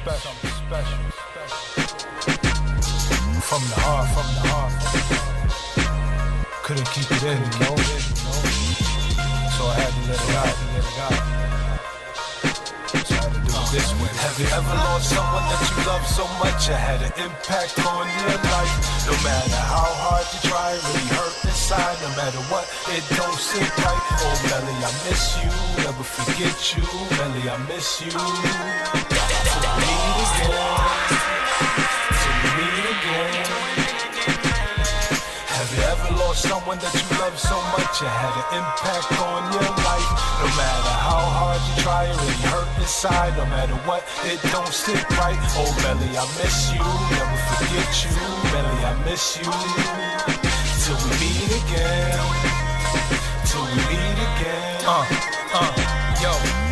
special. From the heart. Couldn't keep it in, you know? So I had to let it out. So I had to do it this way. Have you ever lost someone that you love so much it had an impact on your life? No matter how hard you try, really hurt inside. No matter what, it don't sit right. Oh, Melly, I miss you. Never forget you. Melly, I miss you. Till we meet again. Have you ever lost someone that you love so much it had an impact on your life? No matter how hard you try, it really hurt inside. No matter what, it don't sit right. Oh, Melly, I miss you. Never forget you. Melly, I miss you. Till we meet again. Till we meet again.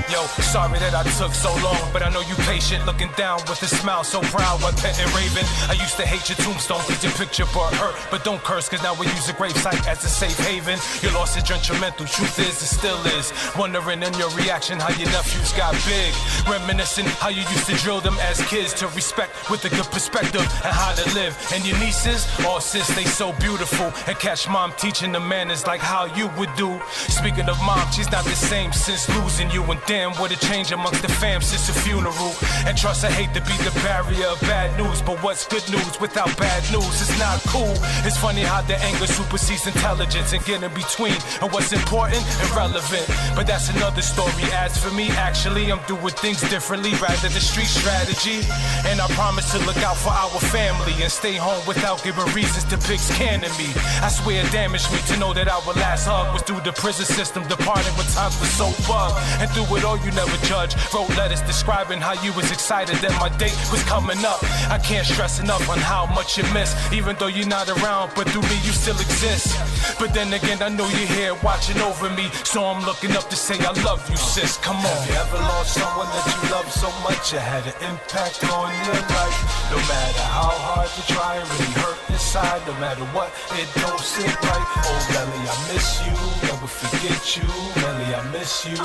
Yo, sorry that I took so long, but I know you patient, looking down with a smile so proud while petting Raven. I used to hate your tombstone, cause your picture brought hurt, but don't curse, cause now we use a gravesite as a safe haven. Your loss is detrimental, truth is, it still is. Wondering in your reaction how your nephews got big. Reminiscing how you used to drill them as kids to respect with a good perspective and how to live. And your nieces, oh sis, they so beautiful. And catch mom teaching the manners like how you would do. Speaking of mom, she's not the same since losing you. And damn, what a change amongst the fam since the funeral. And trust, I hate to be the barrier of bad news, but what's good news without bad news? It's not cool. It's funny how the anger supersedes intelligence and get in between. And what's important and relevant, but that's another story. As for me, actually, I'm doing things differently rather than street strategy. And I promise to look out for our family and stay home without giving reasons to pigs canning me. I swear it damaged me to know that our last hug was through the prison system, departing when times were so bugged. And through it all, you never judge. Wrote letters describing how you was excited that my date was coming up. I can't stress enough on how much you miss, even though you're not around, but through me you still exist. But then again, I know you're here watching over me, so I'm looking up to say I love you, sis. Come on. Have you ever lost someone that you love so much it had an impact on your life? No matter how hard you try, it really hurt inside. No matter what, it don't sit right. Oh, Melly, I miss you. Never forget you. Melly, I miss you.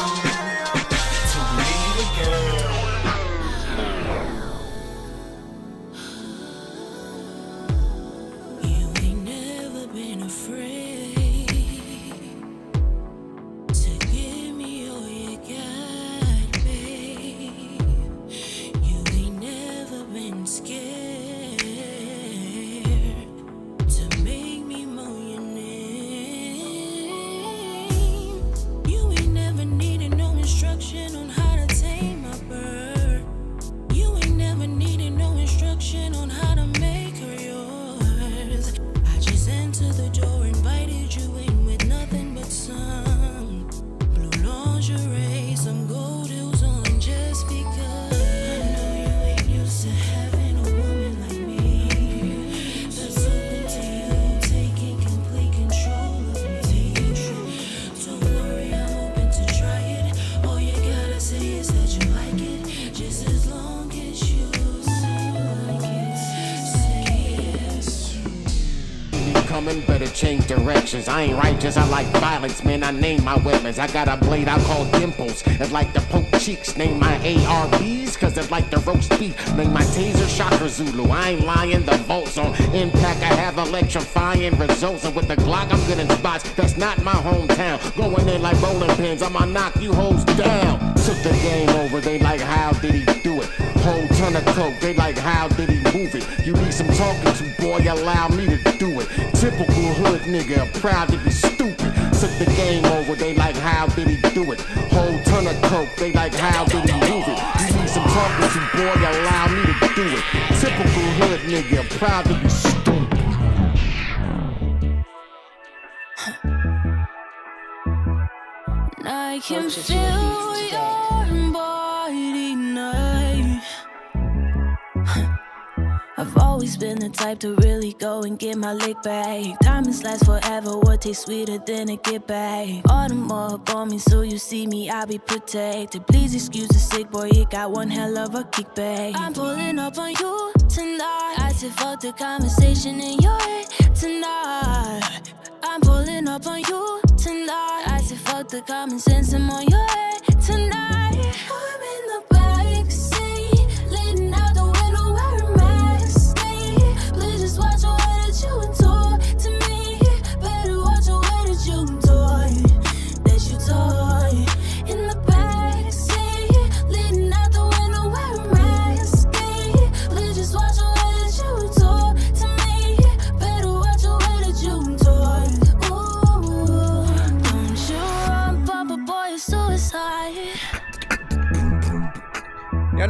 Till we meet again. You ain't never been afraid to give me all you got, babe. You ain't never been scared to make me moan your name. You ain't never needed no instruction on how to tame my bird. You ain't never needed no instruction on how to make her yours. I just entered the door, invited you in with nothing but some blue lingerie, some gold heels on just because. I know you ain't used to having a woman like me that's open to you taking complete control of me. Don't worry, I'm open to try it. All you gotta say is that you like it, just as long as you say you like it. Say yes. Coming, better change directions. I ain't righteous, I like violence, man. I name my weapons. I got a blade I call dimples. It like to poke cheeks. Name my ARBs, cause it like to roast beef. Name my taser Shocker Zulu. I ain't lying, the volts on impact. I have electrifying results. And with the Glock, I'm good in spots. That's not my hometown. Going in like bowling pins, I'ma knock you hoes down. Took the game over, they like, how did he do it? Whole ton of coke, they like, how did he move it? You need some talking to, boy, allow me to do it. Typical hood nigga, proud to be stupid. Took the game over, they like, how did he do it? Whole ton of coke, they like, how did he move it? You need some talking to, boy, allow me to do it. Typical hood nigga, proud to be stupid. I can feel your body tonight. I've always been the type to really go and get my lick back. Diamonds last forever, what tastes sweeter than a get back. All the more up on me, so you see me, I'll be protected. Please excuse the sick boy, it got one hell of a kickback. I'm pulling up on you tonight. I said fuck the conversation in your head tonight. I'm pulling up on you tonight. I said fuck the common sense, I'm on your head tonight. I'm in the backseat, late night.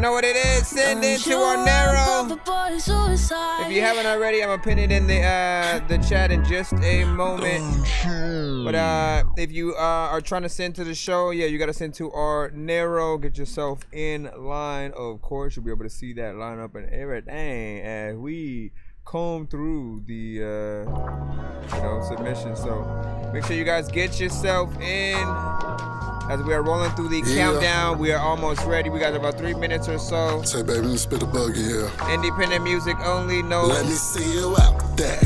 know what it is. Send it to our Narrow. If you haven't already, I'm gonna pin it in the chat in just a moment. But if you are trying to send to the show, yeah, you gotta send to our Narrow. Get yourself in line. Of course, you'll be able to see that lineup and everything as we comb through the submissions. So make sure you guys get yourself in. As we are rolling through the countdown, we are almost ready. We got about 3 minutes or so. Say, baby, let's spit a buggy here. Independent music only, no. Let me see you out there.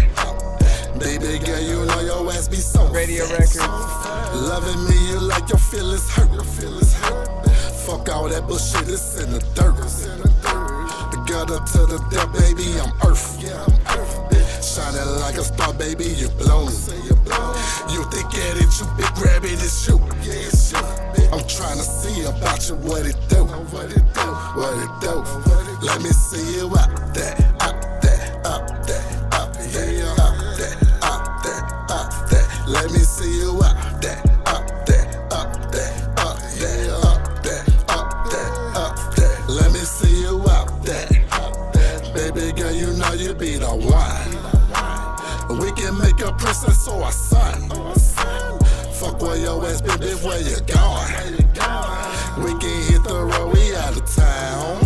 Baby girl, you know your ass be so Radio Records. Loving me, you like your feelings hurt. Fuck all that bullshit, it's in the dirt. The gutter to the depth, baby, I'm earth. Shining like a star, baby, you blown. You think at it, you big grab it, it's you. I'm trying to see about you, what it do. Let me see you out there, out there, out there, out there, out there, out there, out there. Let me see you out there, out there, out there, out there, out there, out there, out there. Let me see you out there. Baby girl, you know you be the one. We can make a princess or a son. Fuck where your ass been, bitch, where you going? We can hit the road, we out of town.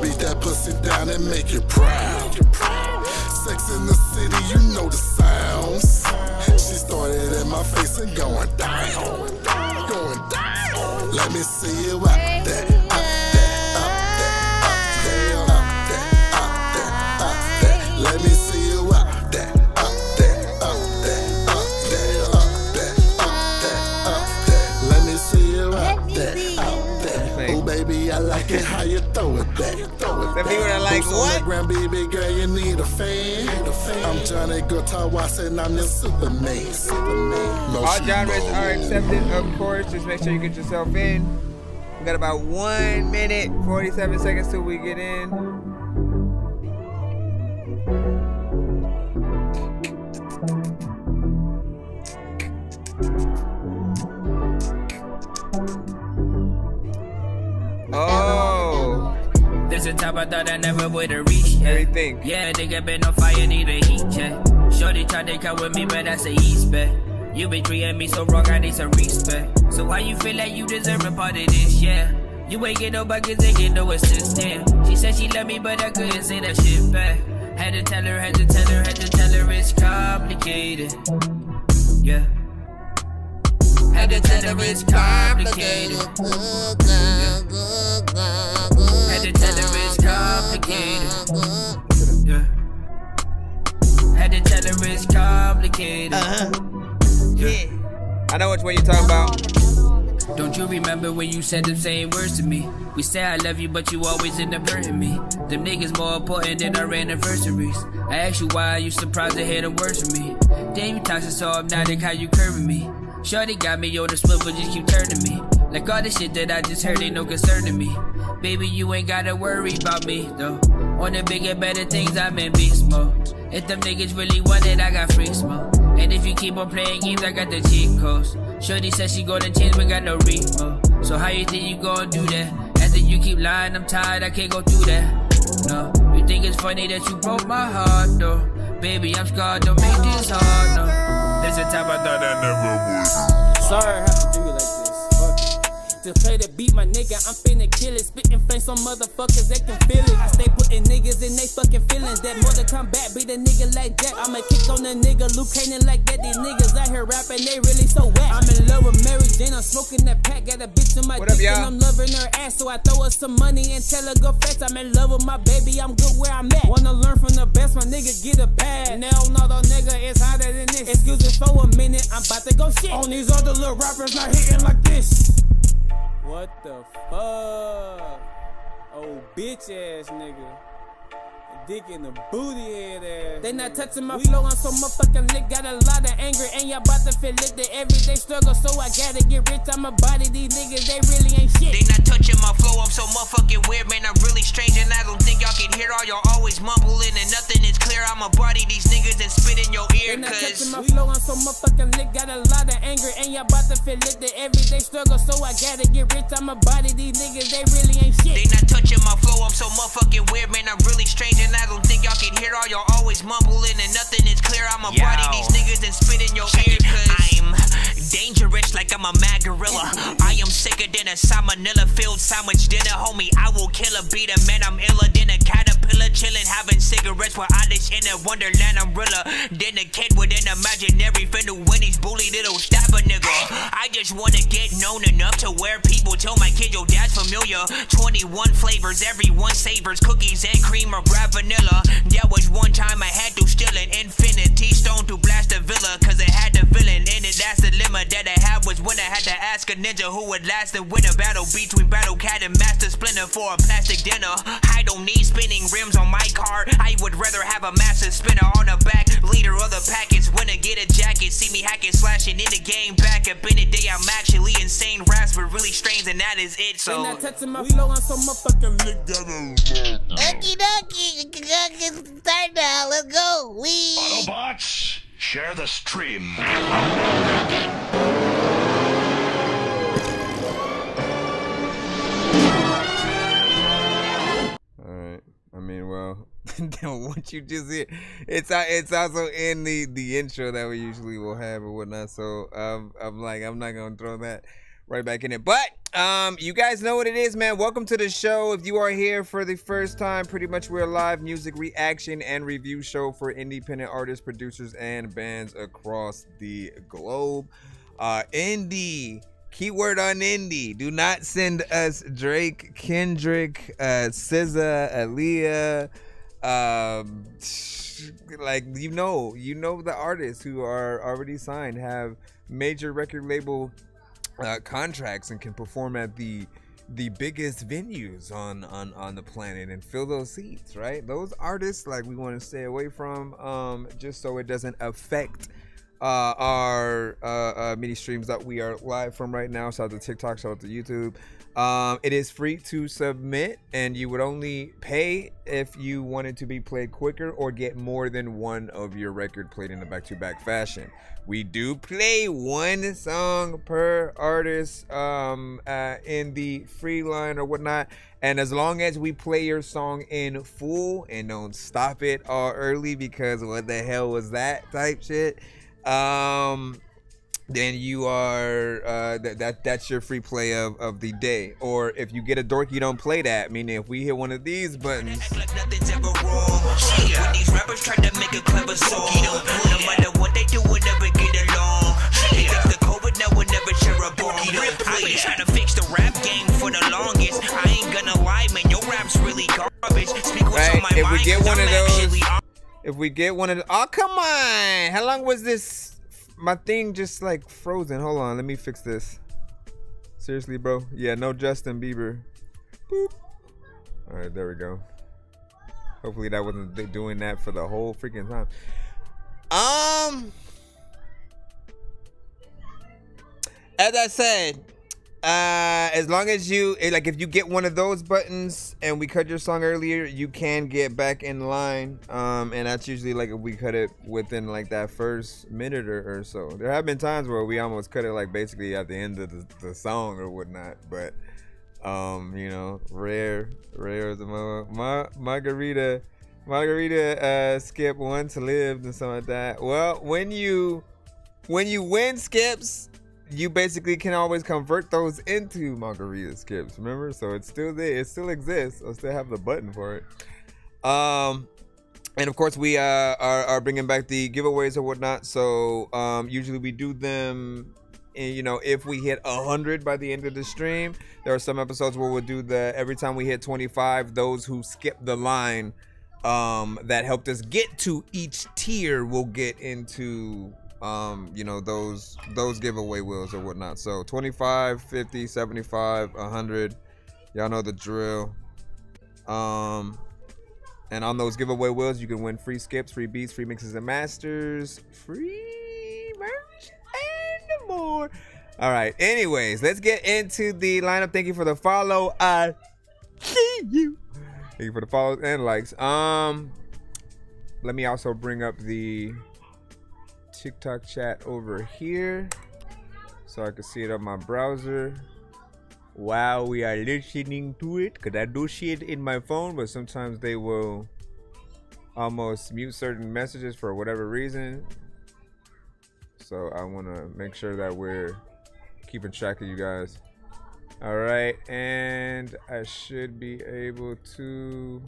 Beat that pussy down and make you proud. Sex in the city, you know the sounds. She started in my face and going down. Going down. Let me see you out there. Let me see you out there, out there, out there, out there, out there, out there, out there. Let me see you out there, out there. Oh baby, I like it how you throw it back, throw it back. The people are like, what? On the ground, baby girl, you need a fan. I'm Johnny Guitar Watson, I'm the Superman. All genres are accepted, of course. Just make sure you get yourself in. We got about 1 minute, 47 seconds till we get in. Oh, there's a top I thought I never would have reached. Yeah. Everything. Yeah, nigga been on fire, need a heat check. Shorty tried to come with me, but that's a East bet. You been treating me so wrong, I need some respect. So why you feel like you deserve a part of this? Yeah, you ain't get no buckets, they get no assist. Damn, she said she love me, but I couldn't say that shit back. Had to tell her it's complicated. Yeah. Had to tell her it's complicated. Had to tell her it's complicated. Yeah. Had to tell her it's complicated. Yeah. I know which one you're talking about. Don't you remember when you said the same words to me? We say I love you, but you always end up hurting me. Them niggas more important than our anniversaries. I asked you why, you surprised to hear the words from me. Damn, you toxic, so hypnotic, how you curving me. Shorty got me on the swivel, just keep turning me. Like all the shit that I just heard ain't no concern to me. Baby, you ain't gotta worry about me, though. On the bigger, better things, I'm in beast mode. If them niggas really want it, I got free smoke. And if you keep on playing games, I got the cheat codes. Shorty said she gonna change, but got no remote. So how you think you gonna do that? After you keep lying, I'm tired, I can't go through that. No, you think it's funny that you broke my heart, though. Baby, I'm scarred, don't make this hard, no. There's a time I thought I never would. Sorry, I have to do it like this. Fuck it. To play the beat, my nigga, I'm finna kill it. Spitting flames on motherfuckers, they can feel it. I stay putting niggas in they fucking feelings. That more to come back, beat a nigga like that. I'ma kick on the nigga, Luke Canaan like that. These niggas out here rapping, they really so whack. I'm in love with Mary Jane, I'm smoking that pack. Got a bitch in my dick and I'm loving her ass. So I throw her some money and tell her go fast. I'm in love with my baby, I'm good where I'm at. Wanna learn from the best, my nigga get a bag. Now no nigga, it's hotter than this. Excuse me for a minute, I'm about to go shit on these other little rappers not hitting like this. What the fuck? Oh, bitch ass nigga. dick in the booty head ass. They not touching my flow, I'm so motherfucking lit. Got a lot of anger, and y'all about to feel it. The everyday struggle, so I gotta get rich. I'm a body, these niggas, they really ain't shit. They not touching my flow, I'm so motherfucking weird, man. I'm really strange, and I don't think y'all can hear all y'all always mumbling, and nothing is clear. I'm a body, these niggas, and spit in your ear, They not touching cause my flow, I'm so motherfucking lit. Got a lot of anger, and y'all about to feel it. The everyday struggle, so I gotta get rich. I'm a body, these niggas, they really ain't shit. they not touching my flow, I'm so motherfucking weird, man. I'm really strange, and I don't think y'all can hear all y'all always mumbling, and nothing is clear. I'm a body, these niggas, and spit in your ear, cause I'm dangerous like I'm a mad gorilla. I am sicker than a salmonella filled sandwich dinner, homie. I will kill a beat a man. I'm iller than a caterpillar, chillin', having cigarettes with Alice in a wonderland umbrella. Then a kid with an imaginary friend who when he's bullied, it'll stab a nigga. I just wanna get known enough to where people tell my kid your dad's familiar. 21 flavors, everyone savors cookies and cream or grab vanilla. There was one time I had to steal an infinity stone to blast a villa, cause it had the villain in it. That's the dilemma that I had, was when I had to ask a ninja who would last and win a battle between Battle Cat and Master Splinter for a plastic dinner. I don't need spinning rims on my car, I would rather have a master spinner on the back. Leader of the package, when I get a jacket, see me hacking, slashing in the game. Back up in the day, I'm actually insane. Raps but really strange, and that is it. So They not touching my flow, I'm so motherfucking lit. Okie dokie, start now, let's go. Wee. Autobots, share the stream. Alright. I mean, well, what you just hear, it's also in the intro that we usually will have or whatnot. So I'm like, I'm not gonna throw that right back in it. But you guys know what it is, man. Welcome to the show. If you are here for the first time, pretty much we're a live music reaction and review show for independent artists, producers, and bands across the globe. Indie. Keyword on indie. Do not send us Drake, Kendrick, SZA, Aaliyah. Like you know the artists who are already signed have major record label contracts and can perform at the biggest venues on the planet and fill those seats, right? Those artists, like, we want to stay away from, just so it doesn't affect our mini streams that we are live from right now. Shout out to TikTok, shout out to YouTube. It is free to submit, and you would only pay if you wanted to be played quicker or get more than one of your record played in a back-to-back fashion. We do play one song per artist in the free line or whatnot, and as long as we play your song in full and don't stop it all early because what the hell was that type shit, then you are that's your free play of the day. Or if you get a dork, you don't play that, meaning if we hit one of these buttons, like nothing's ever wrong. When these rappers try to make a clever song, no matter what they do, we'll never get along. They fix the COVID, now we'll never share a bomb. I've been trying to fix the rap game for the longest. I ain't gonna lie, man, your rap's really garbage. Speak what's on my if mind, we get one of actually those, if we get one of the, oh come on, how long was this? My thing just like frozen. Hold on, let me fix this. Seriously, bro. Yeah, no Justin Bieber. Boop. All right, there we go. Hopefully that wasn't doing that for the whole freaking time. As I said, as long as you, like, if you get one of those buttons and we cut your song earlier, you can get back in line. And that's usually like if we cut it within like that first minute or so. There have been times where we almost cut it like basically at the end of the song or whatnot. But you know, rare is the margarita skip one to live and something like that. Well, when you win skips, you basically can always convert those into margarita skips, remember? So it's still there, it still exists. I still have the button for it. And of course we are bringing back the giveaways or whatnot. So usually we do them, you know, if we hit 100 by the end of the stream. There are some episodes where we'll do every time we hit 25, those who skip the line that helped us get to each tier will get into you know, those giveaway wheels or whatnot. So 25, 50, 75, 100, y'all know the drill. And on those giveaway wheels, you can win free skips, free beats, free mixes and masters, free merch, and more. All right. Anyways, let's get into the lineup. Thank you for the follow. I see you. Thank you for the follows and likes. Let me also bring up the TikTok chat over here so I can see it on my browser while we are listening to it, because I do see it in my phone, but sometimes they will almost mute certain messages for whatever reason. So I want to make sure that we're keeping track of you guys. All right, and I should be able to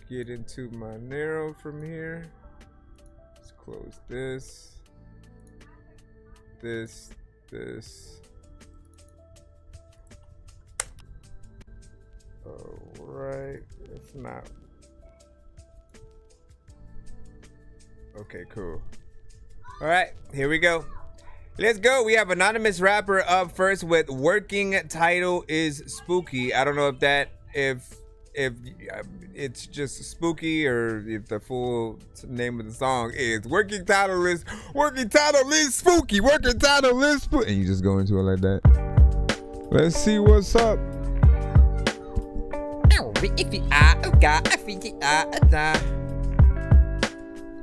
get into my Monero from here. Let's close this. All right, if not. Okay, cool. All right, here we go. Let's go. We have anonymous rapper up first with working title is spooky. I don't know if it's just spooky or if the full name of the song is working title is spooky. Working title is spooky. And you just go into it like that. Let's see what's up.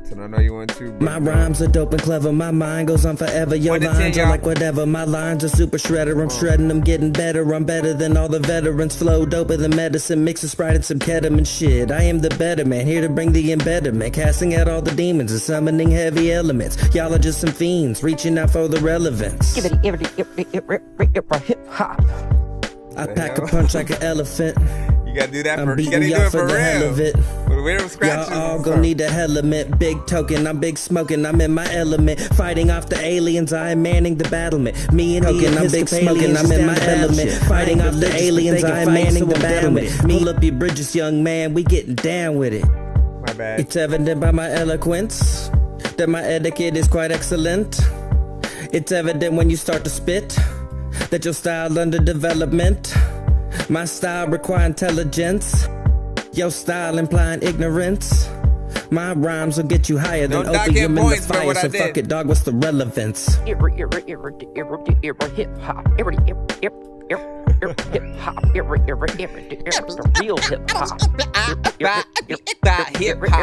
So I know you want to. My rhymes are dope and clever. My mind goes on forever. Your lines are like whatever. My lines are super shredder. I'm shredding. I'm getting better. I'm better than all the veterans. Flow doper than medicine. Mix of Sprite and some ketamine shit. I am the better man. Here to bring the embedment. Casting out all the demons and summoning heavy elements. Y'all are just some fiends reaching out for the relevance. Hip hop. I pack a punch like an elephant. You gotta do that I'm you gotta do it for the hell real. of it. Y'all all gon' need a element. Big token, I'm big smoking, I'm in my element. Fighting off the aliens, I am manning the battlement. Me and token, I'm big smoking, I'm in my element. Fighting off the aliens, I am manning the battlement. Pull up your bridges, young man, we getting down with it. My bad. It's evident by my eloquence that my etiquette is quite excellent. It's evident when you start to spit that your style under development. My style require intelligence. Your style implying ignorance. My rhymes will get you higher than opium in the fire. So fuck it, dog, what's the relevance? Hip hop, hip hop, the real hip hop.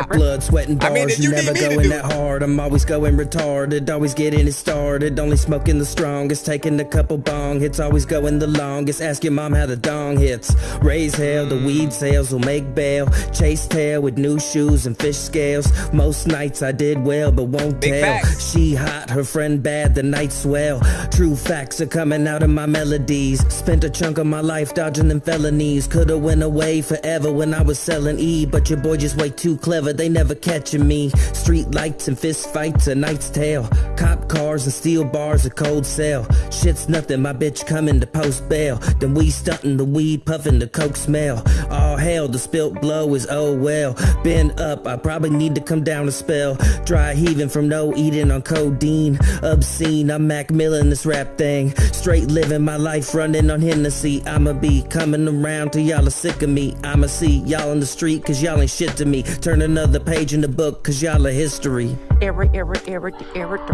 Blood, sweat, and bars, you never going that hard. I'm always going retarded, always getting it started. Only smoking the strongest, taking a couple bong hits, always going the longest. Ask your mom how the dong hits. Raise hell, the weed sales will make bail. Chase tail with new shoes and fish scales. Most nights I did well, but won't tell. She hot, her friend bad, the night swell. True facts are coming out of my melodies. Spent a chunk of my life dodging them felonies. Coulda went away forever when I was selling E, but your boy just way too clever, they never catching me. Street lights and fist fights, a night's tale. Cop cars and steel bars, a cold sale. Shit's nothing, my bitch coming to post bail. Then we stunting the weed, puffing the coke smell. All hell, the spilt blow is oh well. Been up, I probably need to come down a spell. Dry heaving from no eating on codeine. Obscene, I'm Mac Millen this rap thing. Straight living my life running on Hennessy. I'ma be coming around till y'all are sick of me. I'ma see y'all in the street cause y'all ain't shit to me. Turn another page in the book cause y'all are history. The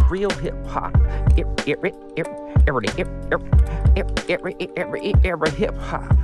real hip hop. Hip hop.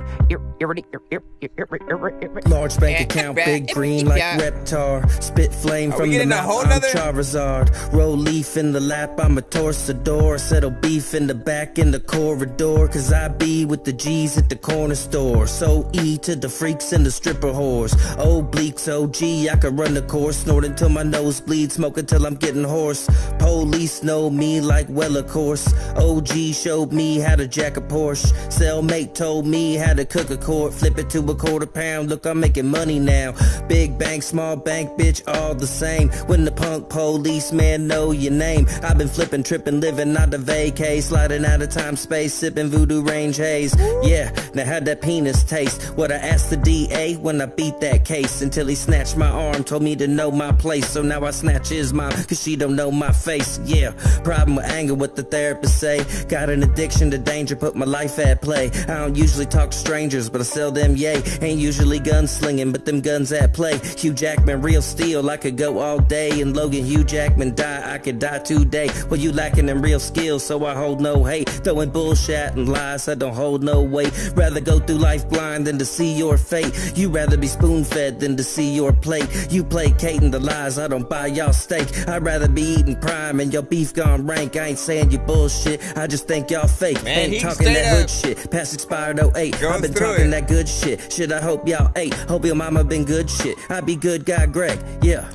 Large bank account, big green like Reptar. Spit flame from the mouth, I'm Charizard. Roll leaf in the lap, I'm a torsador. Settle beef in the back in the corridor. Cause I be with the G's at the corner store. So E to the freaks and the stripper whores. Obliques, OG, I can run the course. Snort until my nose bleeds, smoke until I'm getting hoarse. Police know me like well of course. OG showed me how to jack a Porsche. Cellmate told me how to cook a quart. Flip it to a quarter pound, look I'm making money now. Big bank, small bank, bitch, all the same. When the punk police man know your name. I've been flipping, tripping, living out the vacay. Sliding out of time, space, sipping voodoo range haze. Yeah, now how'd that penis taste? What I asked the DA when I beat that case. Until he snatched my arm, told me to know my place. So now I snatch his mom, cause she don't know my face. Yeah, problem with anger with the therapists say. Got an addiction to danger, put my life at play. I don't usually talk to strangers, but I sell them yay. Ain't usually gunslinging, but them guns at play. Hugh Jackman, real steel, I could go all day. And Logan, Hugh Jackman die, I could die today. Well, you lacking them real skills, so I hold no hate. Throwing bullshit and lies, I don't hold no weight. Rather go through life blind than to see your fate. You rather be spoon-fed than to see your plate. You placating the lies, I don't buy y'all steak. I'd rather be eating prime and your beef gone rank. I ain't saying you bullshit, I just think y'all fake. Man, ain't talking that hood shit, past expired 08. I've been talking that good shit. Shit, I hope y'all ate. Hope your mama been good shit. I be good guy Greg, yeah.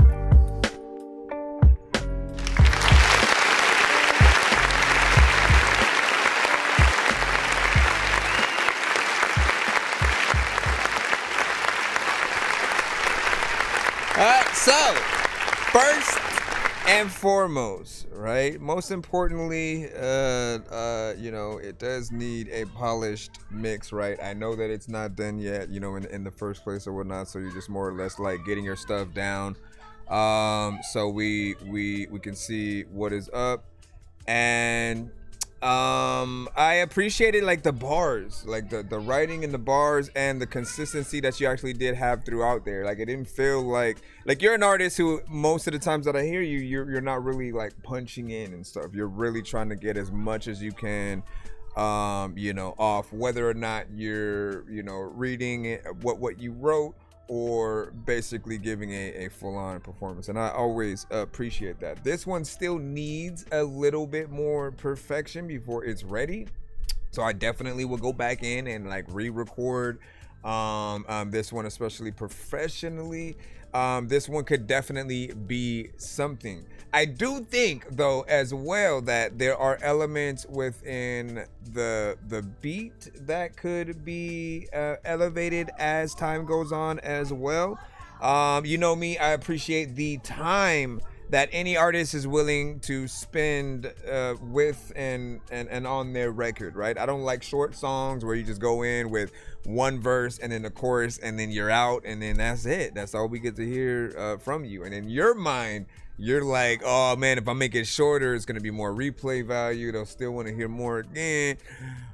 So, first and foremost, right? Most importantly, you know, it does need a polished mix, right? I know that it's not done yet, you know, in the first place or whatnot. So you're just more or less like getting your stuff down, so we can see what is up. And I appreciated like the bars, like the writing in the bars and the consistency that you actually did have throughout there. Like it didn't feel like you're an artist who most of the times that I hear you, you're not really like punching in and stuff. You're really trying to get as much as you can, you know, off, whether or not you're, you know, reading what you wrote or basically giving a full-on performance. And I always appreciate that. This one still needs a little bit more perfection before it's ready, so I definitely will go back in and like re-record this one, especially professionally. This one could definitely be something. I do think though as well that there are elements within the beat that could be elevated as time goes on as well. You know me, I appreciate the time that any artist is willing to spend with and on their record, right? I don't like short songs where you just go in with one verse and then the chorus and then you're out and then that's it. That's all we get to hear from you. And in your mind, you're like, oh man, if I make it shorter, it's gonna be more replay value. They'll still want to hear more again.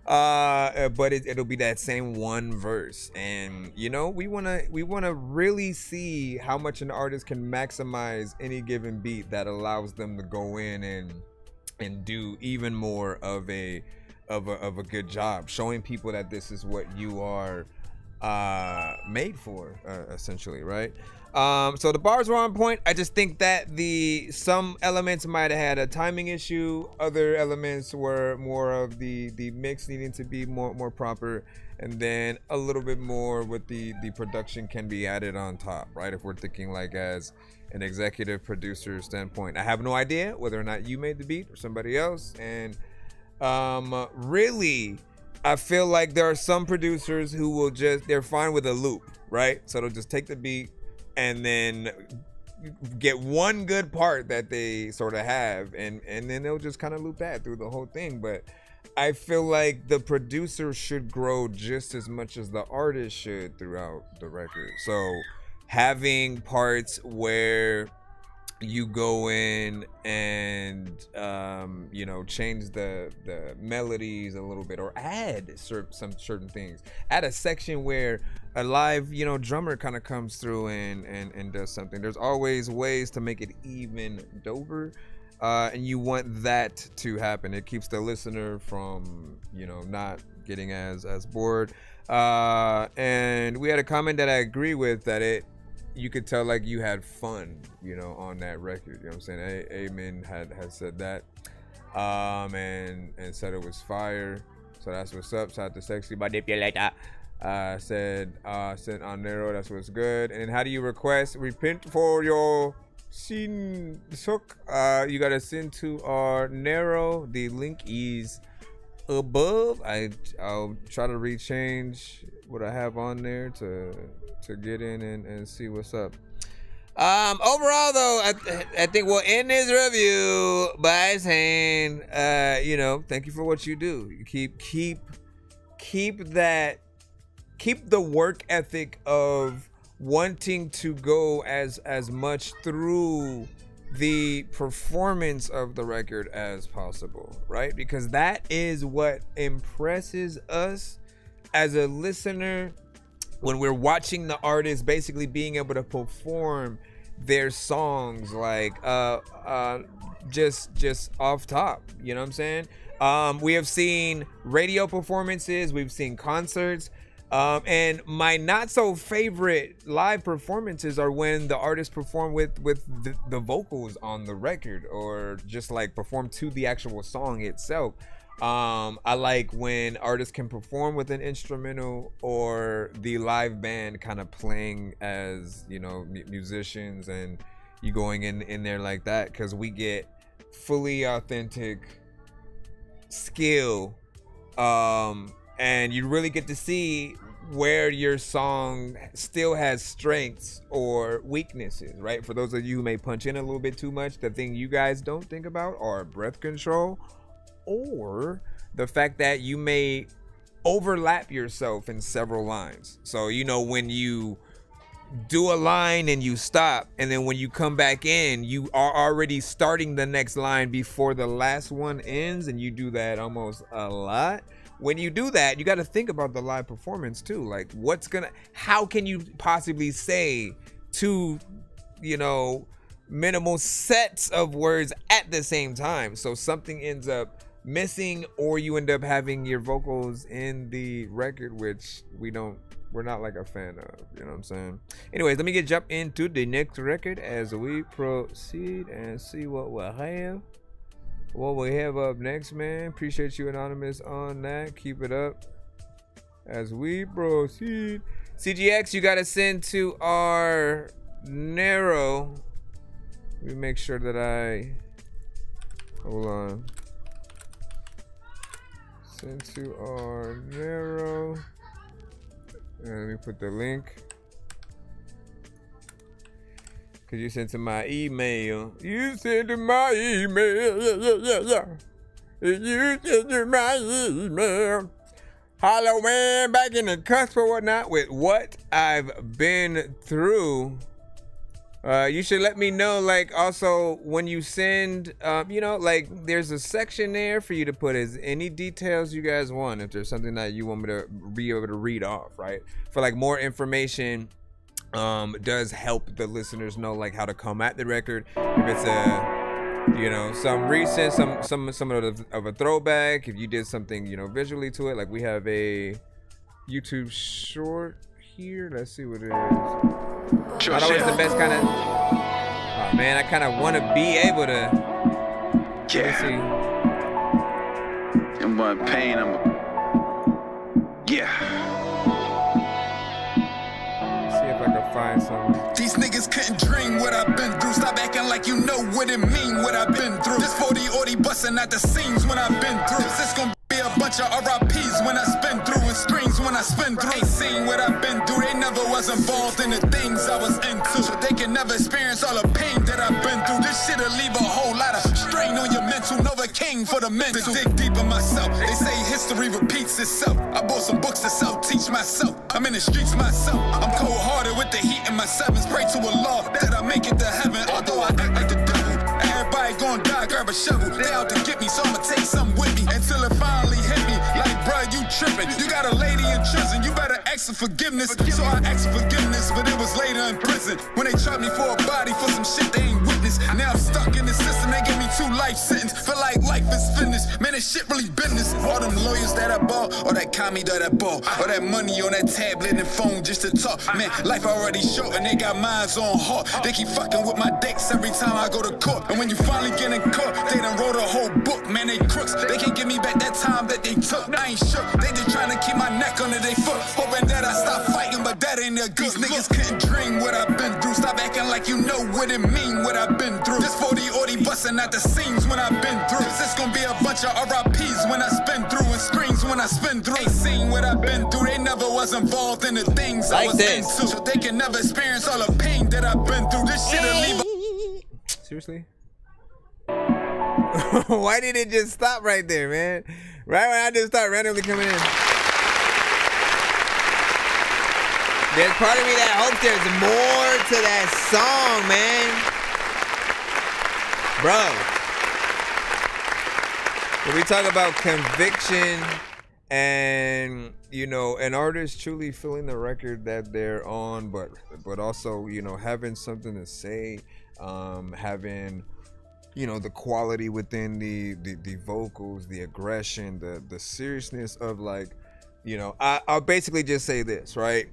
But it'll be that same one verse. And you know, we wanna really see how much an artist can maximize any given beat that allows them to go in and do even more of a good job, showing people that this is what you are made for, essentially, right? So the bars were on point. I just think that some elements might have had a timing issue. Other elements were more of the mix needing to be more proper, and then a little bit more with the production can be added on top, right? If we're thinking like as an executive producer standpoint, I have no idea whether or not you made the beat or somebody else. And really, I feel like there are some producers who will they're fine with a loop, right? So they'll just take the beat and then get one good part that they sort of have, and then they'll just kind of loop that through the whole thing. But I feel like the producer should grow just as much as the artist should throughout the record. So having parts where you go in and you know, change the melodies a little bit, or add some certain things, add a section where a live, you know, drummer kind of comes through and does something. There's always ways to make it even doper, and you want that to happen. It keeps the listener from, you know, not getting as bored. And we had a comment that I agree with, that you could tell like you had fun, you know, on that record. You know what I'm saying? Amen had said that, and said it was fire. So that's what's up. Shout out to Sexy Manipulator. Said on Nero, that's what's good. And how do you request repent for your sin? You gotta send to our Nero. The link is above. I'll try to rechange what I have on there to get in and see what's up. Overall though, I think we'll end this review by saying, you know, thank you for what you do. You keep the work ethic of wanting to go as much through the performance of the record as possible, right? Because that is what impresses us as a listener when we're watching the artist basically being able to perform their songs like just off top, you know what I'm saying? We have seen radio performances, we've seen concerts, and my not so favorite live performances are when the artists perform with the vocals on the record, or just like perform to the actual song itself. I like when artists can perform with an instrumental or the live band kind of playing as, you know, musicians, and you going in there like that, because we get fully authentic skill, and you really get to see where your song still has strengths or weaknesses, right? For those of you who may punch in a little bit too much, the thing you guys don't think about are breath control, or the fact that you may overlap yourself in several lines. So, you know, when you do a line and you stop, and then when you come back in, you are already starting the next line before the last one ends, and you do that almost a lot. When you do that, you got to think about the live performance too. Like, how can you possibly say two, you know, minimal sets of words at the same time? So something ends up missing, or you end up having your vocals in the record, which we're not like a fan of, you know what I'm saying? Anyways, let me jump into the next record as we proceed and see what we have up next, man. Appreciate you, Anonymous, on that. Keep it up as we proceed. CGX, you gotta send to our Narrow. Let me make sure that hold on. Send to our Narrow. And let me put the link. Cause you sent to my email. You sent to my email. Yeah. You sent to my email. Halloween back in the cusp or whatnot with what I've been through. You should let me know, like, also when you send, you know, like, there's a section there for you to put as any details you guys want. If there's something that you want me to be able to read off, right? For like more information, does help the listeners know like how to come at the record. If it's a, you know, some recent, some of a throwback. If you did something, you know, visually to it, like we have a YouTube short here. Let's see what it is. Sure, not always the best kind of. Oh man, I kind of want to be able to. Yeah. I'm in pain. Yeah. See if I can find something. These niggas couldn't dream what I've been through. Stop acting like you know what it mean, what I've been through. This 40-40 busting at the seams when I've been through. Cause it's gonna be a bunch of RIPs when I spin through, and screams when I spin through. Ain't seen what I've been through. They never was involved in the things I was into. So they can never experience all the pain that I've been through. This shit'll leave a whole lot of strain on your mental. Novocaine for the mental. To dig deep in myself. They say history repeats itself. I bought some books to self-teach myself. I'm in the streets myself. I'm cold-hearted with the heat in my sevens. Pray to Allah that I make it to heaven. Although I act like the devil. Everybody gon' die, grab a shovel. They out to get me, so I'ma take something with me until it finally hit me. Like, bruh, you tripping. You got a lady in prison, you better ask for forgiveness. So I asked for forgiveness, but it was later in prison when they tried me for a body for some shit they ain't witnessed. Now I'm stuck in the system, they gave me 2 life sentences. Feel like life is finished. Man, this shit really business. All them lawyers that I bought, or that commie that I bought, or that money on that tablet and phone just to talk. Man, life already short and they got minds on heart. They keep fucking with my dates every time I go to court. And when you finally get in court, they done wrote a whole book. Man, they crooks. They can't give me back that time that they took. I ain't shook. They just trying to keep my neck under their foot, hoping that I stop fighting, but that ain't a good. These niggas couldn't dream what I've been through. Stop acting like you know what it mean, what I've been through. This 40-40 busting at the seams when I've been through. Cause it's gonna be a bunch of RIPs when I spin through, and screams when I spin through. Ain't seen what I've been through. They never was involved in the things like I was into. So they can never experience all the pain that I've been through. This shit'll leave a... Seriously? Why did it just stop right there, man? Right when I just start randomly coming in. There's part of me that hopes there's more to that song, man. Bro, when we talk about conviction and, you know, an artist truly feeling the record that they're on, but also, you know, having something to say, having, you know, the quality within the vocals, the aggression, the seriousness of, like, you know, I'll basically just say this, right?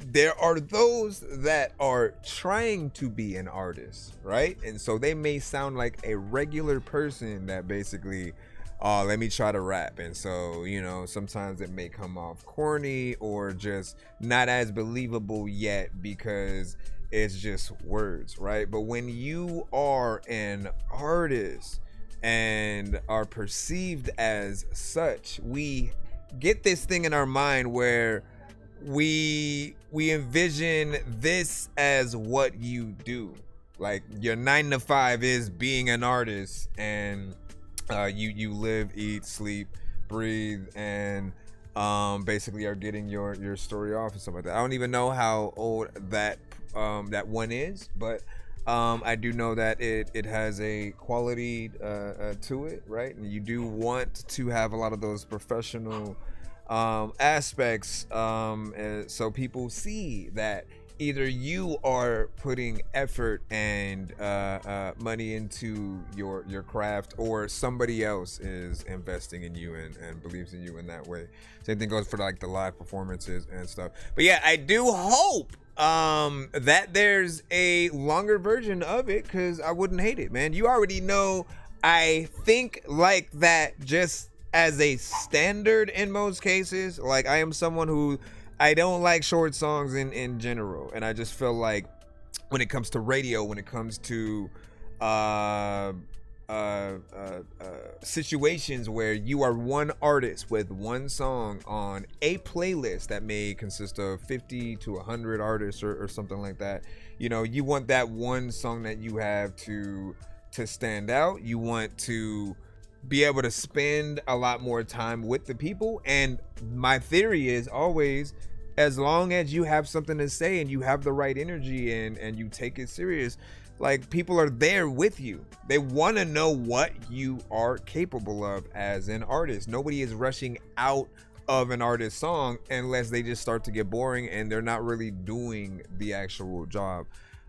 There are those that are trying to be an artist, right? And so they may sound like a regular person that basically, oh, let me try to rap. And so, you know, sometimes it may come off corny or just not as believable yet because it's just words, right? But when you are an artist and are perceived as such, we get this thing in our mind where we envision this as what you do. Like your 9 to 5 is being an artist, and you live, eat, sleep, breathe, and basically are getting your story off and stuff like that. I don't even know how old that one is, but I do know that it has a quality to it, right? And you do want to have a lot of those professional aspects, so people see that either you are putting effort and money into your craft, or somebody else is investing in you and believes in you in that way. Same thing goes for like the live performances and stuff. But yeah, I do hope that there's a longer version of it, because I wouldn't hate it, man. You already know I think like that just as a standard in most cases. Like, I am someone who, I don't like short songs in general, and I just feel like when it comes to radio, when it comes to situations where you are one artist with one song on a playlist that may consist of 50 to 100 artists or something like that, you know, you want that one song that you have to stand out. You want to be able to spend a lot more time with the people. And my theory is always, as long as you have something to say and you have the right energy and you take it serious, like, people are there with you. They want to know what you are capable of as an artist. Nobody is rushing out of an artist's song unless they just start to get boring and they're not really doing the actual job.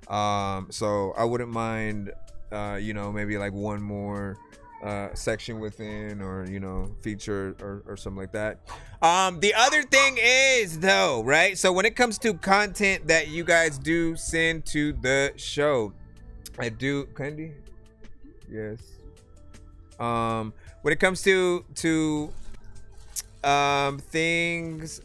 So I wouldn't mind, you know, maybe like one more section within, or, you know, feature or something like that. The other thing is, though, right? So when it comes to content that you guys do send to the show, I do, Candy? Yes. When it comes to things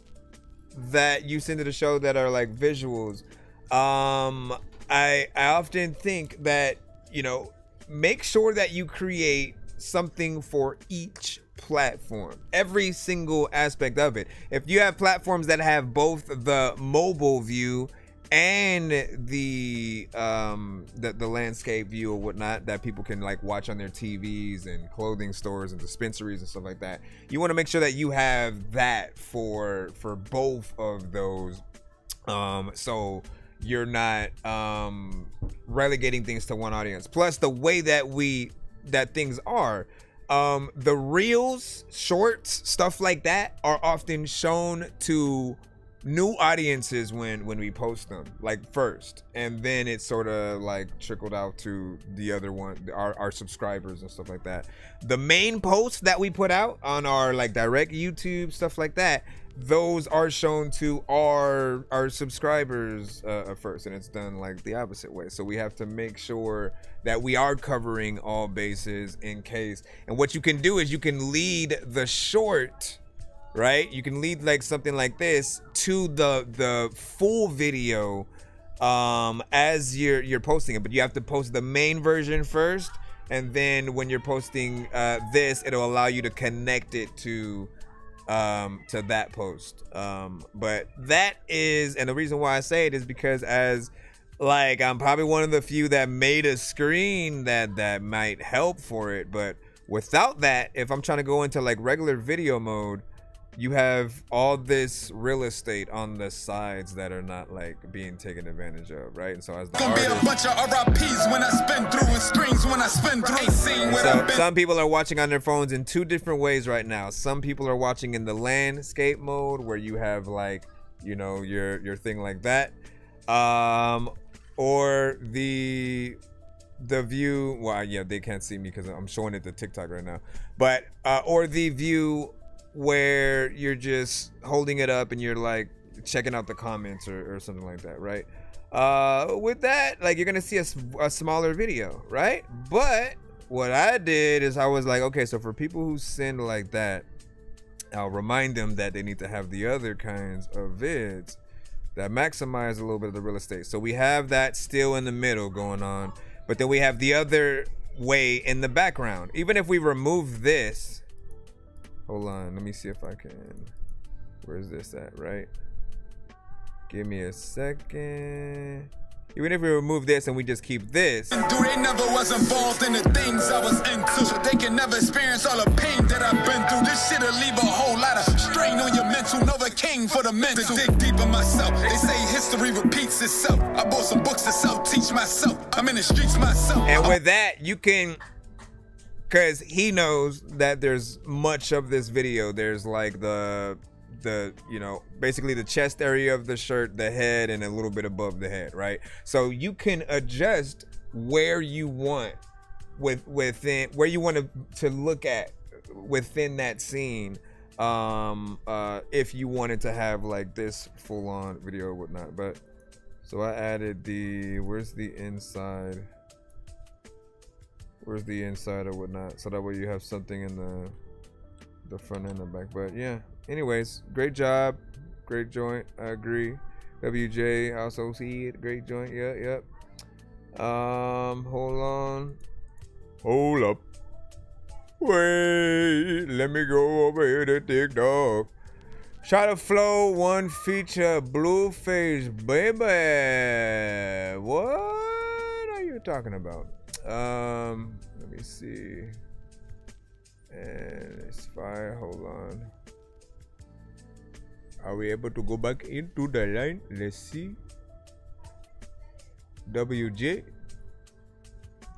that you send to the show that are like visuals, I often think that, you know, make sure that you create something for each platform, every single aspect of it. If you have platforms that have both the mobile view and the landscape view or whatnot that people can like watch on their TVs and clothing stores and dispensaries and stuff like that, you want to make sure that you have that for both of those, so you're not relegating things to one audience. Plus, the way that things are, the reels, shorts, stuff like that are often shown to new audiences when we post them, like, first, and then it's sort of like trickled out to the other one, our subscribers and stuff like that. The main posts that we put out on our like direct YouTube, stuff like that, those are shown to our subscribers first, and it's done like the opposite way. So we have to make sure that we are covering all bases in case. And what you can do is you can lead the short, right? You can lead like something like this to the full video as you're posting it, but you have to post the main version first, and then when you're posting this, it'll allow you to connect it to that post. But that is, and the reason why I say it is because, as like, I'm probably one of the few that made a screen that might help for it, but without that, if I'm trying to go into like regular video mode, you have all this real estate on the sides that are not like being taken advantage of, right? And so as the Gonna be a artist, bunch of RIPs when I spin through and screens when I spin through. Ain't seen what so I've been. some people are watching on their phones in two different ways right now. Some people are watching in the landscape mode where you have like, you know, your thing like that, or the view. Well, yeah, they can't see me because I'm showing it to TikTok right now, but or the view where you're just holding it up and you're like checking out the comments or something like that, right? With that, like you're gonna see a smaller video, right? But what I did is I was like, okay, so for people who send like that, I'll remind them that they need to have the other kinds of vids that maximize a little bit of the real estate. So we have that still in the middle going on, but then we have the other way in the background. Even if we remove this, hold on, let me see if I can. Where's this at, right? Give me a second. Even if we remove this and we just keep this. They never was involved in the things I was into. So they can never experience all the pain that I've been through. This shit'll leave a whole lot of strain on your mental. Nova King for the mental. To dig deep in myself. They say history repeats itself. I bought some books to self-teach myself. I'm in the streets myself. And with that, you can, because he knows that there's much of this video. There's like the you know, basically the chest area of the shirt, the head, and a little bit above the head, right? So you can adjust where you want within where you want to look at within that scene, if you wanted to have like this full-on video or whatnot. But so I added where's the inside or whatnot, so that way you have something in the front and the back. But yeah, anyways, great job, great joint, I agree. WJ also see it, great joint. Yep. Hold up, wait, let me go over here to TikTok. Shot of Flow, one feature, Blueface, baby. What are you talking about? Let me see. And it's fire. Hold on. Are we able to go back into the line? Let's see. WJ,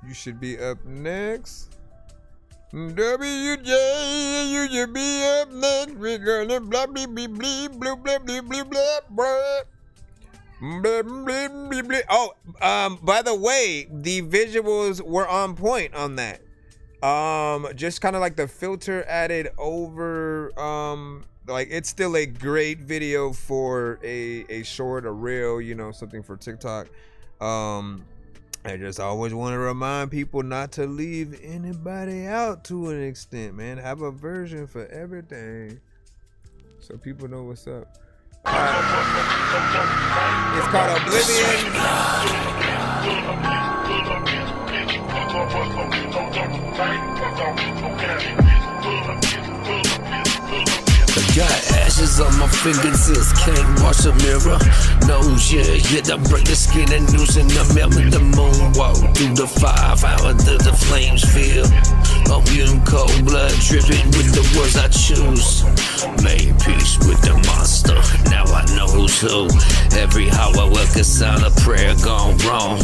you should be up next. WJ, you should be up next. We're gonna blah blah blah blah blah blah blah blah blah. Oh, by the way, the visuals were on point on that. Just kind of like the filter added over, like it's still a great video for a short, a reel, you know, something for TikTok. I just always want to remind people not to leave anybody out to an extent, man. Have a version for everything so people know what's up. It's called Oblivion. Got ashes on my fingertips, can't wash a mirror. No, yeah, I break the skin and loosen the melt in the moonwalk through the 5 hours till the flames feel. I'm in cold blood dripping with the words I choose. Made peace with the monster, now I know who's who. Every hour work a sound of prayer gone wrong.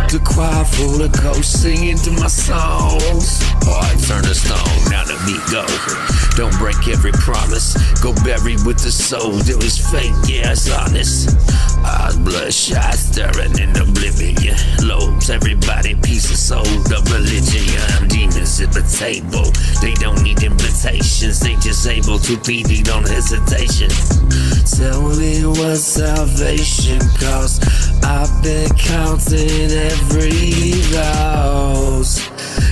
The choir full of ghosts singing to my songs. Heart turn to stone, now the beat go. Don't break every promise, go buried with the soul. There is fake, yeah, it's honest. Eyes bloodshot, staring in oblivion. Lobes, everybody, piece of soul, the religion. Demons at the table, they don't need invitations. They just able to PD on hesitation. Tell me what salvation costs. I've been counting every vows.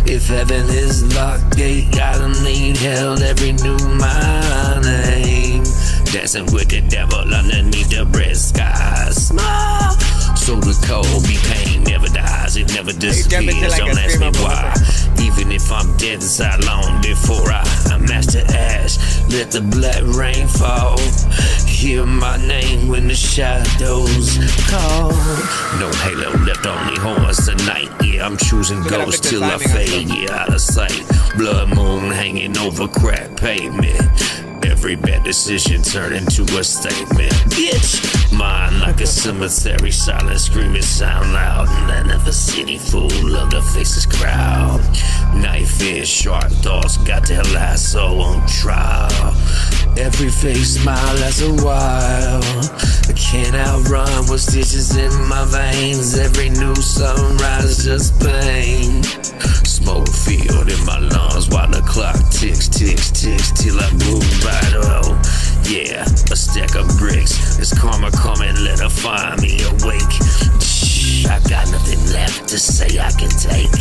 If heaven is locked, they gotta need hell every new my name. Dancing with the devil underneath the red sky. Smile. So the cold be pain never dies, it never disappears. Don't ask me why. Even if I'm dead inside long before I master ash, let the black rain fall. Hear my name when the shadows call. No halo left, only horns tonight. Yeah, I'm choosing ghosts till I fade. Yeah, out of sight. Blood moon hanging over cracked pavement. Every bad decision turned into a statement. Bitch, mine like a cemetery, silent screaming sound loud. None of a city full of the faceless crowd. Knife in sharp thoughts, got their lasso on trial. Every face smile lasts a while. I can't outrun what stitches in my veins. Every new sunrise just pain. Smoke filled in my lungs while the clock ticks, ticks, ticks till I move right up. Yeah, a stack of bricks. It's karma coming, let her find me awake. Shh, I got nothing left to say I can take.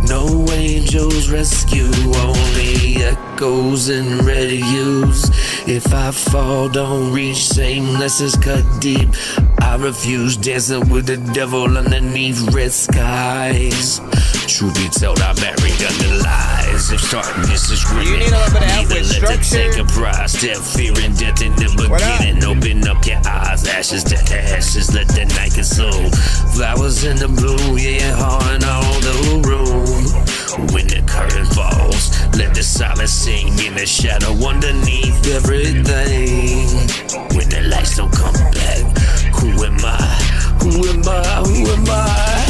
No angels rescue, only echoes and radios. If I fall, don't reach, same lessons cut deep. I refuse dancing with the devil underneath red skies. Truth be told, I buried under lies. If darkness is You need a little bit of help with let it structure. take a prize. Death, fear, and death in the beginning. Open up your eyes, ashes to ashes. Let the night consume. Flowers in the blue, yeah, hauling all the room. When the curtain falls, let the silence sing in the shadow underneath everything. When the lights don't come back, who am I? Who am I? Who am I?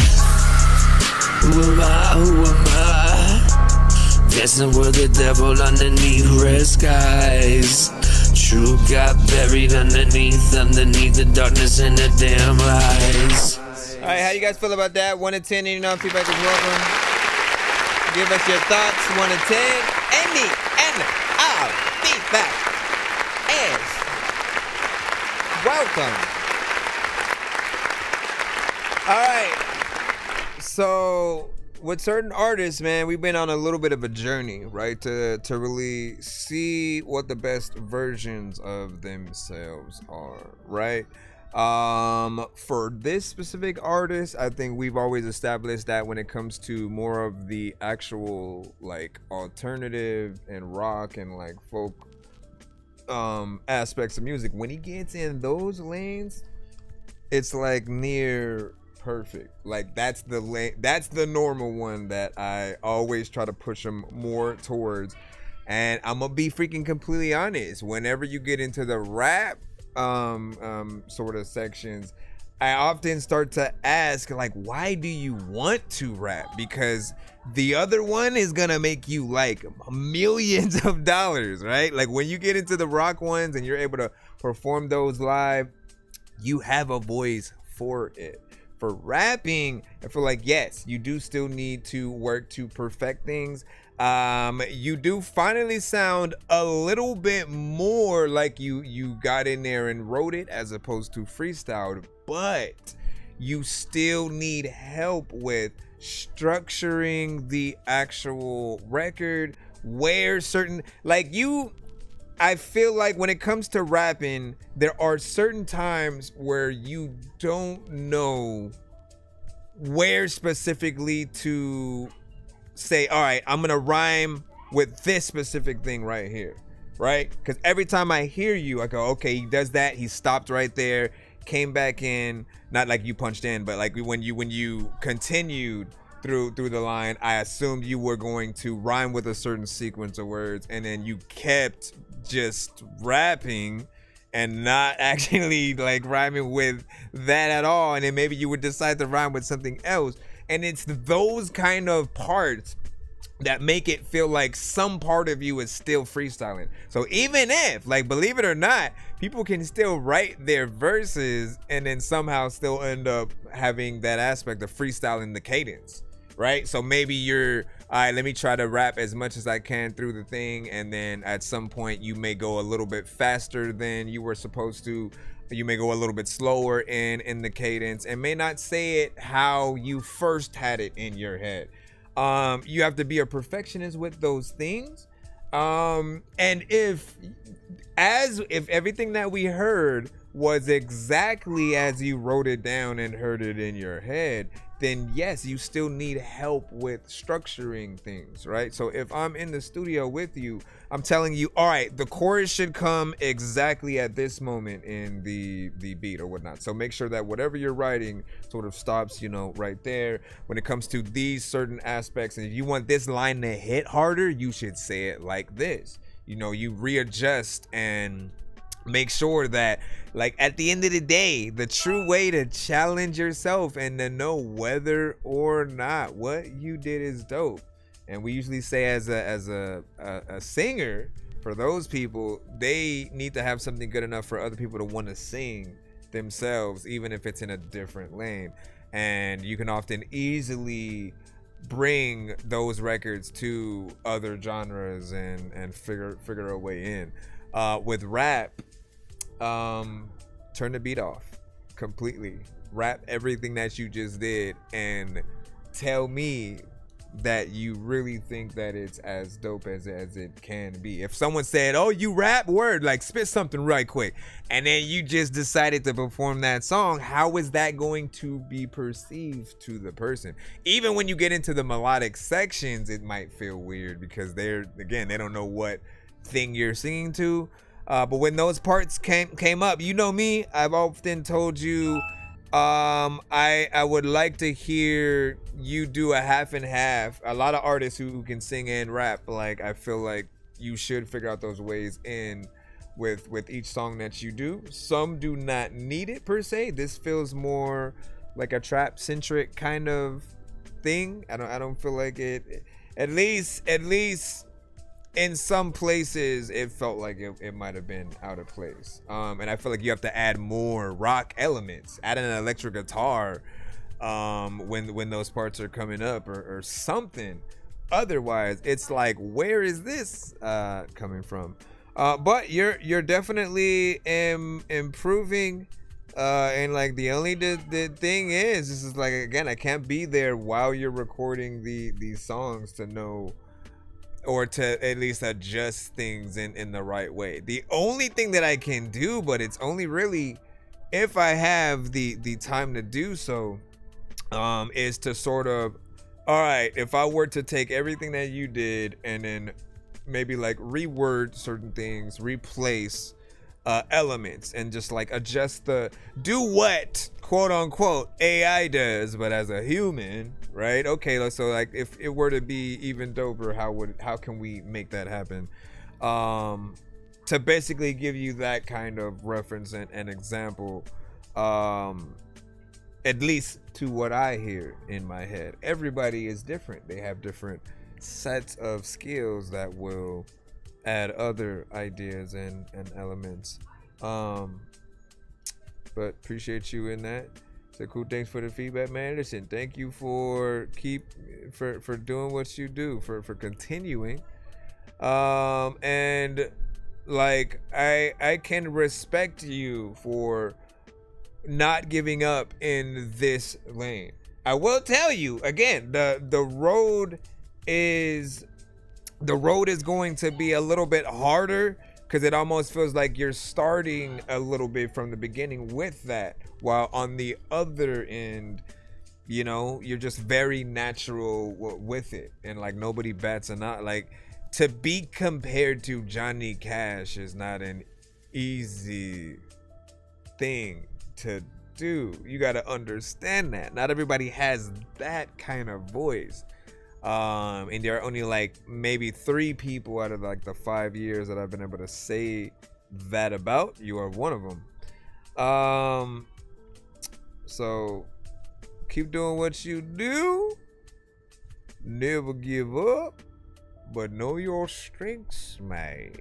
Who am I? Who am I? Dancing with the devil underneath red skies. Truth got buried underneath the darkness and the damn lies. Alright, how you guys feel about that? 1 to 10, any feedback is welcome. Give us your thoughts, 1 to 10. Any and all feedback is welcome. Alright. So with certain artists, man, we've been on a little bit of a journey, right? To really see what the best versions of themselves are, right? For this specific artist, I think we've always established that when it comes to more of the actual like alternative and rock and like folk aspects of music, when he gets in those lanes, it's like near perfect. Like that's the lane, that's the normal one that I always try to push him more towards. And I'm gonna be freaking completely honest, whenever you get into the rap sort of sections, I often start to ask, like, why do you want to rap? Because the other one is gonna make you like millions of dollars, right? Like when you get into the rock ones and you're able to perform those live, you have a voice for it. For rapping, I feel like, yes, you do still need to work to perfect things. You do finally sound a little bit more like you got in there and wrote it as opposed to freestyled, but you still need help with structuring the actual record, where certain, like you, I feel like when it comes to rapping, there are certain times where you don't know where specifically to say, all right, I'm gonna rhyme with this specific thing right here, right? Because every time I hear you, I go, okay, he does that, he stopped right there, came back in, not like you punched in, but like when you continued through the line, I assumed you were going to rhyme with a certain sequence of words, and then you kept just rapping and not actually like rhyming with that at all, and then maybe you would decide to rhyme with something else. And it's those kind of parts that make it feel like some part of you is still freestyling. So even if, like, believe it or not, people can still write their verses and then somehow still end up having that aspect of freestyling the cadence, right? So maybe you're, all right, let me try to rap as much as I can through the thing, and then at some point you may go a little bit faster than you were supposed to. You may go a little bit slower in the cadence and may not say it how you first had it in your head. You have to be a perfectionist with those things. And if everything that we heard was exactly as you wrote it down and heard it in your head, then yes, you still need help with structuring things, right? So if I'm in the studio with you, I'm telling you, all right, the chorus should come exactly at this moment in the beat or whatnot. So make sure that whatever you're writing sort of stops, right there. When it comes to these certain aspects, and if you want this line to hit harder, you should say it like this. you readjust and make sure that, like, at the end of the day, the true way to challenge yourself and to know whether or not what you did is dope. And we usually say as a singer, for those people, they need to have something good enough for other people to want to sing themselves, even if it's in a different lane. And you can often easily bring those records to other genres and figure a way in. With rap, turn the beat off completely. Rap everything that you just did and tell me that you really think that it's as dope as it can be. If someone said, oh, you rap, word, like spit something right quick, and then you just decided to perform that song, how is that going to be perceived to the person? Even when you get into the melodic sections, it might feel weird because they don't know what thing you're singing to. But when those parts came up, you know me, I've often told you, I would like to hear you do a half and half. A lot of artists who can sing and rap, like, I feel like you should figure out those ways in with each song that you do. Some do not need it per se. This feels more like a trap centric kind of thing. I don't feel like it, at least in some places it felt like it might have been out of place. And I feel like you have to add more rock elements, add an electric guitar when those parts are coming up or something. Otherwise, it's like, where is this coming from? But you're definitely improving. And like the only the thing is, this is like, again, I can't be there while you're recording these songs to know, or to at least adjust things in the right way. The only thing that I can do, but it's only really if I have the time to do so, is to sort of, all right, if I were to take everything that you did and then maybe like reword certain things, replace elements, and just like adjust do what quote unquote AI does, but as a human, right? Okay, so like if it were to be even doper, how can we make that happen? To basically give you that kind of reference and example, at least to what I hear in my head. Everybody is different. They have different sets of skills that will add other ideas and elements. But appreciate you in that. So cool. Thanks for the feedback, man. Listen, thank you for doing what you do, for continuing. And like I can respect you for not giving up in this lane. I will tell you again, the road is going to be a little bit harder, because it almost feels like you're starting a little bit from the beginning with that, while on the other end, you're just very natural with it, and like nobody bats an eye. Like, to be compared to Johnny Cash is not an easy thing to do. You got to understand that not everybody has that kind of voice. And there are only like maybe 3 people out of like the 5 years that I've been able to say that about. You are one of them. So keep doing what you do. Never give up, but know your strengths, man.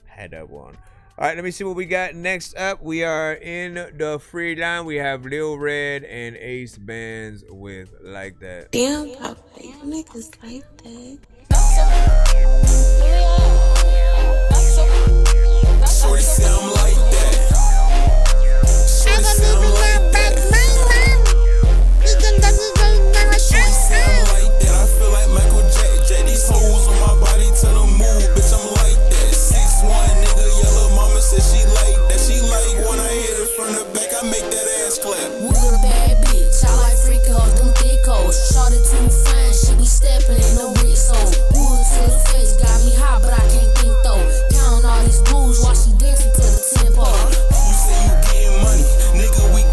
Had that one. All right, let me see what we got next up. We are in the free line. We have Lil Red and Ace Bands with Like That. Damn, Papa, you niggas like that. Shorty say I'm like that. Shorty say I'm like that. Shorty say I'm like that. I feel like Michael Jack. These hoes on my body tell them move, bitch, I'm like that. 6'1" nigga, yellow mama said she like that. She like when I hit her from the back, I make that ass clap. With a bad bitch, I like freaking hoes, them thick hoes. Shorty too fine, she be stepping in the wrist hole. Wood to the face, got me hot, but I can't think though. Count all these blues while she dancing to the tempo. You say you getting money, nigga, we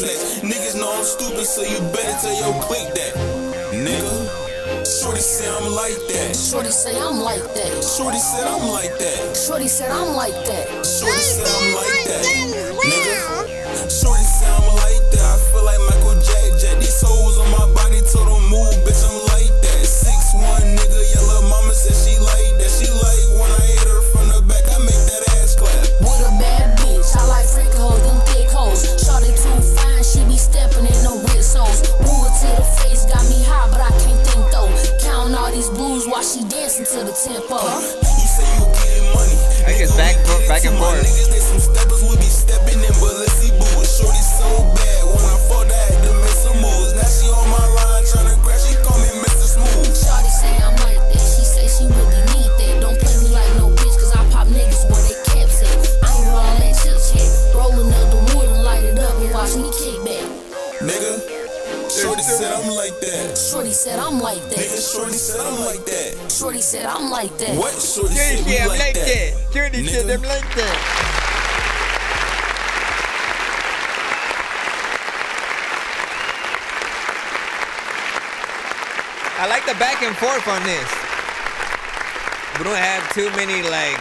next. Niggas know I'm stupid, so you better tell your clique that. Nigga. Shorty said I'm like that. Shorty say I'm like that. Shorty said I'm like that. Shorty said I'm like that. Shorty said I'm like that. Nigga. Shorty said I'm like that. I feel like Michael Jack. These hoes on my body told them move, bitch. I'm like that. 6'1" nigga, yellow mama said she like that. She like when I hit her from the back. I make that ass clap. With a bad bitch, I like freak hoes, them thick hoes. Shorty too fine, she be stepping in them wet soles. Bull to the face, got me high, but I can't think though. Counting all these blues while she dancing to the tempo. You say you getting money. I guess back and forth. Niggas, they some steppers, we be stepping in, but let's see boo. Shorty so bad, when I fought I had to make some moves. Now she on my line tryna crash, she call me Mr. Smooth. Shorty say I'm like that, she say she really need that. Don't play me like no bitch, cause I pop niggas where they caps at. I ain't all that chit chat, rolling up the wood and light it up and watch me kick back. Nigga. Shorty said I'm like that. Shorty said I'm like that. Nigga, Shorty said I'm like that. Shorty said I'm like that. What? Shorty said we like that. Shorty said I'm like that. I like the back and forth on this. We don't have too many like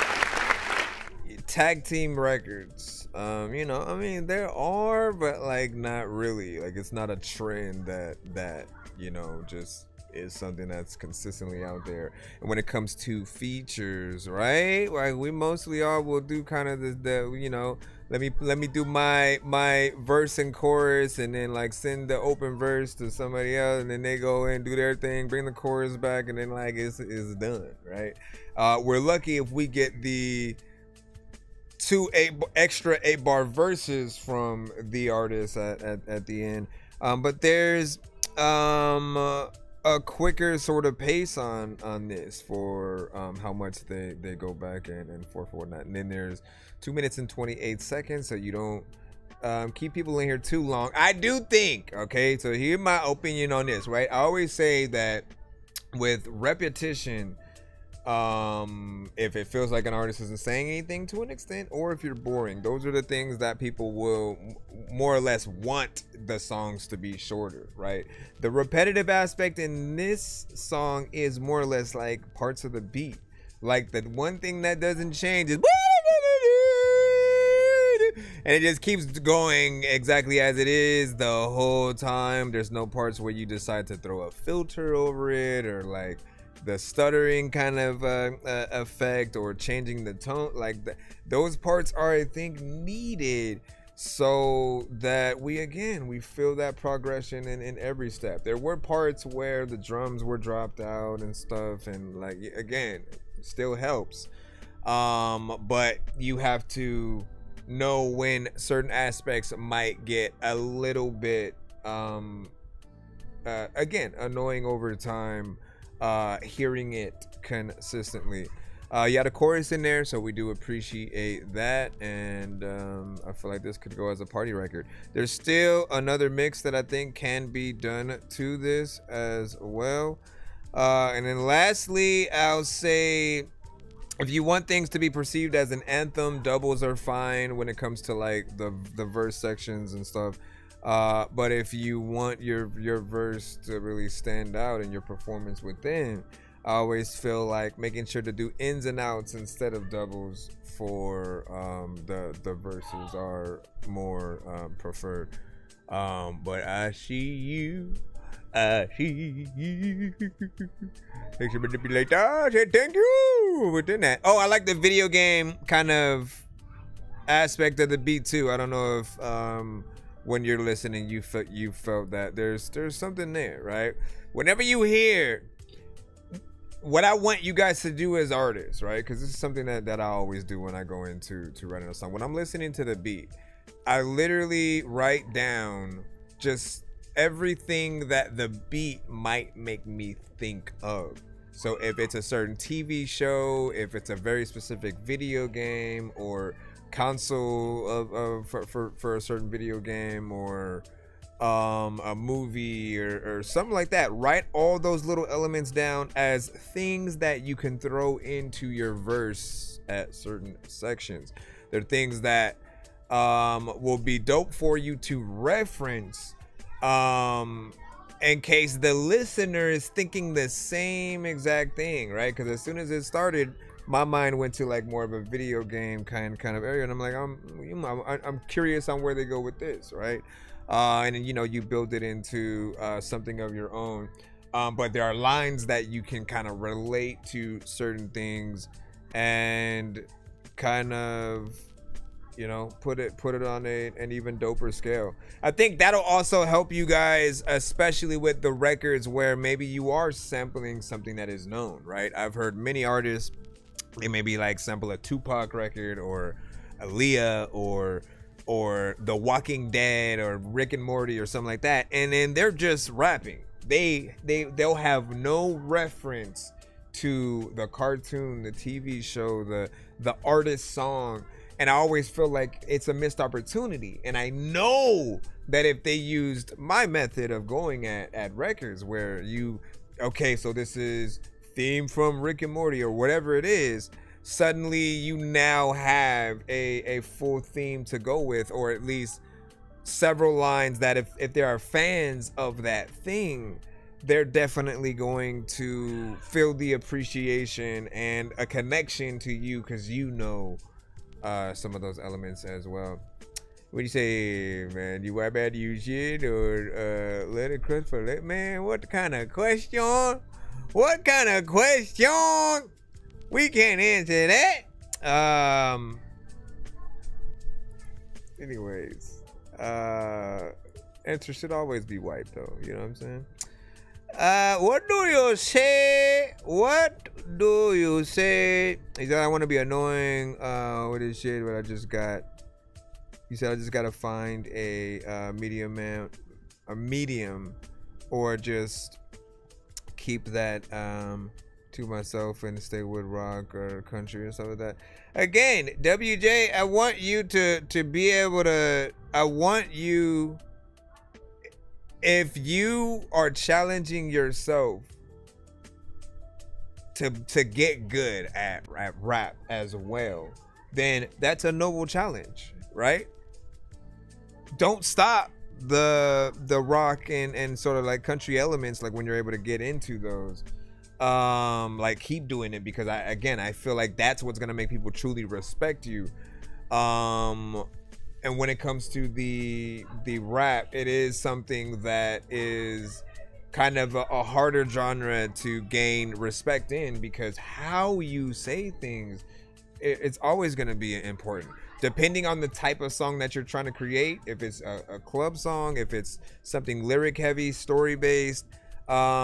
tag team records. You know, I mean there are, but like not really. Like it's not a trend that you know just is something that's consistently out there. And when it comes to features, right? Like we mostly all will do kind of the you know, let me do my verse and chorus, and then like send the open verse to somebody else, and then they go and do their thing, bring the chorus back, and then like it's done, right? We're lucky if we get the extra 8-bar verses from the artist at the end, but there's a quicker sort of pace on this for how much they go back and forth or whatnot. And then there's 2 minutes and 28 seconds, so you don't keep people in here too long. I do think, okay, so here's my opinion on this, right? I always say that with repetition, if it feels like an artist isn't saying anything to an extent, or if you're boring, those are the things that people will more or less want the songs to be shorter, right? The repetitive aspect in this song is more or less like parts of the beat. Like the one thing that doesn't change is and it just keeps going exactly as it is the whole time. There's no parts where you decide to throw a filter over it, or like the stuttering kind of effect, or changing the tone. Like those parts are, I think, needed so that we feel that progression in every step. There were parts where the drums were dropped out and stuff, and like again, still helps, but you have to know when certain aspects might get a little bit again annoying over time, hearing it consistently. You had a chorus in there, so we do appreciate that, and I feel like this could go as a party record. There's still another mix that I think can be done to this as well, and then lastly, I'll say, if you want things to be perceived as an anthem, doubles are fine when it comes to like the verse sections and stuff. But if you want your verse to really stand out and your performance within, I always feel like making sure to do ins and outs instead of doubles for the verses are more preferred. But I see you. Thanks for manipulate. I said thank you within that. Oh, I like the video game kind of aspect of the beat too. I don't know if when you're listening you felt that there's something there, right? Whenever you hear, what I want you guys to do as artists, right? Because this is something that I always do when I go into writing a song. When I'm listening to the beat, I literally write down just everything that the beat might make me think of. So if it's a certain TV show, if it's a very specific video game or console for a certain video game, or a movie or something like that, write all those little elements down as things that you can throw into your verse at certain sections. They're things that will be dope for you to reference in case the listener is thinking the same exact thing, right? Because as soon as it started, my mind went to like more of a video game kind of area, and I'm like, I'm curious on where they go with this, right? And then, you build it into something of your own. But there are lines that you can kind of relate to certain things and kind of, put it on an even doper scale. I think that'll also help you guys, especially with the records where maybe you are sampling something that is known, right? I've heard many artists, they maybe like sample a Tupac record or Aaliyah or The Walking Dead or Rick and Morty or something like that, and then they're just rapping. They'll have no reference to the cartoon, the TV show, the artist song. And I always feel like it's a missed opportunity. And I know that if they used my method of going at records where so this is theme from Rick and Morty or whatever it is, suddenly you now have a full theme to go with, or at least several lines that if there are fans of that thing, they're definitely going to feel the appreciation and a connection to you because some of those elements as well. What do you say, man? You wipe out you shit or let it crush for let? Man, what kind of question? What kind of question? We can't answer that. Anyways, answer should always be white though. You know what I'm saying? What do you say? What do you say? He said, I want to be annoying. What is shit? What I just got? He said, I just gotta find a medium, or just keep that to myself and stay with rock or country or stuff like that. Again, WJ, I want you to be able to. I want you. If you are challenging yourself to get good at rap as well, then that's a noble challenge, right? Don't stop the rock and sort of like country elements, like when you're able to get into those. Like keep doing it, because I feel like that's what's gonna make people truly respect you. And when it comes to the rap, it is something that is kind of a harder genre to gain respect in, because how you say things, it's always going to be important. Depending on the type of song that you're trying to create, if it's a club song, if it's something lyric heavy, story based,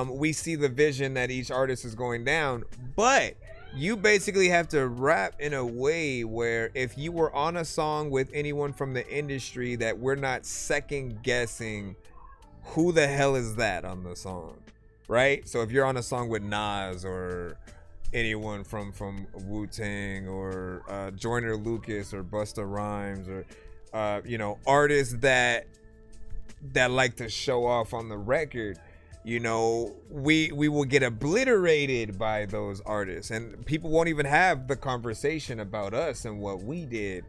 we see the vision that each artist is going down. But you basically have to rap in a way where if you were on a song with anyone from the industry, that we're not second guessing who the hell is that on the song, right? So if you're on a song with Nas or anyone from Wu-Tang or Joyner Lucas or Busta Rhymes or artists that like to show off on the record, we will get obliterated by those artists, and people won't even have the conversation about us and what we did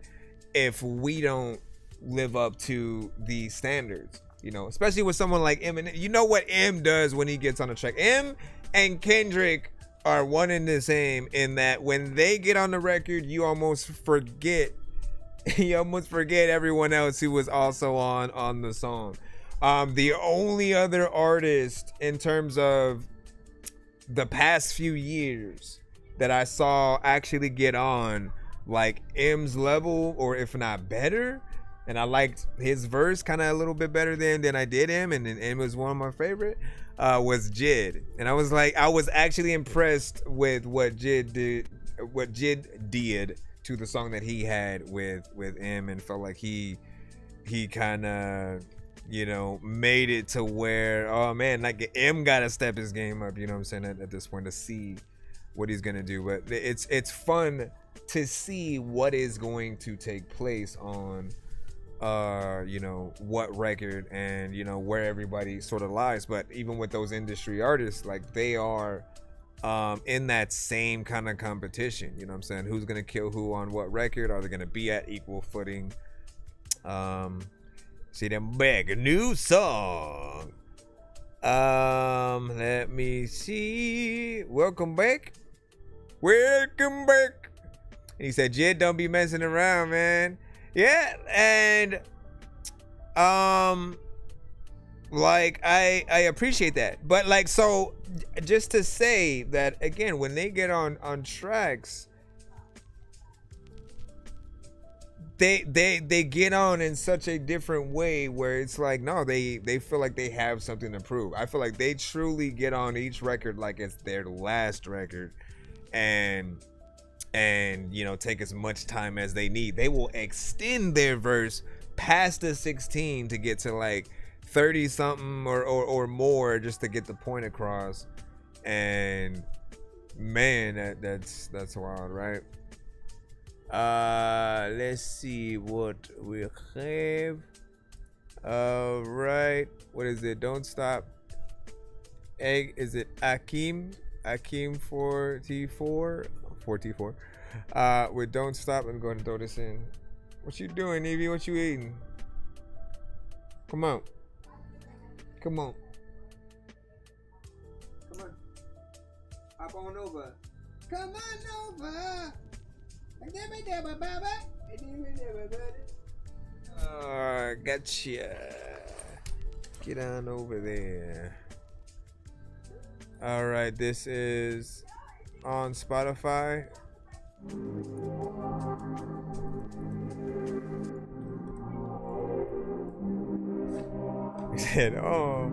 if we don't live up to the standards, especially with someone like Eminem. You know what M does when he gets on a track? M and Kendrick are one and the same in that when they get on the record, you almost forget everyone else who was also on the song. The only other artist in terms of the past few years that I saw actually get on like M's level, or if not better, and I liked his verse kind of a little bit better than I did M, and then M was one of my favorite, was Jid. And I was actually impressed with what Jid did to the song that he had with M, and felt like he kind of made it to where, oh man, like M gotta step his game up, what I'm saying, at this point, to see what he's gonna do. But it's fun to see what is going to take place on what record and where everybody sort of lies. But even with those industry artists, like they are in that same kind of competition, what I'm saying, who's gonna kill who on what record? Are they gonna be at equal footing? See them back. A new song. Let me see. Welcome back. Welcome back. He said, Jid, don't be messing around, man. Yeah, and like I appreciate that. But like, so just to say that again, when they get on tracks, they get on in such a different way where it's like, no, they feel like they have something to prove. I feel like they truly get on each record like it's their last record, and you know, take as much time as they need. They will extend their verse past the 16 to get to like 30 something or more just to get the point across. And man, that's wild, right? Let's see what we have. Right, what is it? Don't stop. Egg, is it Akeem 4T4 with Don't Stop. I'm going to throw this in. What you doing, Evie? What you eating? Come on. Hop on over. Come on over. Gotcha. Get on over there. All right, this is on Spotify. He said, oh,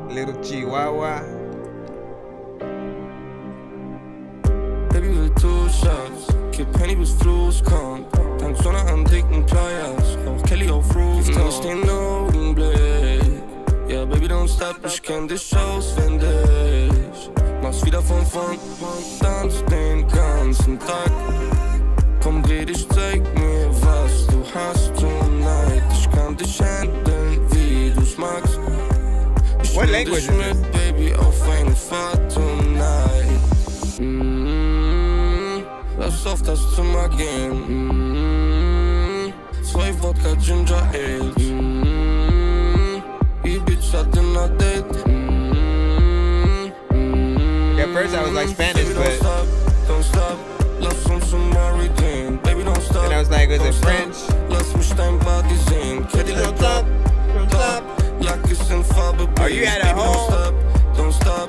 little Chihuahua. Baby will 2 Shots, gib Penny bis Fluss kommt. Dank Sonne an dicken Players, auch Kelly auf Rooftop. Den Augenblick, ja Baby don't stop, ich kenn dich auswendig. Mach's wieder von tanz den ganzen Tag. Komm dreh dich, zeig mir was du hast tonight. Ich kann dich handeln, wie du's magst. Ich will dich mit, Baby, auf eine Fahrt tonight. Lass auf das Zimmer gehen. 2 Wodka Ginger Ale. Ibiza Dinner Date. At first I was like Spanish, but don't stop. Lass uns zum Murray gehen. Baby, don't stop. And I was like, was it French? Lass mich dein Body sehen. Cadillac drop. Lack ist in Farbe. Are you at a home? Don't stop.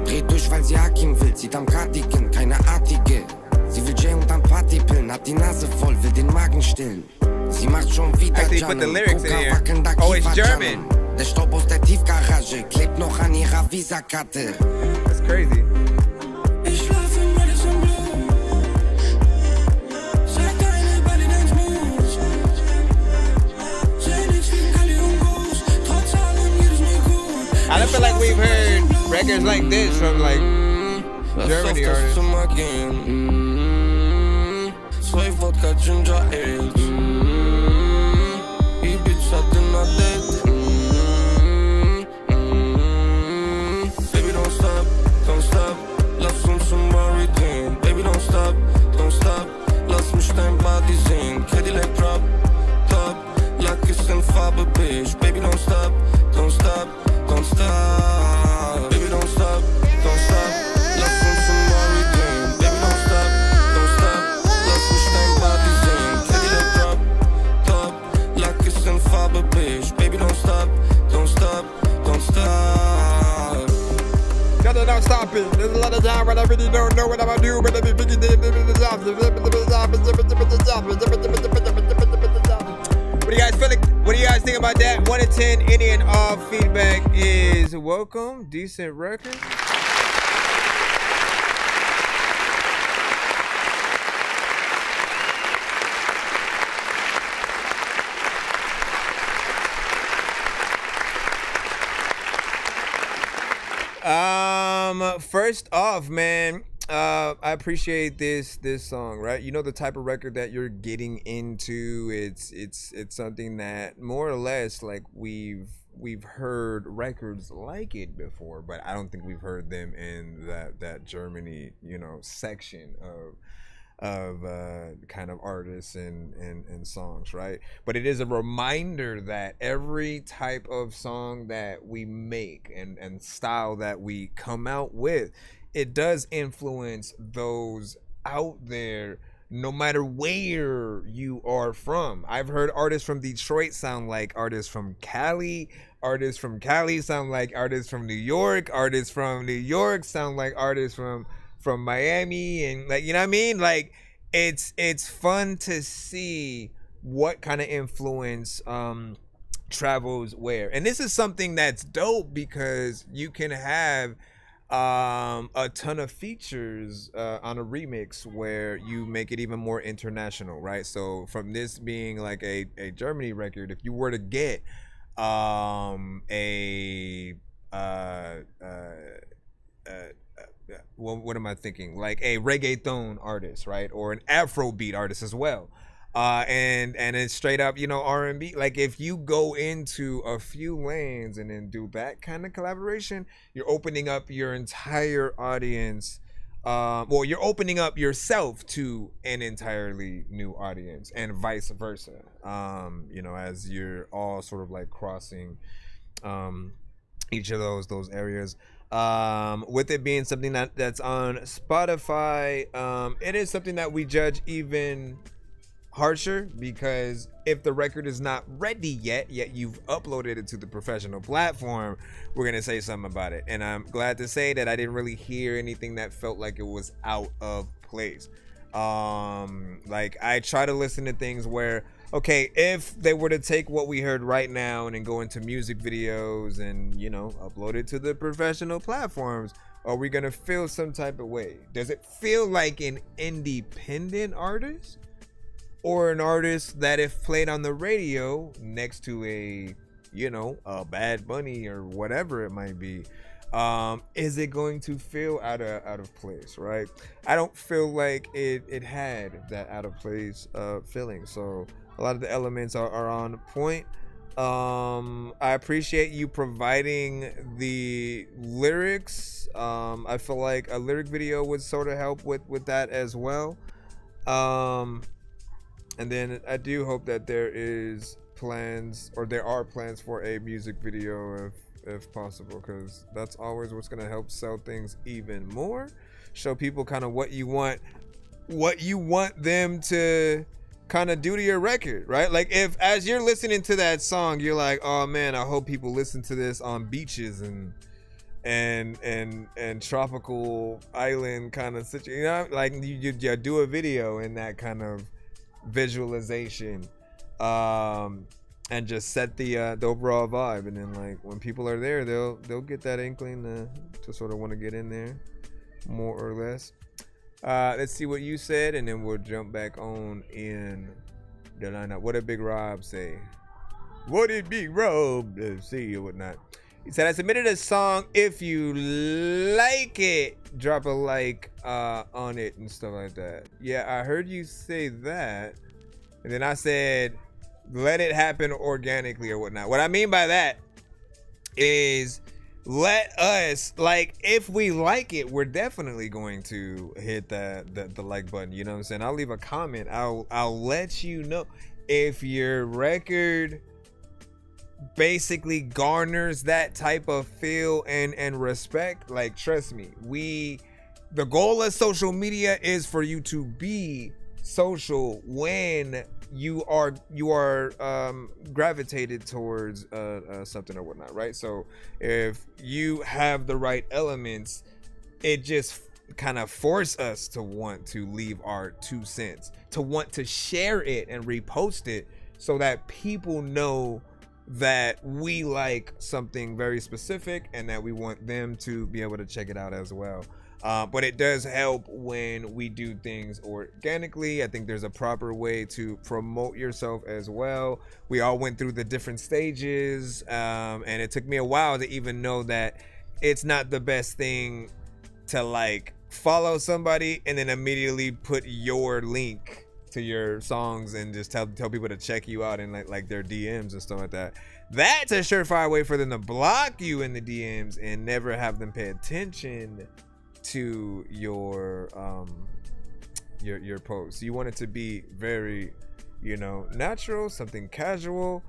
Dreht durch, weil sie Hakim will, zieht am Cardigan, keine Artige. Sie will Jay und dann Partypillen, hat die Nase voll, will den Magen stillen. Sie macht schon wieder Jannen, Coca wackelnder Kieferjannen. Der Staub aus der Tiefgarage klebt noch an ihrer Visakarte. That's crazy. Ich schlaf im Madison Blue. Sag deine Body Dance Moves. Seh nichts wie Kali und Goose. Trotz allem geht es mir gut. I don't feel like we've heard records like this from like Germany artists. 2 Vodka Ginger Ale. Ibiza Dinner Date. Baby don't stop. Lass uns zum Murray gehen. Baby don't stop. Lass mich dein Body sehen. Cadillac drop. Top. Lack ist in Farbe beige. Baby don't stop. Baby don't stop. Lass uns zum Murray gehen. Baby don't stop. Lass mich dein Body sehen. Cadillac drop. Top. Lack ist in Farbe beige. Baby don't stop. Gotta not stop it. There's a lot of time when I really don't know what I'm gonna do, but I be thinking What do you guys feel like? What do you guys think about that? 1 to 10, any and all feedback is welcome. Decent record. First off, man, I appreciate this song, right? You know, the type of record that you're getting into. It's something that more or less like we've heard records like it before, but I don't think we've heard them in that Germany, you know, section kind of artists and songs, right? But it is a reminder that every type of song that we make and style that we come out with, it does influence those out there, no matter where you are from. I've heard artists from Detroit sound like artists from Cali. Artists from Cali sound like artists from New York. Artists from New York sound like artists from Miami, and like, you know what I mean? Like, it's fun to see what kind of influence travels where. And this is something that's dope because you can have a ton of features on a remix where you make it even more international, right? So from this being like a Germany record, if you were to get what am I thinking? Like a reggaeton artist, right? Or an Afrobeat artist as well. And it's straight up, you know, R&B. Like if you go into a few lanes and then do that kind of collaboration, you're opening up your entire audience. Well, you're opening up yourself to an entirely new audience and vice versa. You know, as you're all sort of like crossing each of those areas. With it being something that's on Spotify, it is something that we judge even harsher, because if the record is not ready yet you've uploaded it to the professional platform, we're gonna say something about it. And I'm glad to say that I didn't really hear anything that felt like it was out of place. Like I try to listen to things where, okay, if they were to take what we heard right now and then go into music videos and, you know, upload it to the professional platforms, are we gonna feel some type of way? Does it feel like an independent artist? Or an artist that if played on the radio next to a, you know, a Bad Bunny or whatever it might be, is it going to feel out of place, right? I don't feel like it had that out of place feeling. So a lot of the elements are on point. I appreciate you providing the lyrics. I feel like a lyric video would sort of help with that as well. And then I do hope that there is plans, or there are plans for a music video if possible, because that's always what's going to help sell things even more. Show people kind of what you want them to kind of do to your record, right? Like if as you're listening to that song, you're like, oh man, I hope people listen to this on beaches and tropical island kind of situation, you know, like you do a video in that kind of visualization, and just set the overall vibe, and then like when people are there, they'll get that inkling to sort of want to get in there more or less. Let's see what you said, and then we'll jump back on in the lineup. What did Big Rob say? What did Big Rob say or whatnot? He said, I submitted a song. If you like it, drop a like on it and stuff like that. Yeah, I heard you say that. And then I said, let it happen organically or whatnot. What I mean by that is let us, like, if we like it, we're definitely going to hit the like button. You know what I'm saying? I'll leave a comment. I'll let you know if your record basically garners that type of feel and respect. Like, trust me, the goal of social media is for you to be social when you are gravitated towards something or whatnot, right? So if you have the right elements, it just kind of force us to want to leave our 2 cents, to want to share it and repost it so that people know that we like something very specific and that we want them to be able to check it out as well. But it does help when we do things organically. I think there's a proper way to promote yourself as well. We all went through the different stages, and it took me a while to even know that it's not the best thing to like follow somebody and then immediately put your link to your songs and just tell people to check you out in like their DMs and stuff like that. That's a surefire way for them to block you in the DMs and never have them pay attention to your your posts. You want it to be very, natural, something casual.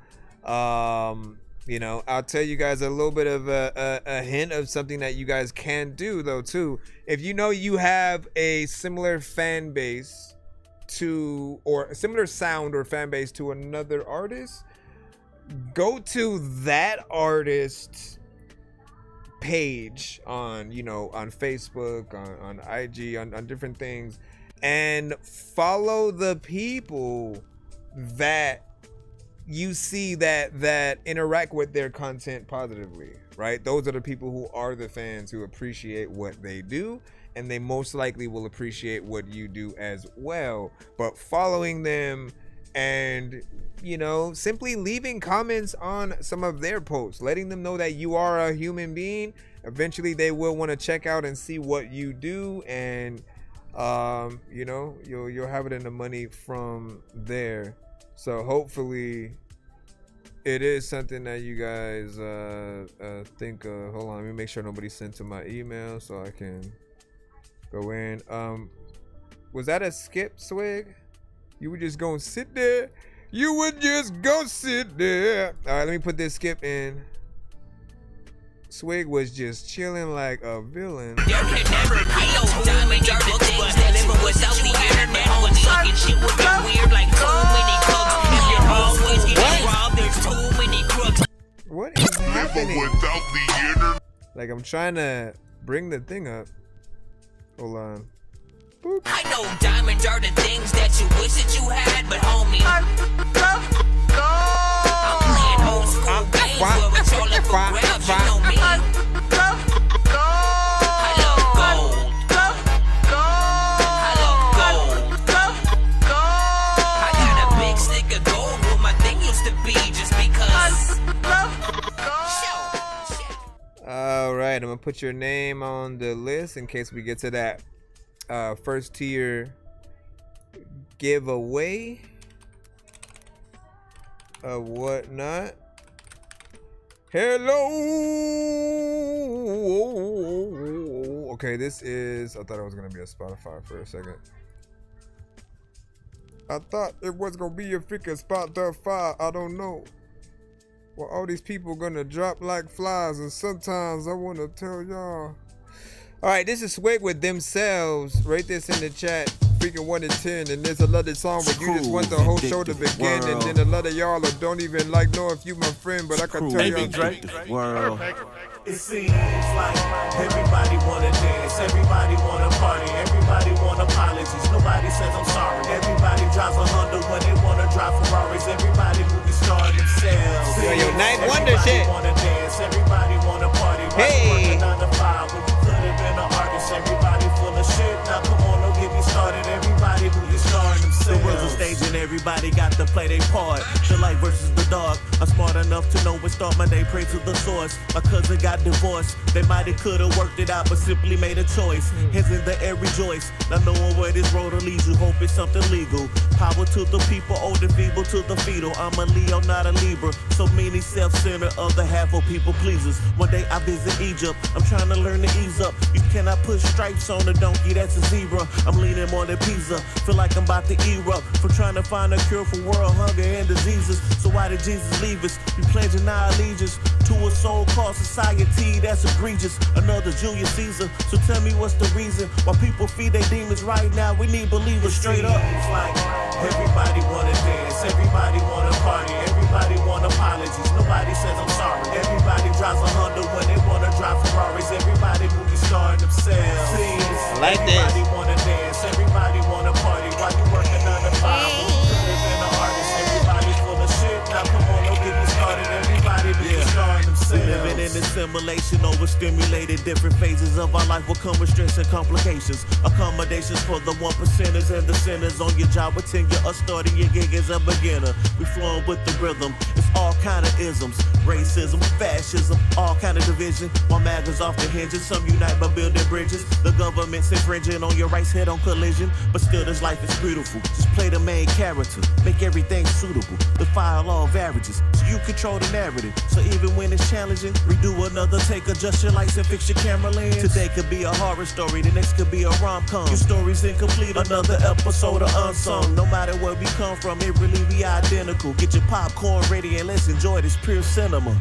I'll tell you guys a little bit of a hint of something that you guys can do though too. If you have a similar fan base to, or a similar sound or fan base to another artist, go to that artist's page on Facebook, on IG, on different things, and follow the people that you see that interact with their content positively, right? Those are the people who are the fans, who appreciate what they do, and they most likely will appreciate what you do as well. But following them and simply leaving comments on some of their posts, letting them know that you are a human being, eventually they will want to check out and see what you do, and you'll have it in the money from there. So hopefully it is something that you guys think of. Hold on, let me make sure nobody sent to my email so I can go in. Was that a skip, Swig? You were just gonna sit there? You would just go sit there. All right, let me put this skip in. Swig was just chilling like a villain. There can never be no diamond dirty things that live without the internet. When talking shit would be weird like too many cooks. If you're always getting robbed, there's too many crooks. What is happening? Without the internet. Like, I'm trying to bring the thing up. Hold on. Boop. I know diamond dirty things that you wish that you had, but homie, I'm playing old school games where it's all up for grabs, you know me. I love gold. I love gold. I got a big stick of gold where my thing used to be just because. All right, I'm gonna put your name on the list in case we get to that first tier giveaway of whatnot. Hello. Okay, this is, I thought it was gonna be a Spotify for a second. I thought it was gonna be a freaking Spotify. I don't know. Well, all these people gonna drop like flies, and sometimes I wanna tell y'all. All right, this is Swig with Themselves. Rate this in the chat, freaking 1 to 10. And there's another song where you just want the whole show to begin, and then a lot of y'all don't even know if you my friend, but I can tell y'all. World. It seems like everybody wanna dance, everybody wanna party, everybody want apologies. Nobody says I'm sorry. Everybody drives a Honda when they wanna drive Ferraris. Everybody movie star themselves. Yo, Night Wonder shit. Everybody wanna dance, everybody wanna party. Hey. 9 to 5 when you could have been an artist. Everybody full of shit. Now come on, don't get me started. Everybody movie star themselves. The world's a stage and everybody got to play their part. The light versus the dark. I'm smart enough to know when start my day. Pray to the source. My cousin got divorced. They might have could have worked it out, but simply made a choice. Hands in the air, rejoice. Not knowing where this road will lead you. Hope it's something legal. Power to the people, old and feeble to the fetal. I'm a Leo, not a Libra. So many self-centered, other half of people pleasers. One day I visit Egypt. I'm trying to learn to ease up. You cannot put stripes on a donkey, that's a zebra. I'm leaning more than pizza. Feel like I'm about to erupt from trying to find a cure for world hunger and diseases. So why did Jesus leave us? We pledging our allegiance to a so-called society that's egregious. Another Julius Caesar. So tell me what's the reason why people feed their demons right now? We need believers straight up. It's like everybody wanna dance, everybody wanna party, everybody want apologies. Nobody says I'm sorry. Everybody drives a Honda when they wanna drive Ferraris. Everybody movie star themselves. I like this. Everybody wanna dance, everybody wanna party. While you working 9 to 5, when you could have been an artist. Everybody's full of shit. Now come on, don't get me started. Everybody movie star themselves. Living in this simulation, overstimulated. Different phases of our life will come with stress and complications. Accommodations for the 1%ers and the sinners. On your job with tenure or starting your gig as a beginner. We flowing with the rhythm. It's all kind of isms. Racism, fascism, all kind of division. While matters off the hinges, some unite by building bridges. The government's infringing on your rights, head on collision. But still, this life is beautiful. Just play the main character. Make everything suitable. Defy law of averages. So you control the narrative. So even when it's challenging, redo another take, adjust your lights and fix your camera lens. Today could be a horror story, the next could be a rom-com. Your story's incomplete, another episode of Unsung. No matter where we come from, it really be identical. Get your popcorn ready and let's enjoy this pure cinema.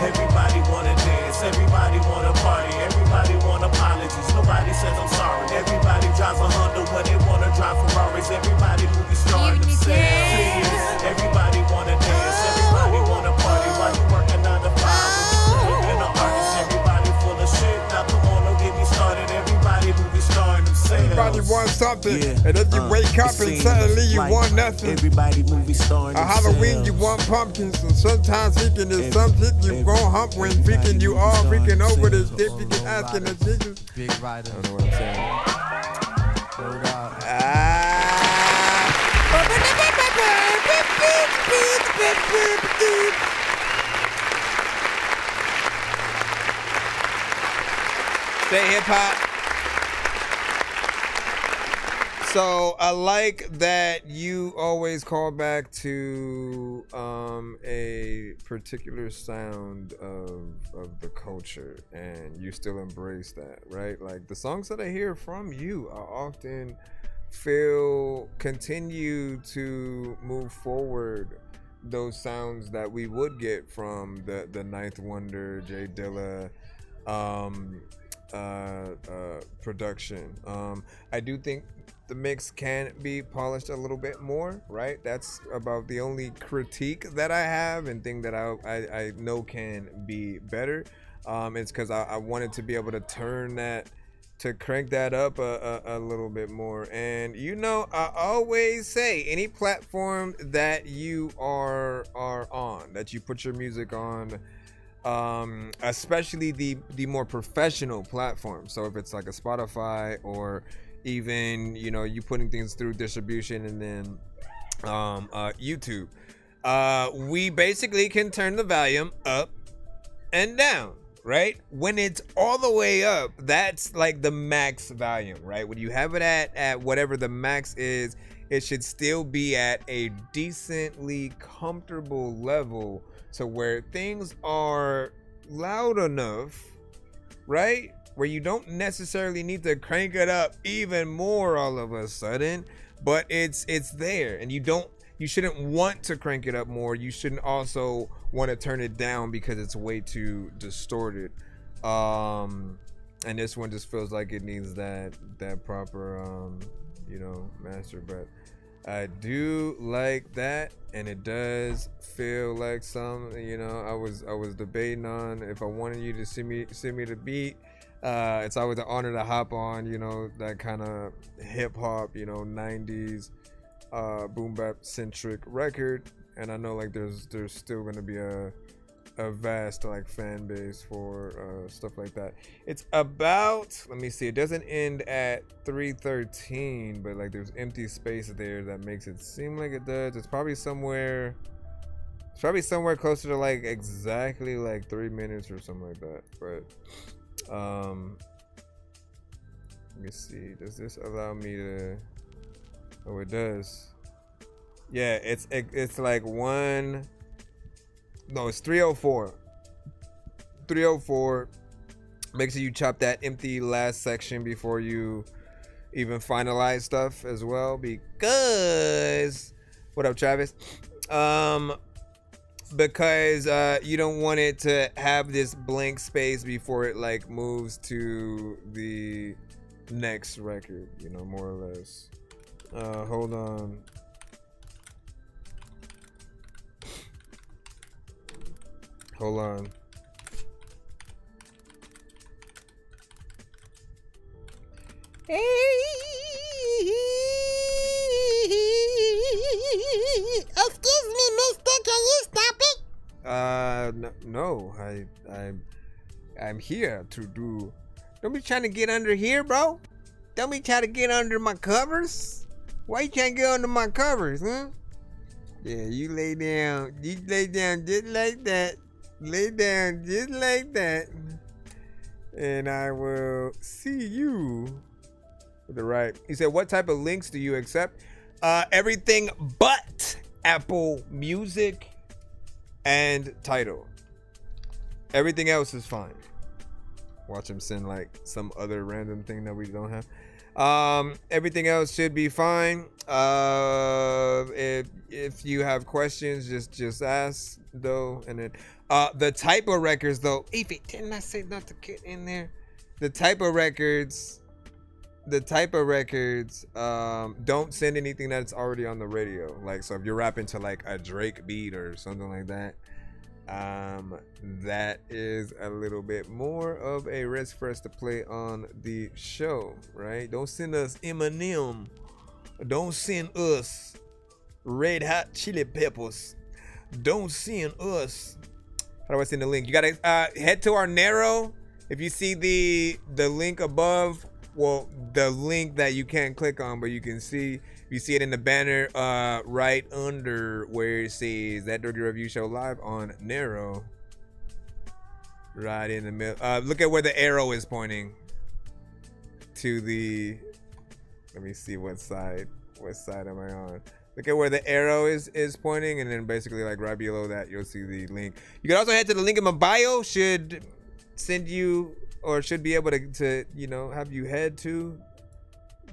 Everybody wanna dance, everybody wanna party, everybody want apologies, nobody says I'm sorry. Everybody drives a Honda when they wanna drive Ferraris. Everybody movie star themselves. Everybody wanna dance, everybody wanna party while you working 9 to 5. And an artist, everybody full of shit. Now come on, don't get me started. Everybody movie starring themselves. Everybody wants something, and then you wake up and suddenly you want nothing. Everybody movie starring a Halloween you want pumpkins, and sometimes freaking is some shit you gon' hump when freaking you all freaking over this shit. You can asking the niggas. Big rider. I don't know what I'm saying. Word up. Stay hip hop. So I like that you always call back to a particular sound of the culture, and you still embrace that, right? Like the songs that I hear from you, I often feel continue to move forward those sounds that we would get from the Ninth Wonder, Jay Dilla, production. I do think the mix can be polished a little bit more, right? That's about the only critique that I have and thing that I know can be better. It's because I wanted to be able to turn that, to crank that up a little bit more. And you know, I always say any platform that you are on, that you put your music on, especially the more professional platforms. So if it's like a Spotify or even, you know, you putting things through distribution and then YouTube, we basically can turn the volume up and down, right? When it's all the way up, that's like the max volume, right? When you have it at whatever the max is, it should still be at a decently comfortable level to where things are loud enough, right? Where you don't necessarily need to crank it up even more all of a sudden, but it's there, and you shouldn't want to crank it up more. You shouldn't also want to turn it down because it's way too distorted. And this one just feels like it needs that proper you know, master, but I do like that, and it does feel like some, you know, I was debating on if I wanted you to send me the beat. It's always an honor to hop on, you know, that kind of hip hop, you know, 90s boom bap centric record, and I know like there's still gonna be a vast like fan base for stuff like that. It's about, let me see, it doesn't end at 3:13, but like there's empty space there that makes it seem like it does. It's probably somewhere closer to like exactly like 3 minutes or something like that. But let me see, does this allow me to, oh it does, yeah, it's like one, no, it's 304. Make sure you chop that empty last section before you even finalize stuff as well, because what up Travis, because you don't want it to have this blank space before it like moves to the next record, you know, more or less. Hold on. Hold on. Excuse me, mister, can you stop it? No, I'm here to do. Don't be trying to get under here, bro. Don't be trying to get under my covers. Why you trying to get under my covers, huh? Yeah, you lay down just like that. Lay down just like that. And I will see you with the right. He said, what type of links do you accept? Everything but Apple Music and Tidal. Everything else is fine. Watch him send like some other random thing that we don't have. Everything else should be fine. If you have questions, just ask though. And then the type of records though. Evie, didn't I say not to get in there? The type of records. Don't send anything that's already on the radio. Like, so if you're rapping to like a Drake beat or something like that, that is a little bit more of a risk for us to play on the show, right? Don't send us Eminem. Don't send us Red Hot Chili Peppers. Don't send us. How do I send the link? You gotta head to our Narrow. If you see the link above, well, the link that you can't click on, but you can see. You see it in the banner right under where it says That Dorky Review Show live on Narrow. Right in the middle. Look at where the arrow is pointing to the. Let me see what side. What side am I on? Look at where the arrow is pointing, and then basically like right below that, you'll see the link. You can also head to the link in my bio. Should send you or should be able to you know have you head to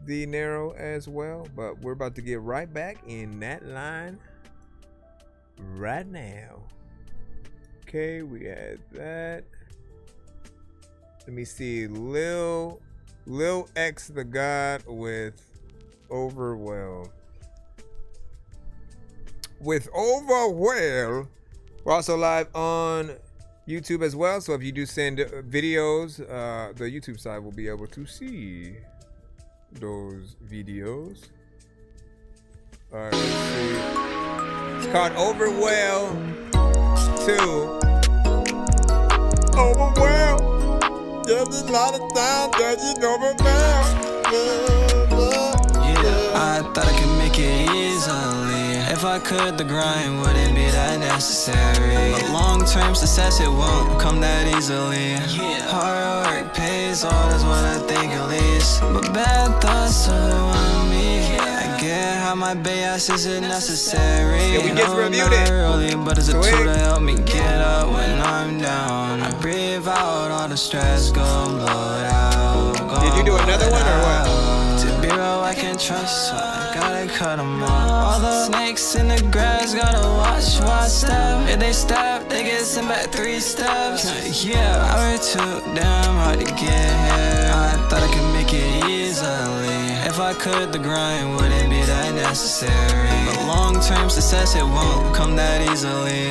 the Narrow as well. But we're about to get right back in that line right now. Okay, we had that. Let me see. Lil X the God with Overwhelm. With Overwhelm. We're also live on YouTube as well. So if you do send videos, the YouTube side will be able to see those videos. All right, let's see. It's called Overwhelm 2. Overwhelm. There's a lot of time that you overwhelmed. Yeah, I thought I could make it easily. If I could, the grind wouldn't be that necessary. But long-term success, it won't come that easily. Hard work pays all, that's what I think at least. But bad thoughts overwhelm me. I get how my BS isn't necessary. Yeah, we just reviewed it. Early, but it's a tool to help me get up when I'm down. I breathe out all the stress, go blow it out. Did you do another one or what? To be real, I can't trust, so I gotta cut them off. All the snakes in the grass, gotta watch step. If they step, they get sent back 3 steps. Yeah, I worked too damn hard to get here. I thought I could make it easily. If I could, the grind wouldn't be that necessary. But long-term success, it won't come that easily.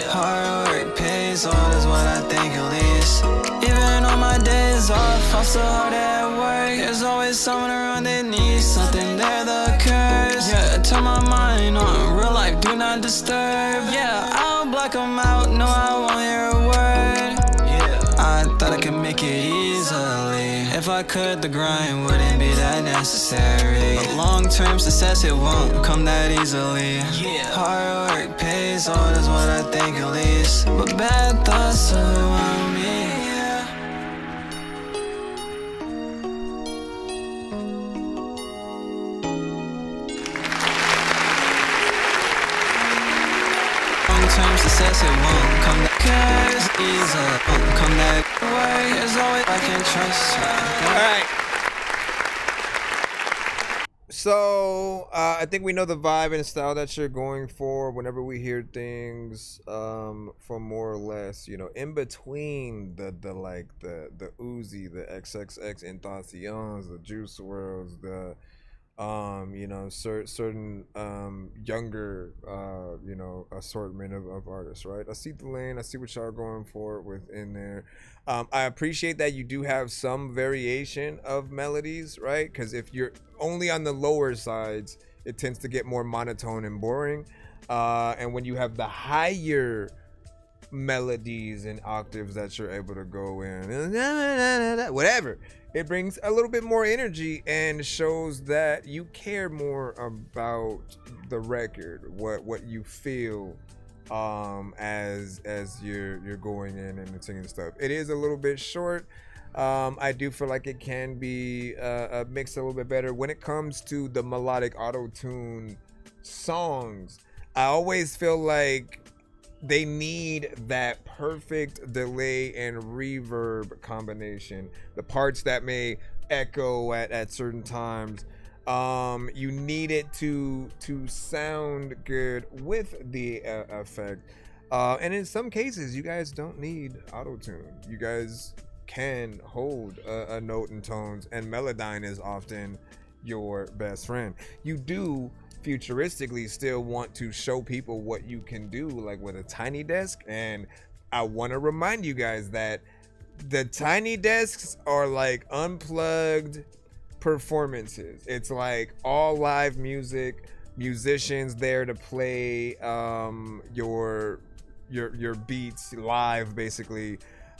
Hard work pays all, is what I think at least. Even on my days off, I'm so hard at work. There's always someone around that needs something, they're the curse. Yeah, turn my mind on, real life, do not disturb. Yeah, I'll block them out, no, I won't hear a word. Yeah, I thought I could make it easily. If I could, the grind wouldn't be that necessary. But long-term success, it won't come that easily. Hard work pays all, is what I think at least. But bad thoughts overwhelm me. Long-term success, it won't come that easy. Won't come that way. There's always I can trust. All right. So I think we know the vibe and style that you're going for whenever we hear things from more or less, you know, in between the Uzi, the XXX Tentaciones, the Juice WRLDs, the you know, certain younger you know, assortment of artists, right? I see the lane, I see what y'all are going for within there. I appreciate that you do have some variation of melodies, right? Because if you're only on the lower sides, it tends to get more monotone and boring. And when you have the higher melodies and octaves that you're able to go in, whatever, it brings a little bit more energy and shows that you care more about the record, what you feel as you're going in and singing stuff. It is a little bit short. I do feel like it can be mixed a little bit better when it comes to the melodic auto-tune songs. I always feel like they need that perfect delay and reverb combination. The parts that may echo at certain times. You need it to sound good with the effect. And in some cases, you guys don't need auto-tune. You guys can hold a note and tones, and Melodyne is often your best friend. You do futuristically still want to show people what you can do, like with a Tiny Desk, and I want to remind you guys that the Tiny Desks are like unplugged performances. It's like all live music, musicians there to play your beats live, basically.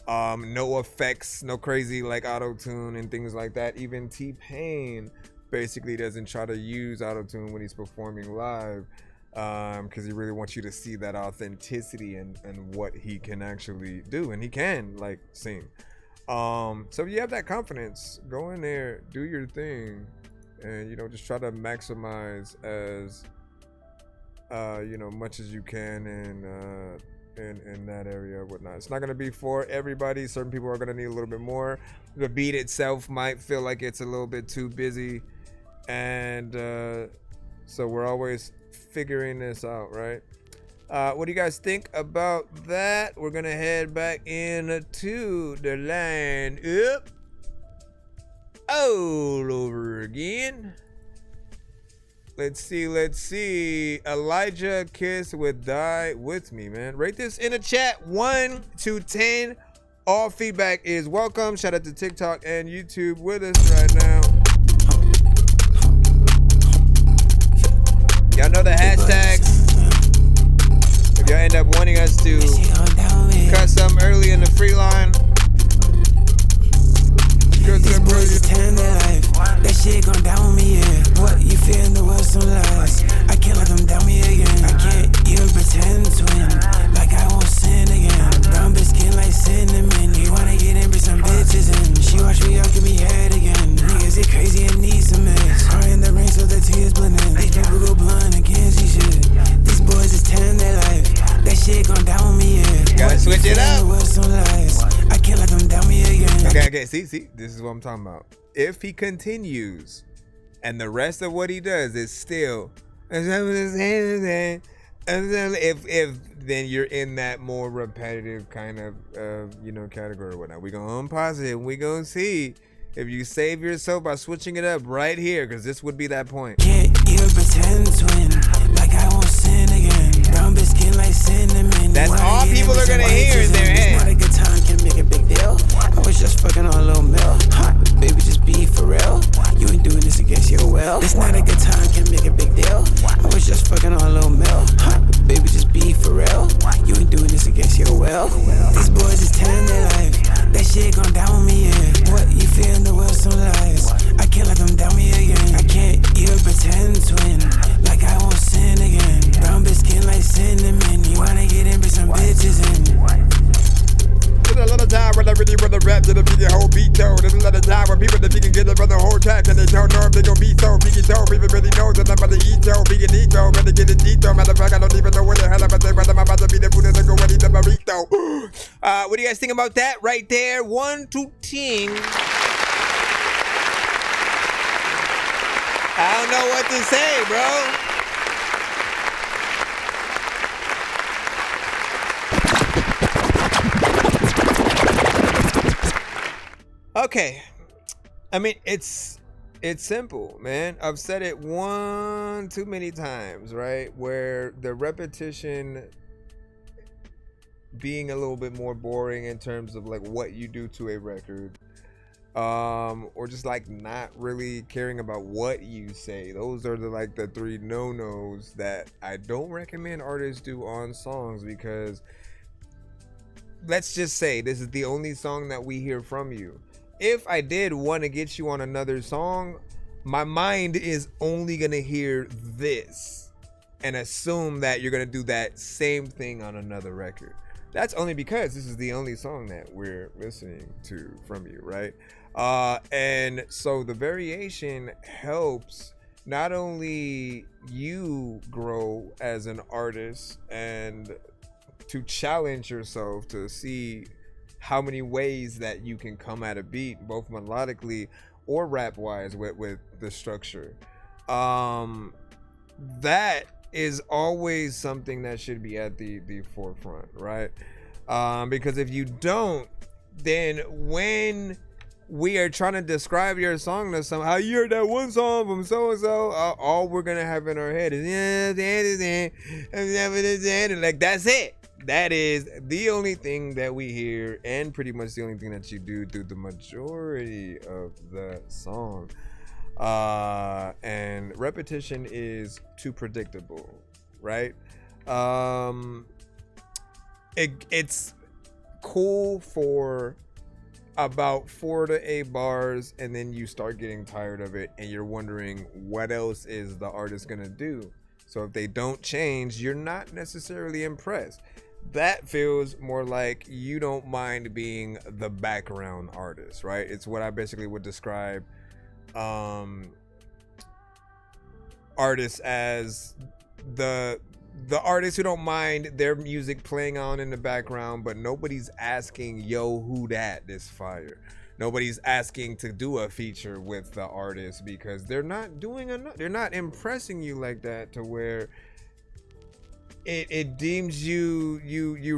No effects, no crazy like auto-tune and things like that. Even T-Pain basically doesn't try to use auto-tune when he's performing live, because he really wants you to see that authenticity and what he can actually do, and he can like sing. So if you have that confidence, go in there, do your thing, and just try to maximize as much as you can in that area or whatnot. It's not going to be for everybody. Certain people are going to need a little bit more. The beat itself might feel like it's a little bit too busy, and so we're always figuring this out, right? What do you guys think about that? We're gonna head back into the line up all over again. Let's see. Elijah Kiss with Die With Me, man. Rate this in the chat 1 to 10. All feedback is welcome. Shout out to TikTok and YouTube with us right now. Y'all know the hashtags. If y'all end up wanting us to cut some early in the free line, these boys is telling their life. That shit gon' down me, yeah. What you feel in the world, some lies. I can't let them down me again. I can't even pretend to win. Like I won't sin again. Brown bitch skin like cinnamon. You wanna get in, bring some bitches in. She watch me up, give me head again. Niggas get crazy and need some mix. Car in the rain, so the tears blending. These people go blind and can't see shit. These boys is telling their life. That shit gon' down me, yeah. Gotta switch it up. I can't let them down me again. Okay. See, this is what I'm talking about. If he continues, and the rest of what he does is still, if then you're in that more repetitive kind of category or whatnot. We gonna unpause it and we gonna see if you save yourself by switching it up right here, because this would be that point. Can't even pretend to win. Like I won't sin again. Brown bitch skin like cinnamon. That's all people are gonna hear in their head. Not a good time, can make a big deal. I was just fucking on a little mill. Baby, just be for real. You ain't doing this against your will. It's not a good time, can make a big deal. I was just fucking on a little mill. Baby, just be for real. You ain't doing this against your will. These boys is telling their life. That shit gon' down me, yeah. What you feel in the world, some lies. I can't let them down me again. I can't even pretend to win. Like I won't sin again. Brown bitch skin like cinnamon. You wanna get in, bring some bitches in. There's a lot of time when I really wanna rap to the big whole beat though. There's a lot of time when people that can get it from the whole track and they don't know if they gon' be so big though. People really know that I'm about to eat though, big and eat though, better get it deep though. Matter of fact, I don't even know where the hell I'm about to say, whether I'm about to be the food and go ready to burrito. What do you guys think about that right there? 1 to 10. I don't know what to say, bro. Okay, I mean, it's simple, man. I've said it too many times, right? Where the repetition being a little bit more boring in terms of like what you do to a record, or just like not really caring about what you say. Those are the 3 no-nos that I don't recommend artists do on songs, because let's just say this is the only song that we hear from you. If I did want to get you on another song, my mind is only going to hear this and assume that you're going to do that same thing on another record. That's only because this is the only song that we're listening to from you, right? And so the variation helps not only you grow as an artist and to challenge yourself to see how many ways that you can come at a beat, both melodically or rap wise with the structure. That is always something that should be at the forefront, right? Because if you don't, then when we are trying to describe your song to somehow, you heard that one song from so-and-so, all we're gonna have in our head is like, that's it. That is the only thing that we hear, and pretty much the only thing that you do through the majority of the song. And repetition is too predictable, right? It's cool for about 4 to 8 bars, and then you start getting tired of it, and you're wondering what else is the artist gonna do. So if they don't change, you're not necessarily impressed. That feels more like you don't mind being the background artist, right? It's what I basically would describe artists as the artists who don't mind their music playing on in the background, but nobody's asking, yo, who that? This fire. Nobody's asking to do a feature with the artist because they're not doing enough. They're not impressing you like that to where it deems you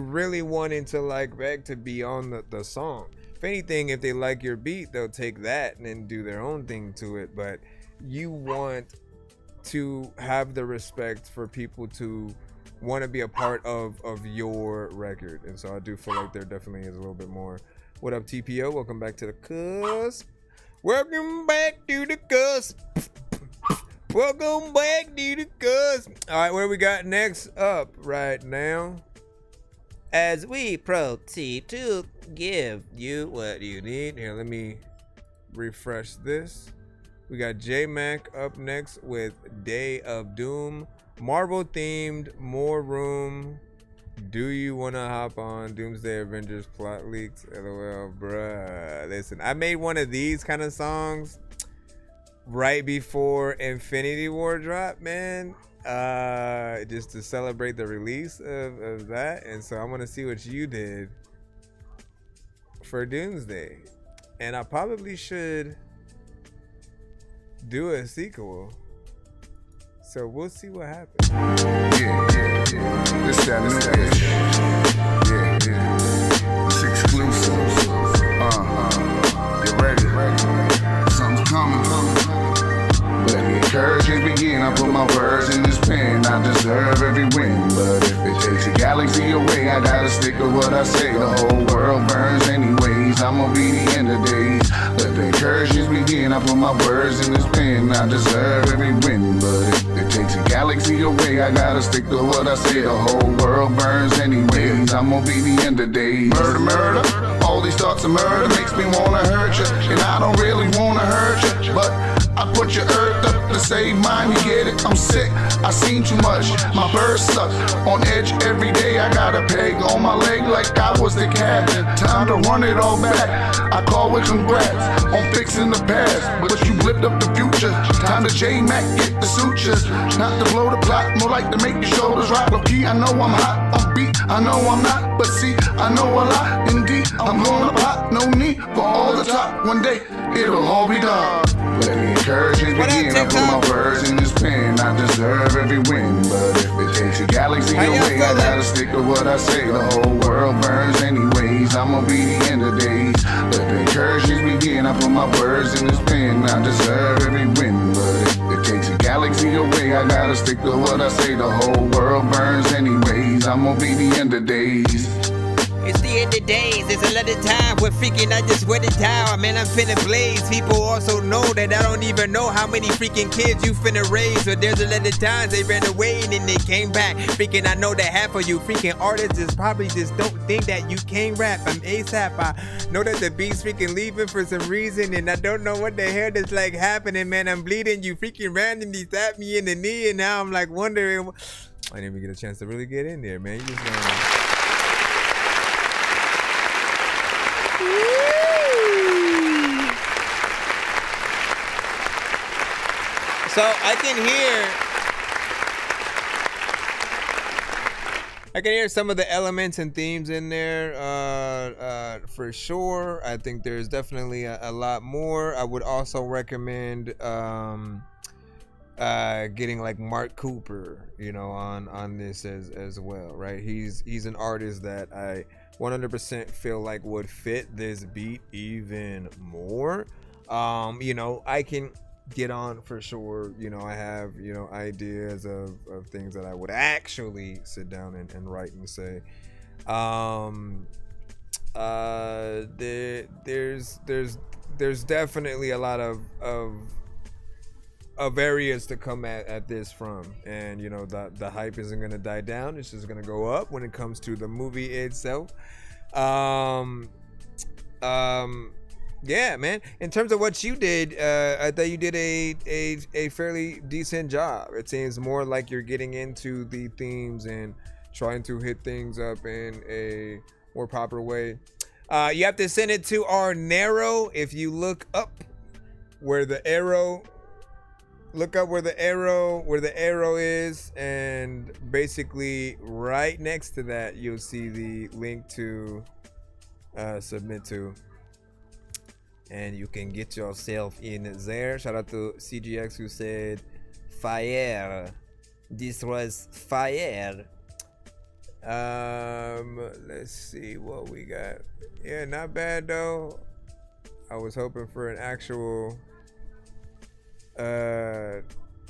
really wanting to like beg to be on the song. If anything, if they like your beat, they'll take that and then do their own thing to it. But you want to have the respect for people to want to be a part of your record. And so I do feel like there definitely is a little bit more. What up, TPO? Welcome back to the cusp. Welcome back to the cusp. Welcome back to the cusp. All right, what we got next up right now? As we proceed to give you what you need. Here, let me refresh this. We got J-Mac up next with Day of Doom. Marvel themed, more room. Do you want to hop on Doomsday Avengers plot leaks? LOL, bruh. Listen, I made one of these kind of songs right before Infinity War dropped, man. Just to celebrate the release of that. And so I want to see what you did for Doomsday. And I probably should do a sequel. So we'll see what happens. Yeah. This that new ish. Yeah. It's exclusive. You ready? Something's coming. Let the encouragement begin. I put my words in this pen. I deserve every win. But if it takes a galaxy away, I gotta stick to what I say. The whole world burns anyways. I'ma be the end of days. Let the encouragement begin. I put my words in this pen. I deserve every win. But if it takes a galaxy away, I gotta stick to what I say. The whole world burns anyways. I'ma be the end of days. Murder. All these thoughts of murder makes me wanna hurt you. And I don't really wanna hurt you, but I put your earth up to save mine, you get it? I'm sick, I seen too much, my bird suck. On edge every day, I got a peg on my leg like I was the captain. Time to run it all back, I call with congrats on fixing the past. But you blipped up the future, time to J-Mac get the sutures. Not to blow the plot, more like to make your shoulders rock. Low key, I know I'm hot, I'm beat, I know I'm not. But see, I know a lot, indeed, I'm gonna pop. No need for all the talk, one day, it'll all be done. Let me encouragement begin. I put my words in this pen. I deserve every win. But if it takes a galaxy away, I gotta stick to what I say. The whole world burns anyways. I'ma be the end of days. Let the encouragement begin. I put my words in this pen. I deserve every win. But if it takes a galaxy away, I gotta stick to what I say. The whole world burns anyways. I'ma be the end of days. It's the end of days, there's a lot of time. We're freaking, I just went it down. Man, I'm finna blaze. People also know that I don't even know how many freaking kids you finna raise. But there's a lot of times they ran away and then they came back. Freaking, I know that half of you freaking artists is probably just don't think that you can rap. I'm ASAP. I know that the beat's freaking leaving for some reason. And I don't know what the hell that's like happening, man. I'm bleeding. You freaking randomly stabbed me in the knee. And now I'm like wondering. I didn't even get a chance to really get in there, man. You just So I I can hear some of the elements and themes in there, for sure. I think there's definitely a lot more. I would also recommend getting like Mark Cooper, you know, on this as well, right? He's an artist that I 100% feel like would fit this beat even more. You know, I can get on for sure. You know, I have, you know, ideas of things that I would actually sit down and write and say. There's definitely a lot of areas to come at this from, and you know, the hype isn't gonna die down. It's just gonna go up when it comes to the movie itself. Yeah, man. In terms of what you did, I thought you did a fairly decent job. It seems more like you're getting into the themes and trying to hit things up in a more proper way. You have to send it to our narrow. If you look up where the arrow is, and basically right next to that you'll see the link to submit to, and you can get yourself in there. Shout out to CGX who said fire. This was fire. Let's see what we got. Yeah, not bad though. I was hoping for an actual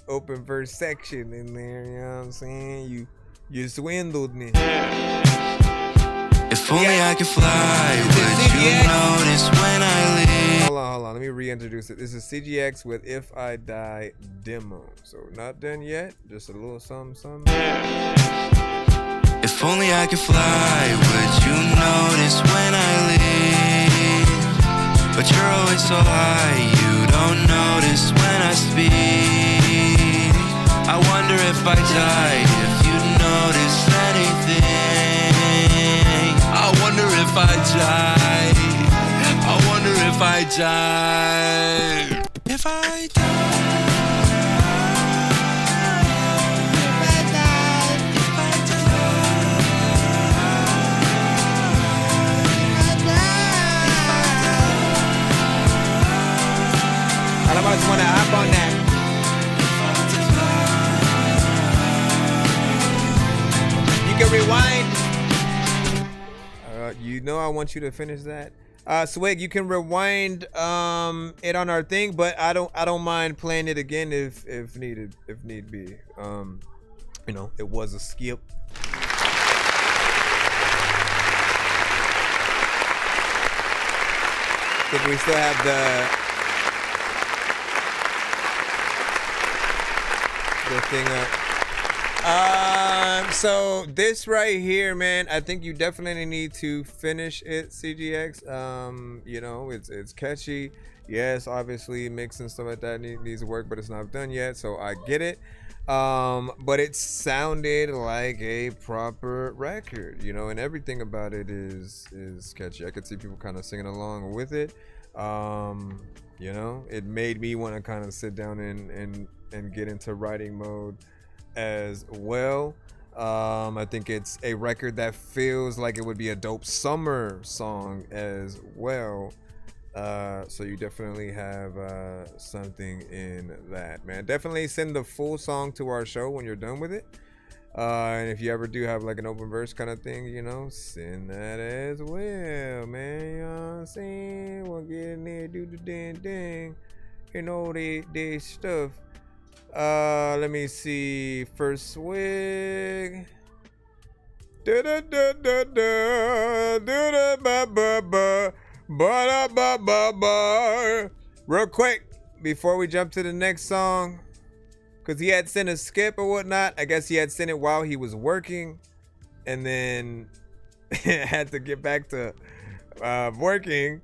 open verse section in there, you know what I'm saying? You swindled me. If only I could fly, would you notice when I leave? Hold on. Let me reintroduce it. This is CGX with If I Die demo. So not done yet. Just a little something. If only I could fly, would you notice when I leave? But you're always so high, you don't notice when I speak. I wonder if I died, if you'd notice anything. I wonder if I died. I wonder if I died. If I died. I just want to hop on that. You can rewind. You know I want you to finish that. Swig, you can rewind it on our thing, but I don't mind playing it again if need be. You know, it was a skip. I think we still have the thing up. So this right here, man, I think you definitely need to finish it, CGX. You know, it's catchy. Yes, obviously mix and stuff like that needs to work, but it's not done yet, so I get it. But it sounded like a proper record, you know, and everything about it is catchy. I could see people kind of singing along with it. You know, it made me want to kind of sit down and get into writing mode as well. I think it's a record that feels like it would be a dope summer song as well. So you definitely have something in that, man. Definitely send the full song to our show when you're done with it. And if you ever do have like an open verse kind of thing, you know, send that as well, man. You know what I'm saying? We'll get in there, do the ding. You know, they stuff. Let me see. First swig. Real quick, before we jump to the next song, because he had sent a skip or whatnot. I guess he had sent it while he was working, and then had to get back to working.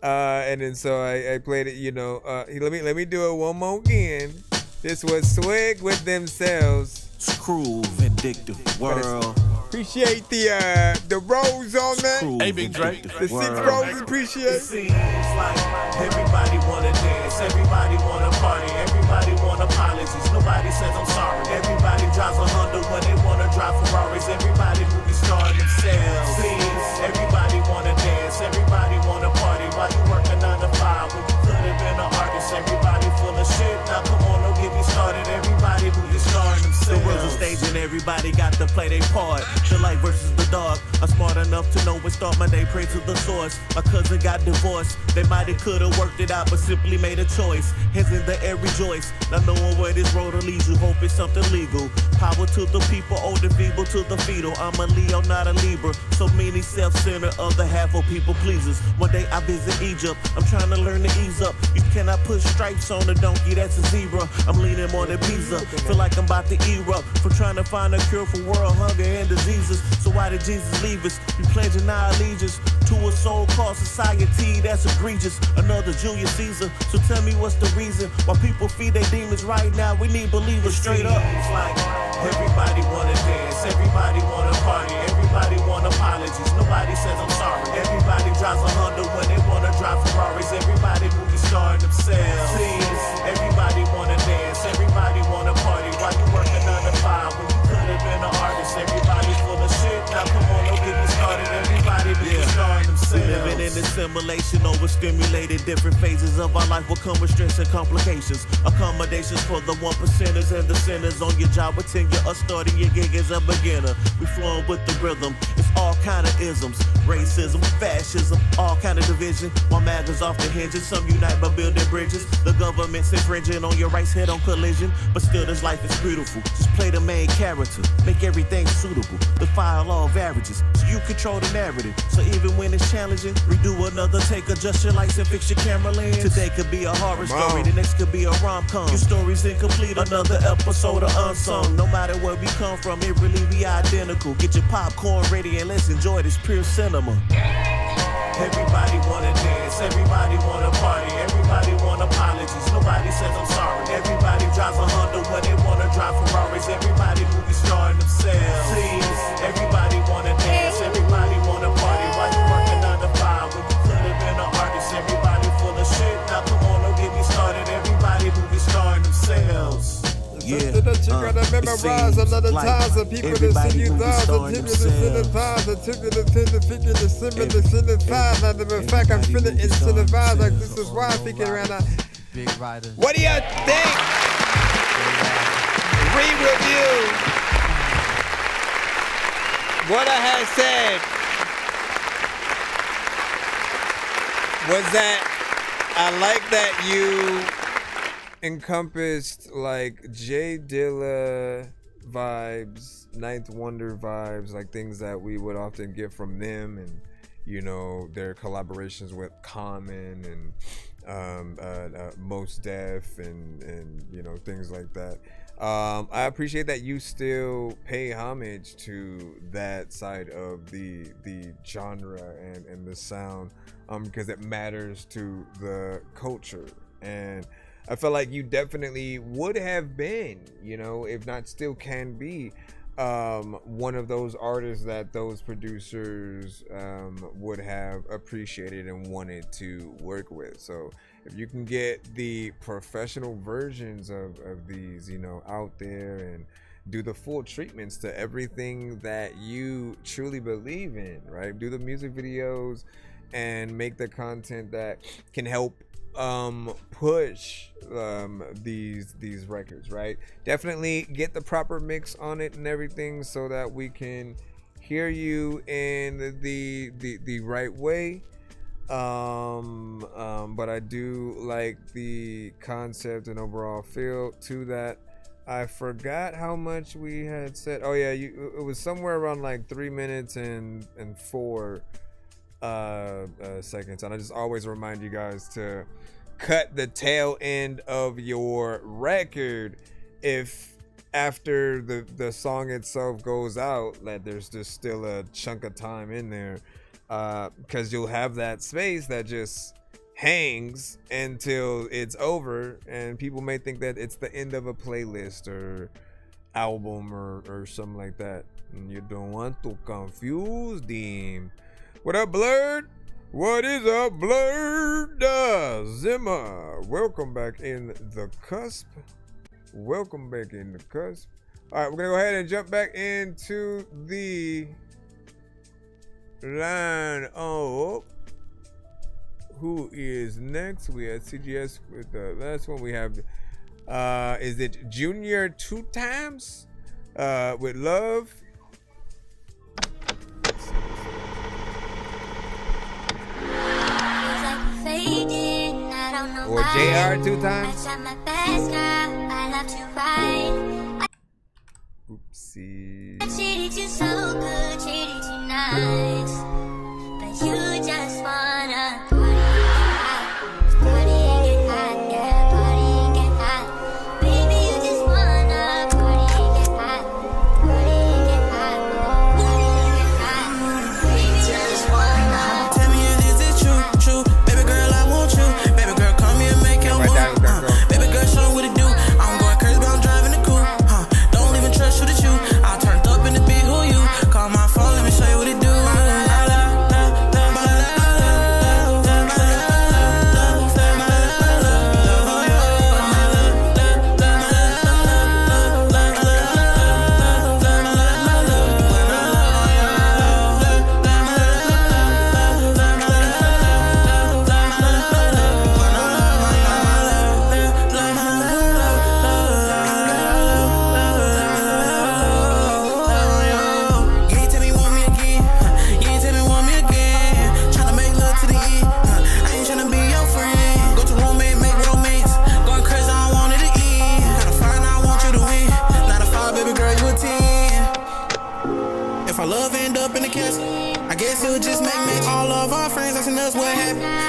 And then so I played it, you know. Let me do it one more again. This was Swig with Themselves. Screw vindictive world. Appreciate the rose on that. Hey, Big Drake. The 6 roses, appreciate. It seems like everybody wanna dance, everybody wanna party, everybody want apologies. Nobody says I'm sorry. Everybody drives a Honda when they wanna drive Ferraris. Everybody movie star themselves. Seems everybody wanna dance, everybody wanna party. While you working 9 to 5 when you could have been an artist. Everybody full of shit. Now come on, don't get me started. Everybody movie star themselves. The world's a stage and everybody got to play their part. The light versus the dark. I'm smart enough to know when start my day. Pray to the source. My cousin got divorced. They might have could have worked it out, but simply made a choice. Hands in the air, rejoice. Not knowing where this road will lead you. Hope it's something legal. Power to the people, old and feeble to the fetal. I'm a Leo, not a Libra. So many self-centered, other half of people pleasers. One day I visit Egypt. I'm trying to learn to ease up. You cannot put stripes on a donkey, that's a zebra. I'm leaning more than pizza. Feel like I'm about to erupt from trying to find a cure for world hunger and diseases. So why did Jesus leave us? We pledging our allegiance to a so-called society that's egregious. Another Julius Caesar. So tell me what's the reason why people feed their demons right now? We need believers straight up. It's like everybody wanna dance, everybody wanna party, everybody want apologies. Nobody says I'm sorry. Everybody drives a Honda when they wanna drive Ferraris. Everybody movie star themselves. Seems everybody wanna dance, everybody wanna party. While you working 9 to 5 when you could have been an artist. Everybody full of shit. Now come on, don't get me started. Everybody movie star themselves. Living in this simulation, overstimulated. Different phases of our life will come with stress and complications. Accommodations for the 1%ers and the sinners on your job with tenure or starting your gig as a beginner. We flowing with the rhythm. It's all kind of isms. Racism, fascism, all kind of division. While matters off the hinges, some unite by building bridges. The government's infringing on your rights, head on collision. But still, this life is beautiful. Just play the main character, make everything suitable. Defy law of averages, so you control the narrative. So even when it's challenging, redo another take, adjust your lights and fix your camera lens. Today could be a horror story, the next could be a rom-com. Your story's incomplete, another episode of Unsung. No matter where we come from, it really be identical. Get your popcorn ready and let's enjoy this pure cinema. Everybody wanna dance, everybody wanna party, everybody want apologies. Nobody says I'm sorry. Everybody drives a Honda when they wanna drive Ferraris. Everybody movie star themselves. Seems everybody wanna dance, everybody wanna party. While you working 9 to 5 when you could have been an artist. Everybody full of shit. Now come on, don't get me started. Everybody movie star themselves. Yeah, that you gotta memorize another times of people that send you thousands, give you the synthesizer, tip you the 10 to 50, the similar to synthesize. As a matter of fact, I'm feeling incentivized. Like this is why I'm thinking around now. Big riders. What do you think? Re-review what I had said was that I like that you encompassed like Jay Dilla vibes, Ninth Wonder vibes, like things that we would often get from them, and you know their collaborations with Common and Mos Def and you know things like that. I appreciate that you still pay homage to that side of the genre and the sound, because it matters to the culture. And I felt like you definitely would have been, you know, if not still can be, one of those artists that those producers would have appreciated and wanted to work with. So if you can get the professional versions of these, you know, out there and do the full treatments to everything that you truly believe in, right? Do the music videos and make the content that can help push these records, right? Definitely get the proper mix on it and everything so that we can hear you in the right way. But I do like the concept and overall feel to that. I forgot how much we had said. Oh yeah, it was somewhere around like 3 minutes and 4 seconds. And I just always remind you guys to cut the tail end of your record if after the song itself goes out, that there's just still a chunk of time in there, because you'll have that space that just hangs until it's over, and people may think that it's the end of a playlist or album or something like that. You don't want to confuse them. What up, Blurred? What is up, Blurred? Zimmer. Welcome back in the cusp. Welcome back in the cusp. All right, we're going to go ahead and jump back into the line. Oh, who is next? We had CGS with the last one. We have, is it Junior 2 times with Love? Or JR 2 times? Oopsie. I treated you so good, treated you nice, but you just wanna party and get hot, yeah, party and get hot. Baby, you just wanna party and get hot, party and get hot, party and get hot. Baby, you just wanna. Tell me, is it true? Baby girl, I want you. Baby girl, come here and make your move. Baby girl, show what it do. I'm going crazy, but I'm driving the coupe. Don't even trust you to shoot. I turned up in the big who you. Call my phone, let me show you what it do.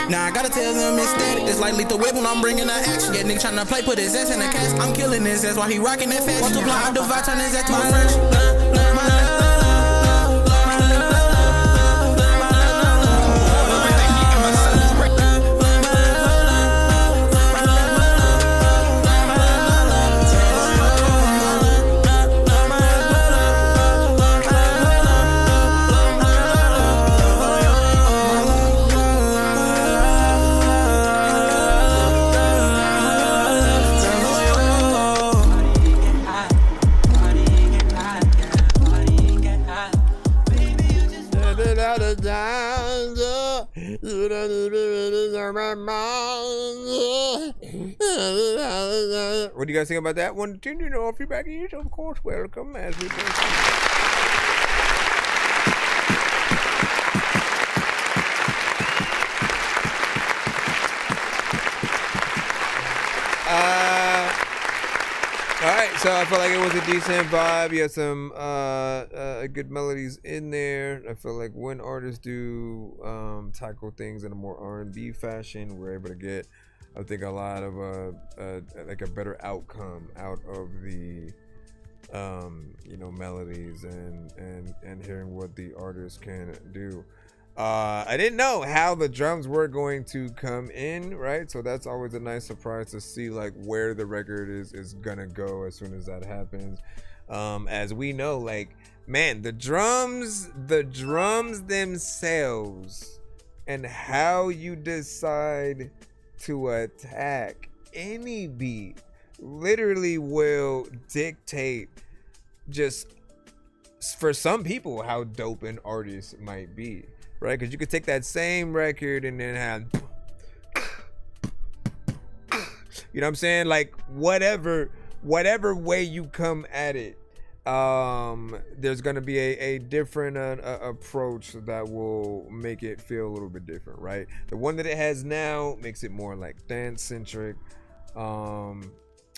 Now I gotta tell them it's static. It's like lethal whip when I'm bringing that action. Yeah, nigga tryna play, put his ass in the cast. I'm killing his ass while he rocking that fast. Multiply, divide, turn his ass to a French. What do you guys think about that one? Tune in off your back ears, of course. Welcome as we go. Alright, so I felt like it was a decent vibe. You had some good melodies in there. I feel like when artists do tackle things in a more R&B fashion, we're able to get, I think, a lot of like a better outcome out of the melodies and hearing what the artist can do. I didn't know how the drums were going to come in, right? So that's always a nice surprise to see like where the record is gonna go as soon as that happens. As we know, like, man, the drums themselves and how you decide to attack any beat literally will dictate, just for some people, how dope an artist might be, right? Because you could take that same record and then have, you know what I'm saying, like whatever way you come at it, there's gonna be a different approach that will make it feel a little bit different, right? The one that it has now makes it more like dance centric,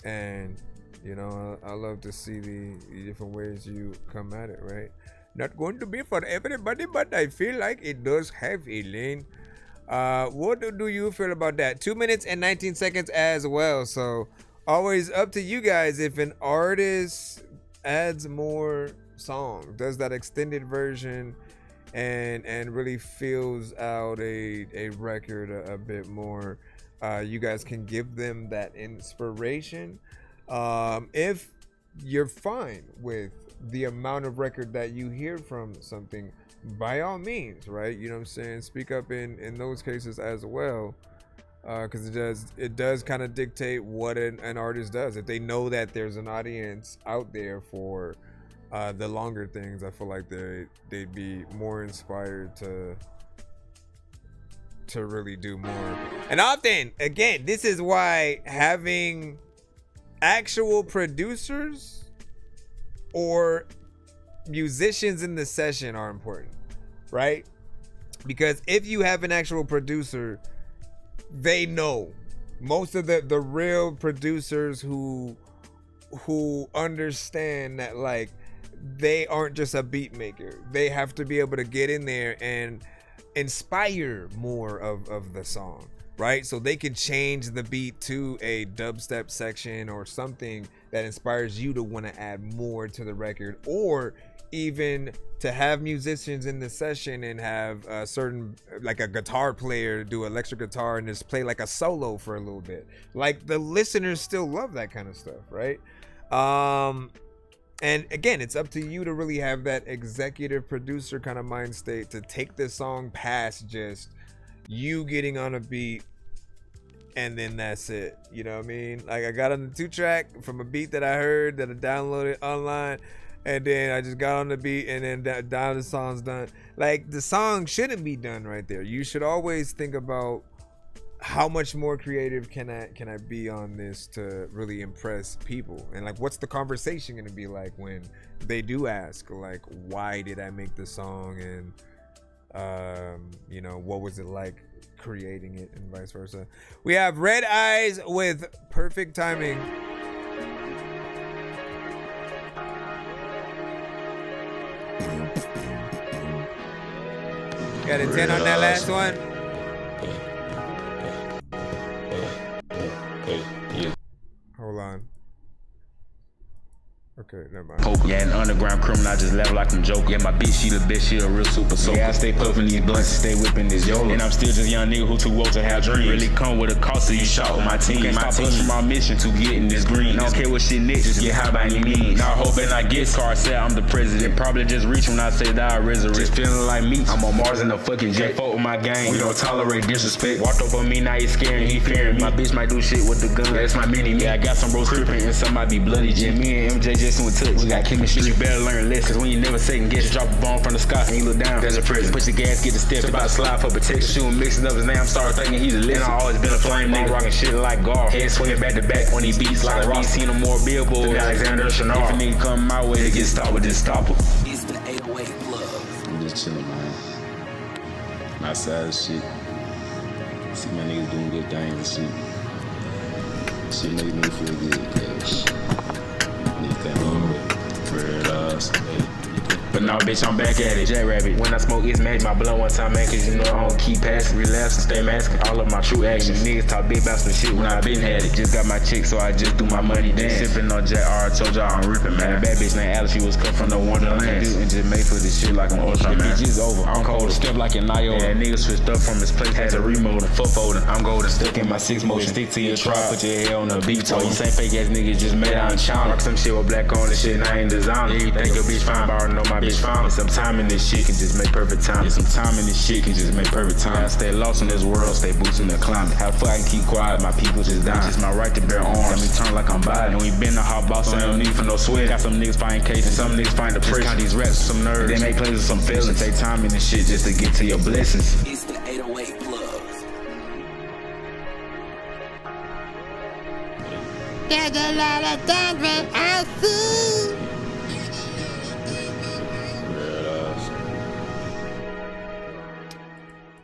and you know, I love to see the different ways you come at it, right? Not going to be for everybody, but I feel like it does have a lane. What do you feel about that? 2 minutes and 19 seconds as well. So always up to you guys. If an artist adds more song, does that extended version and really fills out a record a bit more, you guys can give them that inspiration. If you're fine with the amount of record that you hear from something, by all means, right? You know what I'm saying? Speak up in those cases as well, because it does kind of dictate what an artist does. If they know that there's an audience out there for the longer things, I feel like they'd be more inspired to really do more. And often, again, this is why having actual producers or musicians in the session are important, right? Because if you have an actual producer, they know. Most of the real producers who understand that, like, they aren't just a beat maker. They have to be able to get in there and inspire more of the song, right? So they can change the beat to a dubstep section or something that inspires you to want to add more to the record, or even to have musicians in the session and have a certain, like a guitar player do electric guitar and just play like a solo for a little bit. Like, the listeners still love that kind of stuff, right? And again, it's up to you to really have that executive producer kind of mind state to take this song past just you getting on a beat and then that's it. You know what I mean? Like, I got on the 2-track from a beat that I heard that I downloaded online, and then I just got on the beat and then down the song's done. Like, the song shouldn't be done right there. You should always think about how much more creative can I be on this to really impress people, and like, what's the conversation gonna be like when they do ask, like, why did I make the song, and you know, what was it like creating it, and vice versa. We have Red Eyes with Perfect Timing. Got a 10 on that last one. Hold on. Okay, never mind. Poker. Yeah, an underground criminal, I just laugh like I'm joking. Yeah, my bitch, she the best, she a real super soaker. Yeah, I stay puffing these blunts, stay whipping this YOLO. And I'm still just a young nigga who too woke to have dreams. Really come with a cost, so you shot with my team. Can't stop us from our mission to getting this green. I don't care what shit next, just get high by any means. Now hoping I get car said I'm the president. Probably just reach when I say that I resurrect. Just feeling like me, I'm on Mars in the fucking jet. Fuck with my gang, we don't tolerate disrespect. Walked up on me, now he scaring, he fearing me. My bitch might do shit with the gun, that's my mini me. Yeah, I got some bros crippin' and somebody be bloody. Yeah, me and MJ just went touch. We got chemistry, you better learn lessons. When you never second guess, drop a bomb from the sky and you look down, there's a present. Push the gas, get the steps, about to slide for protection. Shooting, mixing up his name, started thinking he's a legend. And I always been a flame nigga, rocking shit like golf. Head swinging back to back on these beats like a rock. Seen him more billboards than Alexander Chanel. If a nigga come my way to get stopped with this stopper. It's the 808 Club. I'm just chilling, man. My side of shit. See my niggas doing good things and shit. Shit make me feel good, cuz. Anything on with Red Eyes. But now, bitch, I'm back at it. Jackrabbit. When I smoke, it's magic. My blood one time, man, cause you know I don't keep passing. Relapse and stay masking. All of my true actions. Niggas talk big about some shit when I been had it. Just got my chick, so I just do my money dance. Sippin' on Jack R, told y'all I'm rippin', man. Bad bitch named Alice, she was cut from the Wonderland. And just made for this shit like I'm Ultra, man. Bitch is over, I'm cold. Step like an Niola. Yeah, nigga switched up from his place, had to remold him. Foot folding, I'm golden. Stuck in my 6 motion. Stick to your tribe, put your head on the beat toe. You same fake ass niggas just made out in China. Rock some shit with black on and shit, and I ain't designer. Yeah, you think your bitch fine, but I already know my bitch fine. And some time in this shit can just make perfect time. Yeah, some time in this shit can just make perfect time. I stay lost in this world, stay boosting the climate. How far I can keep quiet, my people just dying. It's my right to bear arms. Got me turn like I'm buying. And we been a hot boss, so ain't no need for no sweat. Got some niggas fighting cases, some niggas find the pressure. Count these raps with some nerves. They make plays with some feelings. Take time in this shit just to get to your blessings. It's the 808 Club. There's a lot of things that I see.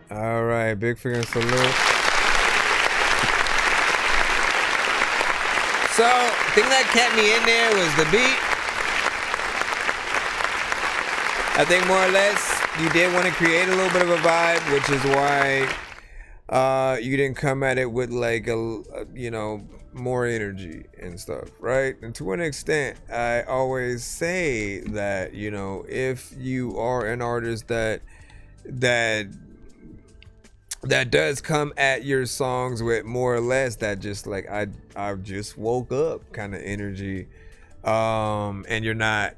All right, big finger salute. So, the thing that kept me in there was the beat. I think more or less you did want to create a little bit of a vibe, which is why you didn't come at it with like a you know, more energy and stuff, right? And to an extent, I always say that, you know, if you are an artist that does come at your songs with more or less that just like I just woke up kind of energy, and you're not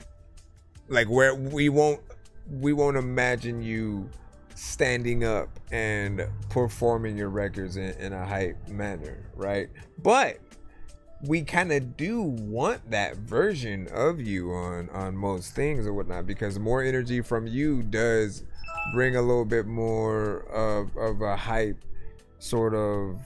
Like where we won't imagine you standing up and performing your records in a hype manner, right? But we kind of do want that version of you on most things or whatnot, because more energy from you does bring a little bit more of a hype sort of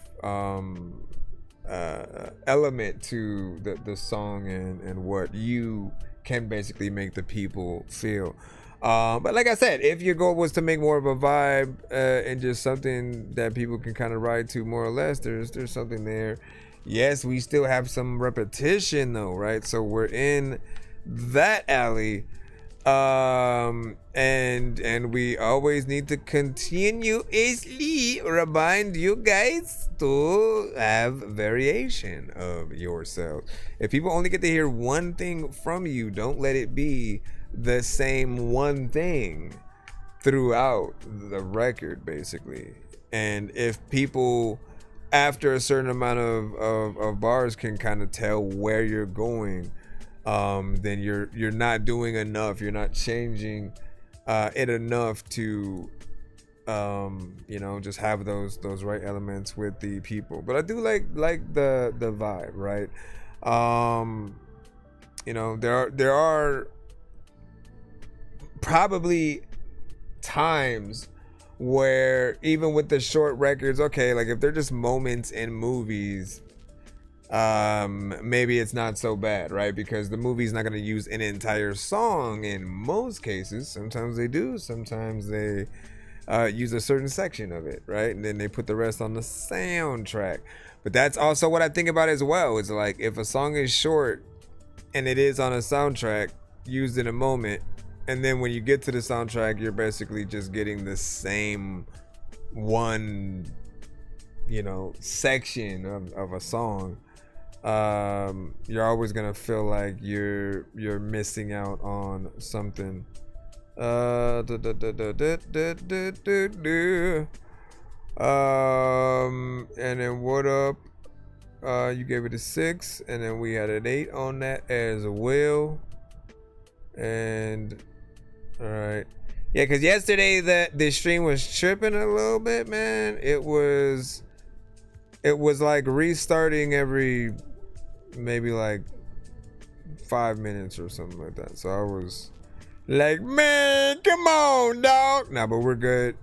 element to the song and what you can basically make the people feel. But like I said, if your goal was to make more of a vibe and just something that people can kind of ride to more or less, there's something there. Yes, we still have some repetition though, right? So we're in that alley. And we always need to continuously remind you guys to have variation of yourself. If people only get to hear one thing from you, don't let it be the same one thing throughout the record, basically. And if people after a certain amount of bars can kind of tell where you're going, then you're not doing enough. You're not changing it enough to just have those right elements with the people. But I do like the vibe, right? There are probably times where even with the short records, okay, like if they're just moments in movies, maybe it's not so bad, right? Because the movie's not going to use an entire song in most cases. Sometimes they do, sometimes they use a certain section of it, right? And then they put the rest on the soundtrack. But that's also what I think about as well. It's like if a song is short and it is on a soundtrack used in a moment, and then when you get to the soundtrack, you're basically just getting the same one, section of a song. You're always gonna feel like you're missing out on something. And then what up? You gave it a 6, and then we had an 8 on that as well. And all right, yeah, because yesterday the stream was tripping a little bit, man. It was like restarting every maybe like 5 minutes or something like that. So I was like, man, come on, dog. Nah, but we're good.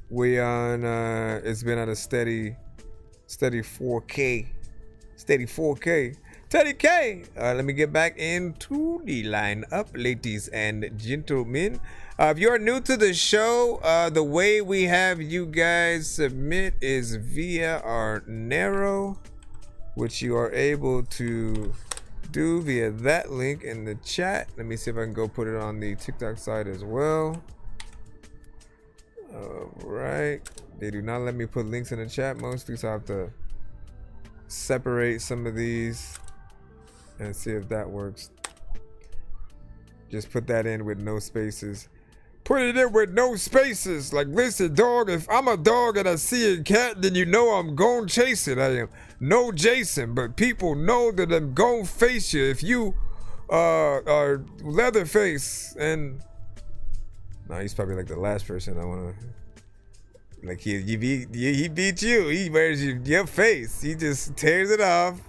We on it's been at a steady 4K. Steady 4K. Teddy K. Let me get back into the lineup, ladies and gentlemen. If you are new to the show, the way we have you guys submit is via our Narrow, which you are able to do via that link in the chat. Let me see if I can go put it on the TikTok side as well. All right. They do not let me put links in the chat mostly, so I have to separate some of these and see if that works. Just put that in with no spaces. Put it in with no spaces. Like, listen, dog, if I'm a dog and I see a cat, then you know I'm gon' chase it. I am no Jason, but people know that I'm gon' face you. If you are Leatherface, and no, he's probably like the last person I wanna. Like he beat you. He wears your face. He just tears it off.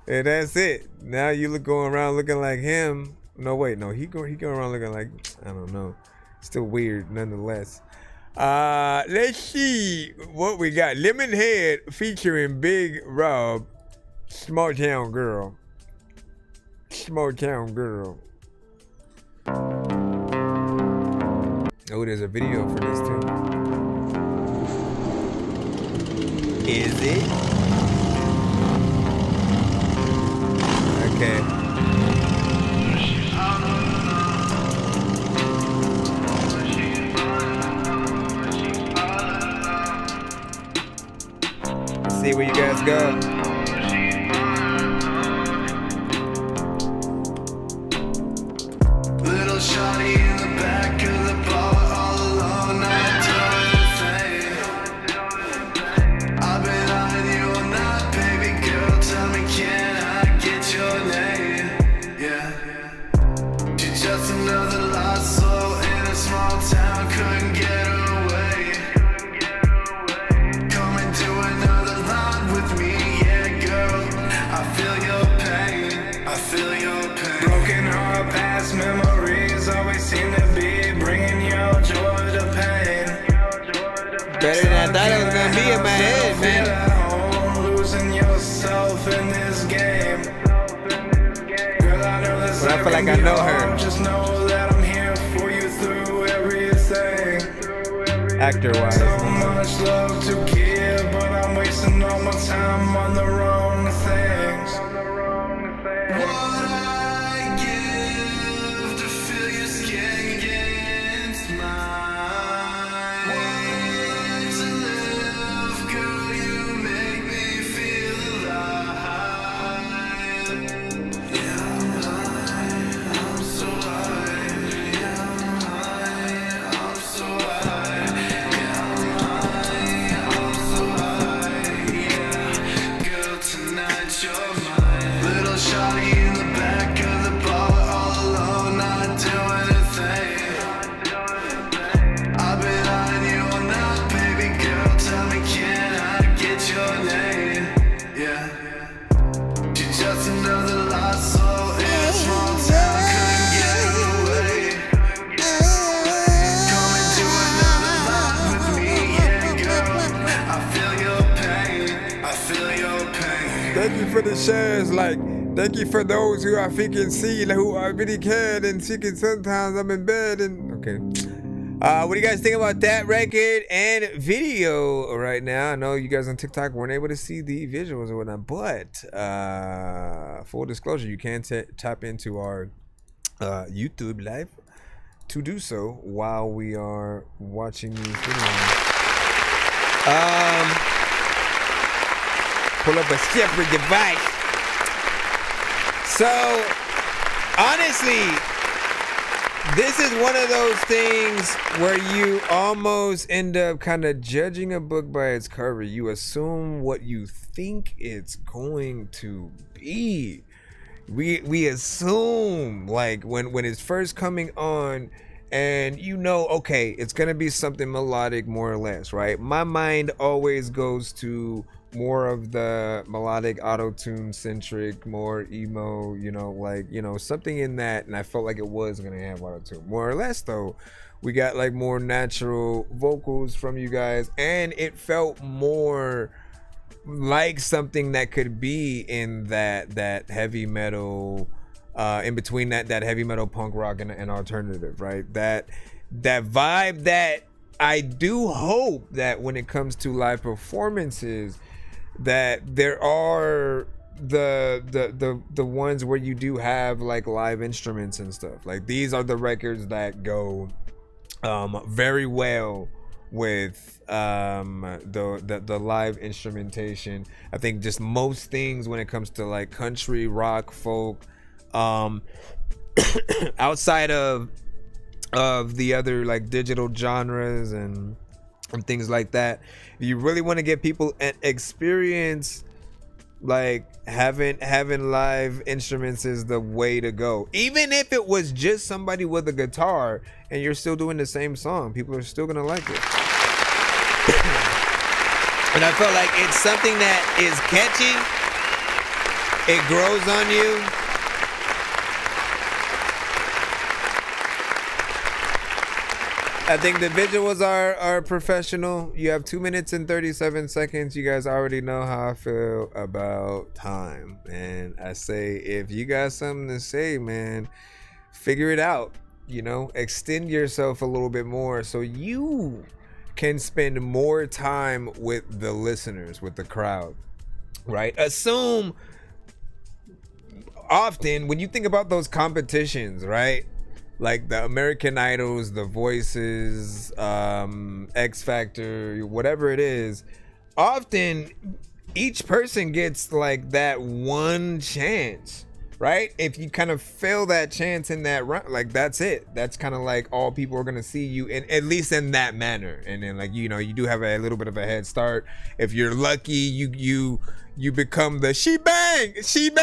And that's it. Now you going around looking like him. No, wait, no, he going around looking like, I don't know. Still weird, nonetheless. Let's see what we got. Lemonhead featuring Big Rob. Small Town Girl. Small Town Girl. Oh, there's a video for this too. Is it? Okay. See where you guys go. Little shawty in the back of the bar, all alone, not doing a thing. I've been eyeing you all night, baby girl. Tell me, can I get your name? Yeah. She's just another Better than I thought it was gonna be in my head, man. Losing yourself in this game. Girl, I know this But I feel like I know her. Just know that I'm here for you through everything. Actor-wise. So much love to give, but I'm wasting all my time on the wrong things. What I give to feel your skin against mine. Want to live, girl, you make me feel alive. Yeah, I'm high, I'm so high. Yeah, I'm high, I'm so high. Yeah, I'm high, I'm so high. Yeah, girl, tonight you're mine. Little shawty in the back of the bar, all alone, not doing a thing. I've been eyeing you all night, baby girl. Tell me, can I get your name? Yeah, you're just another lost soul in a small town, couldn't get away. Come into another life with me, yeah, girl. I feel your pain, I feel your pain. Thank you for the shares. Like, thank you for those who I think and see, like, who I really cared and thinking sometimes I'm in bed and okay. What do you guys think about that record and video right now? I know you guys on TikTok weren't able to see the visuals or whatnot, but full disclosure, you can tap into our YouTube live to do so while we are watching these videos. Pull up a separate device. So, honestly, this is one of those things where you almost end up kind of judging a book by its cover. You assume what you think it's going to be. We assume, like, when it's first coming on, and you know, okay, it's gonna be something melodic more or less, right? My mind always goes to more of the melodic auto-tune centric, more emo, you know, like, you know, something in that, and I felt like it was gonna have auto-tune. More or less though, we got like more natural vocals from you guys, and it felt more like something that could be in that heavy metal, in between that heavy metal, punk rock, and alternative, right? That vibe that I do hope that when it comes to live performances, that there are the ones where you do have like live instruments and stuff. Like, these are the records that go very well with the live instrumentation. I think just most things when it comes to like country, rock, folk, outside of the other like digital genres and things like that, if you really want to get people an experience, like having live instruments is the way to go. Even if it was just somebody with a guitar and you're still doing the same song, people are still gonna like it. And I felt like it's something that is catchy, it grows on you. I think the visuals are professional. You have 2 minutes and 37 seconds. You guys already know how I feel about time. And I say, if you got something to say, man, figure it out. You know, extend yourself a little bit more so you can spend more time with the listeners, with the crowd, right? Assume often when you think about those competitions, right? Like the American Idols, The Voices, X Factor, whatever it is, often each person gets like that one chance, right? If you kind of fail that chance in that run, like that's it. That's kind of like all people are gonna see you in, at least in that manner. And then, like, you know, you do have a little bit of a head start. If you're lucky, you become the she bang,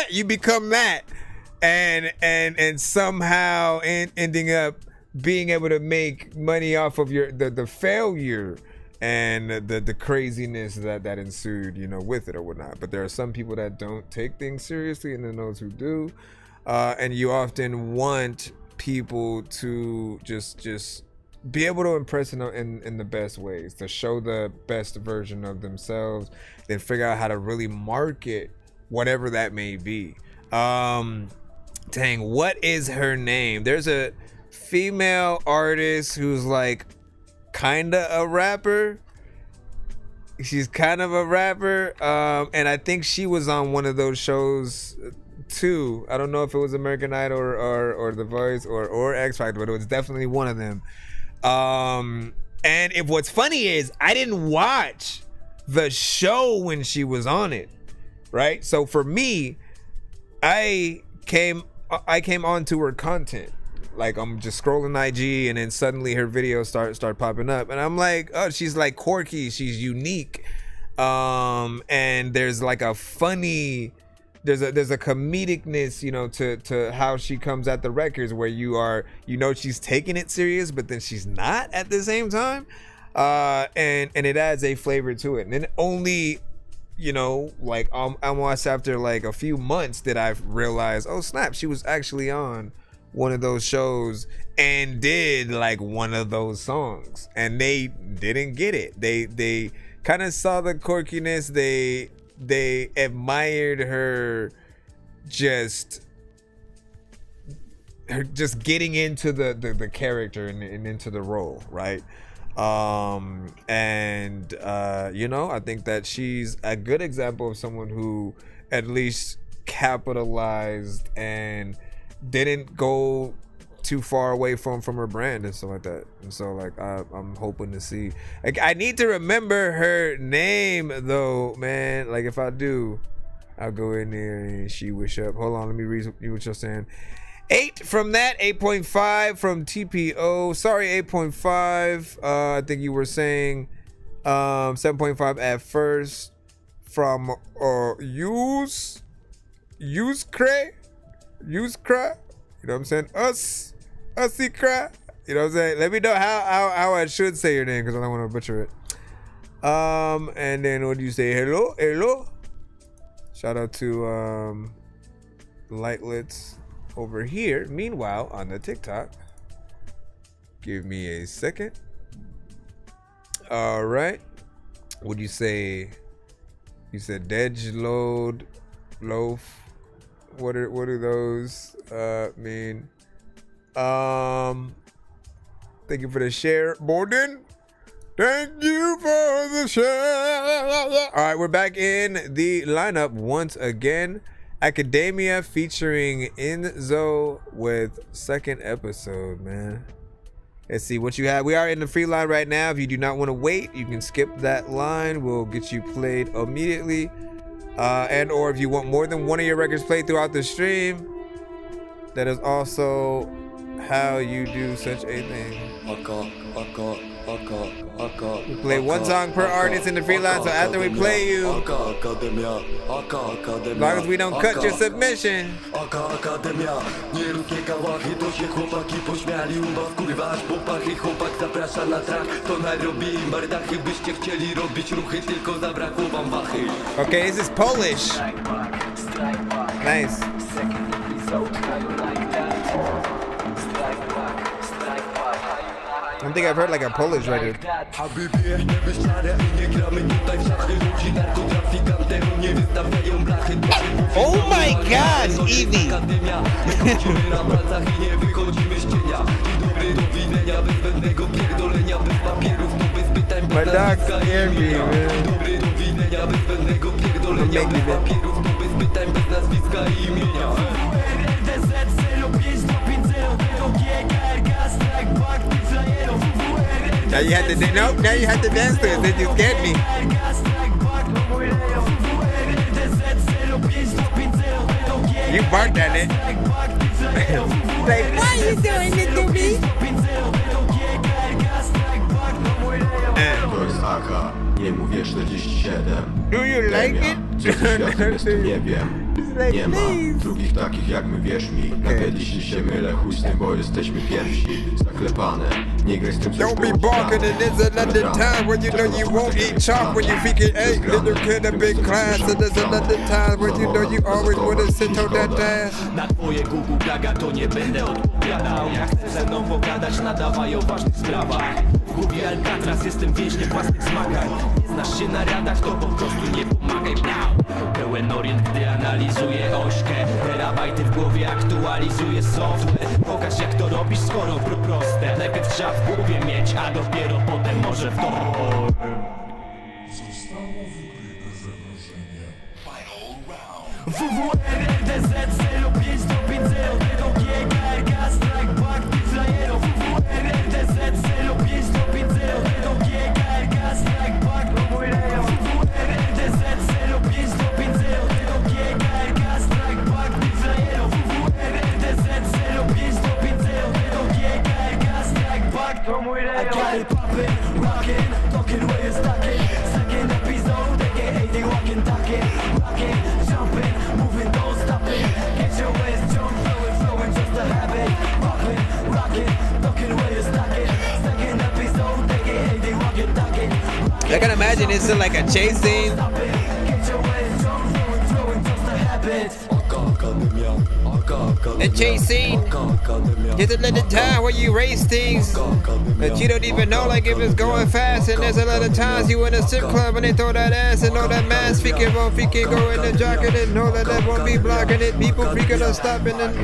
you become that. And somehow ending up being able to make money off of your the failure and the craziness that ensued, you know, with it or whatnot. But there are some people that don't take things seriously, and then those who do, and you often want people to just be able to impress in the best ways, to show the best version of themselves, then figure out how to really market whatever that may be. Dang, what is her name? There's a female artist who's like kinda a rapper. She's kind of a rapper, and I think she was on one of those shows too. I don't know if it was American Idol or The Voice or X Factor, but it was definitely one of them. And if what's funny is I didn't watch the show when she was on it, right? So for me, I came onto her content. Like I'm just scrolling IG and then suddenly her videos start popping up and I'm like, oh, she's like quirky, she's unique. And there's like a funny, there's a comedicness, you know, to how she comes at the records where she's taking it serious, but then she's not at the same time. And it adds a flavor to it. And then only, you know, like almost after like a few months did I realize, oh snap, she was actually on one of those shows and did like one of those songs, and they didn't get it. They kind of saw the quirkiness. They admired her just getting into the character and into the role, right? You know, I think that she's a good example of someone who at least capitalized and didn't go too far away from her brand and stuff like that. And so like I'm hoping to see, like, I need to remember her name though, man. Like if I do, I'll go in there and she wish up. Hold on, let me read what you're saying. 8 from that, 8.5 from TPO. Sorry, 8.5. I think you were saying 7.5 at first from Use Cray. Use cry, you know what I'm saying? Usy cry, you know what I'm saying? Let me know how I should say your name because I don't want to butcher it. And then what do you say? Hello. Shout out to Lightlets over here. Meanwhile, on the TikTok, give me a second. All right. What do you say? You said Dej Load Loaf. What do those mean? Thank you for the share, Borden. Thank you for the share. All right, we're back in the lineup once again. Academia featuring Enzo with second episode, man. Let's see what you have. We are in the free line right now. If you do not want to wait, you can skip that line. We'll get you played immediately. And or if you want more than one of your records played throughout the stream, that is also how you do such a thing. We play one song per artist in the free line, so after we play you, as long as we don't cut your submission. Okay, this is Polish. Nice. I don't think I've heard like a Polish record. Oh my God, Evie! My dog scared me, man. Don't make me bad. Now you had to now you had to dance to it, then you scared me. You barked at it. Like, why are you doing it to me? Do you like it? Nie ma drugich takich jak my, wierz mi. Nawet jeśli się mylę, chuj z tym, bo jesteśmy pierwsi. Zaklepane, nie graj z tym, Don't be barking, and there's another time when you know you won't eat chalk when you thinking eight. Then you could have been class, and there's another time when you know you always wanna sit on that ass. Na twoje gugu gaga to nie będę odpowiadał. Jak chcesz ze mną pogadać, nadawaj o ważnych sprawach. W głowie Alcatraz, jestem więźniem własnych zmagań. Nie znasz się na radach, to po prostu nie pomagaj, blau. Pełen orient, gdy analizuję ośkę. Terabajty w głowie, aktualizuję software. Pokaż jak to robisz, skoro proste. Najpierw trzeba w głowie mieć, a dopiero potem może w to. WWRDZ 05 do 50 ThatDorky strike back ty flajero. WWRDZ 05 do 50 ThatDorky strike back to mój rejon. WWRDZ 05 do 50 ThatDorky strike back ty flajero. WWRDZ 05 do 50 ThatDorky strike back to mój rejon. I got it poppin', rockin', talking where you stacking. Second episode, aka they walking, talking, rockin', jumping, moving, don't stop it. Get your waist jump, flowing, just a habit. Rockin', talking where you stacking. Second episode, aka they walking, talking. I can imagine it's like a chase scene. Get your waist jump, flowing, just a habit. A chase scene. There's another time where you race things that you don't even know, like if it's going fast. And there's a lot of times you in a strip club and they throw that ass and know that man speaking won't freaking go in the jacket and know that that won't be blocking it. People freaking are stopping and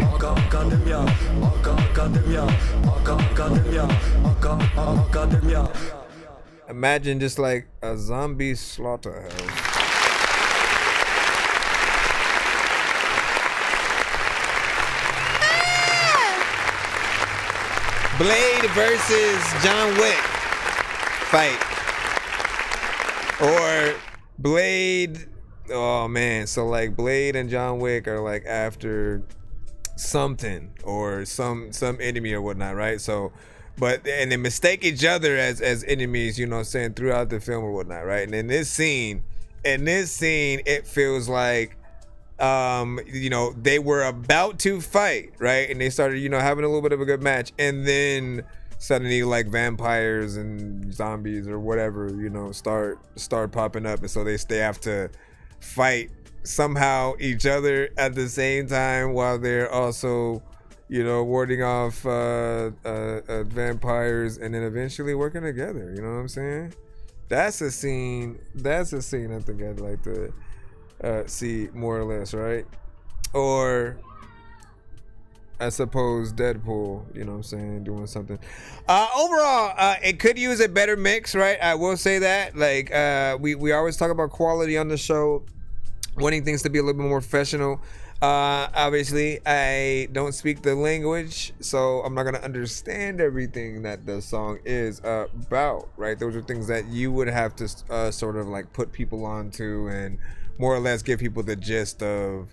imagine just like a zombie slaughterhouse. Blade versus John Wick fight. Or Blade, oh man, so like Blade and John Wick are like after something or some enemy or whatnot, right? So, but and they mistake each other as enemies, you know what I'm saying, throughout the film or whatnot, right? And in this scene, it feels like you know, they were about to fight, right? And they started, you know, having a little bit of a good match, and then suddenly like vampires and zombies or whatever, you know, start popping up, and so they have to fight somehow each other at the same time while they're also, you know, warding off vampires, and then eventually working together. You know what I'm saying? That's a scene I think I'd like to see more or less, right? Or I suppose Deadpool, you know what I'm saying, doing something. Overall, it could use a better mix, right? I will say that. Like, we always talk about quality on the show, wanting things to be a little bit more professional. Obviously, I don't speak the language, so I'm not gonna understand everything that the song is about, right? Those are things that you would have to sort of like put people onto and more or less give people the gist of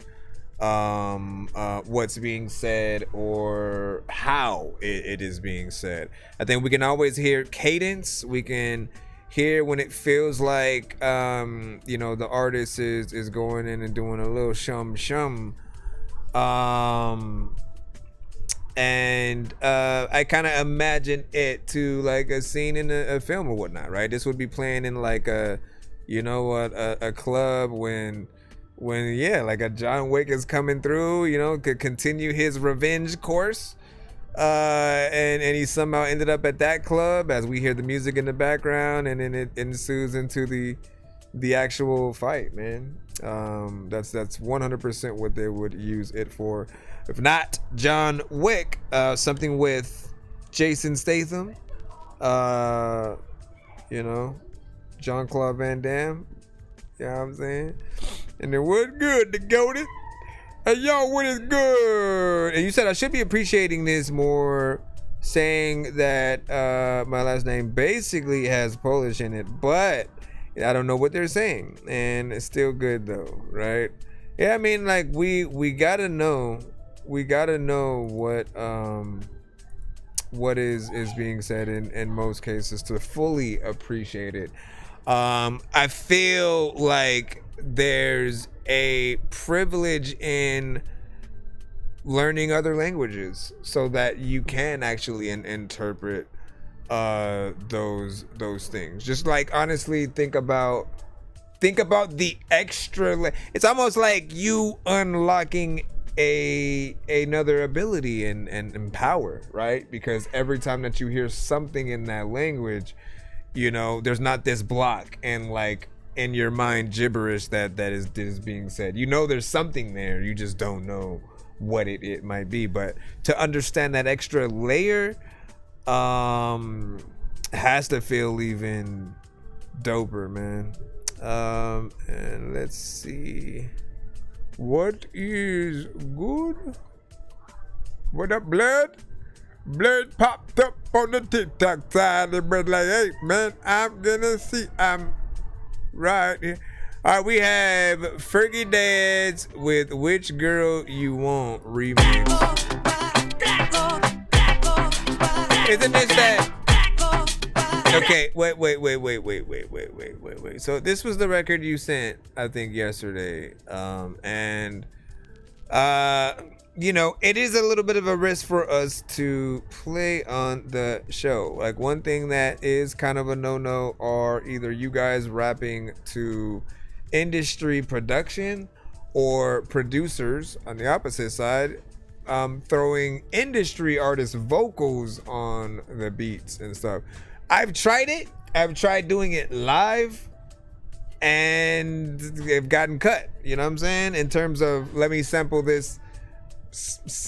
what's being said or how it is being said. I think we can always hear cadence. We can hear when it feels like you know, the artist is going in and doing a little shum and I kind of imagine it to like a scene in a film or whatnot, right? This would be playing in like a, you know what, a club when yeah, like a John Wick is coming through, you know, could continue his revenge course, and he somehow ended up at that club as we hear the music in the background, and then it ensues into the actual fight, man. That's 100% what they would use it for. If not John Wick, something with Jason Statham, you know, Jean-Claude Van Damme, you know what I'm saying? And then what's good, the goated? Hey, yo, what is good? And you said I should be appreciating this more, saying that my last name basically has Polish in it, but I don't know what they're saying, and it's still good though, right? Yeah, I mean, like we gotta know what what is being said in most cases to fully appreciate it. I feel like there's a privilege in learning other languages so that you can actually interpret those things. Just like, honestly, think about the extra. It's almost like you unlocking another ability and power, right? Because every time that you hear something in that language, you know, there's not this block and like in your mind gibberish that is being said. You know, there's something there, you just don't know what it might be. But to understand that extra layer has to feel even doper, man. And let's see what is good. What up, Blood popped up on the TikTok side and was like, hey man, I'm gonna see, I'm right here. All right, we have Fergie Dad's with Which Girl You Want remix. Isn't this that? Okay, wait. So this was the record you sent, I think, yesterday. You know, it is a little bit of a risk for us to play on the show. Like, one thing that is kind of a no-no are either you guys rapping to industry production or producers on the opposite side throwing industry artist vocals on the beats and stuff. I've tried it. I've tried doing it live and they've gotten cut. You know what I'm saying? In terms of, let me sample this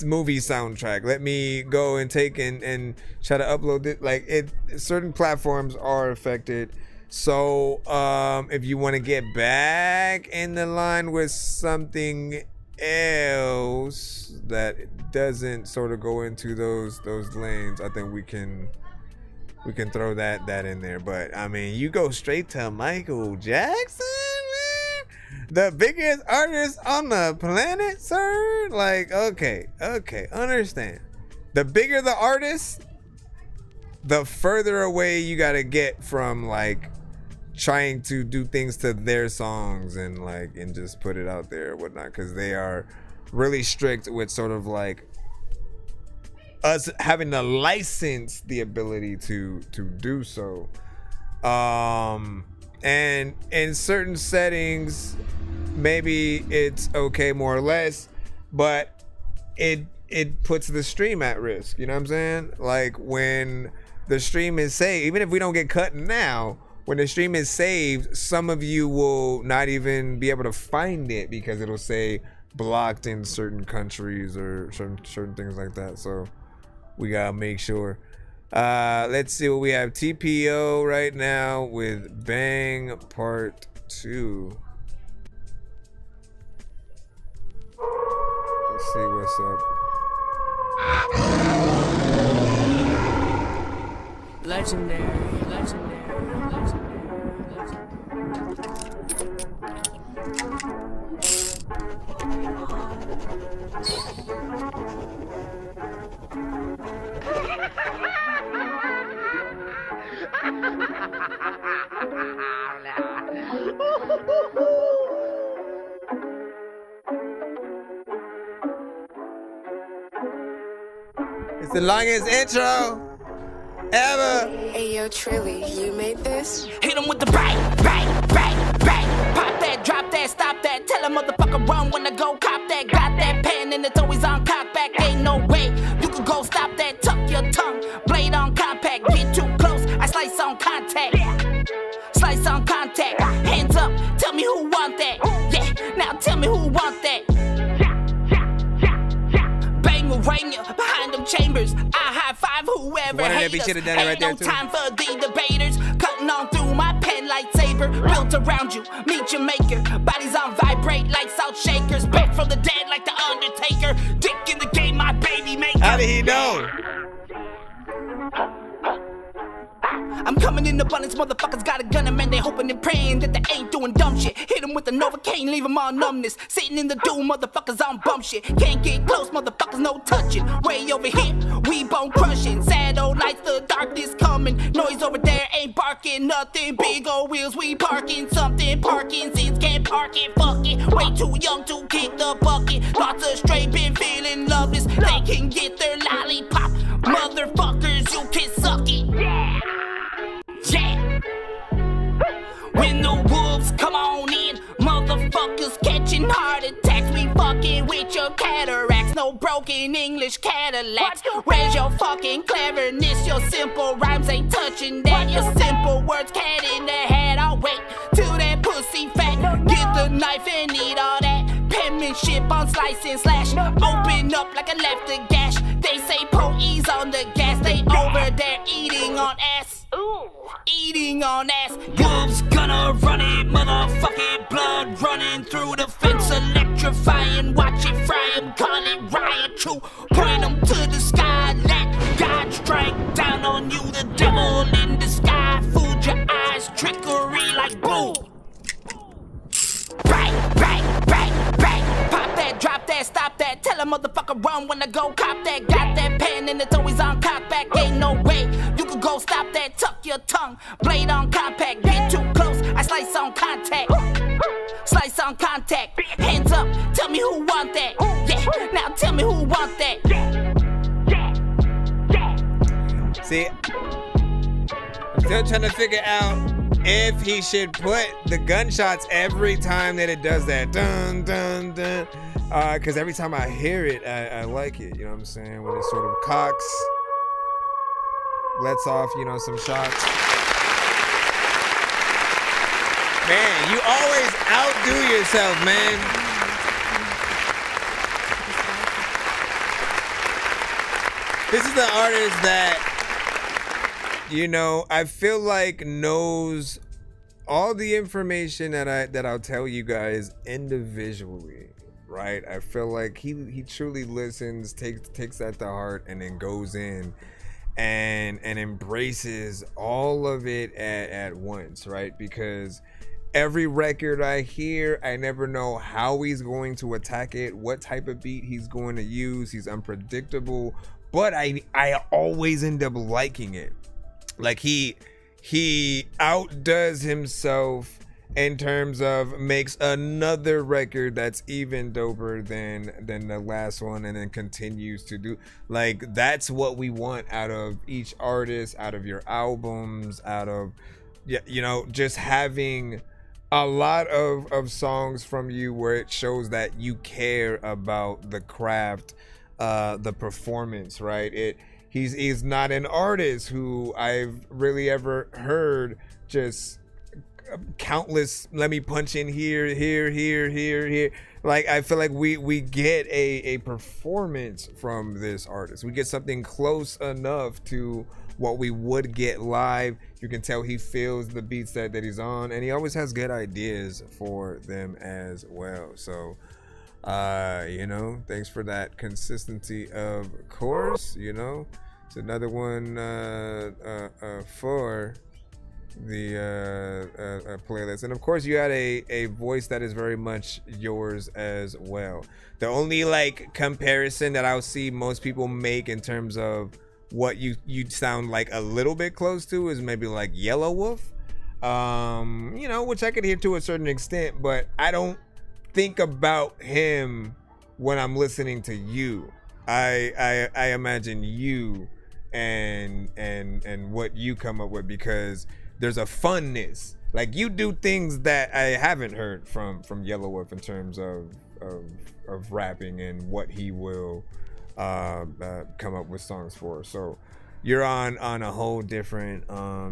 movie soundtrack. Let me go and take and try to upload it. Like, certain platforms are affected. So if you want to get back in the line with something else that doesn't sort of go into those lanes, I think we can throw that in there. But I mean, you go straight to Michael Jackson, man, the biggest artist on the planet, sir. Like, okay, understand. The bigger the artist, the further away you gotta get from like trying to do things to their songs and just put it out there or whatnot, because they are really strict with sort of like us having to license the ability to do so. And in certain settings, maybe it's okay more or less, but it puts the stream at risk. You know what I'm saying? Like, when the stream is saved, even if we don't get cut now, when the stream is saved, some of you will not even be able to find it because it'll say blocked in certain countries or certain things like that. So we gotta make sure. Let's see what we have. TPO right now with Bang Part 2. Let's see what's up. Legendary. It's the longest intro ever. Hey yo, Trilly, you made this? Hit him with the bang. Pop that, drop that, stop that. Tell a motherfucker run when I go cop that. Got that pen and it's always on cockback. Ain't no way you could go stop that. Tuck your tongue, blade on compact. Get too close, I slice on contact. Slice on contact. Hands up, tell me who want that. Yeah, now tell me who want that. Bang will rain you behind them chambers. I high five whoever hates us. Ain't no time for the debaters. Cutting on through my pen lightsaber. Built around you, meet your maker. Bodies on vibrate like salt shakers. Back from the dead like the Undertaker. Dick in the game, my baby maker. How did he know? I'm coming in abundance, motherfuckers got a gun and man, they hoping and praying that they ain't doing dumb shit. Hit them with the Novocaine, leave them on numbness. Sitting in the doom, motherfuckers on bum shit. Can't get close, motherfuckers no touching. Way over here, we bone crushing. Sad old nights, the darkness coming. Noise over there ain't barking nothing. Big old wheels, we parking something. Parkinson's can't park it, fuck it. Way too young to kick the bucket. Lots of stray been feeling loveless. They can get their lollipop. Motherfuckers, you can suck it. Yeah. Yeah. When the wolves come on in, motherfuckers catching heart attacks. We fucking with your cataracts. No broken English Cadillacs. Where's your fucking cleverness? Your simple rhymes ain't touching that. Your simple words cat in the head. I'll wait till that pussy fat. Get the knife and eat all that. Penmanship on slice and slash. Open up like I left a gash. They say po-ease on the gas. They over there eating on ass. Eating on ass. Wolves gonna run it. Motherfucking blood running through the fence. Electrifying. Watch it fry 'em. Call it riot. True. Point 'em to the sky. Let God strike down on you. The devil in the sky. Fooled your eyes. Trickery like boom. Bang, bang, bang, bang. Pop that, drop that, stop that. Tell a motherfucker run when I go cop that. Got that pen and it's always on cockback. Ain't no way you could go stop that. Tuck your tongue, blade on compact. Get too close, I slice on contact. Slice on contact. Hands up, tell me who want that. Yeah, now tell me who want that. See, I'm still trying to figure out if he should put the gunshots every time that it does that. Dun, dun, dun. Because every time I hear it, I like it. You know what I'm saying? When it sort of cocks, lets off, you know, some shots. Man, you always outdo yourself, man. This is the artist that, you know, I feel like knows all the information that I'll tell you guys individually, right? I feel like he truly listens, takes that to heart, and then goes in and embraces all of it at once, right? Because every record I hear, I never know how he's going to attack it, what type of beat he's going to use. He's unpredictable, but I always end up liking it. Like he outdoes himself in terms of makes another record that's even doper than the last one, and then continues to do. Like, that's what we want out of each artist, out of your albums, out of, you know, just having a lot of songs from you where it shows that you care about the craft, the performance, right? He's not an artist who I've really ever heard just countless, let me punch in here. Like, I feel like we get a performance from this artist. We get something close enough to what we would get live. You can tell he feels the beats that he's on, and he always has good ideas for them as well. So, you know, thanks for that consistency, of course. You know, it's another one for the playlist. And of course, you had a voice that is very much yours as well. The only like comparison that I'll see most people make in terms of what you sound like a little bit close to is maybe like Yellow Wolf, you know, which I could hear to a certain extent, but I don't think about him when I'm listening to you. I imagine you and what you come up with, because there's a funness. Like, you do things that I haven't heard from Yellow Wolf in terms of rapping and what he will come up with songs for. So you're on a whole different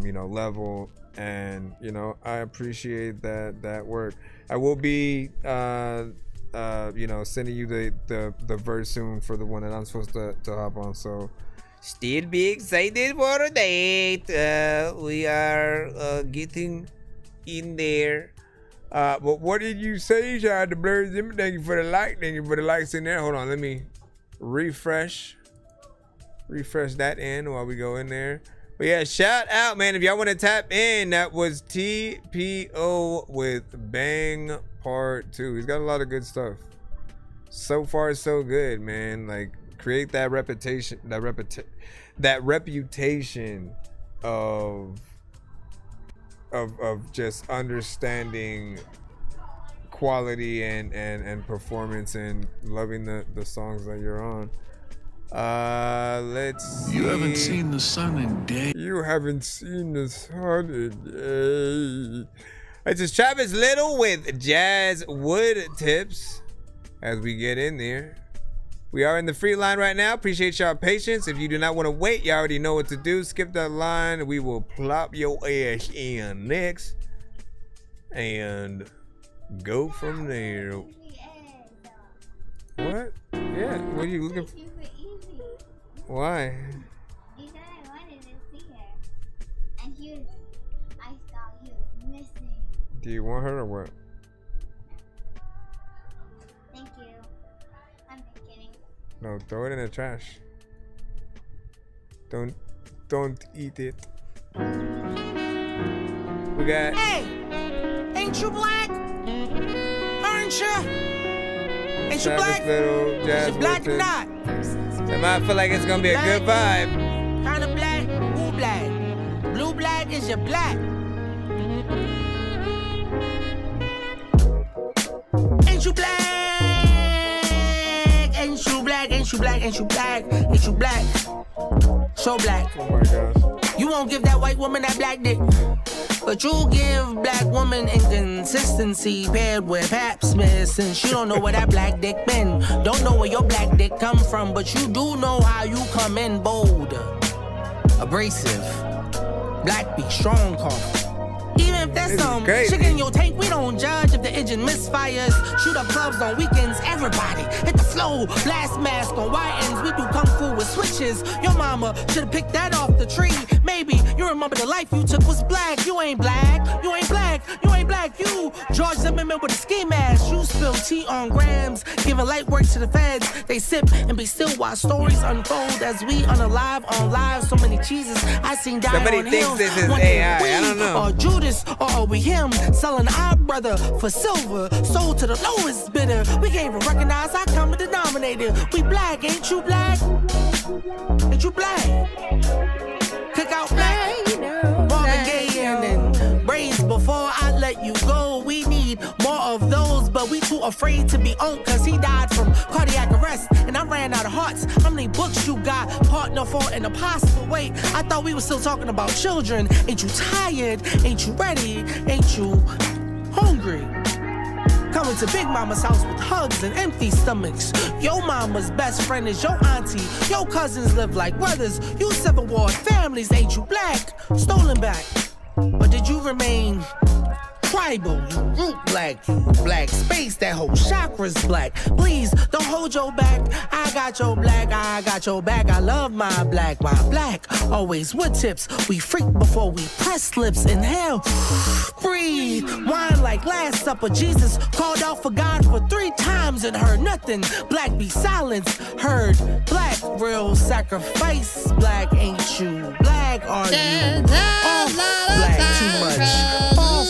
you know, level, and you know, I appreciate that work. I will be you know, sending you the verse soon for the one that I'm supposed to hop on. So still be excited for a date. We are getting in there. But what did you say? Shout out to Blurry Zimmer. Thank you for the like. Thank you for the likes in there. Hold on, let me refresh that in while we go in there. But yeah, shout out, man. If y'all want to tap in, that was TPO with Bang Part 2. He's got a lot of good stuff. So far, so good, man. Like, create that reputation, that reputation of just understanding quality and performance and loving the songs that you're on. Let's see. You haven't seen the sun in days. You haven't seen the sun in days. This is Travis Little with Jazz Wood Tips. As we get in there, we are in the free line right now. Appreciate y'all patience. If you do not want to wait, you already know what to do. Skip that line. We will plop your ass in next and go from there. What? Yeah. What are you looking for? Why? Because I wanted to see her. And I thought he was missing. Do you want her or what? Thank you. I'm just kidding. No, throw it in the trash. Don't eat it. We got. Hey, ain't you black? Aren't you? Ain't you black? Little Jazz Is you black or Wood not? It might feel like it's gonna be a good vibe. Kind of black, who black? Blue black is your black. Ain't you black? Ain't you black? Ain't you black? Ain't you black? Ain't you black? So black. Oh my gosh. You won't give that white woman that black dick. But you give black woman inconsistency paired with Pap Smith, since you don't know where that black dick been. Don't know where your black dick come from, but you do know how you come in bold, abrasive, black beat, strong cough. Even if that's some chicken in your tank, we don't judge if the engine misfires. Shoot up clubs on weekends, everybody hit the flow. Blast mask on YNs, we do kung fu with switches. Your mama should've picked that off the tree. Maybe you remember the life you took was black. You ain't black, you ain't black, you ain't black. You George Zimmerman with a ski mask. You spill tea on grams, giving light work to the feds. They sip and be still while stories unfold as we unalive on live. So many cheeses I seen die Somebody on thinks hills. this is One AI, we I don't know. Or Judas, or are we him? Selling our brother for silver, sold to the lowest bidder. We can't even recognize our common denominator. We black, ain't you black? Ain't you black? Cook out black. Marvin Gaye and braids before I let you go. We need more of those, but we too afraid to be owned, cause he died from cardiac arrest and I ran out of hearts. How many books you got? Partner for an impossible wait. I thought we were still talking about children. Ain't you tired? Ain't you ready? Ain't you hungry? Coming to Big Mama's house with hugs and empty stomachs. Your mama's best friend is your auntie. Your cousins live like brothers. You 7 ward families, ain't you black? Stolen back. Or did you remain tribal? You root black, you black space, that whole chakra's black. Please don't hold your back. I got your black, I got your back. I love my black, always wood tips. We freak before we press lips. Inhale, breathe, wine like Last Supper. Jesus called out for God for 3 times and heard nothing. Black be silenced, heard black, real sacrifice. Black, ain't you black? Are you off black too much? Off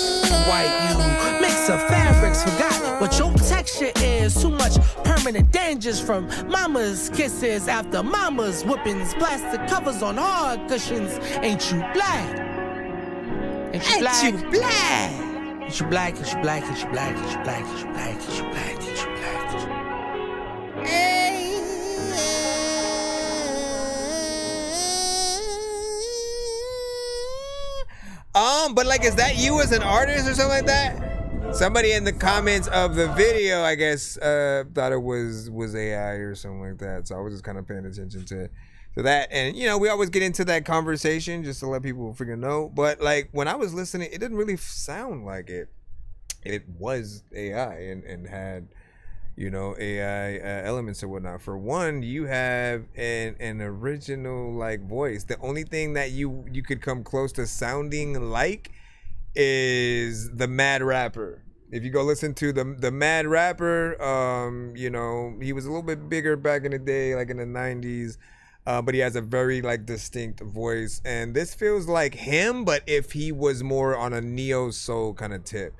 white, you mix of fabrics, forgot what your texture is. Too much permanent dangers from mama's kisses after mama's whippings. Plastic covers on hard cushions. Ain't you black? Ain't you black? Ain't you black? Ain't you black? Ain't you black? Ain't you black? Ain't you black? Ain't you black? Ain't you black? Ain't you black? But like, is that you as an artist or something like that? Somebody in the comments of the video, I guess, thought it was AI or something like that. So I was just kind of paying attention to that. And, you know, we always get into that conversation just to let people freaking know. But like, when I was listening, it didn't really sound like it. It was AI and had, you know, AI elements or whatnot. For one, you have an original like voice. The only thing that you could come close to sounding like is the Mad Rapper. If you go listen to the Mad Rapper, you know, he was a little bit bigger back in the day, like in the 90s. but he has a very like distinct voice, and this feels like him, but if he was more on a neo soul kind of tip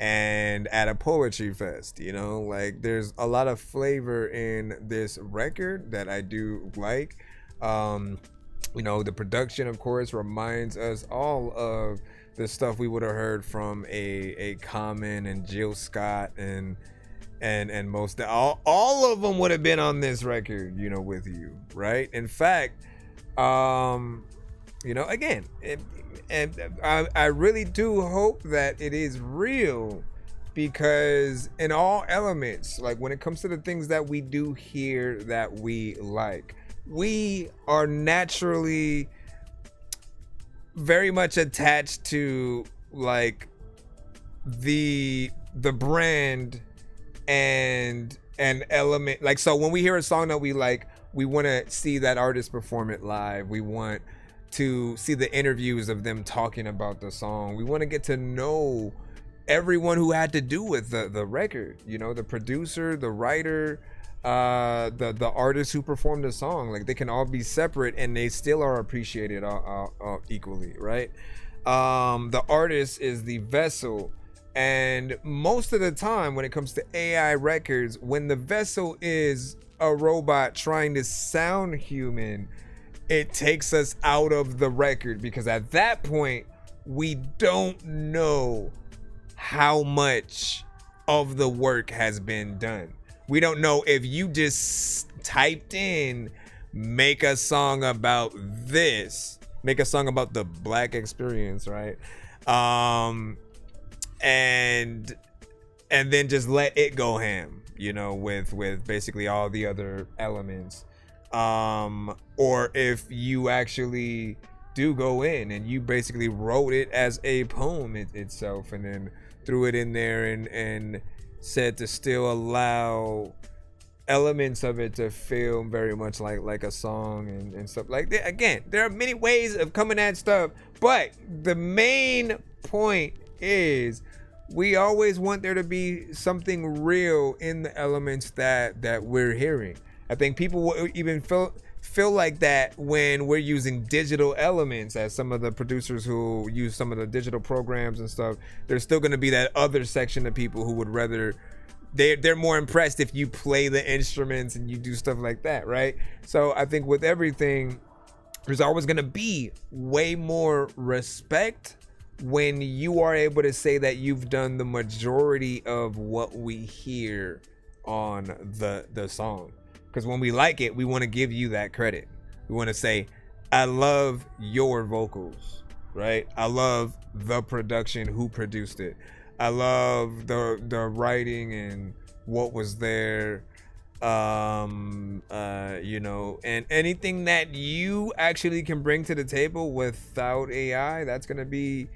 and at a poetry fest, you know, like there's a lot of flavor in this record that I do like. You know, the production, of course, reminds us all of the stuff we would have heard from a Common and Jill Scott and most all of them would have been on this record, you know, with you, right? In fact, you know, again, and I really do hope that it is real, because in all elements, like when it comes to the things that we do here that we like, we are naturally very much attached to like the brand and an element. Like, so when we hear a song that we like, we want to see that artist perform it live. We want to see the interviews of them talking about the song. We want to get to know everyone who had to do with the record, you know, the producer, the writer, the artist who performed the song. Like, they can all be separate and they still are appreciated equally, right? The artist is the vessel, and most of the time when it comes to AI records, when the vessel is a robot trying to sound human, it takes us out of the record, because at that point we don't know how much of the work has been done. We don't know if you just typed in, make a song about this, make a song about the Black experience, right? And then just let it go ham, you know, with basically all the other elements. Or if you actually do go in and you basically wrote it as a poem itself, and then threw it in there and said to still allow elements of it to feel very much like a song and stuff like that. Again, there are many ways of coming at stuff, but the main point is we always want there to be something real in the elements that we're hearing. I think people will even feel like that when we're using digital elements, as some of the producers who use some of the digital programs and stuff. There's still going to be that other section of people who would rather, they're more impressed if you play the instruments and you do stuff like that, right? So I think with everything, there's always going to be way more respect when you are able to say that you've done the majority of what we hear on the song. Because when we like it, we want to give you that credit. We want to say, I love your vocals, right? I love the production, who produced it. I love the writing and what was there, you know, and anything that you actually can bring to the table without AI, that's gonna be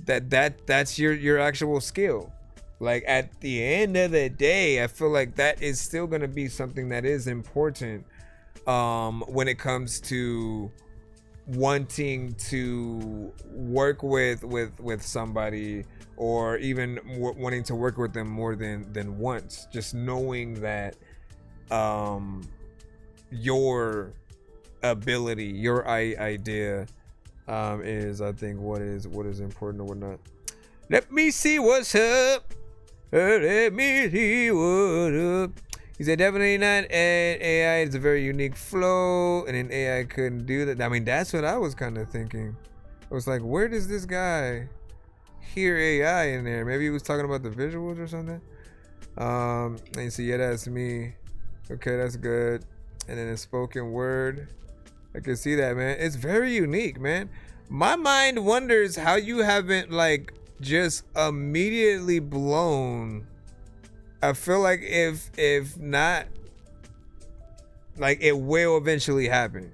that's your actual skill. Like, at the end of the day, I feel like that is still going to be something that is important when it comes to wanting to work with somebody, or even wanting to work with them more than once. Just knowing that your ability, your idea is, I think, what is important or whatnot. Let me see what's up. Let me see what's up. He said, definitely not AI. It's a very unique flow, and an AI couldn't do that. I mean, that's what I was kind of thinking. I was like, where does this guy hear AI in there? Maybe he was talking about the visuals or something. And you see, yeah, that's me. Okay, that's good. And then a spoken word, I can see that, man. It's very unique, man. My mind wonders how you haven't like just immediately blown. I feel like if not, like, it will eventually happen.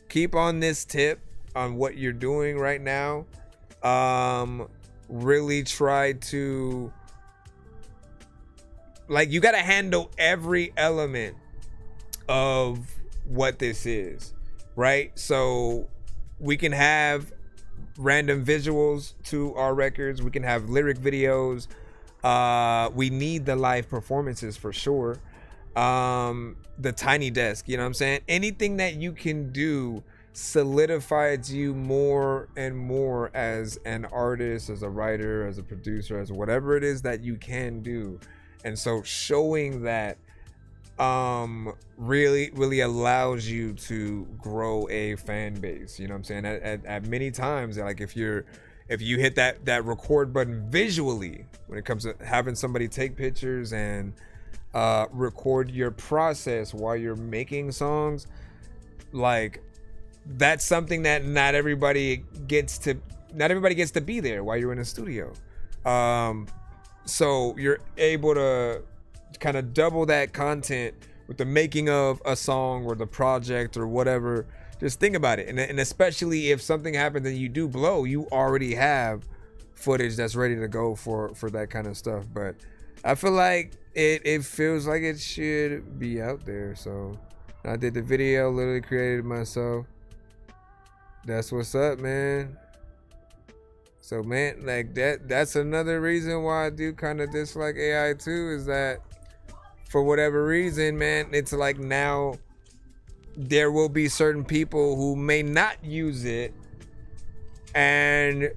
Keep on this tip on what you're doing right now. Really try to, like, you got to handle every element of what this is, right? So we can have random visuals to our records. We can have lyric videos. We need the live performances for sure. the tiny desk, you know what I'm saying? Anything that you can do solidifies you more and more as an artist, as a writer, as a producer, as whatever it is that you can do. And so showing that really allows you to grow a fan base, you know what I'm saying? At many times, like if you hit that record button visually, when it comes to having somebody take pictures and record your process while you're making songs, like that's something that not everybody gets to be there while you're in a studio. So you're able to kind of double that content with the making of a song or the project or whatever. Just think about it, and especially if something happens and you do blow, you already have footage that's ready to go for that kind of stuff. But I feel like it feels like it should be out there. So I did the video, literally created it myself. That's what's up, man. So man, like that's another reason why I do kind of dislike AI too, is that for whatever reason, man, it's like now there will be certain people who may not use it, and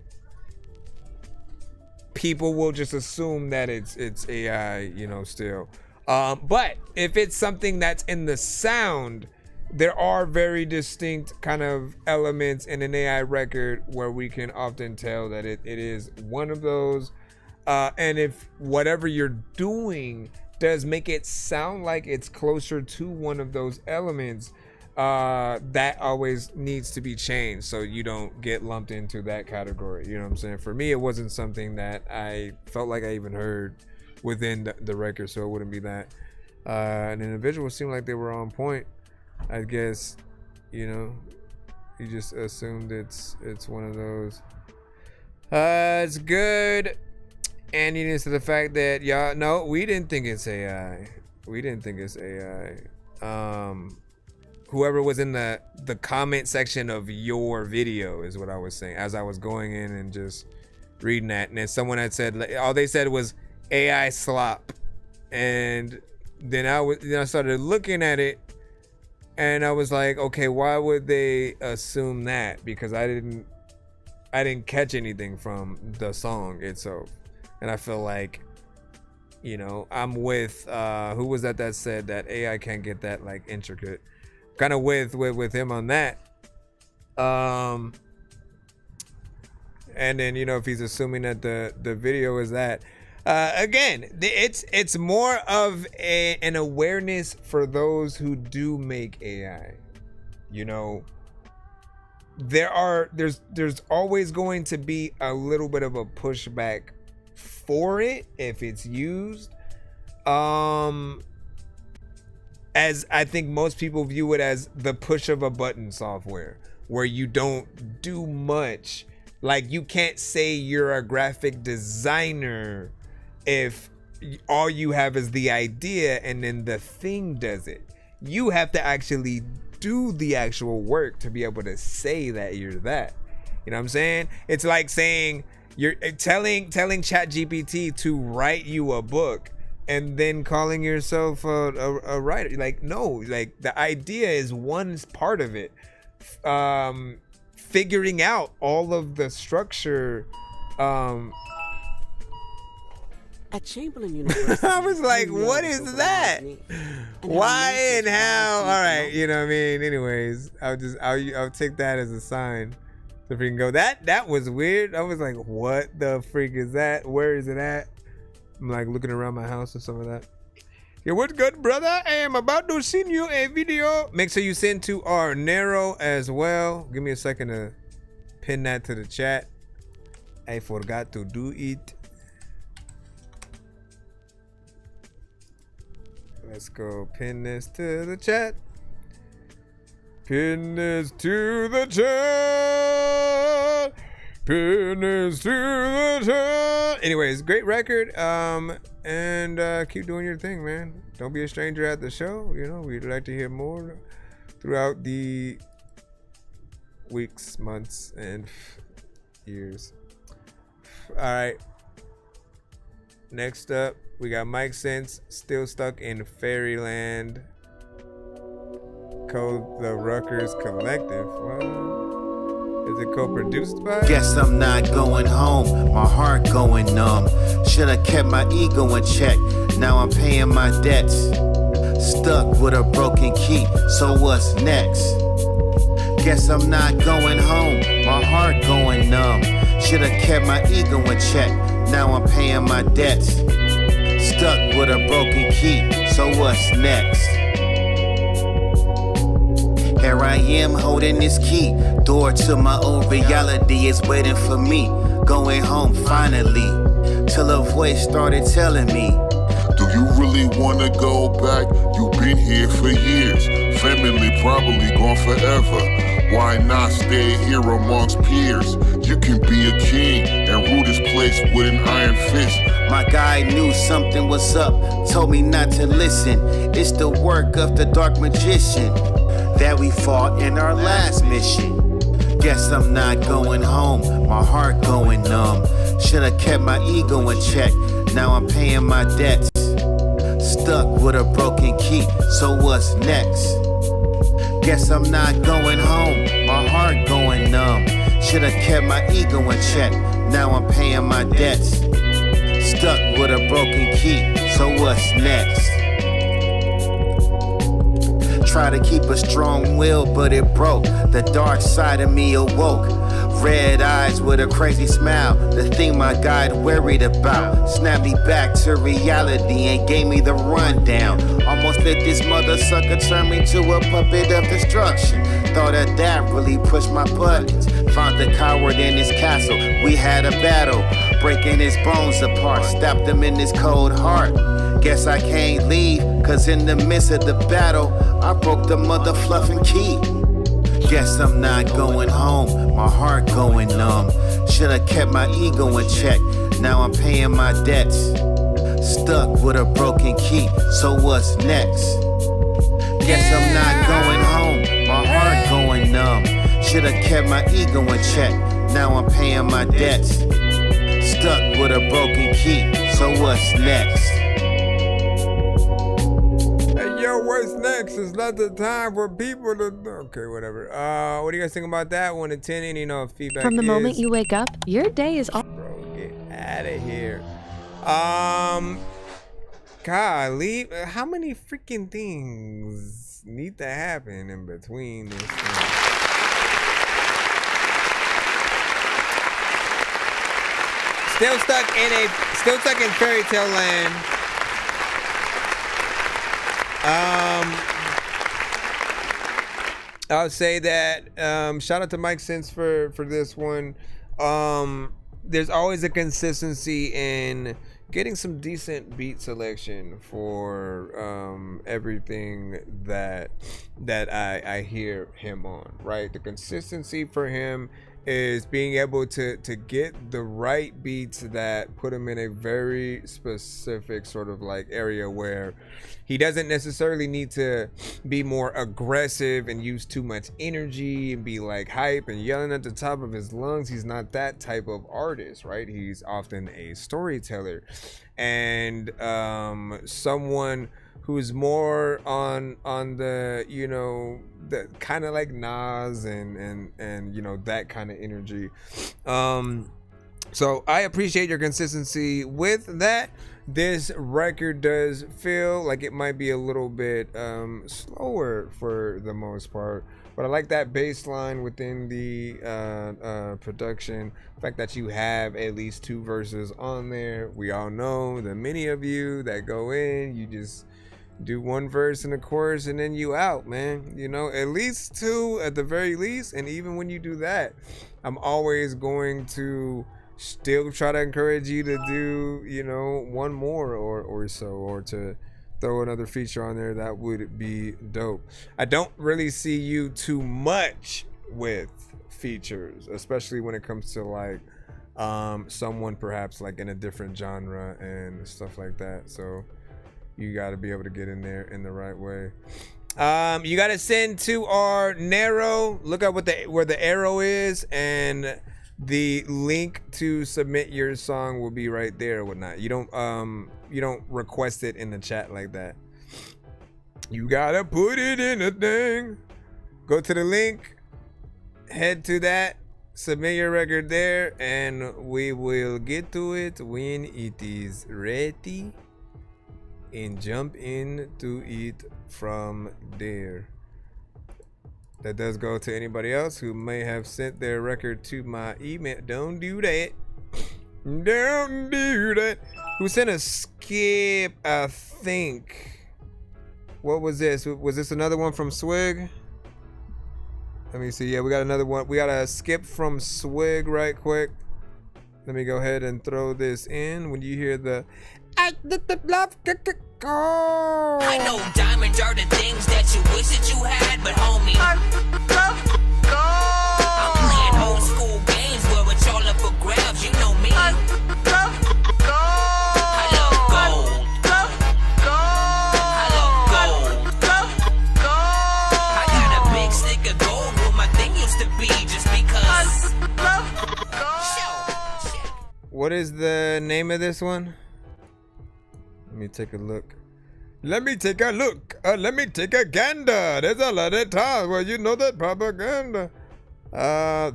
people will just assume that it's AI, you know, still. But if it's something that's in the sound, there are very distinct kind of elements in an AI record where we can often tell that it is one of those. And if whatever you're doing does make it sound like it's closer to one of those elements, that always needs to be changed so you don't get lumped into that category. You know what I'm saying? For me, it wasn't something that I felt like I even heard within the record, so it wouldn't be that. And then the visuals seemed like they were on point. I guess, you know, you just assumed it's one of those. It's good. And you to the fact that y'all, no, we didn't think it's AI. We didn't think it's AI. Whoever was in the comment section of your video is what I was saying as I was going in and just reading that. And then someone had said, all they said was AI slop. And then I started looking at it, and I was like, okay, why would they assume that? Because I didn't catch anything from the song itself. And I feel like, you know, I'm with who was that said that AI can't get that like intricate. Kind of with him on that. And then, you know, if he's assuming that the video is that, again, it's more of an awareness for those who do make AI. You know, there's always going to be a little bit of a pushback for it if it's used. As I think most people view it as the push of a button software, where you don't do much. Like, you can't say you're a graphic designer if all you have is the idea and then the thing does it. You have to actually do the actual work to be able to say that you're that. You know what I'm saying? It's like saying you're telling ChatGPT to write you a book and then calling yourself a writer. Like, no, like the idea is one part of it. Figuring out all of the structure. At Chamberlain University, I was like, what is that? Why and how? All right, you know what I mean? Anyways, I'll take that as a sign to freaking go. That was weird. I was like, what the freak is that? Where is it at? I'm like looking around my house or some of that. Yeah, what's good, brother? I am about to send you a video. Make sure you send to our Nero as well. Give me a second to pin that to the chat. I forgot to do it. Let's go pin this to the chat. Pin this to the chat. Pin this to the chat. Anyways, great record. And keep doing your thing, man. Don't be a stranger at the show. You know, we'd like to hear more throughout the weeks, months, and years. All right. Next up, we got Mike Sense, Still Stuck in Fairyland. Code The Ruckers Collective. What? Is it co-produced by? Guess I'm not going home, my heart going numb. Should've kept my ego in check, now I'm paying my debts. Stuck with a broken key, so what's next? Guess I'm not going home, my heart going numb. Should've kept my ego in check, now I'm paying my debts. Stuck with a broken key, so what's next? Here I am holding this key, door to my own reality is waiting for me. Going home finally, till a voice started telling me, do you really wanna go back? You've been here for years, family probably gone forever. Why not stay here amongst peers? You can be a king and rule this place with an iron fist. My guy knew something was up, told me not to listen. It's the work of the dark magician that we fought in our last mission. Guess I'm not going home, my heart going numb. Should've kept my ego in check, now I'm paying my debts. Stuck with a broken key, so what's next? Guess I'm not going home, my heart going numb. Should've kept my ego in check, now I'm paying my debts. Stuck with a broken key, so what's next? Try to keep a strong will, but it broke. The dark side of me awoke. Red eyes with a crazy smile, the thing my guide worried about. Snapped me back to reality and gave me the rundown. Almost let this mother sucker turn me to a puppet of destruction. Thought that really pushed my buttons. Found the coward in his castle, we had a battle. Breaking his bones apart, stabbed him in his cold heart. Guess I can't leave, cause in the midst of the battle, I broke the mother fluffing key. Guess I'm not going home, my heart going numb. Should've kept my ego in check, now I'm paying my debts. Stuck with a broken key, so what's next? Guess I'm not going home, my heart going numb. Should've kept my ego in check, now I'm paying my debts. Stuck with a broken key, so what's next? Yo, what's next? It's not the time for people to... Okay, whatever. What do you guys think about that? 1 to 10, and you know, feedback From the is... moment you wake up, your day is all... Bro, get out of here. Golly, how many freaking things need to happen in between this thing? Still stuck in fairy tale land. I would say that shout out to Mike Sense for this one. There's always a consistency in getting some decent beat selection for everything that I hear him on, right? The consistency for him is being able to get the right beats that put him in a very specific sort of like area where he doesn't necessarily need to be more aggressive and use too much energy and be like hype and yelling at the top of his lungs. He's not that type of artist, right? He's often a storyteller and someone who's more on the, you know, the kind of like Nas and you know, that kind of energy. So I appreciate your consistency with that. This record does feel like it might be a little bit slower for the most part, but I like that bass line within the production. The fact that you have at least 2 verses on there. We all know the many of you that go in, you just do 1 verse and a chorus and then you out, man. You know, at least 2 at the very least. And even when you do that, I'm always going to still try to encourage you to do, you know, 1 more or so, or to throw another feature on there. That would be dope. I don't really see you too much with features, especially when it comes to like someone perhaps like in a different genre and stuff like that. So you got to be able to get in there in the right way. You got to send to our narrow. Look at where the arrow is, and The link to submit your song will be right there or whatnot. You don't request it in the chat like that. You gotta put it in a thing. Go to the link, head to that, submit your record there, and we will get to it when it is ready and jump into it from there. That does go to anybody else who may have sent their record to my email. Don't do that. Don't do that. Who sent a skip, I think. What was this? Was this another one from Swig? Let me see. Yeah, we got another one. We got a skip from Swig right quick. Let me go ahead and throw this in. When you hear the I know diamonds are the things that you wish that you had, but homie, I'm playing old school games where it's all up for grabs. You know me. I love gold. I love gold. I got a big stick of gold where my thing used to be just because. What is the name of this one? Let me take a look. Let me take a look. Let me take a gander. There's a lot of times where you know that propaganda.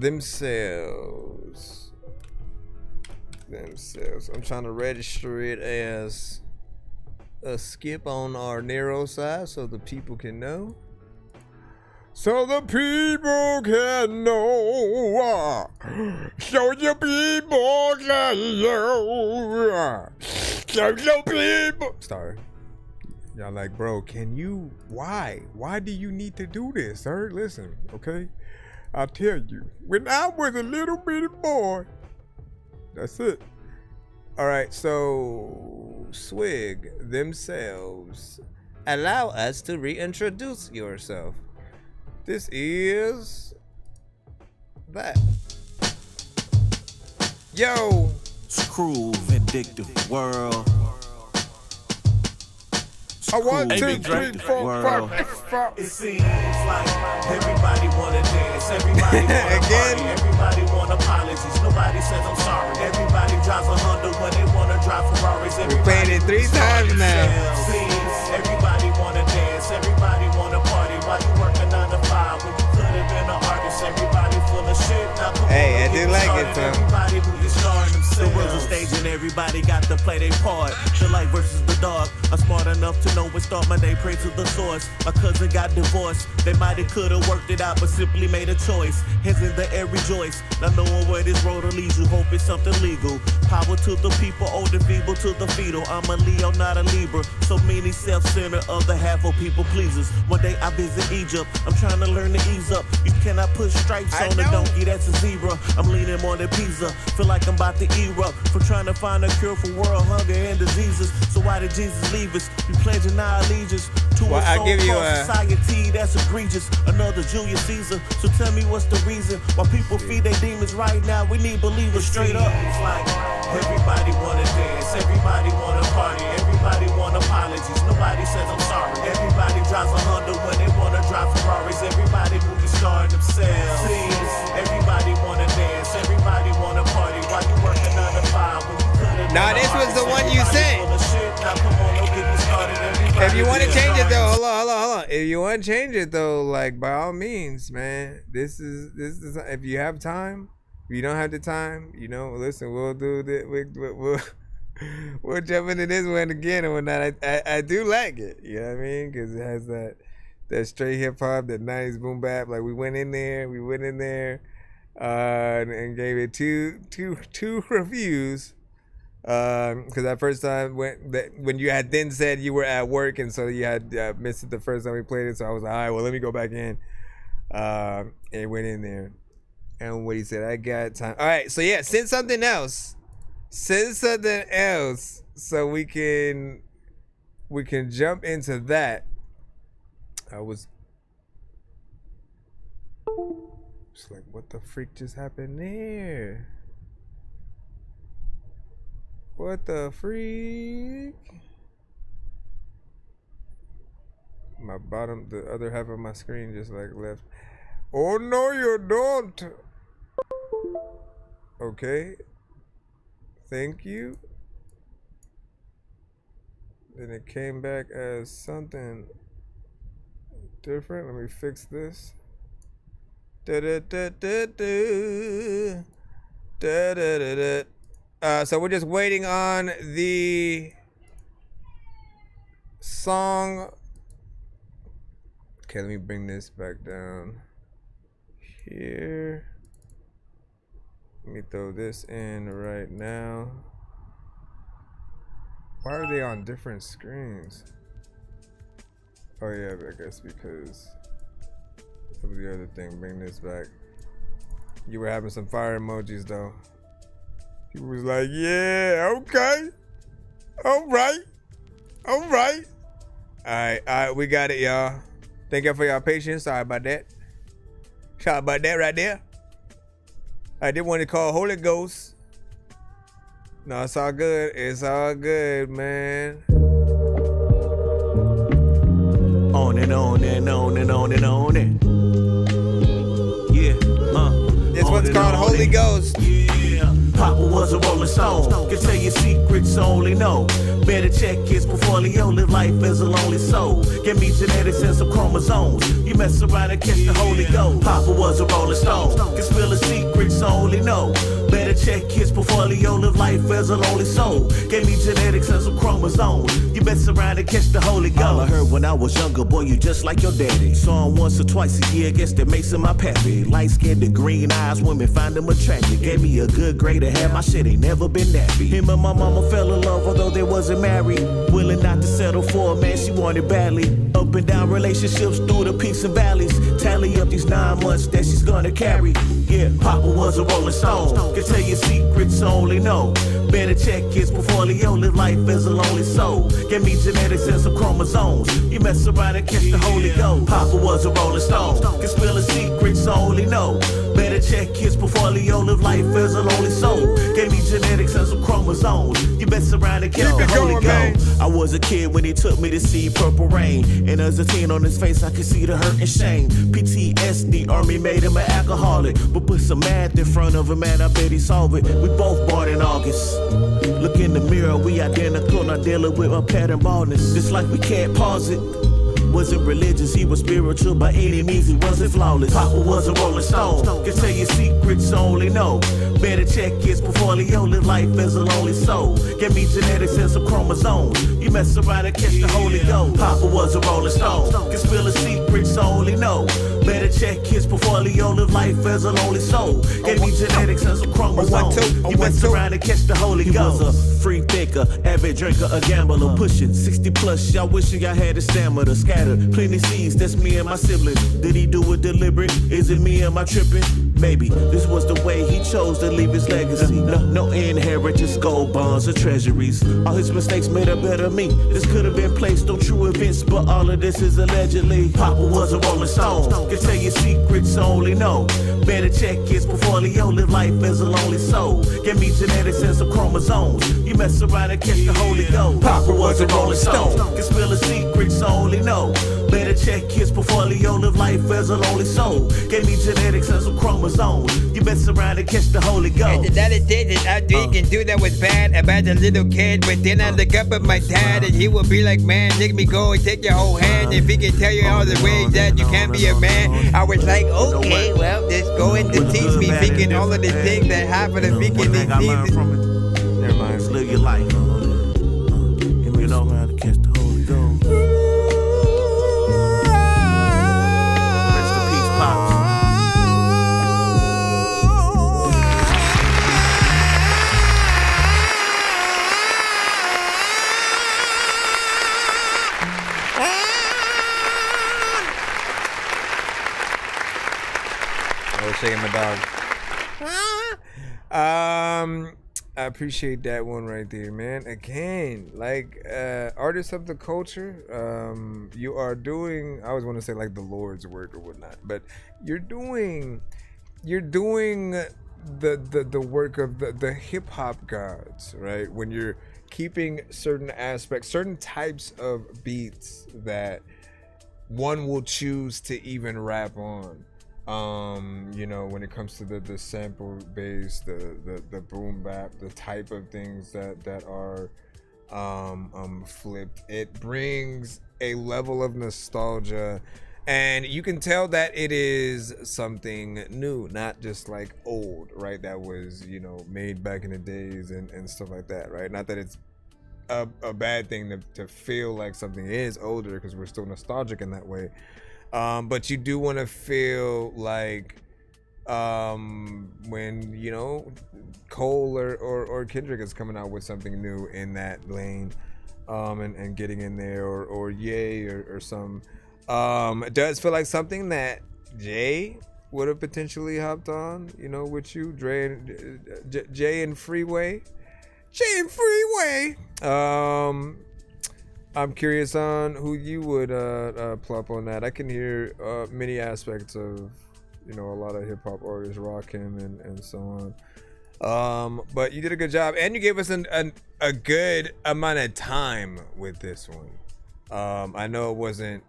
Themselves. I'm trying to register it as a skip on our narrow side so the people can know. So the people can know. So the people can know. So the people. Sorry. Y'all like, bro, can you, why? Why do you need to do this, sir? Listen, okay? I'll tell you. When I was a little bitty boy, that's it. All right, so Swig, themselves. Allow us to reintroduce yourself. This is that. Yo. Screw vindictive world. I 1, 2, 3, 4, 5. It seems like everybody wanna dance, everybody wanna party, everybody want apologies, nobody says I'm sorry. Everybody drives a Honda when they wanna drive Ferraris. We played it 3 times now. Seems everybody wanna dance, everybody wanna party. While you working 9 to 5 when you could have been an artist. Everybody full of shit. Now come hey, on, I do like it though. Everybody who is starring themselves. The world's a stage and everybody got to play their part. The light versus the dark. I'm smart enough to know when start my day. Pray to the source. My cousin got divorced. They might have could have worked it out, but simply made a choice. Hands in the air, rejoice. Not knowing where this road will lead you. Hope it's something legal. Power to the people, old and feeble to the fetal. I'm a Leo, not a Libra. So many self-centered, other half of people pleasers. One day I visit Egypt. I'm trying to learn to ease up. You cannot put stripes on a donkey, that's a zebra. I'm leaning more than pizza. Feel like I'm about to erupt. From trying to find a cure for world hunger and diseases. So why did Jesus leave us? We pledging our allegiance to a so-called society that's egregious. Another Julius Caesar. So tell me what's the reason why people feed their demons right now? We need believers straight up. It's like everybody wanna dance, everybody wanna party, everybody want apologies. Nobody says I'm sorry. Everybody drives a Honda when they wanna drive Ferraris. Everybody movie starring themselves. Seems everybody wanna dance, everybody wanna party. While you working 9 to 5 when you could've. Nah, this was the one you sent. If you want to change it though, hold on. If you want to change it though, like by all means, man. This is if you have time. If you don't have the time, you know, listen, we'll do that. We'll jump into this one again and whatnot. I do like it, you know what I mean? Because it has that straight hip hop, that 90s boom bap. Like we went in there, and gave it two reviews. Because that first time when you had then said you were at work and so you had missed it the first time we played it, so I was like, all right, well let me go back in, and went in there, and what he said, I got time. All right, so yeah, send something else, so we can jump into that. I was just like, what the freak just happened there? What the freak? The other half of my screen just like left. Oh no, you don't. Okay. Thank you. Then it came back as something different. Let me fix this. So we're just waiting on the song. Okay, let me bring this back down here. Let me throw this in right now. Why are they on different screens? Oh yeah, I guess because of the other thing. Bring this back. You were having some fire emojis though. People was like, yeah, okay. Alright. Alright. Alright, we got it, y'all. Thank you for your patience. Sorry about that. Sorry about that right there. I did want to call Holy Ghost. No, it's all good. It's all good, man. On and on and on and on and on and. Yeah, This one's called Holy Ghost. Yeah, Papa was a Rolling Stone. Can tell your secrets only know. Better check his portfolio. Live life as a lonely soul. Give me genetics and some chromosomes. You mess around and catch the Holy Ghost. Papa was a Rolling Stone. Can spill his secrets only know. Better check his portfolio. Live life as a lonely soul. Gave me genetics and some chromosomes. You mess around and catch the Holy Ghost. All I heard when I was younger, boy, you just like your daddy. Saw him once or twice a year, guess that makes him my pappy. Light skinned and green eyes, women find him attractive. Gave me a good grade to have, my shit ain't never been nappy. Him and my mama fell in love, although they wasn't married. Willing not to settle for a man she wanted badly. Up and down relationships through the peaks and valleys. Tally up these 9 months that she's gonna carry. Yeah, Papa was a Rolling Stone. Can tell your secrets only know. Better check his portfolio. Live life as a lonely soul. Give me genetics and some chromosomes. You mess around and catch the Holy Ghost. Papa was a Rolling Stone. Can spill his secrets only know. Better check his portfolio. Live life as a lonely soul. Gave me genetics and some chromosomes. You mess around and catch the Holy Ghost. I was a kid when he took me to see Purple Rain. And as a teen on his face, I could see the hurt and shame. PTSD, army made him an alcoholic. But put some math in front of him, man, I bet he solve it. We both born in August. Look in the mirror, we identical, not dealing with my pattern baldness. Just like we can't pause it. Wasn't religious, he was spiritual by any means, he wasn't flawless. Papa was a Rolling Stone. Can tell your secrets only know. Better check his portfolio. Live life as a lonely soul. Give me genetics and some chromosomes. You mess around and catch the Holy Ghost. Papa was a Rolling Stone. Can spill his secrets only know. Better check his portfolio. Live life as a lonely soul. Gave me genetics and some chromosomes. You mess around and catch the Holy Ghost. He was a free thinker, avid drinker, a gambler, pushing 60 plus. Y'all wishing y'all had the stamina. Scattered plenty seeds. That's me and my siblings. Did he do it deliberate? Is it me? Am I tripping? Maybe this was the way he chose to leave his legacy. No inheritance, gold bonds or treasuries. All his mistakes made a better me. This could have been placed on true events, but all of this is allegedly. Papa was a Rolling Stone. Can tell your secrets only know. Better check his portfolio. Live life as a lonely soul. Give me genetics and some chromosomes. You mess around and catch the Holy Ghost. Papa was a Rolling Stone. Can spill his secrets only know. Better check his portfolio. Live life as a lonely soul. Gave me genetics and some chromosomes. You mess around and catch the Holy Ghost. And another thing that I didn't do that was bad about a little kid. But then I look up at my dad and he would be like, man, let me go and take your whole hand. If he can tell you all the ways that you can't be a man. I was like, okay, well, just go in to teach me thinking all of the things that happen to thinking these things. Never mind, just live your life. You know how to catch the Holy Ghost. Rest in peace, Pops. I was shaking my dog. I appreciate that one right there, man. Again, like artists of the culture, you are doing, I always want to say like the Lord's work or whatnot, but you're doing the work of the hip hop gods, right? When you're keeping certain aspects, certain types of beats that one will choose to even rap on. You know, when it comes to the sample bass, the boom bap, the type of things that are flipped, it brings a level of nostalgia, and you can tell that it is something new, not just like old, right? That was, you know, made back in the days and stuff like that, right? Not that it's a bad thing to feel like something is older, because we're still nostalgic in that way. But you do want to feel like when, you know, Cole or Kendrick is coming out with something new in that lane, and getting in there, or Ye or some, it does feel like something that Jay would have potentially hopped on, you know, with you, Jay and Freeway. I'm curious on who you would plop on that. I can hear many aspects of, you know, a lot of hip hop artists rock him and so on. But you did a good job, and you gave us a good amount of time with this one. I know it wasn't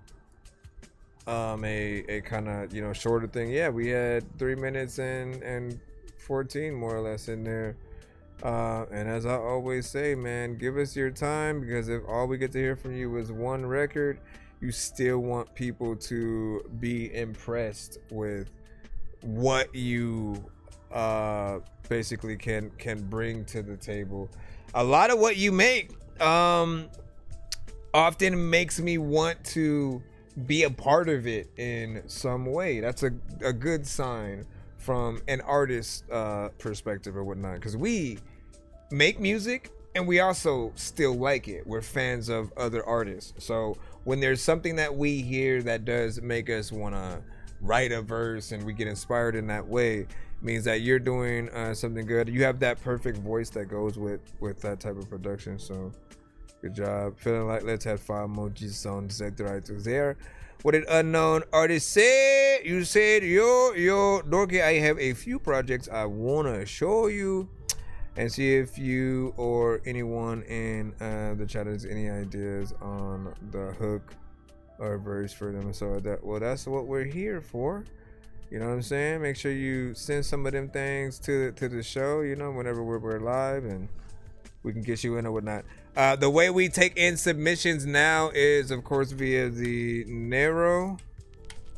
a kind of, you know, shorter thing. Yeah, we had 3 minutes and 14 more or less in there. And as I always say, man, give us your time, because if all we get to hear from you is one record, you still want people to be impressed with what you basically can bring to the table. A lot of what you make often makes me want to be a part of it in some way. That's a good sign from an artist's perspective or whatnot, because we make music and we also still like it. We're fans of other artists, so when there's something that we hear that does make us want to write a verse and we get inspired in that way, means that you're doing something good. You have that perfect voice that goes with that type of production, so good job. Feeling like let's have 5 emojis on the sector right there. What did unknown artist say? You said, yo, Dorky, I have a few projects I wanna show you, and see if you or anyone in the chat has any ideas on the hook or verse for them. So that's what we're here for. You know what I'm saying? Make sure you send some of them things to the show, you know, whenever we're live, and we can get you in or whatnot. The way we take in submissions now is, of course, via the Nero,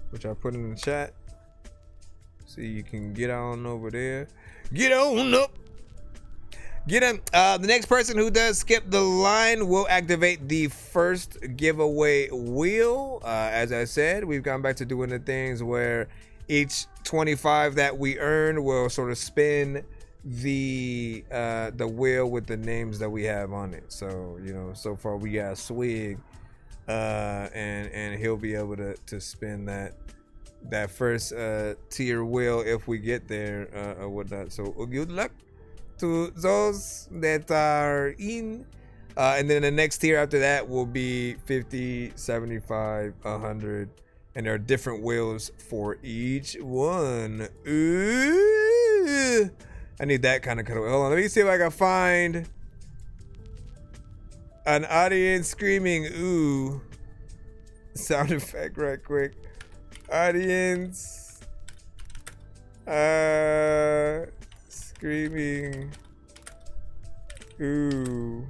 which I put in the chat. So you can get on over there. Get on up. Get him. The next person who does skip the line will activate the first giveaway wheel. As I said, we've gone back to doing the things where each 25 that we earn will sort of spin the wheel with the names that we have on it. So, you know, so far we got Swig, and he'll be able to spin that first tier wheel if we get there or whatnot. So good luck to those that are in, and then the next tier after that will be 50, 75, 100, and there are different wheels for each one. Ooh, I need that kind of cutaway. Hold on, let me see if I can find an audience screaming ooh sound effect right quick. Audience screaming ooh,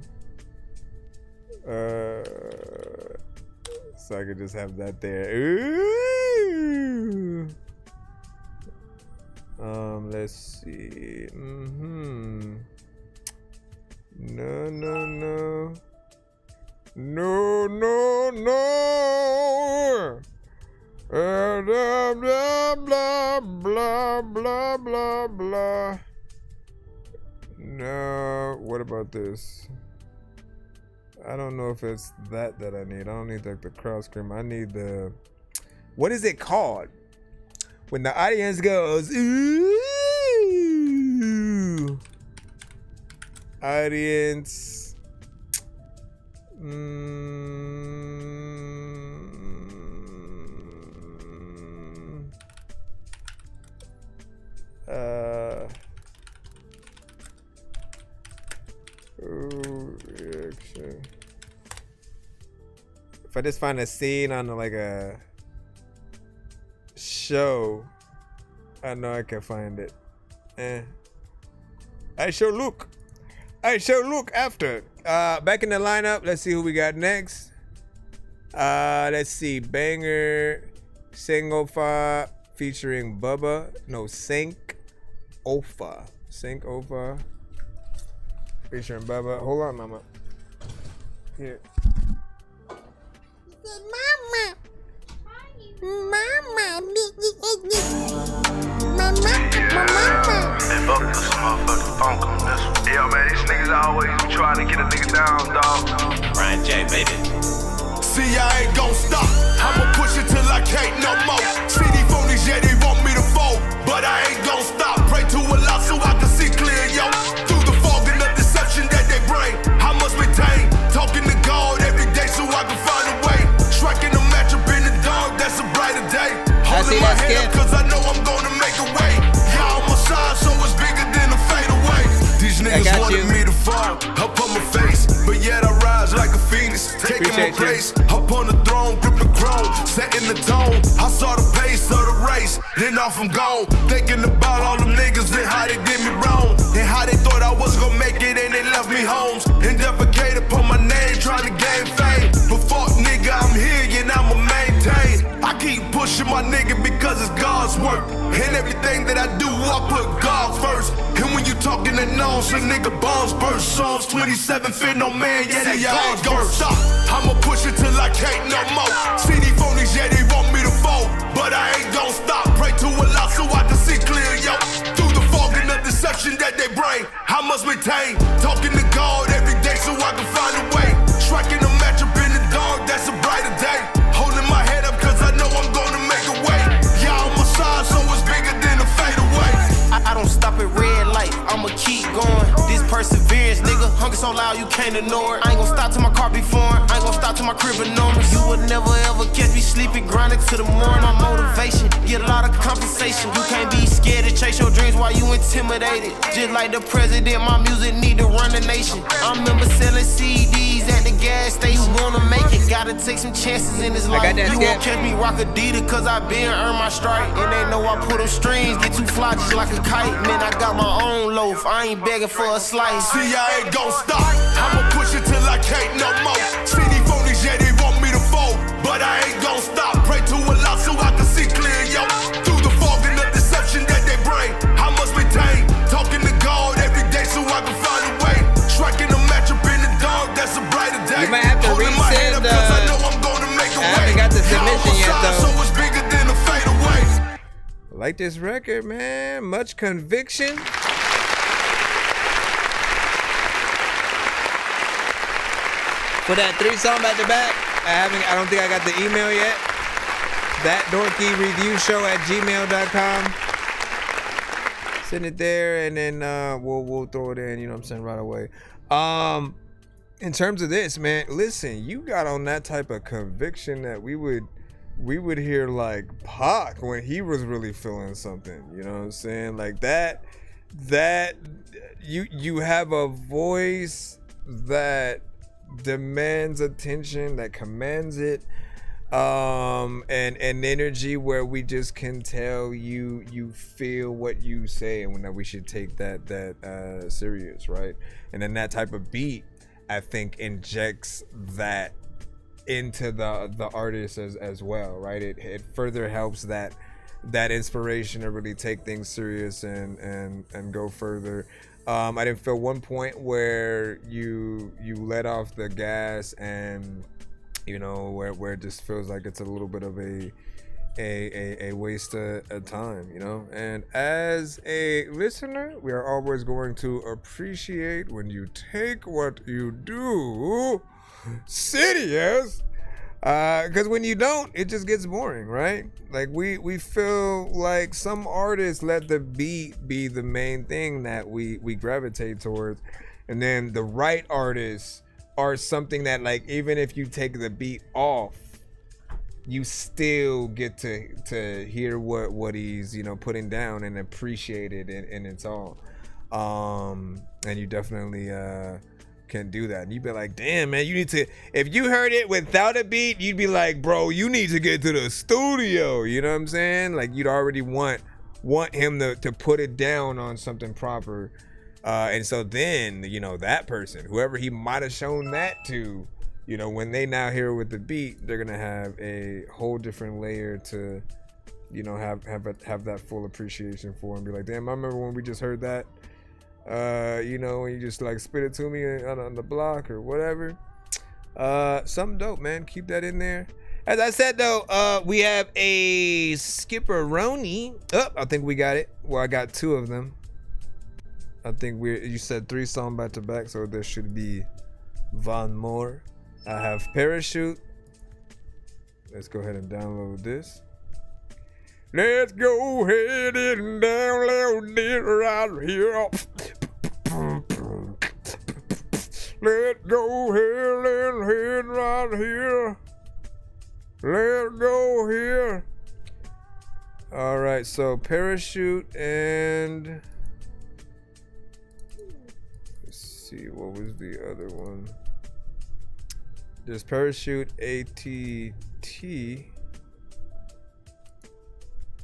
so I could just have that there. Ooh. Let's see. No. Blah blah. No, what about this? I don't know if it's that I need. I don't need the crowd scream. I need the, what is it called? When the audience goes, ooh. Audience. Reaction. If I just find a scene on like a show I know I can find it. I shall look. I shall look after. Back in the lineup. Let's see who we got next. Let's see. Banger Sankofa featuring Bubba. No, Sankofa. Sankofa featuring Bubba. Hold on, mama. Here. Mama. And fuck this motherfucking funk on this one. Yeah, man, these niggas always trying to get a nigga down, dog. Ryan J, baby. See, I ain't gon' stop. I'ma push it till I can't no more. See these phonies, yeah, they want me to fall, but I ain't gon' stop. Pray to Allah so I can see clear, yo. Through the fog and the deception that they bring, I must maintain. Talking to God every day so I can find a way. Striking a match up in the dark, that's a brighter day. Holding my head up cause I know I'm gonna make a way. Y'all my side so it's bigger than a fadeaway. These niggas wanted me to fall up on my face, but yet I rise like a phoenix, taking my place. Up on the throne, grip the chrome, setting the tone. I saw the pace of the race, then off I'm gone. Thinking about all them niggas and how they did me wrong, and how they thought I was gonna make it and they left me homes. And defecate upon my name, trying to gain fame. But fuck nigga, I'm here and I'ma maintain. I keep pushing my nigga because it's God's work, and everything that I do, I put God first. And when you talking that nonsense, nigga, bombs burst. Psalms 27, fear no man, yeah, they all gon' stop. I'ma push it till I can't no more. See these phonies, yeah, they want me to fall, but I ain't gon' stop. Pray to Allah so I can see clear, yo. Through the fog and the deception that they bring, I must maintain. Talking to God every day so I can find a way. Striking a match up in the dark, that's a brighter day. Holding my head up cause I know I'm gonna make a way. Y'all my side so it's bigger than a fadeaway. I don't stop at red light, I'ma keep going. This perseverance, nigga, hunger so loud you can't ignore it. I ain't gon' stop till my car be foreign, I ain't gon' stop till my crib enormous. You would never ever catch me sleeping, grinding to the morning. My motivation, get a lot of compensation. You can't be scared to chase your dreams while you intimidated. Just like the president, my music need to run the nation. I remember selling CDs at the gas station. You wanna make it, gotta take some chances in this life. You won't catch me rock Adidas cause I been earned my stripe. And they know I put them strings, get too fly just like a kite. Man, I got my own loaf, I ain't begging for a slice. See, I ain't gon' stop. I'ma push it till I can't no more. See these phonies, yeah, they want me to fall, but I ain't gon' stop. Pray to Allah so I can see clear, yo. Through the fog and the deception that they bring, I must maintain. Talking to God every day so I can find a way. Striking a match up in the dark, that's a brighter day. You might have to Holding my head up cause I know I'm gonna make a way. I haven't got the submission yet though. So it's bigger than a fadeaway. I like this record, man. Much conviction. For that 3-song back to back, I don't think I got the email yet. ThatDorkyReviewShow@gmail.com. Send it there and then we'll throw it in, you know what I'm saying, right away. In terms of this, man, listen, you got on that type of conviction that we would hear like Pac when he was really feeling something, you know what I'm saying? Like that you have a voice that demands attention, that commands it, and energy where we just can tell you feel what you say and that we should take that serious, right? And then that type of beat, I think, injects that into the artist as well, right? It further helps that inspiration to really take things serious and go further. I didn't feel one point where you let off the gas and you know where it just feels like it's a little bit of a waste of time, you know. And as a listener, we are always going to appreciate when you take what you do serious, because when you don't, it just gets boring, right? Like we feel like some artists let the beat be the main thing that we gravitate towards, and then the right artists are something that, like, even if you take the beat off, you still get to hear what he's, you know, putting down and appreciate it in its all. And you definitely can do that. And you'd be like, damn, man, you need to, if you heard it without a beat, you'd be like, bro, you need to get to the studio. You know what I'm saying? Like, you'd already want want him to put it down on something proper. And so then, you know, that person, whoever he might have shown that to, you know, when they now hear it with the beat, they're gonna have a whole different layer to, you know, have that full appreciation for and be like, damn, I remember when we just heard that, you know, when you just like spit it to me on the block or whatever. Something dope, man. Keep that in there. As I said though, we have a skipperoni. Oh, I think we got it. Well, I got 2 of them. I think you said 3 songs back to back, so there should be one more. I have Parachute. Let's go ahead and download this. Let's go ahead and download it right here. Let's go ahead and head right here. Let's go here. All right, so Parachute and let's see, what was the other one? There's Parachute ATT.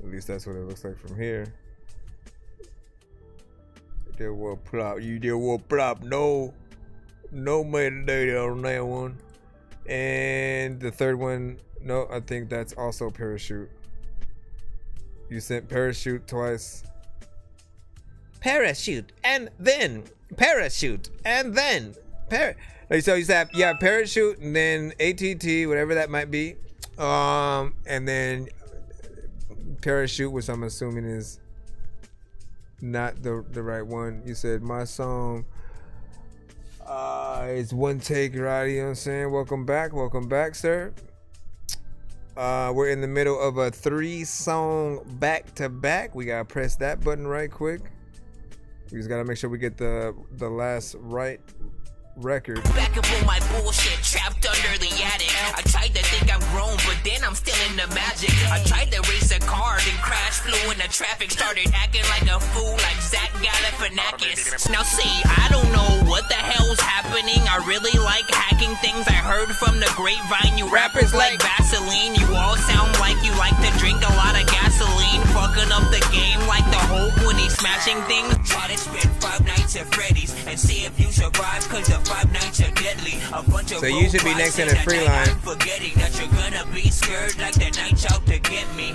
At least that's what it looks like from here. There will plop. You there will plop. No metadata on that one. And the third one, no, I think that's also Parachute. You sent Parachute twice. Parachute and then Parachute and then so you said, yeah, Parachute and then ATT, whatever that might be, and then Parachute, which I'm assuming is not the right one. You said my song is One Take, right? You know what I'm saying? Welcome back, sir. We're in the middle of a 3-song back-to-back. We gotta press that button right quick. We just gotta make sure we get the last right record. Back up on my bullshit, trapped under the attic. I tried to think I'm grown, but then I'm still in the magic. I tried to race a car, then crash, flew in the traffic, started acting like a fool, like Zach Galifianakis. Now see, I don't know what the hell's happening. I really like hacking things I heard from the grapevine. You rappers like Vaseline. You all sound like you like to drink a lot of gasoline, fucking up the game like the Hulk when he's smashing things. Try to spend 5 nights at Freddy's and see if you survive, cause the 5 nights are deadly. A bunch of so you should be next in the free line. I'm forgetting that you're gonna be scared like the night's out to get me.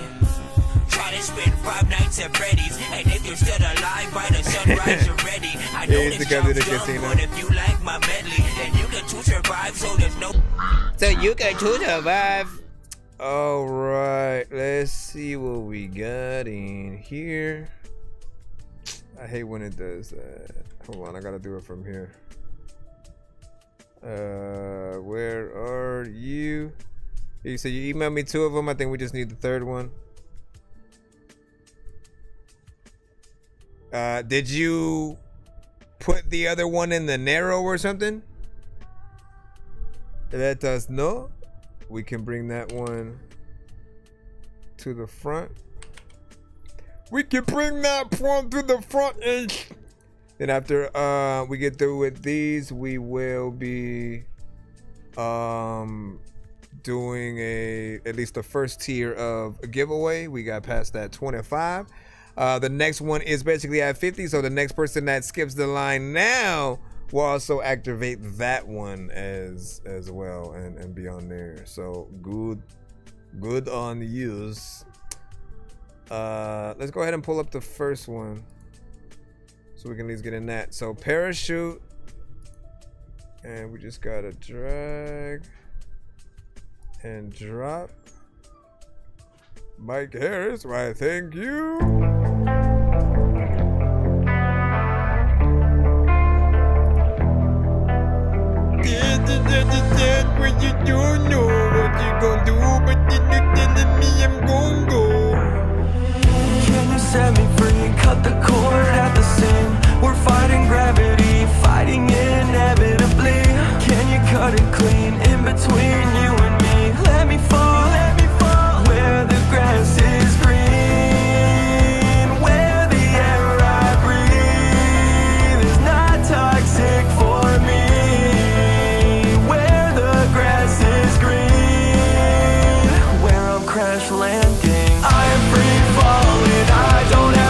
Try to spend 5 nights at Freddy's, and if you're still alive by the sunrise, you're ready. I know this sounds dumb, but if you like my medley, then you can too survive, so there's no. So you can too survive. All right, let's see what we got in here. I hate when it does that. Hold on, I gotta do it from here. Where are you? You said you emailed me 2 of them. I think we just need the 3rd one. Did you put the other one in the narrow or something? Let us know. We can bring that one to the front. We can bring that one to the front. Then after we get through with these, we will be doing at least the first tier of a giveaway. We got past that 25. The next one is basically at 50, so the next person that skips the line now will also activate that one as well and be on there. So good on yous. Let's go ahead and pull up the first one so we can at least get in that. So Parachute, and we just gotta drag and drop. Mike Harris, why thank you. When you don't know what you gon' do, but you telling me I'm gon' go. Can you set me free? Cut the cord at the seam. We're fighting gravity, fighting inevitably. Can you cut it clean in between you and me? Let me fall where the grass is green, where the air I breathe is not toxic for me. Crash landing, I am free falling, I don't have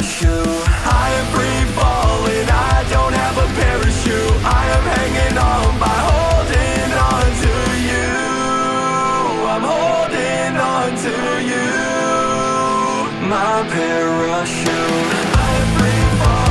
parachute. I am free falling, I don't have a parachute. I am hanging on by holding on to you. I'm holding on to you. My parachute. I am free falling.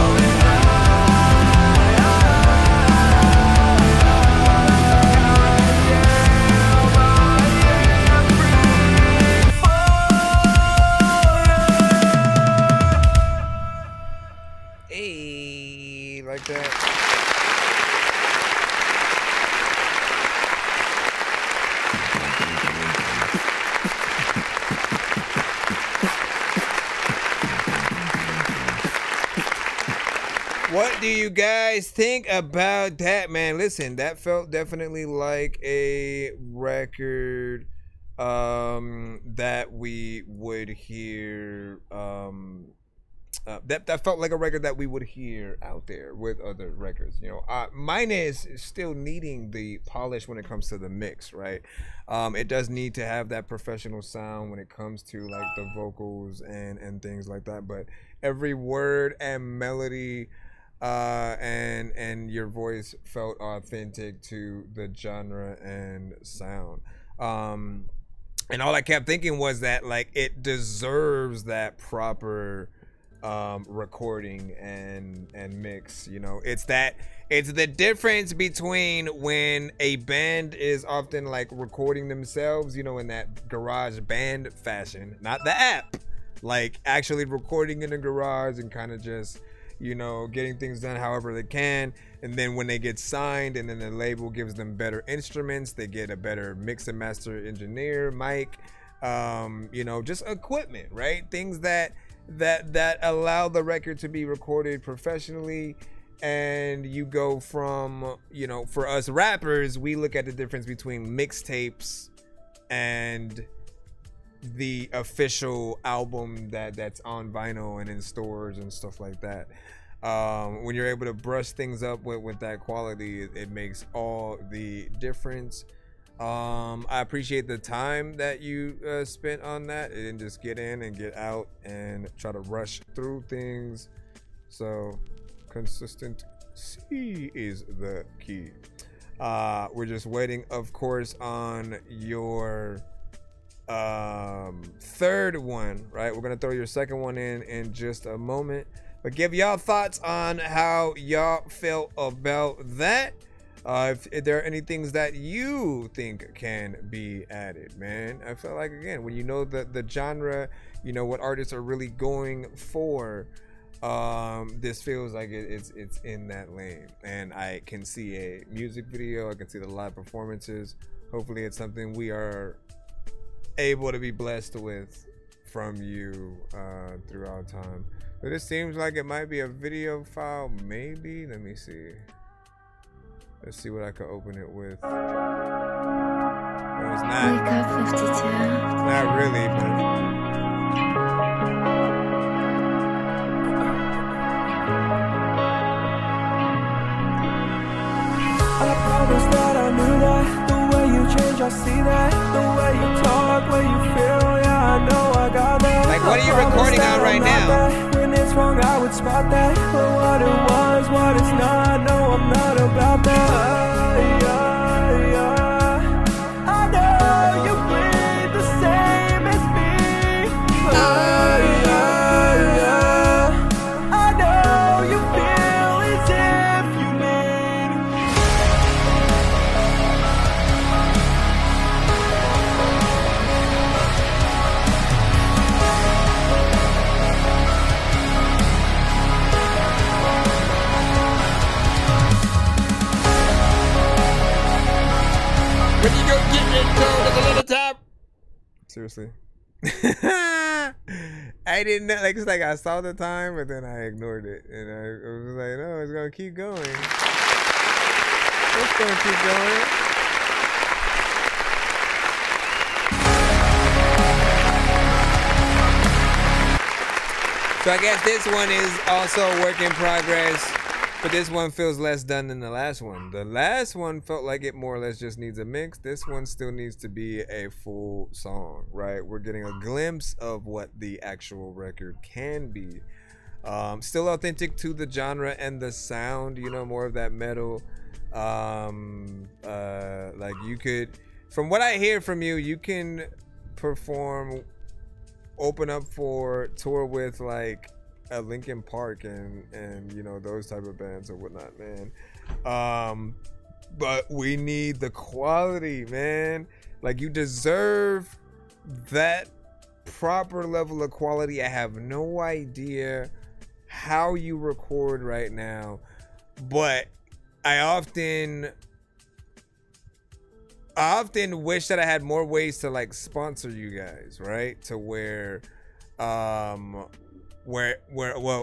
Hey, like that. What do you guys think about that, man? Listen, that felt definitely like a record that we would hear that felt like a record that we would hear out there with other records. You know, mine is still needing the polish when it comes to the mix, right? It does need to have that professional sound when it comes to like the vocals and things like that. But every word and melody and your voice felt authentic to the genre and sound. And all I kept thinking was that like it deserves that proper recording and mix. You know, it's the difference between when a band is often like recording themselves, you know, in that garage band fashion, not the app, like actually recording in a garage and kind of just, you know, getting things done however they can. And then when they get signed and then the label gives them better instruments, they get a better mix and master engineer, mic, you know, just equipment, right? Things that allow the record to be recorded professionally. And you go from, you know, for us rappers, we look at the difference between mixtapes and the official album that's on vinyl and in stores and stuff like that. When you're able to brush things up with that quality, it makes all the difference. I appreciate the time that you spent on that. It didn't just get in and get out and try to rush through things. So consistency is the key. We're just waiting, of course, on your third one, right? We're gonna throw your second one in just a moment, but give y'all thoughts on how y'all felt about that. If there are any things that you think can be added, man. I feel like, again, when you know the genre, you know what artists are really going for, this feels like it's in that lane. And I can see a music video, I can see the live performances. Hopefully it's something we are able to be blessed with from you throughout time. But it seems like it might be a video file, maybe. Let me see. Let's see what I could open it with. No, it's not. Wake up 52. Not really, but I promise that I knew that. The way you change, I see that. The way you talk, way you feel, yeah, I know I got that. Like, what are you recording on right now? When it's wrong, I would spot that. But what it was, what it's not, no, I'm not about that. I know you bleed the same as me. I know you feel as if you need. when you go get it, go to the little top. Seriously. I didn't know, like, it's like I saw the time, but then I ignored it. And I was like, no, it's gonna keep going. It's gonna keep going. So I guess this one is also a work in progress, but this one feels less done than the last one. The last one felt like it more or less just needs a mix. This one still needs to be a full song, right? We're getting a glimpse of what the actual record can be. Still authentic to the genre and the sound, you know, more of that metal. Like you could, from what I hear from you, you can perform, open up for tour with like a Linkin Park and you know, those type of bands or whatnot, man. But we need the quality, man. Like, you deserve that proper level of quality. I have no idea how you record right now, but I often wish that I had more ways to like sponsor you guys, right? To where well,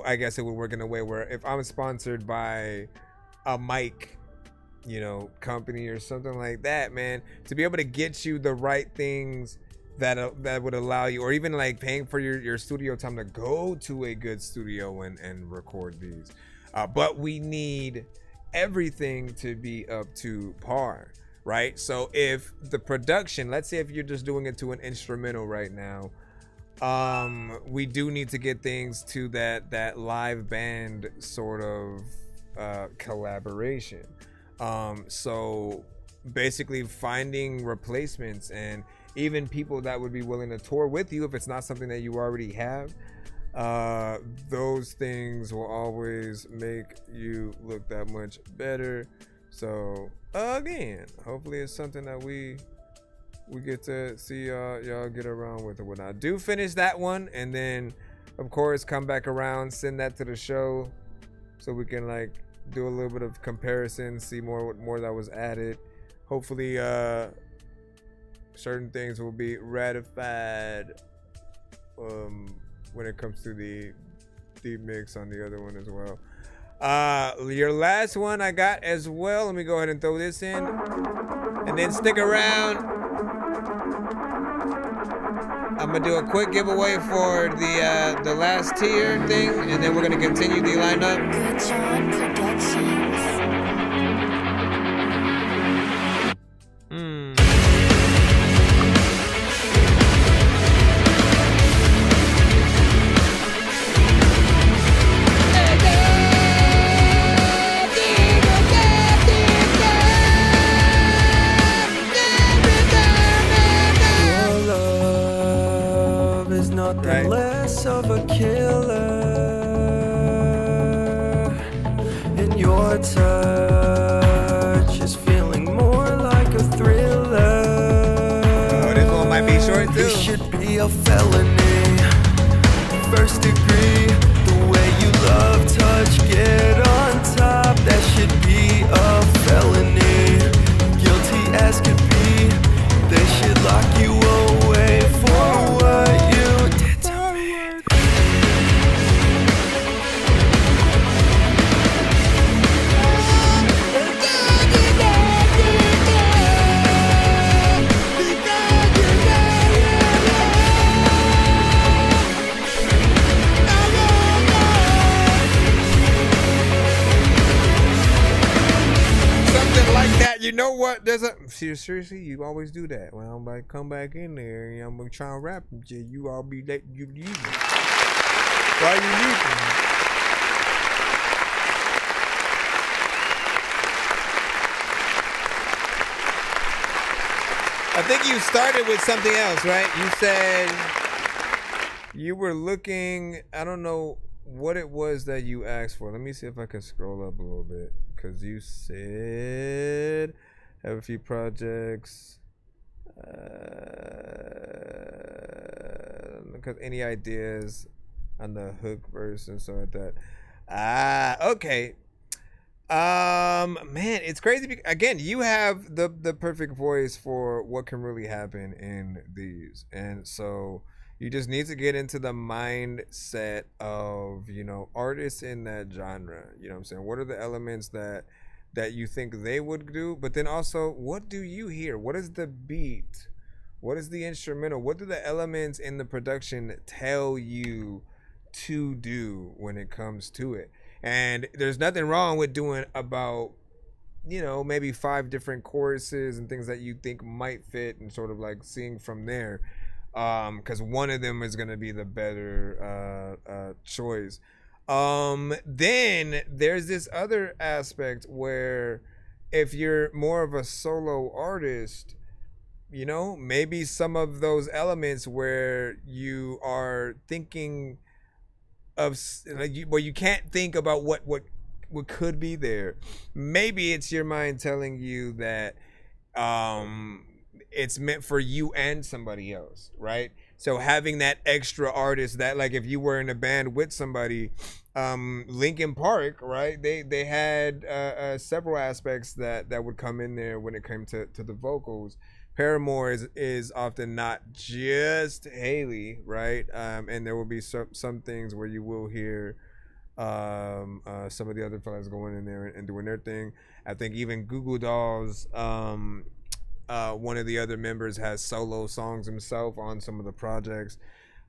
I guess it would work in a way where if I'm sponsored by a mic, you know, company or something like that, man, to be able to get you the right things that would allow you, or even like paying for your studio time to go to a good studio and record these. But we need everything to be up to par, right? So if the production, let's say if you're just doing it to an instrumental right now, we do need to get things to that live band sort of collaboration. So basically finding replacements and even people that would be willing to tour with you if it's not something that you already have, those things will always make you look that much better. So again, hopefully it's something that we get to see y'all get around with or whatnot. Do finish that one, and then of course come back around, send that to the show so we can like do a little bit of comparison, see what more that was added. Hopefully certain things will be ratified when it comes to the mix on the other one as well. Your last one I got as well. Let me go ahead and throw this in, and then stick around. I'm gonna do a quick giveaway for the last tier thing, and then we're gonna continue the lineup. Good job, Productions. Nothing less of a killer, and your touch is feeling more like a thriller. Oh, this one might be short too. It should be a felony, first degree. The way you love, touch, get on top. That should be a felony. Guilty as could be. They should lock you away for what you. You know what? Seriously, you always do that. When I'm like, come back in there and I'm gonna try and rap with you, you all be that you leaving. Why you leaving? I think you started with something else, right? You said you were looking, I don't know what it was that you asked for. Let me see if I can scroll up a little bit. Because you said have a few projects. Because any ideas on the hook verse and stuff like that. Okay. Man, it's crazy. Again, you have the perfect voice for what can really happen in these, and so you just need to get into the mindset of, you know, artists in that genre. You know what I'm saying? What are the elements that you think they would do? But then also, what do you hear? What is the beat? What is the instrumental? What do the elements in the production tell you to do when it comes to it? And there's nothing wrong with doing about, you know, maybe 5 different choruses and things that you think might fit and sort of like seeing from there. Because one of them is going to be the better choice. Then there's this other aspect where if you're more of a solo artist, you know, maybe some of those elements where you are thinking of like you can't think about what could be there. Maybe it's your mind telling you that it's meant for you and somebody else, right? So having that extra artist, that like if you were in a band with somebody, Linkin Park, right? They had several aspects that would come in there when it came to the vocals. Paramore is often not just Haley, right? And there will be some things where you will hear some of the other fellas going in there and doing their thing. I think even Goo Goo Dolls, one of the other members has solo songs himself on some of the projects.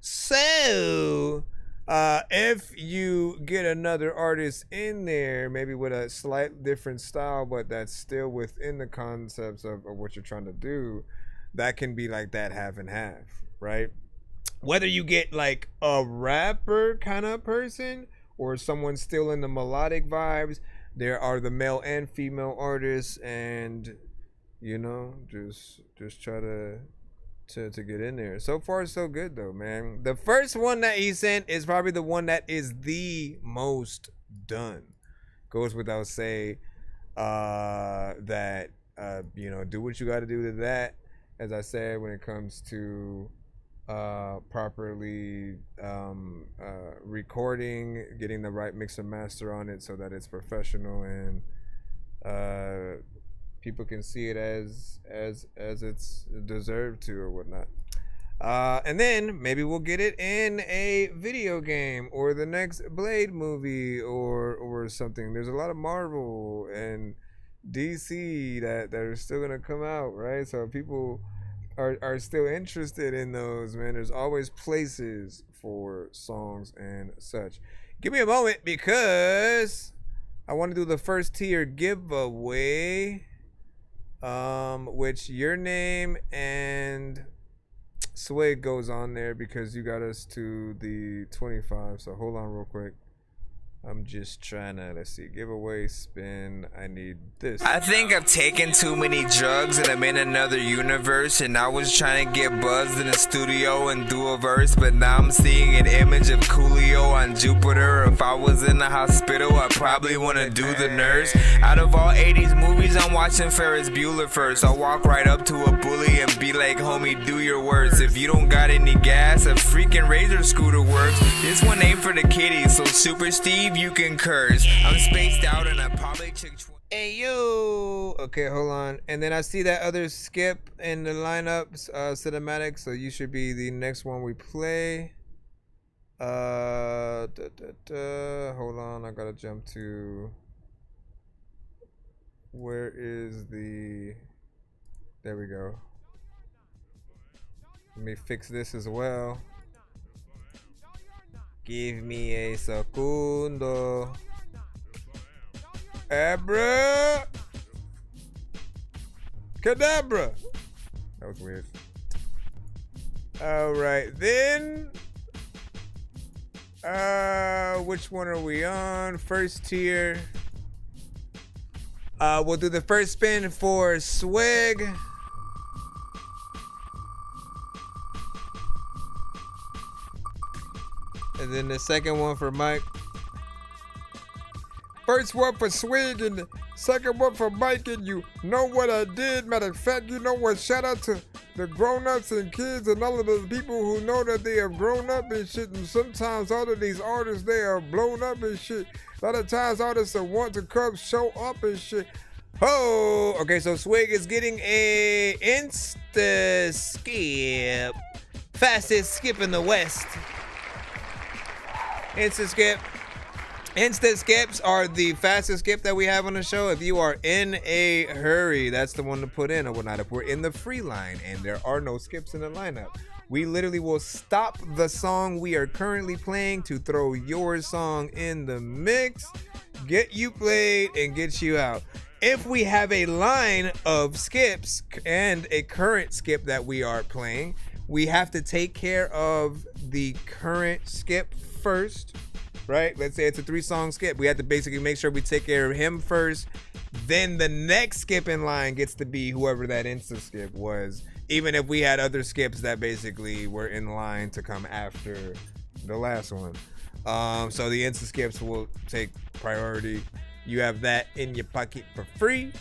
So if you get another artist in there, maybe with a slight different style, but that's still within the concepts of what you're trying to do, that can be like that half and half, right? Whether you get like a rapper kind of person or someone still in the melodic vibes, there are the male and female artists, and you know, just try to get in there. So far so good though, man. The first one that he sent is probably the one that is the most done. Goes without say that you know, do what you got to do to that. As I said, when it comes to properly recording, getting the right mix and master on it so that it's professional and people can see it as it's deserved to or whatnot. And then maybe we'll get it in a video game or the next Blade movie or something. There's a lot of Marvel and DC that are still gonna come out, right? So people are still interested in those, man. There's always places for songs and such. Give me a moment because I want to do the first tier giveaway, which your name and Swag goes on there because you got us to the 25. So hold on real quick. I'm just trying to, let's see, giveaway, spin, I need this. I think I've taken too many drugs and I'm in another universe, and I was trying to get buzzed in the studio and do a verse, but now I'm seeing an image of Coolio on Jupiter. If I was in the hospital, I'd probably want to do the nurse. Out of all 80s movies, I'm watching Ferris Bueller first. I'll walk right up to a bully and be like, homie, do your worst. If you don't got any gas, a freaking Razor scooter works. This one ain't for the kiddies, so Super Steve, you can curse. I'm spaced out and I probably took Hey yo, okay, hold on. And then I see that other skip in the lineups, cinematic, so you should be the next one we play. Hold on, I gotta jump to, where is the, there we go. Let me fix this as well. Give me a segundo. Abra Cadabra. That was weird. Alright, then which one are we on? First tier. We'll do the first spin for Swag. And then the second one for Mike. First one for Swig and the second one for Mike, and you know what I did. Matter of fact, you know what? Shout out to the grown-ups and kids and all of those people who know that they have grown up and shit. And sometimes all of these artists, they are blown up and shit. A lot of times artists that want to come show up and shit. Oh, okay, so Swig is getting a insta skip. Fastest skip in the West. Instant skip. Instant skips are the fastest skip that we have on the show. If you are in a hurry, that's the one to put in or whatnot. If we're in the free line and there are no skips in the lineup, we literally will stop the song we are currently playing to throw your song in the mix, get you played, and get you out. If we have a line of skips and a current skip that we are playing, we have to take care of the current skip first, right? Let's say it's a 3-song skip. We have to basically make sure we take care of him first. Then the next skip in line gets to be whoever that insta skip was, even if we had other skips that basically were in line to come after the last one. So the insta skips will take priority. You have that in your pocket for free.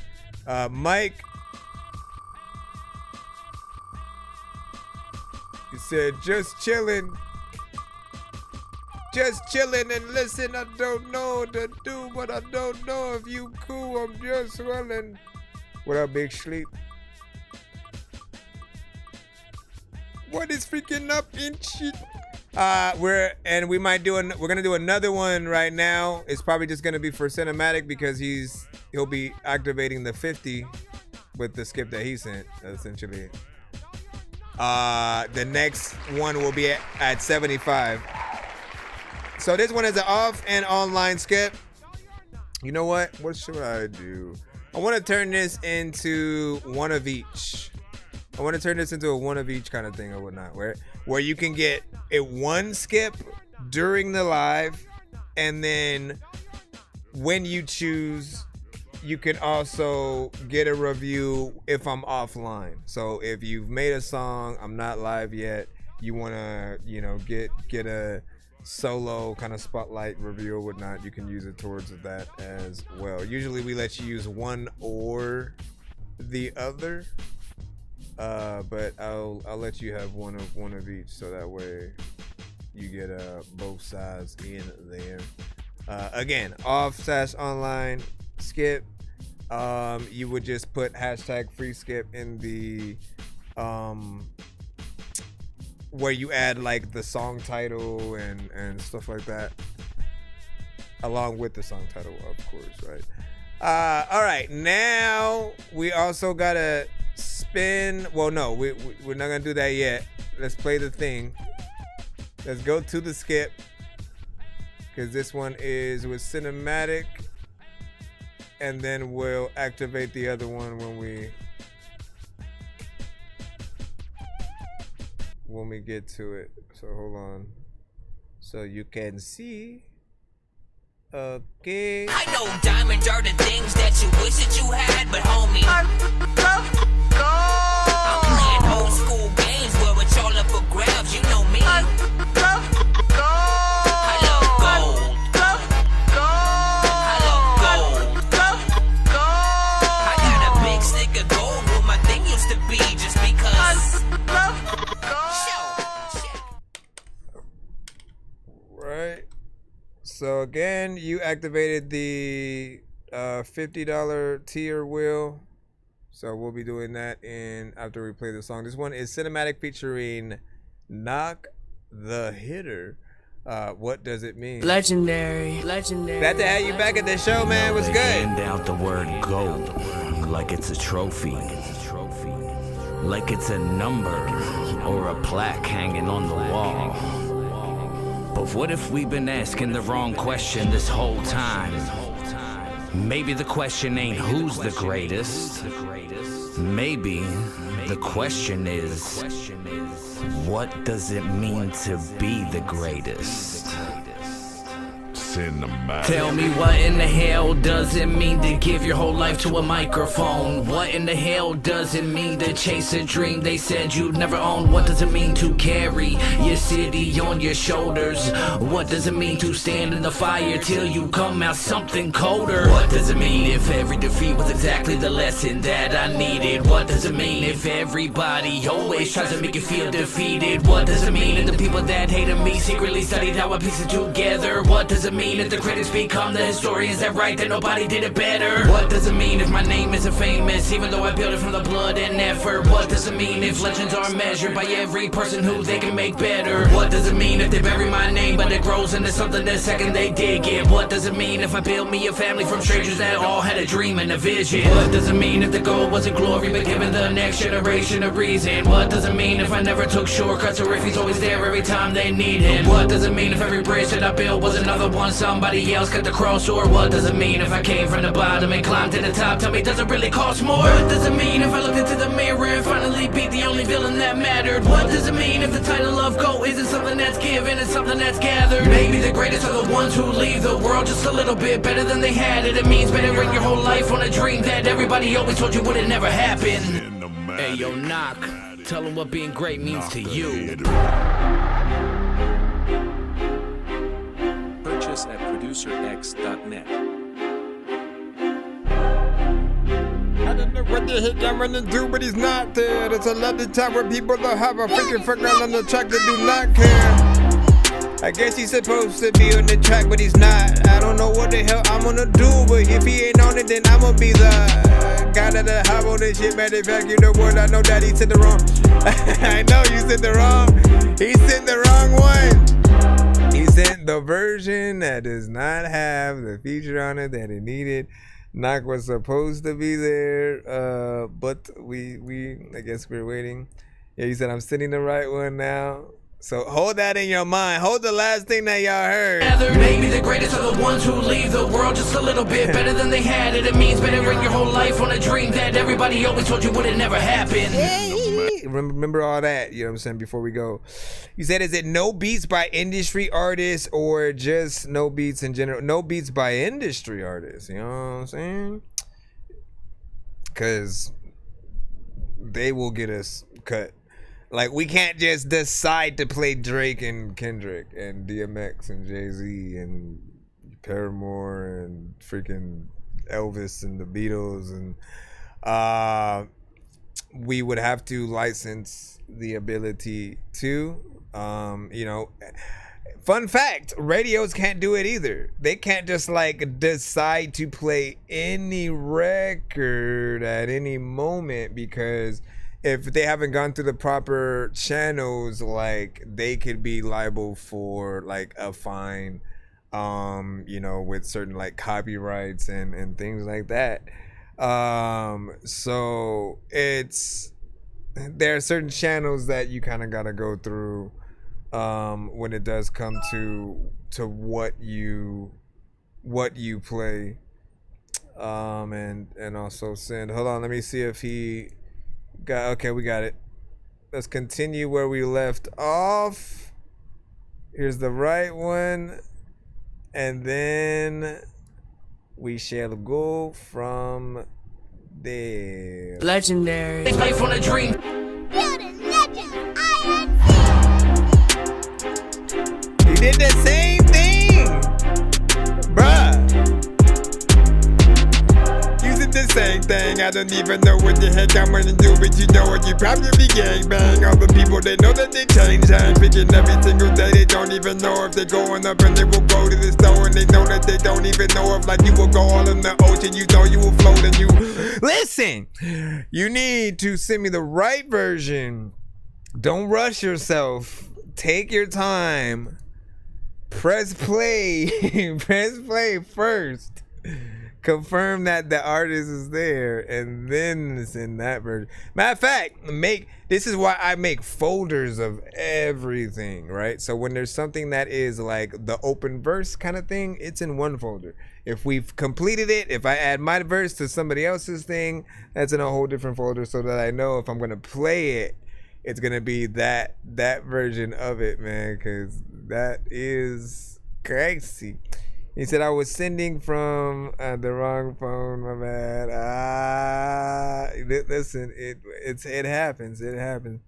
Mike, you said just chilling and listen. I don't know what to do, but I don't know if you cool. I'm just swelling. What up, Big Sleep? What is freaking up in shit? We're gonna do another one right now. It's probably just gonna be for cinematic because he'll be activating the 50 with the skip that he sent, essentially. The next one will be at 75. So this one is an off and online skip. You know what? What should I do? I want to turn this into one of each. I want to turn this into a one of each kind of thing or whatnot, where you can get a one skip during the live, and then when you choose, you can also get a review if I'm offline. So if you've made a song, I'm not live yet, you want to, get a solo kind of spotlight review or whatnot, you can use it towards that as well. Usually we let you use one or the other. But I'll let you have one of each, so that way you get both sides in there. Again, off/online skip. You would just put #free skip in the where you add like the song title and stuff like that, along with the song title, of course, right? All right, now we also gotta spin. Well, no, we're not gonna do that yet. Let's play the thing. Let's go to the skip, because this one is with cinematic, and then we'll activate the other one when we get to it. So hold on, so you can see. Okay. I know diamonds are the things that you wish that you had, but homie, I'm playing old school games where it's all up for grabs. You know me. I love gold. I love gold. I got a big stick of gold where my thing used to be, just because. Right. So again, you activated the $50 tier wheel. So we'll be doing that after we play the song. This one is cinematic featuring Knock the Hitter. What does it mean? Legendary. Glad to have you back at the show, man. What's good? Hand out the word gold like it's a trophy, like it's a number or a plaque hanging on the wall. But what if we've been asking the wrong question this whole time? Maybe the question ain't who's the greatest. Maybe the question is, what does it mean to be the greatest? Cinematic. Tell me, what in the hell does it mean to give your whole life to a microphone? What in the hell does it mean to chase a dream they said you'd never own? What does it mean to carry your city on your shoulders? What does it mean to stand in the fire till you come out something colder? What does it mean if every defeat was exactly the lesson that I needed? What does it mean if everybody always tries to make you feel defeated? What does it mean if the people that hated me secretly studied how I piece it together? What does it mean if the critics become the historians that write that nobody did it better? What does it mean if my name isn't famous, even though I built it from the blood and effort? What does it mean if legends are measured by every person who they can make better? What does it mean if they bury my name but it grows into something the second they dig it? What does it mean if I build me a family from strangers that all had a dream and a vision? What does it mean if the goal wasn't glory but giving the next generation a reason? What does it mean if I never took shortcuts or if he's always there every time they need him? What does it mean if every bridge that I built was another one somebody else cut the cross? Or what does it mean if I came from the bottom and climbed to the top? Tell me, does it really cost more? What does it mean if I looked into the mirror and finally beat the only villain that mattered? What does it mean if the title of GOAT isn't something that's given, it's something that's gathered? together. Maybe the greatest are the ones who leave the world just a little bit better than they had it. It means bettering your whole life on a dream that everybody always told you would it never happen. Hey, yo, knock. Tell them what being great means to you. Purchase at producerx.net. I don't know what the heck I'm running to, but he's not there. There's a lot of time where people don't have a freaking front on the track that do not care. I guess he's supposed to be on the track, but he's not. I don't know what the hell I'm gonna do, but if he ain't on it, then I'm gonna be the guy that'll have all this shit. Matter of fact, you know what? I know that he said the wrong. I know you said the wrong. He sent the wrong one. He sent the version that does not have the feature on it that it needed. Knock was supposed to be there, but we I guess we're waiting. Yeah, he said I'm sending the right one now. So hold that in your mind. Hold the last thing that y'all heard. Maybe the greatest are the ones who leave the world just a little bit better than they had it. It means bettering your whole life on a dream that everybody always told you would it never happen. Remember all that, you know what I'm saying, before we go. You said, is it no beats by industry artists or just no beats in general? No beats by industry artists, you know what I'm saying? Because they will get us cut. Like, we can't just decide to play Drake and Kendrick and DMX and Jay-Z and Paramore and freaking Elvis and the Beatles. And we would have to license the ability to, you know. Fun fact, radios can't do it either. They can't just like decide to play any record at any moment, because if they haven't gone through the proper channels, like, they could be liable for like a fine, you know, with certain like copyrights and things like that. So there are certain channels that you kind of gotta go through when it does come to what you play, and also send. Hold on, let me see if he got. Okay, we got it. Let's continue where we left off. Here's the right one, and then we shall go from there. Legendary. Life on a dream. He did the same thing, bruh. You did the same thing. I don't even know what the heck I'm gonna do, but you know what? You probably gangbang. All the people, they know that they change and picking every single day. They don't even know if they're going up, and they will go to the store, and they know that they don't even know if, like, you will go all in the ocean. You know you will float, and you listen. You need to send me the right version. Don't rush yourself. Take your time. Press play. Press play first. Confirm that the artist is there, and then send that version. Matter of fact, this is why I make folders of everything, right? So when there's something that is like the open verse kind of thing, it's in one folder. If we've completed it, if I add my verse to somebody else's thing, that's in a whole different folder, so that I know if I'm gonna play it, it's gonna be that version of it, man, because that is crazy. He said I was sending from the wrong phone, my bad. Listen, it happens. It happens.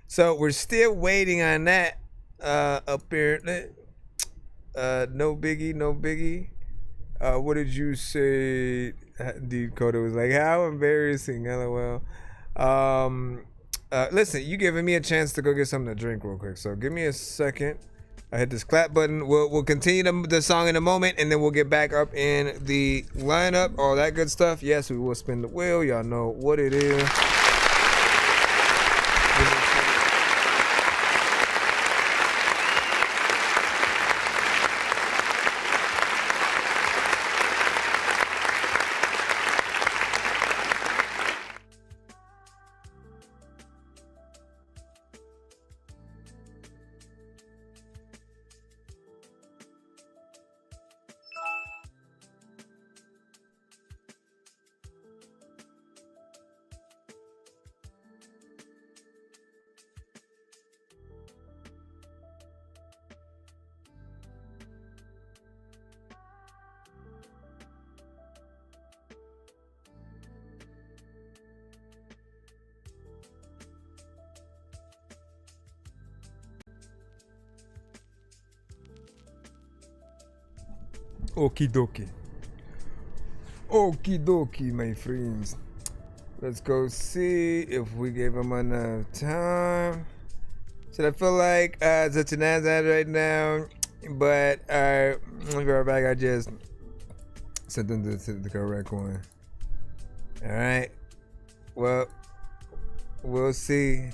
So we're still waiting on that. Apparently, no biggie. What did you say? Dakota was like, how embarrassing, LOL. Listen, you giving me a chance to go get something to drink real quick. So give me a second. I hit this clap button. We'll continue the song in a moment, and then we'll get back up in the lineup, all that good stuff. Yes, we will spin the wheel. Y'all know what it is. Okie dokie. Okie dokie, my friends. Let's go see if we gave him enough time. So I feel like such an ass right now, but let me go right back. I just sent them to the correct one. All right. Well, we'll see.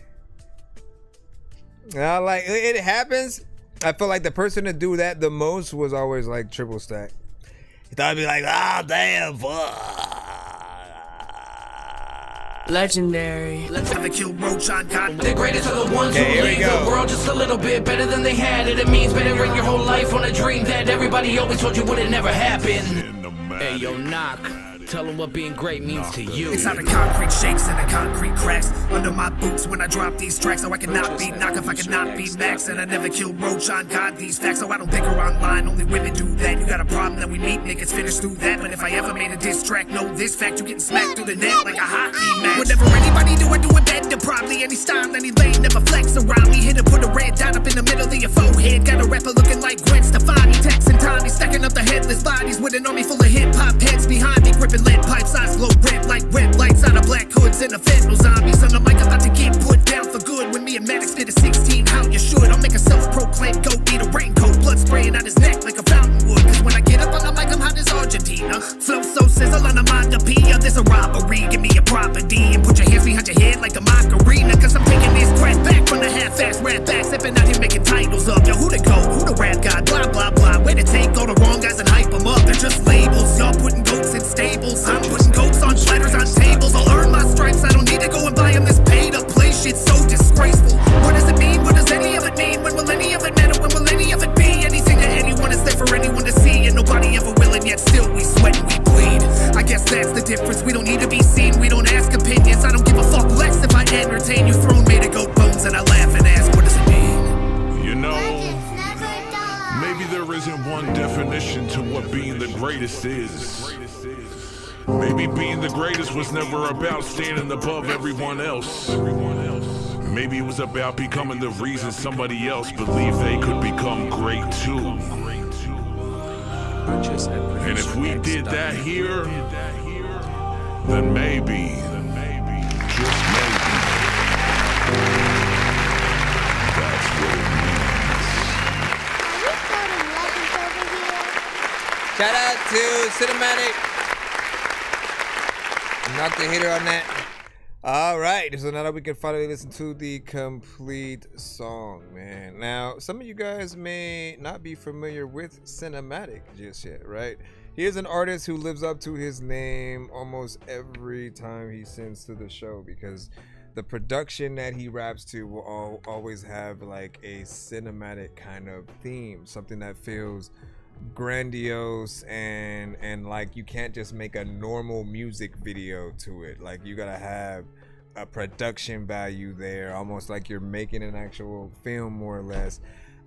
Like it happens. I feel like the person to do that the most was always like Triple Stack. He thought I'd be like, ah, damn, fuck. Legendary. Let's have a kill roach on God. The greatest are the ones Okay, who here we leave go. the world just a little bit better than they had it. It means bettering your whole life on a dream that everybody always told you would it never happen. Hey, yo, knock. Tell them what being great means to you. It's how the concrete shakes and the concrete cracks under my boots when I drop these tracks. So I cannot be knock if I cannot be Max. And I never kill roach on God, these facts. So I don't bicker online, only women do that. You got a problem that we meet, niggas finish through that. But if I ever made a diss track, know this fact, you getting smacked through the net like a hockey match. Whatever anybody do, I do it better. Probably any style, any lane, never flex around me. Hit it, put a red dot up in the middle of your forehead. Got a rapper looking like Gwen Stefani. Tex and Tommy stacking up the headless bodies with an army full of hip-hop heads behind me. Gripping lead pipes, eyes glow red like red lights out of black hoods and the fentanyl zombies. On the mic, I'm about to get put down for good. When me and Maddox spit a 16, how you should. I'll make a self-proclaimed goat, need a raincoat, blood spraying out his neck like a fountain would. Cause when I get up on the mic, I'm hot as Argentina. Flow so sizzle on a Mazda Pia. There's a robbery, give me a property and put your hands behind your head like a Macarena. Cause I'm taking this crap back from the half-ass rap back. Sipping out here making titles up. Yo, who to go? Who the rap god? Blah, blah, blah. Way to take all the wrong guys and hype them up. They're just labels. Y'all putting goats in stables. I'm putting goats on platters on tables. I'll earn my stripes. I don't need to go and buy them this paid up play shit so disgraceful. What does it mean? What does any of it mean? When will any of it matter? When will any of it be? Anything to anyone is there for anyone to see. And nobody ever will, and yet still we sweat and we bleed. I guess that's the difference. We don't need to be seen. We don't ask opinions. I don't give a fuck less if I entertain you. Throne made of goat bones and I laugh and ask, what does it mean? You know, maybe there isn't one definition to what being the greatest is. Maybe being the greatest was never about standing above everyone else. Maybe it was about becoming the reason somebody else believed they could become great too. And if we did that here, then maybe, just maybe, that's what it means. Shout out to Cinematic. Knocked the hitter on that. All right, so now that we can finally listen to the complete song, man. Now, some of you guys may not be familiar with Cinematic just yet, right? He is an artist who lives up to his name almost every time he sends to the show because the production that he raps to will always have like a cinematic kind of theme, something that feels grandiose and like you can't just make a normal music video to it. Like you gotta have a production value there, almost like you're making an actual film more or less.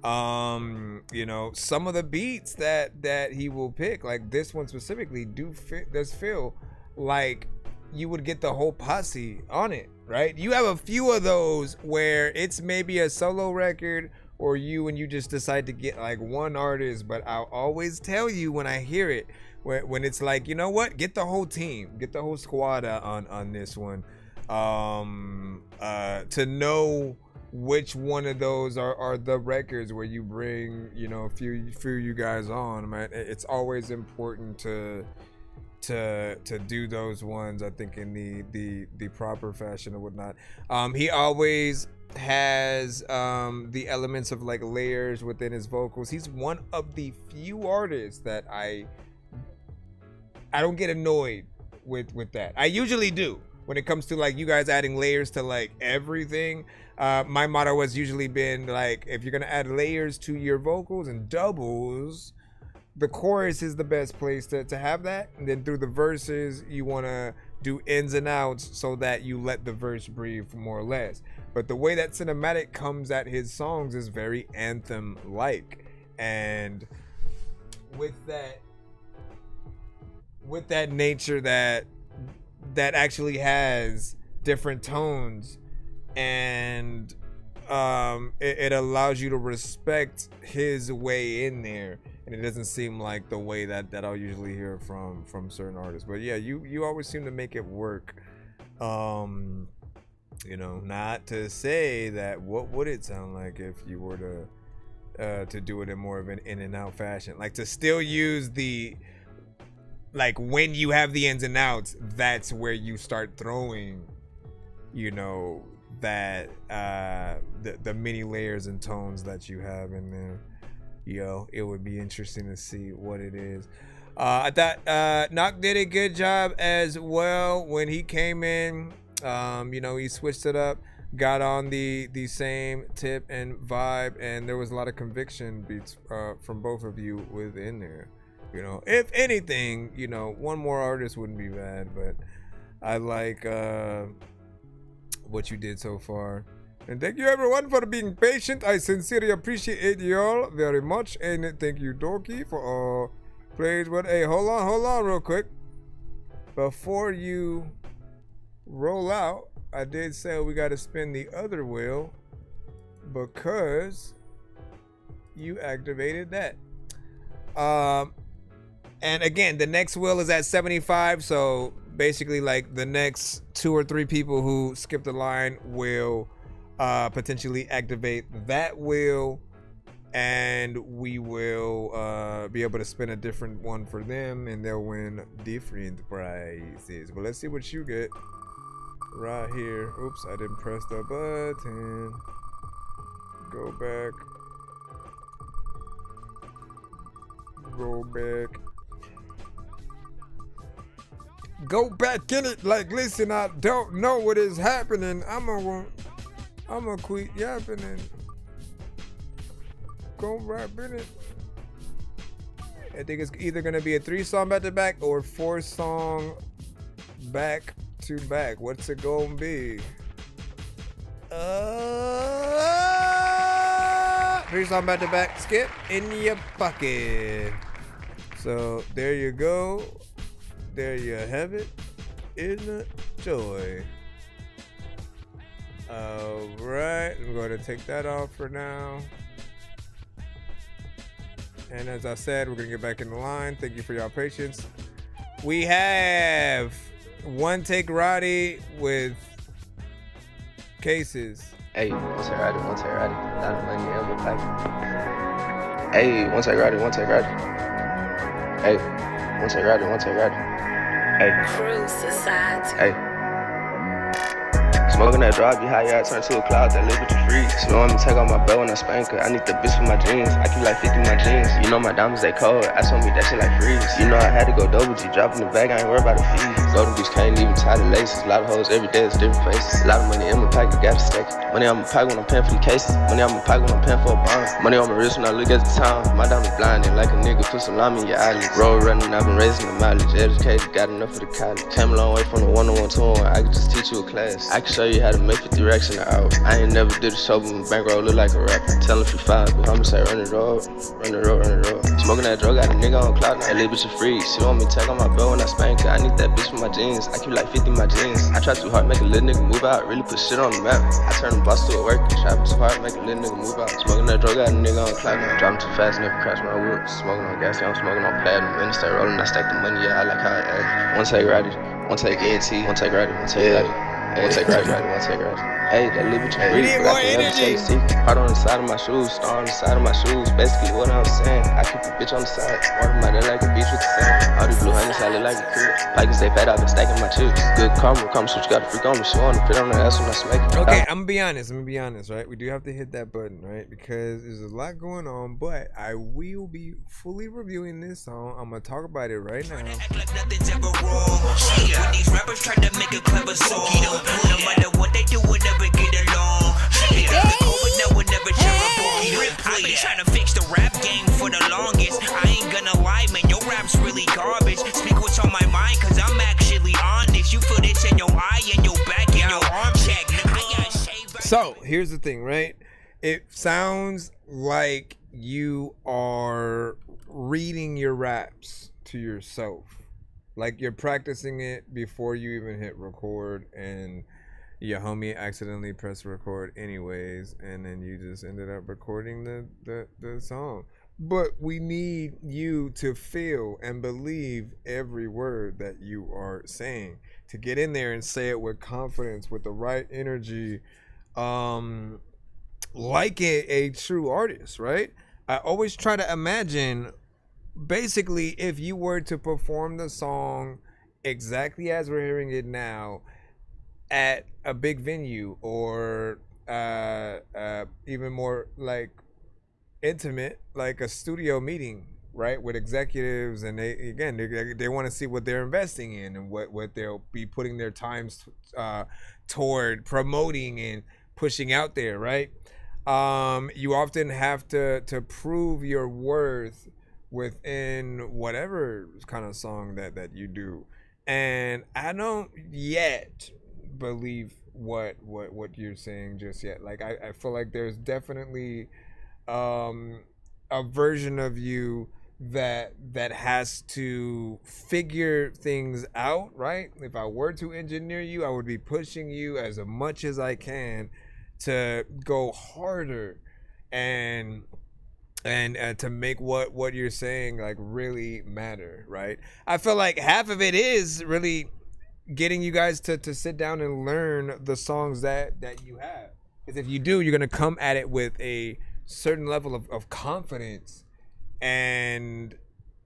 You know, some of the beats that he will pick, like this one specifically, does feel like you would get the whole posse on it, right? You have a few of those where it's maybe a solo record or you just decide to get like one artist, but I'll always tell you when I hear it, when it's like, you know what, get the whole team, get the whole squad on this one, to know which one of those are the records where you bring, you know, a few you guys on, man. It's always important to do those ones, I think, in the proper fashion and whatnot. He always has the elements of like layers within his vocals. He's one of the few artists that I don't get annoyed with that. I usually do when it comes to like you guys adding layers to like everything. My motto has usually been like, if you're gonna add layers to your vocals and doubles, the chorus is the best place to have that, and then through the verses you want to do ins and outs so that you let the verse breathe more or less. But the way that Cinematic comes at his songs is very anthem like, and with that nature that actually has different tones and it allows you to respect his way in there, and it doesn't seem like the way that I'll usually hear from certain artists. But yeah, you always seem to make it work. You know, not to say that what would it sound like if you were to do it in more of an in and out fashion, like to still use the, like when you have the ins and outs, that's where you start throwing, you know, that the many layers and tones that you have in there. Yo, it would be interesting to see what it is. I thought Knock did a good job as well when he came in. You know, he switched it up, got on the same tip and vibe, and there was a lot of conviction beats from both of you within there. You know, if anything, you know, one more artist wouldn't be bad, but I like what you did so far. And thank you everyone for being patient. I sincerely appreciate y'all very much. And thank you, Dorky, for all plays. But hey, hold on real quick. Before you roll out, I did say we got to spin the other wheel because you activated that. And again, the next wheel is at 75, so basically like the next 2 or 3 people who skip the line will potentially activate that wheel, and we will be able to spin a different one for them, and they'll win different prizes. But let's see what you get right here. Oops, I didn't press the button. Go back. Go back. Go back in it. Like, listen, I don't know what is happening. I'm gonna quit yapping and go rap in it. I think it's either gonna be a 3-song back to back or 4-song back to back. What's it gonna be? 3-song back to back. Skip in your pocket. So there you go. There you have it. Enjoy. Alright, I'm going to take that off for now. And as I said, we're going to get back in the line. Thank you for your patience. We have One Take Roddy with Cases. Hey, one take Roddy. Not a money in my pocket. Hey, one take Roddy. Hey, one take Roddy. Hey. Cruise society. Hey. Smoking that drop, be high, yeah, I turn to a cloud, that little bit of freeze. She know I'm gonna take off my belt when I spank her. I need the bitch for my jeans. I keep like 50 my jeans. You know my diamonds, they cold. I told me that shit like freeze. You know I had to go double G, dropping the bag, I ain't worried about the fees. Golden goose can't even tie the laces. A lot of hoes every day, it's different faces. A lot of money in my pocket, gotta stack it. Money on my pocket when I'm paying for the cases. Money on my pocket when I'm paying for a bond. Money on my wrist when I look at the time. My diamond blinding like a nigga, put some lime in your eyelids. Road running, I've been raising the mileage. Educated, got enough for the college. Came a long way from the 1-on-1 to 1. I could just teach you a class. I can show you how to make 50 racks in an hour. I ain't never did a show, but my bankroll look like a rapper. Tell him if you fine, but I'ma say run the road. Smoking that drug, got a nigga on cloud, that little bitch a freak. She want me to take on my belt when I spank her. I need that bitch for my jeans. I keep like 50 my jeans. I try too hard, make a little nigga move out, really put shit on the map. I turn the boss to a work, try too hard, make a little nigga move out. Smoking that drug, got a nigga on cloud. Driving too fast, never crash my whip. Smoking on gas, I'm smoking on platinum. And stay rolling, I stack the money, yeah, I like how it act. One take Roddy, one take ENT, one take Roddy, one take Roddy. One take Roddy, one take Roddy. Hey, that little bitch free, but I can never tell the secret. Heart on the side of my shoes, star on the side of my shoes. Basically what I'm saying, I keep a bitch on the side. Water my head like a beach with the sand. All these blue honey salad like a crib. Pikes stay fat, I've been stacking my chips. Good karma, come switch, got a freak on me. She wanna fit on the ass when I smack it. Okay, I'm gonna be honest, right? We do have to hit that button, right? Because there's a lot going on, but I will be fully reviewing this song. I'm gonna talk about it right now. Nothing's ever wrong. When these rappers try to make a clever song, no matter what they do, we'll never get along. I've been trying to fix the rap game for the longest. I ain't gonna lie, man, your rap's really garbage. Speak what's on my mind, cause I'm actually honest. You feel this in your eye and your back and your arm check. So here's the thing, right? It sounds like you are reading your raps to yourself, like you're practicing it before you even hit record, and your homie accidentally pressed record anyways, and then you just ended up recording the song. But we need you to feel and believe every word that you are saying, to get in there and say it with confidence, with the right energy, like a true artist, right? I always try to imagine, basically, if you were to perform the song exactly as we're hearing it now at a big venue, or even more like intimate, like a studio meeting, right, with executives, and they want to see what they're investing in and what they'll be putting their times toward promoting and pushing out there, right? You often have to prove your worth within whatever kind of song that you do, and I don't yet believe what you're saying just yet. Like I feel like there's definitely a version of you that has to figure things out, right? If I were to engineer you, I would be pushing you as much as I can to go harder and to make what you're saying like really matter, right? I feel like half of it is really getting you guys to sit down and learn the songs that you have, because if you do, you're gonna come at it with a certain level of confidence, and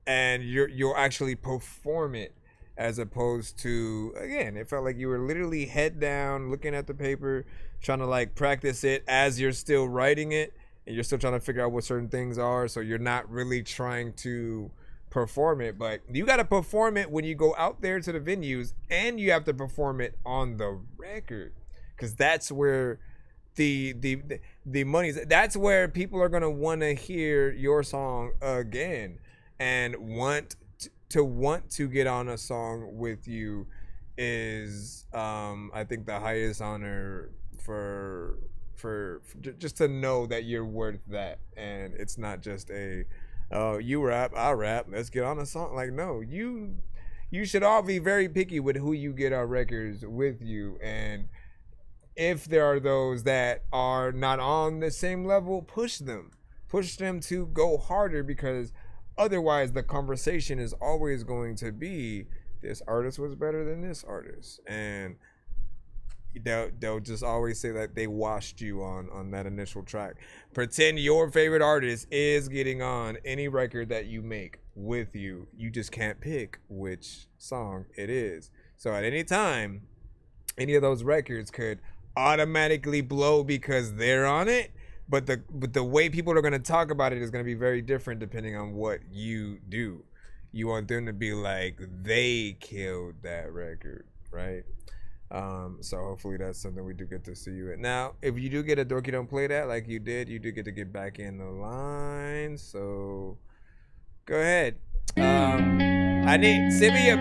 you'll actually perform it, as opposed to, again, it felt like you were literally head down looking at the paper, trying to like practice it as you're still writing it, and you're still trying to figure out what certain things are, so you're not really trying to perform it. But you got to perform it when you go out there to the venues, and you have to perform it on the record, because that's where the money's, that's where people are gonna want to hear your song again, and want to get on a song with you is I think the highest honor for just to know that you're worth that, and it's not just you rap, I rap, let's get on a song. Like, no, you should all be very picky with who you get on records with you, and if there are those that are not on the same level, push them to go harder, because otherwise the conversation is always going to be, this artist was better than this artist, and they'll just always say that they washed you on that initial track. Pretend your favorite artist is getting on any record that you make with you. You just can't pick which song it is. So at any time, any of those records could automatically blow because they're on it, but the way people are going to talk about it is going to be very different depending on what you do. You want them to be like, they killed that record, right? So hopefully that's something we do get to see you at. Now, if you do get a Dorky Don't Play That like you do get to get back in the line, so go ahead. I need, send me your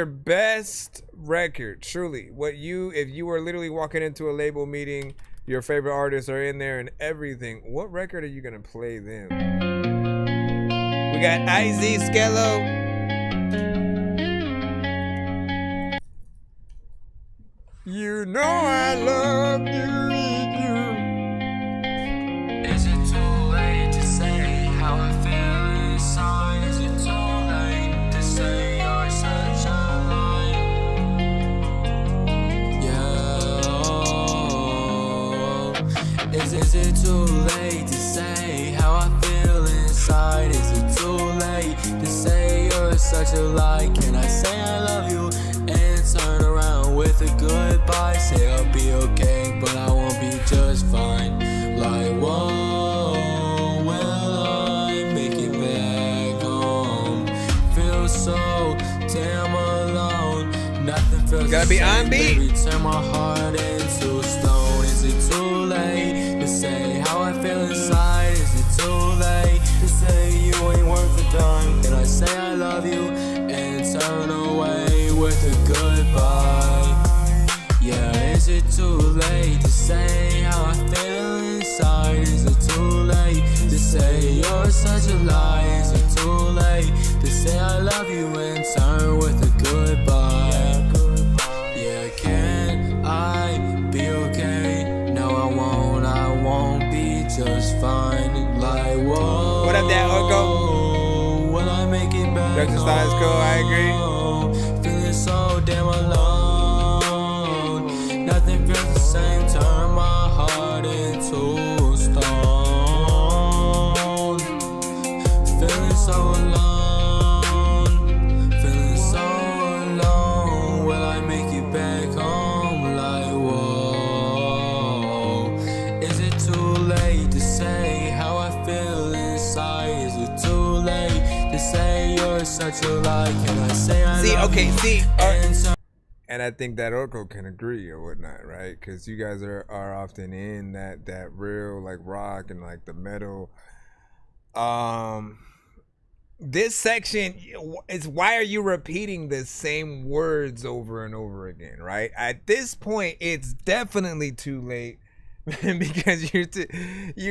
best record, truly. If you were literally walking into a label meeting, your favorite artists are in there and everything, what record are you gonna play them? We got IZ Skello. You know I love you, need you. Is it too late to say how I feel inside? Is it too late to say you're such a lie? Yeah. Is it too late to say how I feel inside? Is it too late to say you're such a lie? Can I say I love you and turn around with a goodbye? Say I'll be okay, but I won't be just fine. Like, whoa, will I make it back home? Feel so damn alone. Nothing feels gotta be on beat. Baby, turn my heart into stone. Is it too late to say how I feel inside? Is it too late to say you ain't worth a dime? Can I say I love you and turn away with a goodbye? Yeah, is it too late to say how I feel inside? Is it too late to say you're such a lie? Is it too late to say I love you and turn with a goodbye? Yeah, can I production style is cool. I agree. Feeling so damn alone. Nothing feels the same. Turn my heart into stone. Feeling so alone. Feeling so alone. Will I make it back home? Like, whoa. Is it too late to say how I feel inside? Is it too late to say you're such a lie? Can I say I love you? And I think that Orko can agree or whatnot, right? Because you guys are often in that real like rock and like the metal. This section is, why are you repeating the same words over and over again, right? At this point, it's definitely too late because you're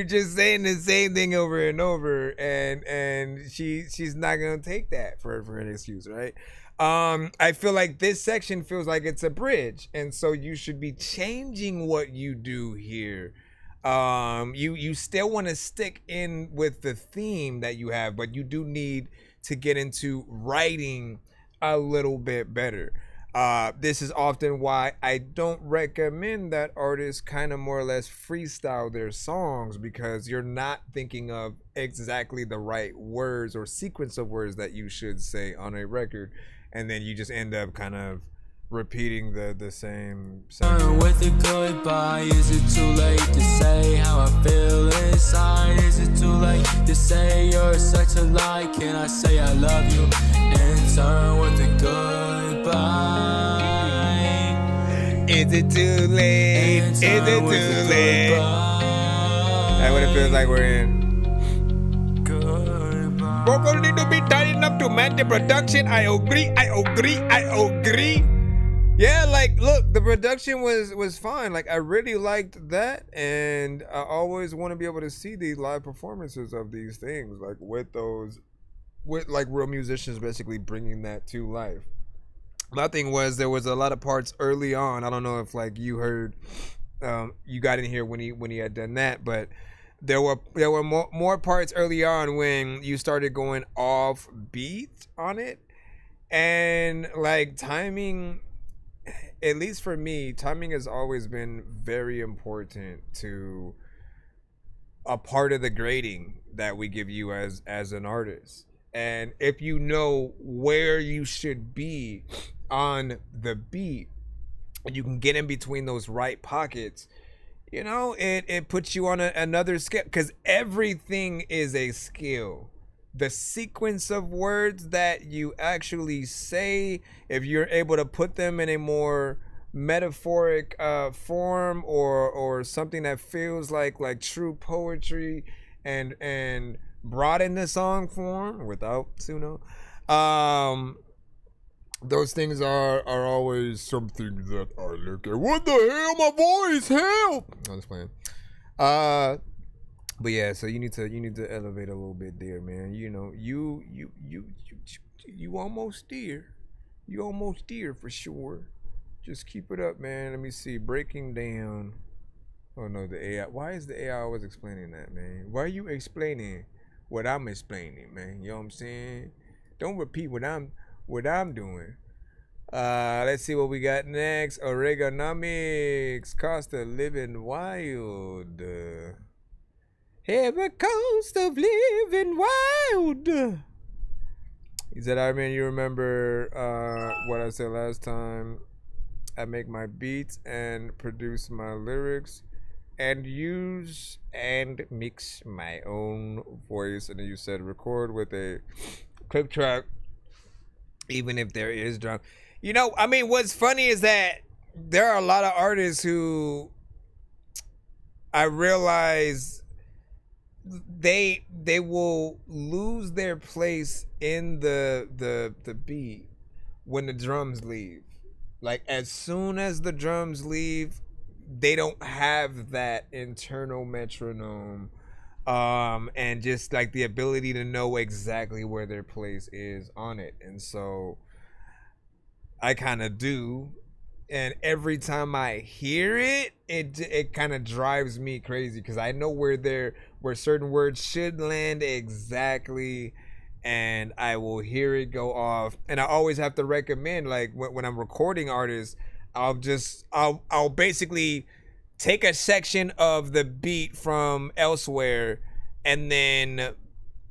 just saying the same thing over and over, and she's not gonna take that for an excuse, right? I feel like this section feels like it's a bridge, and so you should be changing what you do here. You still want to stick in with the theme that you have, but you do need to get into writing a little bit better. This is often why I don't recommend that artists kind of more or less freestyle their songs, because you're not thinking of exactly the right words or sequence of words that you should say on a record, and then you just end up kind of repeating the same. With a goodbye, is it too late to say how I feel inside? Is it too late to say you're such a lie? Can I say I love you in turn with a goodbye? Is it too late? Is it too late? That's what it feels like we're in. Vocal need to be tight enough to match the production. I agree. Yeah, like, look, the production was fine. Like, I really liked that, and I always want to be able to see the live performances of these things, like with like real musicians basically bringing that to life. My thing was, there was a lot of parts early on. I don't know if like you heard, you got in here when he had done that, but there were more parts early on when you started going off beat on it, and like timing. At least for me, timing has always been very important to a part of the grading that we give you as an artist. And if you know where you should be on the beat, and you can get in between those right pockets, you know, it puts you on another scale, because everything is a skill. The sequence of words that you actually say, if you're able to put them in a more metaphoric form, or something that feels like true poetry, and brought in the song form without Suno, those things are always something that I look at. What the hell, my voice, help! I'm just playing. But yeah, so you need to elevate a little bit there, man. You know, you almost there. You almost there for sure. Just keep it up, man. Let me see. Breaking down. Oh no, the AI. Why is the AI always explaining that, man? Why are you explaining what I'm explaining, man? You know what I'm saying? Don't repeat what I'm doing. Let's see what we got next. Oregonomics. Cost of living wild. Every coast of living wild. He said, I mean, you remember what I said last time. I make my beats and produce my lyrics and use and mix my own voice. And then you said record with a clip track, even if there is drum. You know, I mean, what's funny is that there are a lot of artists who I realize they will lose their place in the beat when the drums leave. Like, as soon as the drums leave, they don't have that internal metronome, and just like the ability to know exactly where their place is on it. And so I kind of do, and every time I hear it, it kind of drives me crazy, because I know where certain words should land exactly, and I will hear it go off. And I always have to recommend, like when I'm recording artists, I'll basically take a section of the beat from elsewhere and then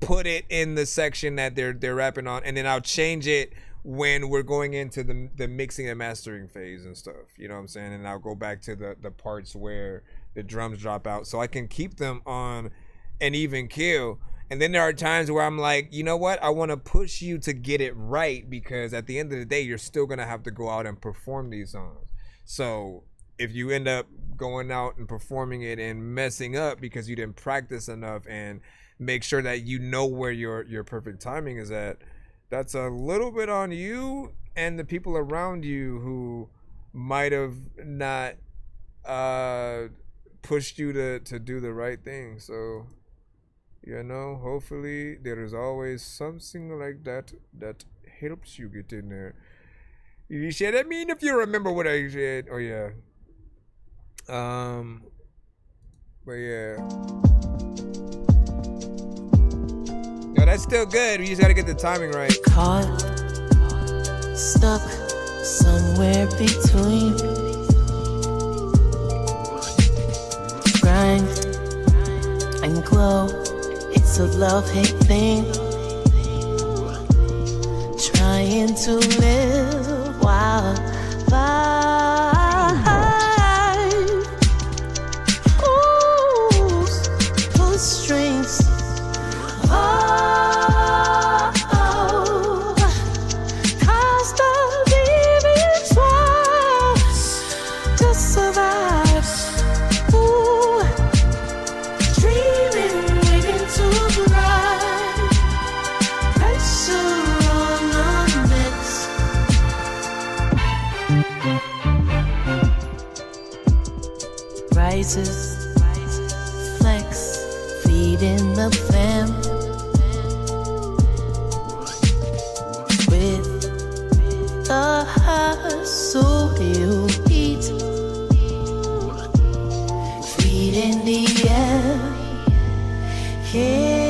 put it in the section that they're rapping on, and then I'll change it when we're going into the mixing and mastering phase and stuff. You know what I'm saying? And I'll go back to the parts where the drums drop out, so I can keep them on an even kill. And then there are times where I'm like, you know what? I want to push you to get it right, because at the end of the day, you're still gonna have to go out and perform these songs. So if you end up going out and performing it and messing up because you didn't practice enough and make sure that you know where your perfect timing is at, that's a little bit on you and the people around you who might have not pushed you to do the right thing. So, you know, hopefully there is always something like that that helps you get in there. You said, I mean, if you remember what I said. Oh yeah. But yeah. Yo, that's still good. We just gotta get the timing right. Caught, stuck somewhere between grind and glow. It's a love-hate thing. Trying to live wild life. Ooh, pull strings. Oh, cost of living twice to survive. Ooh, dreaming, waiting to thrive. Pressure on our necks. Rises, flex, feeding the fam. With the hustle you eat, feeding the air. Yeah.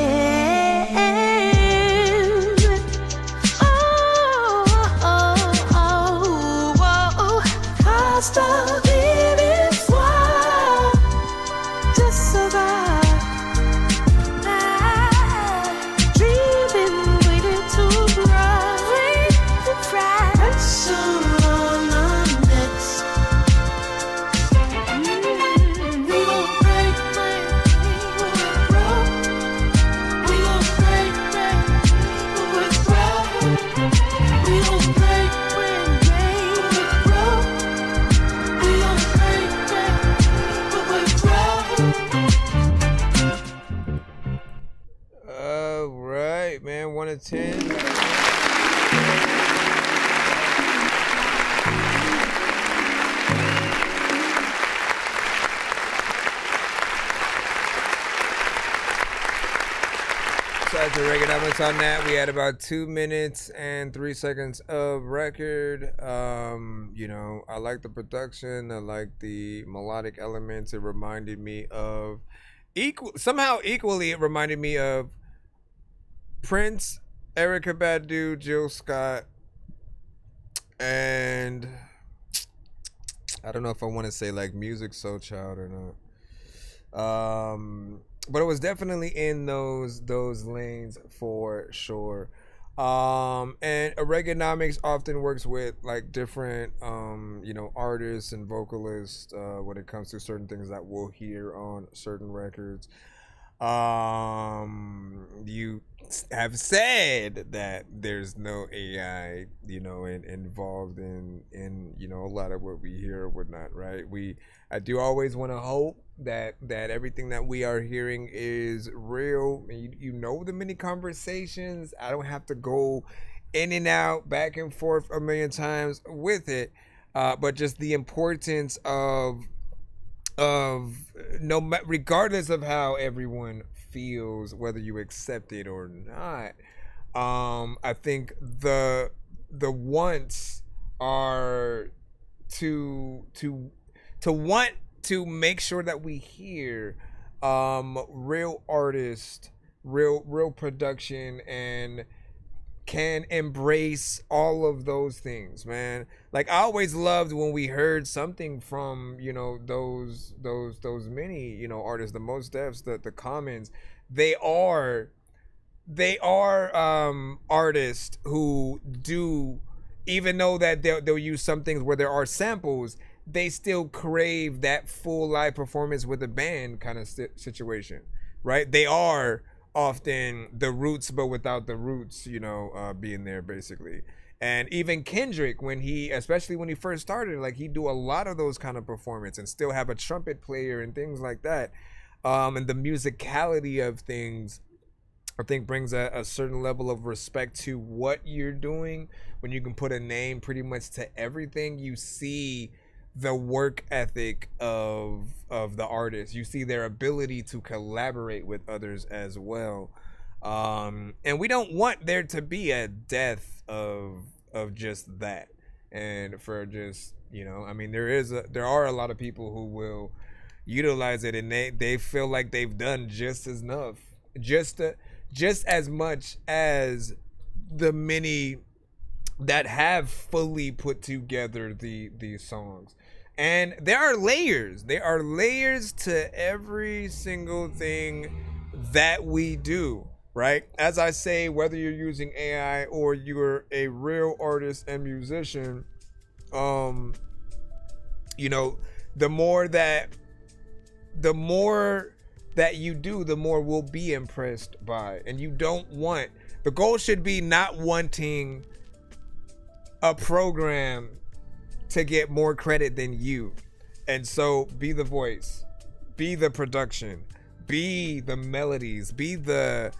Oh, cost of living wild to survive. Dreaming, waiting to thrive. Pressure on our necks. We gon' break, but we're broke. We gon' break, but we're broke. We gon' break, but we're broke. We gon' break, but we're broke. All right, man. 1 to 10. Shout out to Reaganomics on that. We had about 2 minutes and 3 seconds of record. You know, I like the production. I like the melodic elements. It reminded me of equally it reminded me of Prince, Erykah Badu, Jill Scott, and I don't know if I want to say like Music Soul Child or not. But it was definitely in those lanes for sure. And Reaganomics often works with like different you know, artists and vocalists when it comes to certain things that we'll hear on certain records. You have said that there's no AI, you know, involved in you know, a lot of what we hear or whatnot, right? I do always want to hope that everything that we are hearing is real. You know, the many conversations, I don't have to go in and out, back and forth a million times with it, but just the importance of regardless of how everyone feels, whether you accept it or not, I think the wants are to want to make sure that we hear real artists real production, and can embrace all of those things, man. Like, I always loved when we heard something from, you know, those many, you know, artists, the Mos Defs, the Commons. They are artists who do, even though that they'll use some things where there are samples, they still crave that full live performance with a band kind of situation, right? They are often the roots but without the roots, you know, being there basically. And even Kendrick, especially when he first started, like, he'd do a lot of those kind of performance and still have a trumpet player and things like that. And the musicality of things, I think, brings a certain level of respect to what you're doing. When you can put a name pretty much to everything, you see the work ethic of the artist. You see their ability to collaborate with others as well. And we don't want there to be a death of just that. And for just, you know, I mean, there are a lot of people who will utilize it, and they feel like they've done just as enough, just as much as the many that have fully put together these songs. And there are layers to every single thing that we do, right? As I say, whether you're using AI or you're a real artist and musician, you know, the more that you do, the more we'll be impressed by. And the goal should be not wanting a program to get more credit than you. And so be the voice, be the production, be the melodies, be the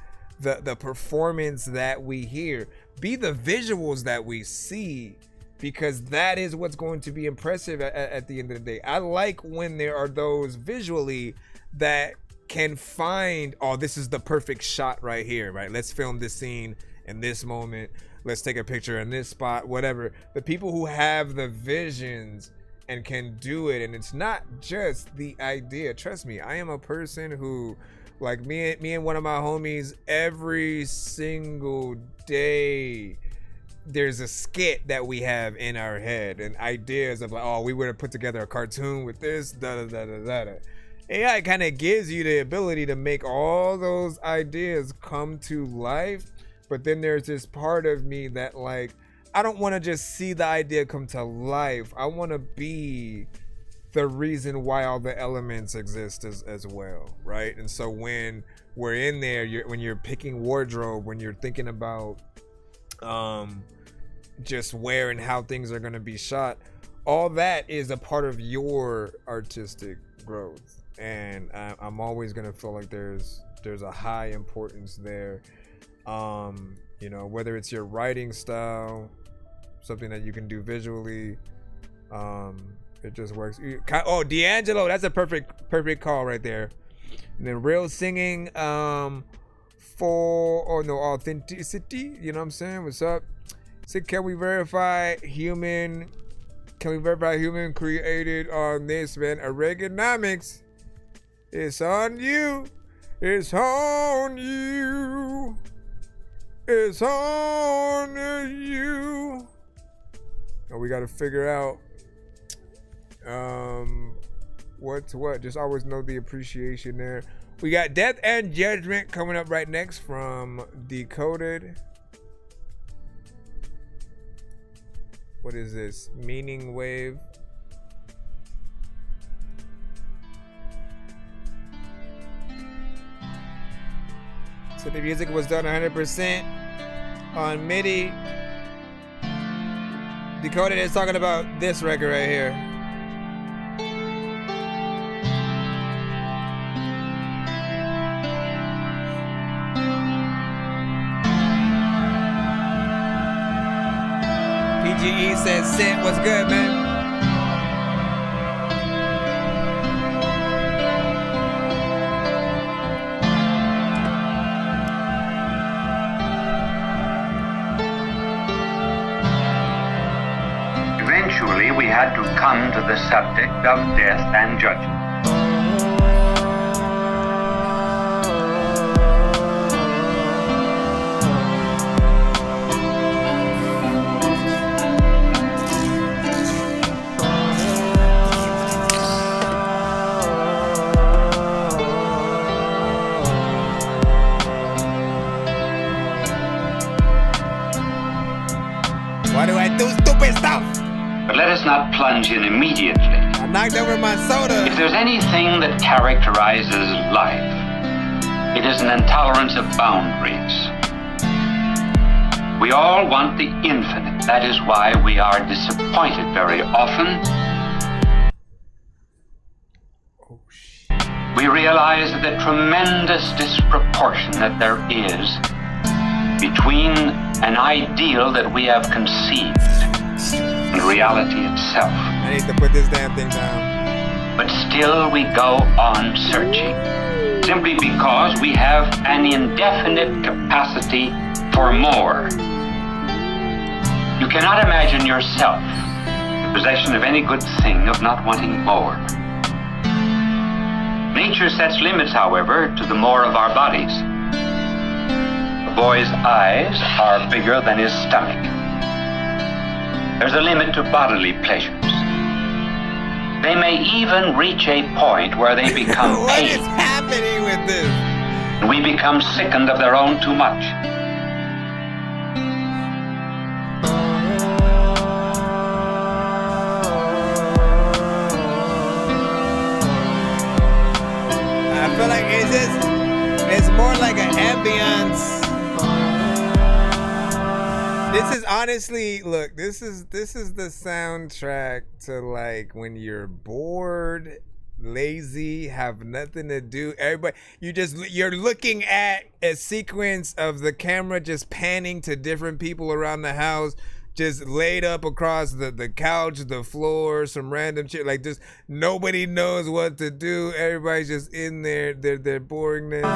performance that we hear, be the visuals that we see, because that is what's going to be impressive at the end of the day. I like when there are those visually that can find, oh, this is the perfect shot right here, right? Let's film this scene in this moment. Let's take a picture in this spot, whatever. The people who have the visions and can do it, and it's not just the idea. Trust me, I am a person who, like, me and one of my homies, every single day, there's a skit that we have in our head and ideas of, like, oh, we would have put together a cartoon with this, da-da-da-da-da-da. AI kind of gives you the ability to make all those ideas come to life. But then there's this part of me that, like, I don't want to just see the idea come to life. I want to be the reason why all the elements exist as well, right? And so when we're in there, when you're picking wardrobe, when you're thinking about just where and how things are going to be shot, all that is a part of your artistic growth. And I'm always going to feel like there's a high importance there. You know, whether it's your writing style, something that you can do visually, it just works. Oh, D'Angelo, that's a perfect call right there. And then real singing, authenticity, you know what I'm saying? What's up? So can we verify human created on this, man? Oregonomics, it's on you. It's on you. It's on you. And we got to figure out what's what. Just always know the appreciation there. We got Death and Judgment coming up right next from Decoded. What is this? Meaning Wave. So the music was done 100% on MIDI. Decoded is talking about this record right here. PGE says, Sit, what's good, man? Eventually, we had to come to the subject of death and judgment. But let us not plunge in immediately. I knocked over my soda. If there's anything that characterizes life, it is an intolerance of boundaries. We all want the infinite. That is why we are disappointed very often. We realize the tremendous disproportion that there is between an ideal that we have conceived and reality itself. I need to put this damn thing down. But still we go on searching, simply because we have an indefinite capacity for more. You cannot imagine yourself in possession of any good thing of not wanting more. Nature sets limits, however, to the more of our bodies. A boy's eyes are bigger than his stomach. There's a limit to bodily pleasures. They may even reach a point where they become What pain. is happening with this? And we become sickened of their own too much. I feel like it's more like an ambience. This is honestly, look, this is the soundtrack to like when you're bored, lazy, have nothing to do. Everybody, you're looking at a sequence of the camera just panning to different people around the house, just laid up across the couch, the floor, some random shit. Like just nobody knows what to do. Everybody's just in their boringness.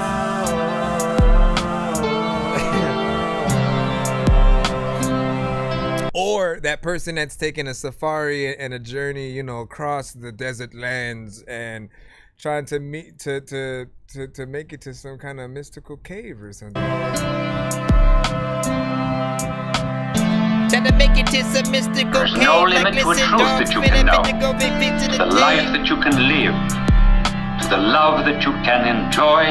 Or that person that's taking a safari and a journey, you know, across the desert lands and trying to meet to make it to some kind of mystical cave or something. Trying to make it to some mystical There's cave, no like limit to a Mr. truth that you can know, to the life that you can live, to the love that you can enjoy,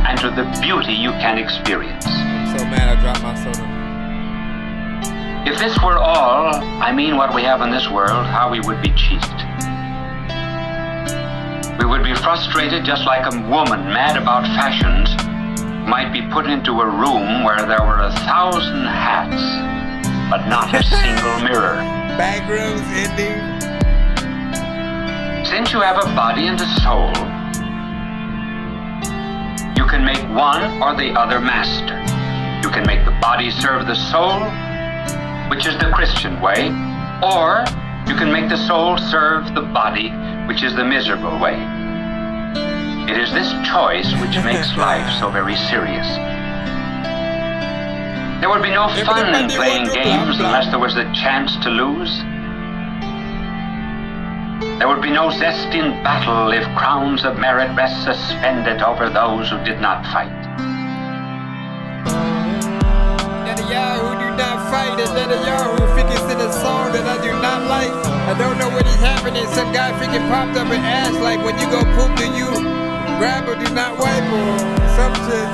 and to the beauty you can experience. I'm so mad I dropped my soda. If this were all, I mean what we have in this world, how we would be cheated. We would be frustrated just like a woman mad about fashions might be put into a room where there were 1,000 hats, but not a single mirror. Backrooms ending. Since you have a body and a soul, you can make one or the other master. You can make the body serve the soul, which is the Christian way, or you can make the soul serve the body, which is the miserable way. It is this choice which makes life so very serious. There would be no fun in playing games unless there was a chance to lose. There would be no zest in battle if crowns of merit rest suspended over those who did not fight. Y'all who do not fight, and then y'all who figures in a song that I do not like. I don't know what is happening. Some guy freaking popped up and asked, like, when you go poop, do you grab or do not wipe or some shit?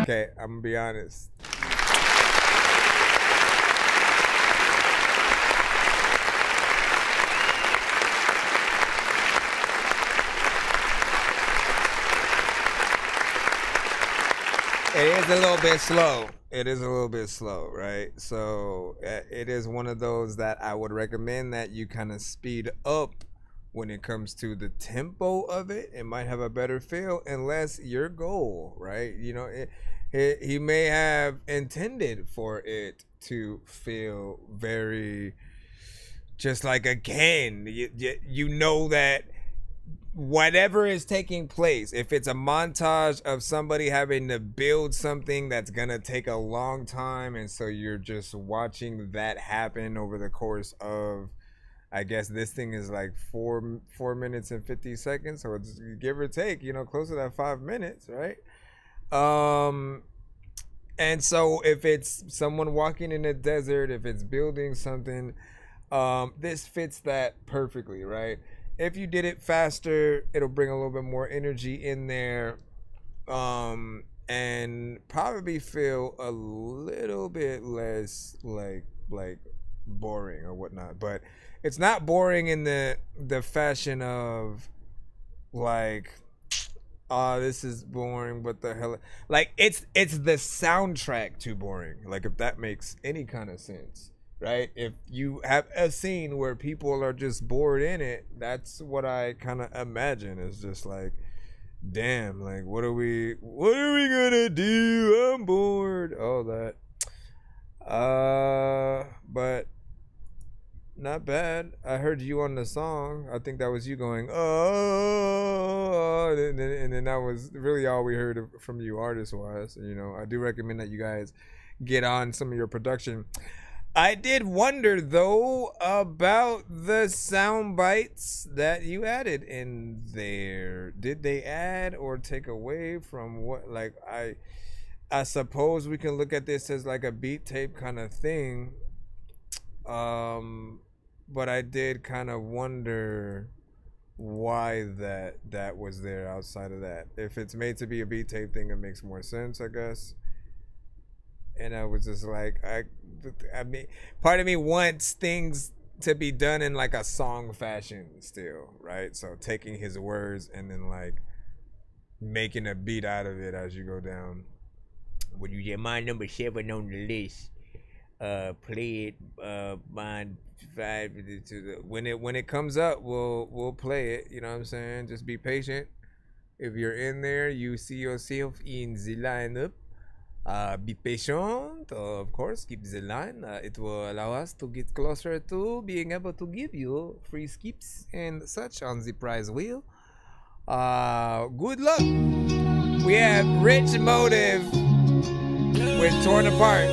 Okay, I'm gonna be honest. It is a little bit slow. It is a little bit slow, right? So it is one of those that I would recommend that you kind of speed up when it comes to the tempo of it. It might have a better feel unless your goal, right? You know, he may have intended for it to feel very just like, again, you know that whatever is taking place, if it's a montage of somebody having to build something that's gonna take a long time, and so you're just watching that happen over the course of, I guess this thing is like 4 minutes and 50 seconds, so it's give or take, you know, close to that 5 minutes, right? And so if it's someone walking in a desert, if it's building something, this fits that perfectly, right? if you did it faster, it'll bring a little bit more energy in there, and probably feel a little bit less like boring or whatnot. But it's not boring in the fashion of like, oh, this is boring, what the hell? Like, it's the soundtrack to boring. Like, if that makes any kind of sense, right? If you have a scene where people are just bored in it, that's what I kind of imagine. It's just like, damn, like, what are we gonna do? I'm bored. All that. But not bad. I heard you on the song. I think that was you going, oh, and then that was really all we heard from you artist-wise. You know, I do recommend that you guys get on some of your production. I did wonder, though, about the sound bites that you added in there. Did they add or take away from what, like, I suppose we can look at this as like a beat tape kind of thing. But I did kind of wonder why that was there outside of that. If it's made to be a beat tape thing, it makes more sense, I guess. And I was just like, I mean, part of me wants things to be done in like a song fashion still, right? So taking his words and then like making a beat out of it as you go down. Would you get my number 7 on the list? Play it, mine 5 to the, when it comes up, we'll play it. You know what I'm saying? Just be patient. If you're in there, you see yourself in the lineup. Be patient, of course, keep the line. It will allow us to get closer to being able to give you free skips and such on the prize wheel. Good luck. We have Rich Motive with Torn Apart.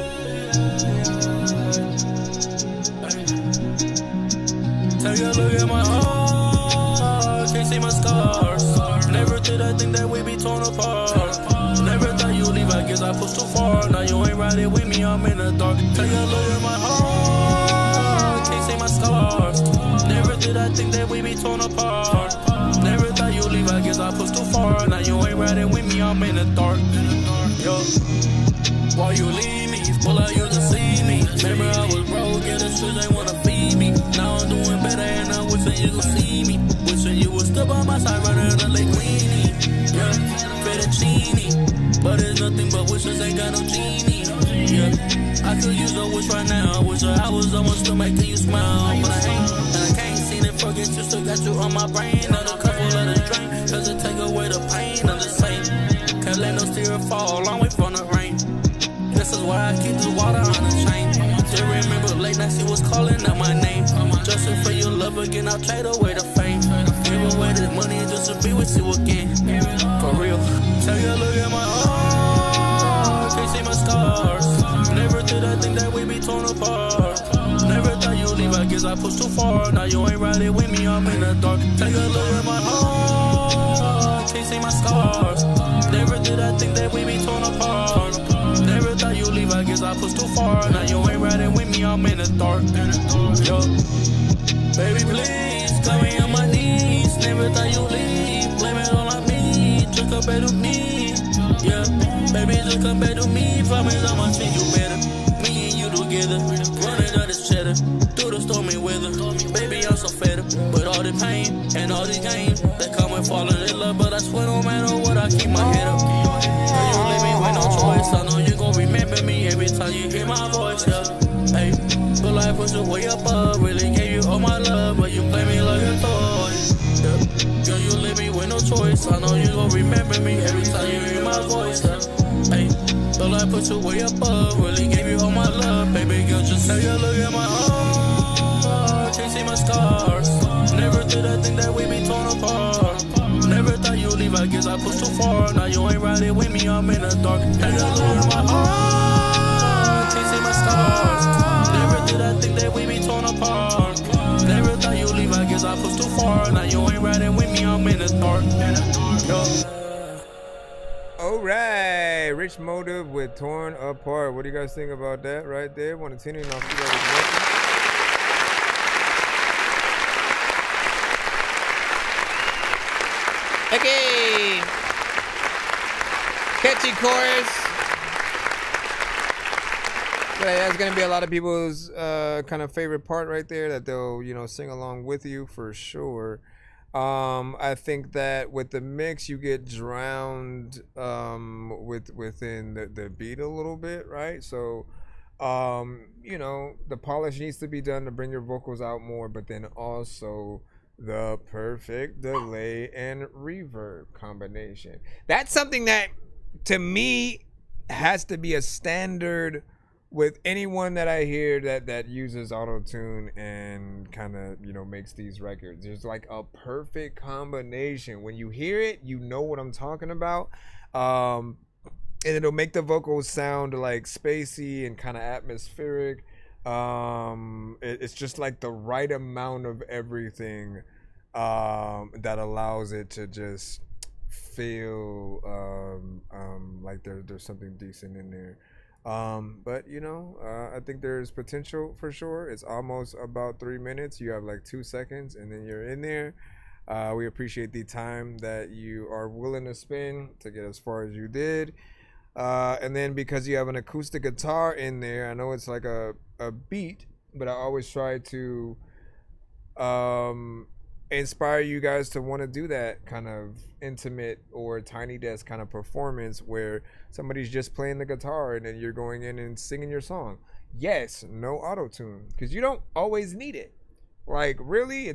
Take a look at my heart, can't see my scars. Never did I think that we'd be torn apart. Never thought you'd leave, I guess I pushed too far. Now you ain't riding with me, I'm in the dark. Take a look at my heart, can't see my scars. Never did I think that we'd be torn apart. Never thought you'd leave, I guess I pushed too far. Now you ain't riding with me, I'm in the dark. Yo, why you leave me? Pull out you to see me. Remember I was broke, yeah, the streets ain't wanna feed me. Now I'm doing better and I'm wishing you could see me. Wishing you would step by my side, running the Lake Queenie. Yeah, fettuccine. But it's nothing but wishes, ain't got no genie. Yeah, I could use a wish right now. I wish I was almost to make you smile. But I ain't, and I can't seem to forget you. Still got you on my brain. Another couple of the drink, cause it take away the pain. I'm just saying, can't let no tear fall, long way from the rain. This is why I keep the water on the chain. Still remember late night she was calling out my name. Just for your love again, I'll trade away the fame. Give away the money just to be with you again. For real. Take a look at my heart, can't see my scars. Never did I think that we'd be torn apart. Never thought you'd leave, I guess I pushed too far. Now you ain't riding with me, I'm in the dark. Take a look at my heart, can't see my scars. Never did I think that we'd be torn apart. Never thought you'd leave, I guess I pushed too far. Now you ain't riding with me, I'm in the dark. Yo, baby, please, got me on my knees. Never thought you'd leave, blame it all on me. Just come back to me, yeah. Baby, just come back to me. Promise I'ma treat you better. Me and you together, running out this cheddar through the stormy weather. Baby, I'm so fed up with all the pain and all these games that come with falling in love. But I swear, no matter what, I keep my head up. Girl, you leave me with no choice. I know you gon' remember me every time you hear my voice, yeah. Hey, but life was way above. Really gave you all my love, but you play me like a toy. Yeah. Girl, you leave me with no choice. I know you gon' remember me every time you hear my voice, yeah. Hey, but life put you way above. Really gave you all my love, baby girl. Just take a look at my heart, can't see my scars. Never did I think that we'd be torn apart. Never thought you'd leave, I guess I pushed too far. Now you ain't riding with me, I'm in the dark. Take a look at my heart, can't see my scars. Never did I think that we'd be torn apart. Never thought you'd leave, I guess I pushed too far. Now you ain't riding with me, I'm in the dark. Yo. All right, Rich Motive with Torn Apart. What do you guys think about that right there? Want to tune in on Okay. Catchy chorus. But that's gonna be a lot of people's kind of favorite part right there, that they'll, you know, sing along with you for sure. I think that with the mix, you get drowned within the beat a little bit, right? So, you know, the polish needs to be done to bring your vocals out more, but then also the perfect delay and reverb combination. That's something that, to me, has to be a standard with anyone that I hear that uses auto-tune and kind of, you know, makes these records. There's like a perfect combination. When you hear it, you know what I'm talking about. And it'll make the vocals sound like spacey and kind of atmospheric. It's just like the right amount of everything that allows it to just feel like there's something decent in there. But you know, I think there's potential for sure. It's almost about 3 minutes. You have like 2 seconds and then you're in there. We appreciate the time that you are willing to spend to get as far as you did. And then because you have an acoustic guitar in there, I know it's like a beat, but I always try to inspire you guys to want to do that kind of intimate or tiny desk kind of performance where somebody's just playing the guitar and then you're going in and singing your song. Yes, no auto-tune, because you don't always need it. Like, really,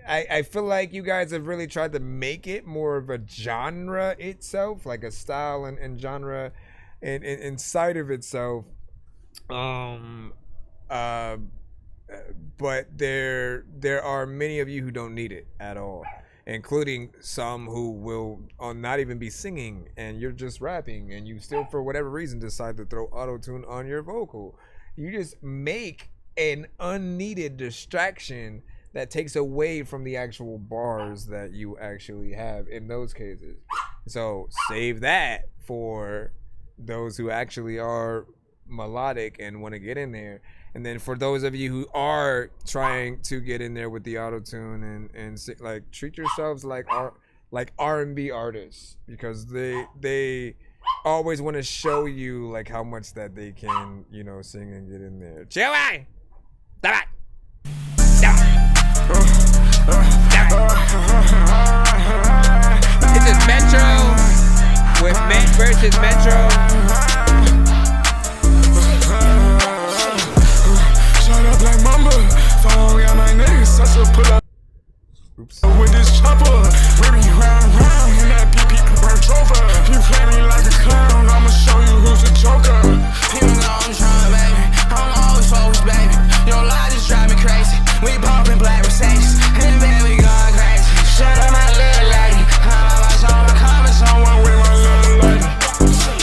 I feel like you guys have really tried to make it more of a genre itself, like a style and genre inside of itself. But there are many of you who don't need it at all, including some who will not even be singing, and you're just rapping, and you still, for whatever reason, decide to throw auto-tune on your vocal. You just make an unneeded distraction that takes away from the actual bars that you actually have in those cases. So save that for those who actually are melodic and want to get in there. And then for those of you who are trying to get in there with the auto-tune and like, treat yourselves like R&B artists, because they always want to show you like how much that they can, you know, sing and get in there. Chewy! Stop it! This is Metro with Met versus Metro. Shut up like mamba. Phone got my niggas, I should pull up. Oops. With this chopper, whip me round in that PP Range Rover. You play me like a clown, I'ma show you who's the joker. Even though I'm trying, baby, I'm always focused, baby. Your lie just drive me crazy. We bumpin' black Mercedes, and then we going crazy. Shut up, my little lady. I'm about to my comments on with my little lady.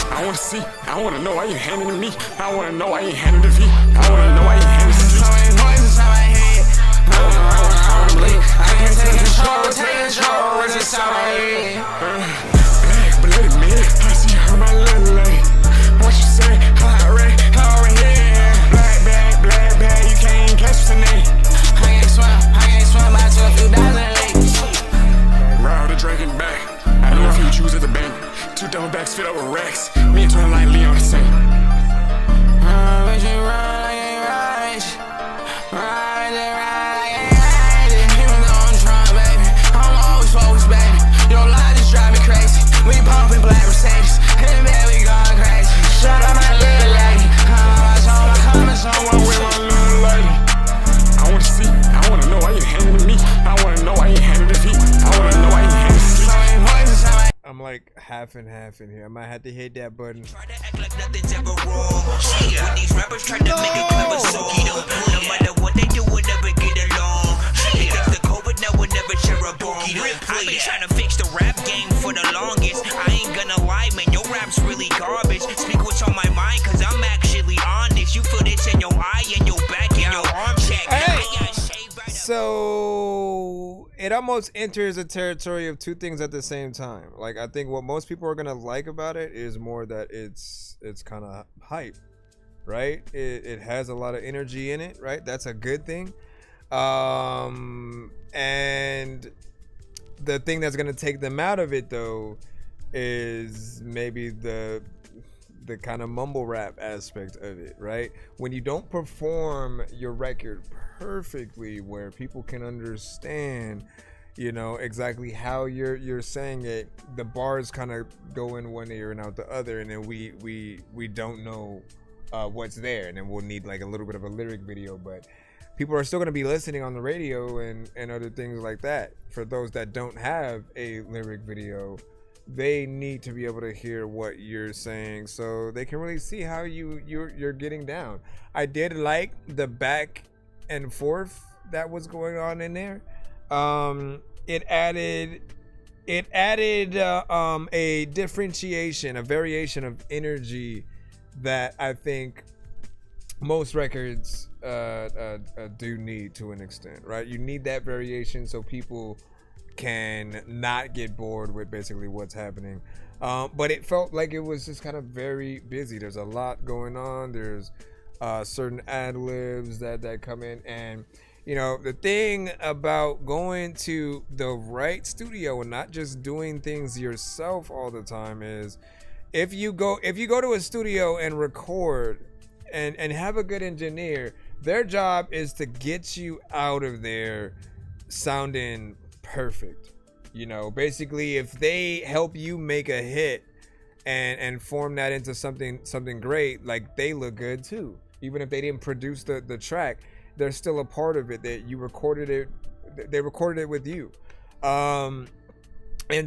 I wanna see, I wanna know why you handing to me. I wanna know why you handing to V. I wanna know why you handing to me. So many voices in my head. I wanna bleed. I can't take control, it's inside my head. Black, bloody man, I see her, my little lady. What you say, hot red, over here. Black bag, you can't catch what's the name. I can't swim by to a few dozen lakes. Round the drinking back, I know a few Jews at the bank. 2 double backs fit over racks. Me and Twin like Leon the same. Ride, even though I'm trying, baby, I'm always focused, baby. Your lie just drive me crazy. We bumpin' black Mercedes, and then we going crazy. Shut up, my little lady. I'm my comments on with my little lady. I wanna see, I wanna know why you handing to me. I wanna know why you handing to V. I wanna know why you handing to me. I'm like half and half in here. I might have to hit that button. Nothing's ever wrong. Shit, when these rappers try to make it clever, so he don't play. No matter what they do, we'll never get along. Shit, it's the COVID, now we'll never share a bomb. I've been trying to fix the rap game for the longest. I ain't gonna lie, man, your rap's really garbage. Speak what's on my mind, cause I'm actually honest. You feel this in your eye, and your back, and your arm check. So it almost enters a territory of two things at the same time. Like, I think what most people are gonna like about it is more that it's kind of hype, right? It has a lot of energy in it, right? That's a good thing. And the thing that's gonna take them out of it though is maybe the kind of mumble rap aspect of it, right? When you don't perform your record perfectly where people can understand, you know, exactly how you're saying it, the bars kind of go in one ear and out the other, and then we don't know what's there, and then we'll need like a little bit of a lyric video, but people are still going to be listening on the radio and other things like that. For those that don't have a lyric video, they need to be able to hear what you're saying so they can really see how you're getting down. I did like the back and forth that was going on in there. It added a differentiation, a variation of energy that I think most records do need to an extent, right? You need that variation so people can not get bored with basically what's happening. But it felt like it was just kind of very busy. There's a lot going on. There's certain ad-libs that come in, and you know, the thing about going to the right studio and not just doing things yourself all the time is if you go to a studio and record and have a good engineer, their job is to get you out of there sounding perfect. You know, basically if they help you make a hit and form that into something great, like they look good too. Even if they didn't produce the track, they're still a part of it. That you recorded it, they recorded it with you. And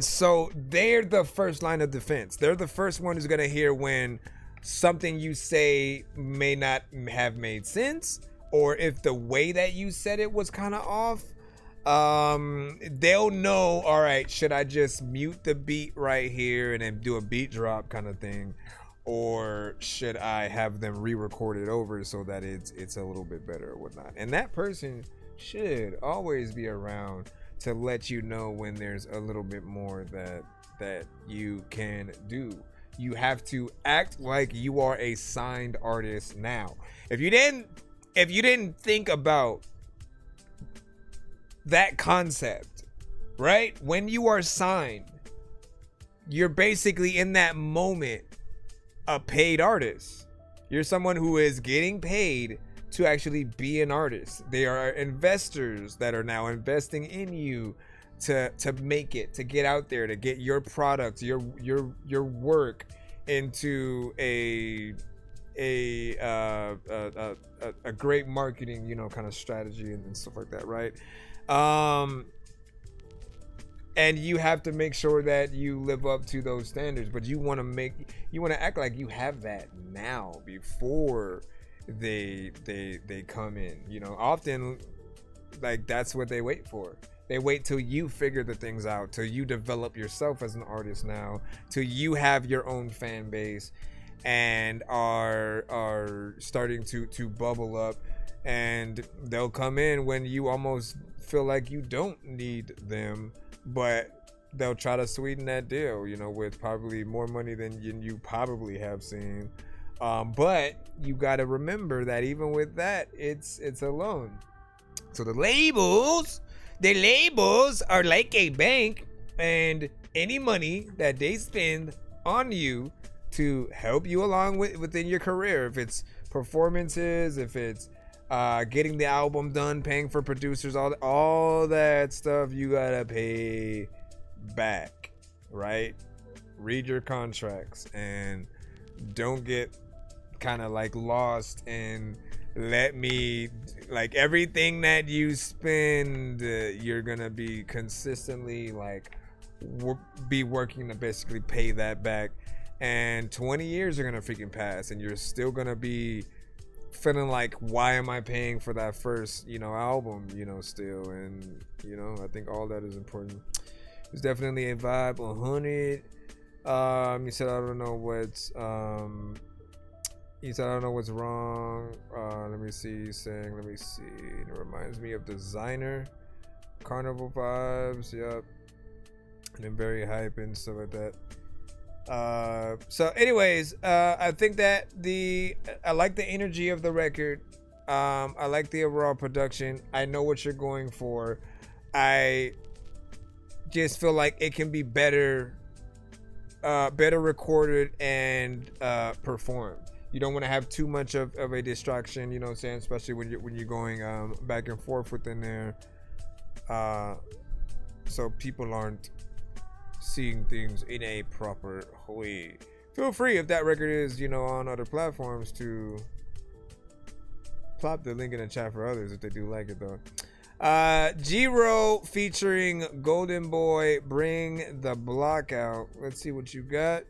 so they're the first line of defense. They're the first one who's gonna hear when something you say may not have made sense, or if the way that you said it was kind of off. They'll know, all right, should I just mute the beat right here and then do a beat drop kind of thing, or should I have them re-record it over so that it's a little bit better or whatnot? And that person should always be around to let you know when there's a little bit more that you can do. You have to act like you are a signed artist now. If you didn't think about that concept, right? When you are signed, you're basically in that moment a paid artist. You're someone who is getting paid to actually be an artist. They are investors that are now investing in you to make it, to get out there, to get your products, your work into a great marketing, you know, kind of strategy and stuff like that, right? And you have to make sure that you live up to those standards, but you want to act like you have that now before they come in. You know, often like that's what they wait for. They wait till you figure the things out, till you develop yourself as an artist now, till you have your own fan base and are starting to bubble up, and they'll come in when you almost feel like you don't need them, but they'll try to sweeten that deal, you know, with probably more money than you probably have seen. But you got to remember that even with that, it's a loan. So the labels are like a bank, and any money that they spend on you to help you along within your career, if it's performances, if it's getting the album done, paying for producers, all that stuff, you gotta pay back, right? Read your contracts and don't get kind of like lost in like everything that you spend, you're gonna be consistently like be working to basically pay that back, and 20 years are gonna freaking pass and you're still gonna be feeling like, why am I paying for that first, you know, album, you know, still? And you know, I think all that is important. It's definitely a vibe. 100. You said I don't know what's wrong. Let me see. He's saying, let me see. It reminds me of Designer, Carnival vibes. Yep. And then very hype and stuff like that. So anyways, I think that I like the energy of the record. I like the overall production. I know what you're going for. I just feel like it can be better recorded and performed. You don't want to have too much of a distraction, you know what I'm saying, especially when you're going back and forth within there, so people aren't seeing things in a proper way. Feel free, if that record is, you know, on other platforms, to plop the link in the chat for others if they do like it though. G-Ro featuring Golden Boy, Bring the Block Out. Let's see what you got.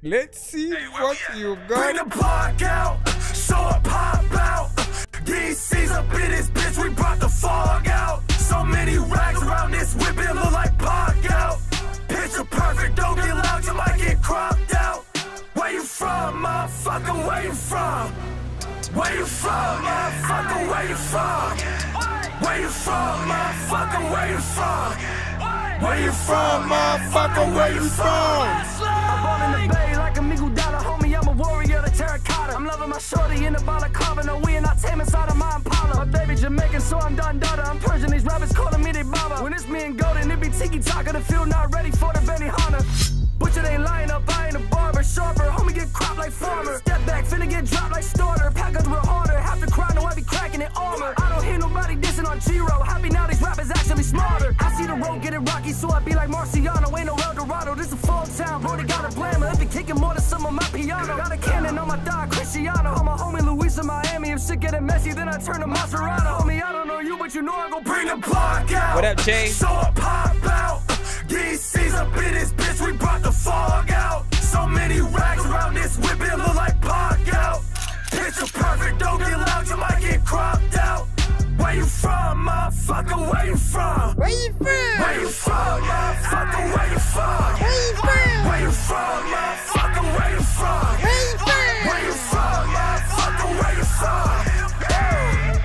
Let's see what you got. Bring the block out, show up, pop out. DC's up in this bitch, we brought the fog out. So many rags around this whip, it look like pop out. Picture perfect, don't get loud, you might get cropped out. Where you from, motherfucker, where you from? Where you from, motherfucker, where you from? Where you from, motherfucker, where you from? Where you from, motherfucker, where you from? I'm in the bay like a Migudala, homie, I'm a warrior, the terracotta. I'm loving my shorty in the balaclava, no we and I tame inside of my Impala. My baby Jamaican, so I'm done dada. I'm Persian, these rappers calling me they baba. When it's me and Golden, it be tiki-taka, the field not ready for the Benihana. Butcher they line up, I ain't a barber, sharper, homie get cropped like farmer. Step back, finna get dropped like starter, pack us real harder, have to cry, no I be cracking it armor. I don't hear nobody dissing on G-Ro, happy now these rappers actually smarter. I see the road getting rocky, so I be like Marciano, ain't no El Dorado, this a full town, bro, they got a blammer, if they kicking more than some of my piano. Got a cannon on my thigh, Cristiano, I'm a homie Luis in Miami, if shit getting messy, then I turn to Maserati. Homie, I don't know you, but you know I gon' bring the block out. What up, Jay? Show up, pop out. DC's up in this bitch, we brought the fog out. So many rags around this whip, it look like pop out. Picture perfect, don't get loud, you might get cropped out. Where you from, motherfucker, where you from? Where you from? Where you from, motherfucker, where you from? Where you from? Where you from, motherfucker, where you from? Where you from? Where you from, motherfucker, where you from?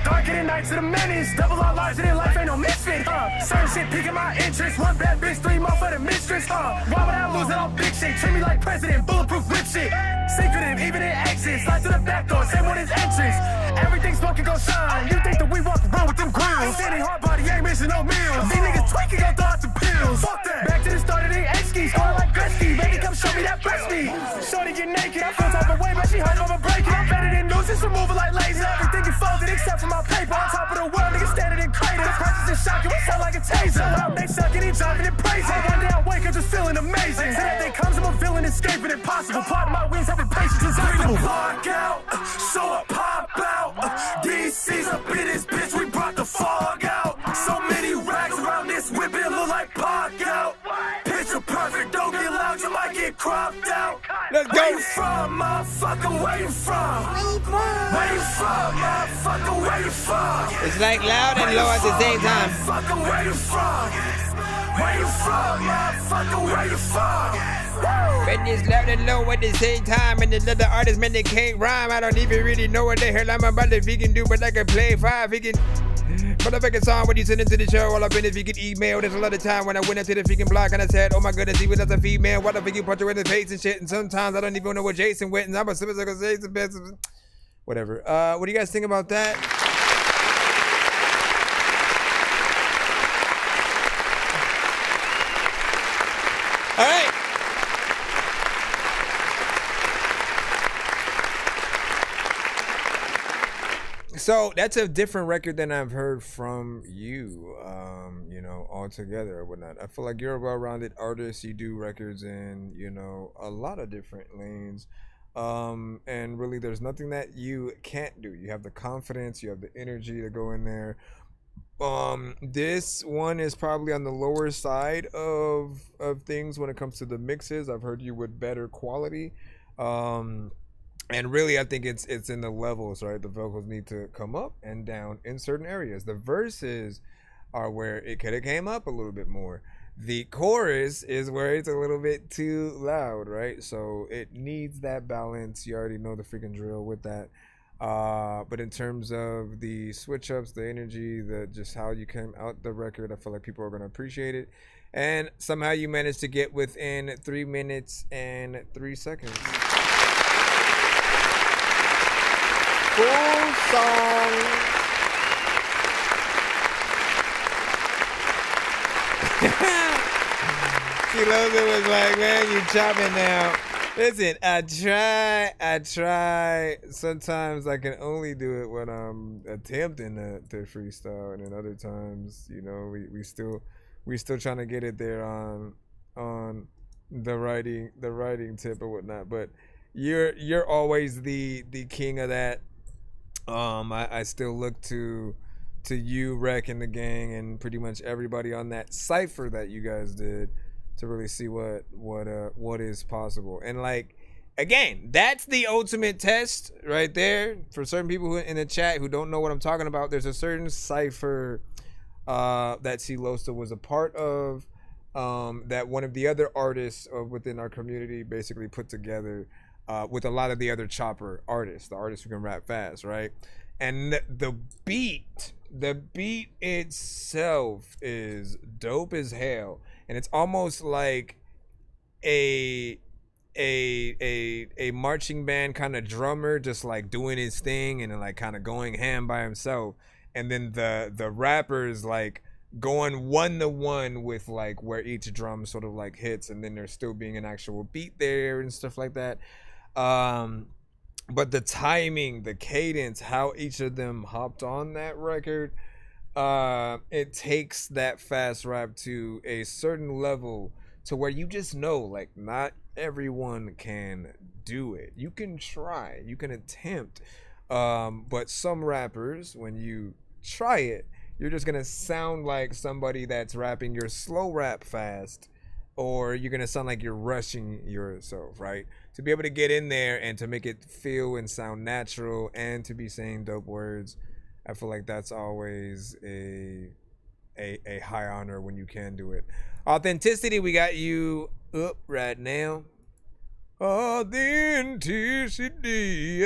Darker than night to the menace, double our lives and in life ain't no misfit. Certain shit piquing my interest, one bad bitch, 3 more for the mistress. Why would I lose it on big shit? Treat me like president, bulletproof whip shit. Secretive, even in exit, slide to the back door, same one as entrance. Everything smoking gon' shine, you think that we walk around with them grills. Standing hard body, ain't missing no meals. These niggas tweaking, gon' throw out the pills. Fuck that. Back to the start of the X-skis, going like Gretzky. Baby, come show me that breast meat. Shorty get naked, I feel type of way, but she hurt over breaking. I'm better than news, just removal like laser. Everything get folded except for my paper. On top of the world, niggas standing in craters. Prices is shocking, we sound like a taser. Out, they sucking, he dropping and praising. One day I wake up just feeling amazing. Till that day comes, I'm a villain, escaping impossible. Part of my wings, having patience is unable. Block out, show up, pop out. DC's up in this bitch, we brought the fog out. So many rags around this whip, it look like pop out. Picture perfect, don't get loud, you might get cropped out. Let's go. Where you from, motherfucker, where you from? Where you from, motherfucker, where you from? It's like loud and low at the same time. Motherfucker, where you from? Where you from, motherfucker, where you from? When it's loud and low at the same time, and the other artists, man, they can't rhyme. I don't even really know what the hell I'm about if he can do, but I can play 5. He can. Motherfucking song when you send into the show, all up in if you can email. There's a lot of time when I went into the freaking block and I said, oh my goodness, even as a female, what the fuck you punch her in the face and shit. And sometimes I don't even know what Jason went, and I'm a Jason best. Whatever. What do you guys think about that? All right. So that's a different record than I've heard from you, you know, altogether or whatnot. I feel like you're a well-rounded artist. You do records in, you know, a lot of different lanes. And really there's nothing that you can't do. You have the confidence, you have the energy to go in there. This one is probably on the lower side of things when it comes to the mixes. I've heard you with better quality. And really, I think it's in the levels, right? The vocals need to come up and down in certain areas. The verses are where it could have came up a little bit more. The chorus is where it's a little bit too loud, right? So it needs that balance. You already know the freaking drill with that. But in terms of the switch ups, the energy, the just how you came out the record, I feel like people are going to appreciate it. And somehow you managed to get within 3 minutes and 3 seconds. Full song. Chilosa was like, man, you chopping now. Listen, I try. Sometimes I can only do it when I'm attempting to freestyle, and then other times, you know, we still trying to get it there on the writing tip or whatnot. But you're always the king of that. I still look to you, Rec, and the gang, and pretty much everybody on that cipher that you guys did to really see what is possible. And like, again, that's the ultimate test right there for certain people who in the chat who don't know what I'm talking about. There's a certain cipher that Cilosa was a part of, that one of the other artists within our community basically put together with a lot of the other chopper artists, the artists who can rap fast, right? And the beat itself is dope as hell. And it's almost like a marching band kind of drummer just like doing his thing and then like kind of going ham by himself. And then the rappers like going 1-to-1 with like where each drum sort of like hits, and then there still being an actual beat there and stuff like that. But the timing, the cadence, how each of them hopped on that record, it takes that fast rap to a certain level to where you just know, like, not everyone can do it. You can try, you can attempt, but some rappers, when you try it, you're just gonna sound like somebody that's rapping your slow rap fast, or you're gonna sound like you're rushing yourself, right? To be able to get in there and to make it feel and sound natural and to be saying dope words, I feel like that's always a high honor when you can do it. Authenticity, we got you up right now. Authenticity.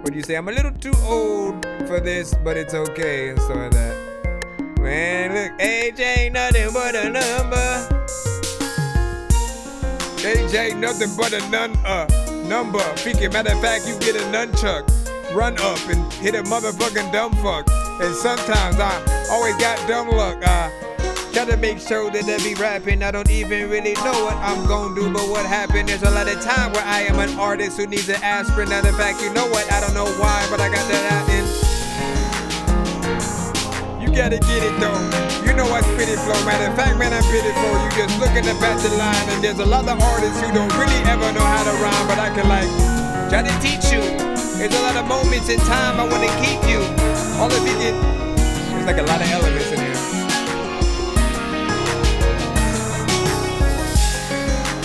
What do you say? I'm a little too old for this, but it's okay, and so of that. Man, look, age ain't nothing but a number. Age ain't nothing but a number. Freaking matter of fact, you get a nunchuck, run up and hit a motherfucking dumb fuck. And sometimes I always got dumb luck. Gotta make sure that I be rapping. I don't even really know what I'm gonna do, but what happened? There's a lot of time where I am an artist who needs an aspirin. Matter of fact, you know what? I don't know why, but I got that happening. You gotta get it though. You know I spit it flow. Matter of fact, man, I'm pitiful. You just looking up at the line, and there's a lot of artists who don't really ever know how to rhyme, but I can like try to teach you. There's a lot of moments in time I wanna keep you. All of you get, there's like a lot of elements in here.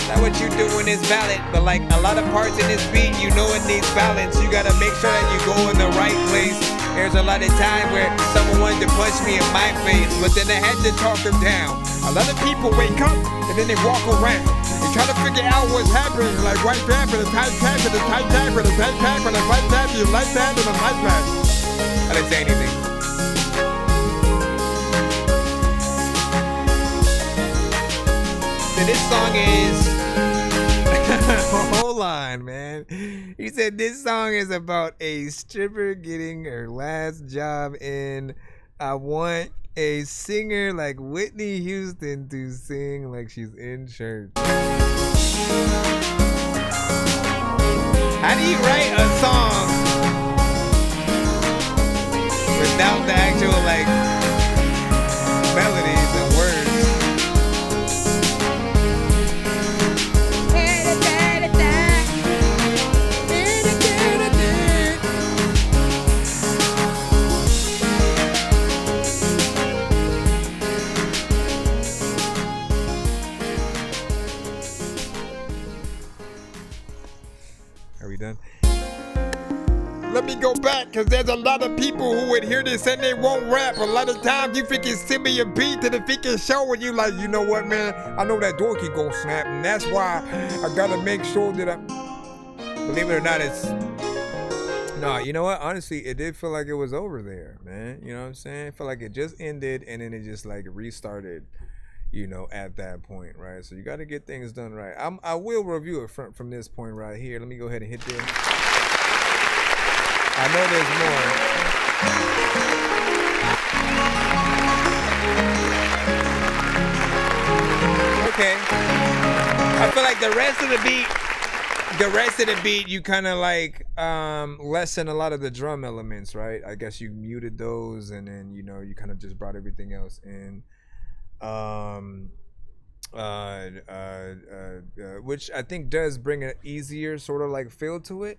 That what you doing is valid, but like a lot of parts in this beat, you know it needs balance. You gotta make sure that you go in the right place. There's a lot of time where someone wanted to punch me in my face, but then I had to talk them down. A lot of people wake up and then they walk around. They try to figure out what's happening, like white tap and a tight tap and a tight tap and a tight tap and a white tap and a light tap and a light tap. I didn't say anything. So this song is hold on, man. He said this song is about a stripper getting her last job in. I want a singer like Whitney Houston to sing like she's in church. How do you write a song without the actual like melodies and words? Are we done? Let me go back, because there's a lot of people who would hear this and they won't rap. A lot of times you freaking send me a beat to the freaking show and you like, you know what, man? I know that Dorky gon' snap, and that's why I gotta make sure that I... Believe it or not, it's... No, you know what? Honestly, it did feel like it was over there, man. You know what I'm saying? It felt like it just ended and then it just like restarted, you know, at that point, right? So you got to get things done right. I will review it from this point right here. Let me go ahead and hit this. I know there's more. Okay. I feel like the rest of the beat, you kind of like lessen a lot of the drum elements, right? I guess you muted those, and then you kind of just brought everything else in, which I think does bring an easier sort of like feel to it.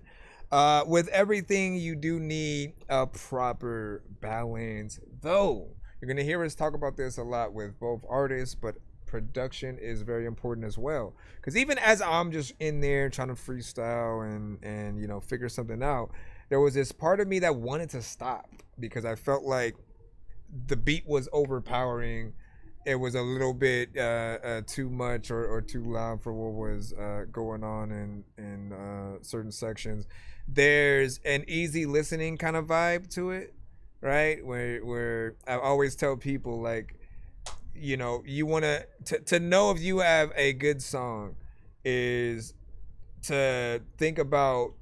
With everything, you do need a proper balance, though. You're gonna hear us talk about this a lot with both artists, but production is very important as well. Because even as I'm just in there trying to freestyle and figure something out, there was this part of me that wanted to stop because I felt like the beat was overpowering. It was a little bit too much or too loud for what was going on in certain sections. There's an easy listening kind of vibe to it, right? Where I always tell people, like, you want to know if you have a good song is to think about,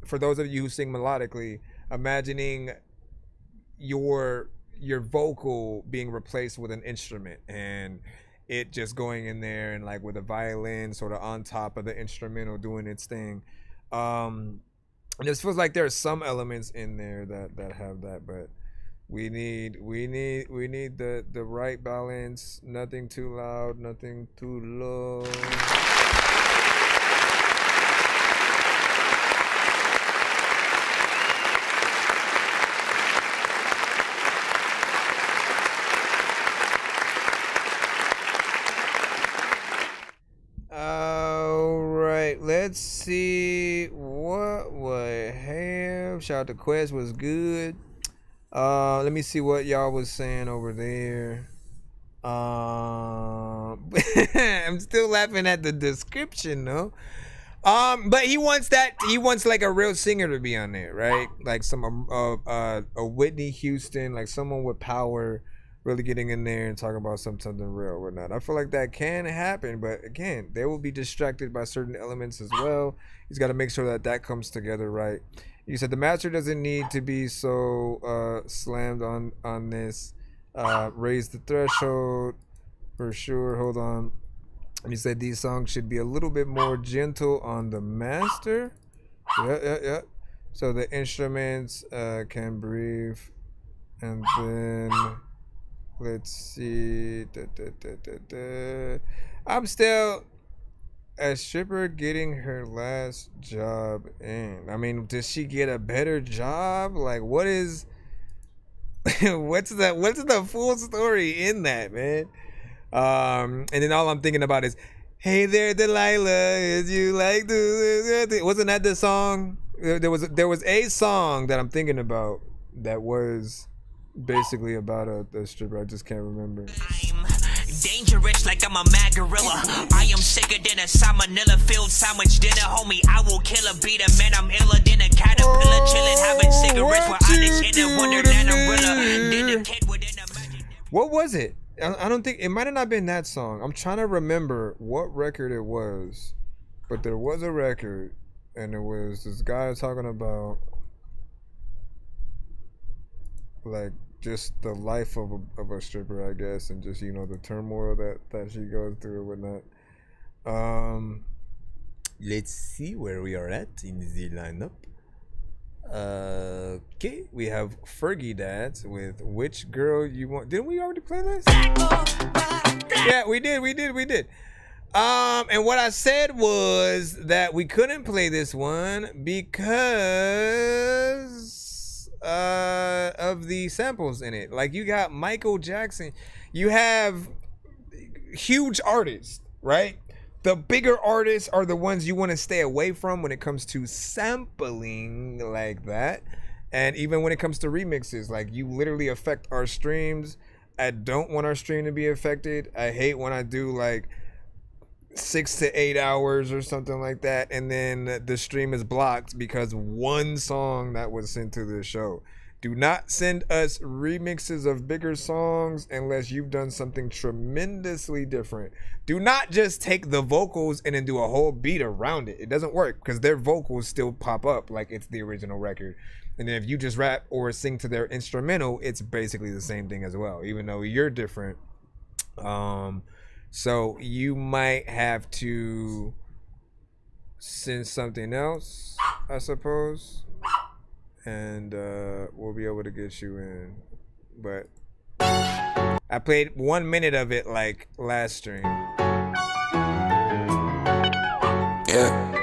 for those of you who sing melodically, imagining your vocal being replaced with an instrument and it just going in there and like with a violin sort of on top of the instrumental doing its thing. It just feels like there are some elements in there that have that, but we need the right balance. Nothing too loud, nothing too low. All right, let's see what we have. Shout out to Quest, was good. Let me see what y'all was saying over there. I'm still laughing at the description though. But he wants like a real singer to be on there, right? Like a Whitney Houston, like someone with power, really getting in there and talking about something real or not. I feel like that can happen, but again, they will be distracted by certain elements as well. He's got to make sure that comes together right. You said the master doesn't need to be so slammed on this. Raise the threshold for sure. Hold on. And you said these songs should be a little bit more gentle on the master. Yeah. So the instruments can breathe. And then let's see. I'm still a stripper getting her last job in. I mean, does she get a better job? Like, what is what's the full story in that, man? And then all I'm thinking about is, hey there, Delilah, is you like the wasn't that the song? There was a song that I'm thinking about that was basically about a stripper. I just can't remember. Dangerous like I'm a mad gorilla. I am sicker than a salmonella filled sandwich dinner, homie. I will kill a beat a man. I'm iller than a caterpillar, chilling, having cigarettes with Anish in a Wonderland umbrella. What was it? I don't think it might have not been that song. I'm trying to remember what record it was, but there was a record, and it was this guy talking about like just the life of a stripper, I guess, and just the turmoil that she goes through or whatnot. Let's see where we are at in the lineup. Okay, we have Fergie Dads with Which Girl You Want. Didn't we already play this? Yeah, we did. And what I said was that we couldn't play this one because of the samples in it. Like, you got Michael Jackson, you have huge artists, right? The bigger artists are the ones you want to stay away from when it comes to sampling like that. And even when it comes to remixes, like, you literally affect our streams. I don't want our stream to be affected. I hate when I do like 6 to 8 hours or something like that, and then the stream is blocked because one song that was sent to the show. Do not send us remixes of bigger songs unless you've done something tremendously different. Do not just take the vocals and then do a whole beat around it. It doesn't work because their vocals still pop up like it's the original record. And then if you just rap or sing to their instrumental, it's basically the same thing as well, even though you're different. So you might have to send something else, I suppose, and we'll be able to get you in. But I played 1 minute of it like last stream. Yeah.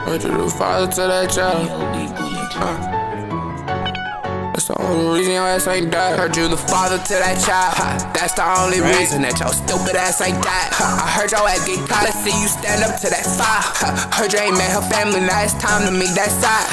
Heard you the father to that child. That's the only reason your ass ain't died. Heard you the father to that child. That's the only reason that your stupid ass ain't died. I heard your ass get caught and see you stand up to that fire. Heard you ain't met her family, now it's time to meet that side.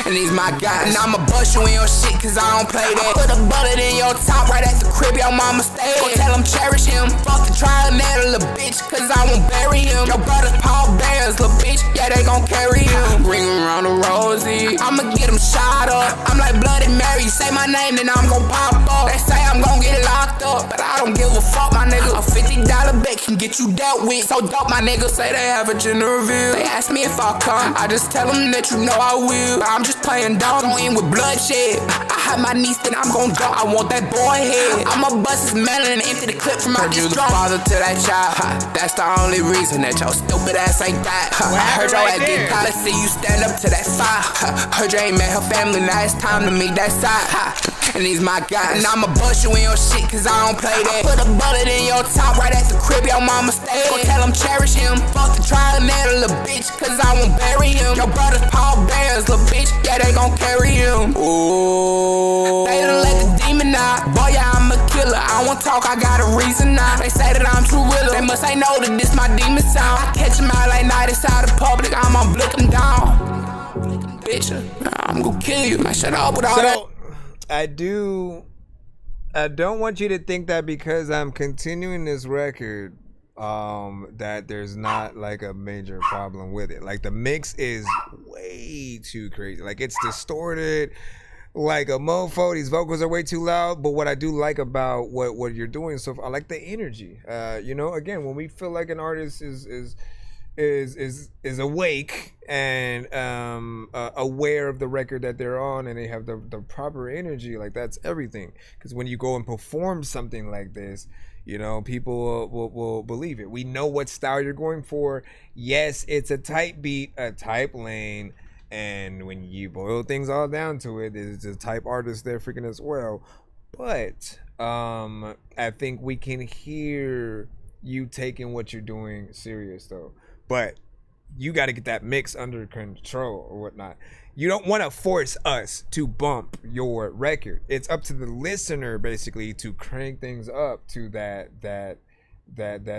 And these my guys. And I'ma bust you in your shit cause I don't play that. Put a bullet in your top right at the crib your mama stay. Go tell him cherish him. Fuck the trial nail, little bitch, cause I won't bury him. Your brother's Paul Bears, little bitch, yeah they gon' carry him. Bring him around the Rosie, I'ma get him shot up. I'm like Bloody Mary, say my name then I'm gon' pop up. They say I'm gon' get locked up, but I don't give a fuck my nigga. A $50 bet can get you dealt with. So dope my niggas say they have a gender reveal. They ask me if I come, I just tell them that you know I will. But I'm just playing dog, gon' end with bloodshed. I have my niece then I'm gon' dump, I want that boy head. I'ma bust his melon and empty the clip from my dick. The father to that child, that's the only reason that your stupid ass ain't died. I heard your ass get caught and see you stand up to that fire. Heard you ain't met her family, now it's time to meet that side. And these my guys. And I'ma bust you in your shit cause I don't play that. Put a bullet in your top right at the crib your mama stay. Go tell him cherish him. Fuck the trial nail, little bitch, cause I won't bury him. Your brother's Paul Bears, little bitch, yeah they gon' carry him. Ooh. They done let the demon out. Boy, yeah, I'm a killer. I won't talk, I got a reason now. They say that I'm true realer. They must ain't know that this my demon sound. I catch him out like night inside the public. I'ma blick him down. Bitch, I'm gonna kill you. Man, shut up with all that. I don't want you to think that because I'm continuing this record, that there's not like a major problem with it. Like the mix is way too crazy. Like it's distorted like a mofo. These vocals are way too loud. But what I do like about what you're doing, so I like the energy. You know, again, when we feel like an artist is awake and aware of the record that they're on and they have the proper energy, like that's everything. Because when you go and perform something like this, you know, people will believe it. We know what style you're going for. Yes, it's a type beat, a type lane, and when you boil things all down to it, there's a type artist there freaking as well. But I think we can hear you taking what you're doing serious though. But you got to get that mix under control or whatnot. You don't want to force us to bump your record. It's up to the listener basically to crank things up to that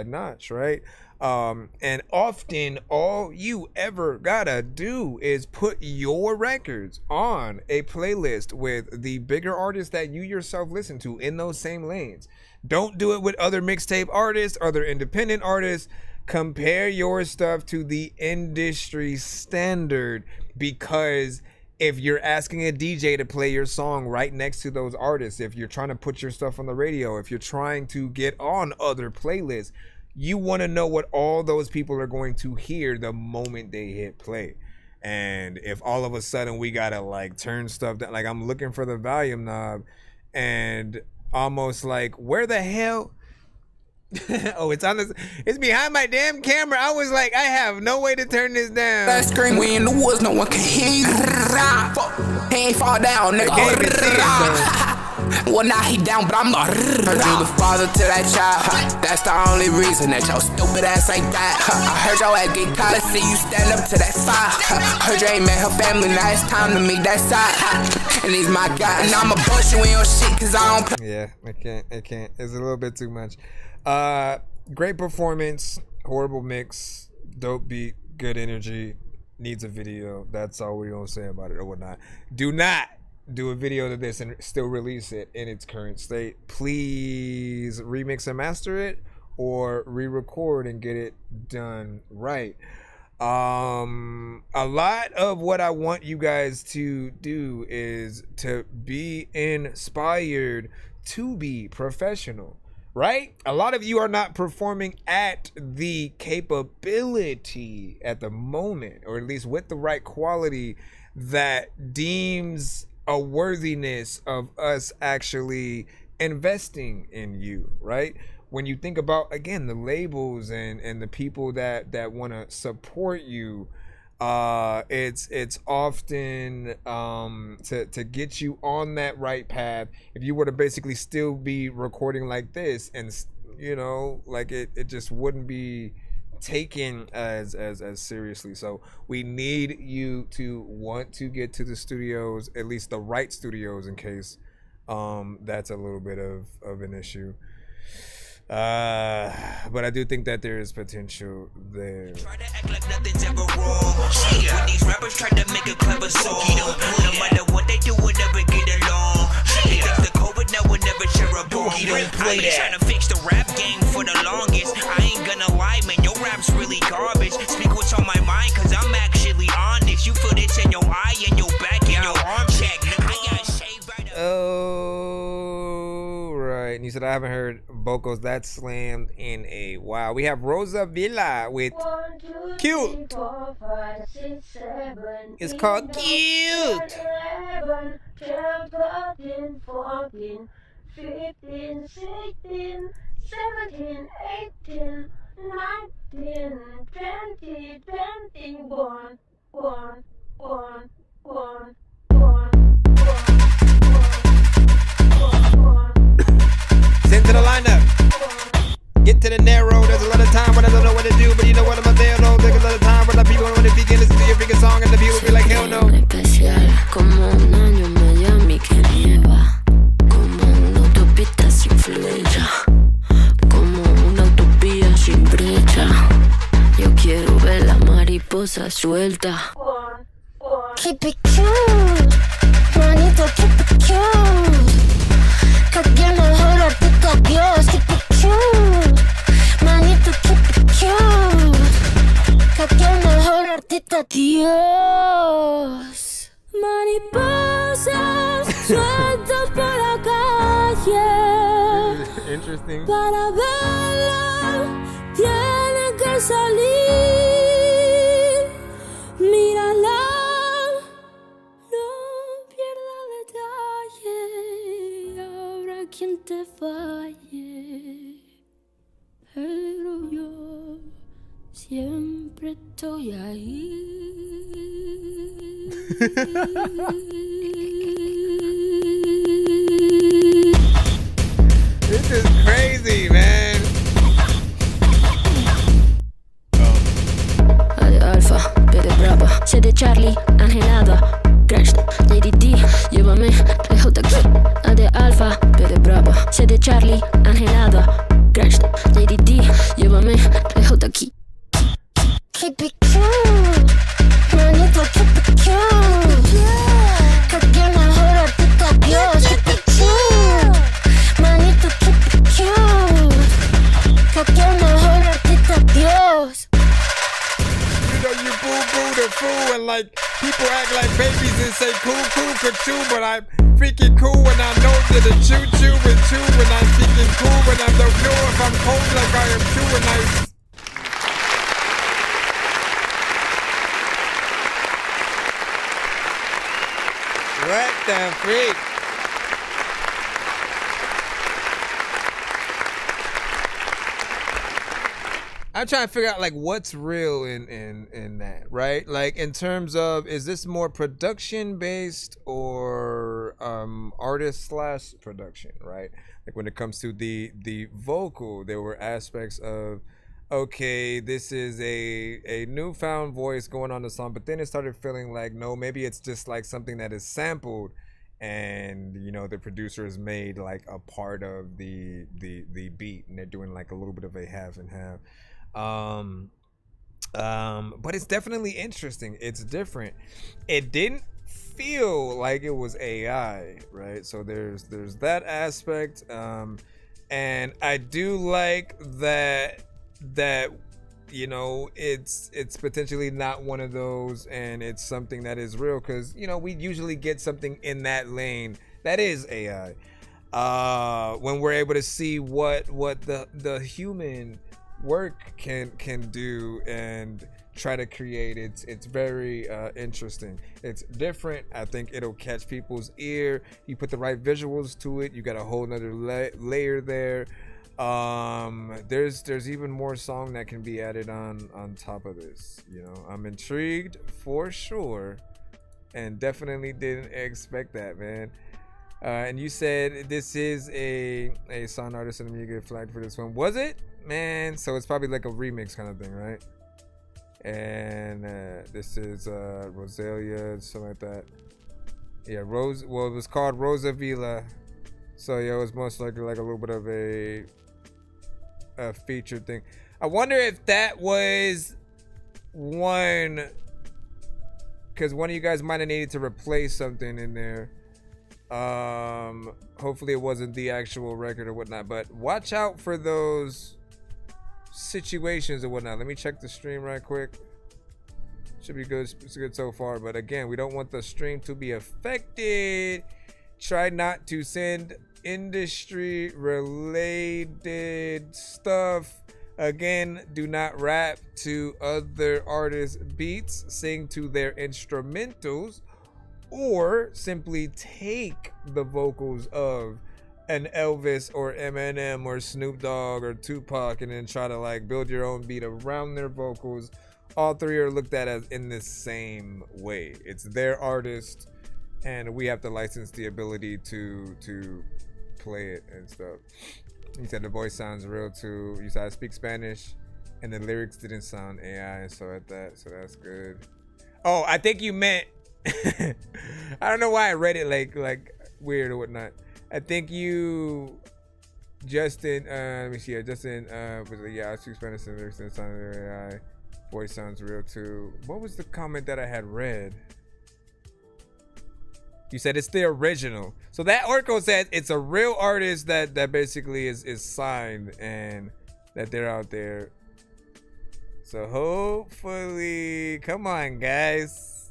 notch, right? And often all you ever gotta do is put your records on a playlist with the bigger artists that you yourself listen to in those same lanes. Don't do it with other mixtape artists, other independent artists. Compare your stuff to the industry standard, because if you're asking a DJ to play your song right next to those artists, if you're trying to put your stuff on the radio, if you're trying to get on other playlists, you want to know what all those people are going to hear the moment they hit play. And if all of a sudden we gotta like turn stuff down, like I'm looking for the volume knob and almost like, where the hell? Oh, it's on this. It's behind my damn camera. I was like, I have no way to turn this down. That scream, we in the woods, no one can hear you. He ain't fall down, nigga. Well, now he down, but I'm heard you the father to that child. That's the only reason that your stupid ass ain't died. I heard your ass get caught and see you stand up to that fire. Heard you ain't met her family, now it's time to meet that side. And he's my guy, and I'ma bust you in your shit, cause I don't play. Yeah, I can't. It's a little bit too much. Great performance, horrible mix, dope beat, good energy, needs a video. That's all we're gonna say about it or whatnot. Do not do a video to this and still release it in its current state. Please remix and master it or re-record and get it done right. A lot of what I want you guys to do is to be inspired to be professional. Right? A lot of you are not performing at the capability at the moment, or at least with the right quality that deems a worthiness of us actually investing in you, right? when you think about, again, the labels and the people that want to support you, it's often to get you on that right path. If you were to basically still be recording like this, and you know, like it just wouldn't be taken as seriously. So we need you to want to get to the studios, at least the right studios, in case that's a little bit of an issue. But I do think that there is potential there. Try to act like nothing's ever wrong. When these rappers try to make a clever song, no matter what they do, we'll never get along. They think the COVID now will never share a bone. I been trying to fix the rap game for the longest. I ain't gonna lie, man, your rap's really garbage. Speak what's on my mind, cause I'm actually honest. You feel this in your eye and your back and your arm check. I got shaved by the... Oh, right. And you said I haven't heard vocals that slammed in a while. We have Rosa Villa with Cute. It's called Cute. 11, 12, 13, 14, 15, 16, 17, 18, 19, 20, 21, 1, 1, 1, 1. Send to the lineup. Get to the narrow. There's a lot of time when I don't know what to do, but you know what, I'm there though. There's a lot of time when the people want to begin listen to your freaking song and the people will be like, hell no. Especial, como un año en Miami que nieva, como una autopista sin flecha, como una utopía sin brecha. Yo quiero ver la mariposa suelta. Keep it cute, manito, keep it cute. Que Dios mejor artista Dios, keep it cute, manito, keep it cute. Que Dios mejor artista Dios. Mariposas sueltas por la calle. Interesting. Para verla tiene que salir. Mírala, no pierda detalle. Habrá quien te falle, pero yo siempre estoy ahí. This is crazy, man. A de Alfa, B de Brava, C de Charlie, Angelada, Crash, JDD, llévame, lejos de aquí. A de Alfa, B de Brava, C de Charlie, Angelada, Crash, JDD, llévame, lejos de aquí. Keep it cute, manito, keep it cute. Que Dios mejor artista Dios, keep it cute, manito, keep it cute. Que Dios mejor artista Dios. You know you boo-boo the fool, and like people act like babies and say cool, ka-choo, but I'm freaking cool when I know that a choo-choo and choo, and I'm freaking cool when I don't know if I'm cold like I am too, and I... What the freak? I'm trying to figure out like what's real in that, right? Like in terms of, is this more production based or artist / production, right? Like when it comes to the vocal, there were aspects of, okay, this is a newfound voice going on the song, but then it started feeling like, no, maybe it's just like something that is sampled, and you know the producer has made like a part of the beat, and they're doing like a little bit of a half and half. But it's definitely interesting. It's different. It didn't feel like it was AI, right? So there's that aspect, and I do like that you know it's potentially not one of those, and it's something that is real, because you know we usually get something in that lane that is AI when we're able to see what the human work can do and try to create. It's very interesting. It's different. I think it'll catch people's ear. You put the right visuals to it, you got a whole nother layer there. There's even more song that can be added on top of this. You know, I'm intrigued for sure, and definitely didn't expect that, man. And you said this is a song artist and you get flagged for this one. Was it, man? So it's probably like a remix kind of thing, right? And this is Rosalia, something like that. Yeah, Rose. Well, it was called Rosa Vila. So yeah, it was most likely like a little bit of a featured thing. I wonder if that was one, because one of you guys might have needed to replace something in there. Hopefully it wasn't the actual record or whatnot, but watch out for those situations and whatnot. Let me check the stream right quick. Should be good. It's good so far, but again, we don't want the stream to be affected. Try not to send industry related stuff. Again, do not rap to other artists' beats, sing to their instrumentals, or simply take the vocals of an Elvis or Eminem or Snoop Dogg or Tupac and then try to like build your own beat around their vocals. All three are looked at as in the same way. It's their artist, and we have to license the ability to play it and stuff. He said the voice sounds real too. You said I speak Spanish, and the lyrics didn't sound AI, so at that, so that's good. Oh, I think you meant. I don't know why I read it like weird or whatnot. I think you, Justin. Let me see. Justin. Was like, yeah, I speak Spanish and lyrics didn't sound AI. Voice sounds real too. What was the comment that I had read? You said it's the original. So that Orko said it's a real artist that basically is signed and that they're out there. So hopefully, come on guys.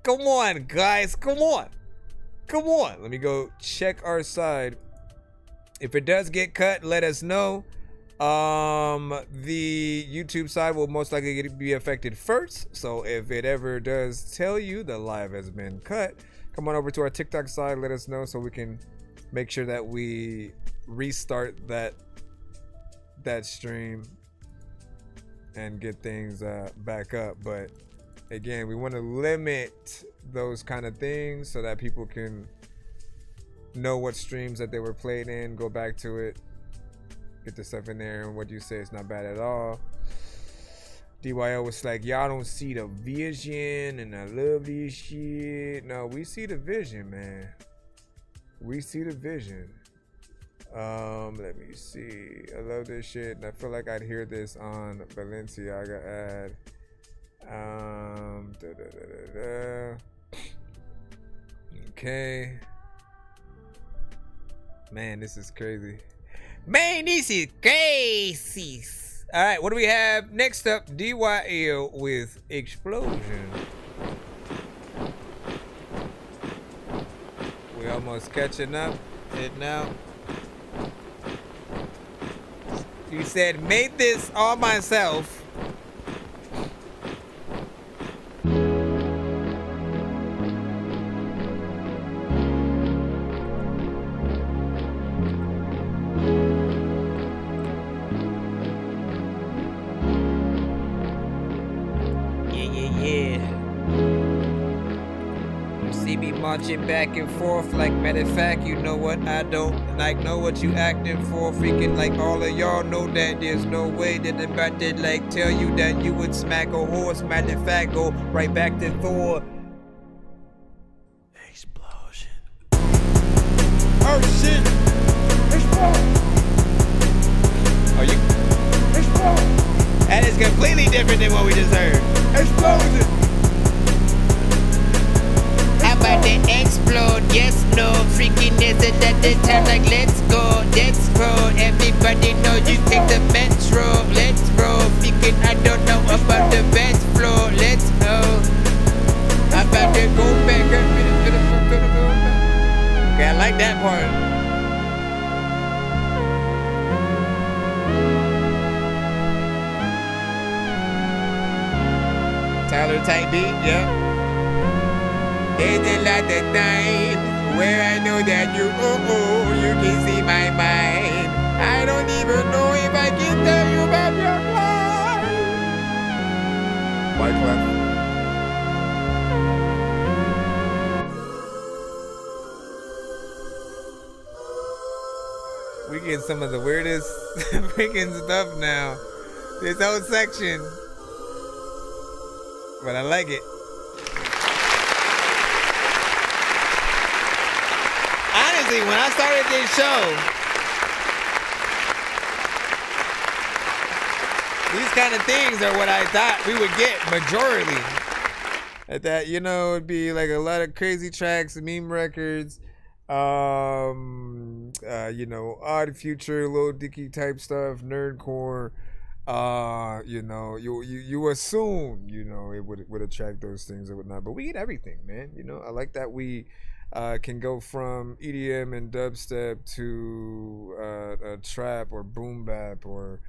Come on guys, come on. Come on. Let me go check our side. If it does get cut, let us know. The YouTube side will most likely be affected first. So if it ever does tell you the live has been cut, come on over to our TikTok side, let us know so we can make sure that we restart that stream and get things back up. But again, we want to limit those kind of things so that people can know what streams that they were played in, go back to it, get the stuff in there, and what you say is not bad at all. DYO was like, y'all don't see the vision, and I love this shit. No, we see the vision, man. We see the vision. Let me see. I love this shit, and I feel like I'd hear this on Balenciaga ad. Okay. Man, this is crazy. Man, this is crazy. All right, what do we have next up? DYL with Explosion. We almost catching up. It now. You said made this all myself. Marching back and forth like matter of fact, you know what I don't like, know what you acting for, freaking like all of y'all know that there's no way that I'm about to like tell you that you would smack a horse. Matter of fact, go right back to Thor. Explosion. Oh shit. Explode. Are you? Explode. That is completely different than what we just heard. Explosion. About to explode, yes, no, freaking is it at the time, like let's go, everybody know you take the metro, let's roll, freaking I don't know about the best floor, let's go, about to go back, okay, I like that part. Tyler type beat, yeah. There's a lot of times where I know that you can see my mind. I don't even know We get some of the weirdest freaking stuff now. This whole section. But I like it. Honestly, when I started this show, these kind of things are what I thought we would get majorly. That, you know, it'd be like a lot of crazy tracks, meme records, you know, Odd Future, Lil Dicky type stuff, nerdcore. You know, you assume, you know, it would attract those things or whatnot, but we get everything, man. You know, I like that we can go from EDM and dubstep to a trap or boom bap or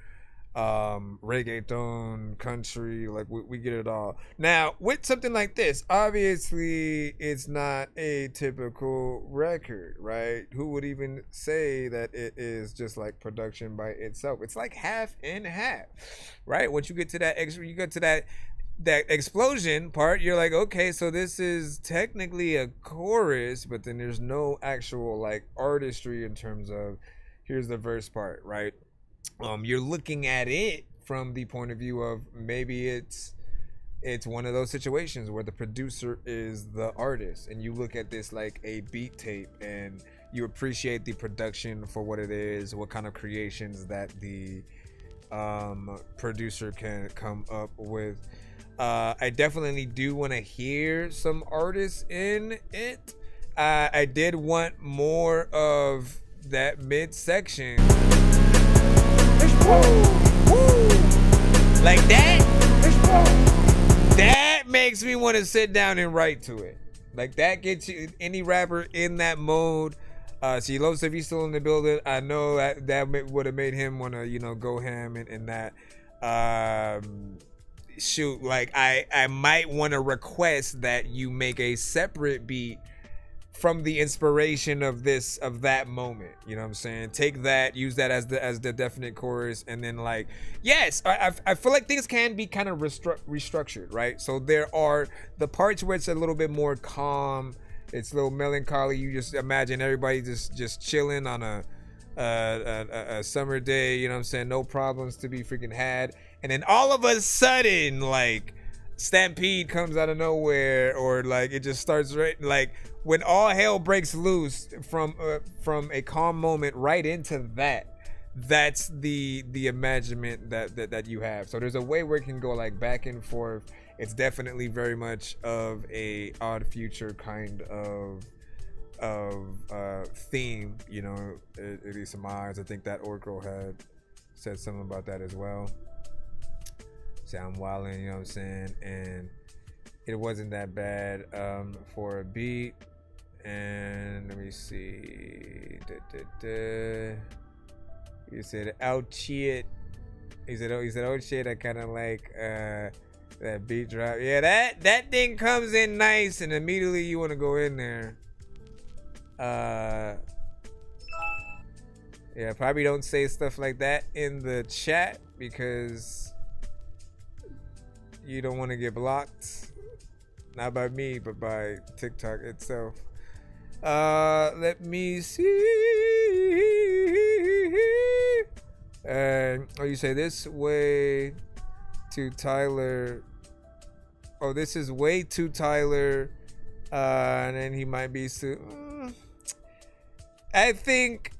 reggaeton, country, like we get it all. Now, with something like this, obviously it's not a typical record, right? Who would even say that it is just like production by itself? It's like half and half, right? Once you get to that extra, you get to that explosion part, you're like, okay, so this is technically a chorus, but then there's no actual like artistry in terms of here's the verse part, right? You're looking at it from the point of view of maybe it's one of those situations where the producer is the artist, and you look at this like a beat tape and you appreciate the production for what it is, what kind of creations that the producer can come up with. I definitely do want to hear some artists in it. I did want more of that midsection. Like that makes me want to sit down and write to it. Like that gets you any rapper in that mode. See, Los, if he's still in the building, I know that would have made him want to, you know, go ham in that. Shoot, like I might want to request that you make a separate beat from the inspiration of that moment. You know what I'm saying? Take that, use that as the definite chorus, and then like, yes, I feel like things can be kind of restructured, right? So there are the parts where it's a little bit more calm, it's a little melancholy. You just imagine everybody just chilling on a summer day, you know what I'm saying? No problems to be freaking had. And then all of a sudden, like, Stampede comes out of nowhere, or like it just starts right, like when all hell breaks loose from a calm moment right into that's the imagination that you have. So there's a way where it can go like back and forth. It's definitely very much of a Odd Future kind of theme, you know, at least in my eyes. I think that Oracle had said something about that as well. I'm wilding, you know what I'm saying, and it wasn't that bad for a beat. And let me see, you said oh shit, he said oh shit, I kind of like that beat drop. Yeah, that thing comes in nice, and immediately you want to go in there. Yeah, probably don't say stuff like that in the chat because you don't want to get blocked. Not by me, but by TikTok itself. Let me see. Oh, you say this way to Tyler. Oh, this is way too Tyler. And then he might be I think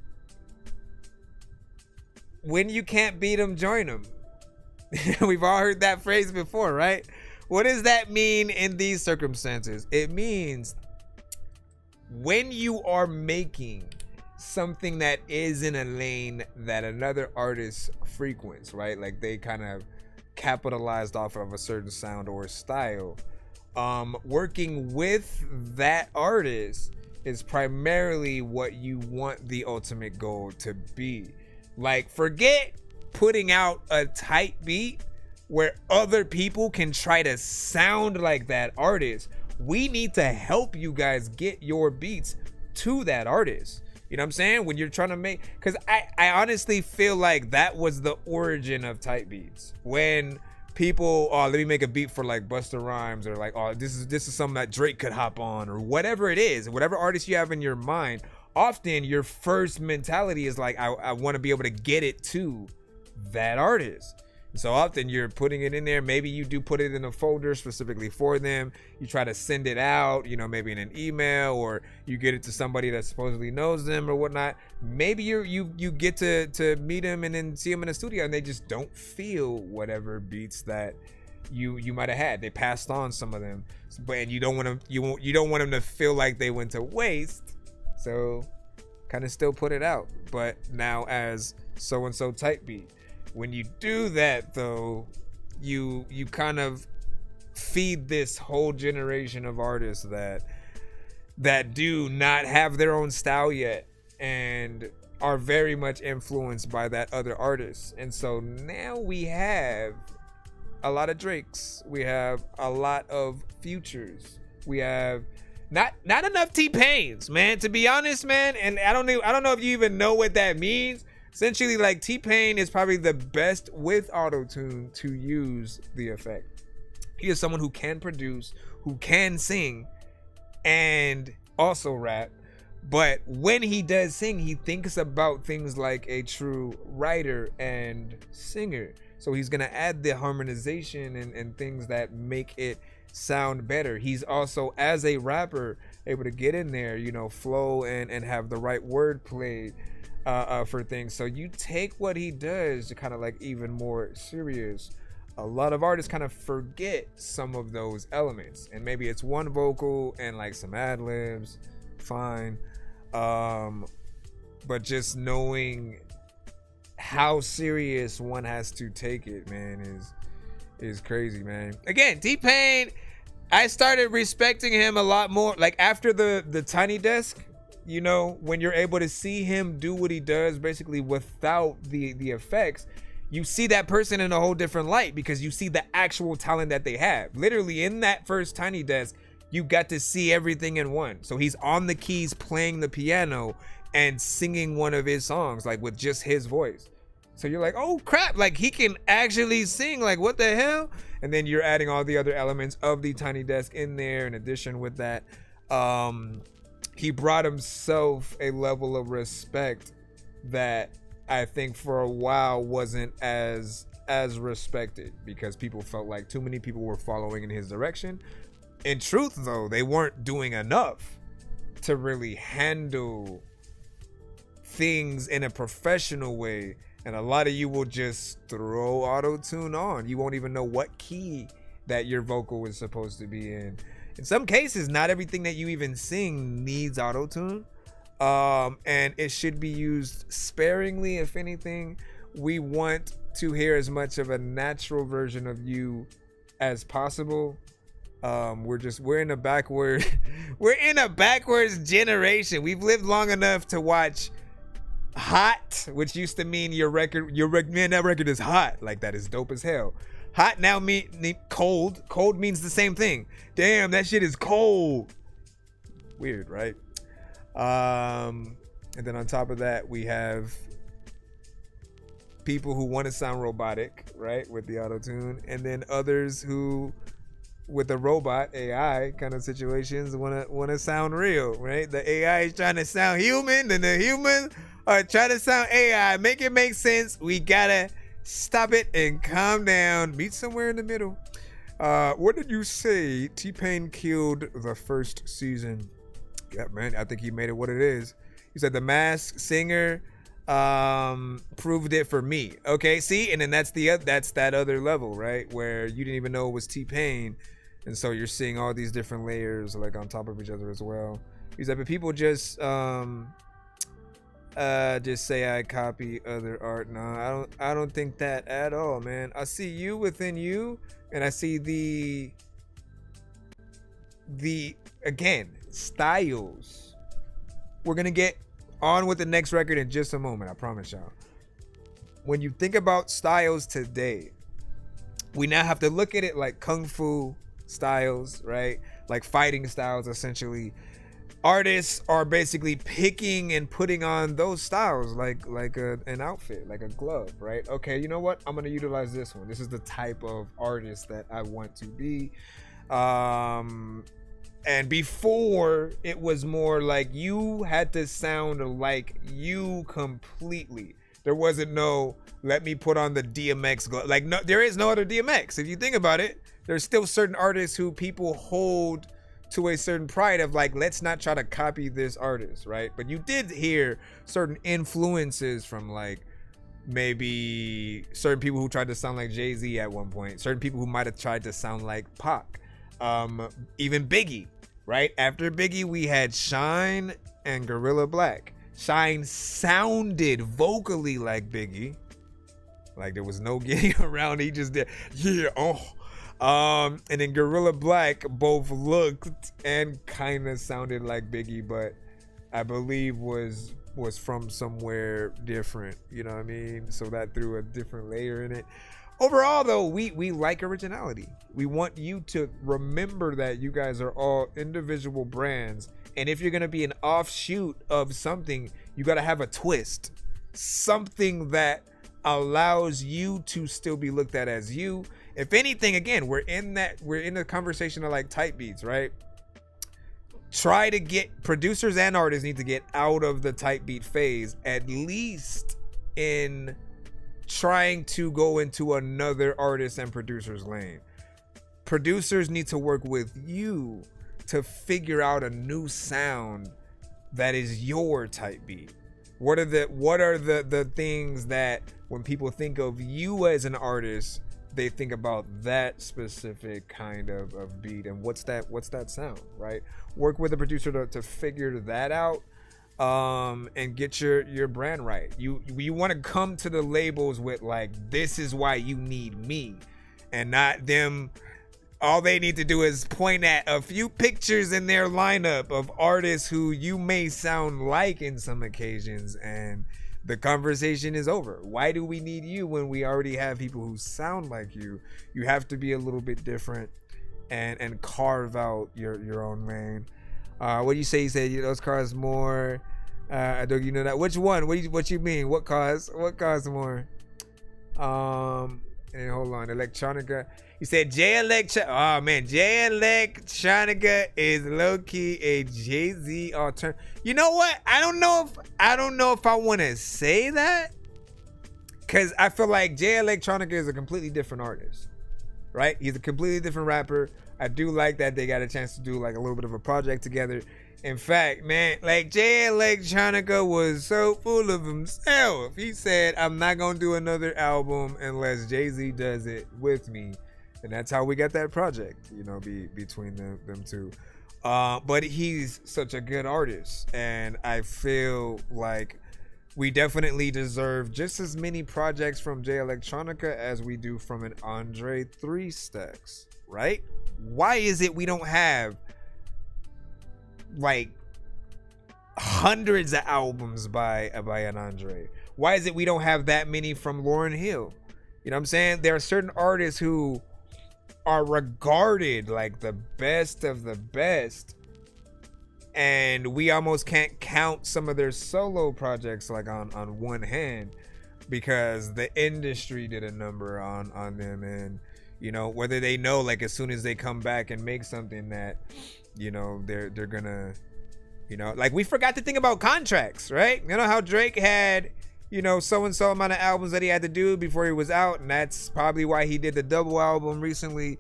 when you can't beat him, join him. We've all heard that phrase before, right? What does that mean in these circumstances? It means when you are making something that is in a lane that another artist frequents, right? Like they kind of capitalized off of a certain sound or style. Working with that artist is primarily what you want the ultimate goal to be. Like, forget putting out a tight beat where other people can try to sound like that artist. We need to help you guys get your beats to that artist. You know what I'm saying? When you're trying to make, because I honestly feel like that was the origin of tight beats. When people, oh, let me make a beat for like Busta Rhymes, or like, oh, this is something that Drake could hop on, or whatever it is, whatever artist you have in your mind. often your first mentality is like, I want to be able to get it to that artist. So often you're putting it in there. Maybe you do put it in a folder specifically for them. You try to send it out, you know, maybe in an email, or you get it to somebody that supposedly knows them or whatnot. Maybe you get to meet them and then see them in the studio, and they just don't feel whatever beats that you might have had. They passed on some of them, but you don't want them you don't want them to feel like they went to waste. So kind of still put it out, but now as so and so type beat. When you do that, though, you kind of feed this whole generation of artists that do not have their own style yet and are very much influenced by that other artist. And so now we have a lot of Drakes, we have a lot of Futures, we have not enough T-Pains, man, to be honest, man. And I don't know if you even know what that means. Essentially, like, T-Pain is probably the best with auto-tune to use the effect. He is someone who can produce, who can sing, and also rap. But when he does sing, he thinks about things like a true writer and singer. So he's gonna add the harmonization and things that make it sound better. He's also, as a rapper, able to get in there, you know, flow and have the right wordplay for things. So you take what he does to kind of like even more serious. A lot of artists kind of forget some of those elements, and maybe it's one vocal and like some ad-libs, fine, but just knowing how serious one has to take it, man, is crazy, man. Again, T-Pain, I started respecting him a lot more like after the Tiny Desk. You know, when you're able to see him do what he does basically without the effects, you see that person in a whole different light because you see the actual talent that they have. Literally in that first Tiny Desk, you got to see everything in one. So he's on the keys playing the piano and singing one of his songs like with just his voice. So you're like, oh crap, like he can actually sing, like what the hell? And then you're adding all the other elements of the Tiny Desk in there in addition with that. He brought himself a level of respect that I think for a while wasn't as respected because people felt like too many people were following in his direction. In truth, though, they weren't doing enough to really handle things in a professional way. And a lot of you will just throw auto-tune on. You won't even know what key that your vocal is supposed to be in. In some cases, not everything that you even sing needs auto-tune. And it should be used sparingly. If anything, we want to hear as much of a natural version of you as possible. We're in a backwards generation. We've lived long enough to watch hot, which used to mean man, that record is hot. Like, that is dope as hell. Hot now mean cold. Cold means the same thing. Damn, that shit is cold. Weird, right? And then on top of that, we have people who want to sound robotic, right, with the auto-tune, and then others who, with the robot AI kind of situations, want to sound real, right? The AI is trying to sound human, and the human are trying to sound AI. Make it make sense. We gotta stop it and calm down. Meet somewhere in the middle. What did you say? T-Pain killed the first season. Yeah, man, I think he made it what it is. He said the Masked Singer proved it for me. Okay, see, and then that's that other level, right, where you didn't even know it was T-Pain, and so you're seeing all these different layers like on top of each other as well. He said, but people just say I copy other art. No, I don't think that at all, man. I see you within you, and I see the again styles. We're gonna get on with the next record in just a moment, I promise y'all. When you think about styles today, we now have to look at it like kung fu styles, right? Like fighting styles, essentially. Artists are basically picking and putting on those styles like an outfit, like a glove, right? Okay, you know what? I'm gonna utilize this one. This is the type of artist that I want to be. And before, it was more like you had to sound like you completely. There wasn't no, let me put on the DMX. Like, no, there is no other DMX. If you think about it, there's still certain artists who people hold to a certain pride of, like, let's not try to copy this artist, right? But you did hear certain influences from, like, maybe certain people who tried to sound like Jay-Z at one point, certain people who might have tried to sound like Pac, even Biggie, right? After Biggie, we had Shine and Gorilla Black. Shine sounded vocally like Biggie, like there was no getting around. He just did, yeah, and then Gorilla Black both looked and kind of sounded like Biggie, but I believe was from somewhere different, you know what I mean? So that threw a different layer in it. Overall, though, we like originality. We want you to remember that you guys are all individual brands, and if you're gonna be an offshoot of something, you gotta have a twist, something that allows you to still be looked at as you. If anything, again, we're in the conversation of like type beats, right? Try to get producers and artists need to get out of the type beat phase, at least in trying to go into another artist and producer's lane. Producers need to work with you to figure out a new sound that is your type beat. What are the things that when people think of you as an artist, they think about that specific kind of beat, and what's that sound, right? Work with a producer to figure that out, and get your brand right. You want to come to the labels with, like, this is why you need me, and not them. All they need to do is point at a few pictures in their lineup of artists who you may sound like in some occasions, and the conversation is over. Why do we need you when we already have people who sound like you? You have to be a little bit different and carve out your own lane. What do you say? You said those cars more. I don't, you know that. Which one? What you mean? What cars? What cars more? And hold on, Electronica. You said Oh man, Jay Electronica is low key a Jay-Z alternative. You know what? I don't know if I want to say that, because I feel like Jay Electronica is a completely different artist, right? He's a completely different rapper. I do like that they got a chance to do like a little bit of a project together. In fact, man, like Jay Electronica was so full of himself. He said, I'm not going to do another album unless Jay-Z does it with me. And that's how we got that project, you know, between them two. But he's such a good artist. And I feel like we definitely deserve just as many projects from Jay Electronica as we do from an Andre 3 Stacks, right? Why is it we don't have like hundreds of albums by an Andre? Why is it we don't have that many from Lauryn Hill? You know what I'm saying? There are certain artists who are regarded like the best of the best, and we almost can't count some of their solo projects like on one hand, because the industry did a number on them. And you know, whether they know, like, as soon as they come back and make something that, you know, they're gonna, you know, like, we forgot to think about contracts, right? You know how Drake had, you know, so and so amount of albums that he had to do before he was out, and that's probably why he did the double album recently.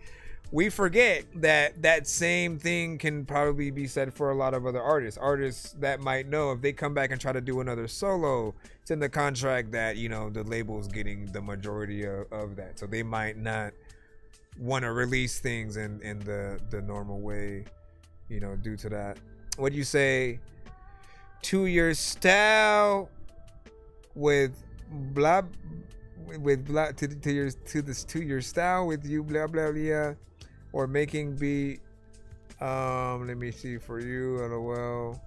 We forget that same thing can probably be said for a lot of other artists that might know if they come back and try to do another solo, it's in the contract that, you know, the label's getting the majority of that, so they might not want to release things in the normal way, you know, due to that. What do you say to your style with blah to your style with you blah blah blah, or making beat? Let me see, for you, LOL,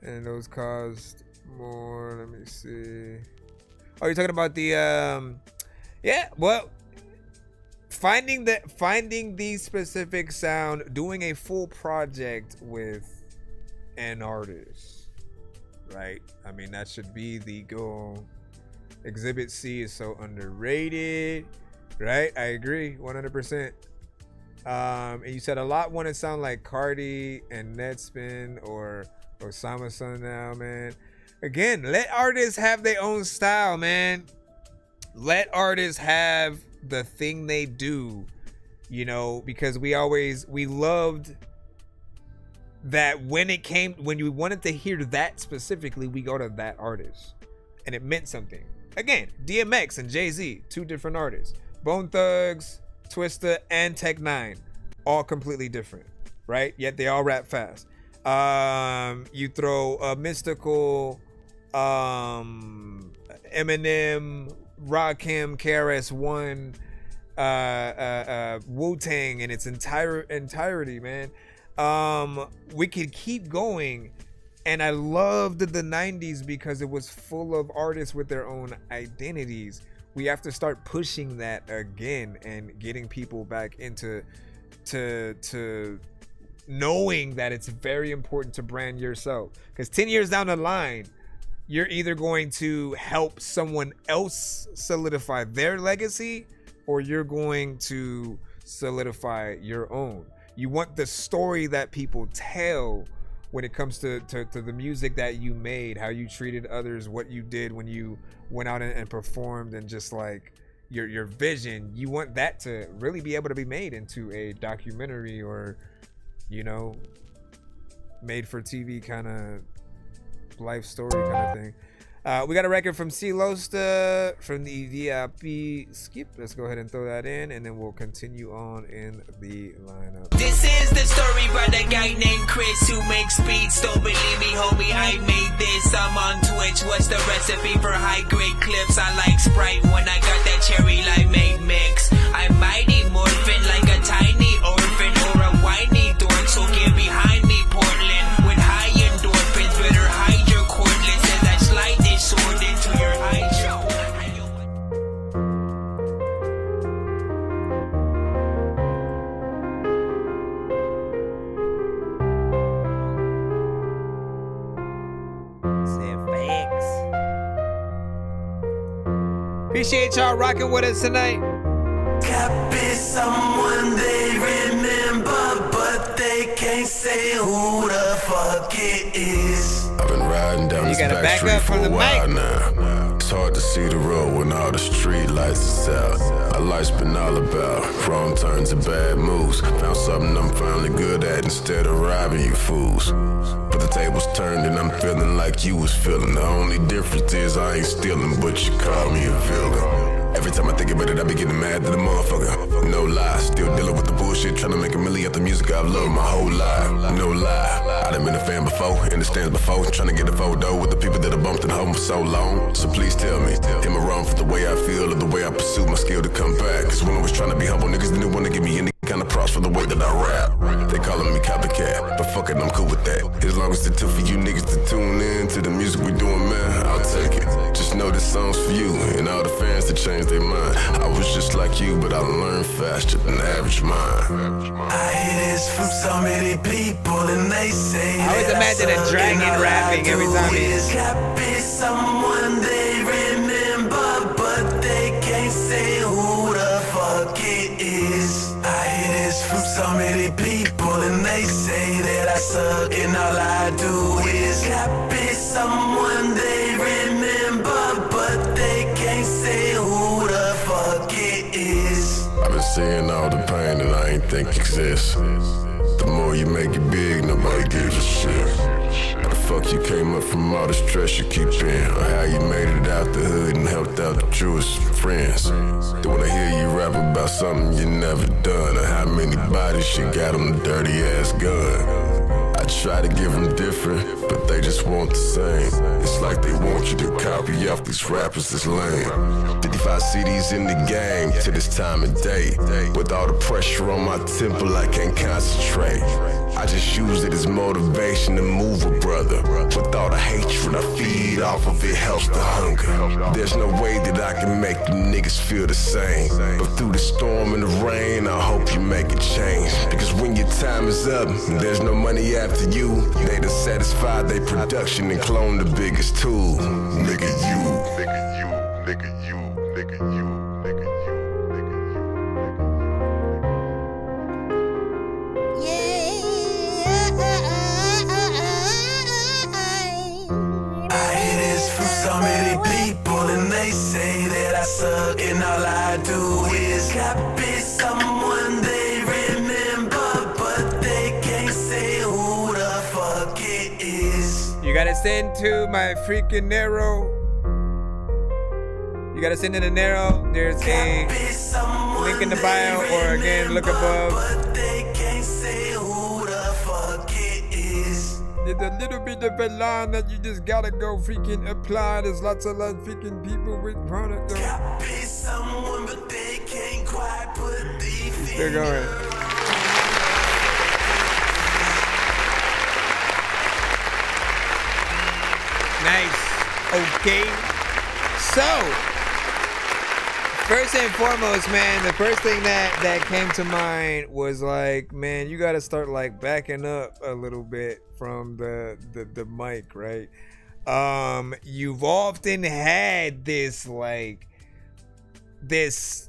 and those cost more. Let me see. Oh, you're talking about the yeah, well, finding the specific sound, doing a full project with an artist, right? I mean, that should be the goal. Exhibit C is so underrated, right? I agree 100%. And you said a lot want to sound like Cardi and Netspin or Osama Sun now, man. Again, let artists have their own style, man. Let artists have the thing they do, you know, because we loved that when you wanted to hear that specifically, we go to that artist and it meant something. Again, DMX and Jay-Z, 2 different artists. Bone Thugs, Twista, and Tech 9, all completely different, right? Yet they all rap fast. You throw a Mystical, Eminem, Rakim, KRS-One, Wu-Tang in its entirety, man. We could keep going, and I loved the 90s because it was full of artists with their own identities. We have to start pushing that again and getting people back into to knowing that it's very important to brand yourself, because 10 years down the line, you're either going to help someone else solidify their legacy or you're going to solidify your own. You want the story that people tell when it comes to the music that you made, how you treated others, what you did when you went out and performed, and just like your vision. You want that to really be able to be made into a documentary or, you know, made for TV kind of life story kind of thing. We got a record from C. Losta from the VIP Skip. Let's go ahead and throw that in, and then we'll continue on in the lineup. This is the story about a guy named Chris who makes beats. Don't believe me, homie, I made this. I'm on Twitch. What's the recipe for high-grade clips? I like Sprite when I got that cherry limeade mix. I'm mighty morphin' like a tiny orphan or a whiny dork, so get behind me, Portland. With high endorphins, better hide your cordless as I slide this sword into your eye. Appreciate y'all rocking with us tonight. Cap is someone they remember, but they can't say who the fuck it is. I've been riding down this back street for a while now. It's hard to see the road when all the street lights is out. My life's been all about wrong turns and bad moves. Found something I'm finally good at instead of robbing you fools. But the tables turned and I'm feeling like you was feeling. The only difference is I ain't stealing, but you call me a villain. Every time I think about it, I be getting mad at the motherfucker. No lie, still dealing with the bullshit, trying to make a million at the music I've loved my whole life. No lie, I done been a fan before, in the stands before, trying to get a photo with the people that I bumped and home for so long. So please tell me, am I wrong for the way I feel or the way I pursue my skill to come back? Cause when I was trying to be humble, niggas didn't want to give me any kind of props for the way that I rap. They calling me copycat, but fuck it, I'm cool with that. As long as it's tough for you niggas to tune in to the music we doing, man, I'll take it. Just know this song's for you and all the fans that changed their mind. I was just like you, but I learned faster than the average mind. I hear this from so many people and they say I always imagine a dragon rapping every time he Cap is someone they remember, but they can't say who the fuck it is. I hear this from so many people and they say that I suck and all I do is Cap is someone they remember, but they can't say who the fuck it is. I've been seeing all the pain that I ain't think exists. The more you make it big, nobody gives a shit. How the fuck you came up from all the stress you keep in? Or how you made it out the hood and helped out the truest friends? They wanna hear you rap about something you never done, or how many bodies you got on the dirty ass gun. I try to give them different, but they just want the same. It's like they want you to copy off these rappers that's lame. 55 CDs in the game to this time of day. With all the pressure on my temple, I can't concentrate. I just use it as motivation to move a brother. With all the hatred I feed off of it helps the hunger. There's no way that I can make you niggas feel the same. But through the storm and the rain, I hope you make a change. Because when your time is up, there's no money after you. They done satisfied their production and clone the biggest tool. Nigga you, nigga you, nigga you, nigga you, nigga you, nigga you. say that I suck and all I do is copy someone they remember, but they can't say who the fuck it is. You gotta send to my freaking Nero. You gotta send in the Nero. There's a link in the bio, or again, look above. But they can't say who the fuck it is. There's a little bit of a line that you just gotta go freaking apply. There's lots of freaking people with product. Copy someone, but they can't quite put the They're going. Nice. Okay. So, first and foremost, man, the first thing that came to mind was like, man, you got to start like backing up a little bit from the mic, right? You've often had this like this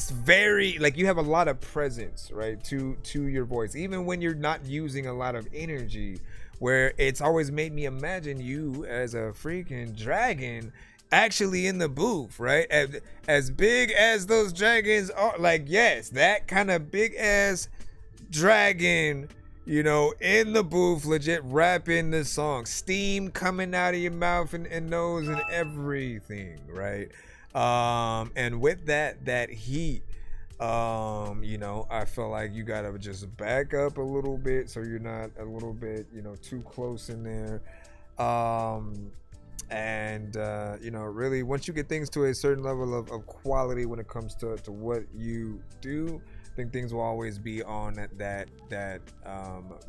very, like, you have a lot of presence, right, to your voice, even when you're not using a lot of energy, where it's always made me imagine you as a freaking dragon actually in the booth, right? As big as those dragons are, like, yes, that kind of big ass dragon, you know, in the booth, legit rapping the song, steam coming out of your mouth and nose and everything, right? And with that heat, you know, I feel like you gotta just back up a little bit so you're not a little bit, you know, too close in there. You know, really, once you get things to a certain level of quality when it comes to what you do, I think things will always be on that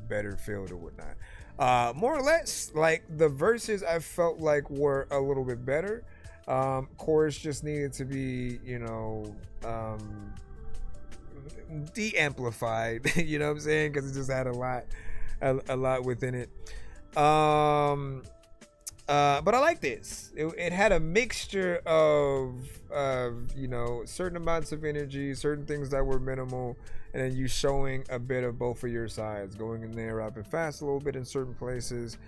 better field or whatnot. More or less, like, the verses I felt like were a little bit better. Chorus just needed to be, you know, de-amplified, you know what I'm saying, because it just had a lot within it. But I like this. It had a mixture of you know, certain amounts of energy, certain things that were minimal, and then you showing a bit of both of your sides, going in there rapping fast a little bit in certain places,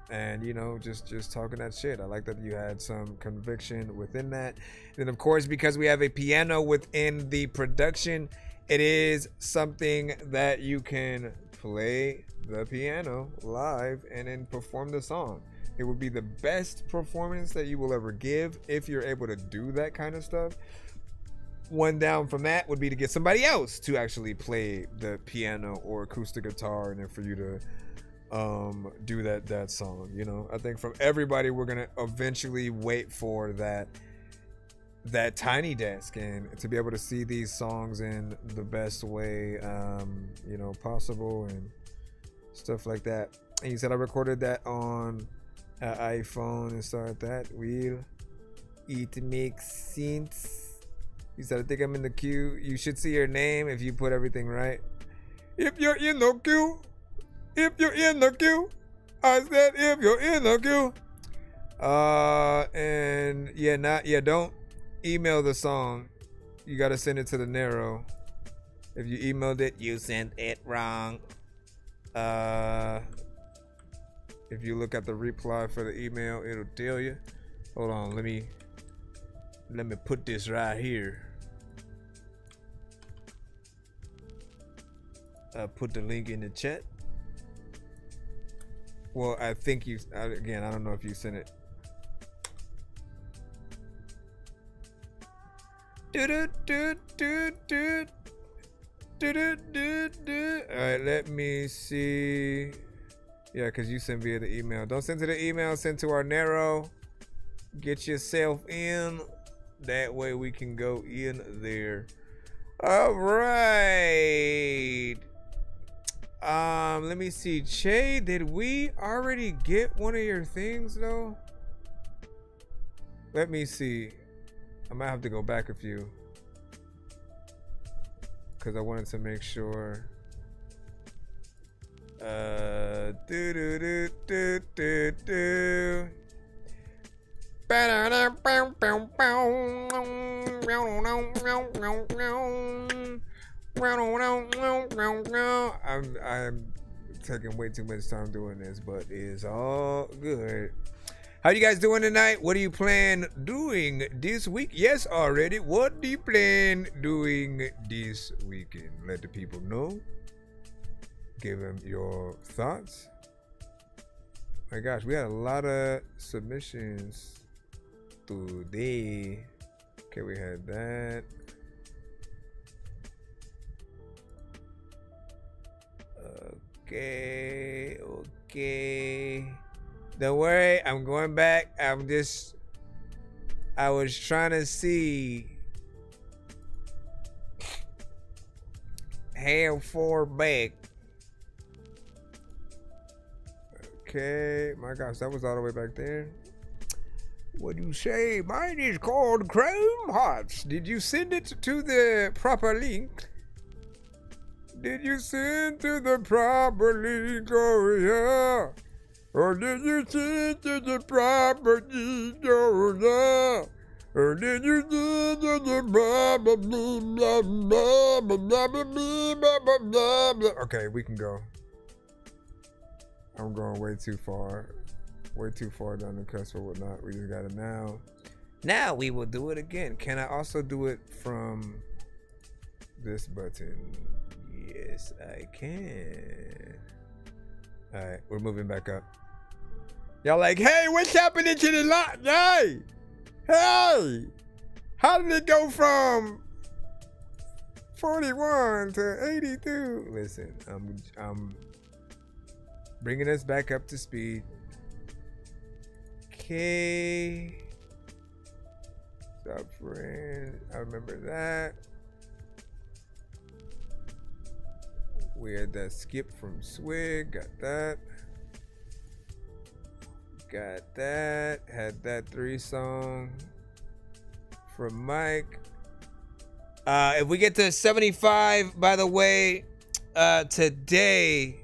and you know, just talking that shit. I like that you had some conviction within that. And of course, because we have a piano within the production, it is something that you can play the piano live and then perform the song. It would be the best performance that you will ever give if you're able to do that kind of stuff. One down from that would be to get somebody else to actually play the piano or acoustic guitar, and then for you to do that song. You know, I think from everybody, we're gonna eventually wait for that tiny desk and to be able to see these songs in the best way you know, possible, and stuff like that. And you said I recorded that on an iPhone and stuff like that. Will it make sense? You said I think I'm in the queue. You should see your name if you put everything right. If you're in the queue. If you're in the queue, I said if you're in the queue. And yeah, don't email the song. You gotta send it to the Nero. If you emailed it, you sent it wrong. If you look at the reply for the email, it'll tell you. Hold on, let me put this right here. Put the link in the chat. Well, I think you, again, I don't know if you sent it. Alright, let me see. Yeah, because you sent via the email. Don't send to the email, send to our Nero. Get yourself in. That way we can go in there. Alright. Let me see. Che, did we already get one of your things though? Let me see. I might have to go back a few, because I wanted to make sure. I'm taking way too much time doing this, but it's all good. How you guys doing tonight? What do you plan doing this week? Yes, already. What do you plan doing this weekend? Let the people know. Give them your thoughts. My gosh, we had a lot of submissions today. Okay, we had that. Okay. Don't worry, I'm going back. I was trying to see how far back. Okay, my gosh, that was all the way back there. What do you say? Mine is called Chrome Hearts. Did you send it to the proper link? Did you send to the proper link? Oh yeah. Or did you send to the proper link? Oh yeah. Or did you send to the proper link? Okay, we can go. I'm going way too far down the cusp or whatnot. We just got it now. Now we will do it again. Can I also do it from this button? Yes, I can. All right, we're moving back up. Y'all like, hey, what's happening to the lot? Hey, how did it go from 41 to 82? Listen, I'm bringing us back up to speed. Okay. Stop, friend. I remember that. We had that skip from Swig. Got that. Got that. Had that 3 song from Mike. If we get to 75, by the way, today,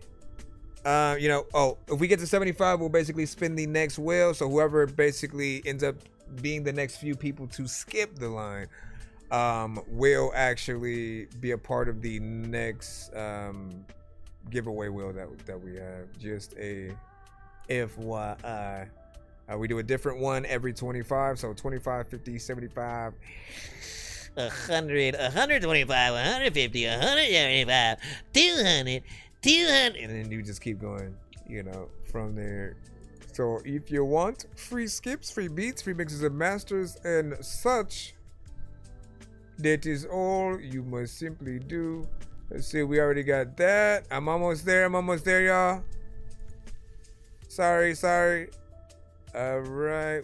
if we get to 75, we'll basically spin the next wheel. So whoever basically ends up being the next few people to skip the line will actually be a part of the next giveaway wheel that we have. Just a FYI. We do a different one every 25. So 25, 50, 75, 100, 125, 150, 175, 200. 200, and then you just keep going, from there. So if you want free skips, free beats, free mixes and masters and such, that is all you must simply do. Let's see, we already got that. I'm almost there, y'all. Sorry. All right,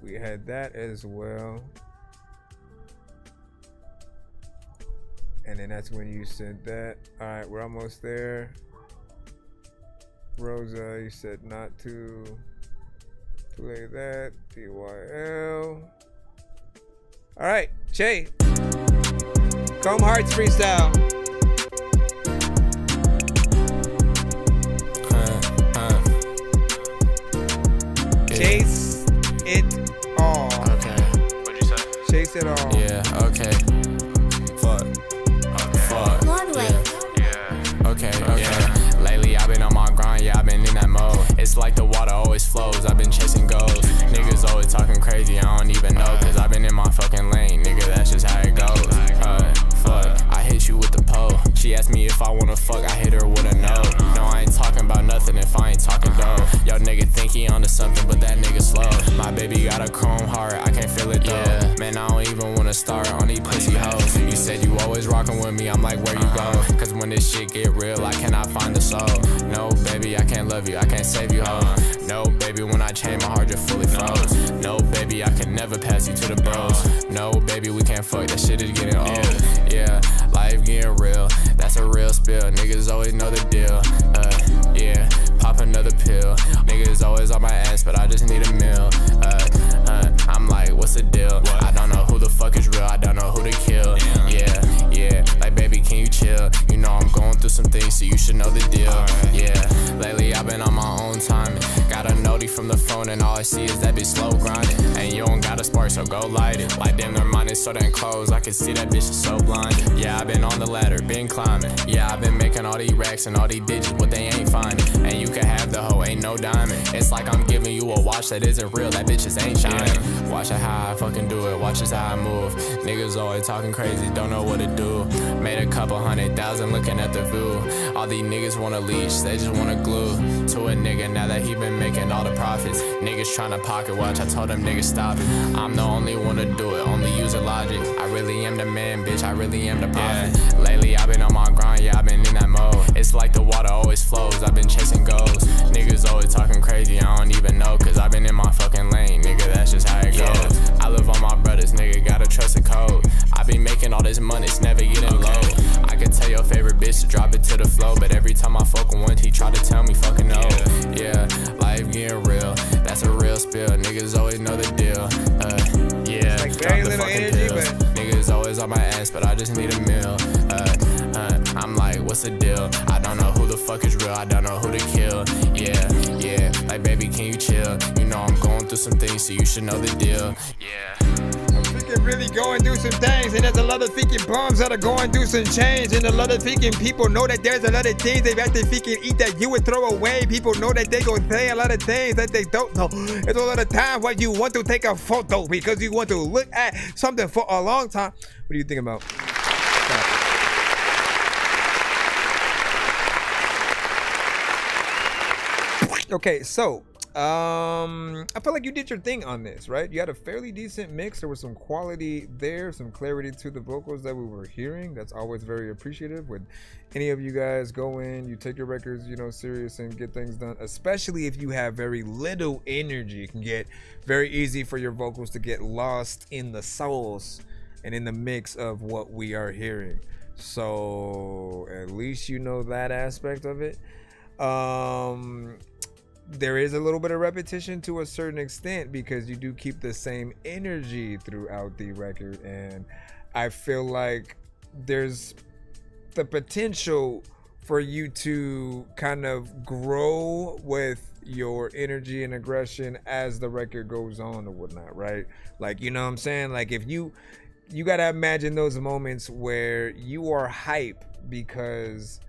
we had that as well. And then that's when you sent that. All right, we're almost there. Rosa, you said not to play that. DYL. All right, Che. Comb Hearts freestyle. Chase it all. Okay. What'd you say? Chase it all. Yeah, okay. Fuck. Yeah. Okay. Lately I've been on my grind, yeah, I've been in that mode. It's like the water always flows, I've been chasing goals. Niggas always talking crazy, I don't even know. Cause I've been in my fucking lane, nigga, that's just how it goes. Fuck, I hit you with the pole. She asked me if I wanna fuck, I hit her with a no. No, I ain't talking about nothing if I ain't talking dough. Yo, nigga think he onto something, but that nigga slow. My baby got a chrome heart, I can't feel it though. Yeah. Man, I don't even wanna start on these pussy hoes. You said you always rockin' with me, I'm like, where you go? Cause when this shit get real, I cannot find the soul. No, baby, I can't love you, I can't save you, ho. No, baby, when I change, my heart just fully froze. No, baby, I can never pass you to the bros. No, baby, we can't fuck, that shit is getting old. Yeah, life getting real, that's a real spill. Niggas always know the deal. Yeah, pop another pill. Niggas always on my ass, but I just need a meal. I'm like, what's the deal? I don't know who the fuck is real, I don't know who to kill. Yeah, like baby, can you chill? You know I'm going through some things, so you should know the deal. Yeah, lately I've been on my own time. Got a notey from the phone and all I see is that bitch slow grinding. And you don't gotta a spark, so go light it. Like damn, their mind is so damn closed. I can see that bitch is so blind. Yeah, I've been on the ladder, been climbing. Yeah, I've been making all these racks and all these digits, what they ain't finding. And you can have the hoe, ain't no diamond. It's like I'm giving you a watch that isn't real, that bitch just ain't shining. Watch it how I fucking do it, watch this how I move. Niggas always talking crazy, don't know what to do. Made a couple 100,000 looking at the view. All these niggas want a leash, they just want to glue to a nigga now that he been making all the profits. Niggas trying to pocket watch, I told them niggas stop it. I'm the only one to do it, only using logic. I really am the man, bitch, I really am the prophet. Yeah. Lately I've been on my grind, yeah, I've been in that mode. It's like the water always flows, I've been chasing goals. Niggas always talking crazy, I don't even know, cause I've been in my fucking lane, nigga, that's just how it goes. I live on my brothers, nigga, gotta trust the code. I be making all this money, it's never getting low. I can tell your favorite bitch to drop it to the flow, but every time I fuck with one, he try to tell me fucking no. Yeah, life getting real, that's a real spill. Niggas always know the deal. Yeah, like very little energy, pills. but niggas always on my ass, but I just need a meal. I'm like, what's the deal? I don't know who the fuck is real, I don't know who to kill. Yeah, like baby, can you chill? You know I'm going through some things, so you should know the deal. Really going through some things, and there's a lot of freaking bums that are going through some change, and a lot of freaking people know that there's a lot of things they've had to freaking eat that you would throw away. People know that they gonna say a lot of things that they don't know. It's a lot of times why you want to take a photo because you want to look at something for a long time. What do you think about? Okay, so I feel like you did your thing on this, right? You had a fairly decent mix. There was some quality there, some clarity to the vocals that we were hearing. That's always very appreciative when any of you guys go in, you take your records, you know, serious and get things done, especially if you have very little energy. It can get very easy for your vocals to get lost in the sauce and in the mix of what we are hearing. So at least you know that aspect of it. There is a little bit of repetition to a certain extent because you do keep the same energy throughout the record, and I feel like there's the potential for you to kind of grow with your energy and aggression as the record goes on or whatnot, right? Like, you know what I'm saying? Like if you gotta imagine those moments where you are hype because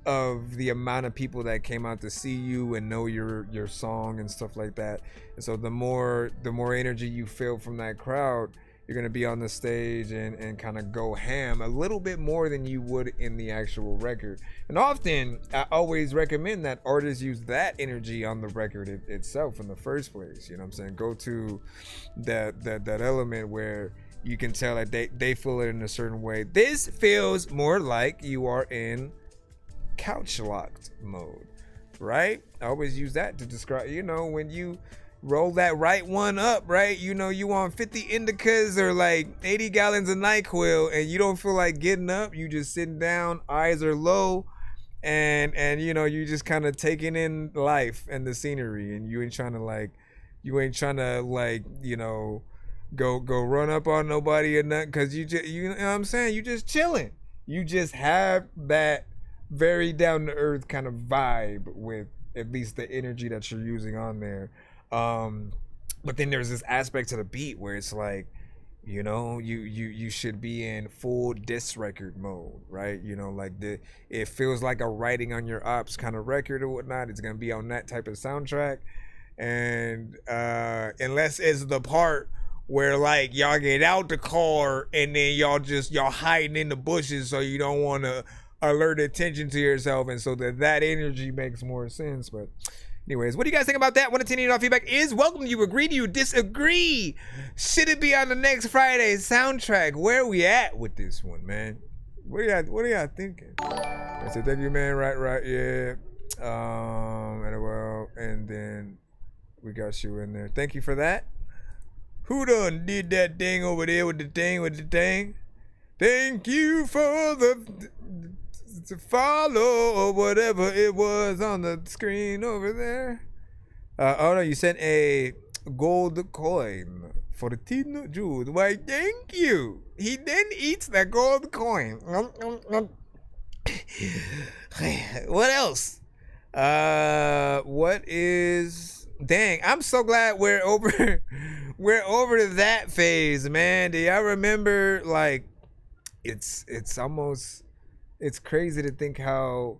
of the amount of people that came out to see you and know your song and stuff like that. And so the more energy you feel from that crowd, you're gonna be on the stage and kind of go ham a little bit more than you would in the actual record. And often I always recommend that artists use that energy on the record itself in the first place. You know what I'm saying? Go to that element where you can tell that they feel it in a certain way. This feels more like you are in couch locked mode, right? I always use that to describe, you know, when you roll that right one up, right? You know, you want 50 indicas or like 80 gallons of NyQuil and you don't feel like getting up, you just sitting down, eyes are low, and you know, you just kind of taking in life and the scenery, and you ain't trying to like, you know, go run up on nobody or nothing, because you know what I'm saying, you just chilling. You just have that very down to earth kind of vibe with at least the energy that you're using on there. But then there's this aspect to the beat where it's like, you know, you should be in full diss record mode, right? You know, like it feels like a writing on your ops kind of record or whatnot. It's gonna be on that type of soundtrack, and unless it's the part where like y'all get out the car and then y'all hiding in the bushes so you don't want to alert attention to yourself, and so that energy makes more sense. But anyways, what do you guys think about that? 1 to 10 feedback is welcome. Do you agree? Do you disagree? Should it be on the next Friday's soundtrack? Where are we at with this one, man? What are y'all thinking? I said thank you, man. Right, yeah. And then we got you in there. Thank you for that. Who done did that thing over there with the thing? Thank you for to follow or whatever it was on the screen over there. Oh no, you sent a gold coin for the Tino Jude. Why, thank you. He then eats that gold coin. What else? What is Dang, I'm so glad we're over we're over that phase, man. Do y'all remember, like, it's almost, it's crazy to think how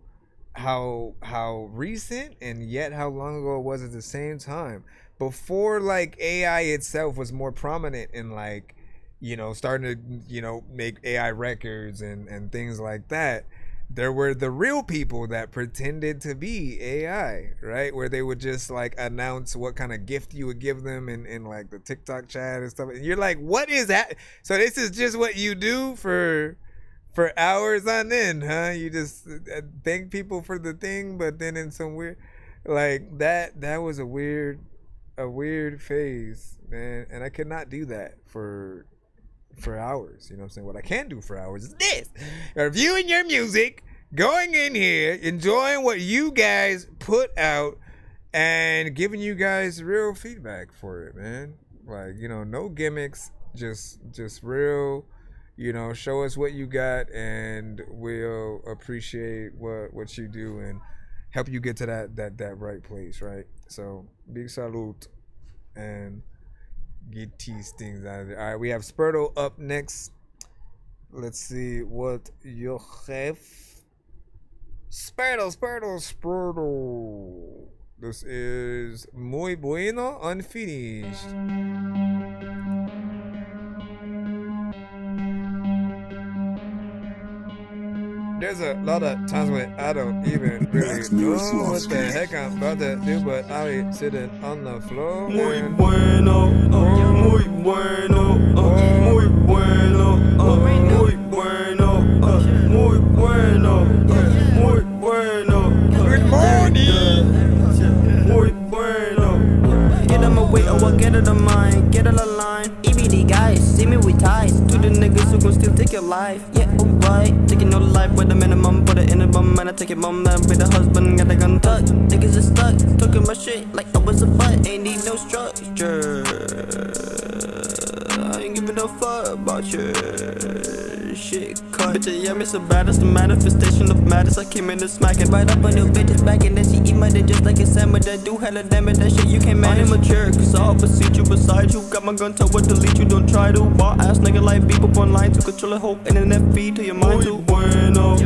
recent and yet how long ago it was at the same time. Before, like, AI itself was more prominent in, like, starting to, make AI records and things like that. There were the real people that pretended to be AI, right? Where they would just, like, announce what kind of gift you would give them in like the TikTok chat and stuff. And you're like, what is that? So this is just what you do for hours on end, huh? You just thank people for the thing, but then in some weird, like, that was a weird phase, man. And I could not do that for hours. You know what I'm saying? What I can do for hours is this: reviewing your music, going in here, enjoying what you guys put out, and giving you guys real feedback for it, man. Like, no gimmicks, just real, show us what you got, and we'll appreciate what you do and help you get to that right place, right? So big salute and get these things out of there. All right, we have Spurtle up next. Let's see what you have. Spurtle. This is Muy Bueno Unfinished. There's a lot of times when I don't even really know what the heck I'm about to do, but I'll be sitting on the floor. Muy bueno, muy bueno, muy bueno, muy bueno, muy bueno, muy bueno. Good morning. Muy bueno. Get on my way or I get out of mine, get out of line. EBD guys, see me with ties. To the niggas who gon' still take your life. Yeah, alright. Taking no life with a minimum, put it in a bum, and I take it mom. Man with a husband, got the gun tucked. Niggas is stuck, talking my shit like I was a butt. Ain't need no structure. I ain't giving no fuck about your shit cut. Bitch, yeah, me so bad, it's the manifestation of madness. I came in to smack it right up on your bitches back, and then she eat my dick just like a sandwich. That do hella damage, that shit you can't manage. I'm mature, cause I'll beseech you beside you. Got my gun, tell what delete you, don't try to. Ball ass nigga like beep up online to control a whole internet feed to your mind too. Bueno,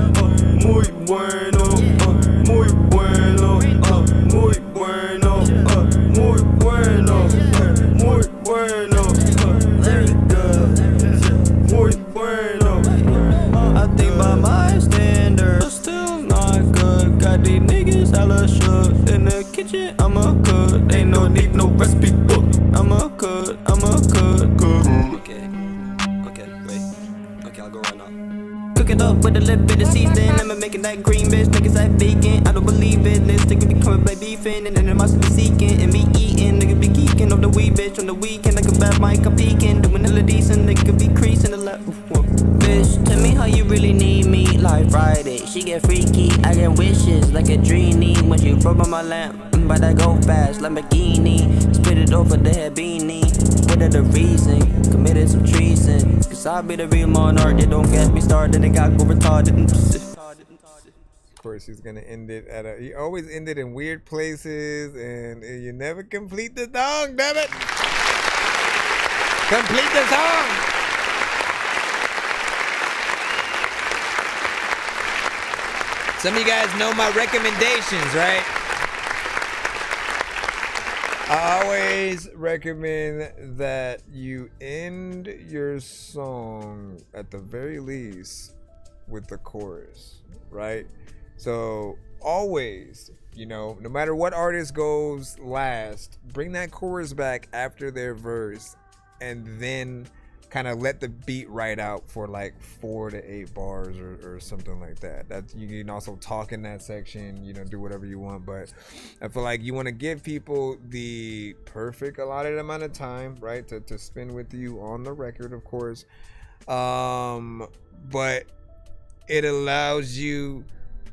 muy bueno, muy bueno, muy bueno, muy bueno, muy bueno, very good, muy bueno. I think by my standards, still not good. Got these niggas hella shook. In the kitchen, I'm a cook. Ain't no need no recipe book. I'm a cook. Okay, I'll go right now. Cook it up with a little bit of seasoning. I'm making that green bitch. Niggas like bacon. I don't believe it. This nigga be coming by beefing. And then I'm also be seeking and be eating. Nigga be geeking off the weed bitch on the weekend. Like a bad mic, I'm peeking. Doing hella decent. Nigga be creasing the left. Bitch, tell me how you really need me. Like Friday, she get freaky. I get wishes like a genie. When she rub on my lamp, but I go fast like Lamborghini. Spit it over the head beanie. What are the reason? Committed some treason. Cause I be the real monarch. They don't get me started. They got go retarded. Of course, he's gonna end it at he always ended in weird places, and you never complete the song, damn it! Complete the song! Some of you guys know my recommendations, right? I always recommend that you end your song at the very least with the chorus, right? So always, no matter what artist goes last, bring that chorus back after their verse, and then kind of let the beat ride out for like 4 to 8 bars or something like that. That you can also talk in that section, do whatever you want, but I feel like you want to give people the perfect allotted amount of time, right, to spend with you on the record, of course, but it allows you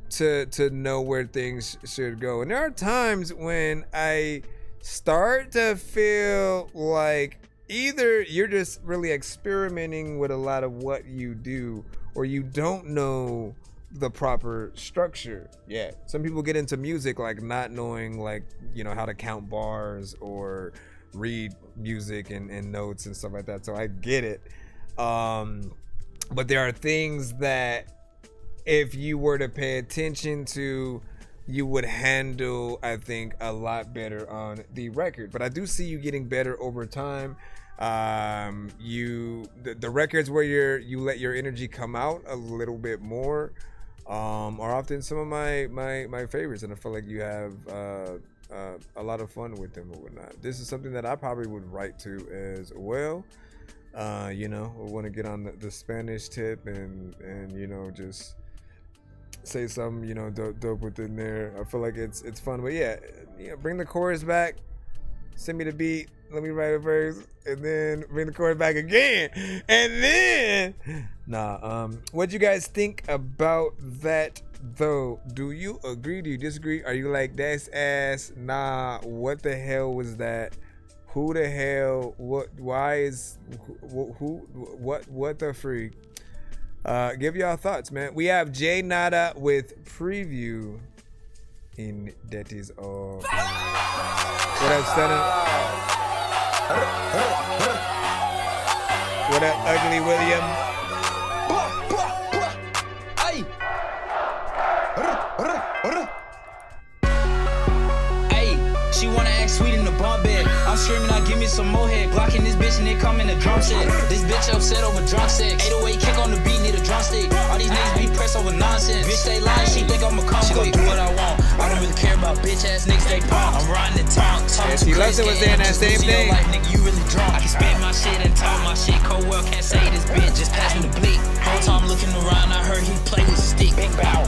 to know where things should go. And there are times when I start to feel like either you're just really experimenting with a lot of what you do, or you don't know the proper structure yet. Some people get into music like not knowing, like, you know, how to count bars or read music and notes and stuff like that. So I get it. But there are things that if you were to pay attention to, you would handle, I think, a lot better on the record. But I do see you getting better over time. The records where you let your energy come out a little bit more are often some of my favorites, and I feel like you have a lot of fun with them or whatnot. This is something that I probably would write to as well. You know, I want to get on the Spanish tip and you know, just say something, you know, dope within there. I feel like it's fun. But yeah, you know, bring the chorus back, send me the beat, let me write a verse, and then bring the chorus back again, and then what do you guys think about that though? Do you agree? Do you disagree? Are you like, that's ass? Nah, what the hell was that? Who the hell? What? Why is who? What the freak? Give y'all thoughts, man. We have Jay Nada with Preview in that is all. What up, Stunner? What up, Ugly William? Hey, she wanna act sweet in the bump bed. I'm screaming out, give me some more head. Glocking this bitch and it come in a drum set. This bitch upset over drunk sex. 808 kick on the beat, need a drumstick. All these niggas be pressed over nonsense. Bitch, they lying, she think I'm a come quick. Do what I want. I don't really care about bitch ass niggas, they punk. I'm riding the tongue. Yeah, she loves it was saying that same thing. Like, nigga, you really drunk. I can spit my shit and talk my shit. Cold world can't say this bitch, just pass me the bleak. Whole time looking around, I heard he play with a stick. Big bow.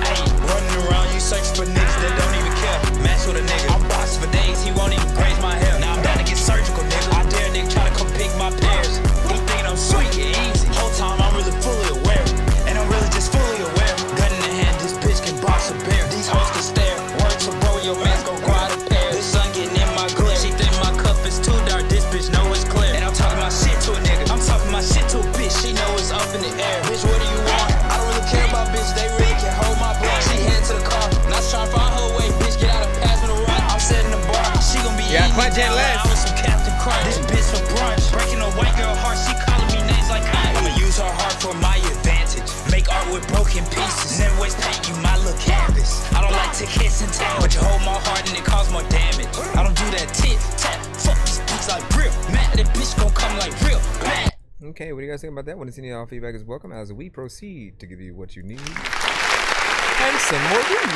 Ayy, running around, you search for niggas that don't even care. Match with a nigga. I'm boxed for days, he won't even graze my hair. Now I'm down to get surgical, nigga. I dare nigga try to come pick my pears. He thinking I'm sweet, yeah, easy. Whole time I'm really fully aware. And I'm really just fully aware. Gun in the hand, this bitch can box a bear. These hoes can stare. Word to bro, your man's gon' go out of pair. This sun getting in my glare. She think my cup is too dark, this bitch know it's clear. And I'm talking my shit to a nigga. I'm talking my shit to a bitch, she know it's up in the air. Bitch, what do you want? I don't really care about bitch, they really can hold my blood. She head to the car, not trying to find her way. Bitch, get out of pass me the run. I'm setting the bar, she gon' be eating me down like I was some Captain Crunch. This bitch for brunch, breaking a white girl heart, she calling me names like I'ma use her heart for my advantage. Make art with broken pieces. Never waste paint, you my little canvas. I don't like to kiss and tell, but you hold my heart and it cause more damage. I don't do that tit tap. Fuck this bitch like real. Man, that bitch gon' come like real. Man. Okay, what do you guys think about that? Want to see y'all feedback is welcome as we proceed to give you what you need and some more weed.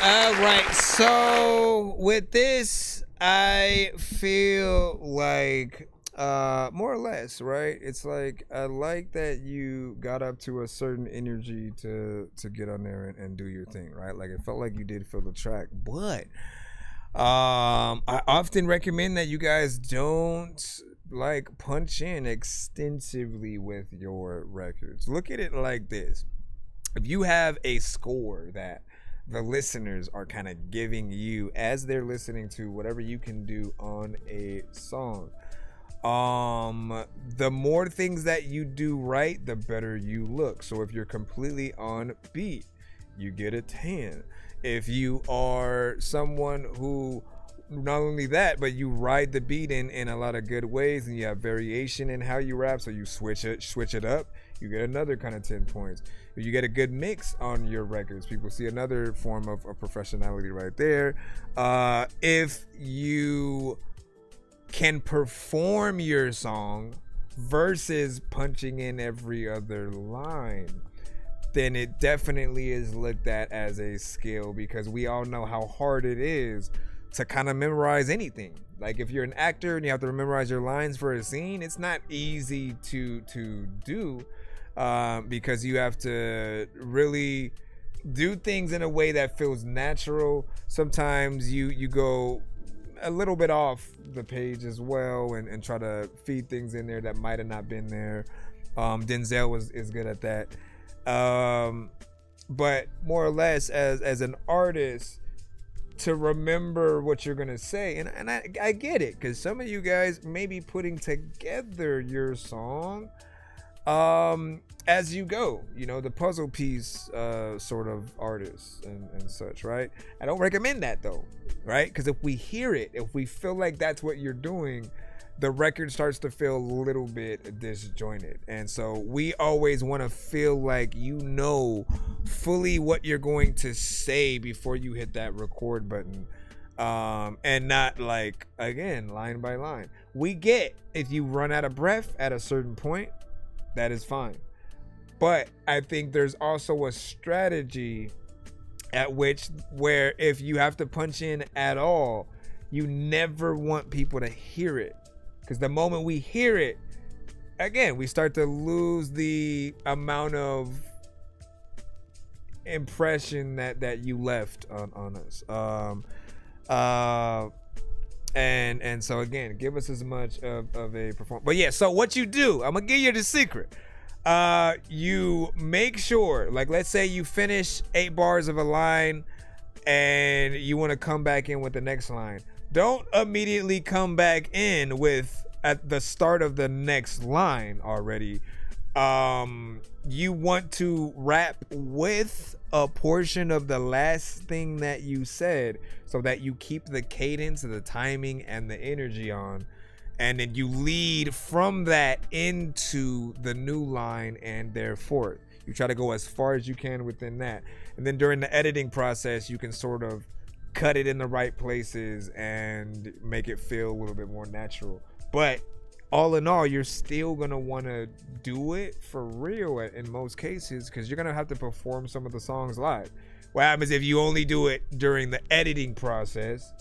All right, so with this, I feel like more or less, right? It's like, I like that you got up to a certain energy to get on there and do your thing, right? Like, it felt like you did feel the track, but I often recommend that you guys don't like punch in extensively with your records. Look at it like this. If you have a score that the listeners are kind of giving you as they're listening to whatever you can do on a song, the more things that you do right, the better you look. So if you're completely on beat, you get a 10. If you are someone who, not only that, but you ride the beat in a lot of good ways, and you have variation in how you rap, so you switch it up, you get another kind of 10 points. If you get a good mix on your records, people see another form of professionality right there. If you can perform your song versus punching in every other line, then it definitely is looked at as a skill, because we all know how hard it is to kind of memorize anything. Like, if you're an actor and you have to memorize your lines for a scene, it's not easy to do, because you have to really do things in a way that feels natural. Sometimes you go a little bit off the page as well, and try to feed things in there that might have not been there. Denzel is good at that. But more or less, as an artist, to remember what you're gonna say. And I get it, because some of you guys may be putting together your song as you go, you know, the puzzle piece sort of artists and such, right? I don't recommend that though, right? Because if we hear it, if we feel like that's what you're doing, the record starts to feel a little bit disjointed. And so we always want to feel like you know fully what you're going to say before you hit that record button, and not like, again, line by line. We get if you run out of breath at a certain point, that is fine. But I think there's also a strategy at where if you have to punch in at all, you never want people to hear it. Because the moment we hear it, again, we start to lose the amount of impression that you left on us. And so again, give us as much of a performance. But yeah, so what you do, I'm gonna give you the secret. You make sure, like, let's say you finish 8 bars of a line and you want to come back in with the next line. Don't immediately come back in with at the start of the next line already. You want to rap with a portion of the last thing that you said so that you keep the cadence, the timing, and the energy on. And then you lead from that into the new line and therefore you try to go as far as you can within that. And then during the editing process, you can sort of cut it in the right places and make it feel a little bit more natural. But all in all, you're still gonna want to do it for real in most cases, because you're gonna have to perform some of the songs live. What happens if you only do it during the editing process,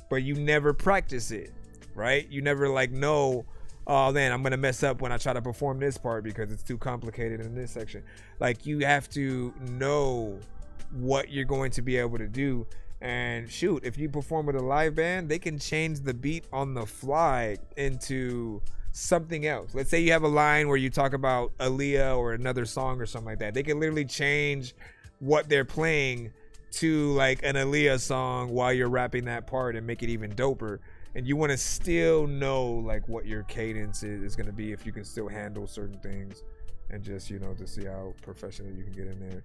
but you never practice it, right? You never like know, oh man, I'm gonna mess up when I try to perform this part because it's too complicated in this section. Like, you have to know what you're going to be able to do. And shoot, if you perform with a live band, they can change the beat on the fly into something else. Let's say you have a line where you talk about Aaliyah or another song or something like that. They can literally change what they're playing to like an Aaliyah song while you're rapping that part and make it even doper. And you want to still know like what your cadence is going to be, if you can still handle certain things, and just, you know, to see how professional you can get in there.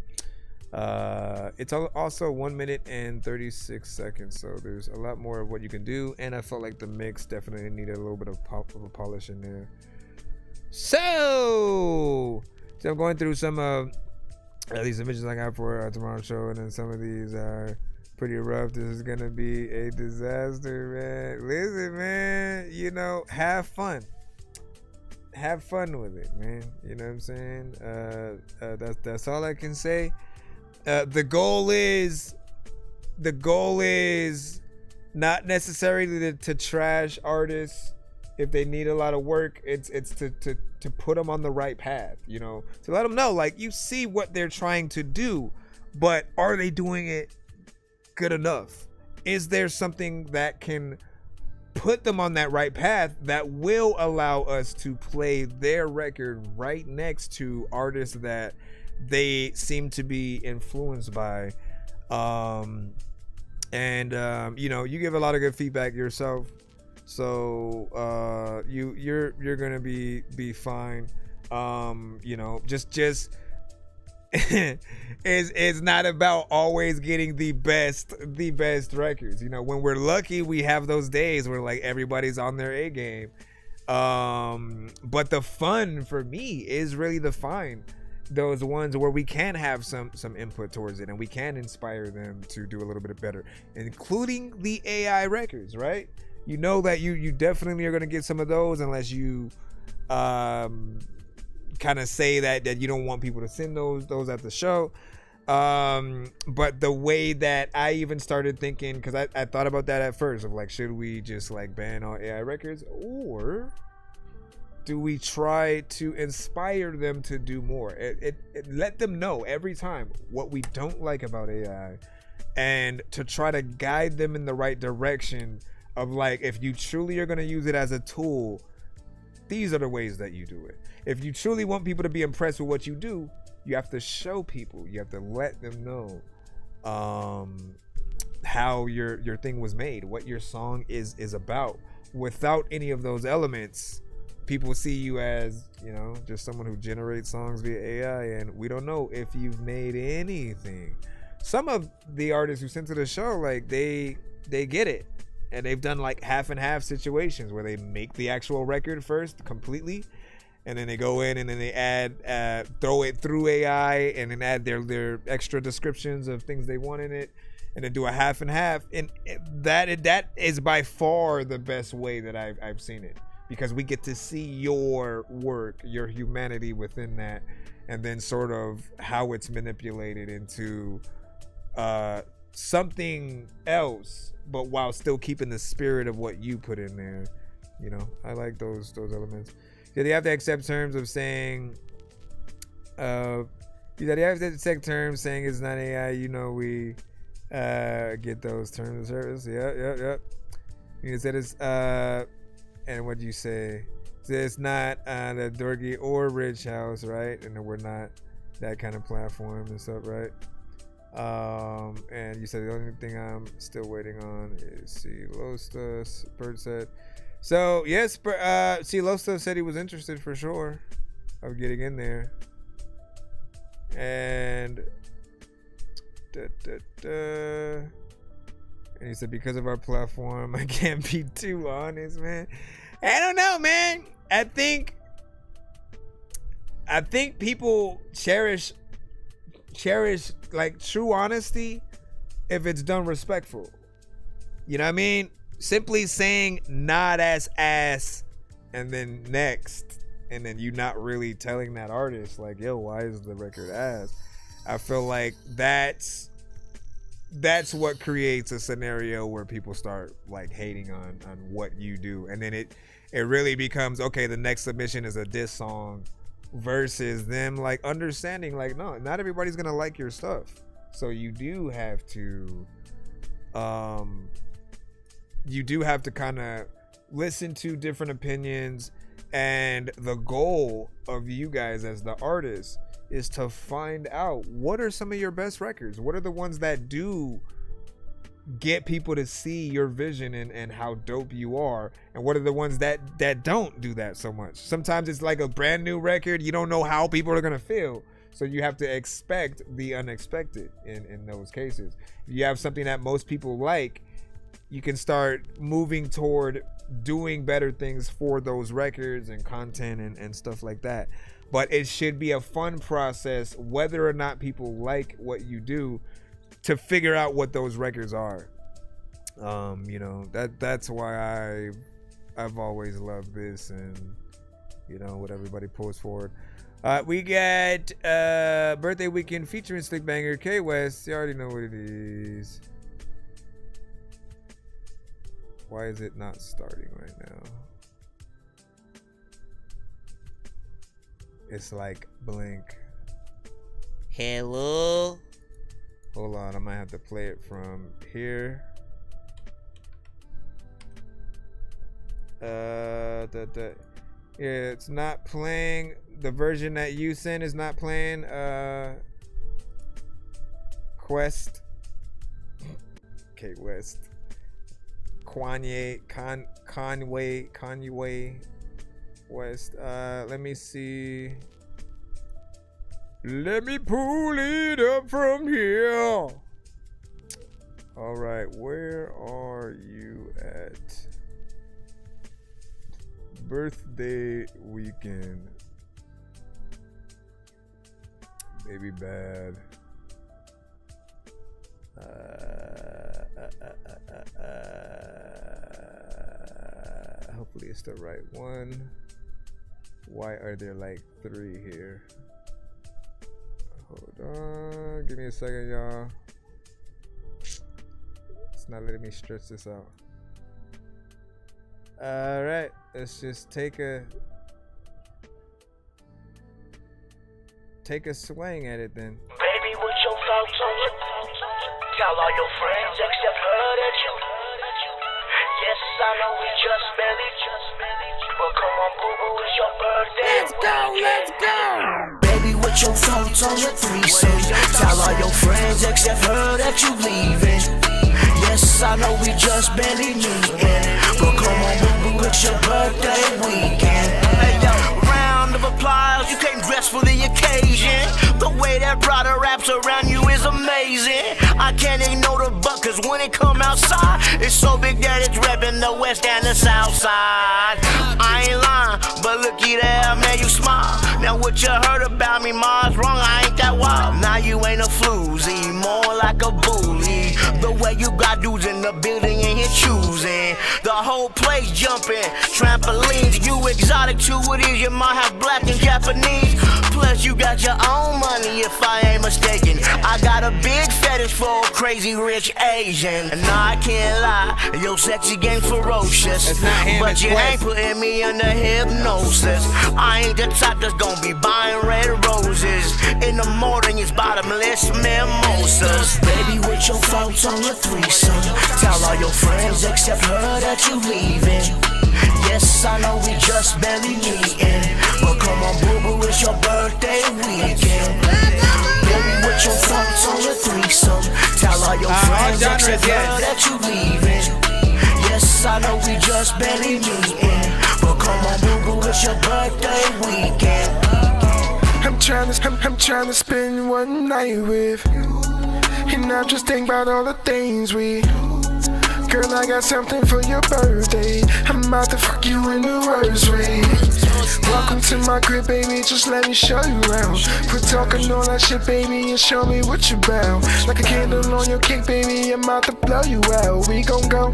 It's also 1 minute and 36 seconds, so there's a lot more of what you can do, and I felt like the mix definitely needed a little bit of a polish in there. So I'm going through some of these images I got for tomorrow's show, and then some of these are pretty rough. This is gonna be a disaster, man. Listen, man, you know, have fun with it, man. You know what I'm saying? That's all I can say. The goal is not necessarily to trash artists if they need a lot of work. It's to put them on the right path, you know, to let them know, like, you see what they're trying to do, but are they doing it good enough? Is there something that can put them on that right path that will allow us to play their record right next to artists that they seem to be influenced by? You know, you give a lot of good feedback yourself, so you're gonna be fine. You know, just it's not about always getting the best records. You know, when we're lucky, we have those days where like everybody's on their A game. But the fun for me is really to find those ones where we can have some input towards it, and we can inspire them to do a little bit better, including the AI records, right? You know that you definitely are going to get some of those, unless you kind of say that you don't want people to send those at the show. But the way that I even started thinking, because I thought about that at first, of like, should we just like ban all AI records, or do we try to inspire them to do more? It let them know every time what we don't like about AI, and to try to guide them in the right direction of like, if you truly are going to use it as a tool, these are the ways that you do it. If you truly want people to be impressed with what you do, you have to show people, you have to let them know how your thing was made, what your song is about. Without any of those elements, people see you as, you know, just someone who generates songs via AI, and we don't know if you've made anything. Some of the artists who sent to the show, like they get it, and they've done like half and half situations where they make the actual record first completely, and then they go in and then they add throw it through AI and then add their extra descriptions of things they want in it, and then do a half and half. And that is by far the best way that I've seen it, because we get to see your work, your humanity within that, and then sort of how it's manipulated into something else, but while still keeping the spirit of what you put in there. You know, I like those elements. Yeah, they have to accept terms of saying they have to accept terms saying it's not AI. You know, we get those terms of service. Yep. You said it's and what do you say? So it's not the Dorky or Rich House, right? And we're not that kind of platform and stuff, right? And you said the only thing I'm still waiting on is C Losta. Bert said. So yes, C Losta said he was interested for sure of getting in there. And and he said, because of our platform, I can't be too honest, man. I don't know, man. I think people cherish like true honesty if it's done respectful. You know what I mean? Simply saying not as ass and then next, and then you not really telling that artist like, yo, why is the record ass? I feel like that's what creates a scenario where people start like hating on what you do, and then it really becomes, okay, the next submission is a diss song, versus them like understanding like, no, not everybody's gonna like your stuff, so you do have to kind of listen to different opinions, and the goal of you guys as the artists is to find out what are some of your best records, what are the ones that do get people to see your vision and how dope you are, and what are the ones that don't do that so much. Sometimes it's like a brand new record, you don't know how people are gonna feel, so you have to expect the unexpected in those cases. If you have something that most people like, you can start moving toward doing better things for those records and content and stuff like that. But it should be a fun process, whether or not people like what you do, to figure out what those records are. You know, that's why I've always loved this, and you know what everybody pulls forward. We got birthday weekend featuring Slick Banger K West. You already know what it is. Why is it not starting right now? It's like blink. Hello? Hold on, I might have to play it from here. Yeah, it's not playing. The version that you sent is not playing. Quest. Okay, West. Kanye West. Let me see. Let me pull it up from here. All right, where are you at? Birthday weekend. Baby bad. Hopefully it's the right one. Why are there like 3 here? Hold on, give me a second, y'all. It's not letting me stretch this out. All right, let's just take a swing at it then. Baby, what your thoughts on it? Tell all your friends except her that you. Yes, I know we just barely. But come on, boo-boo, it's your birthday. Let's go. Baby, what your thoughts on your threesome? Tell all your friends except her that you leaving. just barely meeting. But come on, boo, it's your birthday weekend. Hey yo, round of applause, you came dressed for the occasion. The way that brother wraps around you is amazing. I can't ignore the buck, cause when it come outside, it's so big that it's repping the west and the south side. I ain't lying, but looky there, man, you smile. Now what you heard about me, ma's wrong, I ain't that wild. Now you ain't a floozy, more like a bully. The way you got dudes in the building and here choosing. The whole place jumping, trampolines. You exotic to what is, you might have black and Japanese. Plus you got your own money if I ain't mistaken. I got a big fetish for a crazy rich Asian. And I can't lie, your sexy game ferocious. But you ain't putting me under hypnosis. I ain't the type that's gonna be buying red roses. In the morning it's bottomless mimosas. Baby, with your folks on your threesome, tell all your friends except her that you leaving. Yes, I know we just barely meeting, but come on, boo-boo, it's your birthday weekend. Baby, with your folks on your threesome, tell all your friends except her that you leaving. Yes, I know we just barely meeting, but come on, boo-boo, it's your birthday weekend. I'm trying to spend one night with you, and I'm just thinking about all the things we. Girl, I got something for your birthday. I'm about to fuck you in the worst way. Welcome to my crib, baby, just let me show you around. Quit talking all that shit, baby, and show me what you bout. Like a candle on your cake, baby, I'm about to blow you out. We gon' go,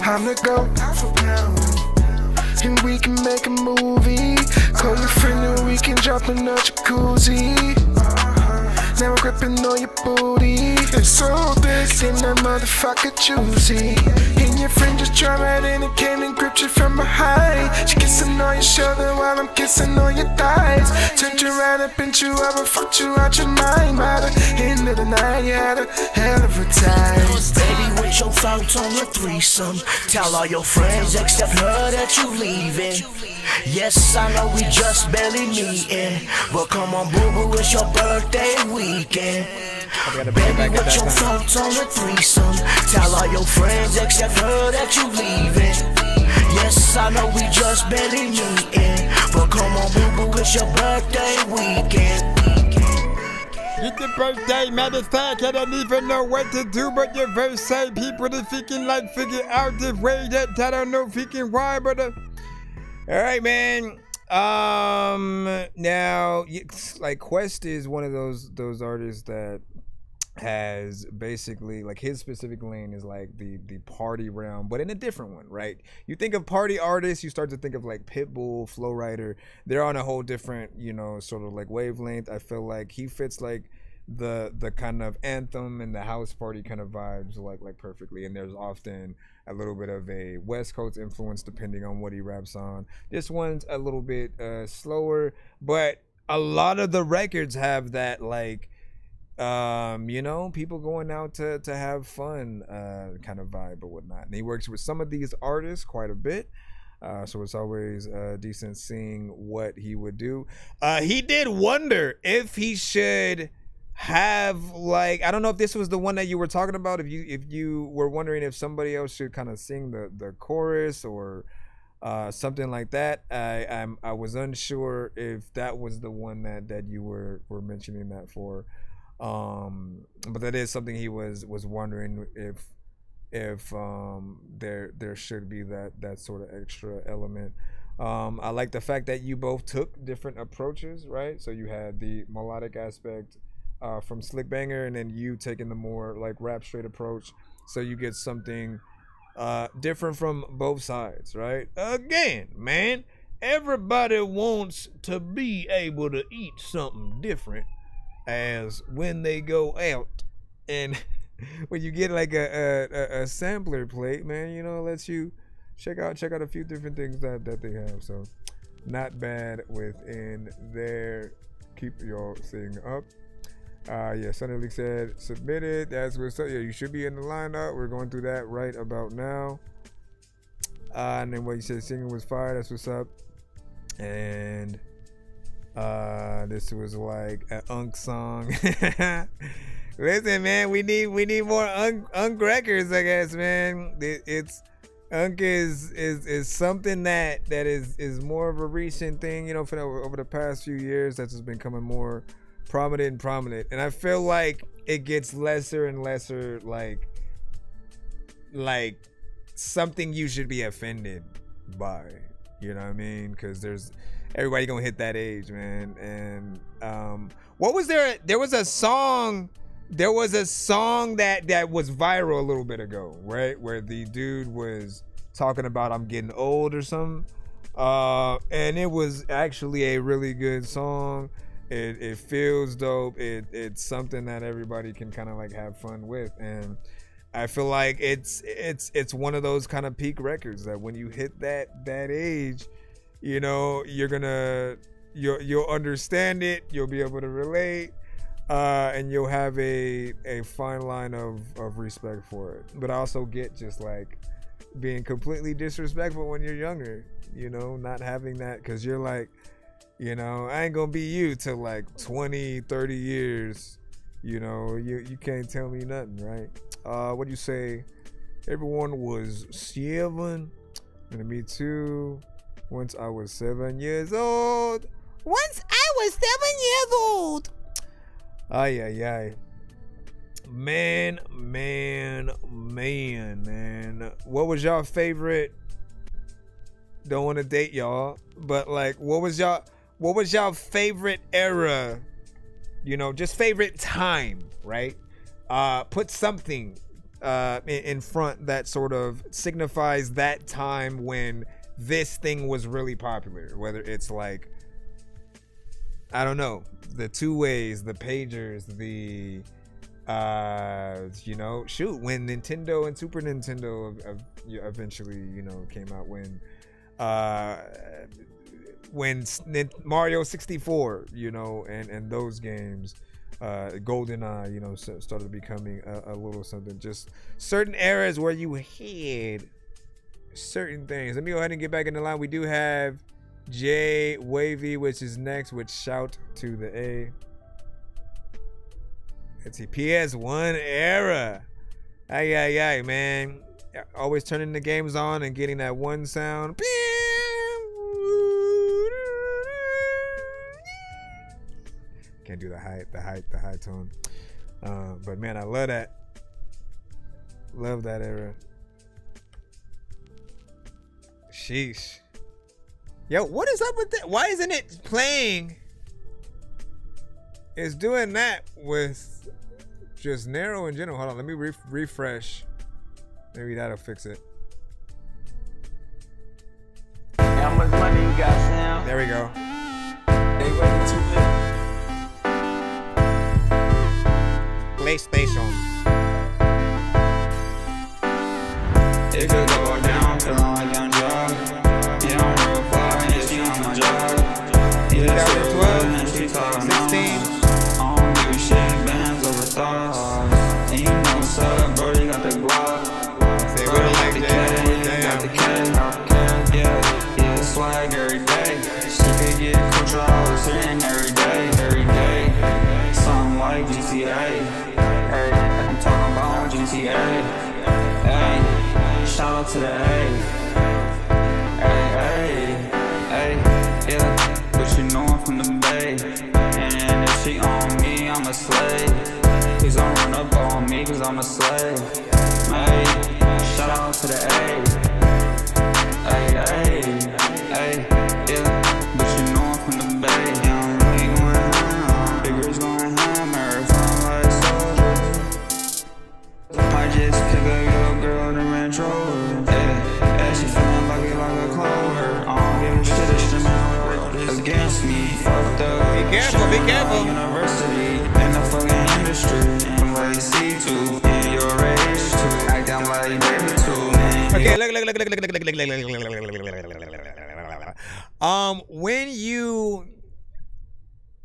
I'm the go, and we can make a movie. Call your friend and we can jump in the jacuzzi. Now I'm gripping on your booty. It's all this and that motherfucker juicy. And your friend just dropped right in and came and gripped you from behind. She kissing on your shoulder while I'm kissing on your thighs. Turned you right up, bent you up and fucked you out your mind. By the end of the night, you had a hell of a time. Baby, with your folks on your threesome, tell all your friends except her that you leaving. Yes, I know we just barely meeting, but come on, boo-boo, it's your birthday weekend. Baby, with your folks on the threesome, tell all your friends except her that you leaving. Yes, I know we just barely meeting, but come on, boo-boo, it's your birthday weekend. It's your birthday, matter of fact, I don't even know what to do but your birthday. People that freaking like figure out the way that I don't know freaking why, but all right, man. Now, like Quest is one of those artists that has basically like his specific lane is like the party realm, but in a different one, right? You think of party artists, you start to think of like Pitbull, Flow Rider. They're on a whole different, sort of like wavelength. I feel like he fits like the kind of anthem and the house party kind of vibes like perfectly. And there's often a little bit of a West Coast influence depending on what he raps on. This one's a little bit slower, but a lot of the records have that like people going out to have fun kind of vibe or whatnot. And he works with some of these artists quite a bit. So it's always decent seeing what he would do. He did wonder if he should have like, I don't know if this was the one that you were talking about, if you were wondering if somebody else should kind of sing the chorus or something like that. I was unsure if that was the one that you were mentioning that for. But that is something he was wondering if there should be that sort of extra element. I like the fact that you both took different approaches, right? So you had the melodic aspect from Slick Banger, and then you taking the more like rap straight approach, so you get something different from both sides, right? Again, man, everybody wants to be able to eat something different as when they go out, and when you get like a sampler plate, man, lets you check out a few different things that they have. So not bad within there. Keep your thing up. Sunny League said submitted. That's what's up. Yeah, you should be in the lineup. We're going through that right about now. And then what you said, singing was fire. That's what's up. And this was like an Unk song. Listen, man, we need more unk records, I guess, man. It's unk is something that is more of a recent thing, you know, for over the past few years that's just been becoming more prominent, and I feel like it gets lesser and lesser, like something you should be offended by, you know what I mean? Because everybody gonna hit that age, man. And what was there was a song that was viral a little bit ago, right, where the dude was talking about I'm getting old or something, and it was actually a really good song. It feels dope. It's something that everybody can kind of like have fun with, and I feel like it's one of those kind of peak records that when you hit that age, you know, you'll understand it, you'll be able to relate, and you'll have a fine line of respect for it. But I also get just like being completely disrespectful when you're younger, you know, not having that, because you're like, you know, I ain't gonna be you till like 20, 30 years. You know, you can't tell me nothing, right? What do you say? Everyone was 7, and me too. Once I was 7 years old. Once I was 7 years old. Ay, ay, ay. Man. What was y'all favorite? Don't want to date y'all, but like, what was y'all favorite era? You know, just favorite time, right? Put something in front that sort of signifies that time when this thing was really popular. Whether it's like, I don't know, the two-ways, the pagers, the you know, shoot, when Nintendo and Super Nintendo eventually, you know, came out, when Mario 64, you know, and those games, GoldenEye, you know, started becoming a little something. Just certain eras where you had certain things. Let me go ahead and get back in the line. We do have J Wavy, which is next, with Shout to the A. It's a PS1 era. Ay, man. Always turning the games on and getting that one sound. Can't do the high tone. But man, I love that. Love that era. Sheesh. Yo, what is up with that? Why isn't it playing? It's doing that with just narrow in general. Hold on, let me refresh. Maybe that'll fix it. How much money you got, Sam? There we go. They waiting 2 minutes. PlayStation. It could go down, feeling like I'm drugged. Yeah, I'm real fly, yeah, she on my job. Yeah, she real good, and she talking 16. I don't give a shit, bands over thoughts. And you know what's up, bro, you got the Glock. Say what I like, got the K, yeah, swag every day. She could get controls in every day. Something like GTA. Hey, I'm talking about GTA. Hey, shout out to the A. Hey, yeah, but you know I'm from the Bay. And if she on me, I'm a slave. Please don't run up on me, cause I'm a slave. Hey, shout out to the A. Hey, yeah, but you know I'm from the Bay. Young me going ham, figures going hammer, sound like soldier. I just pick up your girl in the Range Rover. Yeah, she feeling lucky like a clover. I don't give a shit, it's the man against me. Fucked up. Be careful. University in the fucking industry. From like C2 in your age too. Acting like baby too, man. Okay, look. When you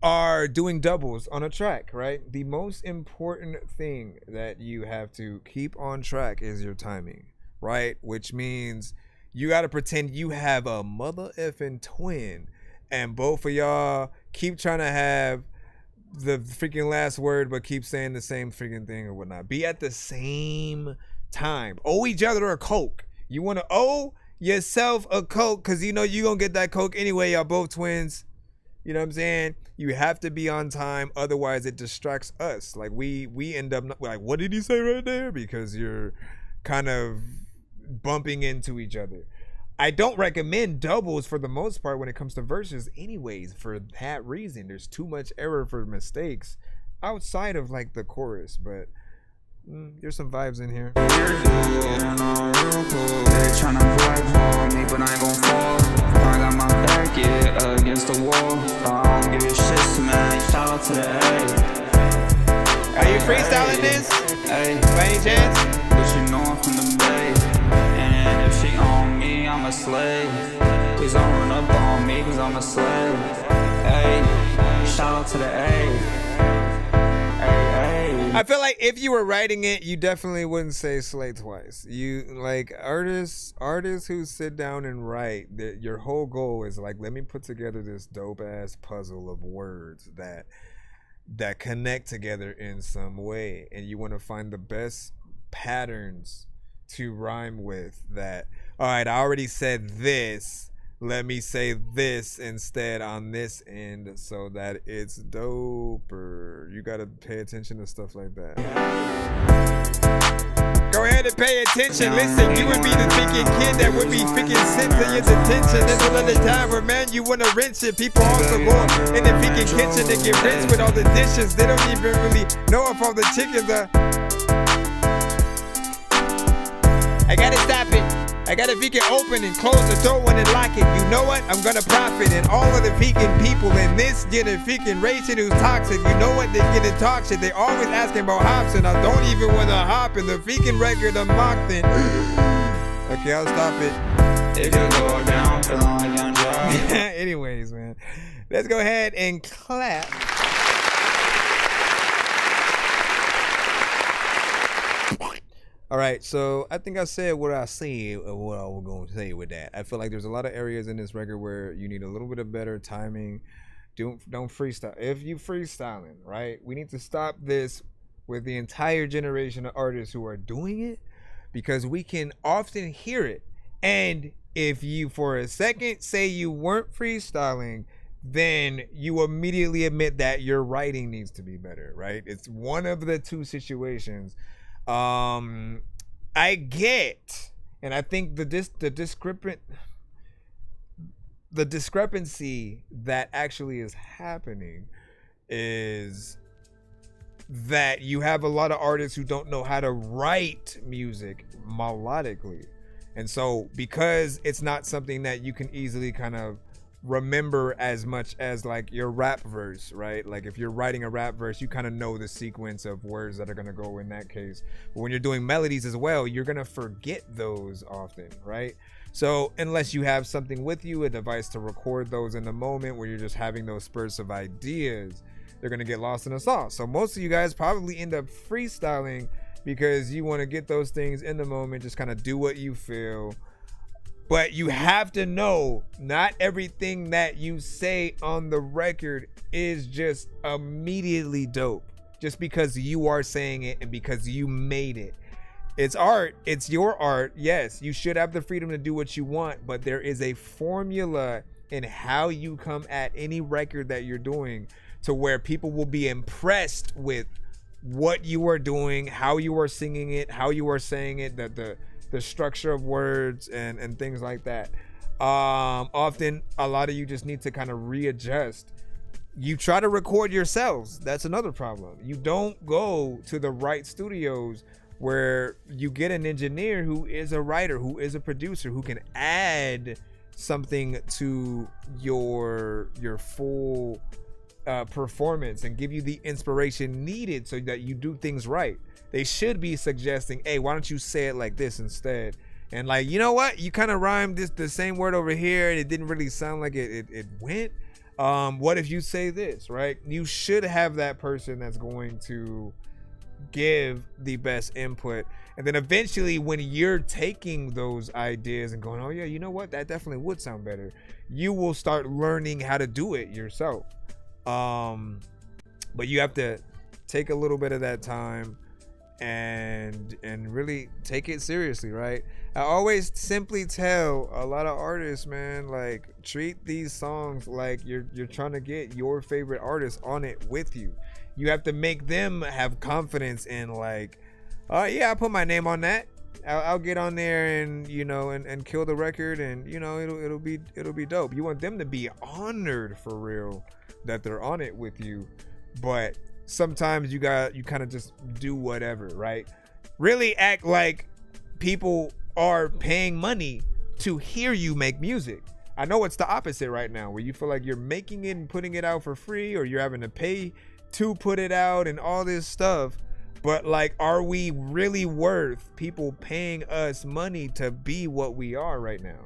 are doing doubles on a track, right? The most important thing that you have to keep on track is your timing, right? Which means you got to pretend you have a mother effing twin, and both of y'all keep trying to have the freaking last word but keep saying the same freaking thing or whatnot. Be at the same time. Owe each other a Coke. You want to owe yourself a Coke because you know you're going to get that Coke anyway. Y'all both twins. You know what I'm saying? You have to be on time. Otherwise, it distracts us. Like, we end up like, what did he say right there? Because you're kind of bumping into each other. I don't recommend doubles for the most part when it comes to verses anyways, for that reason. There's too much error for mistakes outside of like the chorus, but there's some vibes in here. They tryna fight for me, but I ain't gon' fall. I got my back, yeah, against the wall. I don't give a shit, man. Shout out to the A. Are you freestyling this? Hey, by any chance? But you know I'm from the Bay. And if she on me, I'm a slave. Please don't run up on me, cause I'm a slave. Hey, shout out to the A. I feel like if you were writing it, you definitely wouldn't say slay twice. You like artists who sit down and write, that your whole goal is like, let me put together this dope ass puzzle of words that connect together in some way, and you want to find the best patterns to rhyme with. That, all right, I already said this, let me say this instead on this end so that it's doper. You gotta pay attention to stuff like that. Go ahead and pay attention. Listen, you would be the freaking kid that would be freaking sent to your detention. There's another time where, man, you wanna rinse it. People also go in the freaking kitchen and get rinsed with all the dishes. They don't even really know if all the chickens are. I gotta stop it. I gotta freaking open and close the door when and lock it. You know what? I'm gonna profit. And all of the freaking people in this generation who's toxic, you know what? They're getting toxic. They always asking about hops, and I don't even want to hop in the freaking record of mocked in. Okay, I'll stop it. It could go down, feeling like young Joe. Anyways, man, let's go ahead and clap. All right, so I think I said what I said, or what I was going to say with that. I feel like there's a lot of areas in this record where you need a little bit of better timing. Don't freestyle. If you freestyling, right, we need to stop this with the entire generation of artists who are doing it, because we can often hear it. And if you, for a second, say you weren't freestyling, then you immediately admit that your writing needs to be better, right? It's one of the two situations. I get, and I think the discrepancy that actually is happening is that you have a lot of artists who don't know how to write music melodically. And so because it's not something that you can easily kind of remember as much as like your rap verse, right? Like if you're writing a rap verse, you kind of know the sequence of words that are going to go in that case. But when you're doing melodies as well, you're going to forget those often, right? So unless you have something with you, a device to record those in the moment where you're just having those spurts of ideas, they're going to get lost in the sauce. So most of you guys probably end up freestyling because you want to get those things in the moment, just kind of do what you feel. But you have to know, not everything that you say on the record is just immediately dope. Just because you are saying it and because you made it. It's art. It's your art. Yes, you should have the freedom to do what you want, but there is a formula in how you come at any record that you're doing to where people will be impressed with what you are doing, how you are singing it, how you are saying it, that the structure of words and things like that. Often a lot of you just need to kind of readjust. You try to record yourselves. That's another problem. You don't go to the right studios where you get an engineer who is a writer, who is a producer, who can add something to your full performance and give you the inspiration needed so that you do things right. They should be suggesting, hey, why don't you say it like this instead? And like, you know what? You kind of rhymed the same word over here and it didn't really sound like it went. What if you say this, right? You should have that person that's going to give the best input. And then eventually when you're taking those ideas and going, oh yeah, you know what? That definitely would sound better. You will start learning how to do it yourself. But you have to take a little bit of that time and really take it seriously, right? I always simply tell a lot of artists, man, like, treat these songs like you're trying to get your favorite artist on it with you. You have to make them have confidence in, like, yeah, I put my name on that. I'll get on there and, you know, and kill the record, and, you know, it'll be dope. You want them to be honored for real that they're on it with you. But sometimes you kind of just do whatever, right? Really act like people are paying money to hear you make music. I know it's the opposite right now, where you feel like you're making it and putting it out for free, or you're having to pay to put it out and all this stuff. But, like, are we really worth people paying us money to be what we are right now?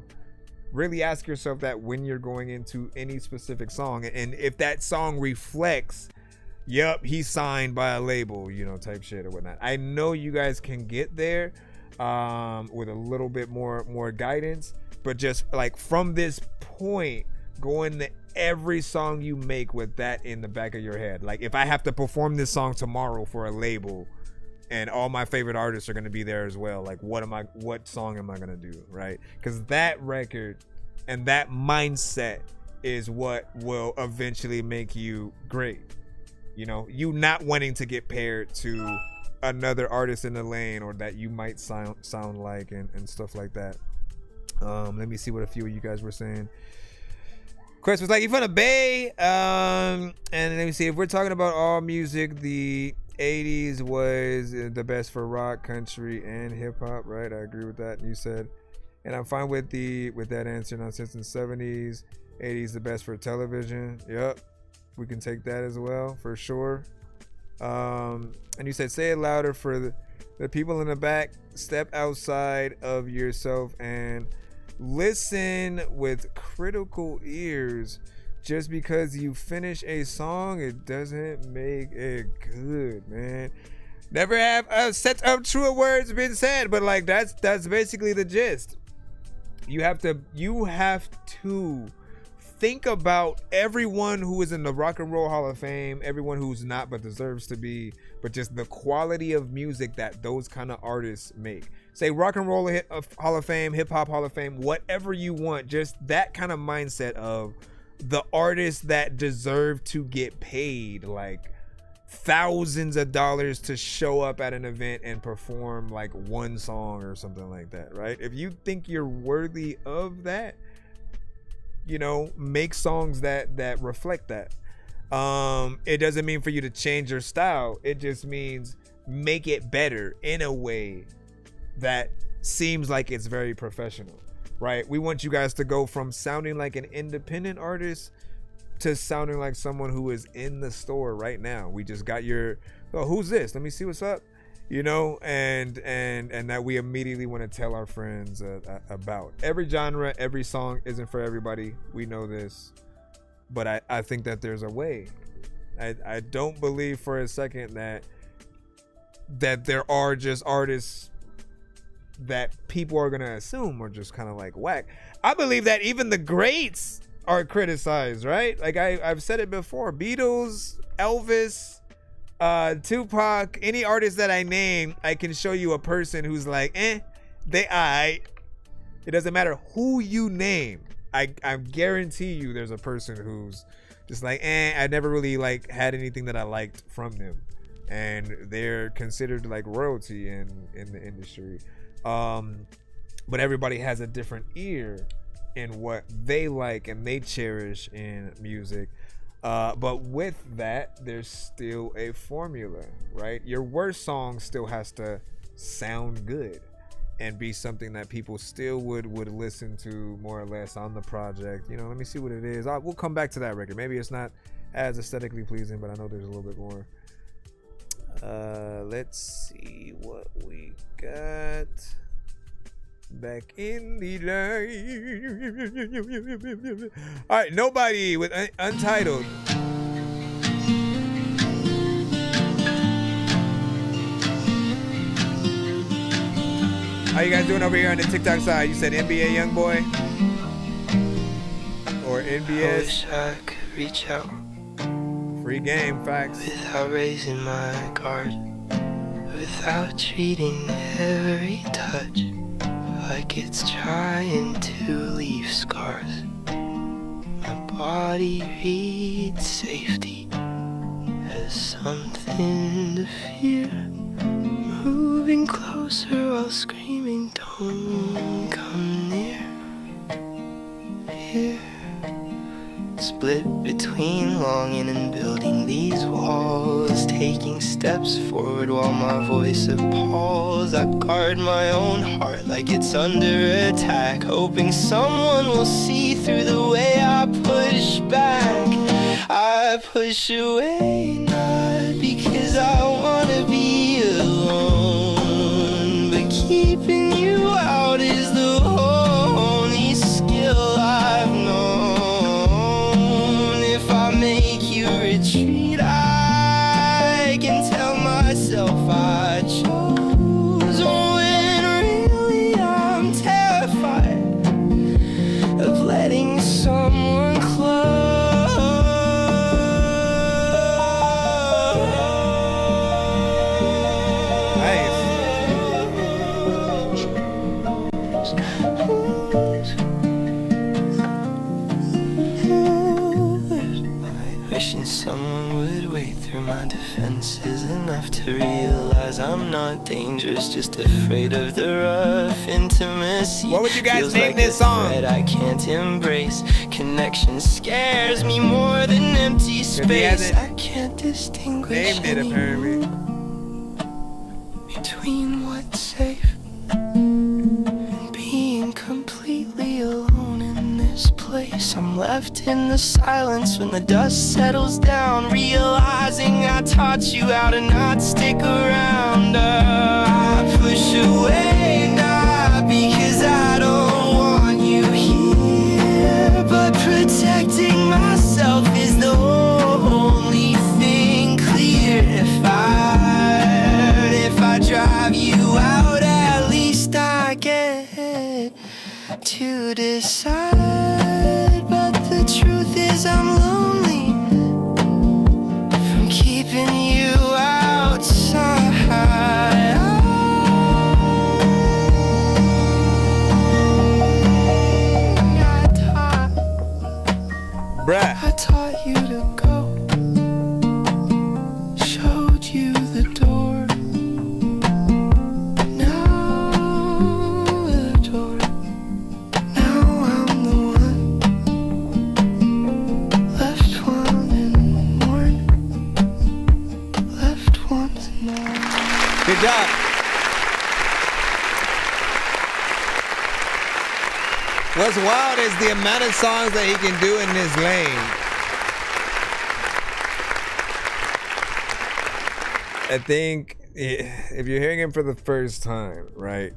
Really ask yourself that when you're going into any specific song, and if that song reflects, yep, he's signed by a label, you know, type shit or whatnot. I know you guys can get there with a little bit more guidance, but just, like, from this point, go into every song you make with that in the back of your head. Like, if I have to perform this song tomorrow for a label and all my favorite artists are going to be there as well, like, what song am I going to do, right? Because that record and that mindset is what will eventually make you great. You know, you not wanting to get paired to another artist in the lane, or that you might sound like, and stuff like that. Let me see what a few of you guys were saying. Quest was like, you from the Bay? And let me see, if we're talking about all music, the 80s was the best for rock, country, and hip hop, right? I agree with that. And you said, and I'm fine with that answer. Now, since in the 70s, 80s the best for television. Yep, we can take that as well for sure. And you said, say it louder for the people in the back. Step outside of yourself and listen with critical ears. Just because you finish a song, it doesn't make it good, man. Never have a set of truer words been said, but, like, that's basically the gist. You have to think about everyone who is in the Rock and Roll Hall of Fame, everyone who's not but deserves to be, but just the quality of music that those kind of artists make. Say Rock and Roll Hall of Fame, Hip Hop Hall of Fame, whatever you want, just that kind of mindset of the artists that deserve to get paid, like, thousands of dollars to show up at an event and perform, like, one song or something like that, right? If you think you're worthy of that, you know, make songs that reflect that. It doesn't mean for you to change your style. It just means make it better in a way that seems like it's very professional, right? We want you guys to go from sounding like an independent artist to sounding like someone who is in the store right now. We just got your, oh, who's this? Let me see what's up, you know, and that we immediately want to tell our friends about. Every genre, every song isn't for everybody. We know this, but I think that there's a way. I don't believe for a second that there are just artists that people are gonna assume are just kind of like whack. I believe that even the greats are criticized, right? Like I've said it before. Beatles, Elvis, Tupac, any artist that I name, I can show you a person who's like, they aight. It doesn't matter who you name. I guarantee you there's a person who's just like, I never really like had anything that I liked from them. And they're considered like royalty in the industry. But everybody has a different ear in what they like and they cherish in music. But with that, there's still a formula, right? Your worst song still has to sound good and be something that people still would listen to more or less on the project. You know, let me see what it is. We'll come back to that record. Maybe it's not as aesthetically pleasing, but I know there's a little bit more. Let's see what we got back in the line. All right, Nobody with Untitled. How you guys doing over here on the TikTok side? You said NBA Youngboy or NBS? I wish I could reach out. Free game, facts. Without raising my guard, without treating every touch like it's trying to leave scars. My body reads safety as something to fear. Moving closer while screaming, don't come near. Here, split between longing and building these walls, taking steps forward while my voice appalls. I guard my own heart like it's under attack, hoping someone will see through the way I push back. I push away, not because I wanna be alone, but keeping you out is the only skill I've known. If I make you retreat, I can tell myself I chose, when really I'm terrified of letting someone close. Wishing someone would wait through my defenses enough to realize I'm not dangerous, just afraid of the rough intimacy. What would you guys Feels name like this a song? threat I can't embrace. Connection scares me more than empty space. I can't distinguish Named it apparently. between what's safe and being completely alone in this place. I'm left in the silence when the dust settles down, realizing I taught you how to not stick around. I push away, not because I don't want you here, but protecting myself is the only thing clear. If I drive you out, at least I get to decide. But the truth is I'm lonely from keeping you outside. Bruh. I taught you to go, showed you the door. Now the door. Now I'm the one left wanting more, left wanting more. Good job. What's wild is the amount of songs that he can do in this lane. I think if you're hearing him for the first time, right?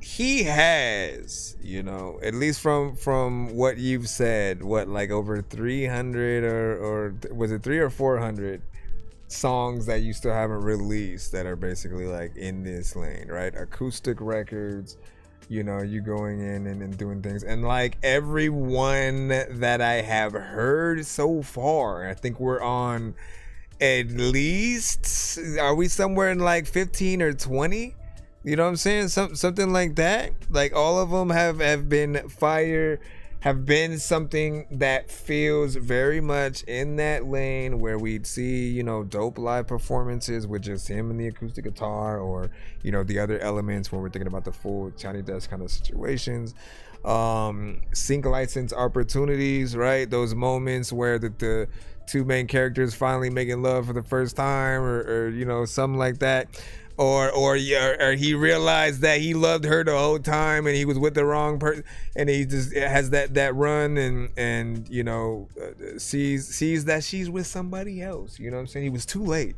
He has, you know, at least from what you've said, what, like over 300 or was it 300 or 400 songs that you still haven't released that are basically like in this lane, right? Acoustic records, you know, you going in and doing things, and like everyone that I have heard so far, I think we're on at least, are we somewhere in like 15 or 20? You know what I'm saying? Something like that. Like all of them have been fire, have been something that feels very much in that lane where we'd see, you know, dope live performances with just him and the acoustic guitar, or, you know, the other elements when we're thinking about the full Tiny Desk kind of situations. Sync license opportunities, right? Those moments where the two main characters finally making love for the first time, or you know, something like that. Or he realized that he loved her the whole time and he was with the wrong person, and he just has that run and you know, sees that she's with somebody else. You know what I'm saying? He was too late.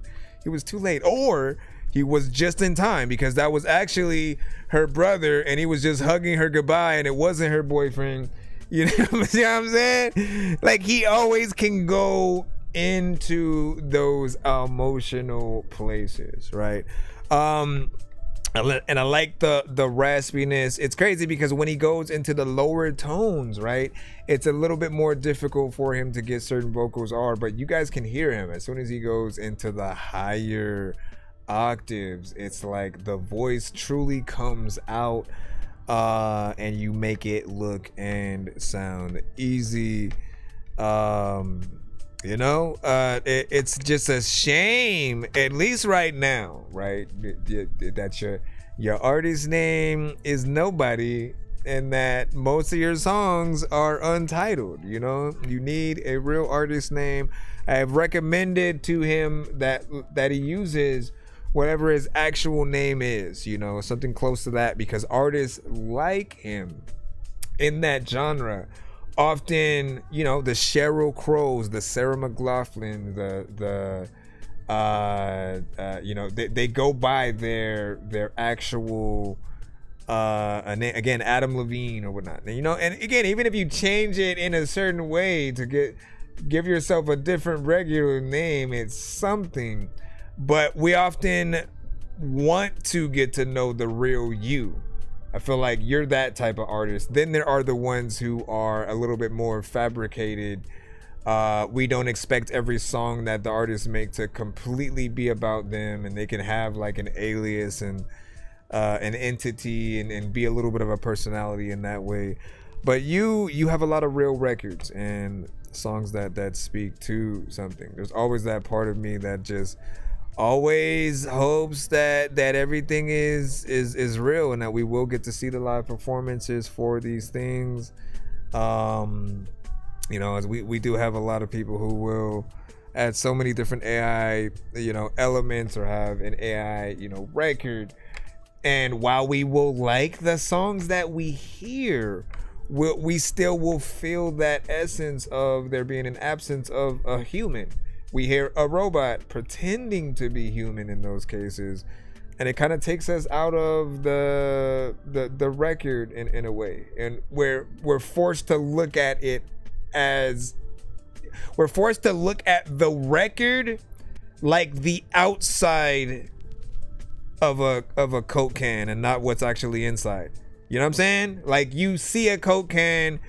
Or he was just in time, because that was actually her brother and he was just hugging her goodbye and it wasn't her boyfriend. You know what I'm saying? Like, he always can go into those emotional places, right? And I like the raspiness. It's crazy because when he goes into the lower tones, right, it's a little bit more difficult for him to get certain vocals are, but you guys can hear him as soon as he goes into the higher octaves. It's like the voice truly comes out, and you make it look and sound easy. It's just a shame, at least right now, right, that your artist name is nobody and that most of your songs are untitled. You need a real artist name. I have recommended to him that he uses whatever his actual name is, something close to that, because artists like him in that genre often, the Sheryl Crows, the Sarah McLachlan, they go by their actual name, again, Adam Levine or whatnot. And again, even if you change it in a certain way to give yourself a different regular name, it's something. But we often want to get to know the real you. I feel like you're that type of artist. Then there are the ones who are a little bit more fabricated. We don't expect every song that the artists make to completely be about them, and they can have like an alias and an entity and be a little bit of a personality in that way. But you have a lot of real records and songs that speak to something. There's always that part of me that just always hopes that everything is real and that we will get to see the live performances for these things. As we do have a lot of people who will add so many different AI, elements or have an AI, record. And while we will like the songs that we hear, we still will feel that essence of there being an absence of a human. We hear a robot pretending to be human in those cases, and it kind of takes us out of the record in a way, and we're forced to look at it as the record like the outside of a Coke can and not what's actually inside. You know what I'm saying? Like, you see a Coke can,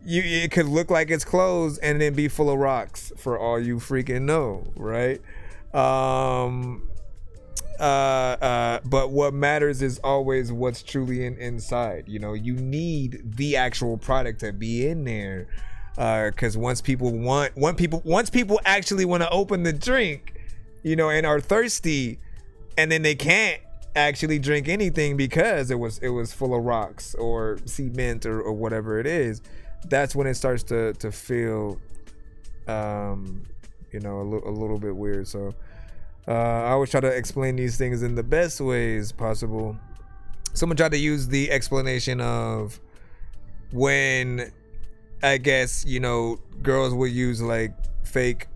it could look like it's closed and then be full of rocks for all you freaking know, right? But what matters is always what's truly inside. You need the actual product to be in there, because once people actually want to open the drink, and are thirsty, and then they can't actually drink anything because it was full of rocks or cement or whatever it is. That's when it starts to feel a little bit weird. So I always try to explain these things in the best ways possible. Someone tried to use the explanation of when, I guess, girls would use like fake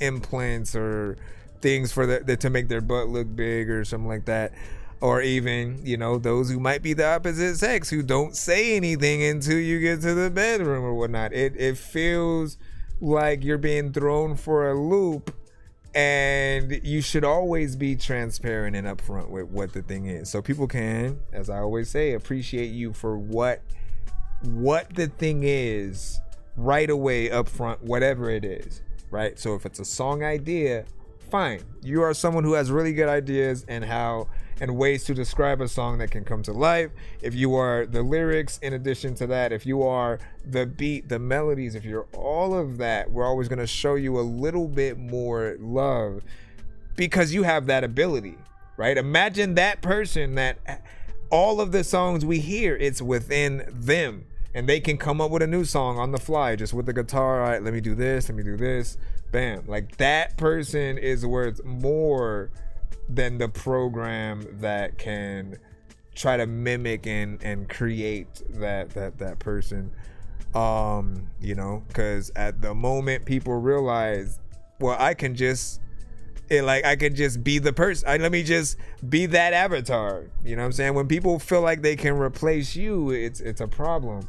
implants or things for to make their butt look big or something like that. Or even, those who might be the opposite sex who don't say anything until you get to the bedroom or whatnot. It feels like you're being thrown for a loop, and you should always be transparent and upfront with what the thing is. So people can, as I always say, appreciate you for what the thing is right away, upfront, whatever it is, right? So if it's a song idea, fine. You are someone who has really good ideas and ways to describe a song that can come to life. If you are the lyrics, in addition to that, if you are the beat, the melodies, if you're all of that, we're always going to show you a little bit more love because you have that ability, right? Imagine that person that all of the songs we hear, it's within them, and they can come up with a new song on the fly just with the guitar. All right, let me do this, bam. Like, that person is worth more than the program that can try to mimic and create that person. Because at the moment people realize, well, I can just be the person. Let me just be that avatar. You know what I'm saying? When people feel like they can replace you, it's a problem.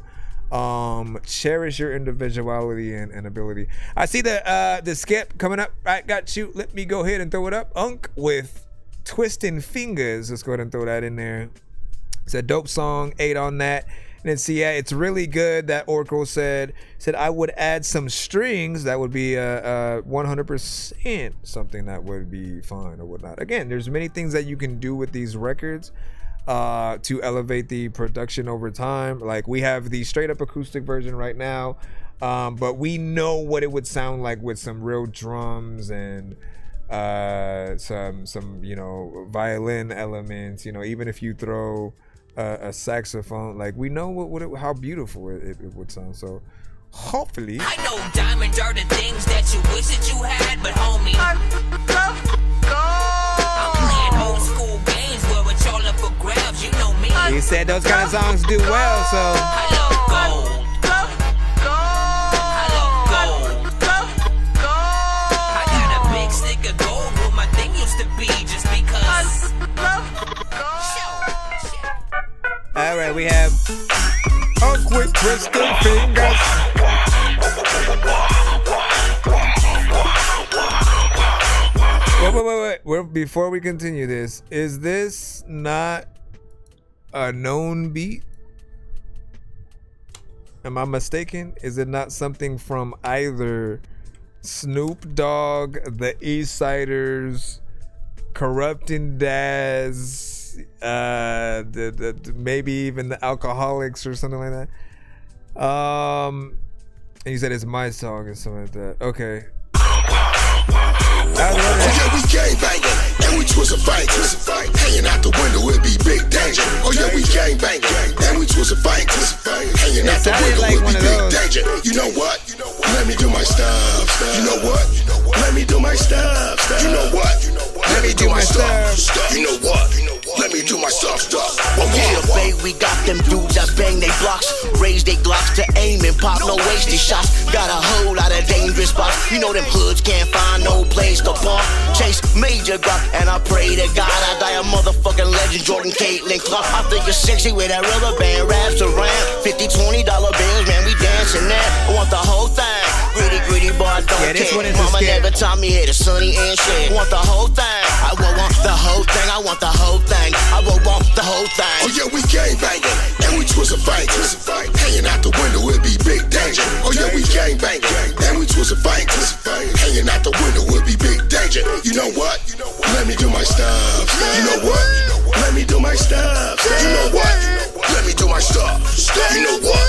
Cherish your individuality and ability. I see the skip coming up. I got you. Let me go ahead and throw it up. Unk with Twisting Fingers. Let's go ahead and throw that in there. It's a dope song, 8 on that. And then see, yeah, it's really good. That Oracle said I would add some strings. That would be 100% something that would be fine or whatnot. Again, there's many things that you can do with these records to elevate the production over time. Like we have the straight up acoustic version right now, but we know what it would sound like with some real drums and some violin elements. Even if you throw a saxophone, like we know how beautiful it would sound. So hopefully, I know diamonds are the things that you wish that you had, but homie, I'm playing old school games where it's all up for grabs. You know me. He said those kind of songs do well, so I love gold. I love gold. I got a big stick of gold where my thing used to be, just because. All right, we have a quick twisting fingers. Wait. Before we continue this, is this not a known beat? Am I mistaken? Is it not something from either Snoop Dogg, the East Siders, Corrupting Daz, maybe even the Alcoholics or something like that? And you said it's my song or something like that. Okay. Oh yeah, we gang banging, and we twist a fingers. Hanging out the window, it be big danger. Oh yeah, we gang banging, and we twist a fingers. Hanging out the window, it be big danger. You know what? Let me do my stuff. You know what? Let me do my stuff. You know what? Let me do my stuff. You know what? Let me do my stuff. Oh yeah, babe, we got them dudes that bang they blocks, raise they glocks to aim and pop no wasted shots. Got a whole lot of dangerous spots. You know them hoods can't find no place to park. Chase major guap, and I pray to God I die a motherfucking legend. Jordan, Caitlin, Clark. I think you're sexy with that rubber band wraps around. $50, $20 bills, man, we dancing there. I want the whole thing. Gritty, boy, I don't care. Mama never taught me how to sunny and shit. Want the whole thing. I want the whole thing. I want the whole thing. I want the whole thing. Oh yeah, we gang banging, and we twist a fingers. Hanging out the window, it be big danger. Oh yeah, we gang banging, and we twist a fingers. Hanging out the window, it be big danger. You know what? Let me do my stuff. You know what? Let me do my stuff. You know what? Let me do my stuff. You know what?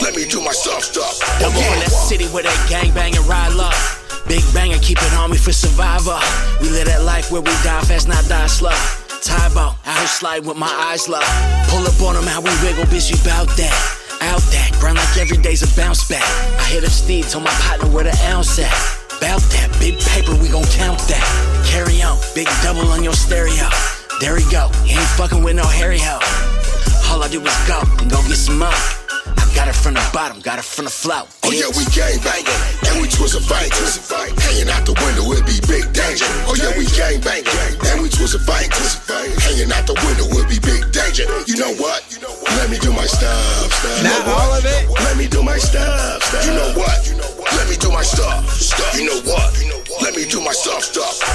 Let me do my stuff. I'm from that city where that gang bang and ride love. Big banger, keep it on me for survivor. We live that life where we die fast, not die slow. Tybo, out here slide with my eyes low. Pull up on them, how we wiggle, bitch, you bout that. Out that, grind like every day's a bounce back. I hit up Steve, told my partner where the ounce at. Bout that, big paper, we gon' count that. Carry on, big double on your stereo. There we go, he ain't fucking with no hairy hoe. All I do is go and go get some more. Got it from the bottom, got it from the flout. Oh yeah, we gang banging, and we twist a fingers. Hanging out the window, it be big danger. Oh yeah, we gang banging, and we twist a fingers. Hanging out the window, it be big danger. You know what? Let me do my stuff. Not all of it. Let me do my stuff. You know what? Let me do my stuff. You know what? Let me do my stuff.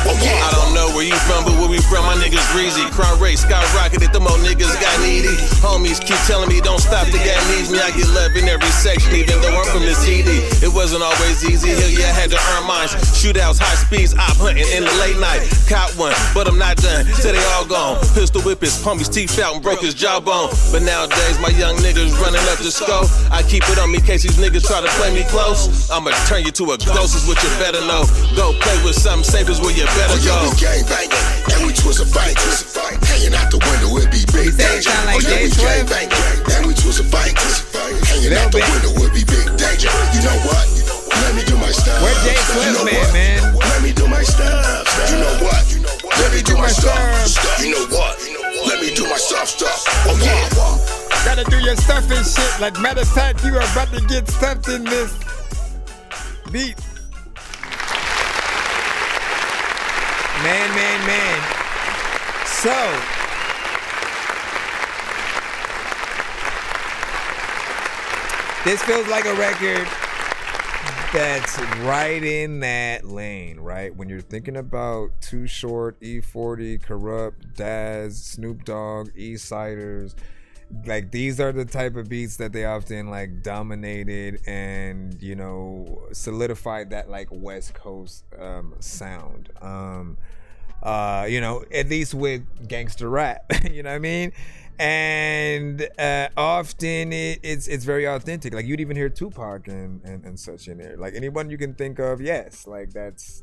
Oh yeah. I don't know where you from, but where we from, my niggas greasy. Crime rate skyrocketed, the more niggas got needy. Homies keep telling me don't stop, the gang needs me. I get love in every section, even though I'm from the CD. It wasn't always easy, hell yeah, I had to earn mine. Shootouts, high speeds, op hunting in the late night. Caught one, but I'm not done, till they all gone. Pistol whip his homie's teeth out and broke his jawbone. But nowadays, my young niggas running up the scope. I keep it on me in case these niggas try to play me close. I'ma turn you to a ghost, is what you better know. Go play with something safe is where you better go. We gang banging, and we twist a fingers. Hanging out the window, it be big danger. Oh yeah, we gang banging, and we twist a fingers. Hanging out the window, it be big danger. You know what? Let me do my stuff. Where Jay Swift, man? Let me do my stuff. You know what? Let me do my stuff. You know what? Let me do my stuff. Oh yeah. Gotta do your stuff and shit. Like matter of fact, you are about to get stuffed in this beat. Man. So, this feels like a record that's right in that lane, right? When you're thinking about Too Short, E40, Corrupt, Daz, Snoop Dogg, Eastsiders, like these are the type of beats that they often like dominated and, you know, solidified that like West Coast sound. You know, at least with gangster rap, you know what I mean? And often it's very authentic. Like you'd even hear Tupac and such in there. Like anyone you can think of, yes. Like that's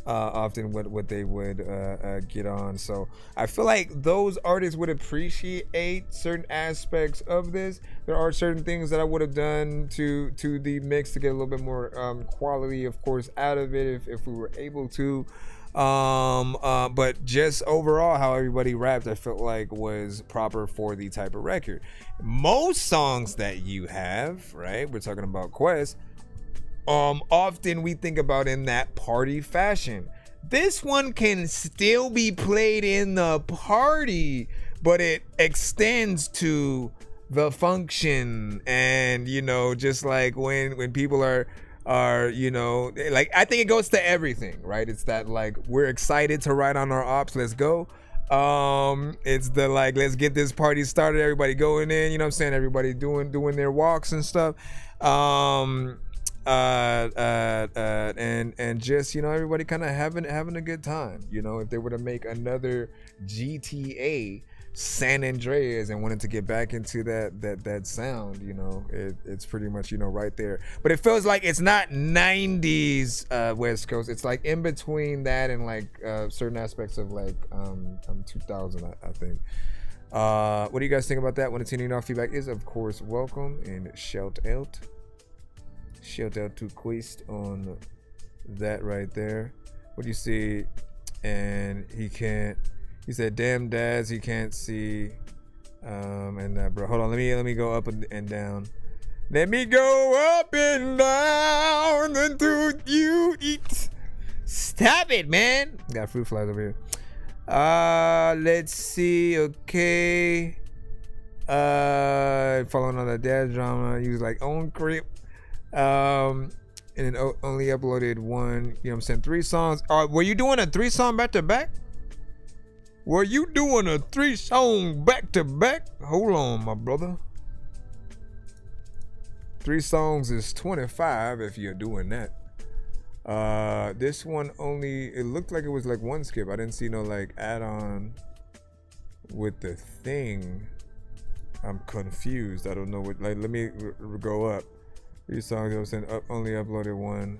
often what they would get on. So I feel like those artists would appreciate certain aspects of this. There are certain things that I would have done to the mix to get a little bit more quality, of course, out of it if we were able to. But just overall how everybody rapped, I felt like was proper for the type of record. Most songs that you have, right, we're talking about Quest, often we think about in that party fashion. This one can still be played in the party, but it extends to the function, and you know, just like when people are you know, like I think it goes to everything, right? It's that like we're excited to ride on our ops, let's go. It's the like let's get this party started, everybody going in, you know what I'm saying, everybody doing their walks and stuff. And just, you know, everybody kind of having a good time. You know, if they were to make another GTA San Andreas and wanted to get back into that sound, you know, it's pretty much, you know, right there. But it feels like it's not 90s West Coast. It's like in between that and like certain aspects of like 2000, I think. What do you guys think about that? When it's any off feedback is of course welcome, and shout out to Quest on that right there. What do you see? And he said, damn Daz, he can't see. And that, bro, hold on, let me go up and down. Let me go up and down until you eat. Stop it, man. Got fruit flies over here. Let's see. Okay. Following on that Daz drama, he was like on crib. And then only uploaded one, you know what I'm saying, 3 songs. Were you doing a 3-song back-to-back? Were you doing a 3-song back-to-back? Hold on, my brother. 3 songs is 25 if you're doing that. This one only, it looked like it was like 1 skip. I didn't see no like add-on with the thing. I'm confused. I don't know what, like, let me go up. 3 songs, you know what I'm saying, only uploaded 1.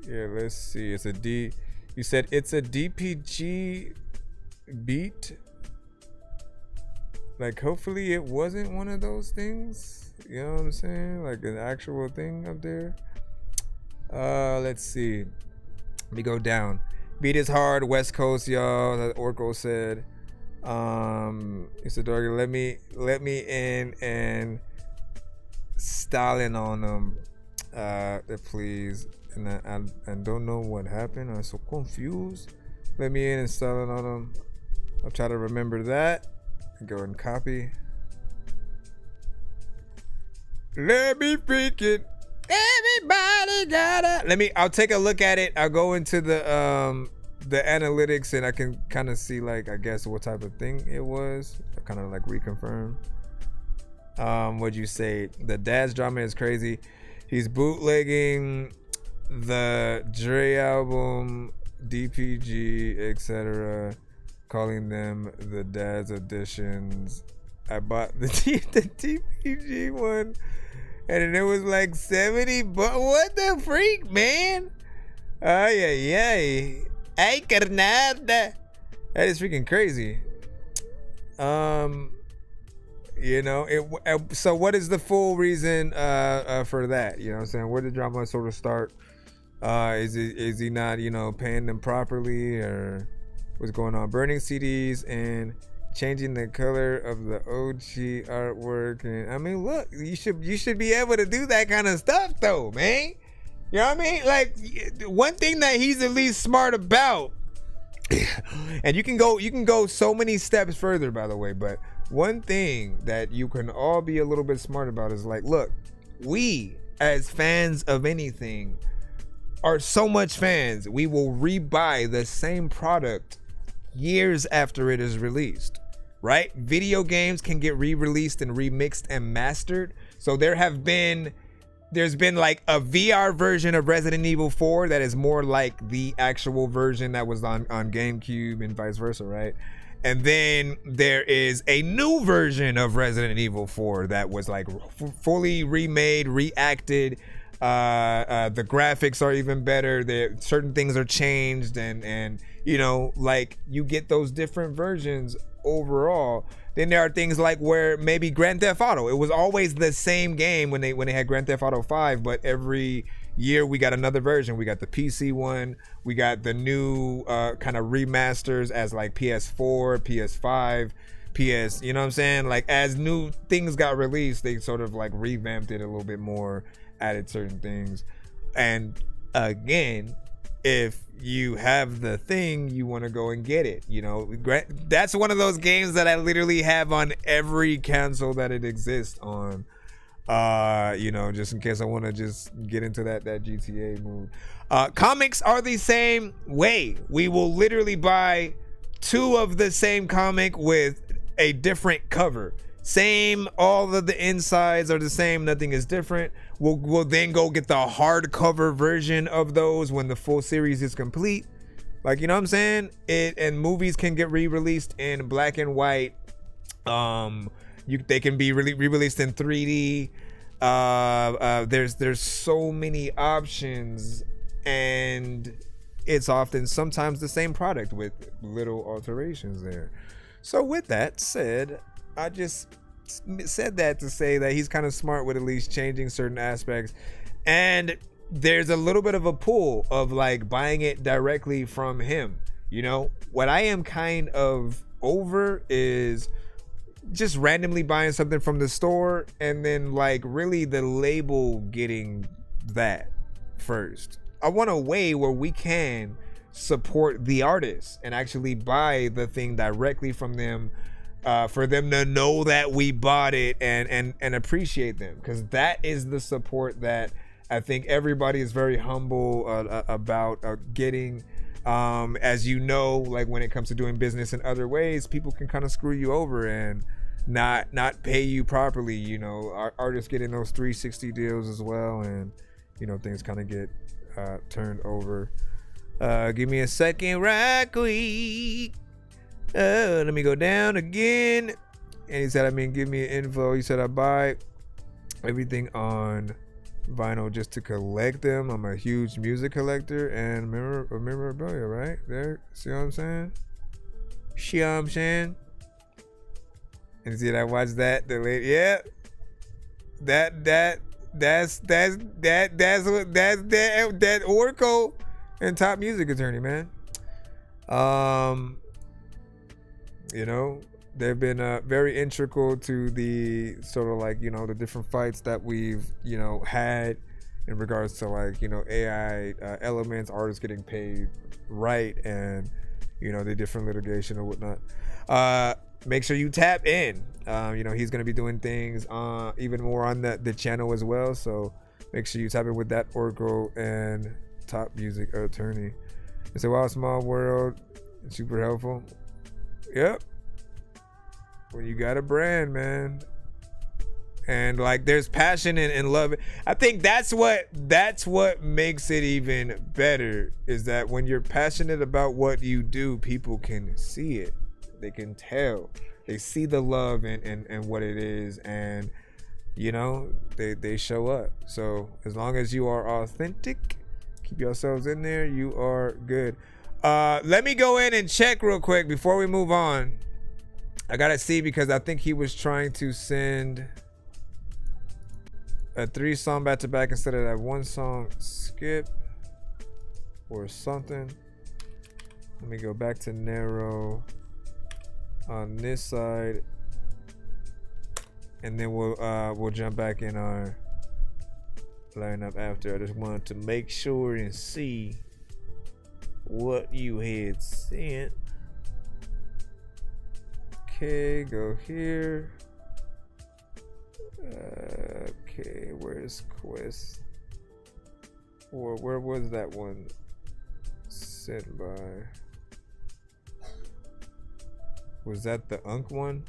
Yeah, let's see. It's a D. You said it's a DPG beat. Like, hopefully it wasn't one of those things. You know what I'm saying? Like an actual thing up there. Let's see. Let me go down. Beat is hard, West Coast, y'all. That Orko said. He said, Dorky, let me in and styling on them, please. And I don't know what happened. I'm so confused. Let me in and styling on them. I'll try to remember that. Go and copy. Let me freak it. Everybody gotta. I'll take a look at it. I'll go into the analytics and I can kind of see, like, I guess what type of thing it was. I kind of like reconfirm. What'd you say? The Daz drama is crazy. He's bootlegging the Dre album, DPG, etc., calling them the Daz editions. I bought the DPG one, and it was like 70 bucks. What the freak, man? Ay, ay, carnada. That is freaking crazy. You know, so what is the full reason for that? You know what I'm saying? Where did drama sort of start? Is he not, you know, paying them properly, or what's going on? Burning CDs and changing the color of the OG artwork. And I mean, look, you should be able to do that kind of stuff though, man. You know what I mean? Like, one thing that he's at least smart about, and you can go so many steps further, by the way, but one thing that you can all be a little bit smart about is like, look, we as fans of anything, are so much fans, we will rebuy the same product years after it is released, right? Video games can get re-released and remixed and mastered. So there's been like a VR version of Resident Evil 4 that is more like the actual version that was on GameCube and vice versa, right? And then there is a new version of Resident Evil 4 that was like fully remade, reacted. The graphics are even better. Certain things are changed, and you know, like you get those different versions overall. Then there are things like where maybe Grand Theft Auto, it was always the same game when they had Grand Theft Auto 5, but every year we got another version. We got the PC one, we got the new kind of remasters as like PS4, PS5, PS, you know what I'm saying? Like as new things got released, they sort of like revamped it a little bit more, added certain things. And again, if you have the thing, you want to go and get it, you know. That's one of those games that I literally have on every console that it exists on, you know, just in case I want to just get into that GTA mood. Comics are the same way. We will literally buy 2 of the same comic with a different cover. Same, all of the insides are the same, nothing is different. We'll then go get the hardcover version of those when the full series is complete. Like, you know what I'm saying? And movies can get re-released in black and white. They can be re-released in 3D. There's so many options, and it's often sometimes the same product with little alterations there. So with that said, I just said that to say that he's kind of smart with at least changing certain aspects, and there's a little bit of a pull of like buying it directly from him. You know, what I am kind of over is just randomly buying something from the store and then like really the label getting that first. I want a way where we can support the artist and actually buy the thing directly from them, for them to know that we bought it and appreciate them, because that is the support that I think everybody is very humble about getting. As you know, like when it comes to doing business in other ways, people can kind of screw you over and not pay you properly. You know, artists getting those 360 deals as well, and you know, things kind of get turned over. Give me a second right quick. Let me go down again. And he said, give me info. He said, I buy everything on vinyl just to collect them. I'm a huge music collector and memorabilia, right? There, see what I'm saying? See what I'm saying? And see, I watched that. The lady, yeah. That's Oracle and top music attorney, man. You know, they've been very integral to the sort of like, you know, the different fights that we've, you know, had in regards to like, you know, AI elements, artists getting paid right, and, you know, the different litigation and whatnot. Make sure you tap in. You know, he's going to be doing things even more on the channel as well. So make sure you tap in with that Oracle and top music attorney. It's a wild small world. It's super helpful. Yep. When you got a brand, man, and like there's passion and love. I think that's what makes it even better, is that when you're passionate about what you do, people can see it. They can tell. They see the love and what it is, and you know, they show up. So as long as you are authentic, keep yourselves in there, you are good. Let me go in and check real quick before we move on. I gotta see, because I think he was trying to send a 3-song back to back instead of that 1-song skip or something. Let me go back to narrow on this side, and then we'll jump back in our lineup after. I just wanted to make sure and see what you had sent. Okay, go here. Okay, where's Quest? Or where was that one sent by? Was that the Unk one?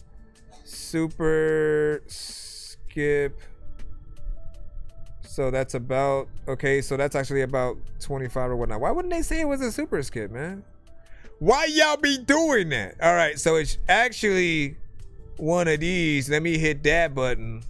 Super skip. So that's about, okay, so that's actually about 25 or whatnot. Why wouldn't they say it was a super skip, man? Why y'all be doing that? All right, so it's actually one of these. Let me hit that button.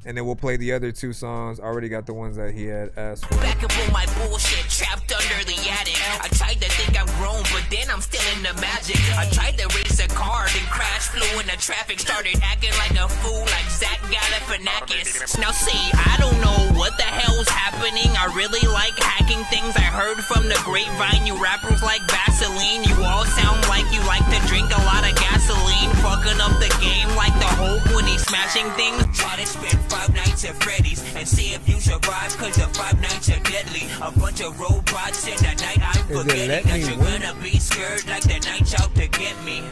And then we'll play the other two songs. Already got the ones that he had asked for. Back up on my bullshit, trapped under the attic. I tried to think I'm grown, but then I'm still in the magic. I tried to race a car, then crash, flew in the traffic, started acting like a fool, like Zach Galifianakis. Now see, I don't know what the hell's happening. I really like hacking things. I heard from the grapevine, you rappers like Vaseline. You all sound like you like to drink a lot of gasoline, fucking up the game like the Hulk when he's smashing things. Try to spend 5 nights at Freddy's and see if you survive, cause the 5 nights are deadly. A bunch of robots in the night, I'm forgetting that you're gonna be scared like the night's out to get me.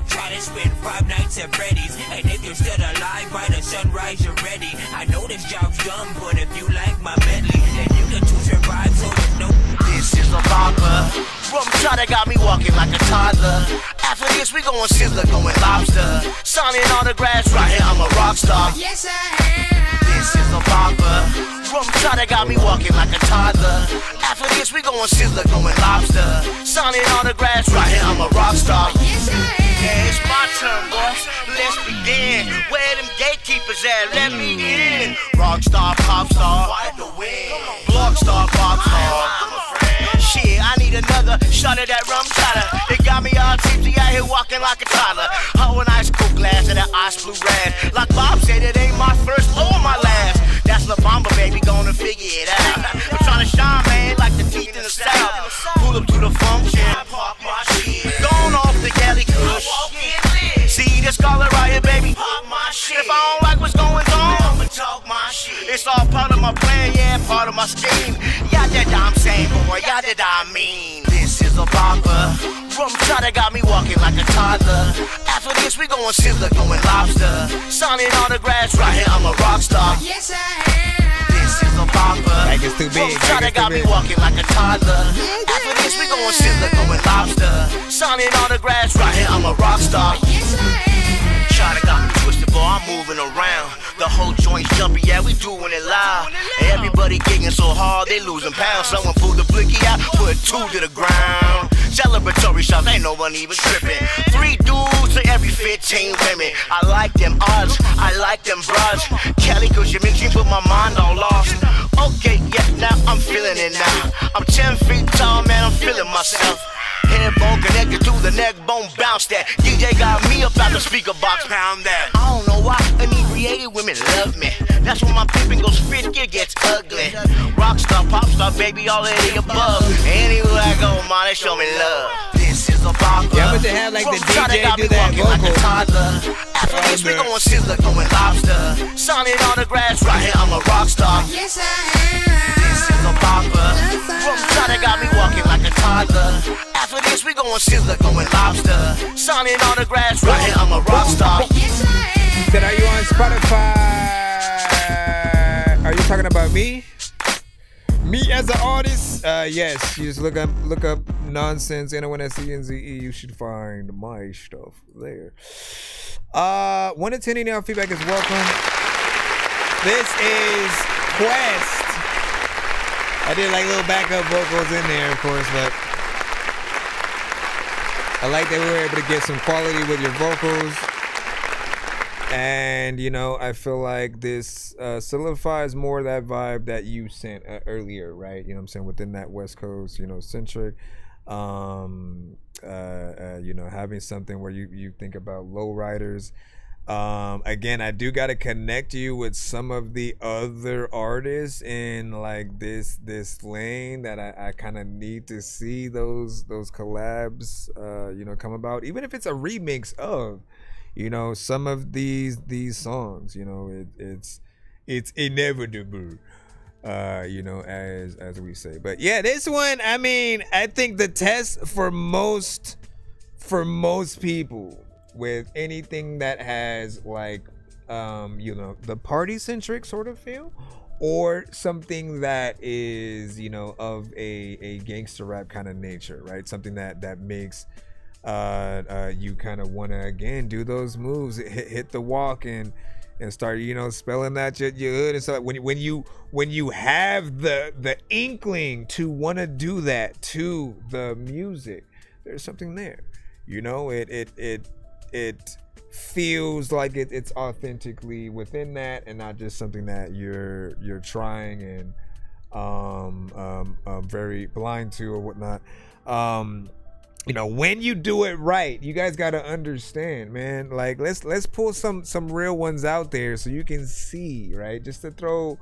Try to spend 5 nights at Freddy's, and if you're still alive by the sunrise you're ready. I know this job's dumb, but if you like my medley, then you can to survive, so you know. This is a vodka. Rum chata got me walking like a toddler. After this, we going sizzler, going lobster. Signing autographs right here, I'm a rock star. Yes, I am. This is a vodka. Rum chata got me walking like a toddler. After this, we going sizzler, going lobster. Signing autographs right here, I'm a rock star. Yes, I am. Yeah, it's my turn, boys. Let's begin. Where them gatekeepers at? Let me in. Rockstar, pop star, wide the wind. Block star, pop star. Shit, I need another shot of that rum chata. They got me all tipsy out here walking like a toddler. Oh, an ice cool glass of that ice blue red. Like Bob said, it ain't my first or my last. That's La Bamba, baby, gonna figure it out. I'm trying to shine, man, like the teeth in the south. Pull up to the function, park my shit. Going off the galley kush. See this color right here, baby. Pop my shit. If I don't like what's going on, I'ma talk my shit. It's all part of my plan, yeah, part of my scheme. Yeah, that I'm saying, boy, yeah, that I mean. This is a vodka. Rum chata got me walking like a toddler. After this, we going sizzler, going lobster. Signing autographs right here, I'm a rock star. Yes, I am. This is a vodka. Like it's too big. Rum chata got me walking like a toddler. After this, we going sizzler, going lobster. Signing autographs right here, I'm a rock star. Yes, I am. Chata got me twisted, boy, I'm moving around. The whole joint's jumpy, yeah, we doing it loud. Everybody gigging so hard, they losing pounds. Someone pulled the blicky out, put 2 to the ground. Celebratory shots, ain't no one even tripping. 3 dudes to every 15 women. I like them odds, I like them broads. Kelly, cause you make me put my mind all lost. Okay, yeah, now I'm feeling it now. I'm 10 feet tall, man, I'm feeling myself. Head bone connected to the neck bone, bounce that. DJ got me up out the speaker box, pound that. I don't know why inebriated women love me. That's when my pimpin' goes frisky, it gets ugly. Rockstar, popstar, baby, all of the above. Anywhere I go, man, they show me love. This is a vodka. Yeah, but they have like the DJ do that vocal. After this, we going sizzler, going lobster. Signing autographs right here, I'm a rock star. Yes, I am. This is a vodka. Rum chata got me walking like a toddler. After this, we going sizzler, going lobster. Signing autographs right here, I'm a rock star. Yes, I am. Said, are you on Spotify? Are you talking about me? Me as an artist? Yes. You just look up Nonsense, NONSENZE. You should find my stuff there. 1 to 10 email feedback is welcome. This is Quest. I did like little backup vocals in there, of course, but I like that we were able to get some quality with your vocals. And, you know, I feel like this solidifies more of that vibe that you sent earlier, right? You know what I'm saying? Within that West Coast, you know, centric, you know, having something where you think about lowriders. Again, I do got to connect you with some of the other artists in like this lane that I kind of need to see those collabs, you know, come about, even if it's a remix of, you know, some of these songs. You know, it's inevitable, you know, as we say. But yeah, this one, I mean, I think the test for most people with anything that has like the party centric sort of feel, or something that is, of a gangster rap kind of nature, right? Something that makes you kind of want to again do those moves, hit the walk and start spelling out your hood and stuff. When you have the inkling to want to do that to the music, there's something there. It feels like it's authentically within that, and not just something that you're trying and very blind to or whatnot. When you do it right, you guys got to understand, man. Like let's pull some real ones out there so you can see, right? Just to throw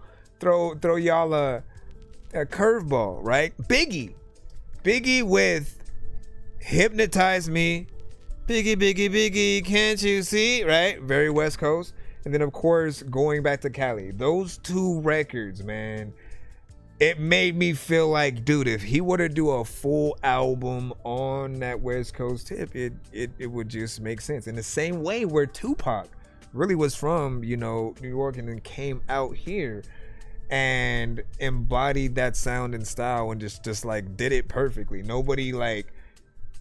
y'all a curveball, right? Biggie with Hypnotize Me. Biggie, can't you see? Right? Very West Coast. And then, of course, going back to Cali. Those two records, man, it made me feel like, dude, if he were to do a full album on that West Coast tip, it would just make sense. In the same way where Tupac really was from, New York, and then came out here and embodied that sound and style and just like did it perfectly. Nobody like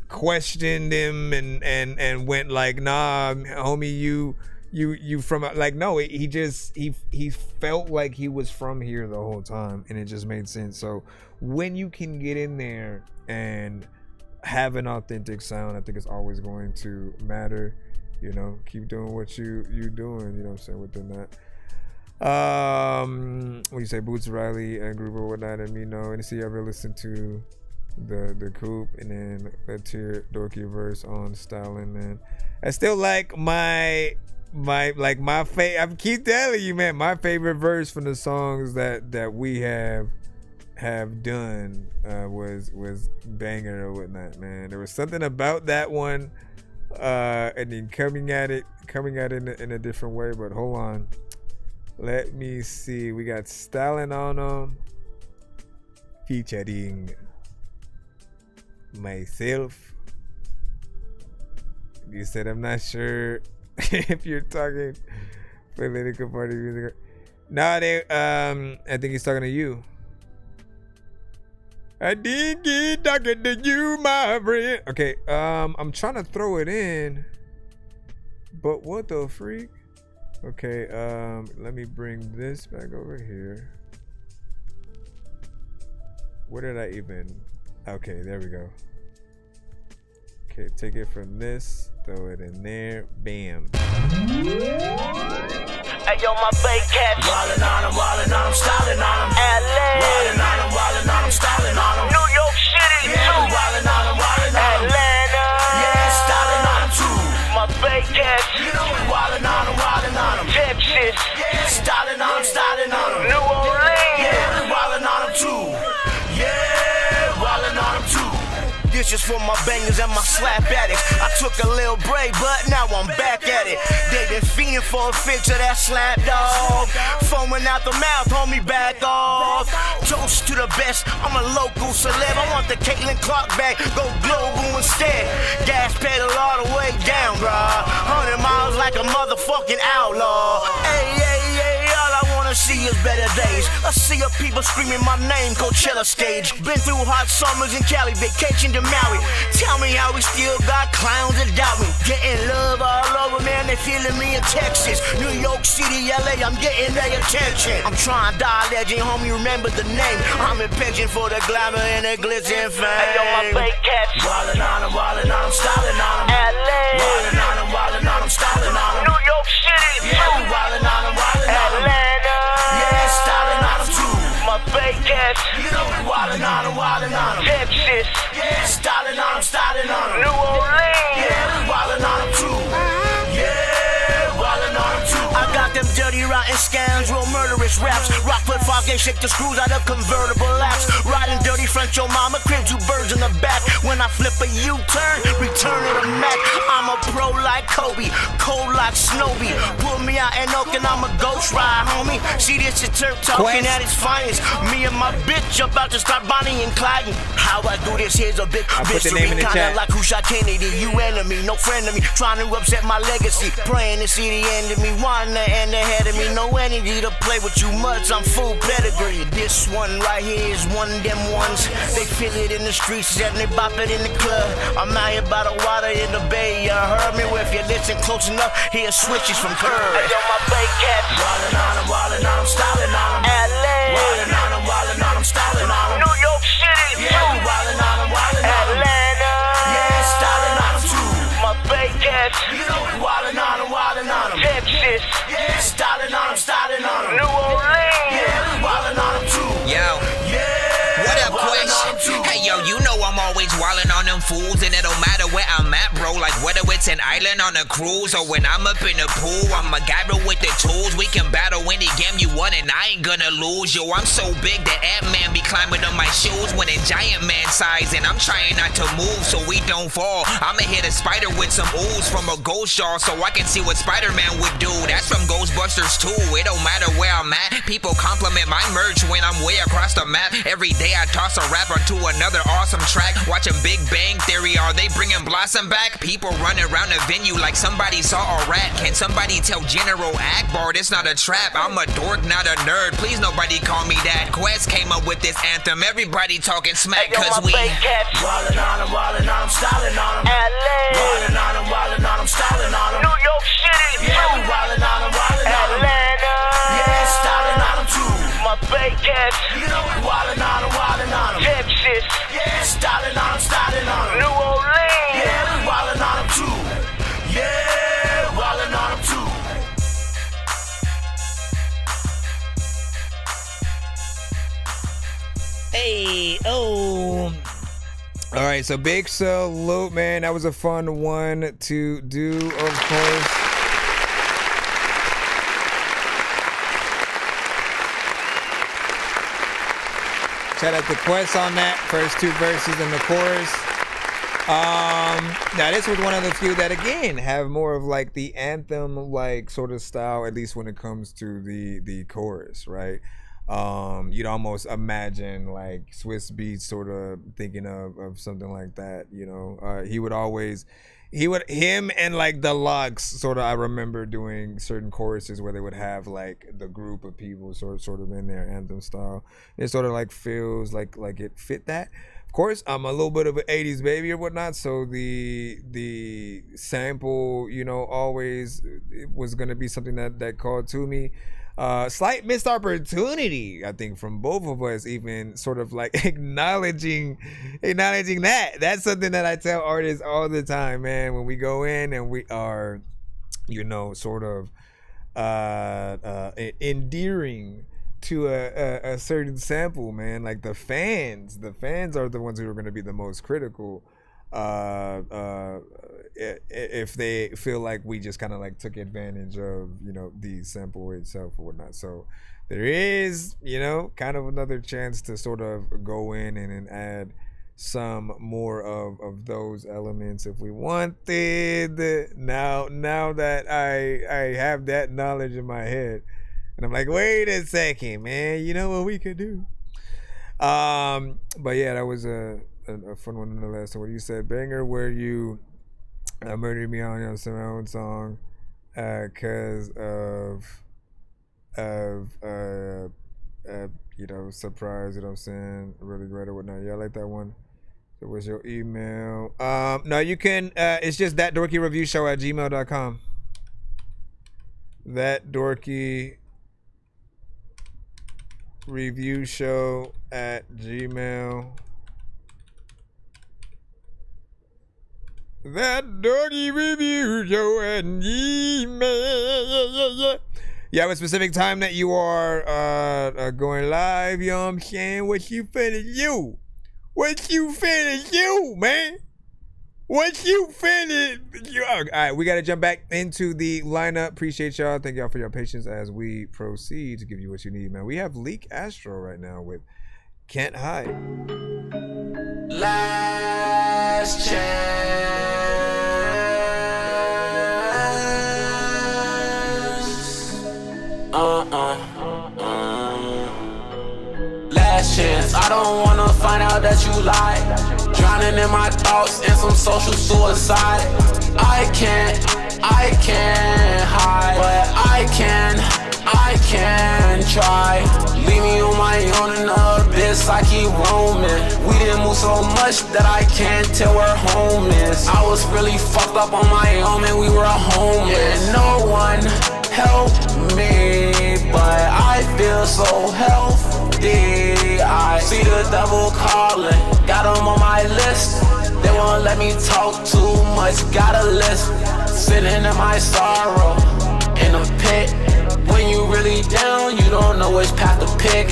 questioned him and went like, nah, homie, you from, like, no, he felt like he was from here the whole time, and it just made sense. So when you can get in there and have an authentic sound, I think it's always going to matter. Keep doing what you doing, what I'm saying, within that. When you say Boots Riley and group or whatnot, and and see, you ever listen to the Coop and then the ThatDorky verse on Styling, man. I still like my I keep telling you, man, my favorite verse from the songs that we have done was Banger or whatnot, man. There was something about that one, and then coming at it in a different way. But hold on, let me see. We got Styling on them featuring myself. You said I'm not sure if you're talking political party music. No, I think he's talking to you. I think he's talking to you, my friend. Okay, I'm trying to throw it in, but what the freak? Okay, let me bring this back over here. Where did I even? Okay, there we go. Okay, take it from this, throw it in there, bam. Hey yo, my fake cats. Wildin' on them, styling on them. LA. Wildin' on them, styling on them. New York City, yeah, too. Wildin' on them, Atlanta. Yeah, styling on them too. My fake cats. Wildin' on them. Texas. Yeah, styling on them. New Orleans. Yeah, wildin' on them too. Yeah, wildin' on them too. This is for my bangers and my slap addicts. I took a little break, but now I'm back at it. They been fiending for a fix of that slap dog. Foaming out the mouth, homie, back off. Toast to the best, I'm a local celeb. I want the Caitlin Clark back, go global instead. Gas pedal all the way down, bruh. 100 miles like a motherfucking outlaw. Hey, all I wanna see is better days. A sea of people screaming my name, Coachella stage. Been through hot summers in Cali, vacation to Maui. Tell me how we still got clowns that doubt me. Getting love all over, man, they feeling me in Texas. New York City, LA, I'm getting their attention. I'm trying to die legend, homie, remember the name. I'm impatient for the glamour and the glitz and fame. Hey, yo, my fake cats. Wildin' on them, styling on them. LA. Wildin' on them, styling on them. New York City, yeah, wildin' on them, Atlanta. Yeah, styling on them too. My fake cats. Wildin' on them. Texas. Yeah, styling on them. New Orleans. Yeah, wildin' on them too. Yeah, wildin' on them too. I got them dirty, rotten scams, real murderous raps. Rockfoot 5K, shake the screws out of convertible laps. Riding dirty front, your mama crib, 2 birds in the back. When I flip a U-turn, return to the Mac. I'm a pro like Kobe, cold like Snowy. Pull me out and Oak and I'm a ghost ride, homie. See, this is Turk talking at its finest. Me and my bitch about to start Bonnie and Clyde. How I do this, here's a big mystery. Kinda like who shot Kennedy. You enemy, no friend of me. Trying to upset my legacy. Praying to see the end of me. Wanting to end ahead of me. No energy to play with you much. I'm full pedigree. This one right here is one of them ones. They feel it in the streets and they bop it in the club. I'm out here by the water in the bay. You heard me? Well, if you listen close enough, hear switches from curb. Hey, yo, my bay cats. Wildin' on 'em, stylin' on 'em. LA. Wildin' on 'em, stylin' on 'em. New York City. Yeah, we wildin' on 'em, Atlanta. Yeah, stylin' on 'em too. My bay cats. You know we wildin' on 'em. Texas. Yeah, stylin' on 'em. New Orleans. Yeah, we wildin' on 'em too. Yo. Yeah. What up, Quest? Hey, yo, you know I'm always wildin' on them fools, and it don't matter where I'm at, bro. Like whether it's an island on a cruise or when I'm up in the pool, I'm a guy with the tools. We can battle any game you want, and I ain't gonna lose. Yo, I'm so big that Ant-Man be climbing on my shoes when in giant man size, and I'm trying not to move so we don't fall. I'ma hit a spider with some ooze from a ghost jar so I can see what Spider-Man would do. That's from Ghostbusters too. It don't matter where I'm at. People compliment my merch when I'm way across the map. Every day I toss a rap onto another awesome track. Watching Big Bang Theory, are they bringing Blossom back? People running around the venue like somebody saw a rat. Can somebody tell General Akbar it's not a trap? I'm a dork, not a nerd. Please nobody call me that. Quest came up with this anthem. Everybody talking smack cause we wildin' on 'em, stylin' on 'em. LA. Wildin' on 'em, stylin' on 'em. New York City. Yeah, we wildin' on 'em, Atlanta. Yeah, stylin' on 'em too. My bay cats. You know we wildin' on 'em, Texas. Yeah, stylin' on 'em. New Orleans. Yeah, we wildin' on 'em too. Yeah, wildin' on 'em too. Hey, oh. All right, so big salute, man. That was a fun one to do, of course. Shout out to Quest on that. First two verses and the chorus. Now this was one of the few that again have more of like the anthem like sort of style, at least when it comes to the chorus, right? You'd almost imagine like Swiss Beats sort of thinking of something like that, you know. Him and like the Lux sort of, I remember doing certain choruses where they would have like the group of people sort of in their anthem style. It sort of like feels like it fit that. Of course, I'm a little bit of an 80s baby or whatnot, so the sample, you know, always it was gonna be something that called to me. Slight missed opportunity, I think, from both of us, even sort of like acknowledging that. That's something that I tell artists all the time, man. When we go in and we are, you know, sort of endearing to a certain sample, man. Like the fans are the ones who are going to be the most critical. If they feel like we just kind of like took advantage of, you know, the sample itself or whatnot. So there is, you know, kind of another chance to sort of go in and add some more of those elements if we wanted. Now that I have that knowledge in my head, and I'm like, wait a second, man, you know what we could do? But yeah, that was a fun one nonetheless. So what you said, banger, where you murdered me on some my own song, cause of you know, surprise, you know what I'm saying, really great or whatnot. Yeah, I like that one. So what's your email? No, you can, it's just ThatDorkyReviewShow@gmail.com. ThatDorkyReviewShow@gmail. ThatDorkyReviewShow at Gmail. You have a specific time that you are going live, you know what I'm saying? What you finna do? What you finna do, man? What you finna do? All right, we got to jump back into the lineup. Appreciate y'all. Thank y'all for your patience as we proceed to give you what you need, man. We have Leak Astro right now with Can't Hide. Last chance. don't wanna find out that you lied. Drowning in my thoughts and some social suicide. I can't hide, but I can try. Leave me on my own in the abyss, I keep roaming. We didn't move so much that I can't tell where home is. I was really fucked up on my own and we were homeless. And no one helped me, but I feel so healthy. I see the devil calling, got him on my list. They won't let me talk too much, got a list. Sitting in my sorrow, in a pit. When you really down, you don't know which path to pick.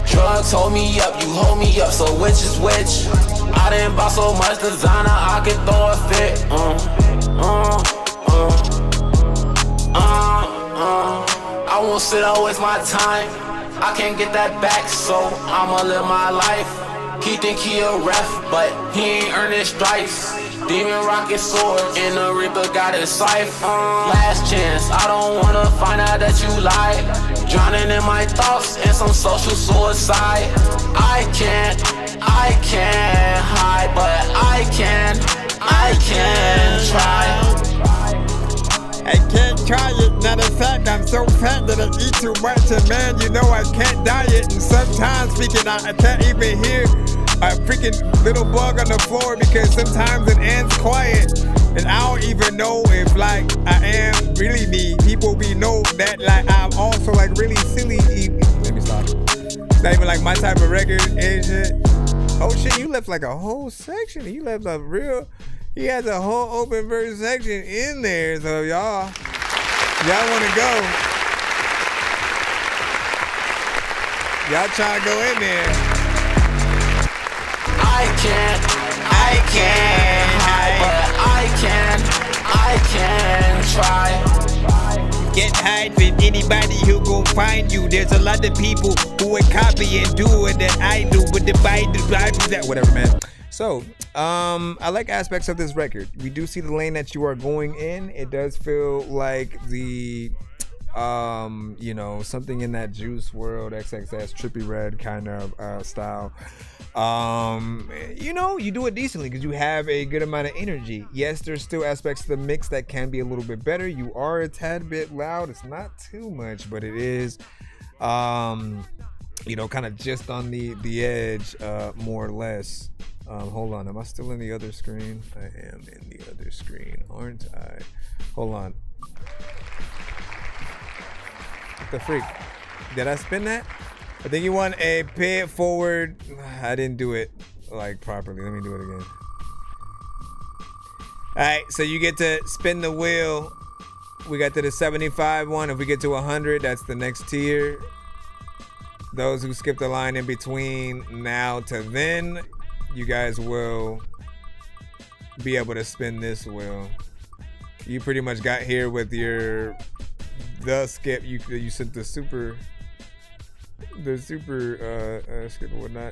Drugs hold me up, you hold me up, so which is which? I didn't buy so much designer, I could throw a fit. I won't sit and waste my time. I can't get that back, so I'ma live my life. He think he a ref, but he ain't earned his stripes. Demon rocket sword, and the Reaper got his scythe. Last chance, I don't wanna find out that you lied. Drowning in my thoughts and some social suicide. I can't hide, but I can try. I can't try it, matter of fact, I'm so fat that I eat too much, and man, you know I can't diet, and sometimes speaking, I can't even hear a freaking little bug on the floor because sometimes it ends quiet, and I don't even know if like I am really me. People be know that like I'm also like really silly. Let me stop. It's not even like my type of record and shit. Oh shit, you left like a whole section. You left a real. He has a whole open verse section in there, so y'all want to go. Y'all trying to go in there. I can't hide, but I can try. Can't hide from anybody who gon' find you. There's a lot of people who would copy and do what that I do, but the Bible that whatever, man. So, I like aspects of this record. We do see the lane that you are going in. It does feel like the, you know, something in that Juice World, XXS, Trippy Red kind of style. You know, you do it decently because you have a good amount of energy. Yes, there's still aspects of the mix that can be a little bit better. You are a tad bit loud. It's not too much, but it is, you know, kind of just on the edge, more or less. Hold on, am I still in the other screen? I am in the other screen, aren't I? Hold on. What the freak? Did I spin that? I think you want a pay it forward. I didn't do it like properly. Let me do it again. Alright, so you get to spin the wheel. We got to the 75 one. If we get to 100, that's the next tier. Those who skip the line in between now to then, you guys will be able to spin this wheel. You pretty much got here with your skip. You sent the super skip and whatnot.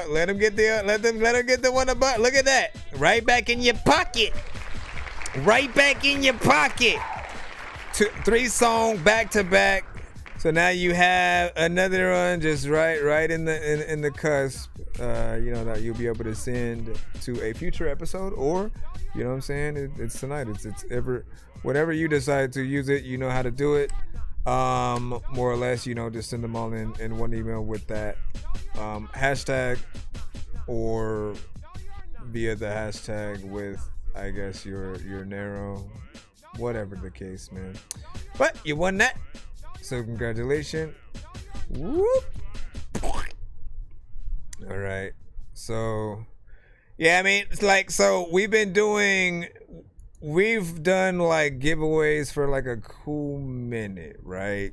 Let them get the one above. Look at that. Right back in your pocket. Right back in your pocket. 3 songs back to back. So now you have another one just right in the cusp. You know, that you'll be able to send to a future episode, or you know what I'm saying, it's tonight. It's ever whenever you decide to use it, you know how to do it. More or less, you know, just send them all in one email with that hashtag, or via the hashtag with, I guess, your narrow, whatever the case, man. But you won that. So congratulations. Whoop. All right. So, yeah, I mean, it's like, so we've done like giveaways for like a cool minute, right?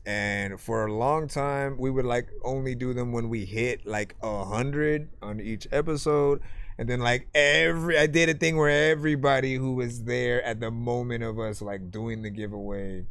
And for a long time, we would like only do them when we hit like 100 on each episode. And then like I did a thing where everybody who was there at the moment of us like doing the giveaway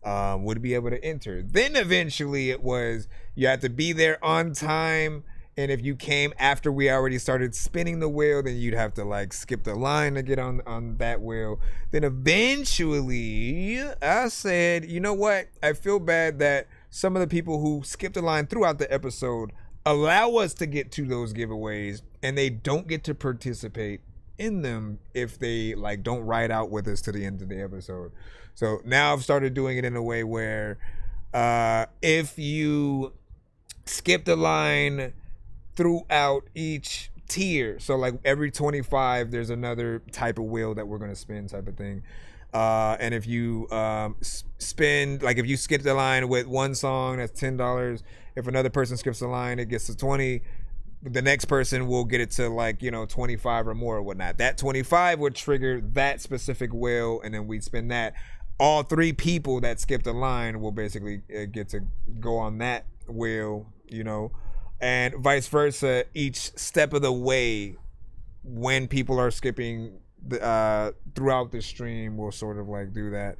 would be able to enter. Then eventually it was, you had to be there on time, and if you came after we already started spinning the wheel, then you'd have to like skip the line to get on that wheel. Then eventually I said, you know what, I feel bad that some of the people who skipped a line throughout the episode allow us to get to those giveaways, and they don't get to participate in them if they like don't ride out with us to the end of the episode. So now I've started doing it in a way where if you skipped a line throughout each tier, so like every 25 there's another type of wheel that we're going to spin, type of thing. And if you spend, like if you skip the line with one song, that's $10. If another person skips the line, it gets to 20. The next person will get it to like, 25 or more or whatnot. That 25 would trigger that specific wheel, and then we'd spin that. All three people that skipped a line will basically get to go on that wheel, and vice versa. Each step of the way, when people are skipping throughout the stream, we'll sort of like do that.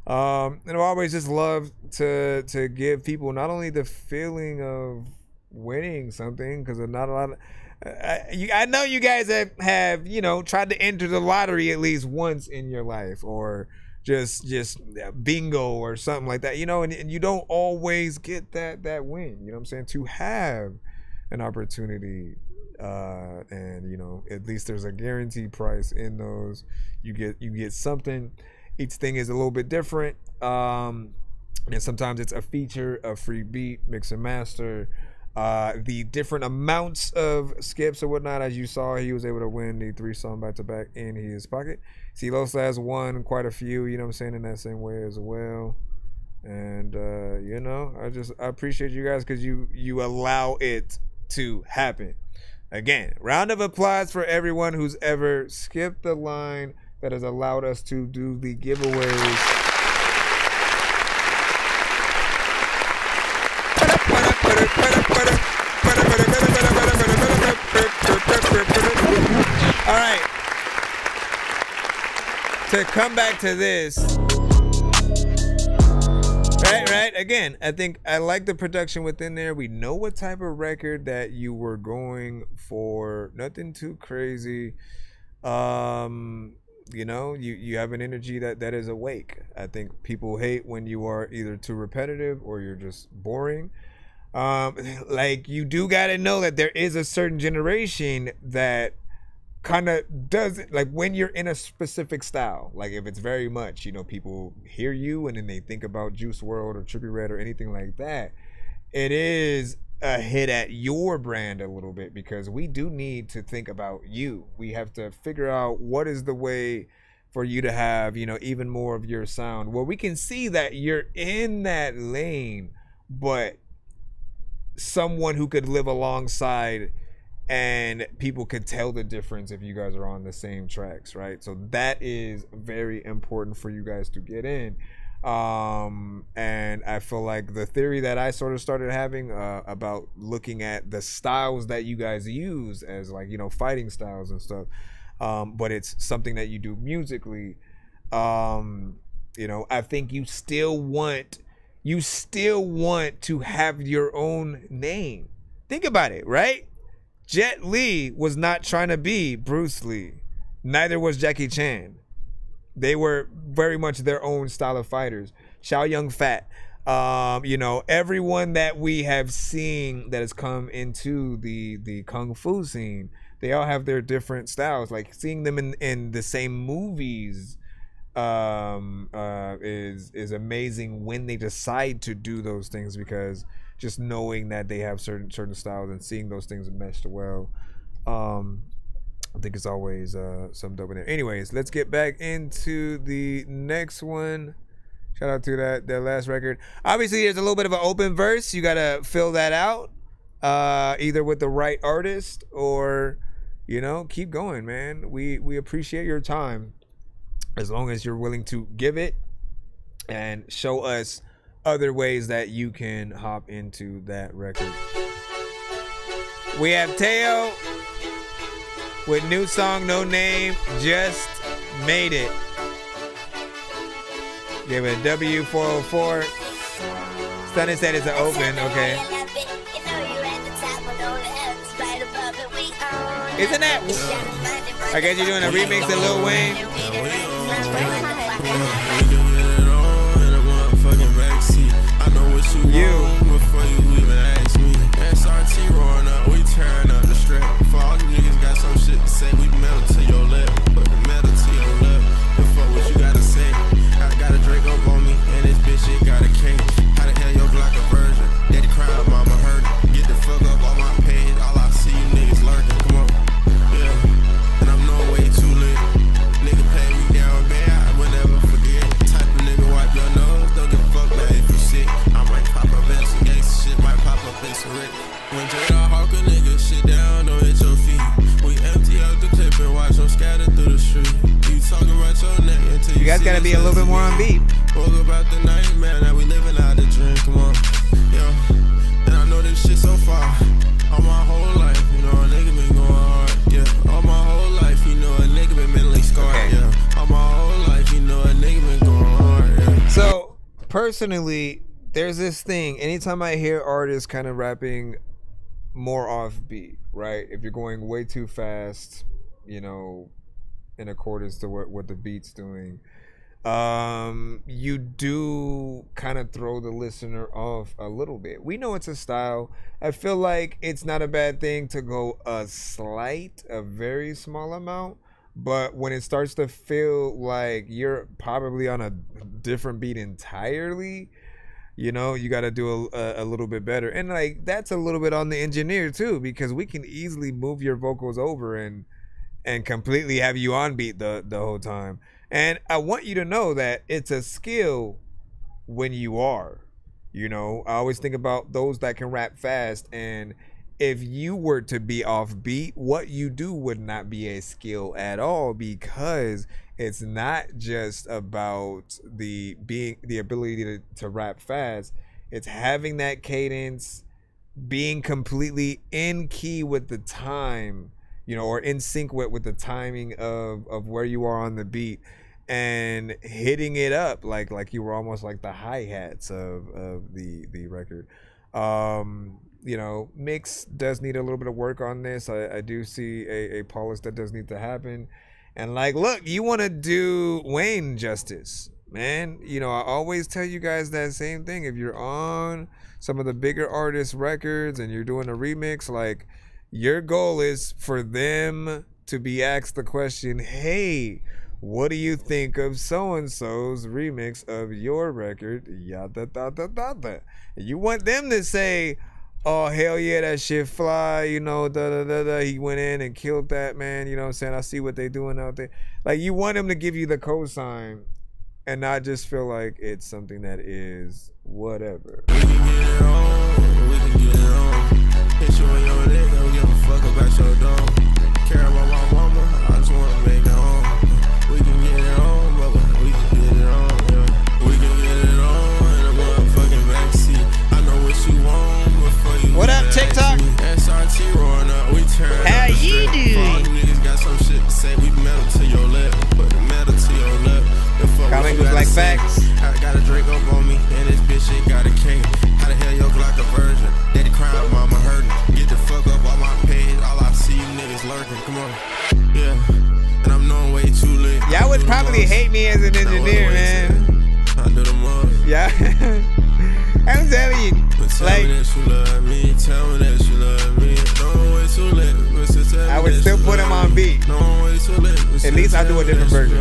And I always just love to give people not only the feeling of winning something, because not a lot of I know you guys have tried to enter the lottery at least once in your life, or just bingo or something like that, and you don't always get that win, what I'm saying, to have an opportunity, and at least there's a guaranteed price in those. You get something. Each thing is a little bit different, and sometimes it's a feature, a free beat, mix and master. The different amounts of skips or whatnot, as you saw, he was able to win the 3-song back-to-back in his pocket. Silos has won quite a few, in that same way as well. And I appreciate you guys, because you allow it to happen. Again, round of applause for everyone who's ever skipped the line that has allowed us to do the giveaways. All right, to come back to this, right, again, I think I like the production within there. We know what type of record that you were going for, nothing too crazy. You have an energy that is awake. I think people hate when you are either too repetitive or you're just boring. Like, you do gotta know that there is a certain generation that kind of doesn't, like, when you're in a specific style, like if it's very much, people hear you and then they think about Juice WRLD or Trippie Redd or anything like that, it is a hit at your brand a little bit, because we do need to think about you. We have to figure out what is the way for you to have, even more of your sound. Well, we can see that you're in that lane, but someone who could live alongside and people could tell the difference if you guys are on the same tracks, right? So that is very important for you guys to get in. And I feel like the theory that I sort of started having about looking at the styles that you guys use as like, fighting styles and stuff, but it's something that you do musically. I think you still want to have your own name. Think about it, right? Jet Li was not trying to be Bruce Lee. Neither was Jackie Chan. They were very much their own style of fighters. Chow Yun-Fat, everyone that we have seen that has come into the kung fu scene, they all have their different styles. Like, seeing them in the same movies is amazing when they decide to do those things, because just knowing that they have certain styles and seeing those things meshed well, I think it's always some dope in there. Anyways, let's get back into the next one. Shout out to that last record. Obviously, there's a little bit of an open verse. You gotta fill that out, either with the right artist or, keep going, man. We appreciate your time, as long as you're willing to give it and show us other ways that you can hop into that record. We have Teo with new song, No Name, Just Made It. Give it a W404. Stunning said it's an open, okay. Isn't that? I guess you're doing a remix of Lil Wayne. You. Before you even ask me. SRT rolling up, we tearing up the strip. For all you niggas got some shit to say, we metal to your lip. Put the metal to your lip. And fuck what you gotta say. I got a Drake up on me, and this bitch shit got a K. How the hell your Glock a virgin? Daddy crying, mama hurt. Get the fuck up on my page. All I see you niggas lurking. Come on. Yeah. And I'm no way too lit. Nigga pay me down bad, I would never forget. Type of nigga wipe your nose, don't give a fuck about if you sick. I might pop up in some gangsta shit, might pop up in some Rick. When J.R. Hawk a nigga shit down, don't hit your feet. We empty out the clip and watch them scatter through the street. You talking about your neck until You guys gotta be a little bit more on beat. Woke about the nightmare, now we living out the dream, come on. Yo, and I know this shit so far. All my whole life, you know, a nigga been going hard. Yeah, all my whole life, you know, a nigga been mentally scarred. Okay. Yeah, all my whole life, you know, a nigga been going hard. Yeah. So, personally, there's this thing. Anytime I hear artists kind of rapping more offbeat, right? If you're going way too fast, you know, in accordance to what the beat's doing, you do kind of throw the listener off a little bit. We know it's a style. I feel like it's not a bad thing to go a very small amount, but when it starts to feel like you're probably on a different beat entirely, you know, you got to do a little bit better. And like, that's a little bit on the engineer too, because we can easily move your vocals over and completely have you on beat the whole time. And I want you to know that it's a skill when you are, you know. I always think about those that can rap fast, and if you were to be off beat, what you do would not be a skill at all, because it's not just about the ability to rap fast. It's having that cadence, being completely in key with the time, you know, or in sync with the timing of where you are on the beat, and hitting it up like you were almost like the hi-hats of the record. You know, mix does need a little bit of work on this. I do see a polish that does need to happen. And like, look, you want to do Wayne justice, man. You know, I always tell you guys that same thing. If you're on some of the bigger artists' records and you're doing a remix, like, your goal is for them to be asked the question, hey, what do you think of so-and-so's remix of your record? Yada, da, da, da, da. You want them to say, oh, hell yeah, that shit fly, you know, da, da, da, da. He went in and killed that, man, you know what I'm saying? I see what they doing out there. Like, you want them to give you the cosign and not just feel like it's something that is whatever. We can get it on, we can get it on. Hit you on your leg, don't give a fuck about your dog. Care about my mama, I just wanna make it home. We can get it on, brother, we can get it on, yeah. We can get it on in the motherfucking backseat. I know what you want before you. What up, TikTok? SRT rolling up, we turn How up the you strip. doing? For all you niggas got some shit to say, we metal to your lip. Put the metal to your lip. Comment was like facts. I got a Drake up on me, and this bitch shit got a K. How the hell your Glock a virgin? Daddy crying, mama hurting. Get the fuck up on my page. All I see you niggas lurking. Come on, yeah. And I'm knowing way too lit. Y'all would probably hate me as an engineer, man. I do the most. Yeah. I'm telling you. Tell me that you love me. Tell me that you love me. Don't wait too late. I would still put him on beat. Don't wait too late. At least I'll do a different version.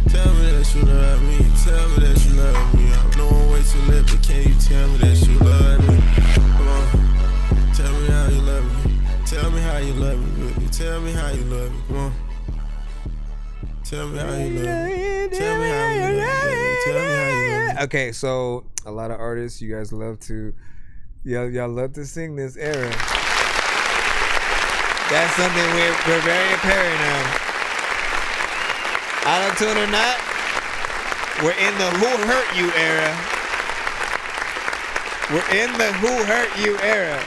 Tell me that you love me. Tell me that you love me. I know I'm way too late, but can you tell me that you love me? Come on. Tell me how you love me. Tell me how you love me, baby. Tell me how you love me. Come on. Tell me how you love me. Tell me how you love me, baby. Tell me how you love me. Okay, so a lot of artists, you guys love to, y'all love to sing this era. That's something we're very apparent of. Auto-tune or not, we're in the who hurt you era. We're in the who hurt you era.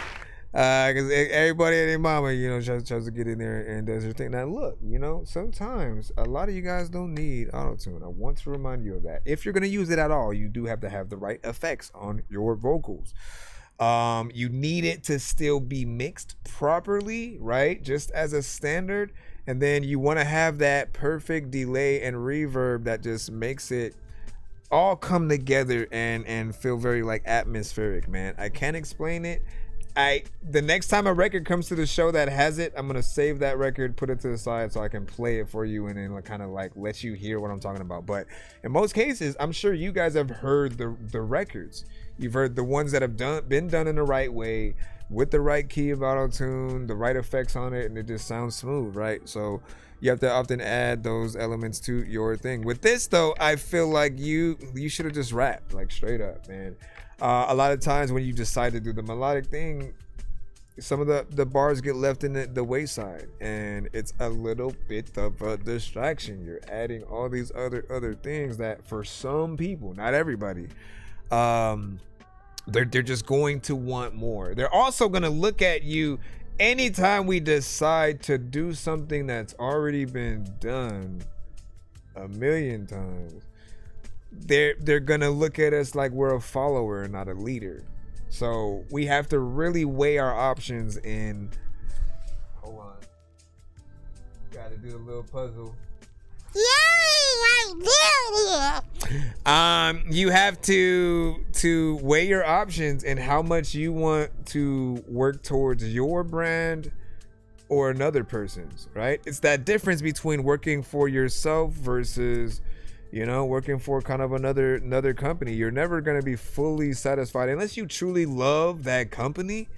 Because everybody and their mama, you know, tries to get in there and does their thing. Now, look, you know, sometimes a lot of you guys don't need auto-tune. I want to remind you of that. If you're going to use it at all, you do have to have the right effects on your vocals. You need it to still be mixed properly, right? Just as a standard. And then you want to have that perfect delay and reverb that just makes it all come together and feel very like atmospheric, man. I can't explain it. The next time a record comes to the show that has it, I'm gonna save that record, put it to the side so I can play it for you and then like, kind of like let you hear what I'm talking about. But in most cases, I'm sure you guys have heard the records. You've heard the ones that have been done in the right way, with the right key of auto-tune, the right effects on it, and it just sounds smooth, right? So you have to often add those elements to your thing. With this though, I feel like you should have just rapped, like straight up, man. A lot of times when you decide to do the melodic thing, some of the bars get left in the wayside, and it's a little bit of a distraction. You're adding all these other things that for some people, not everybody, they're just going to want more. They're also going to look at you anytime we decide to do something that's already been done a million times. They're gonna look at us like we're a follower, not a leader. So we have to really weigh our options in. Hold on, gotta do a little puzzle. You have to weigh your options and how much you want to work towards your brand or another person's, right? It's that difference between working for yourself versus, you know, working for kind of another company. You're never going to be fully satisfied unless you truly love that company,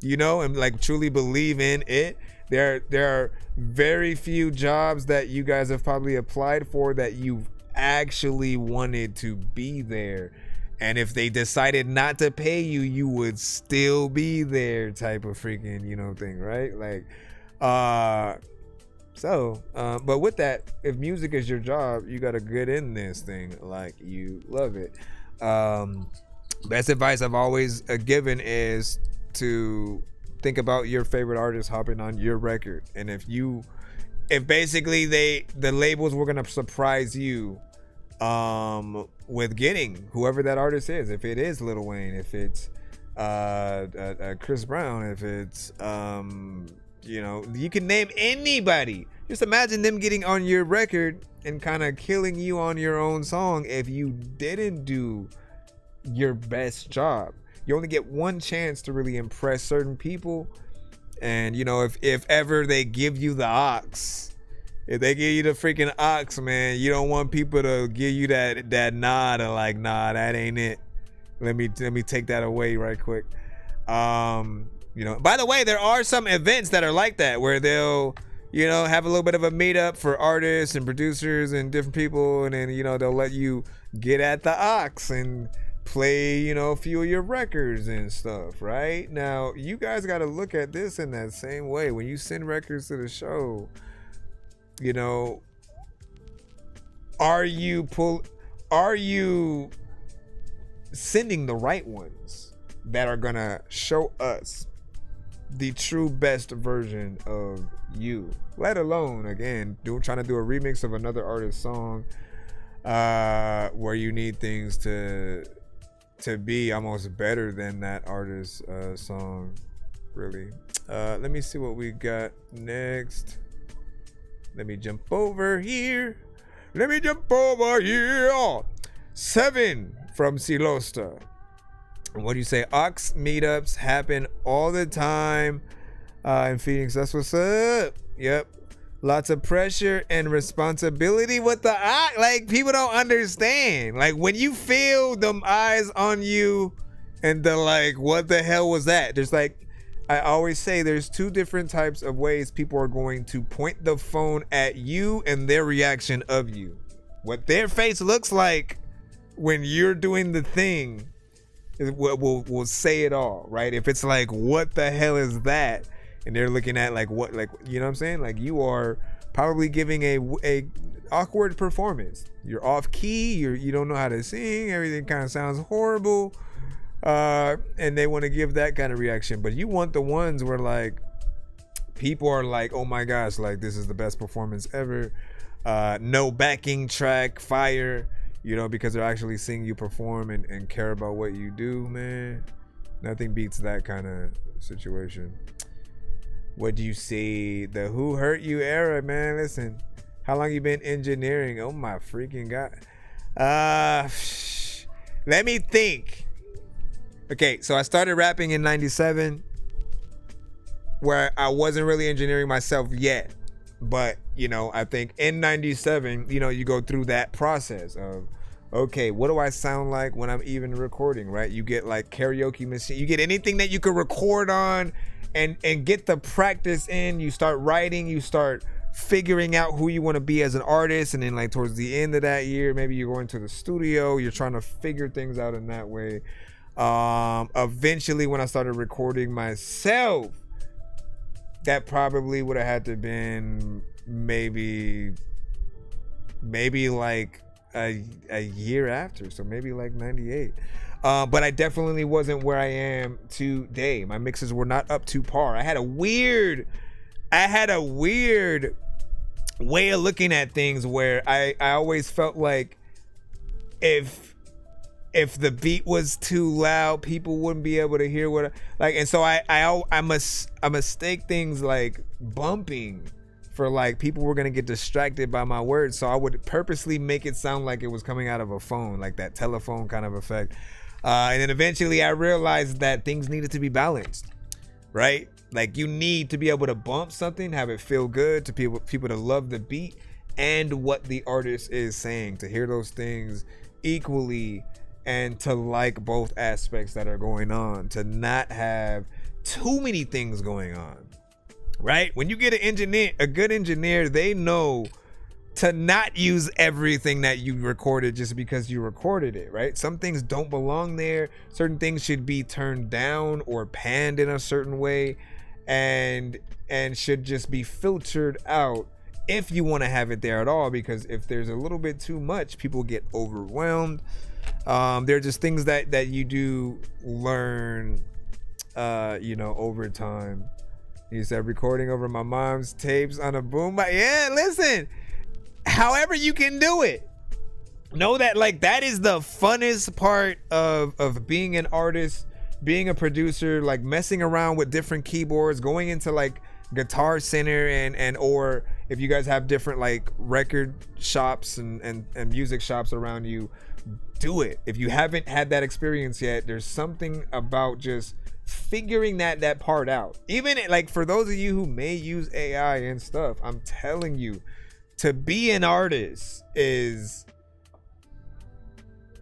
you know, and like truly believe in it. There are very few jobs that you guys have probably applied for that you've actually wanted to be there. And if they decided not to pay you, you would still be there type of freaking, you know, thing, right? Like, but with that, if music is your job, you gotta get in this thing like you love it. Best advice I've always given is to think about your favorite artist hopping on your record, and if basically the labels were gonna surprise you with getting whoever that artist is. If it is Lil Wayne, if it's Chris Brown, if it's you know, you can name anybody. Just imagine them getting on your record and kind of killing you on your own song if you didn't do your best job. You only get one chance to really impress certain people. And, you know, if ever they give you the ox, if they give you the freaking ox, man, you don't want people to give you that nod or like, nah, that ain't it. Let me take that away right quick. You know, by the way, there are some events that are like that where they'll, you know, have a little bit of a meetup for artists and producers and different people, and then, you know, they'll let you get at the ox and play, you know, a few of your records and stuff, right? Now, you guys got to look at this in that same way. When you send records to the show, you know, are you sending the right ones that are gonna show us the true best version of you, let alone, again, trying to do a remix of another artist's song where you need things to be almost better than that artist's song, really. Let me see what we got next. Let me jump over here. 7 from Silosta. What do you say? Ox meetups happen all the time in Phoenix. That's what's up. Yep. Lots of pressure and responsibility with the ox. Like, people don't understand. Like, when you feel them eyes on you and they're like, what the hell was that? There's like, I always say there's 2 different types of ways people are going to point the phone at you and their reaction of you. What their face looks like when you're doing the thing will say it all, right? If it's like, what the hell is that? And they're looking at like, what, like, you know what I'm saying? Like, you are probably giving a awkward performance. You're off key. You don't know how to sing. Everything kind of sounds horrible. And they want to give that kind of reaction. But you want the ones where like people are like, oh my gosh, like this is the best performance ever. No backing track, fire. You know, because they're actually seeing you perform and care about what you do, man. Nothing beats that kind of situation. What do you say? The who hurt you era, man. Listen, how long you been engineering? Oh my freaking God. Let me think. Okay, so I started rapping in 97 where I wasn't really engineering myself yet. But, you know, I think in 97, you know, you go through that process of, okay, what do I sound like when I'm even recording, right? You get like karaoke machine, you get anything that you could record on and get the practice in. You start writing, you start figuring out who you want to be as an artist, and then like towards the end of that year, maybe you're going to the studio, you're trying to figure things out in that way. Eventually when I started recording myself, that probably would have had to been maybe like a year after, so maybe like 98. But I definitely wasn't where I am today. My mixes were not up to par. I had a weird way of looking at things where I always felt like if the beat was too loud, people wouldn't be able to hear what and so I mistake things like bumping for like people were gonna get distracted by my words, so I would purposely make it sound like it was coming out of a phone, like that telephone kind of effect. And then eventually I realized that things needed to be balanced, right? Like you need to be able to bump something, have it feel good, to people to love the beat and what the artist is saying, to hear those things equally, and to like both aspects that are going on, to not have too many things going on, right? When you get a good engineer, they know to not use everything that you recorded just because you recorded it, right? Some things don't belong there. Certain things should be turned down or panned in a certain way, and should just be filtered out if you want to have it there at all, because if there's a little bit too much, people get overwhelmed. They're just things that you do learn, over time. He said, recording over my mom's tapes on a boombox. Yeah, listen, however you can do it. Know that like that is the funnest part of being an artist, being a producer, like messing around with different keyboards, going into like Guitar Center and or if you guys have different like record shops and music shops around you, do it. If you haven't had that experience yet, there's something about just figuring that part out. Even like for those of you who may use AI and stuff, I'm telling you, to be an artist is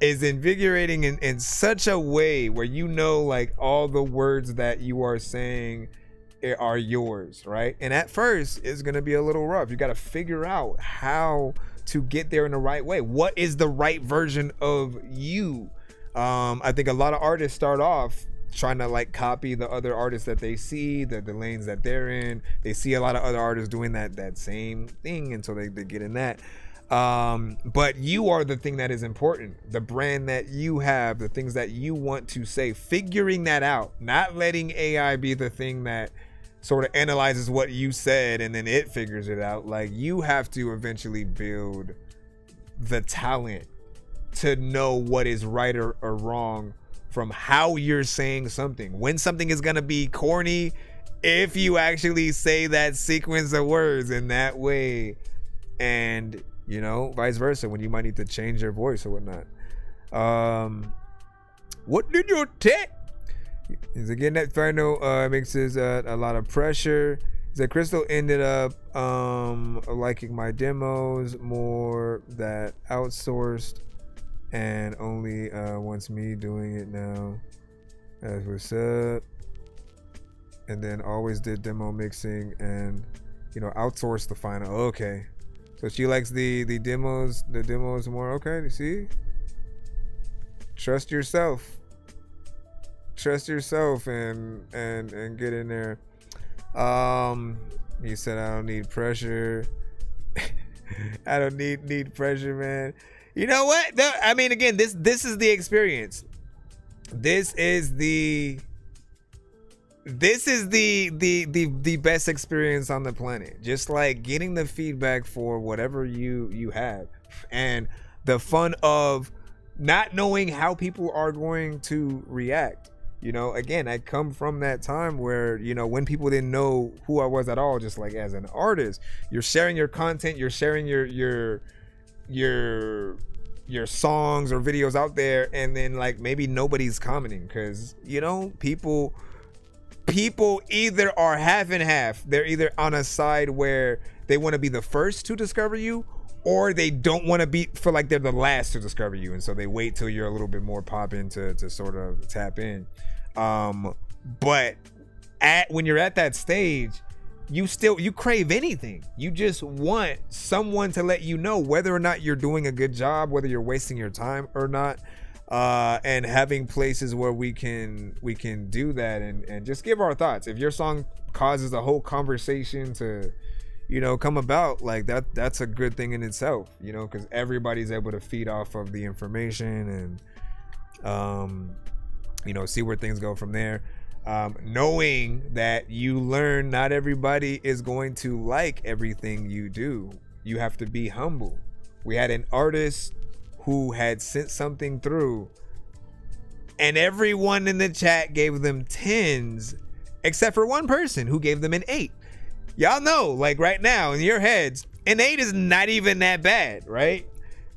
invigorating in such a way where you know like all the words that you are saying are yours, right? And at first it's gonna be a little rough. You got to figure out how to get there in the right way. What is the right version of you? I think a lot of artists start off trying to like copy the other artists that they see, the lanes that they're in. They see a lot of other artists doing that same thing, and so they get in that. But you are the thing that is important, the brand that you have, the things that you want to say, figuring that out, not letting AI be the thing that sort of analyzes what you said and then it figures it out. Like you have to eventually build the talent to know what is right or wrong from how you're saying something, when something is gonna be corny if you actually say that sequence of words in that way, and vice versa, when you might need to change your voice or whatnot. What did you take? He's again that final mixes a lot of pressure. He said Crystal ended up liking my demos more, that outsourced and only wants me doing it now. That's what's up. And then always did demo mixing and outsourced the final. Okay. So she likes the demos more. Okay, see? Trust yourself and get in there. He said I don't need pressure. I don't need pressure, man. You know what? I mean, again, this is the experience. This is the best experience on the planet. Just like getting the feedback for whatever you have, and the fun of not knowing how people are going to react. Again, I come from that time where, when people didn't know who I was at all, just like as an artist, you're sharing your content, you're sharing your your songs or videos out there, and then like maybe nobody's commenting because, you know, people either are half and half. They're either on a side where they want to be the first to discover you, or they don't want to feel like they're the last to discover you, and so they wait till you're a little bit more popping to sort of tap in. But when you're at that stage, you crave anything. You just want someone to let you know whether or not you're doing a good job, whether you're wasting your time or not, and having places where we can do that and just give our thoughts. If your song causes a whole conversation to, you know, come about, like that's a good thing in itself, you know, because everybody's able to feed off of the information and you know, see where things go from there. Knowing that you learn not everybody is going to like everything you do. You have to be humble. We had an artist who had sent something through and everyone in the chat gave them 10s except for one person who gave them an 8. Y'all know, like right now in your heads, an 8 is not even that bad, right?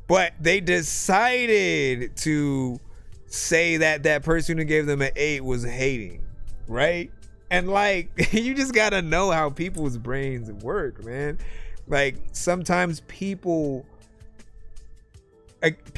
But they decided to say that person who gave them an 8 was hating, right? And like, you just gotta know how people's brains work, man. Like sometimes people it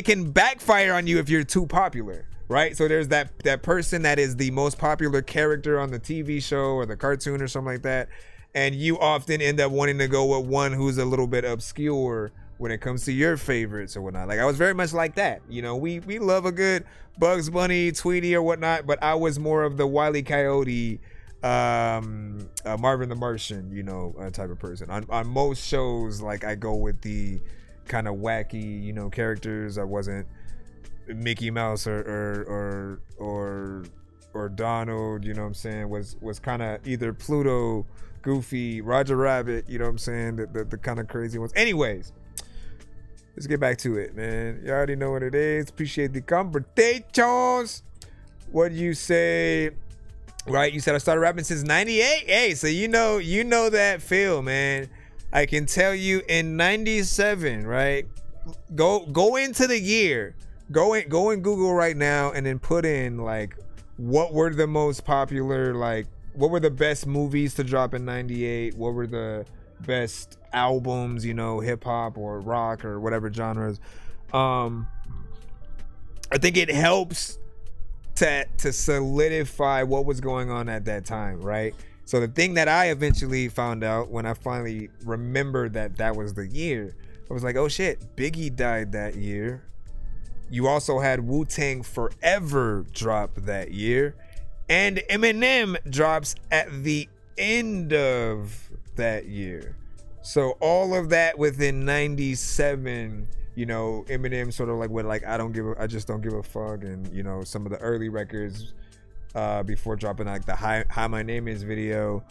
can backfire on you if you're too popular, right? So there's that person that is the most popular character on the TV show or the cartoon or something like that, and you often end up wanting to go with one who's a little bit obscure when it comes to your favorites or whatnot. Like I was very much like that, you know. We love a good Bugs Bunny, Tweety or whatnot, but I was more of the Wile E. Coyote, Marvin the Martian, you know, type of person. On most shows, like I go with the kind of wacky, you know, characters. I wasn't Mickey Mouse or Donald, you know what I'm saying? Was kind of either Pluto, Goofy, Roger Rabbit, you know what I'm saying? The kind of crazy ones. Anyways, let's get back to it, man. You already know what it is. Appreciate the conversations. What do you say? Right, you said I started rapping since 98. Hey, so you know that feel, man. I can tell you in 97, right? Go into the year. Go in Google right now and then put in like what were the most popular, like what were the best movies to drop in 98? What were the best albums, you know, hip hop or rock or whatever genres. I think it helps to solidify what was going on at that time, right? So the thing that I eventually found out when I finally remembered that was the year, I was like, oh shit, Biggie died that year. You also had Wu-Tang Forever drop that year, and Eminem drops at the end of that year. So all of that within 97, you know, Eminem sort of like with like I just don't give a fuck, and you know, some of the early records before dropping like the Hi My Name Is video,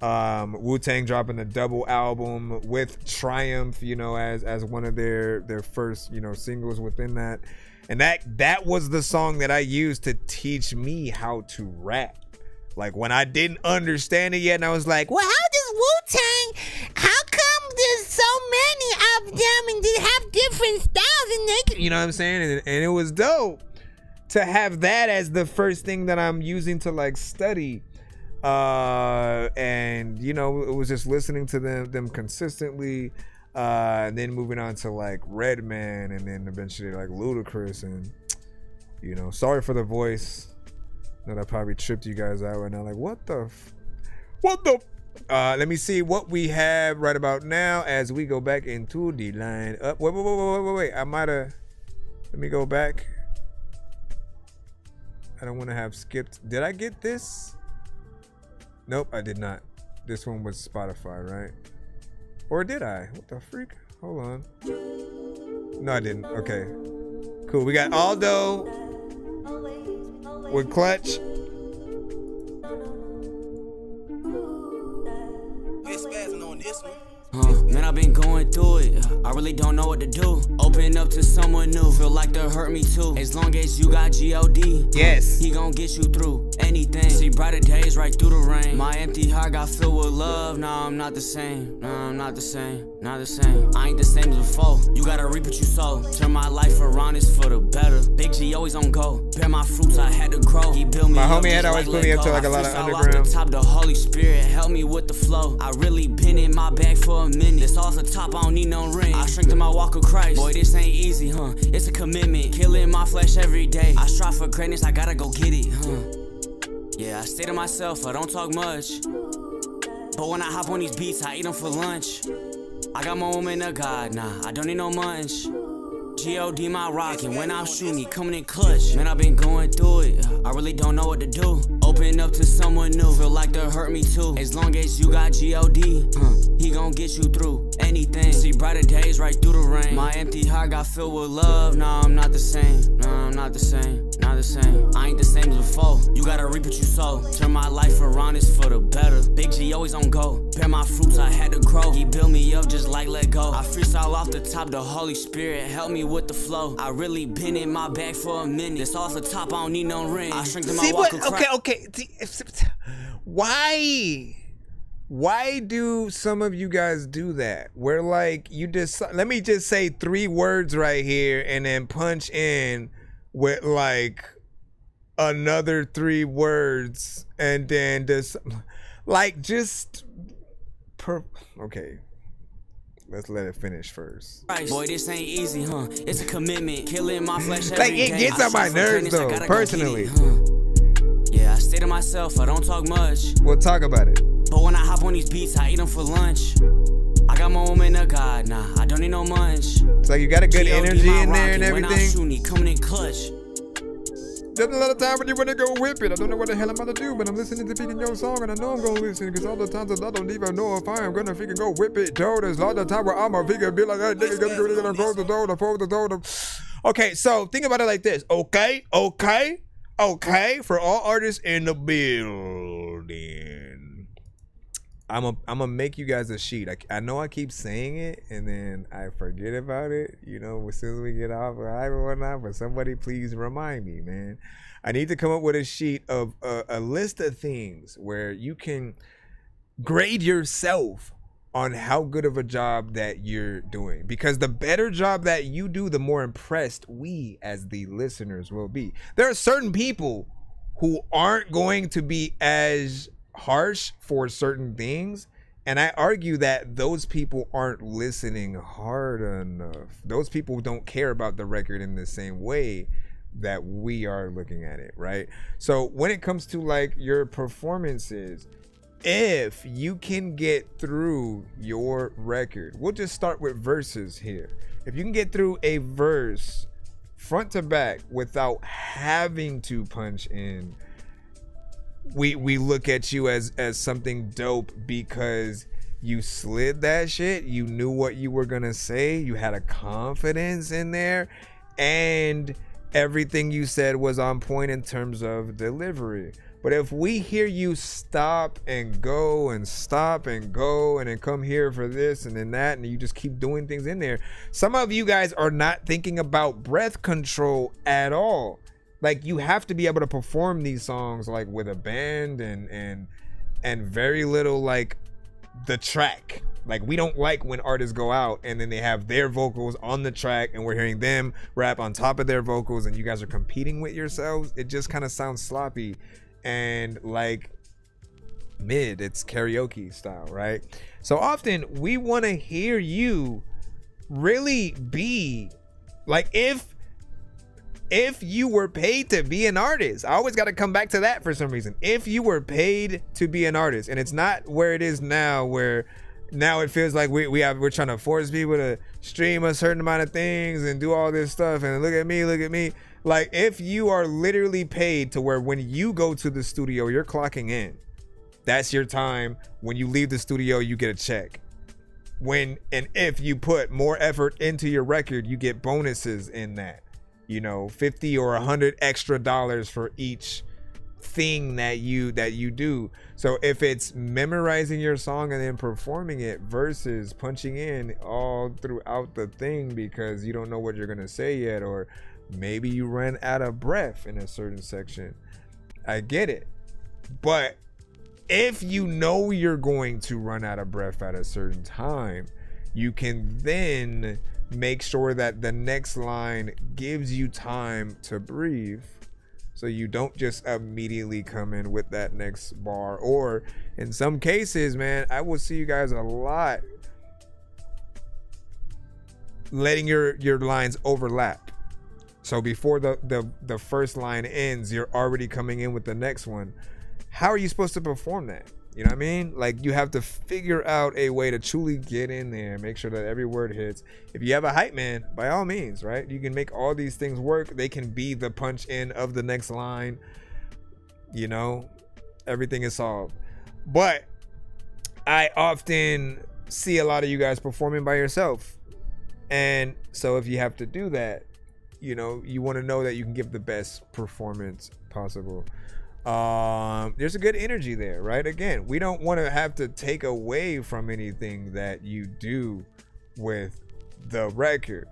Wu-Tang dropping the double album with Triumph, you know, as one of their first, you know, singles within that. And that was the song that I used to teach me how to rap. Like when I didn't understand it yet, and I was like, well, how does Wu-Tang, how come there's so many of them and they have different styles and they can, you know what I'm saying? And it was dope to have that as the first thing that I'm using to like study. And you know, it was just listening to them consistently. And then moving on to like Redman, and then eventually like Ludacris, and you know, sorry for the voice. That I probably tripped you guys out right now. Like, what the? Let me see what we have right about now as we go back into the line up. Wait. I might have. Let me go back. I don't want to have skipped. Did I get this? Nope, I did not. This one was Spotify, right? Or did I? What the freak? Hold on. No, I didn't. Okay. Cool. We got Aldo with Clutch. Man, I've been going through it. I really don't know what to do. Open up to someone new. Feel like they hurt me too. As long as you got G.O.D. Yes. He gon' get you through. anything. See brighter days right through the rain. My empty heart got filled with love. Nah, I'm not the same. Nah, I'm not the same. Not the same. I ain't the same as before. You gotta reap what you sow. Turn my life around, it's for the better. Big G always on go. Bear my fruits, I had to grow. He built me My up homie had just always like put me up to Lego. like a lot I of freestyle off underground. the top, the Holy Spirit helped me with the flow. I really been in my bag for a minute. It's off the top, I don't need no ring. I strengthen my walk of Christ. Boy, this ain't easy, huh? It's a commitment. Killing my flesh every day. I strive for greatness, I gotta go get it, huh? Yeah, I stay to myself, I don't talk much. But when I hop on these beats, I eat them for lunch. I got my woman of God, nah, I don't need no munch. G.O.D. my rockin', when I'm shooting, he coming in clutch. Man, I've been going through it, I really don't know what to do. Open up to someone new, feel like they hurt me too. As long as you got G.O.D., he gon' get you through anything. See brighter days right through the rain. My empty heart got filled with love, nah, I'm not the same. Nah, I'm not the same, not the same. I ain't the same as before, you gotta reap what you sow. Turn my life around, it's for the better. Big G always on go, bear my fruits, I had to grow. He built me up just like let go. I freestyle off the top, the Holy Spirit helped me with the flow. I really been in my bag for a minute. It's off the top, I don't need no ring. I strengthen my walk of Christ. Okay. Why do some of you guys do that? Where like you just let me just say 3 words right here and then punch in with like another 3 words and then just like okay. Let's let it finish first. Boy, this ain't easy, huh? It's a commitment. Killing my flesh every Like day. it gets on my nerves though, personally. Yeah, I stay to myself, I don't talk much. We'll talk about it. But when I hop on these beats, I eat them for lunch. I got my woman of God, nah, I don't need no munch. It's like you got a good G.O.D. energy my in there and rockin', when I'm everything. shooting, he coming in clutch. There's a lot of time when you want to go whip it. I don't know what the hell I'm about to do, but I'm listening to beating your song, and I know I'm gonna listen, because all the times I don't even know if I am gonna freaking go whip it, Joe. There's a lot of time where I'm a figure be like, hey, nigga, gonna close the door, the door. Okay, so think about it like this. Okay. For all artists in the building, I'm gonna make you guys a sheet. I know I keep saying it and then I forget about it, you know, as soon as we get off or whatnot, but somebody please remind me, man. I need to come up with a sheet of a list of things where you can grade yourself on how good of a job that you're doing, because the better job that you do, the more impressed we as the listeners will be. There are certain people who aren't going to be as harsh for certain things, and I argue that those people aren't listening hard enough. Those people don't care about the record in the same way that we are looking at it, right? So when it comes to like your performances, if you can get through your record, we'll just start with verses here. If you can get through a verse front to back without having to punch in, we look at you as something dope, because you slid that shit, you knew what you were gonna say, you had a confidence in there, and everything you said was on point in terms of delivery. But if we hear you stop and go and stop and go and then come here for this and then that, and you just keep doing things in there, some of you guys are not thinking about breath control at all. Like, you have to be able to perform these songs like with a band and very little like the track. Like, we don't like when artists go out and then they have their vocals on the track and we're hearing them rap on top of their vocals and you guys are competing with yourselves. It just kind of sounds sloppy and like mid. It's karaoke style, right? So often we want to hear you really be like, if you were paid to be an artist, I always got to come back to that for some reason. If you were paid to be an artist, and it's not where it is now, where now it feels like we're trying to force people to stream a certain amount of things and do all this stuff and look at me. Like, if you are literally paid to where when you go to the studio, you're clocking in, that's your time. When you leave the studio, you get a check. When and if you put more effort into your record, you get bonuses in that. You know, $50 or $100 extra for each thing that you do. So if it's memorizing your song and then performing it versus punching in all throughout the thing because you don't know what you're gonna say yet, or maybe you ran out of breath in a certain section, I get it. But if you know you're going to run out of breath at a certain time, you can then make sure that the next line gives you time to breathe, so you don't just immediately come in with that next bar. Or in some cases, man, I will see you guys a lot letting your lines overlap. So before the first line ends, you're already coming in with the next one. How are you supposed to perform that? You know what I mean? Like, you have to figure out a way to truly get in there, make sure that every word hits. If you have a hype man, by all means, right? You can make all these things work. They can be the punch in of the next line. You know, everything is solved. But I often see a lot of you guys performing by yourself. And so if you have to do that, you know, you want to know that you can give the best performance possible. There's a good energy there, right? Again, we don't want to have to take away from anything that you do with the record.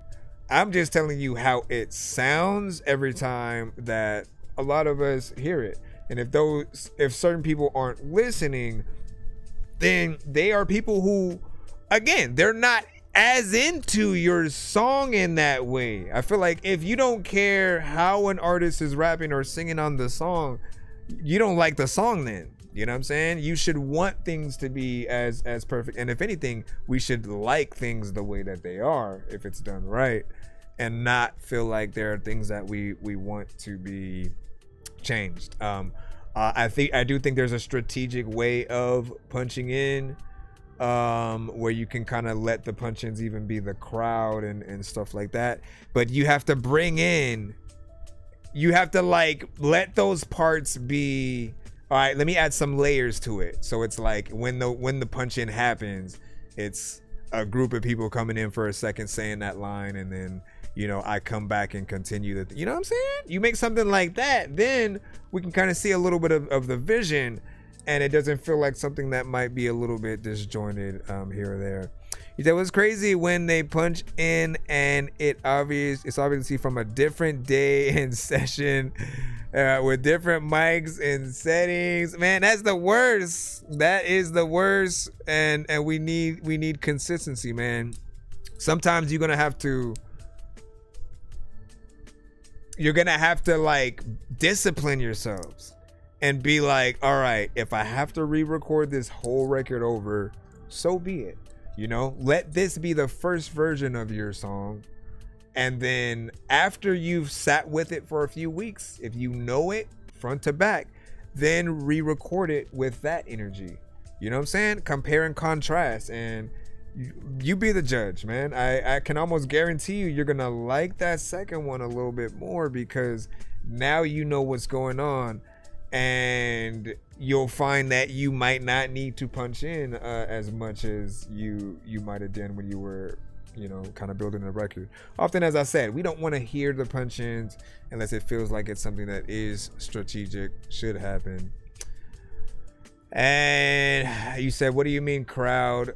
I'm just telling you how it sounds every time that a lot of us hear it. And if certain people aren't listening, then they are people who, again, they're not as into your song in that way. I feel like if you don't care how an artist is rapping or singing on the song, you don't like the song then. You know what I'm saying? You should want things to be as perfect. And if anything, we should like things the way that they are if it's done right, and not feel like there are things that we want to be changed. I do think there's a strategic way of punching in, where you can kind of let the punch-ins even be the crowd and stuff like that. But you have to bring in, you have to like let those parts be, all right, let me add some layers to it. So it's like when the punch-in happens, it's a group of people coming in for a second saying that line, and then, you know, I come back and continue that. You know what I'm saying? You make something like that, then we can kind of see a little bit of the vision, and it doesn't feel like something that might be a little bit disjointed here or there. He said it was crazy when they punch in and it's obviously from a different day and session with different mics and settings. Man, that's the worst. That is the worst. And we need consistency, man. Sometimes you're gonna have to like discipline yourselves and be like, all right, if I have to re-record this whole record over, so be it. You know, let this be the first version of your song. And then after you've sat with it for a few weeks, if you know it front to back, then re-record it with that energy. You know what I'm saying? Compare and contrast, and you be the judge, man. I can almost guarantee you're gonna like that second one a little bit more, because now you know what's going on, and you'll find that you might not need to punch in as much as you might have done when you were, you know, kind of building a record. Often, as I said, we don't want to hear the punch-ins unless it feels like it's something that is strategic, should happen. And you said, what do you mean crowd?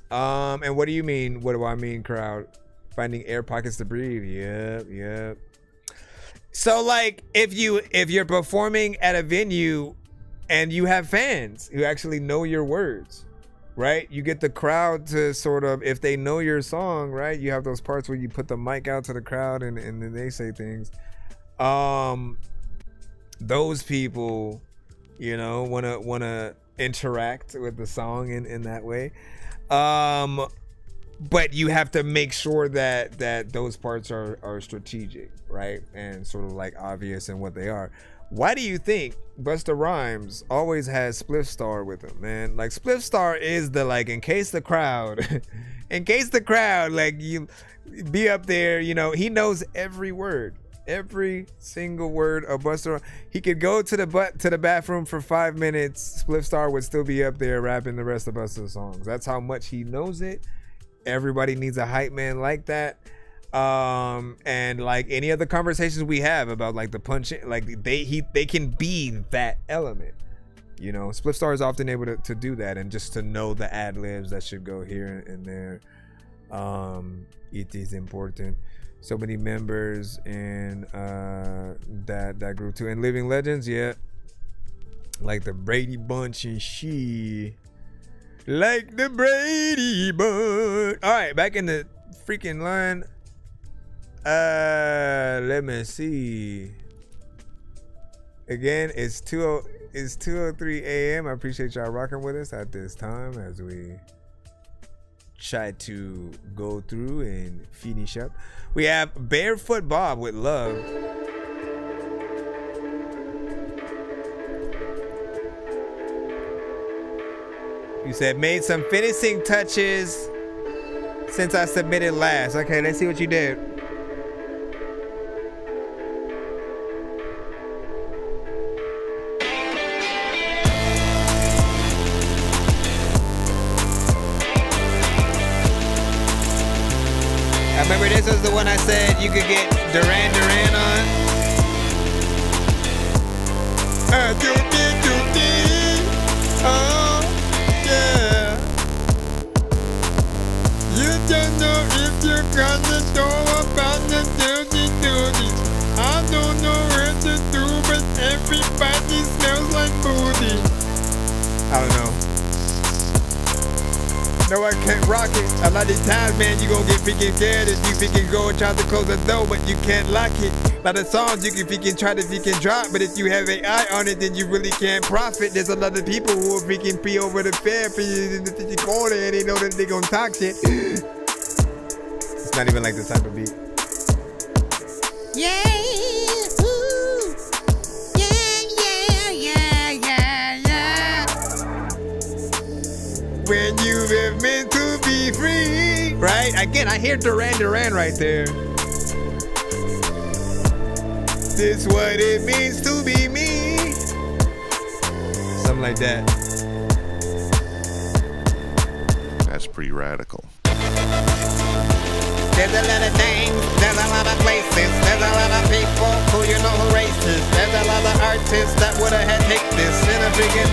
And what do you mean, what do I mean crowd? Finding air pockets to breathe. Yep. So like if you're performing at a venue and you have fans who actually know your words, right? You get the crowd to sort of, if they know your song, right? You have those parts where you put the mic out to the crowd and then they say things. Those people, you know, wanna interact with the song in that way. But you have to make sure that those parts are strategic, right? And sort of like obvious in what they are. Why do you think Busta Rhymes always has Spliff Star with him, man? Like, Spliff Star is the, like, in case the crowd, like, you be up there, you know, he knows every word, every single word of Busta Rhymes. He could go to the bathroom for 5 minutes, Spliff Star would still be up there rapping the rest of Busta's songs. That's how much he knows it. Everybody needs a hype man like that. And like any other conversations we have about like the punch, like they can be that element, you know. Spliff Star is often able to do that, and just to know the ad libs that should go here and there. It is important. So many members in that group too. And Living Legends, yeah. Like the Brady Bunch and she. Like the Brady Bunch. Alright, back in the freaking line. Let me see. Again, it's 2:03 a.m. I appreciate y'all rocking with us at this time as we try to go through and finish up. We have Barefoot Bob with Love. You said made some finishing touches since I submitted last. Okay, let's see what you did. I remember this was the one I said you could get Duran Duran on. Oh, yeah. You don't know if you're gonna know about the duty. I don't know where to do, but everybody smells like booty. I don't know. No, I can't rock it. A lot of times, man, you gon' get freaking scared if you freaking go and try to close the door, but you can't lock it. A lot of songs you can freaking try to freaking drop, but if you have an eye on it, then you really can't profit. There's a lot of people who will freaking pee over the fair for you in the freaking corner, and they know that they gon' talk shit. It's not even like the type of beat. Yeah, ooh. Yeah. When you were meant to be free. Right? Again, I hear Duran Duran right there. This what it means to be me. Something like that. That's pretty radical. There's a lot of names, there's a lot of places, there's a lot of people who you know who racist. There's a lot of artists that would have had take this in a freaking.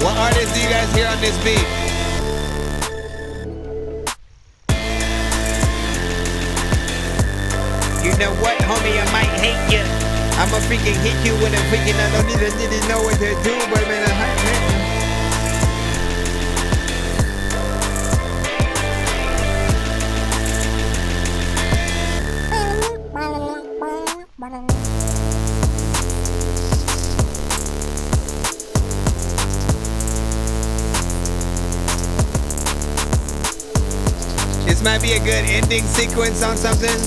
What artists do you guys hear on this beat? You know what, homie, I might hate you. I'ma freaking hit you with a freaking, I don't even know what to do, but man, I hate you. This might be a good ending sequence on something.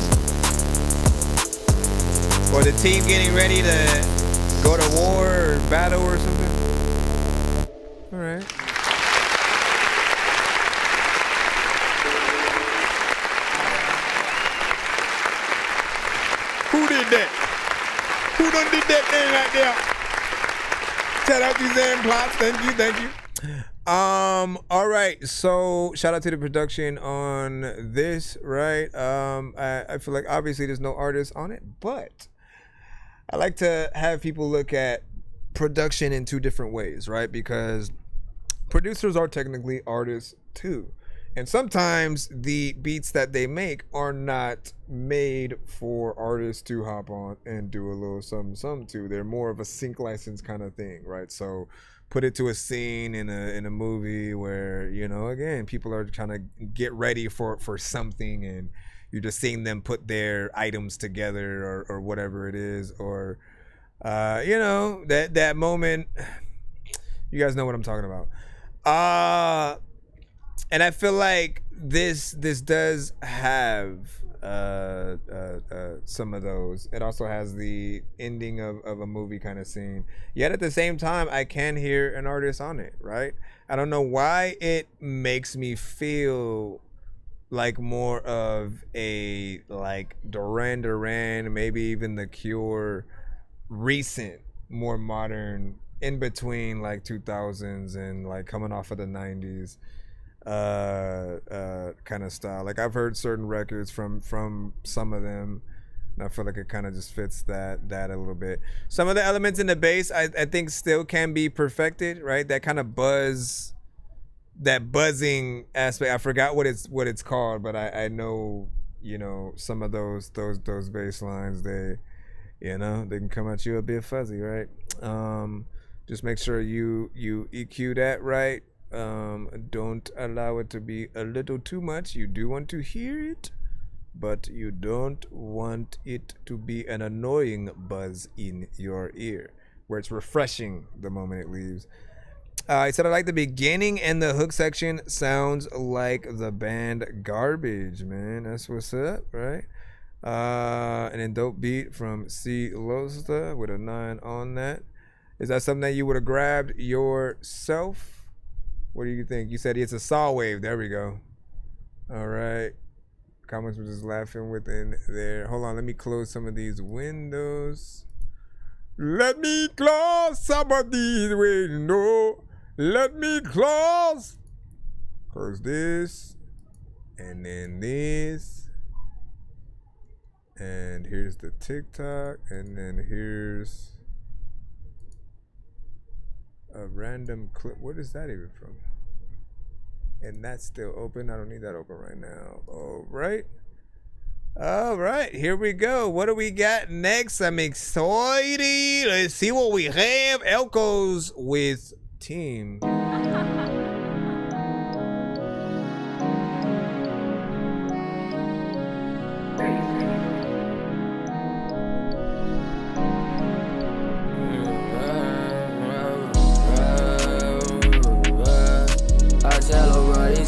Or the team getting ready to go to war or battle or something. Alright. Who did that? Who done did that thing right there? Shout out to Zan Plots. Thank you. All right, so shout out to the production on this, right? I feel like obviously there's no artist on it, but I like to have people look at production in two different ways, right? Because producers are technically artists too. And sometimes the beats that they make are not made for artists to hop on and do a little something to. They're more of a sync license kind of thing, right? So put it to a scene in a movie where, you know, again, people are trying to get ready for something and you're just seeing them put their items together or whatever it is, or you know, that moment. You guys know what I'm talking about. And I feel like this does have some of those. It also has the ending of a movie kind of scene. Yet at the same time, I can hear an artist on it, right? I don't know why it makes me feel like more of a like Duran Duran, maybe even The Cure, recent, more modern, in between like 2000s and like coming off of the 90s. Kind of style. Like I've heard certain records from some of them, and I feel like it kind of just fits that a little bit. Some of the elements in the bass I think still can be perfected, right? That kind of buzz that buzzing aspect. I forgot what it's called, but I know, you know, some of those bass lines, they can come at you a bit fuzzy, right? Just make sure you EQ that right. Don't allow it to be a little too much. You do want to hear it, but you don't want it to be an annoying buzz in your ear, where it's refreshing the moment it leaves. I said I like the beginning and the hook section sounds like the band Garbage, man. That's what's up, right? And then dope beat from C. Losta with a 9 on that. Is that something that you would have grabbed yourself? What do you think? You said it's a saw wave. There we go. All right. Comments were just laughing within there. Hold on, let me close some of these windows. Let me close some of these windows. Let me close this, and then this, and here's the TikTok, and then here's a random clip. What is that even from? And that's still open. I don't need that open right now. All right, here we go. What do we got next? I'm excited. Let's see what we have. Elkos with Team.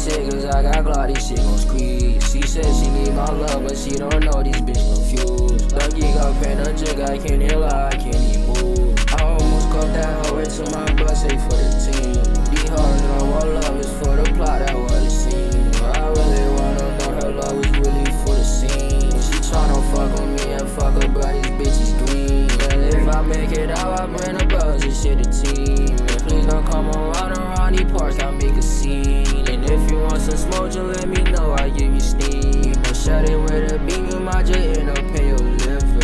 Shit, cause I got Claudia, shit gon' squeeze. She said she need my love, but she don't know these bitch confused. Lucky got pen a jig, I can't hear lie, I can't even move. I almost caught that hoe into my butt, say for the team. Be hard, no more love is for the plot, that what it seems. I really wanna know her love was really for the scene. She tryna fuck with me and fuck her, but these bitches green. And if I make it out, I bring the bros and shit a team. And please don't come around these parts, I make a scene. If you want some smoke, just let me know, I give you steam. But shut it with a beam, you might just end up in your liver.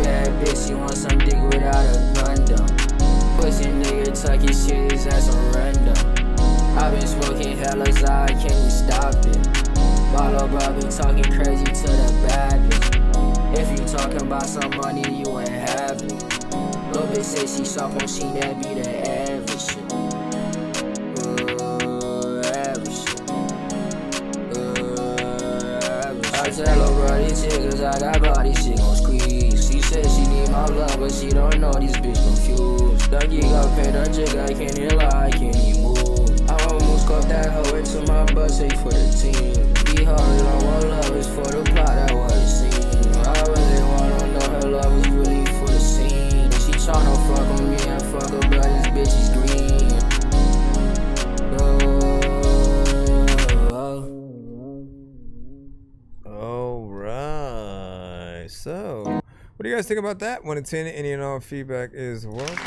Bad bitch, you want some dick without a condom. Pussy nigga tuck his shit, his ass on random. I been smoking hella I can't even stop it. Bottle Bobby talking crazy to the bad bitch. If you talking about some money, you ain't have it. Lil' bitch say she shop on she that be the average shit. I tell her bro, these niggas I got body, shit gon' squeeze. She said she need my love, but she don't know these bitch confused. Dorky got paid a jig, I can't hear lie, I can't even move. I almost caught that hoe into my butt, say for the team. Be hard, don't want love, it's for the plot, that what it seems. I really wanna know her love is really for the scene. She tryna fuck with me and fuck her, but this bitch is green. So, what do you guys think about that? 1 to 10, any and all feedback is welcome.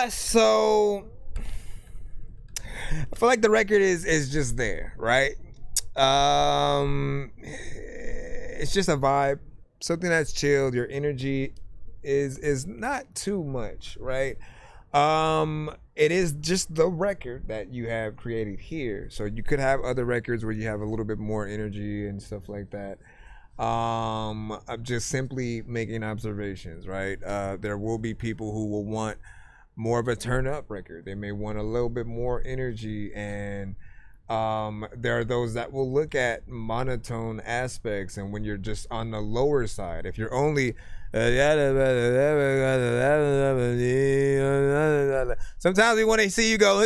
So I feel like the record is just there, right? It's just a vibe. Something that's chilled. Your energy is not too much, right? It is just the record that you have created here. So you could have other records where you have a little bit more energy and stuff like that. I'm just simply making observations, right? There will be people who will want more of a turn up record. They may want a little bit more energy, and there are those that will look at monotone aspects, and when you're just on the lower side, if you're only sometimes we want to see you go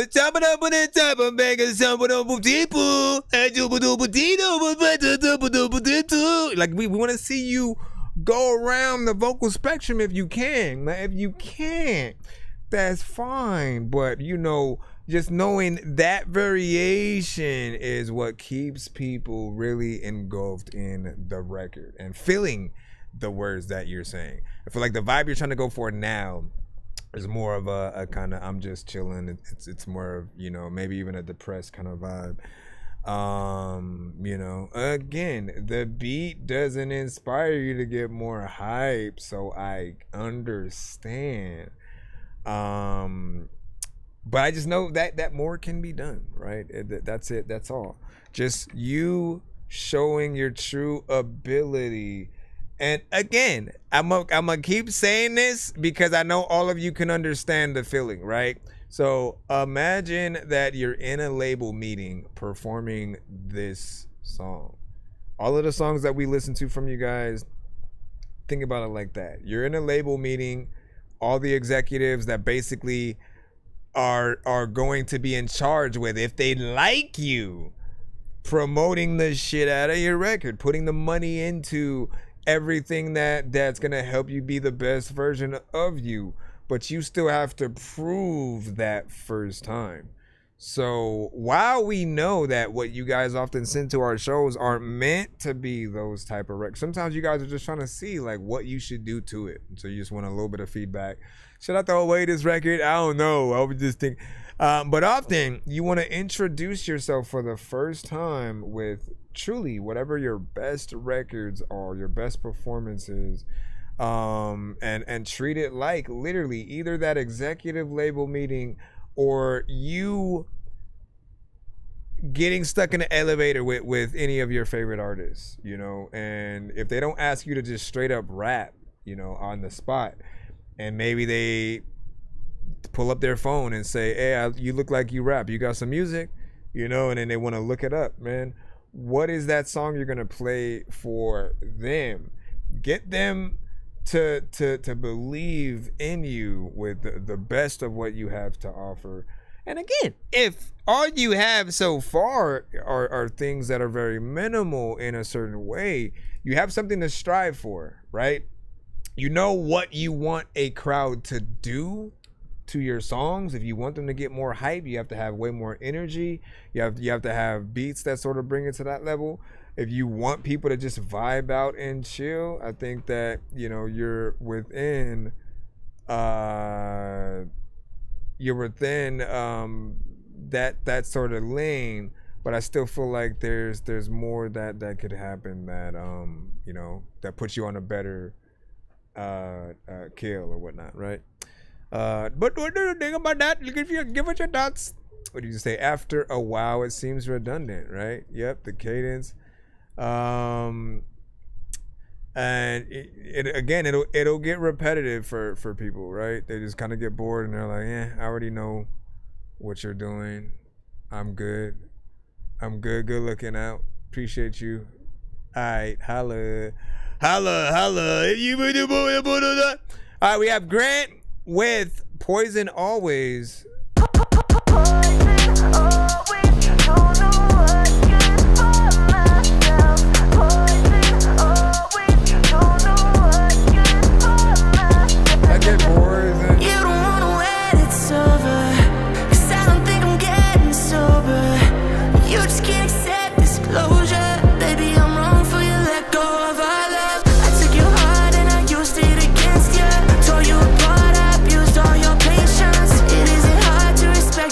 like we want to see you go around the vocal spectrum if you can. If you can't, that's fine, but you know, just knowing that variation is what keeps people really engulfed in the record and feeling the words that you're saying. I feel like the vibe you're trying to go for now It's more of a kind of I'm just chilling. It's more of, you know, maybe even a depressed kind of vibe. You know, again, the beat doesn't inspire you to get more hype, so I understand. But I just know that more can be done, right? That's it. That's all. Just you showing your true ability. And again, I'm gonna keep saying this because I know all of you can understand the feeling, right? So imagine that you're in a label meeting performing this song. All of the songs that we listen to from you guys, think about it like that. You're in a label meeting, all the executives that basically are going to be in charge with, if they like you, promoting the shit out of your record, putting the money into everything that's gonna help you be the best version of you, but you still have to prove that first time. So while we know that what you guys often send to our shows aren't meant to be those type of records, sometimes you guys are just trying to see like what you should do to it. So you just want a little bit of feedback. Should I throw away this record? I don't know. I would just think. But often you want to introduce yourself for the first time with truly whatever your best records are, your best performances, and treat it like literally either that executive label meeting or you getting stuck in an elevator with any of your favorite artists, you know. And if they don't ask you to just straight up rap, you know, on the spot, and maybe they pull up their phone and say, hey, you look like you rap, you got some music, you know, and then they want to look it up, man. What is that song you're gonna play for them? Get them to believe in you with the best of what you have to offer. And again, if all you have so far are things that are very minimal in a certain way, you have something to strive for, right? You know what you want a crowd to do to your songs. If you want them to get more hype, you have to have way more energy. You have to have beats that sort of bring it to that level. If you want people to just vibe out and chill, I think that, you know, you're within that sort of lane. But I still feel like there's more that could happen that you know, that puts you on a better kill or whatnot, right? But what do you think about that? Give us your thoughts. What do you say? After a while, it seems redundant, right? Yep, the cadence. And it'll get repetitive for people, right? They just kind of get bored and they're like, I already know what you're doing. I'm good. Good looking out. Appreciate you. All right, holla. All right, we have Grant with Poison Always.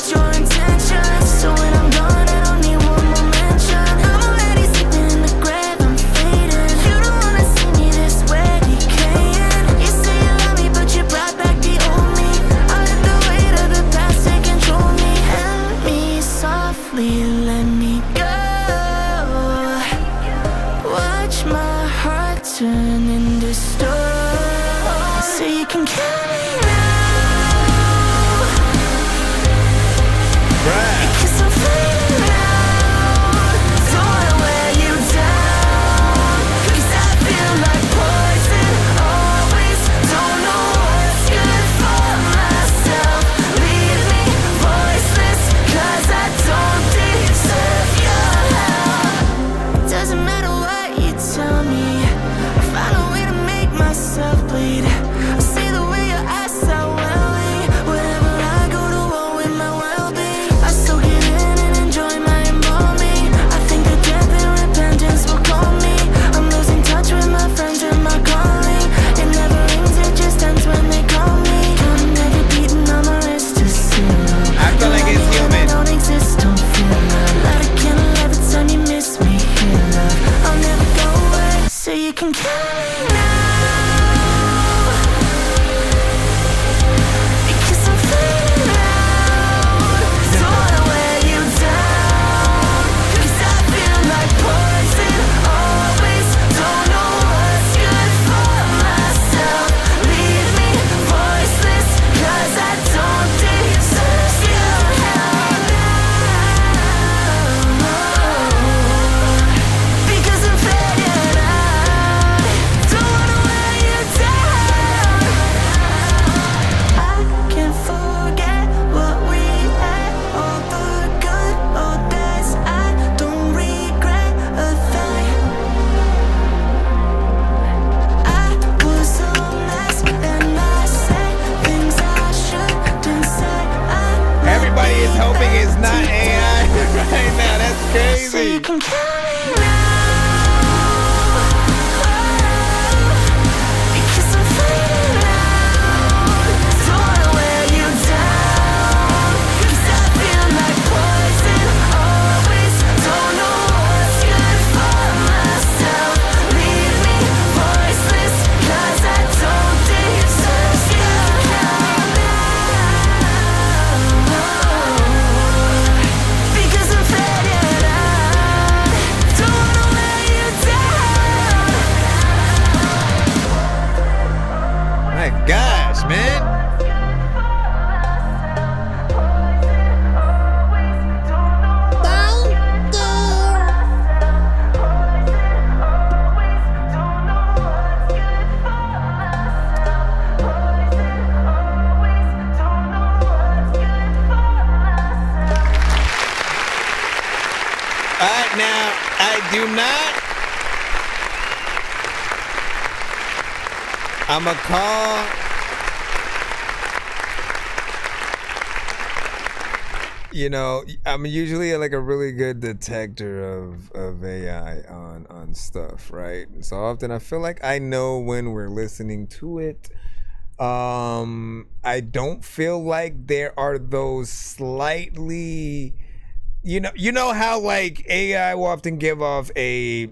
Your intentions. So when I'm gone, I don't need one more not AI right now. That's crazy. So you can kill me now. Because I'm fading out. Don't wanna wear you down. 'Cause I feel like poison always. Don't know what's good for myself. Leave me voiceless. 'Cause I don't deserve you now. Because I'm fading out. Don't wanna wear you down. My gosh, man. All right, now I do not. I'ma call. You know, I'm usually like a really good detector of AI on stuff, right? So often I feel like I know when we're listening to it. I don't feel like there are those slightly, you know how like AI will often give off a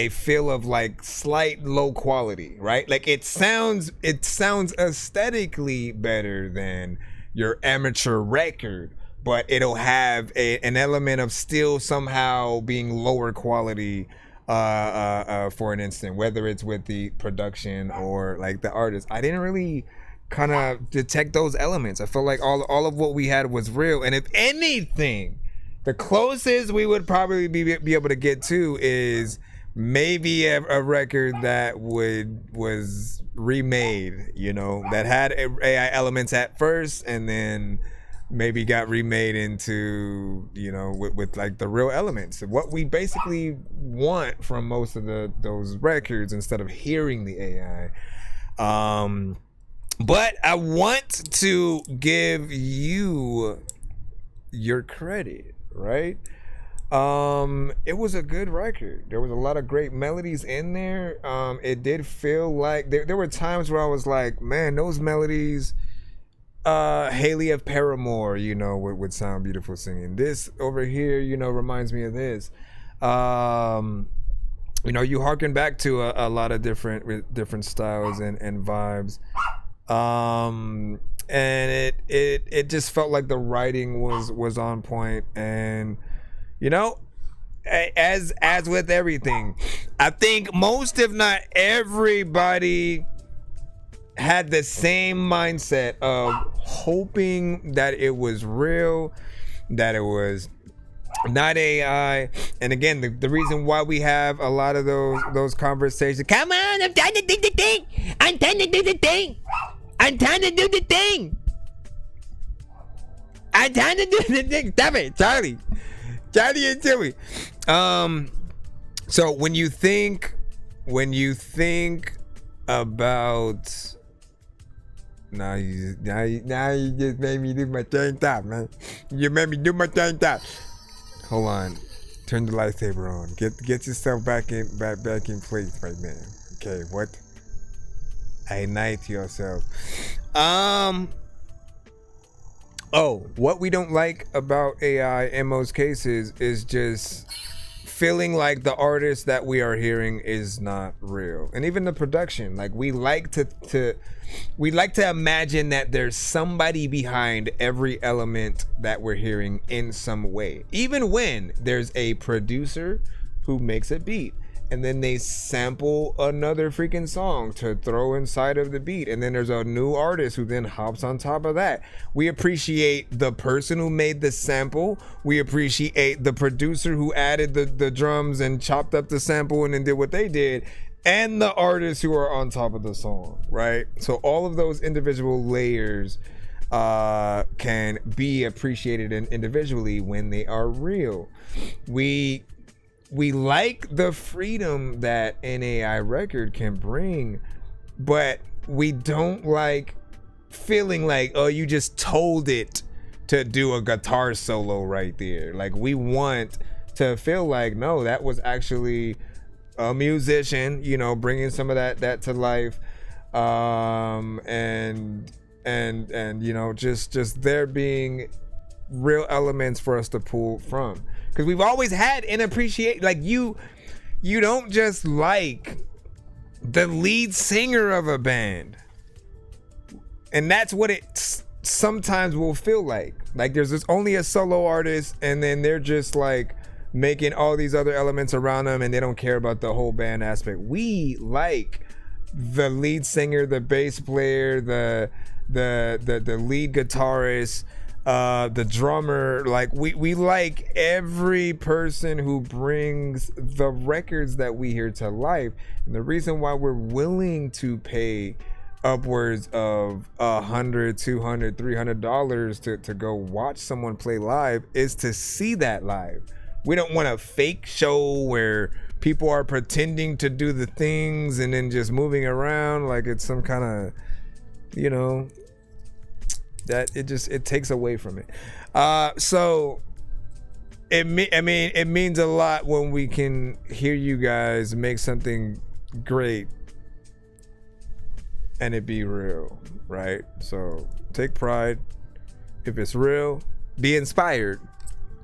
feel of like slight low quality, right? Like it sounds aesthetically better than your amateur record, but it'll have an element of still somehow being lower quality for an instant, whether it's with the production or like the artist. I didn't really kind of detect those elements. I felt like all of what we had was real, and if anything, the closest we would probably be able to get to is maybe a record that was remade, you know, that had AI elements at first and then maybe got remade into, you know, with like the real elements. What we basically want from most of those records instead of hearing the AI. But I want to give you your credit, right? It was a good record. There was a lot of great melodies in there. It did feel like there were times where I was like, man, those melodies, Haley of Paramore, you know, would sound beautiful singing. This over here, you know, reminds me of this. You know, you harken back to a lot of different styles and vibes. And it just felt like the writing was on point. And you know, as with everything, I think most, if not everybody, had the same mindset of hoping that it was real, that it was not AI. And again, the reason why we have a lot of those conversations. Come on, I'm trying to do the thing. I'm trying to do the thing. I'm trying to do the thing. I'm trying to do the thing. Stop it, Charlie and Timmy. So when you think about now you just made me do my turn top, man. You made me do my turn top. Hold on. Turn the lightsaber on. Get yourself back in place right now. Okay, what? Ignite yourself. Oh, what we don't like about AI in most cases is just feeling like the artist that we are hearing is not real. And even the production, like we like to imagine that there's somebody behind every element that we're hearing in some way. Even when there's a producer who makes a beat and then they sample another freaking song to throw inside of the beat, and then there's a new artist who then hops on top of that. We appreciate the person who made the sample. We appreciate the producer who added the drums and chopped up the sample and then did what they did, and the artists who are on top of the song, right? So all of those individual layers can be appreciated individually when they are real. We like the freedom that an AI record can bring, but we don't like feeling like, oh, you just told it to do a guitar solo right there. Like, we want to feel like, no, that was actually a musician, you know, bringing some of that to life, and you know, just there being real elements for us to pull from, because we've always had an appreciate, like, you don't just like the lead singer of a band, and that's what it sometimes will feel like there's only a solo artist, and then they're just like making all these other elements around them, and they don't care about the whole band aspect. We like the lead singer, the bass player, the lead guitarist, the drummer. Like, we like every person who brings the records that we hear to life. And the reason why we're willing to pay upwards of $100, $200, $300 to go watch someone play live is to see that live. We don't want a fake show where people are pretending to do the things and then just moving around like it's some kind of, you know, that it takes away from it. So it means a lot when we can hear you guys make something great and it be real, right? So take pride if it's real, be inspired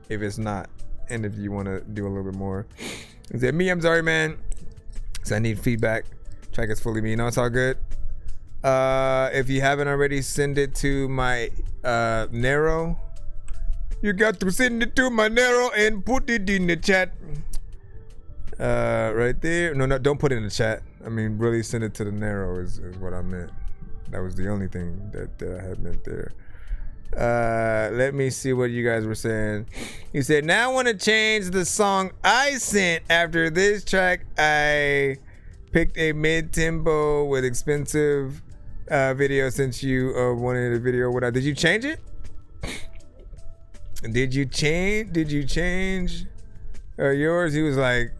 if it's not, and if you want to do a little bit more. Is it me? I'm sorry, man. So I need feedback. Track is fully me. You know, it's all good. If you haven't already, send it to my Nero. You got to send it to my Nero and put it in the chat. Right there. No, don't put it in the chat. I mean, really send it to the Nero is what I meant. That was the only thing that I had meant there. Let me see what you guys were saying. You said, now I want to change the song I sent after this track. I picked a mid-tempo with expensive video since you wanted a video. Did you change it? Did you change yours? He was like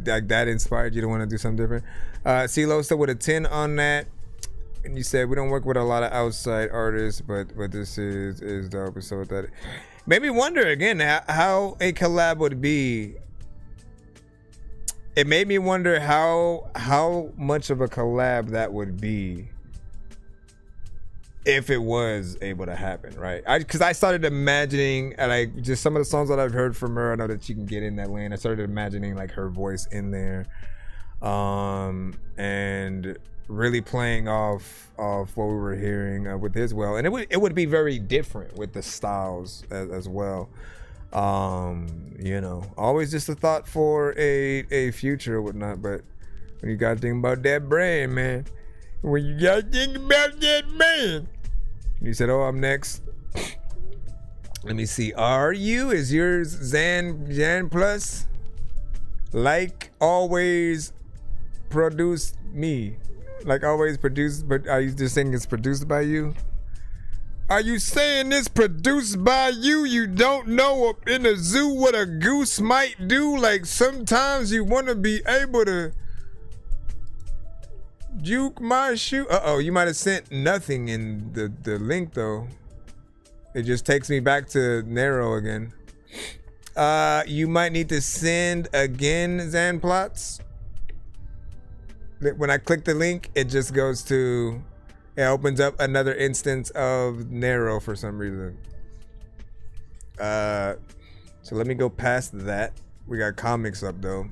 that inspired you to want to do something different. CeeLo still with a 10 on that. And you said we don't work with a lot of outside artists, but this is dope. So with that, made me wonder again how a collab would be. It made me wonder how much of a collab that would be if it was able to happen, right? Because I started imagining, like, just some of the songs that I've heard from her. I know that she can get in that lane. I started imagining like her voice in there, and really playing off what we were hearing with his well, and it would be very different with the styles as well. You know, always just a thought for a future or whatnot. But when you gotta think about that brand, man, when you gotta think about that man, you said, "Oh, I'm next." Let me see. Is yours Zan Plus? Like always, produce me. Like always produced, but are you just saying it's produced by you? Are you saying it's produced by you? You don't know up in the zoo what a goose might do? Like sometimes you want to be able to juke my shoe. Uh-oh, you might have sent nothing in the link though. It just takes me back to Nero again. You might need to send again, Zanplots. When I click the link, it just goes to, it opens up another instance of Nero for some reason. So let me go past that. We got comics up though.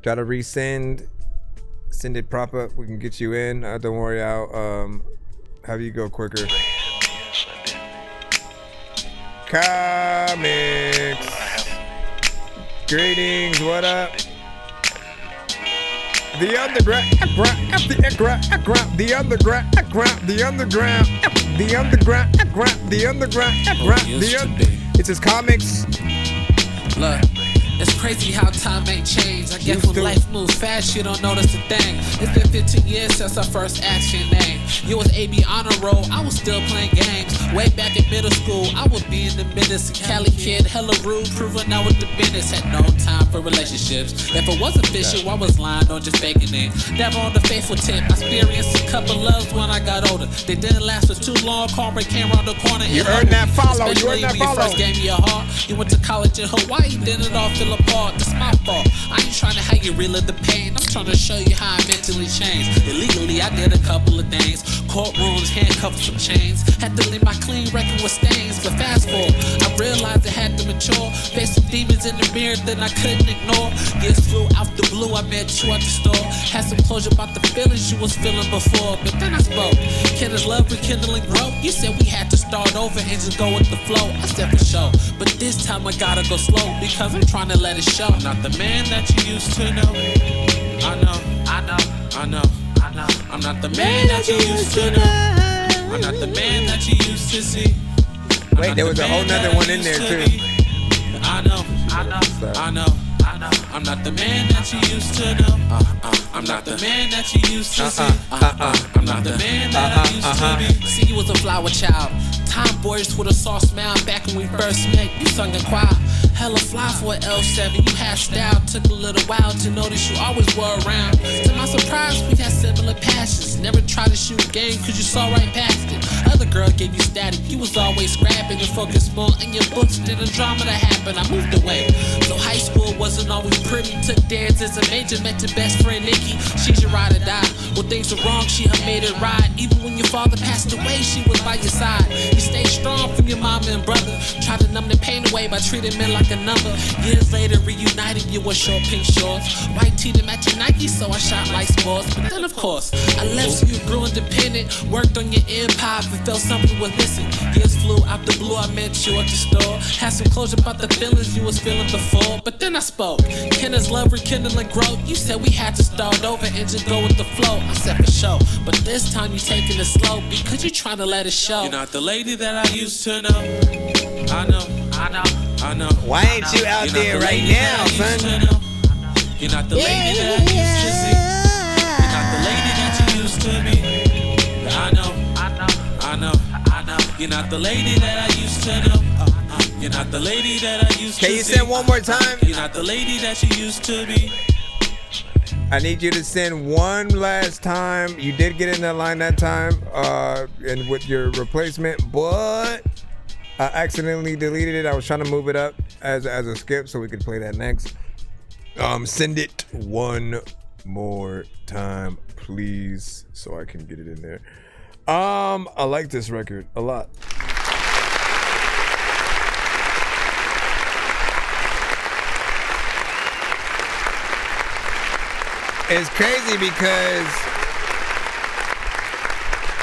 Try to resend, send it proper. We can get you in. Don't worry, I'll have you go quicker. Comics. Greetings, what up? The underground, the underground, the underground, the underground, the underground, the underground, the underground. It's his comics. Look, It's crazy how time ain't changed. I guess when life moves fast, you don't notice a thing. It's been 15 years since I first asked your name. You was AB honor roll, I was still playing games. Way back in middle school, I would be in the minutes. A Cali kid, hella rude, proving I was the business. Had no time for relationships. If it was official, I was lying or just faking it. Never on the faithful tip. I experienced a couple loves when I got older. They didn't last for too long. Karma came around the corner. You earned that follow. You earned that when you follow. first gave me a heart. You went to college in Hawaii, then it all fell apart. That's my fault. I ain't trying to have you relive the pain. I'm trying to show you how I mentally changed. Illegally, I did a couple of things. Courtrooms, handcuffs, some chains. Had to leave my clean record with stains. But fast forward, I realized I had to mature. Face some demons in the mirror that I couldn't ignore. Years flew out the blue, I met you at the store. Had some closure about the feelings you was feeling before. But then I spoke. Can this love rekindle and grow? You said we had to start over and just go with the flow. I said for sure. But this time I gotta go slow because I'm trying to let it show. I'm not the man that you used to know. I know. I'm not the man that you used to know. I'm not the man that you used to see. Wait, there was a whole nother one in there too. I know. I'm not the man that you used to know. I'm not the man that you used to see. I'm not the man that I used to be. See, you was a flower child. Tomboyish with a soft smile. Back when we first met, you sung a choir. Hella fly for an L7, you had style. Took a little while to notice you always were around. To my surprise, we had similar passions. Never tried to shoot game cause you saw right past it. Other girl gave you static, you was always scrapping and focused more in your books than the drama that happened. I moved away, so high school wasn't always pretty. Took dance as a major, met your best friend Nikki. She's your ride or die. When things were wrong, she had made it right. Even when your father passed away, she was by your side. You stayed strong from your mama and brother. Tried to numb the pain away by treating men like a number. Years later, reunited, you wore short pink shorts. White tee to match your Nike, so I shot like sports. But then, of course, I left so you grew independent. Worked on your empire, but felt something was missing. Years flew out the blue, I met you at the store. Had some closure about the feelings you was feeling before. But then I spoke. Can this love rekindle and grow? You said we had to start over and just go with the flow. I said for sure. But this time you taking it slow because you trying to let it show. You're not the lady that I used to know. I know. Why ain't you out there right now, son? You're not the lady that I used to see. You're not the lady that you used to be. I know. You're not the lady that I used to know. You're not the lady that I used to Can you see. send one more time? You're not the lady that you used to be. I need you to send one last time. You did get in that line that time, and with your replacement, but I accidentally deleted it. I was trying to move it up as a skip so we could play that next. Send it one more time, please, so I can get it in there. I like this record a lot. It's crazy because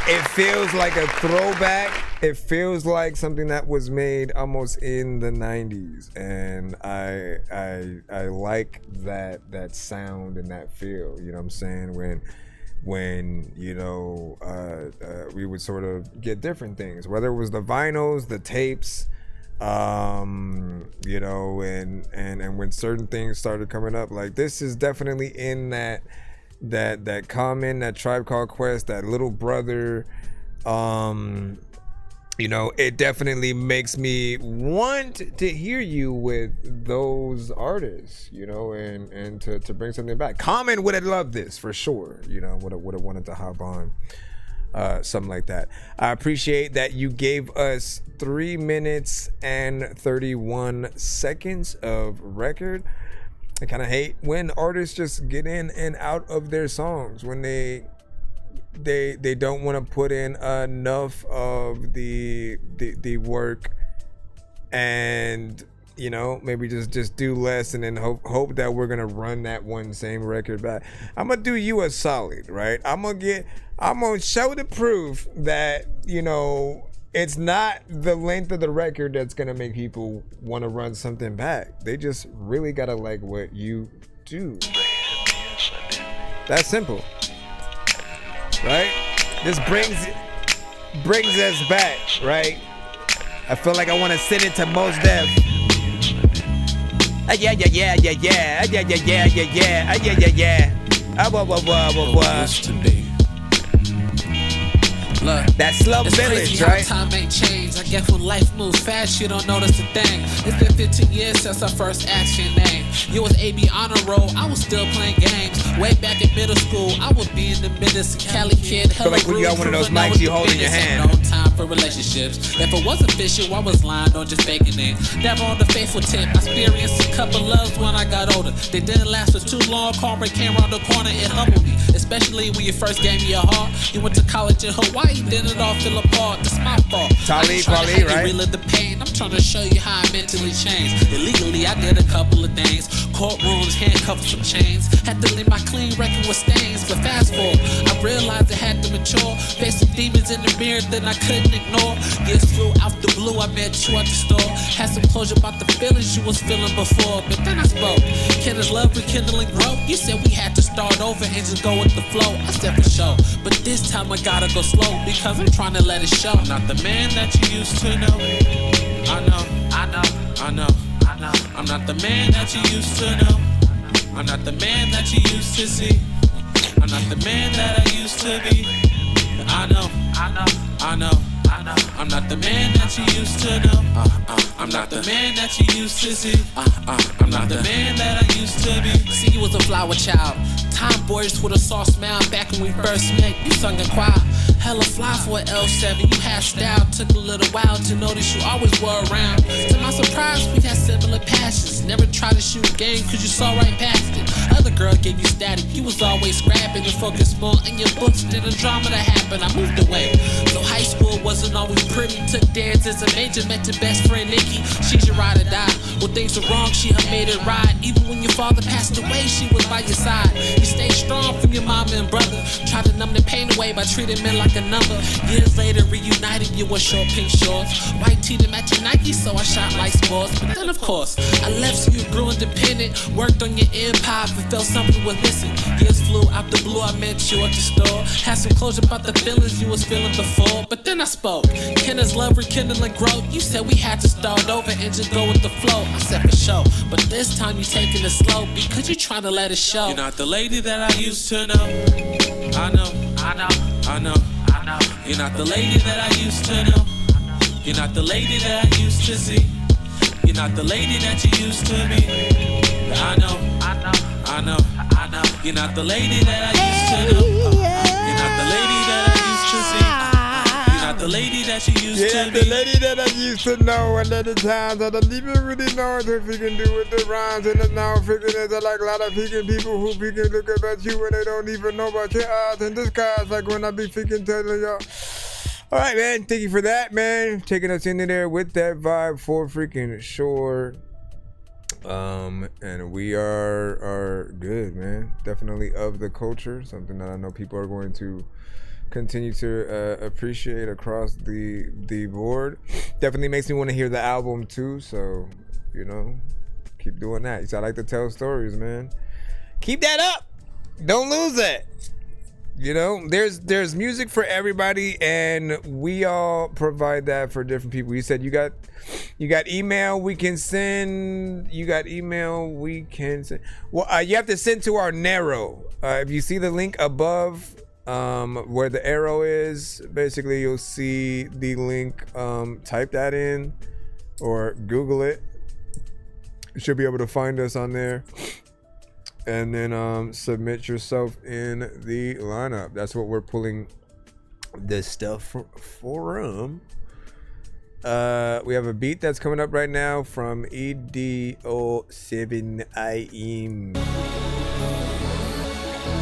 it feels like a throwback. It feels like something that was made almost in the 90s, and I like that sound and that feel. You know what I'm saying? When you know we would sort of get different things, whether it was the vinyls, the tapes, you know, and when certain things started coming up, like this is definitely in that Common, that Tribe Called Quest, that Little Brother. You know, it definitely makes me want to hear you with those artists, you know, and to bring something back. Common would have loved this for sure, you know, would have wanted to hop on something like that. I appreciate that you gave us 3 minutes and 31 seconds of record. I kind of hate when artists just get in and out of their songs, when they don't want to put in enough of the work, and you know, maybe just do less and then hope that we're gonna run that one same record back. I'm gonna do you a solid, right? I'm gonna show the proof that, you know, it's not the length of the record that's gonna make people want to run something back. They just really gotta like what you do. That's simple. Right? This brings us back, right? I feel like I want to send it to Mos Def. Yeah. Used to be. Look, that slum it's village, crazy right? How time ain't changed. I guess when life moves fast, you don't notice a thing. It's been 15 years since I first asked your name. You was AB honor roll, I was still playing games. Way back in middle school, I would be in the Midwest, Cali kid. Feel like when you got one of those mics you hold in your hand. No time for relationships. If it was official, I was lying or just faking it. Never on the faithful tip. I experienced a couple loves when I got older. They didn't last for too long. Karma came around the corner, it humbled me. Especially when you first gave me your heart. You went to college in Hawaii, then it all fell apart. That's my fault. Talib, right? Relive the pain. I'm trying to show you how I mentally changed. Illegally, I did a couple of things. Courtrooms, handcuffs, some chains. Had to leave my clean record with stains. But fast forward, I realized I had to mature. Face some demons in the mirror that I couldn't ignore. Years flew out the blue, I met you at the store. Had some closure about the feelings you was feeling before. But then I spoke. Can this love rekindling grow? You said we had to start over and just go with the flow. I said for sure. But this time I gotta go slow because I'm trying to let it show. Not the man that you used to know. I know. I'm not the man that you used to know. I'm not the man that you used to see. I'm not the man that I used to be. I know. I'm not the man that you used to know. I'm not the man that you used to see. I'm not the man that I used to be. See, you was a flower child. Tomboyish with a soft smile back when we first met. You sung a choir. Hella fly for an L7. You had style. Took a little while to notice you always were around. To my surprise, we had similar passions. Never tried to shoot game cause you saw right past it. Other girl gave you static. You was always scrapping and focused more in your books than the drama that happened. I moved away. So high school wasn't always pretty. Took dance as a major. Met your best friend Nikki. She's your ride or die. When things were wrong, she had made it right. Even when your father passed away, she was by your side. You stayed strong from your mama and brother. Tried to numb the pain away by treating men like a number. Years later, reunited, you wore short pink shorts. White tee to match your Nike, so I shot like sports. But then, of course, I left so you grew independent. Worked on your empire, but felt something was missing. Years flew out the blue, I met you at the store. Had some closure about the feelings you was feeling before. But then I spoke. Can this love rekindle and grow? You said we had to start over and just go with the flow. I said for sure. But this time you taking it slow because you trying to let it show. You're not the lady that I used to know. I know. You're not the lady that I used to know. You're not the lady that I used to see. You're not the lady that you used to be. I know. You're not the lady that I used to know. You're not the lady that I used to see. You're not the lady that you used to be. The lady that I used to know, and at the times I don't even really know if he can do with the rhymes. And now figuring there's like a lot of freaking people who freaking look about you when they don't even know about your eyes and this guy's like when I be freaking telling y'all. All right, man. Thank you for that, man. Taking us into there with that vibe for freaking sure. And we are good, man. Definitely of the culture. Something that I know people are going to continue to appreciate across the board. Definitely makes me want to hear the album too. So, you know, keep doing that. I like to tell stories, man. Keep that up. Don't lose that. You know, there's music for everybody, and we all provide that for different people. You said you got email we can send. You got email we can send. Well, you have to send to our Narrow. If you see the link above, where the arrow is, basically you'll see the link. Type that in or Google it. You should be able to find us on there. And then submit yourself in the lineup. That's what we're pulling this stuff for. We have a beat that's coming up right now from EDO7IM.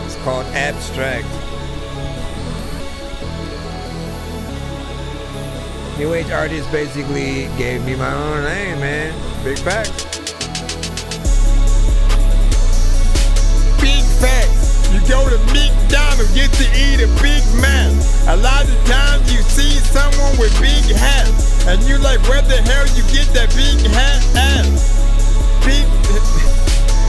It's called Abstract. New age artist basically gave me my own name, man. Big facts. Big facts. You go to McDonald's, get to eat a Big Mac. A lot of times you see someone with big hats, and you like, where the hell you get that big hat at?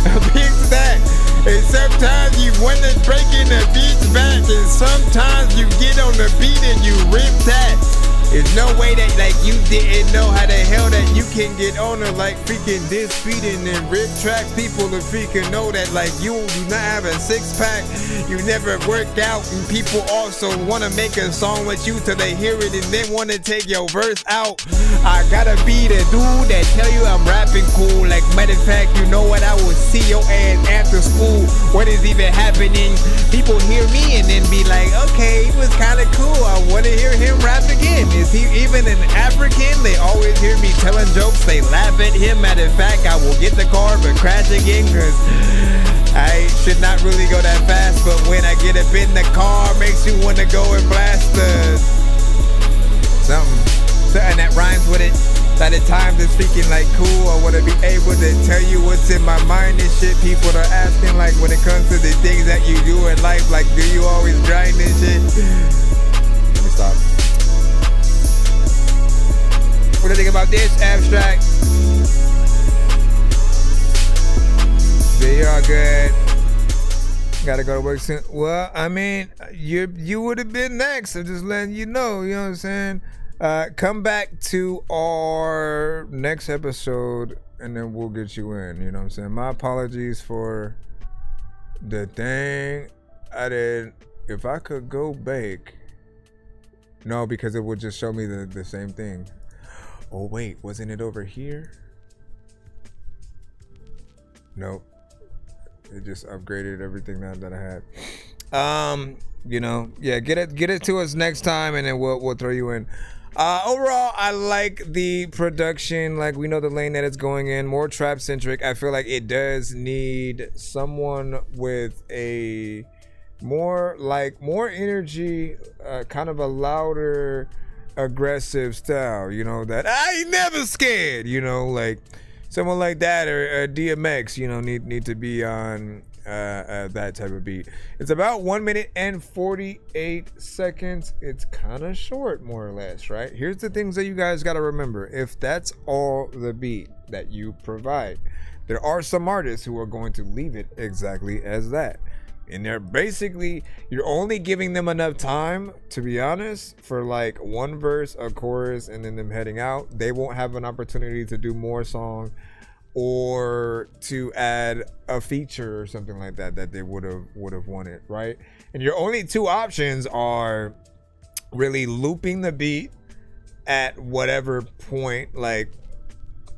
A big stack. And sometimes you wanna breaking the beat's back, and sometimes you get on the beat and you rip that. There's no way that like you didn't know how the hell that you can get on her like freaking this beating and rip tracks. People to freaking know that like you do not have a six pack, you never work out, and people also want to make a song with you till they hear it and then want to take your verse out. I gotta be the dude that tell you I'm rapping cool. Like matter of fact, you know what? I will see your ass after school. What is even happening? People hear me and then be like, okay, he was kind of cool. I want to hear him rap again. Is he even an African? They always hear me telling jokes. They laugh at him. Matter of fact, I will get the car but crash again because I should not really go that fast. But when I get up in the car, makes you want to go and blast the something that rhymes with it. That at times it's speaking like cool. I want to be able to tell you what's in my mind and shit. People are asking like when it comes to the things that you do in life, like do you always grind and shit? Let me stop. What do you think about this, Abstract? They are good. Gotta go to work soon. Well, I mean, you would have been next. I'm just letting you know. You know what I'm saying? Come back to our next episode and then we'll get you in. You know what I'm saying? My apologies for the thing. I didn't. If I could go back. No, because it would just show me the same thing. Oh, wait. Wasn't it over here? Nope. It just upgraded everything that I had. You know, yeah, get it to us next time and then we'll throw you in. Overall, I like the production. Like, we know the lane that it's going in, more trap centric. I feel like it does need someone with a more energy, kind of a louder, aggressive style, you know, that I ain't never scared, you know, like someone like that or DMX, you know, need to be on that type of beat. It's about 1 minute and 48 seconds. It's kind of short, more or less, right? Here's the things that you guys got to remember. If that's all the beat that you provide, there are some artists who are going to leave it exactly as that. And they're basically, you're only giving them enough time, to be honest, for like one verse, a chorus, and then them heading out. They won't have an opportunity to do more songs or to add a feature or something like that they would have wanted, right? And your only two options are really looping the beat at whatever point. Like,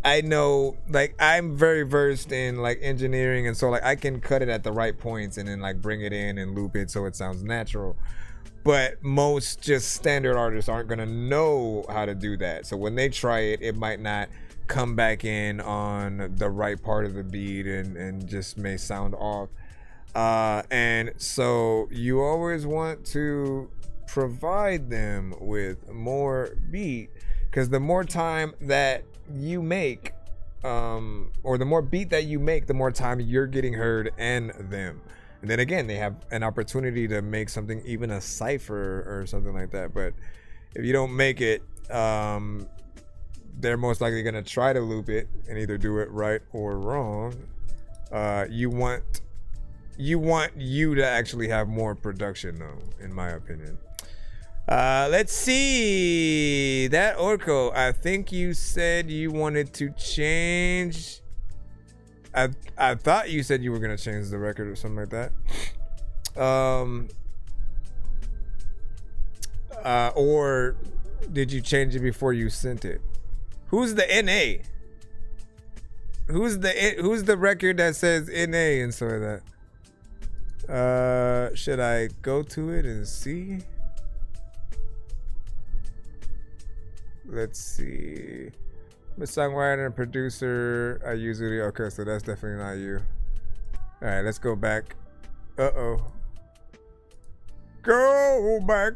I know, like, I'm very versed in like engineering, and so like I can cut it at the right points and then like bring it in and loop it so it sounds natural. But most just standard artists aren't gonna know how to do that. So when they try it, it might not come back in on the right part of the beat and just may sound off. And so you always want to provide them with more beat, because the more time that you make, or the more beat that you make, the more time you're getting heard and them. And then again, they have an opportunity to make something, even a cipher or something like that. But if you don't make it, they're most likely going to try to loop it and either do it right or wrong. You want you to actually have more production, though, in my opinion. Let's see. That Orko, I think you said you wanted to change. I thought you said you were gonna change the record or something like that. Or did you change it before you sent it? Who's the NA? Who's the record that says NA and so like that? Should I go to it and see? Let's see. I'm a songwriter and producer. I usually, okay, so that's definitely not you. All right, let's go back. Uh-oh. Go back.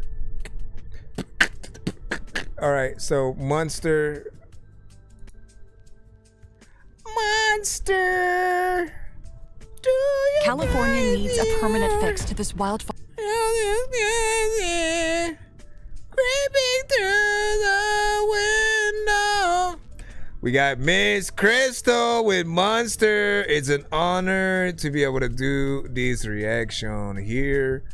All right, so Monster. California needs a permanent fix to this wildfire. Creeping through the window. We got Miss Crystal with Monster. It's an honor to be able to do this reaction here.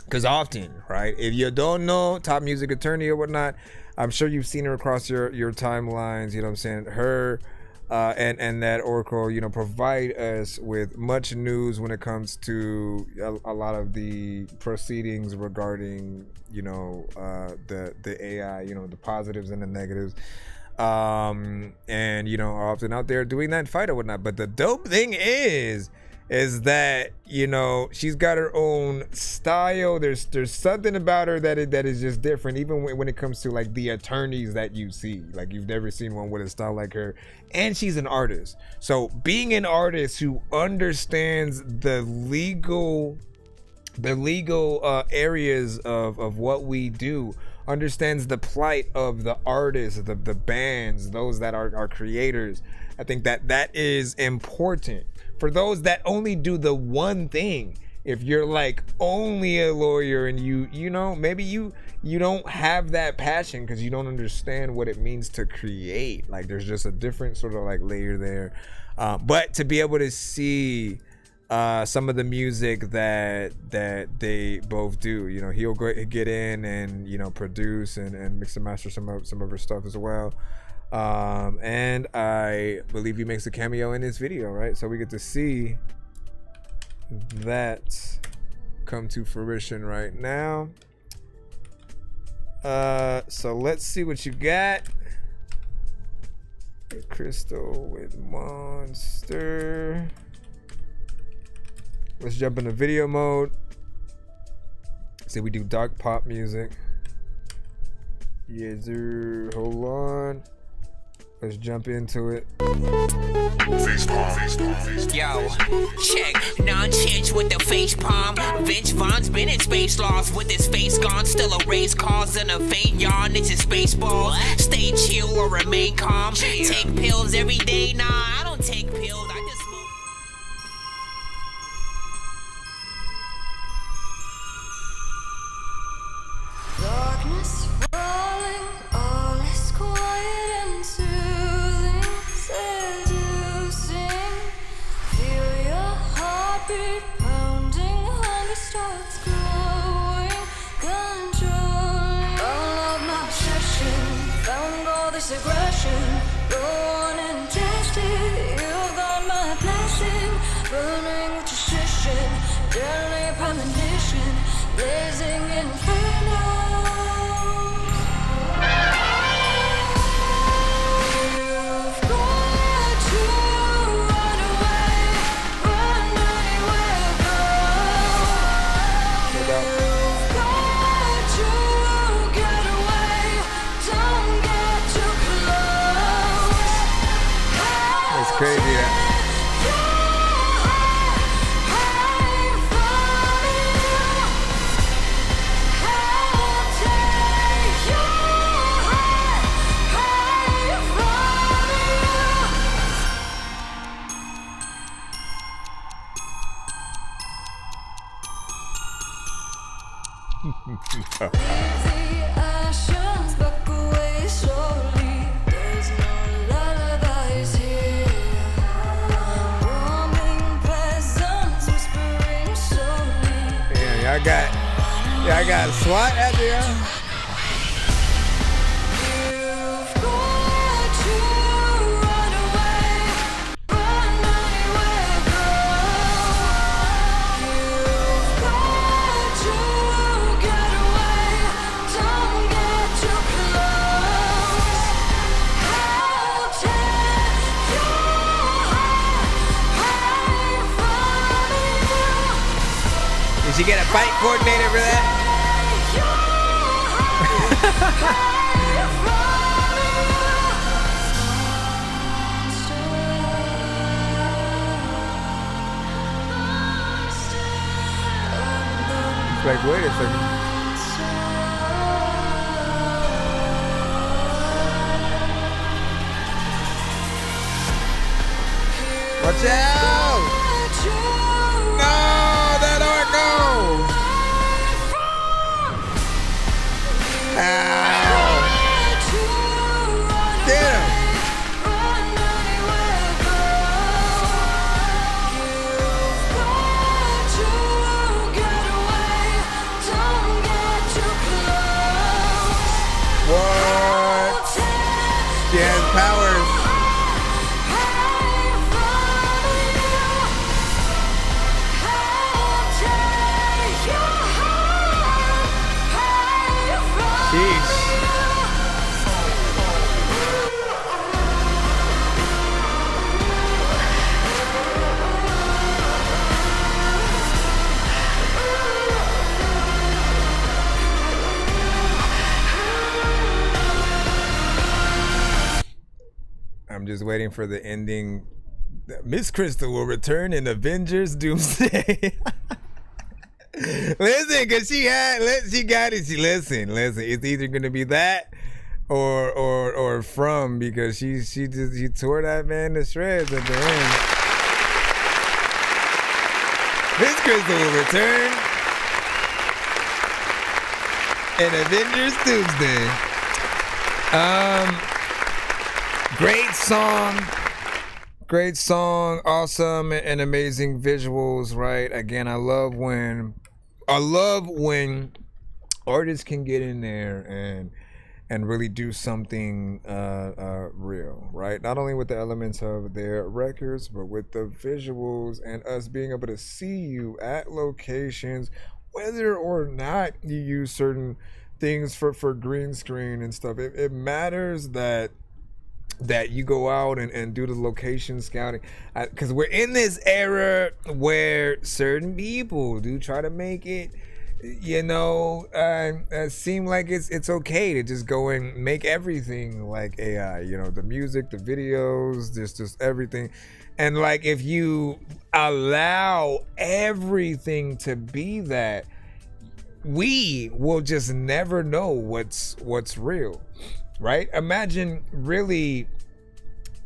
Because often, right, if you don't know top music attorney or whatnot, I'm sure you've seen her across your timelines. You know what I'm saying? Her and that Oracle, you know, provide us with much news when it comes to a lot of the proceedings regarding, you know, the AI, you know, the positives and the negatives. And, you know, are often out there doing that fight or whatnot. But the dope thing is that, you know, she's got her own style. There's something about her that is just different, even when it comes to like the attorneys that you see. Like, you've never seen one with a style like her. And she's an artist. So being an artist who understands the legal areas of what we do, understands the plight of the artists, the bands, those that are creators. I think that is important. For those that only do the one thing, if you're like only a lawyer and you know, maybe you don't have that passion because you don't understand what it means to create. Like, there's just a different sort of like layer there. But to be able to see some of the music that they both do, you know, he'll get in and, you know, produce and mix and master some of her stuff as well. And I believe he makes a cameo in this video, right? So we get to see that come to fruition right now. So let's see what you got. Crystal with Monster. Let's jump into video mode. See, we do dark pop music. Yes, sir. Hold on. Let's jump into it. Yo, check. Non-change with the face palm. Vince Vaughn's been in space lost with his face gone. Still a race cause and a faint yawn. It's his baseball. Stay chill or remain calm. Take pills every day. Nah, I don't take pills. I just smoke. Darkness falling, all is quiet and soothing, seducing. Feel your heartbeat pounding, hunger starts growing, controlling all of my obsession. Found all this aggression, go on and test it. You've got my blessing, burning with suspicion, deadly premonition, blazing inferno. It's crazy. I got SWAT out there. Did she get a fight coordinator for that? It's like, wait a second. Watch out! No, that Orco! Ow! Get him! Powers. Sheesh. I'm just waiting for the ending. Miss Crystal will return in Avengers Doomsday. Listen, cause she got it. Listen. It's either gonna be that or from, because she tore that man to shreds at the end. Miss Crystal will return in Avengers Doomsday. Great song, awesome and amazing visuals, right? Again, I love when artists can get in there and really do something real, right? Not only with the elements of their records, but with the visuals and us being able to see you at locations, whether or not you use certain things for green screen and stuff. It matters that you go out and do the location scouting, because we're in this era where certain people do try to make it, seem like it's okay to just go and make everything like AI, the music, the videos, just everything. And like, if you allow everything to be that, we will just never know what's real. Right? Imagine, really,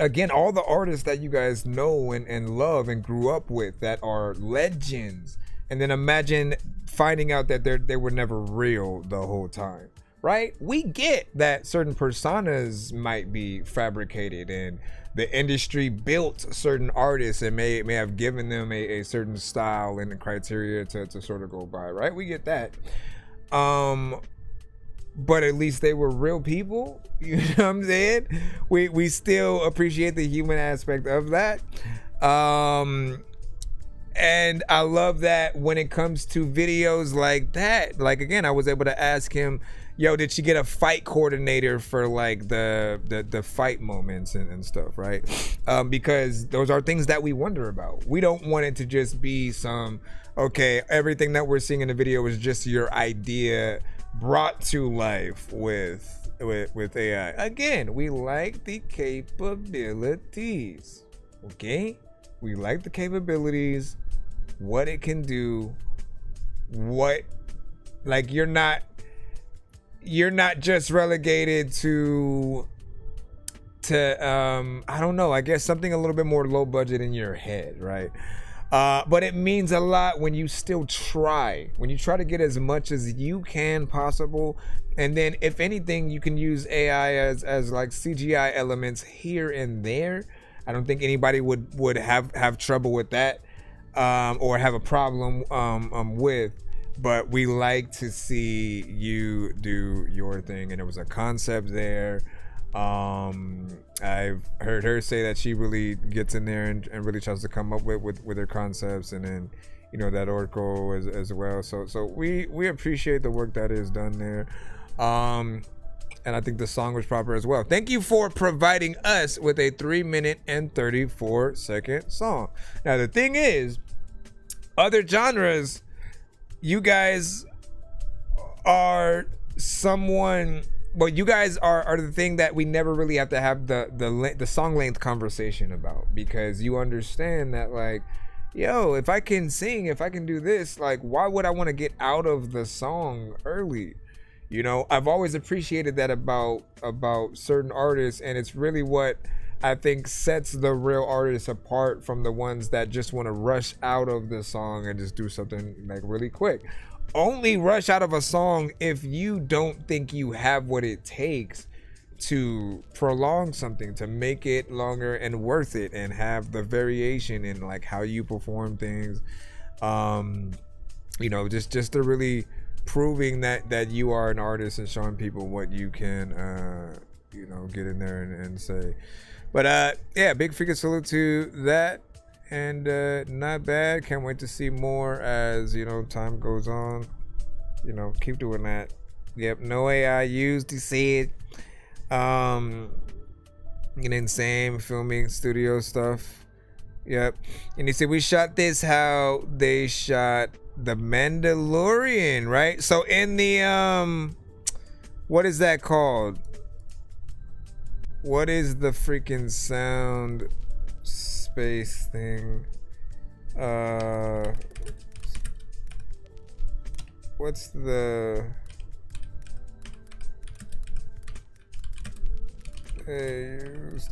again, all the artists that you guys know and love and grew up with that are legends, and then imagine finding out that they were never real the whole time. Right? We get that certain personas might be fabricated, and the industry built certain artists and may have given them a certain style and criteria to sort of go by. Right? We get that. But at least they were real people. You know what I'm saying? We still appreciate the human aspect of that. And I love that when it comes to videos like that. Like, again, I was able to ask him, yo, did she get a fight coordinator for like the fight moments and stuff, right? Because those are things that we wonder about. We don't want it to just be okay, everything that we're seeing in the video is just your idea brought to life with AI. Again, we like the capabilities. Okay? We like the capabilities, what it can do, you're not just relegated to I don't know, I guess something a little bit more low budget in your head, right? But it means a lot when you still try. When you try to get as much as you can possible. And then, if anything, you can use AI as like CGI elements here and there. I don't think anybody would have trouble with that, or have a problem with. But we like to see you do your thing. And there was a concept there. I've heard her say that she really gets in there and really tries to come up with her concepts, and then that Oracle as well. So we appreciate the work that is done there, and I think the song was proper as well. Thank you for providing us with a 3-minute and 34-second song. Now the thing is, other genres, you guys are someone. Well, you guys are the thing that we never really have to have the song length conversation about, because you understand that, like, yo, if I can sing, if I can do this, like, why would I want to get out of the song early? I've always appreciated that about certain artists, and it's really what I think sets the real artists apart from the ones that just want to rush out of the song and just do something like really quick. Only rush out of a song if you don't think you have what it takes to prolong something, to make it longer and worth it, and have the variation in like how you perform things. Just to really proving that you are an artist and showing people what you can you know, get in there and say. But yeah, big freaking salute to that. And not bad. Can't wait to see more as, you know, time goes on. You know, keep doing that. Yep, no AI used, he said. Insane filming studio stuff. Yep. And he said we shot this how they shot The Mandalorian, right? So in the what is that called? What is the freaking sound space thing? What's the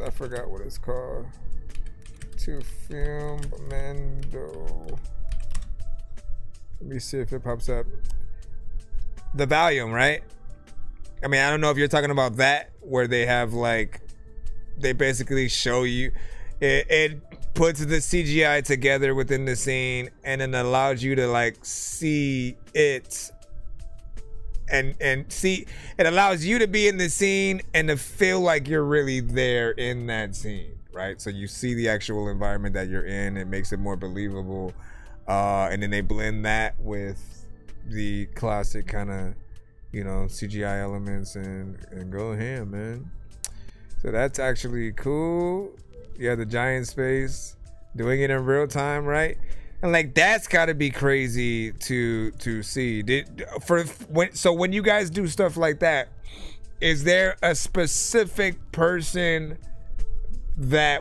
I forgot what it's called. To film Mando. Let me see if it pops up. The volume, right? I mean, I don't know if you're talking about that, where they have like, they basically show you, it puts the CGI together within the scene and then allows you to like see it and see, it allows you to be in the scene and to feel like you're really there in that scene, right? So you see the actual environment that you're in. It makes it more believable. And then they blend that with the classic kind of, you know, CGI elements and go ham, man. So that's actually cool. Yeah, the giant space, doing it in real time, right? And like that's got to be crazy to see. So when you guys do stuff like that, is there a specific person that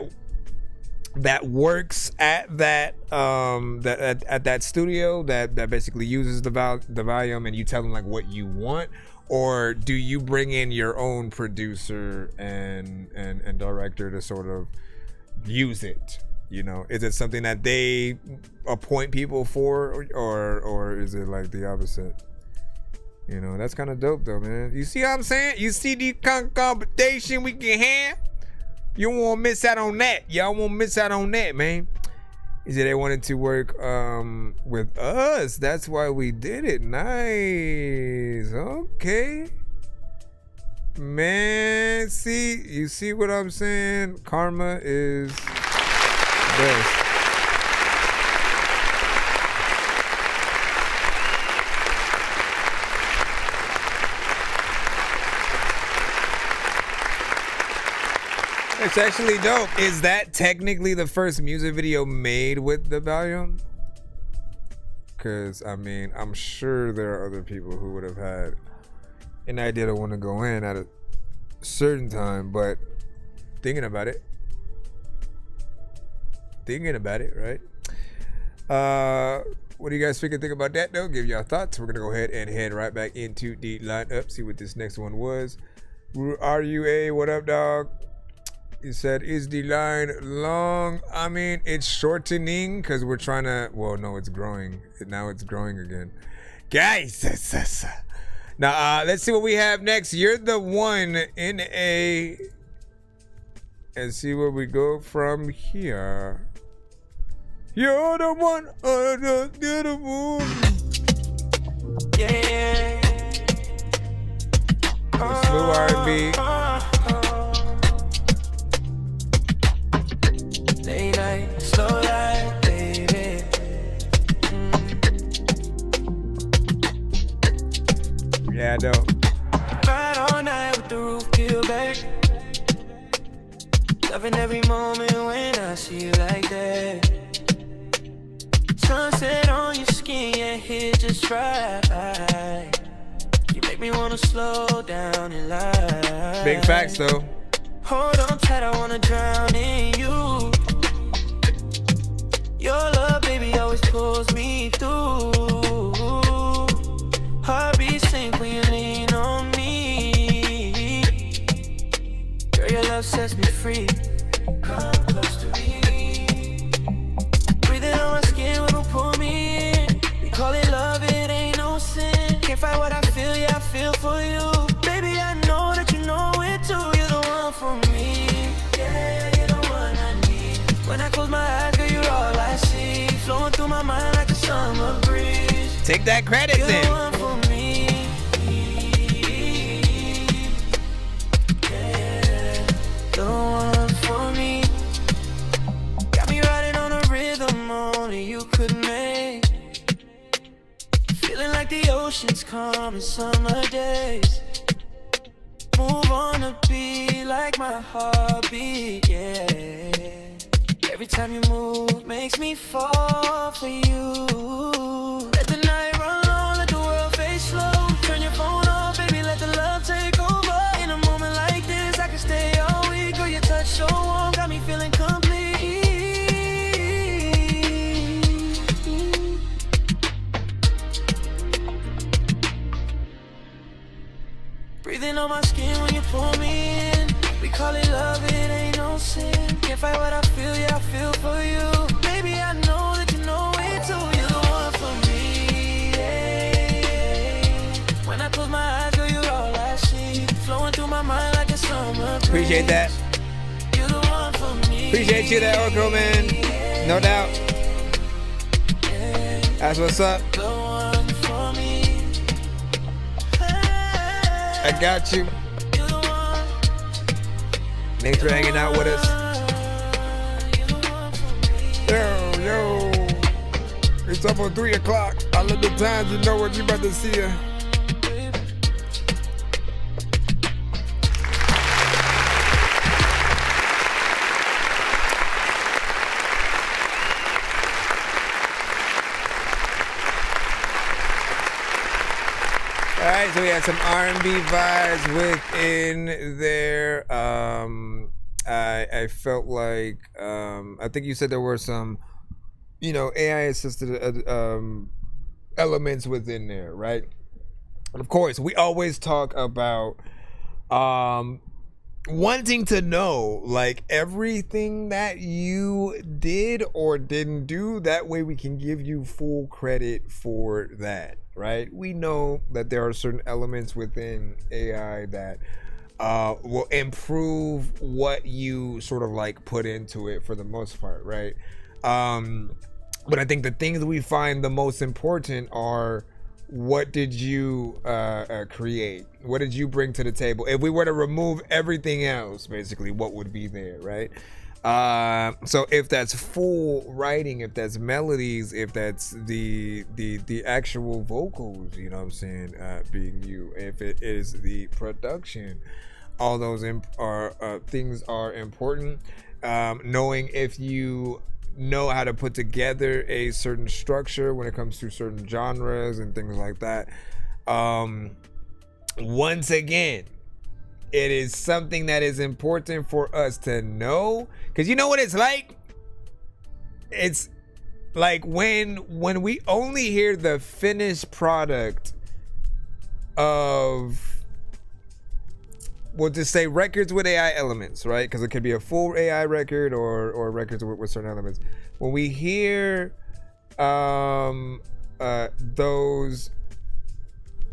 works at that at that studio that basically uses the volume, and you tell them like what you want, or do you bring in your own producer and director to sort of use it? You know, is it something that they appoint people for, or is it like the opposite? You know, that's kind of dope though, man. You see what I'm saying? You see the competition we can have? You won't miss out on that. Y'all won't miss out on that, man. He said they wanted to work with us. That's why we did it. Nice. Okay. Man, you see what I'm saying? Karma is best. It's actually dope. Is that technically the first music video made with the volume? Because, I mean, I'm sure there are other people who would have had an idea to want to go in at a certain time, but thinking about it, right? What do you guys think about that, though? Give y'all thoughts. We're going to go ahead and head right back into the lineup, see what this next one was. RUA, what up, dog? He said, is the line long? I mean, it's shortening because we're trying to, well, no, it's growing. Now it's growing again. Guys, now let's see what we have next. You're the one in A. And see where we go from here. You're the one, you're the one. Yeah. Smooth R&B. Late night, slow light, baby. Yeah, dope. Ride all night with the roof peeled back. Loving every moment when I see you like that. Sunset on your skin, yeah, hit just right. You make me wanna slow down and lie. Big facts, though. Hold on tight, I wanna drown in you. Your love, baby, always pulls me through. Heartbeat sink when you lean on me. Girl, your love sets me free. Come close to me. Breathing on my skin when you pull me in. We call it love, it ain't no sin. Can't fight what I feel, yeah, I feel for you. Baby, I know that you know it too. You're the one for me. Yeah, you're the one I need. When I close my eyes, girl, you're all I see. Flowing through my mind like a summer breeze. Take that credit You're then. the one for me. Yeah. Vacations come in summer days. Move on to be like my heartbeat, yeah. Every time you move makes me fall for you. Let the night run long, let the world fade slow. Turn your phone off, baby, let the love take over. In a moment like this, I can stay all week. Girl, your touch so warm, got me feeling complete. Breathing on my skin when you pull me in. We call it love, it ain't no sin. Can't fight what I feel, yeah, I feel for you. Baby, I know that you know it too. You're the one for me, yeah. When I close my eyes, girl, you're all I see. Flowing through my mind like a summer breeze. Appreciate that. You're the one for me. Appreciate you, that Orko, man. No doubt. That's what's up. The one for me. I got you. Thanks for hanging out with us. Yo. It's up on 3 o'clock. I love the times, you know what you about to see ya. All right, so we had some R&B vibes within there. I felt like I think you said there were some, AI assisted elements within there, right? And of course, we always talk about wanting to know like everything that you did or didn't do. That way we can give you full credit for that, right? We know that there are certain elements within AI that will improve what you sort of like put into it for the most part, right? But I think the things that we find the most important are, what did you create? What did you bring to the table? If we were to remove everything else, basically, what would be there, right? So if that's full writing, if that's melodies, if that's the actual vocals, you know what I'm saying, being you, if it is the production, all those things are important. Knowing if you know how to put together a certain structure when it comes to certain genres and things like that. Once again, it is something that is important for us to know, because you know what it's like? It's like when we only hear the finished product of, we'll just say records with AI elements, right? Because it could be a full AI record or records with certain elements. When we hear those,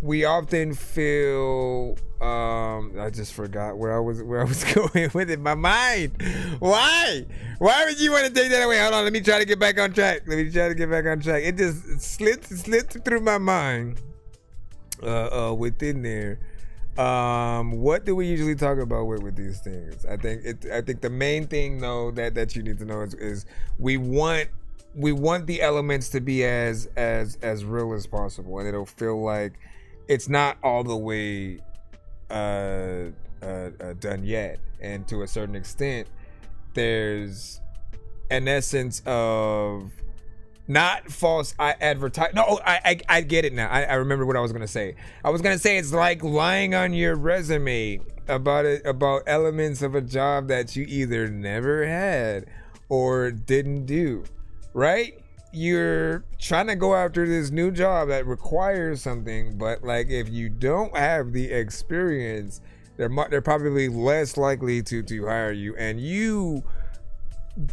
we often feel I just forgot where I was going with it. My mind. Why would you want to take that away? Hold on, let me try to get back on track. It just slipped through my mind within there. What do we usually talk about with these things? I think the main thing though that you need to know is we want the elements to be as real as possible, and it'll feel like it's not all the way done yet. And to a certain extent, there's an essence of not false advertising. No, I get it now. I remember what I was gonna say. I was gonna say it's like lying on your resume about elements of a job that you either never had or didn't do, right? You're trying to go after this new job that requires something, but like if you don't have the experience, they're probably less likely to hire you. And you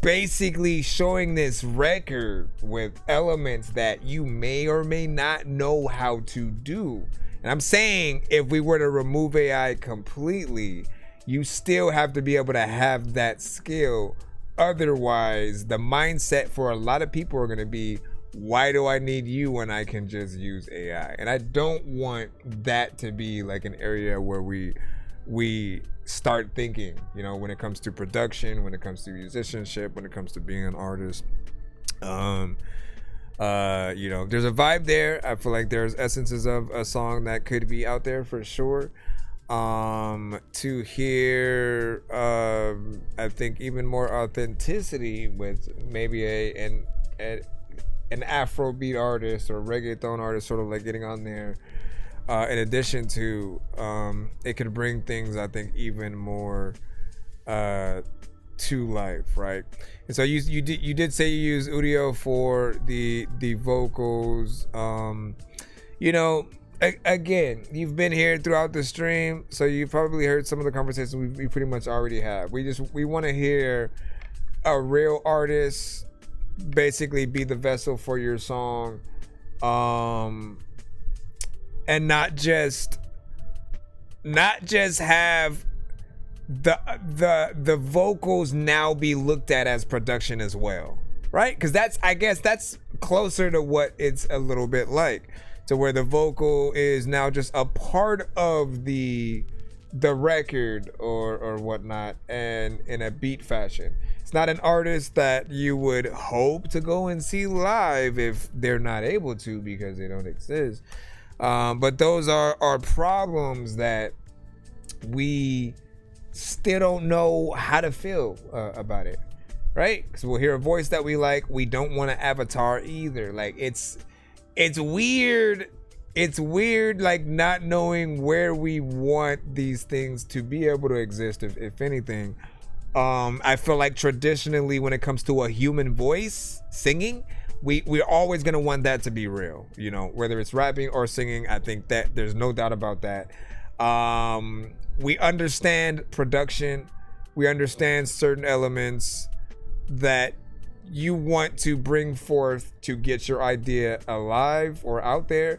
basically showing this record with elements that you may or may not know how to do. And I'm saying if we were to remove AI completely, you still have to be able to have that skill. Otherwise, the mindset for a lot of people are going to be, why do I need you when I can just use AI? And I don't want that to be like an area where we start thinking, when it comes to production, when it comes to musicianship, when it comes to being an artist. There's a vibe there. I feel like there's essences of a song that could be out there for sure. To hear I think even more authenticity with maybe an Afrobeat artist or reggaeton artist sort of like getting on there, in addition to it could bring things I think even more to life, right? And so you did say you use Udio for the vocals. Again, you've been here throughout the stream, so you probably heard some of the conversations we pretty much already have. We want to hear a real artist basically be the vessel for your song, and not just have the vocals now be looked at as production as well, right? Because I guess that's closer to what it's a little bit like, to where the vocal is now just a part of the record or whatnot, and in a beat fashion. It's not an artist that you would hope to go and see live if they're not able to because they don't exist. But those are problems that we still don't know how to feel about it, right? Because we'll hear a voice that we like. We don't want an avatar either. Like it's weird. It's weird, like not knowing where we want these things to be able to exist, if anything. I feel like traditionally when it comes to a human voice singing, we're always going to want that to be real, whether it's rapping or singing. I think that there's no doubt about that. We understand production. We understand certain elements that you want to bring forth to get your idea alive or out there.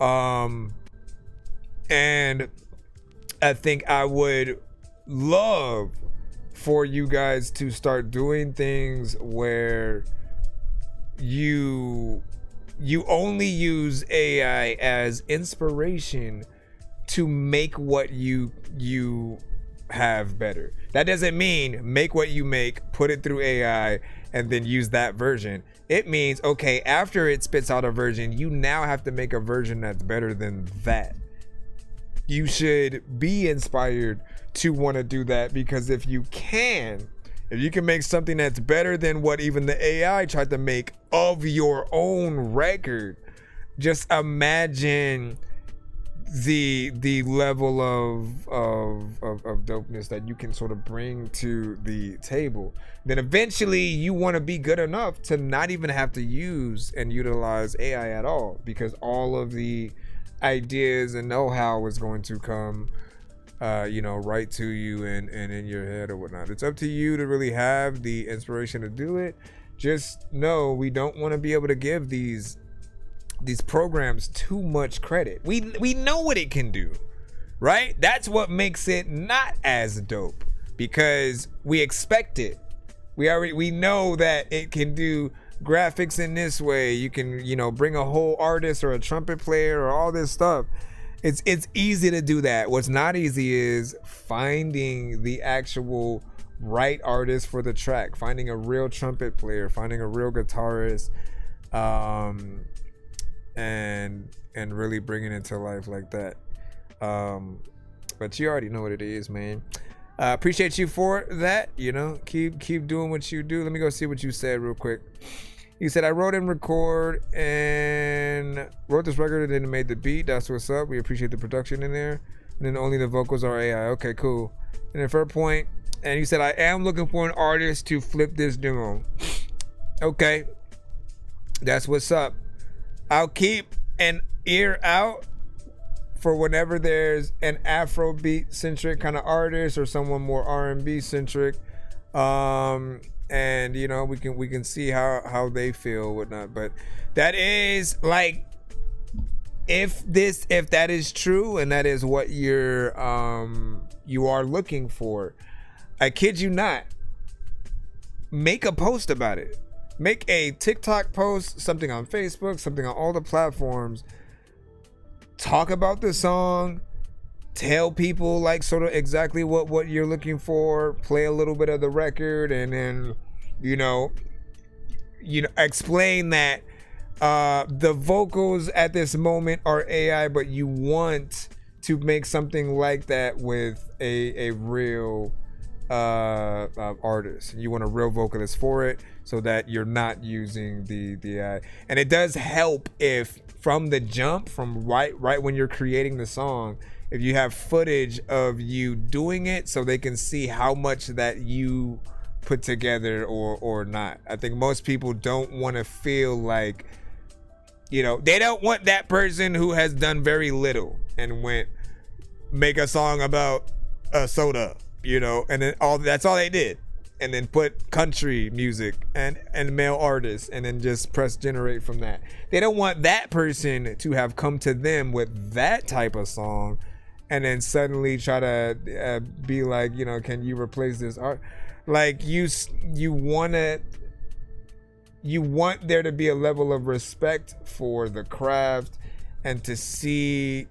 And I think I would love for you guys to start doing things where you only use AI as inspiration to make what you have better. That doesn't mean make what you make, put it through AI, and then use that version. It means, okay, after it spits out a version, you now have to make a version that's better than that. You should be inspired to want to do that, because if you can make something that's better than what even the AI tried to make of your own record, just imagine the level of dopeness that you can sort of bring to the table. Then eventually you want to be good enough to not even have to use and utilize AI at all, because all of the ideas and know-how is going to come right to you and in your head or whatnot. It's up to you to really have the inspiration to do it. Just know we don't want to be able to give these programs too much credit. We know what it can do, right? That's what makes it not as dope, because we expect it. We know that it can do graphics in this way. You can, bring a whole artist or a trumpet player or all this stuff. It's easy to do that. What's not easy is finding the actual right artist for the track, finding a real trumpet player, finding a real guitarist, and really bringing it to life like that. But you already know what it is, man. Appreciate you for that. Keep doing what you do. Let me go see what you said real quick. You said, I wrote this record and then made the beat. That's what's up. We appreciate the production in there. And then only the vocals are AI. Okay, cool. And then for a point, and you said, I am looking for an artist to flip this demo. Okay, that's what's up. I'll keep an ear out for whenever there's an Afrobeat centric kind of artist or someone more R&B centric, and we can see how they feel, whatnot. But that is like, if that is true and that is what you are looking for, I kid you not, make a post about it. Make a TikTok post, something on Facebook, something on all the platforms. Talk about the song. Tell people like sort of exactly what you're looking for. Play a little bit of the record, and then explain that The vocals at this moment are AI, but you want to make something like that with a real artist. You want a real vocalist for it, so that you're not using the AI. And it does help if from the jump, from right when you're creating the song, if you have footage of you doing it, so they can see how much that you put together or not. I think most people don't want to feel like, you know, they don't want that person who has done very little and went make a song about a soda, you know, and then that's all they did, and then put country music and male artists and then just press generate from that. They don't want that person to have come to them with that type of song and then suddenly try to be like, you know, can you replace this art? Like you want there to be a level of respect for the craft and to see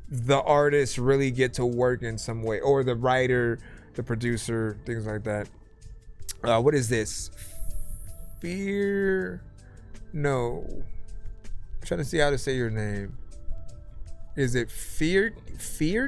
the artist really get to work in some way, or the writer, the producer, things like that. What is this? No. I'm trying to see how to say your name. Is it Fear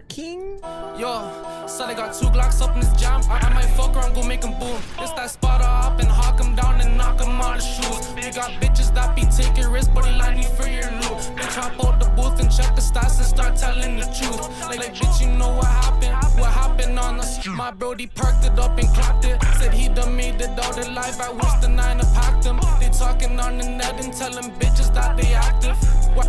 King? Yo, so they got 2 Glocks up in this jam. I might fuck around, go make 'em boom. This that spotter up and hawk 'em down and knock 'em out of shoes. They got bitches that be taking risks, but they line me for your loot. They hop out the booth and check the stats and start telling the truth. Like bitch, you know what happened? What happened on the street? My brody parked it up and clapped it. Said he done made it out alive. I wish the 9 packed him. They talking on the net and telling bitches that they active.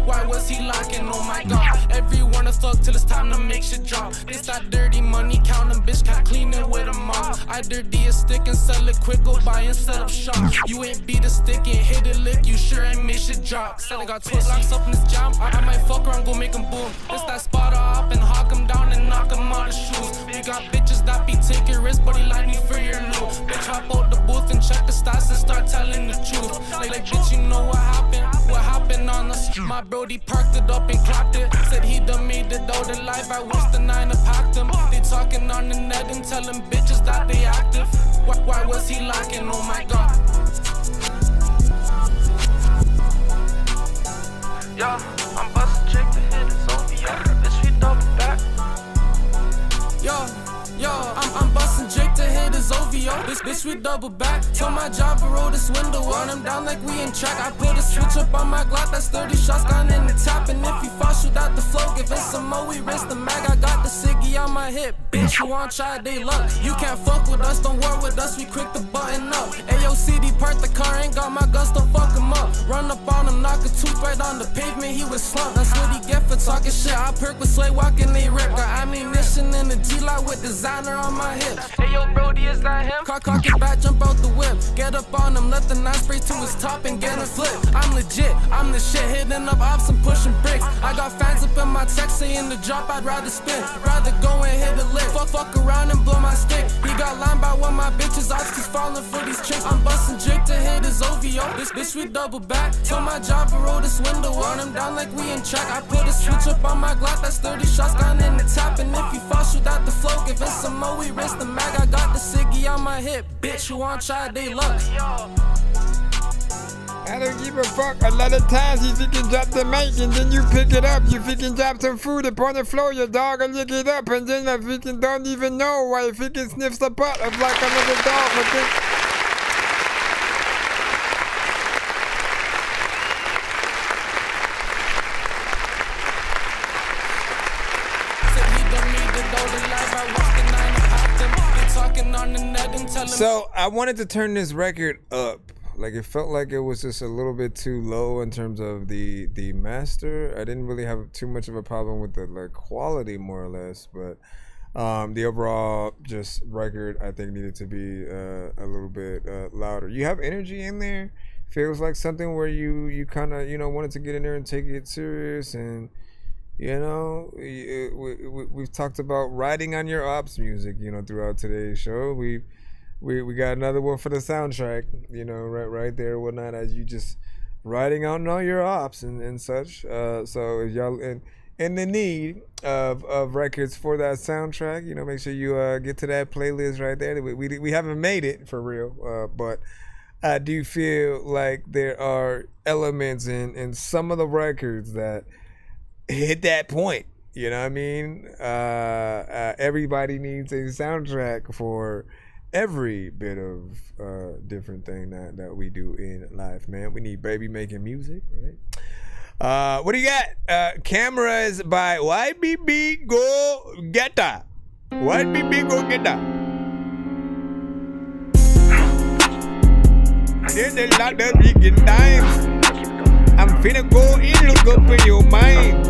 Why was he locking? Oh my god. Everyone a thug till it's time to make shit drop. It's that dirty money counting, bitch, can't clean it with a mop. I dirty a stick and sell it quick, go buy and set up shop. You ain't beat a stick and hit a lick, you sure ain't make shit drop. Said I got 2 locks up in this jam. I might fuck around, go make 'em boom. It's that spotter up and hawk 'em down and knock 'em out of shoes. We got bitches that be taking risks, but they line me for your loot. Bitch, hop out the booth and check the stats and start telling the truth. Like bitch, you know what happened? What happened on the street? My brody parked it up and clapped it. Said he done made it out alive. I wish the 9 packed him. They talking on the net and telling bitches that they active. Why was he locking? Oh my god. Yo, I'm bustin' chick to hit his OVO. Bitch, we double back. Yo, I'm bustin' Jake to hit his OVO. Bitch, we double back. Tell my job to roll this window, run him down like we in track. I put a switch up on my Glock, that's 30 shots gone in the top. And if he fall, shoot out the flow. Give it some more, we rinse the mag. I got the ciggy on my hip. Bitch, you want try, they luck. You can't fuck with us, don't war with us, we quick to button up. Ayo, CD part the car, ain't got my guns, don't fuck him up. Run up on him, knock a tooth right on the pavement, he was slumped. That's what he get for talking shit. I perk with Sway walking, they rip. Got ammunition in the G-Lot with designer on my hip. Ayo, Brody, is that him? Cock it back, jump out the whip. Get up on him, let the knife spray to his top and get him flip. I'm legit, I'm the shit, hitting up ops and pushing bricks. I got fans up in my text saying the drop, I'd rather spin. Rather go and hit a lick. Fuck around and blow my stick. He got lined by one of my bitches, ops keep falling for these tricks. I'm busting Jake to hit his OVO. This bitch, we double back. Tell my job to roll this window, run him down like we in track. I put a switch up on my Glock, that's 30 shots gone in the top. And if he fall, shoot out the flow. Give it some more, we rinse the mag. I got the ciggy on my hip. Bitch, you want try, they luck. I don't give a fuck. A lot of times if you can drop the mic and then you pick it up. If you can drop some food upon the floor, your dog will lick it up. And then if you can don't even know why, if you can sniff the butt of like another dog. So I wanted to turn this record up. Like it felt like it was just a little bit too low in terms of the master. I didn't really have too much of a problem with the like quality, more or less, but the overall just record I think needed to be a little bit louder. You have energy in there. Feels like something where you kind of wanted to get in there and take it serious, and we've talked about writing on your ops music throughout today's show. We got another one for the soundtrack, right there, whatnot, as you just writing on all your ops and such. So if y'all in the need of records for that soundtrack, make sure you get to that playlist right there. We haven't made it for real, but I do feel like there are elements in some of the records that hit that point. You know what I mean? Everybody needs a soundtrack for every bit of different thing that we do in life, man. We need baby making music, right? What do you got? Cameras by YBB Go Getta. YBB Go Getta. There's a lot of vegan times. I'm finna go and look up in your mind.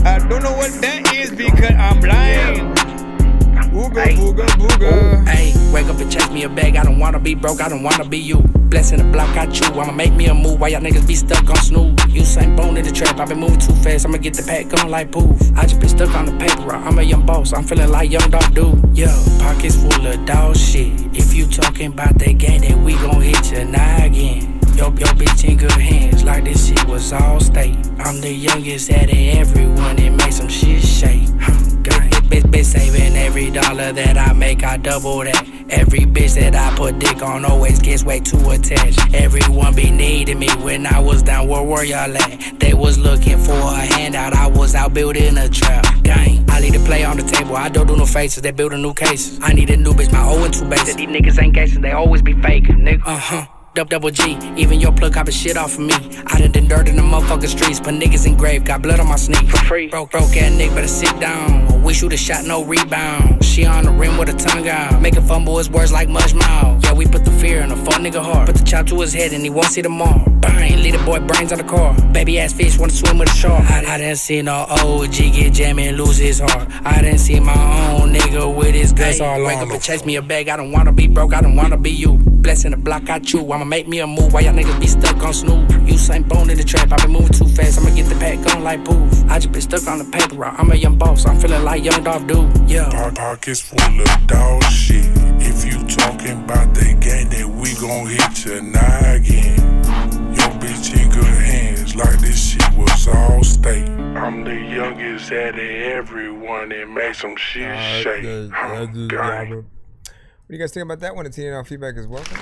I don't know what that is because I'm blind. Booga, booga, booga. Hey, wake up and chase me a bag. I don't wanna be broke, I don't wanna be you. Blessing the block I chew. I'ma make me a move while y'all niggas be stuck on snooze. You ain't bone in the trap, I been moving too fast. I'ma get the pack going like poof. I just been stuck on the paper route. I'm a young boss, I'm feeling like young dog dude. Yo, pockets full of dog shit. If you talking about that game, then we gon' hit your noggin. Yo bitch in good hands, like this shit was all state. I'm the youngest out of everyone, it makes some shit shake. Bitch saving every dollar that I make, I double that. Every bitch that I put dick on always gets way too attached. Everyone be needing me when I was down, where were y'all at? They was looking for a handout, I was out building a trap. Gang, I leave the play on the table, I don't do no faces, they building new cases. I need a new bitch, my 0 and 2 bases. These niggas ain't gangsters, they always be faking, nigga. Double G, even your plug copping shit off of me. I done dirt in the motherfucking streets, put niggas in grave, got blood on my sneak. For free, broke ass nigga, better sit down. We shoot a shot, no rebound. She on the rim with her tongue out, make a fumble his words like mush mouth. Yeah, we put the fear in a fuck nigga heart. Put the chop to his head and he won't see the mark. Bang, leave the boy brains on the car. Baby ass fish wanna swim with a shark. I didn't see no OG get jammed and lose his heart. I didn't see my own nigga with his guts all wake up and chase me a bag. I don't wanna be broke, I don't wanna be you. Blessing the block I chew, I'ma make me a move while y'all niggas be stuck on snooze. You ain't bone in the trap, I been moving too fast, I'ma get the pack going like poof. I just been stuck on the paper route, I'm a young boss, I'm feeling like young dog dude, yeah. Pockets full of dog shit. If you talking about that game, then we gon' hit your noggin. Your bitch in good hands, like this shit was all state. I'm the youngest out of everyone, it makes some shit shake. What do you guys think about that one? And TNL feedback is welcome.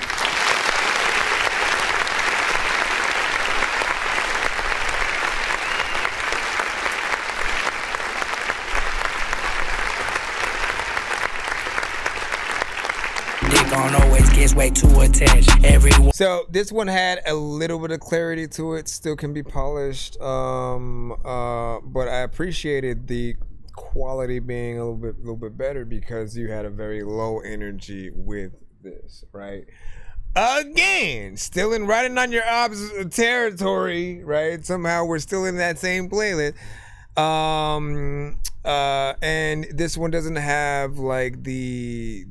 Always gets way too attached. So this one had a little bit of clarity to it, still can be polished, but I appreciated the quality being a little bit better because you had a very low energy with this, right? Again, still in riding on your ops territory, right? Somehow we're still in that same playlist. And this one doesn't have like the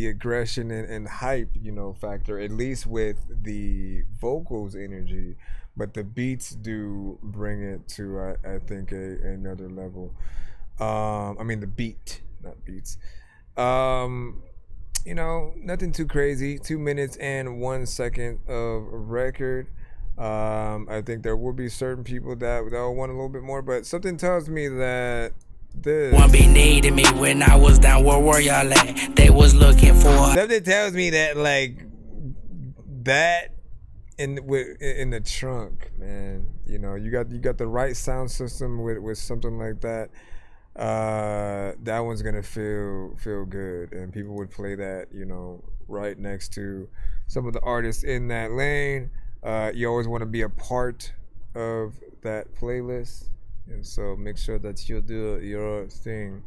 aggression and hype, you know, factor, at least with the vocals energy, but the beats do bring it to I think another level. I mean the beat, not beats. You know, nothing too crazy. 2 minutes and 1 second of record. I think there will be certain people that want a little bit more, but something tells me that this one be needing me when I was down, where were y'all at? They was looking for something tells me that like that in the trunk, man. You know, you got the right sound system with something like that. That one's gonna feel good, and people would play that, you know, right next to some of the artists in that lane. You always want to be a part of that playlist, and so make sure that you do your thing.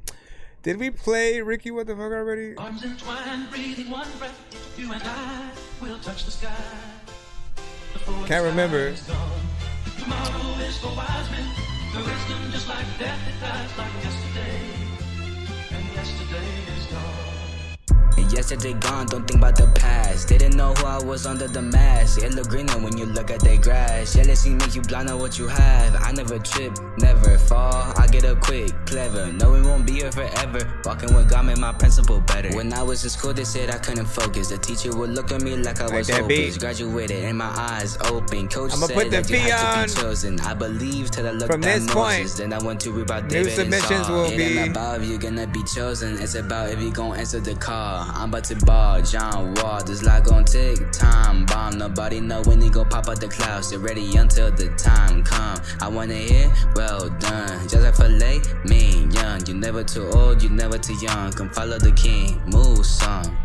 Did we play Ricky What the Fuck already? Arms entwined, breathing one breath, you and I will touch the sky. Can't remember. Tomorrow is for wise men, the wisdom just like death, it dies like yesterday, and yesterday is gone. And yesterday gone, don't think about the past. Didn't know who I was under the mask. It look greener when you look at that grass. Jealousy make you blind on what you have. I never trip, never fall. I get up quick, clever. No, we won't be here forever. Walking with God made my principle better. When I was in school, they said I couldn't focus. The teacher would look at me like I was hopeless. Graduated and my eyes open. Coach said put the that you had to on be chosen. I believe till I looked from at this Moses. point. Then I went to read about New David submissions and Saul. will It be ain't about if you're gonna be chosen. It's about if you gon' answer the call. I'm about to ball, John Wall, this lot gon' take time. Bomb, nobody know when he gon' pop out the clouds. Get ready until the time come. I wanna hear, well done. Just like filet, me young. You never too old, you never too young. Come follow the king, move some.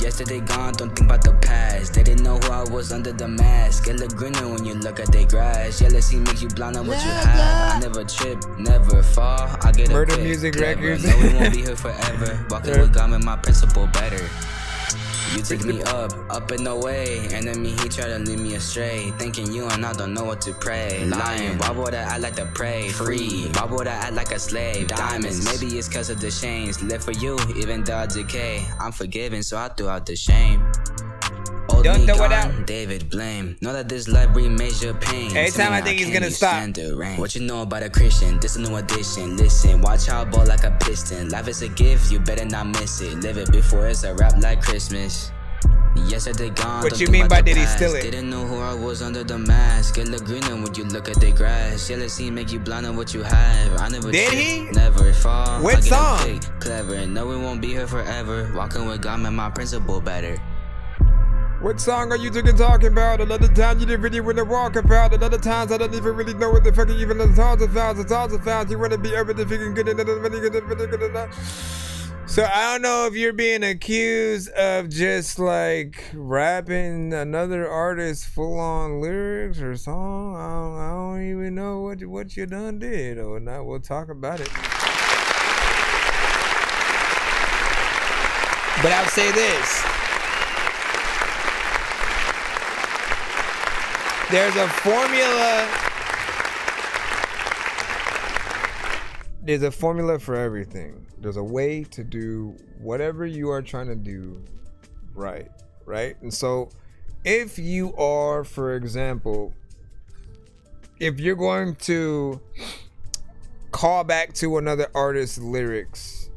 Yesterday gone, don't think about the past. They didn't know who I was under the mask. Get look greener when you look at their grass. Jealousy make you blind on what you have. I never trip, never fall. I get Murder a bit Music clever. Records. No, we won't be here forever. Walking with God, make my principle better. You take me up and away. Enemy, he try to lead me astray. Thinking you and I don't know what to pray. Lying, why would I act like a prey? Free, why would I act like a slave? Diamonds, maybe it's cause of the chains. Live for you, even though I decay. I'm forgiven, so I threw out the shame. Old Don't me throw it gone, out. David blame. Know that this life brings your pain. Every Tell time me I think how he's can gonna you stop. stand the rain? What you know about a Christian? This a new addition. Listen, watch how I ball like a piston. Life is a gift, you better not miss it. Live it before it's a wrap like Christmas. Yesterday gone. What don't you think mean about by the did he past. steal it? Didn't know who I was under the mask. Get look greener when you look at the grass. Jealousy make you blind on what you have. I never Did trip, he? never fall. What I get song? quick, clever. No, we won't be here forever. Walking with God, make my principle better. What song are you talking about? Another time you didn't really want to walk about. Another times I don't even really know what the fuck you even the songs of found. You want to be everything figuring good enough. So I don't know if you're being accused of just like rapping another artist's full-on lyrics or song. I don't even know what you done did or not. We'll talk about it. But I'll say this. There's a formula. There's a formula for everything. There's a way to do whatever you are trying to do right? And so if you are, for example, if you're going to call back to another artist's lyrics,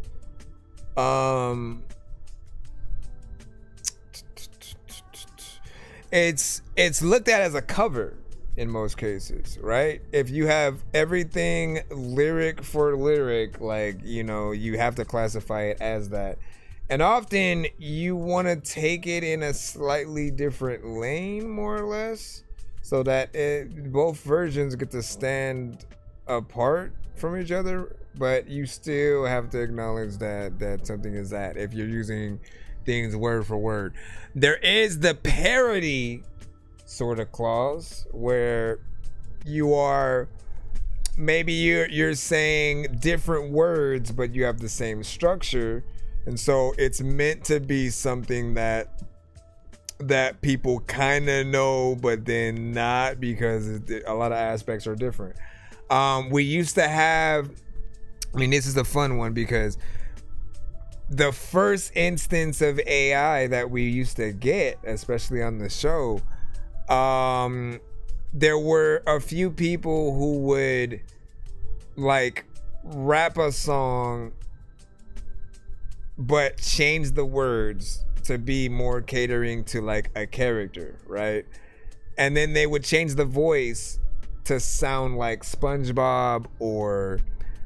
it's looked at as a cover in most cases, right? If you have everything lyric for lyric, like, you know, you have to classify it as that. And often you want to take it in a slightly different lane, more or less, so that both versions get to stand apart from each other, but you still have to acknowledge that something is that if you're using things word for word. There is the parody sort of clause where you are maybe you're saying different words but you have the same structure, and so it's meant to be something that people kind of know but then not, because a lot of aspects are different. We used to have, I mean, this is a fun one because the first instance of AI that we used to get, especially on the show, there were a few people who would like rap a song but change the words to be more catering to like a character, right? And then they would change the voice to sound like SpongeBob or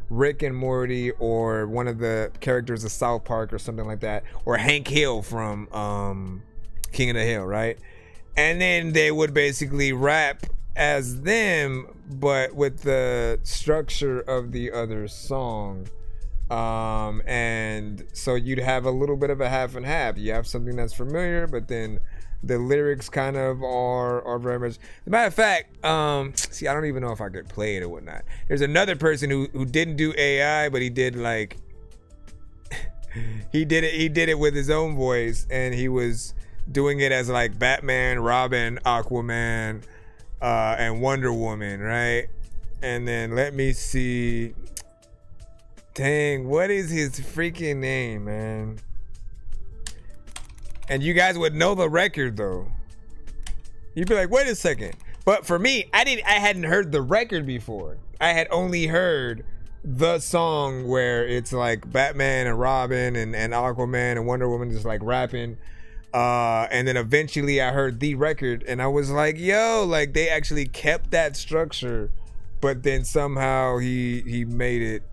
Rick and Morty or one of the characters of South Park or something like that, or Hank Hill from King of the Hill, right? And then they would basically rap as them but with the structure of the other song, and so you'd have a little bit of a half and half. You have something that's familiar, but then the lyrics kind of are very much. As a matter of fact, see, I don't even know if I could play it or whatnot. There's another person who didn't do AI, but he did like he did it with his own voice, and he was doing it as like Batman, Robin, Aquaman, and Wonder Woman, right? And then let me see. Dang, what is his freaking name, man? And you guys would know the record though. You'd be like, wait a second. But for me, I hadn't heard the record before. I had only heard the song where it's like Batman and Robin and Aquaman and Wonder Woman just like rapping. And then eventually I heard the record and I was like, yo, like they actually kept that structure, but then somehow he made it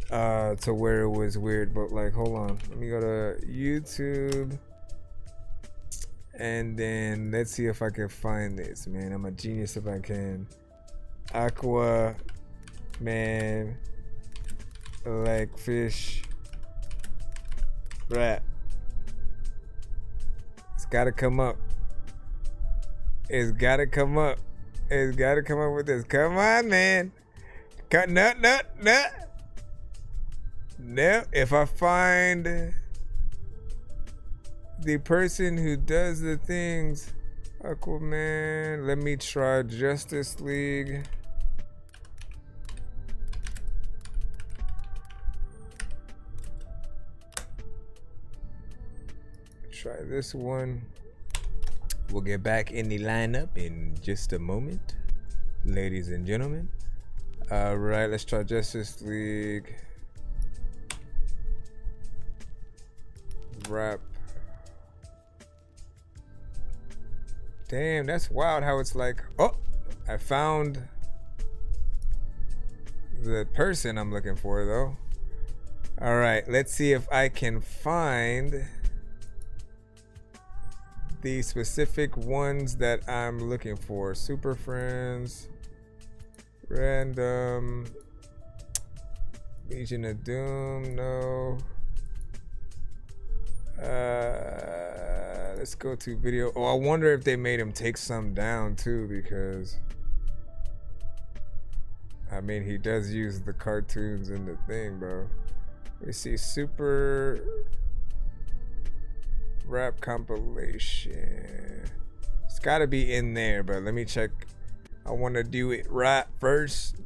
to where it was weird. But like, hold on, let me go to YouTube, and then let's see if I can find this. Man, I'm a genius if I can. Aqua man, like fish rap. It's gotta come up. It's gotta come up. It's gotta come up with this. Come on, man. Cut nut. No, if I find the person who does the things, Aquaman, let me try Justice League. Try this one. We'll get back in the lineup in just a moment, ladies and gentlemen. All right, let's try Justice League. Rap. Damn, that's wild how it's like, oh, I found the person I'm looking for though. All right, let's see if I can find the specific ones that I'm looking for. Super Friends, Random, Legion of Doom, no. Let's go to video. Oh, I wonder if they made him take some down too, because I mean he does use the cartoons in the thing, bro. Let me see. Super rap compilation. It's gotta be in there, but let me check. I want to do it right first.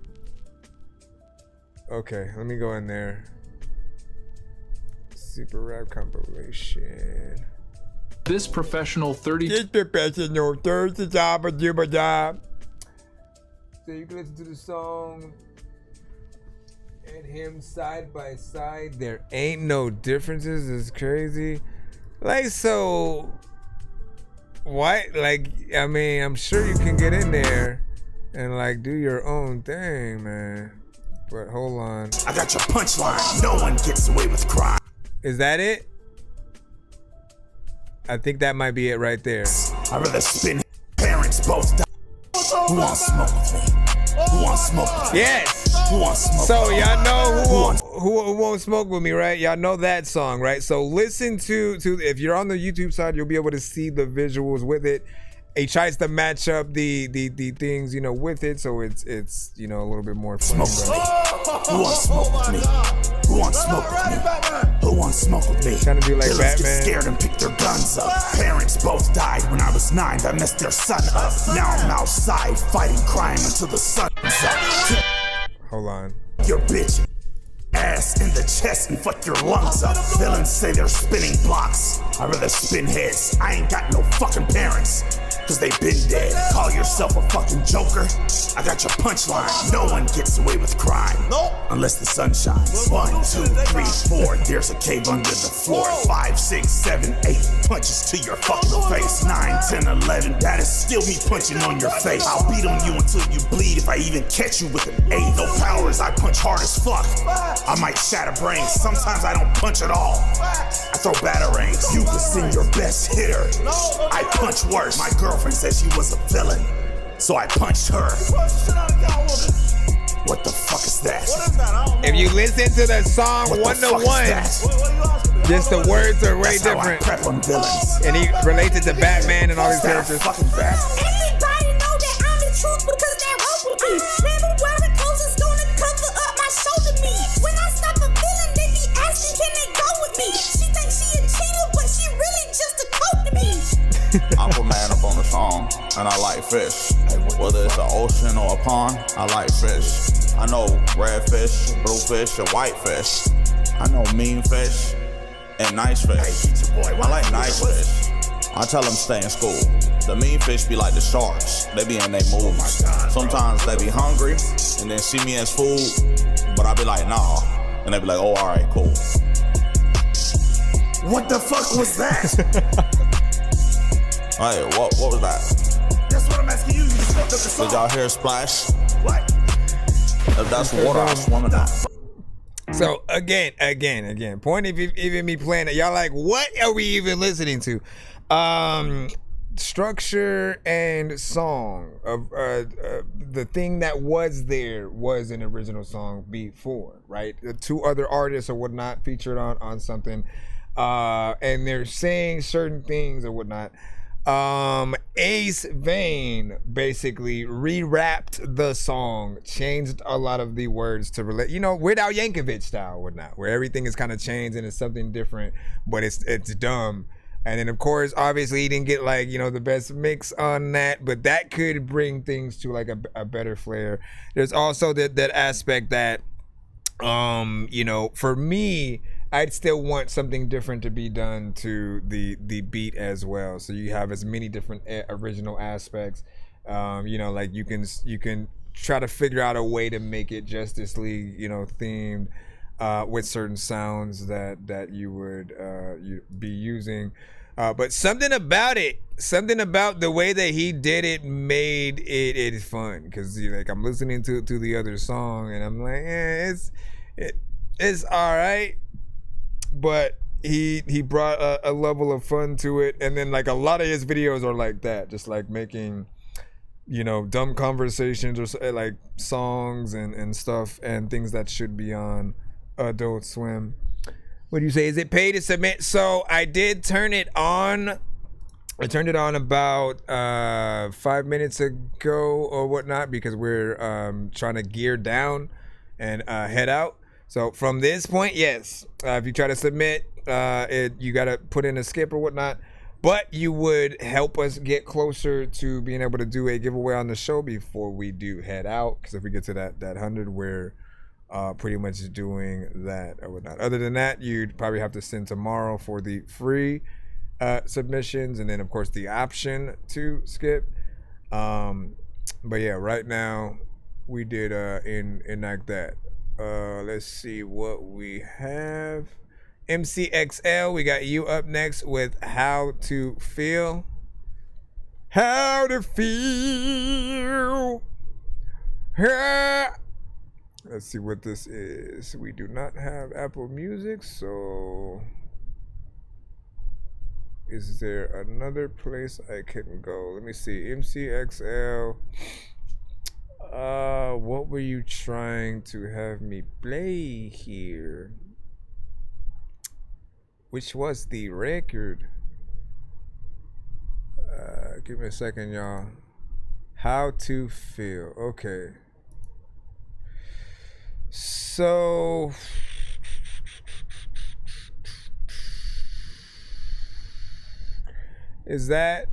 Okay, let me go in there. Super rap compilation. This professional 30. This professional 30 job. So you can listen to the song and him side by side. There ain't no differences. It's crazy. Like, so why? Like, I mean, I'm sure you can get in there and like do your own thing, man. But hold on. I got your punchline. No one gets away with crime. Is that it? I think that might be it right there. I rather spin parents both die. Who wants smoke with me? Who wants smoke with me? Yes. Who wants smoke So with me? y'all know who won't smoke with me, right? Y'all know that song, right? So listen to if you're on the YouTube side, you'll be able to see the visuals with it. He tries to match up the things, you know, with it, so it's you know a little bit more fun. Who wants smoke with me? Who wants smoke with me? Who wants smoke with me? Trying to be like Killers Batman. get scared and pick their guns up. Parents both died when I was 9. That messed their son up. Now I'm outside fighting crime until the sun's up. Hold on. Your bitch ass in the chest and fuck your lungs up. Villains say they're spinning blocks. I'd rather spin heads. I ain't got no fucking parents, cause they been dead. Call yourself a fucking joker? I got your punchline. No one gets away with crime. Unless the sun shines. 1, 2, 3, 4. There's a cave under the floor. 5, 6, 7, 8. Punches to your fucking face. 9, 10, 11. That is still me punching on your face. I'll beat on you until you bleed if I even catch you with an 8. No powers, I punch hard as fuck. I might shatter brains. Sometimes I don't punch at all. I throw batarangs. You can send your best hitter. I punch worse. My girlfriend said she was a villain, so I punched her. What the fuck is that? If you listen to the song What the 1 to fuck 1, just the words are way That's how I different. prep on villains. And he relates it to Batman and all these Is that a characters. fucking bat? Everybody know that I'm the truth because they roll with me. Never wear the clothes that's gonna cover up my shoulder me. When I stop a feeling, they be asking, can they go with me? She thinks she a cheater, but she really just a coat to me. Aquaman up on the song, and I like fish. Whether it's an ocean or a pond, I like fish. I know red fish, blue fish, and white fish. I know mean fish and nice fish. I like nice fish. I tell them stay in school. The mean fish be like the sharks. They be in their moves. Sometimes they be hungry and then see me as food, but I be like, nah. And they be like, oh, all right, cool. What the fuck was that? Hey, what was that? That's what I'm asking you. You just fucked up the song. Did y'all hear a splash? What? If that's water, I'm swimming in. So again, point of even me playing it, y'all like, what are we even listening to? Structure and song of the thing that was there was an original song before, right? The two other artists or whatnot featured on something, and they're saying certain things or whatnot. Ace Vane basically re-rapped the song, changed a lot of the words to relate, Weird Al Yankovic style or whatnot, where everything is kind of changed and it's something different, but it's dumb. And then, of course, obviously, he didn't get, the best mix on that, but that could bring things to, a better flair. There's also that aspect that, for me, I'd still want something different to be done to the beat as well. So you have as many different original aspects. You can try to figure out a way to make it Justice League, themed with certain sounds that you would be using. But something about the way that he did it made it fun. Because I'm listening to the other song and I'm like, it's all right. But he brought a level of fun to it, and then a lot of his videos are like that, just making dumb conversations or songs and stuff and things that should be on Adult Swim. What do you say? Is it pay to submit? So I did turn it on. I turned it on about 5 minutes ago or whatnot, because we're trying to gear down and head out. So from this point, yes, if you try to submit, you got to put in a skip or whatnot. But you would help us get closer to being able to do a giveaway on the show before we do head out. Because if we get to that 100, we're pretty much doing that or whatnot. Other than that, you'd probably have to send tomorrow for the free submissions, and then of course the option to skip. But yeah, right now we did in like that. Let's see what we have. MCXL, we got you up next with How to Feel. How to feel. Let's see what this is. We do not have Apple Music, so is there another place I can go? Let me see. MCXL. What were you trying to have me play here? Which was the record? Give me a second, y'all. How to Feel. Okay. So is that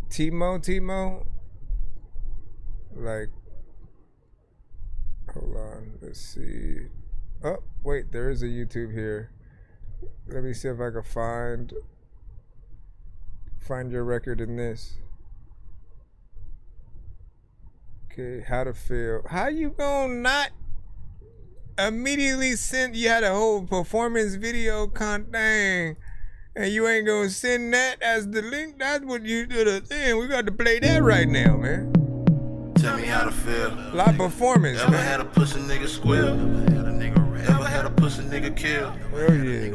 Timo? Hold on, let's see. Oh, wait, there is a YouTube here. Let me see if I can find your record in this. Okay, How to Feel. How you gonna not immediately send? You had a whole performance video thing, and you ain't gonna send that as the link? That's what you do the thing. We got to play that right now, man. Tell me how to feel. Live performance, Ever man. had a pussy nigga squeal? Ever had a pussy nigga kill? Hell yeah.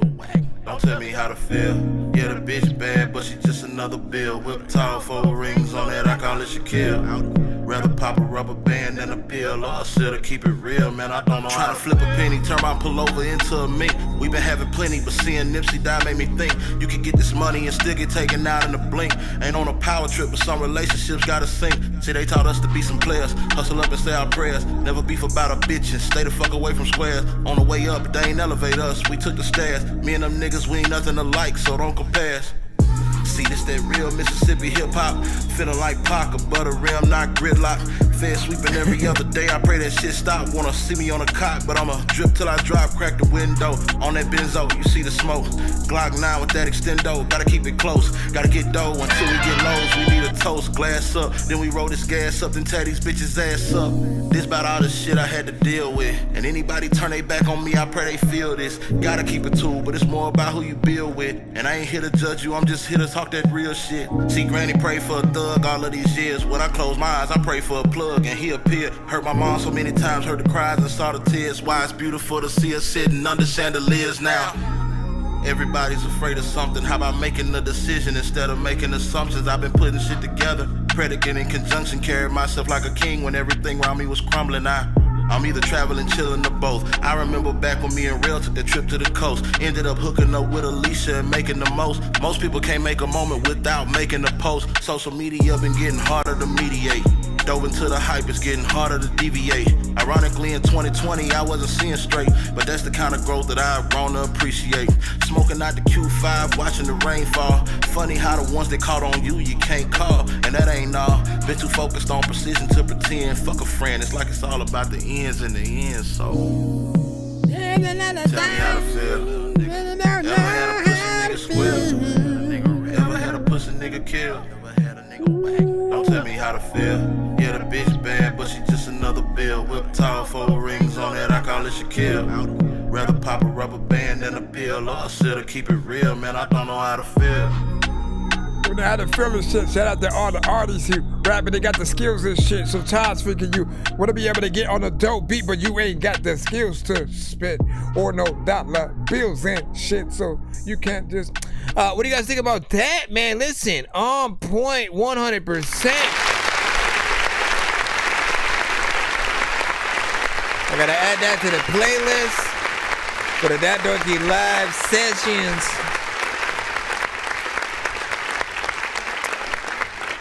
Don't tell me how to feel. Yeah, the bitch bad, but she just another bill. Whip tall, 4 rings on that, I call it Shaquille. Rather pop a rubber band than a pill, or a sit or keep it real, man. I don't know how to flip a penny, turn my pullover into a mink. We been having plenty, but seeing Nipsey die made me think you can get this money and still get taken out in a blink. Ain't on a power trip, but some relationships gotta sink. See, they taught us to be some players, hustle up and say our prayers. Never beef about a bitch and stay the fuck away from squares. On the way up, they ain't elevate us, we took the stairs. Me and them niggas, we ain't nothing alike, so don't compare us. See, this that real Mississippi hip-hop. Feeling like Pac, a butter rim, not gridlock. Fed sweeping every other day, I pray that shit stop. Wanna see me on a cot, but I'ma drip till I drop. Crack the window, on that benzo, you see the smoke. Glock 9 with that extendo, gotta keep it close. Gotta get dough until we get lows, we need a a toast, glass up. Then we roll this gas up, then tear these bitches ass up. This about all the shit I had to deal with. And anybody turn they back on me, I pray they feel this. Gotta keep it cool, but it's more about who you build with. And I ain't here to judge you, I'm just here to talk that real shit. See, Granny prayed for a thug all of these years. When I close my eyes, I pray for a plug, and he appeared. Hurt my mom so many times, heard the cries and saw the tears. Why it's beautiful to see her sitting under chandeliers now. Everybody's afraid of something. How about making a decision instead of making assumptions? I've been putting shit together, predicate in conjunction, carried myself like a king when everything around me was crumbling. I'm either traveling, chilling, or both. I remember back when me and Real took the trip to the coast. Ended up hooking up with Alicia and making the most. Most people can't make a moment without making a post. Social media been getting harder to mediate. Dove into the hype, it's getting harder to deviate. Ironically, in 2020, I wasn't seeing straight, but that's the kind of growth that I've grown to appreciate. Smoking out the Q5, watching the rain fall. Funny how the ones that caught on you can't call, and that ain't all. Been too focused on precision to pretend. Fuck a friend, it's like it's all about the ends in the end, so tell me how to feel. Ever had a pussy nigga squeal? Ever had a pussy nigga kill? Don't tell me how to feel. Yeah, the bitch bad, but she just another bill. Whip tall, 4 rings on that, I call it Shaquille. Rather pop a rubber band than a pill, or I should've keep it real, man, I don't know how to feel. Don't know how to feel this shit. Shout out to all the artists who rapping, they got the skills and shit. So Todd's figuring you wanna be able to get on a dope beat, but you ain't got the skills to spit or no dollar bills and shit. So you can't just. What do you guys think about that, man? Listen, on point, 100%. I gotta add that to the playlist for the That Dorky live sessions.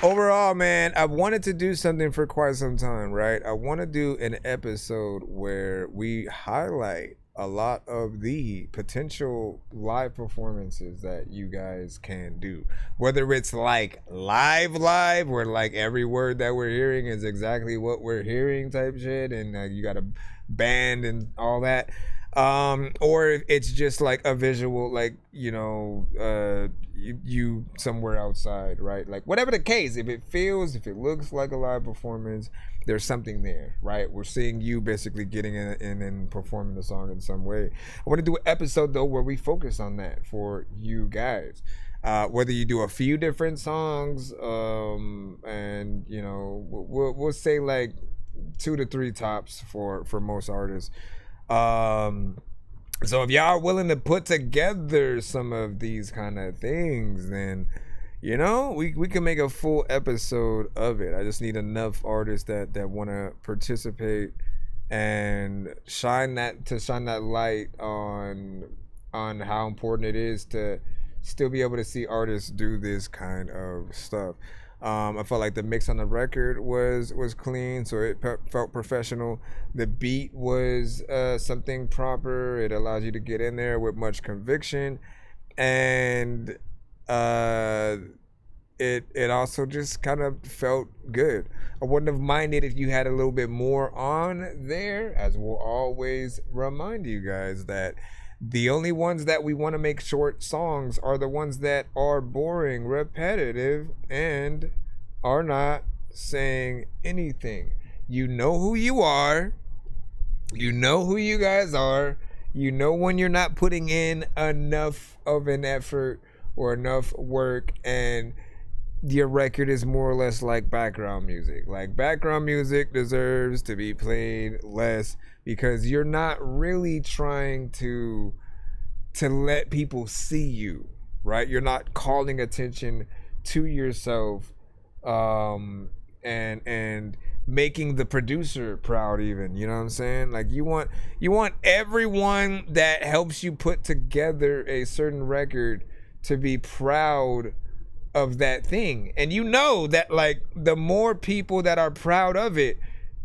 Overall, man, I've wanted to do something for quite some time, right? I want to do an episode where we highlight a lot of the potential live performances that you guys can do. Whether it's like live, where like every word that we're hearing is exactly what we're hearing type shit, and you got a band and all that. Or if it's just like a visual, like, you know, you somewhere outside, right? Like whatever the case, if it looks like a live performance, there's something there, right? We're seeing you basically getting in and performing the song in some way. I want to do an episode though where we focus on that for you guys. Whether you do a few different songs, and you know, we'll say like 2 to 3 tops for most artists. So if y'all are willing to put together some of these kind of things, then, you know, we can make a full episode of it. I just need enough artists that want to participate and shine that light on how important it is to still be able to see artists do this kind of stuff. I felt like the mix on the record was clean, so it felt professional. The beat was something proper. It allows you to get in there with much conviction, and it also just kind of felt good. I wouldn't have minded if you had a little bit more on there, as we'll always remind you guys that the only ones that we want to make short songs are the ones that are boring, repetitive, and are not saying anything. You know who you are. You know who you guys are. You know when you're not putting in enough of an effort or enough work, and your record is more or less like background music. Like background music deserves to be played less because you're not really trying to let people see you, right? You're not calling attention to yourself, and making the producer proud even, you know what I'm saying? Like you want everyone that helps you put together a certain record to be proud of that thing. And you know that like the more people that are proud of it,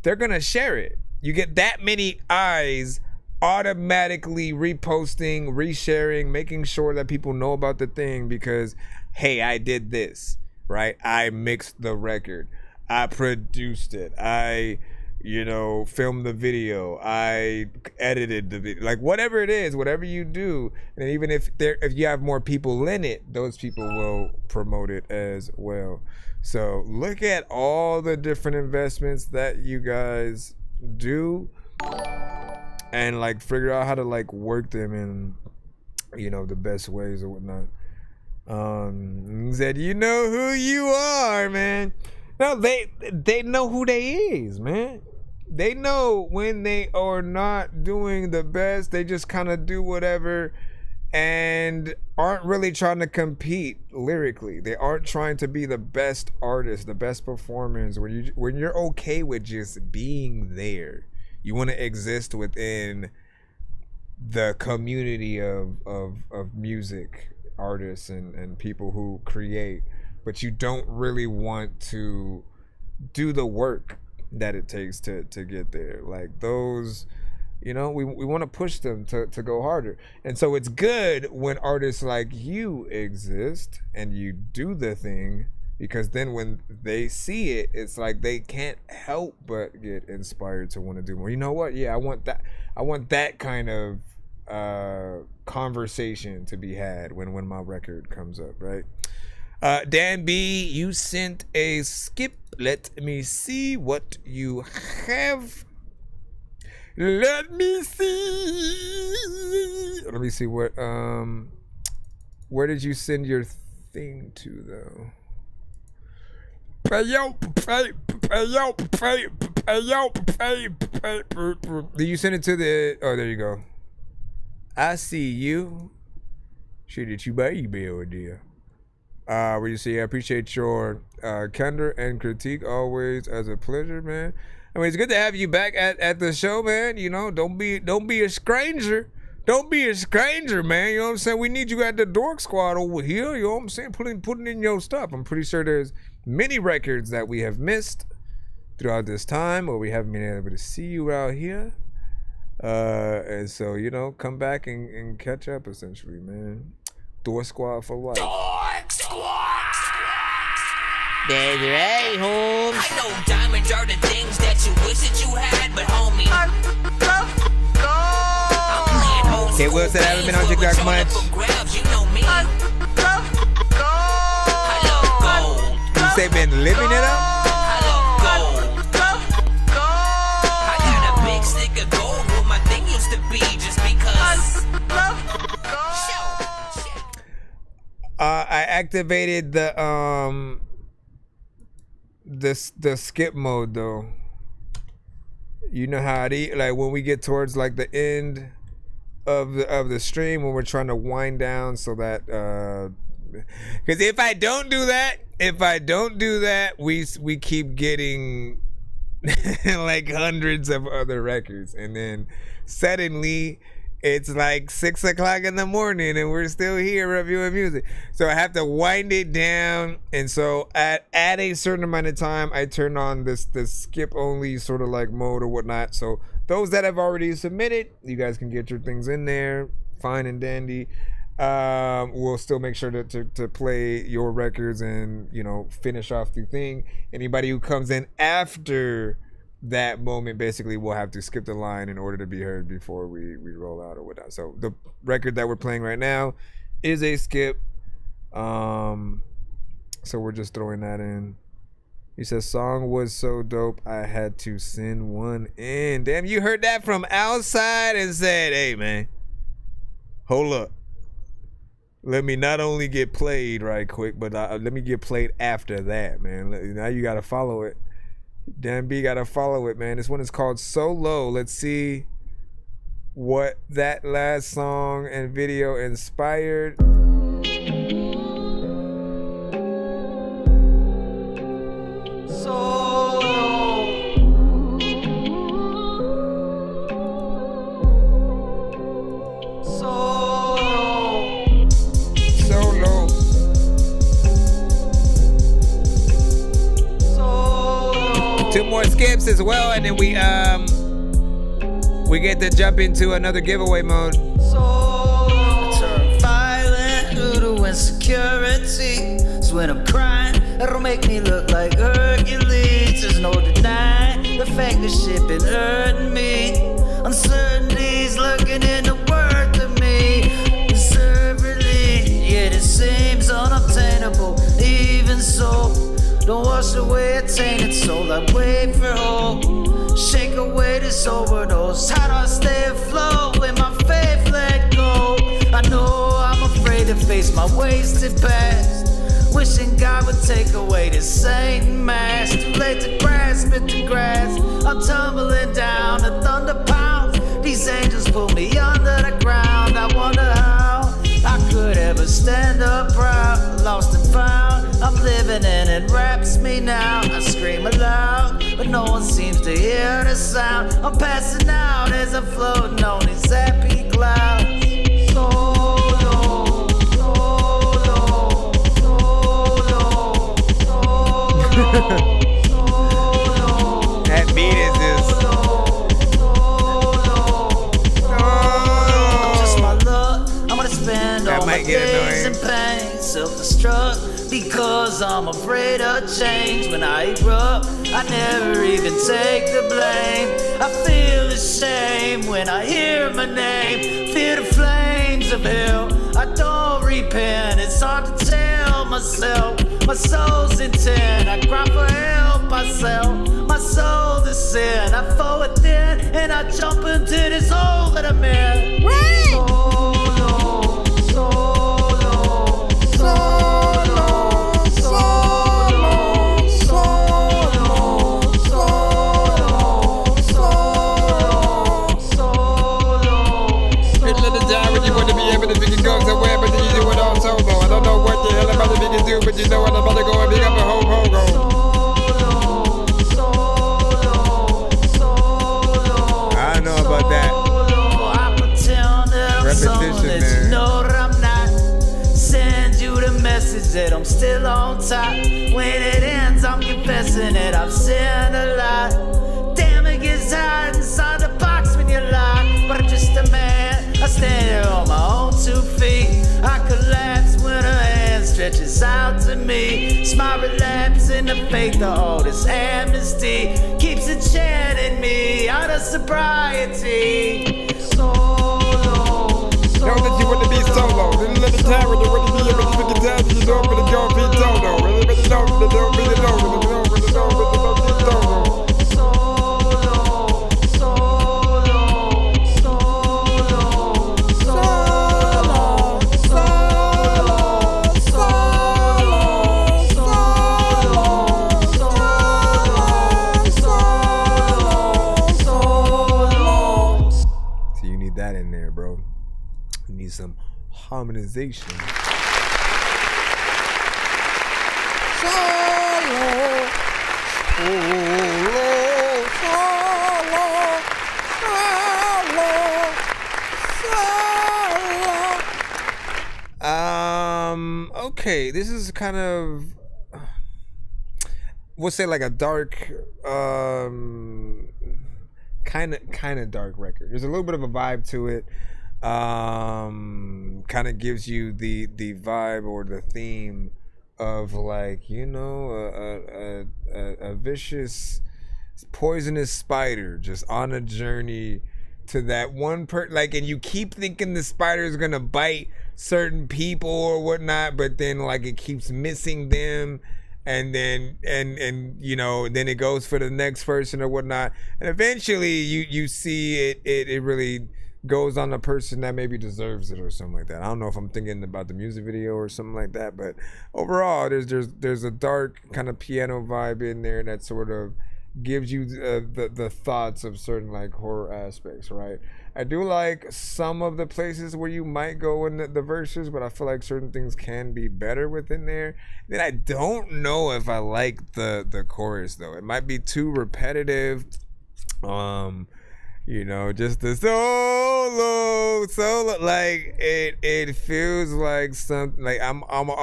they're gonna share it. You get that many eyes automatically reposting, resharing, making sure that people know about the thing because, hey, I did this, right? I mixed the record. I produced it. I you know, filmed the video. I edited the video. Like whatever it is, whatever you do, and even if you have more people in it, those people will promote it as well. So look at all the different investments that you guys do, and like figure out how to like work them in, you know, the best ways or whatnot. Said, you know who you are, man. No, they know who they is, man. They know when they are not doing the best. They just kind of do whatever and aren't really trying to compete lyrically. They aren't trying to be the best artists, the best performers. When you're okay with just being there, you want to exist within the community of music artists and people who create, but you don't really want to do the work that it takes to get there. Like those, you know, we want to push them to go harder. And so it's good when artists like you exist and you do the thing, because then when they see it, it's like they can't help but get inspired to want to do more. You know what? Yeah, I want that kind of conversation to be had when my record comes up, right? Dan B, you sent a skip. Let me see what you have. Let me see what where did you send your thing to though? Did you send it to the, oh, there you go. I see you. Shit at you baby over there. Where you say, I appreciate your candor and critique always, as a pleasure, man. I mean, it's good to have you back at the show, man. You know, don't be a stranger. Don't be a stranger, man. You know what I'm saying? We need you at the Dork Squad over here. You know what I'm saying? Putting in your stuff. I'm pretty sure there's many records that we have missed throughout this time, or we haven't been able to see you out here. And so, you know, come back and catch up, essentially, man. Dork Squad for life. Dork Squad! That's right, Holmes. I know diamonds are the things that you wish that you had, but homie, K. Will said I haven't been on TikTok much. You say been living it up? I got a big stick of gold where my thing used to be, just because. I activated the skip mode though. You know how it is, like when we get towards like the end of the stream, when we're trying to wind down, so that because if I don't do that, we keep getting like hundreds of other records, and then suddenly it's like 6 o'clock in the morning and we're still here reviewing music. So I have to wind it down. And so at a certain amount of time, I turn on this skip only sort of like mode or whatnot. So those that have already submitted, you guys can get your things in there, fine and dandy. We'll still make sure to play your records and, you know, finish off the thing. Anybody who comes in after that moment basically will have to skip the line in order to be heard before we roll out or whatnot. So the record that we're playing right now is a skip. So we're just throwing that in. He says, song was so dope, I had to send one in. Damn, you heard that from outside and said, hey, man, hold up. Let me not only get played right quick, but let me get played after that, man. Now you got to follow it. Dan B got to follow it, man. This one is called So Low. Let's see what that last song and video inspired. Two more skips as well, and then we get to jump into another giveaway mode. Turn violent due to insecurity. So when I'm crying, that'll make me look like Hercules. There's no denying The fact that shit been hurting me. Uncertainties lurking in the worth of me. Deserve relief, yet it seems unobtainable. Even so, don't wash away a tainted soul. I wait for hope. Shake away this overdose. How do I stay afloat when my faith let go? I know I'm afraid to face my wasted past. Wishing God would take away this Satan mask. Too late to grasp at the grass. I'm tumbling down, the thunder pounds. These angels pull me under the ground. I wonder how I could ever stand up proud. Lost and found, I'm living and it wraps me now. I scream aloud, but no one seems to hear the sound. I'm passing out as I'm floating on these happy clouds. So low, so low, so low, so low. That beat is just. Just my luck, I'm gonna spend That all my might get days in annoying. pain. Self-destruct because I'm afraid of change. When I erupt, I never even take the blame. I feel ashamed when I hear my name. Fear the flames of hell. I don't repent. It's hard to tell myself. My soul's intent. I cry for help myself. My soul to sin. I fall within and I jump into this hole that I'm in. So low, so low, so low, so low, so low, so low, so low, so It's little time when you want to be able to pick it go somewhere, but then you do it all solo. I don't know what the hell I'm about to be can do, but you know what I'm about to go and pick up a whole go. I don't know about that. Repetition, man. You know that I'm not. Send you the message that I'm still on top. When it ends, I'm confessing that I've sinned a lot. Damn, it gets hard inside the box when you're locked. But I'm just a man. I stand here on my own 2 feet. I collapse when a hand stretches out to me. It's my relapse in the faith of all this amnesty. Keeps enchanting me out of sobriety. So low. Know that you want to be solo. Little let the time when you want to be able to pick it down, you know, but it don't be solo. Really, but it don't be solo. That in there, bro. You need some harmonization. Okay, this is kind of, we'll say like a dark, kind of dark record. There's a little bit of a vibe to it. Kind of gives you the vibe or the theme of, like, you know, a vicious, poisonous spider just on a journey to that one like, and you keep thinking the spider is gonna bite certain people or whatnot, but then like it keeps missing them. And then, and you know, then it goes for the next person or whatnot, and eventually you see it really goes on the person that maybe deserves it or something like that. I don't know if I'm thinking about the music video or something like that, but overall, there's a dark kind of piano vibe in there that sort of gives you the thoughts of certain like horror aspects, right? I do like some of the places where you might go in the verses, but I feel like certain things can be better within there. Then I don't know if I like the chorus though. It might be too repetitive. You know, just the solo, like it feels like something like I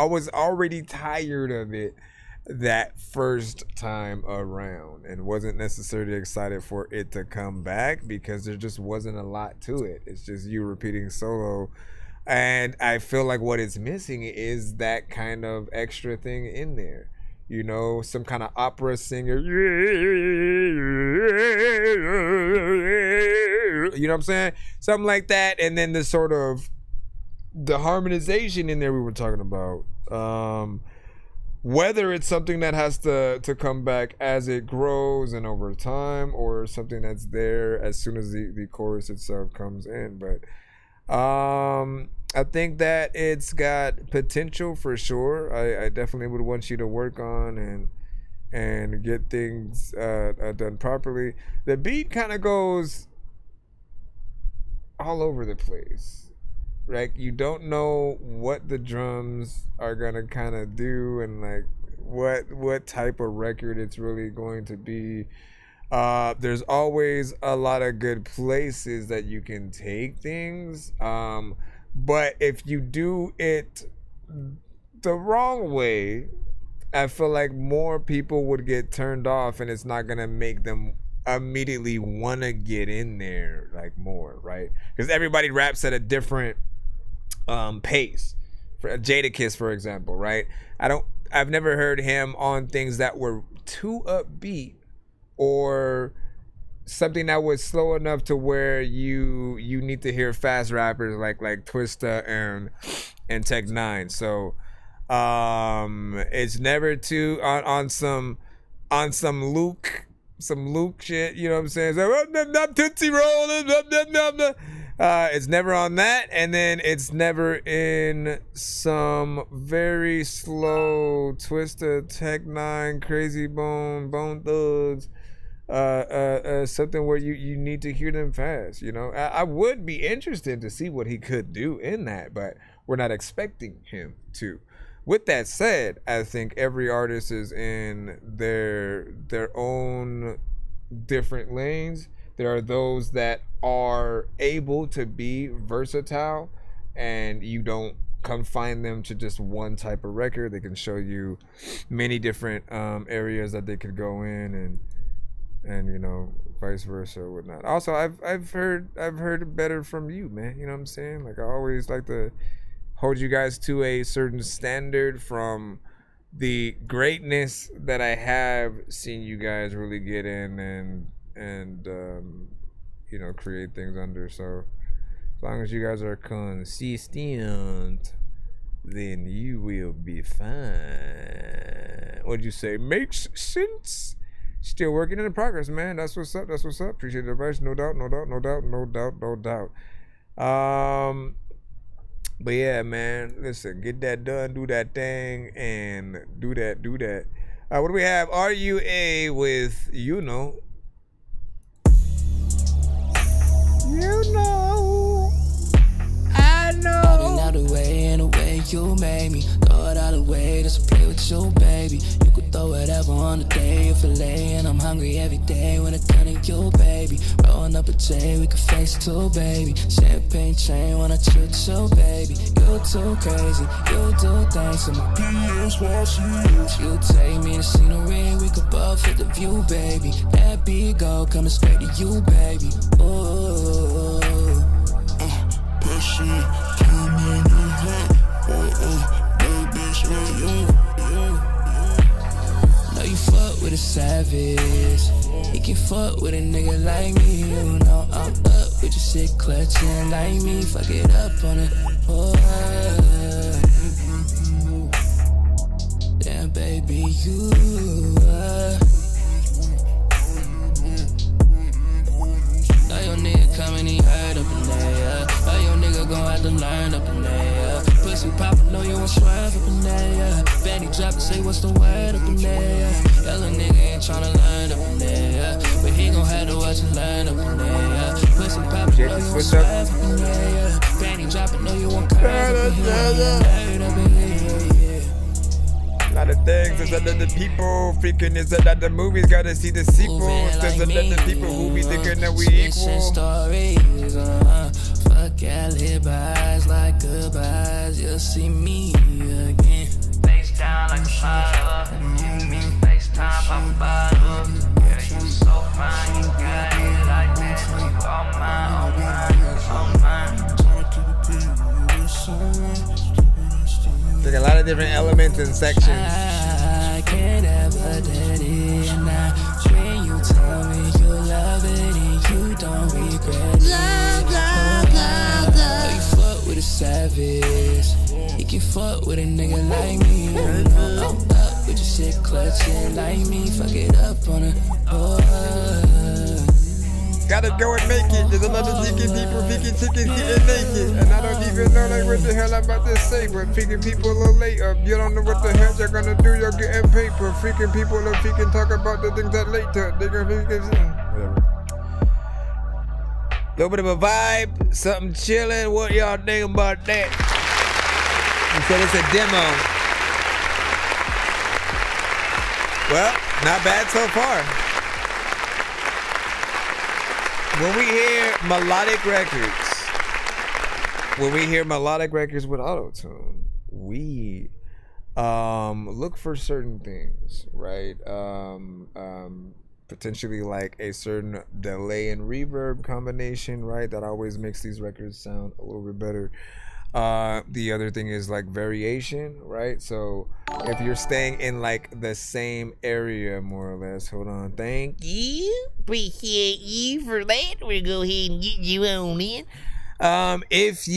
was already tired of it that first time around and wasn't necessarily excited for it to come back because there just wasn't a lot to it. It's just you repeating solo, and I feel like what it's missing is that kind of extra thing in there. you know, some kind of opera singer, you know what I'm saying? Something like that. And then the sort of the harmonization in there we were talking about. Whether it's something that has to come back as it grows and over time, or something that's there as soon as the chorus itself comes in. But I think that it's got potential for sure. I definitely would want you to work on and get things done properly. The beat kind of goes all over the place. Right, you don't know what the drums are gonna kind of do, and like what type of record it's really going to be. There's always a lot of good places that you can take things, but if you do it the wrong way, I feel like more people would get turned off, and it's not gonna make them immediately want to get in there like more, right? Because everybody raps at a different pace. For Jadakiss, for example, right? I've never heard him on things that were too upbeat or something that was slow enough to where you need to hear fast rappers like Twista and Tech Nine. So it's never too on some Luke shit, you know what I'm saying? So, Tootsie Roll, it's never on that, and then it's never in some very slow Twista, Tech Nine, Crazy Bone Thugs, something where you need to hear them fast, you know? I would be interested to see what he could do in that, but we're not expecting him to. With that said, I think every artist is in their own different lanes. There are those that are able to be versatile, and you don't confine them to just one type of record. They can show you many different areas that they could go in, and you know, vice versa or whatnot. Also, I've heard better from you, man. You know what I'm saying? Like, I always like to hold you guys to a certain standard from the greatness that I have seen you guys really get in and you know, create things under. So as long as you guys are consistent, then you will be fine. What'd you say? Makes sense. Still working in progress, man. That's what's up. Appreciate the advice. No doubt. But yeah, man, listen, get that done, do that thing, and do that. What do we have? RUA with You Know. I know. Falling out the way in the way you made me. Throw it all away just to play with you, baby. You could throw whatever on the day of filet, and I'm hungry every day when it comes to you, baby. Rolling up a J, we could face it too, baby. Champagne chain when I chill, baby. You too crazy, you do things to my PS watches. You take me to scenery, we could both hit the view, baby. That big go coming straight to you, baby. Ooh. Push it, come in the head. Bad bitch like you. Know you fuck with a savage. You can fuck with a nigga like me. You know I'm up with your shit clutching like me. Fuck it up on it. Oh, damn, baby, you Know your nigga coming, he heard up in there. Know your nigga gon' have to learn up in there. Pussy poppin', know you won't swerve up in there. Fanny drop and say what's the word up in there. Yellow nigga ain't tryna learn up in there, but he gon' have to watch and learn up in there. Pussy poppin', know you won't swerve up in there. Fanny drop and know you won't curve up in here. A lot of things, there's other people freaking, there's other movies, gotta see the sequels. There's other people who be thinking that we equal. Stories, fuck alibis like goodbyes. You'll see me again. Face down like a bottle. FaceTime, pop a bottle. Yeah, you so fine, you got it like that. You all mine. There's a lot of different elements and sections. I can't ever let it. And now when you tell me you love it and you don't regret it. You fuck with a savage. You can fuck with a nigga like me. You know I'm up with your shit clutching like me. Fuck it up on a Gotta go and make it. There's a lot of chicken people picking chickens getting naked. And I don't even know like what the hell I'm about to say. But freaking people are late up. You don't know what the hell they're gonna do. You're getting paper. Freaking people are freaking talk about the things that later. They're gonna freaking whatever. Little bit of a vibe, something chilling. What y'all think about that? You said it's a demo. Well, not bad so far. When we hear melodic records with auto-tune, we look for certain things, right? Potentially like a certain delay and reverb combination, right? That always makes these records sound a little bit better. The other thing is like variation, right? So if you're staying in like the same area more or less, hold on, thank you, appreciate you for that. We'll go ahead and get you on in. If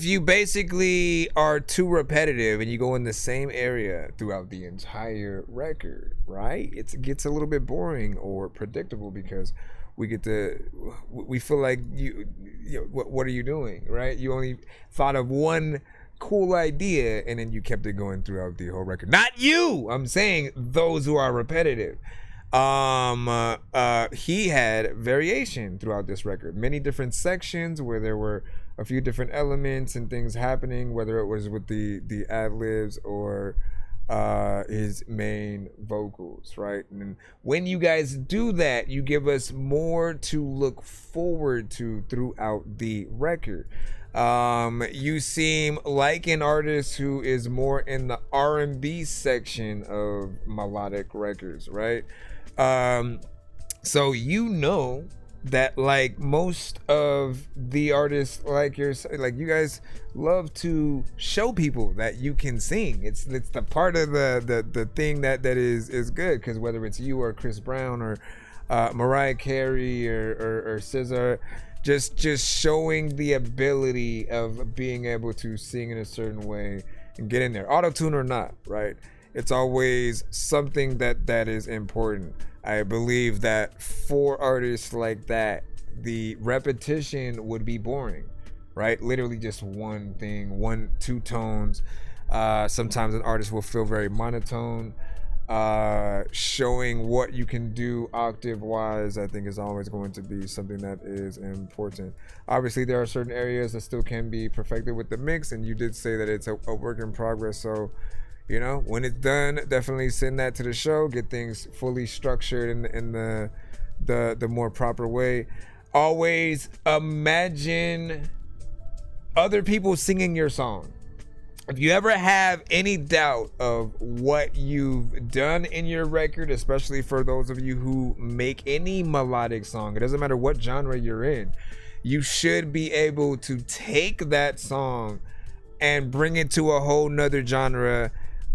you basically are too repetitive and you go in the same area throughout the entire record, right? It gets a little bit boring or predictable because we feel like what are you doing, right? You only thought of one cool idea and then you kept it going throughout the whole record. Not you! I'm saying those who are repetitive. He had variation throughout this record. Many different sections where there were a few different elements and things happening, whether it was with the ad-libs or his main vocals, right? And when you guys do that, you give us more to look forward to throughout the record. You seem like an artist who is more in the R&B section of melodic records, right? So you know that like most of the artists like you guys love to show people that you can sing. It's the part of the thing that is good, because whether it's you or Chris Brown or Mariah Carey or SZA, just showing the ability of being able to sing in a certain way and get in there, auto-tune or not, right? It's always something that is important. I believe that for artists like that, the repetition would be boring, right? Literally just one thing, two tones. Sometimes an artist will feel very monotone. Showing what you can do octave-wise, I think, is always going to be something that is important. Obviously, there are certain areas that still can be perfected with the mix, and you did say that it's a work in progress, so you know, when it's done, definitely send that to the show. Get things fully structured in the more proper way. Always imagine other people singing your song. If you ever have any doubt of what you've done in your record, especially for those of you who make any melodic song, it doesn't matter what genre you're in, you should be able to take that song and bring it to a whole nother genre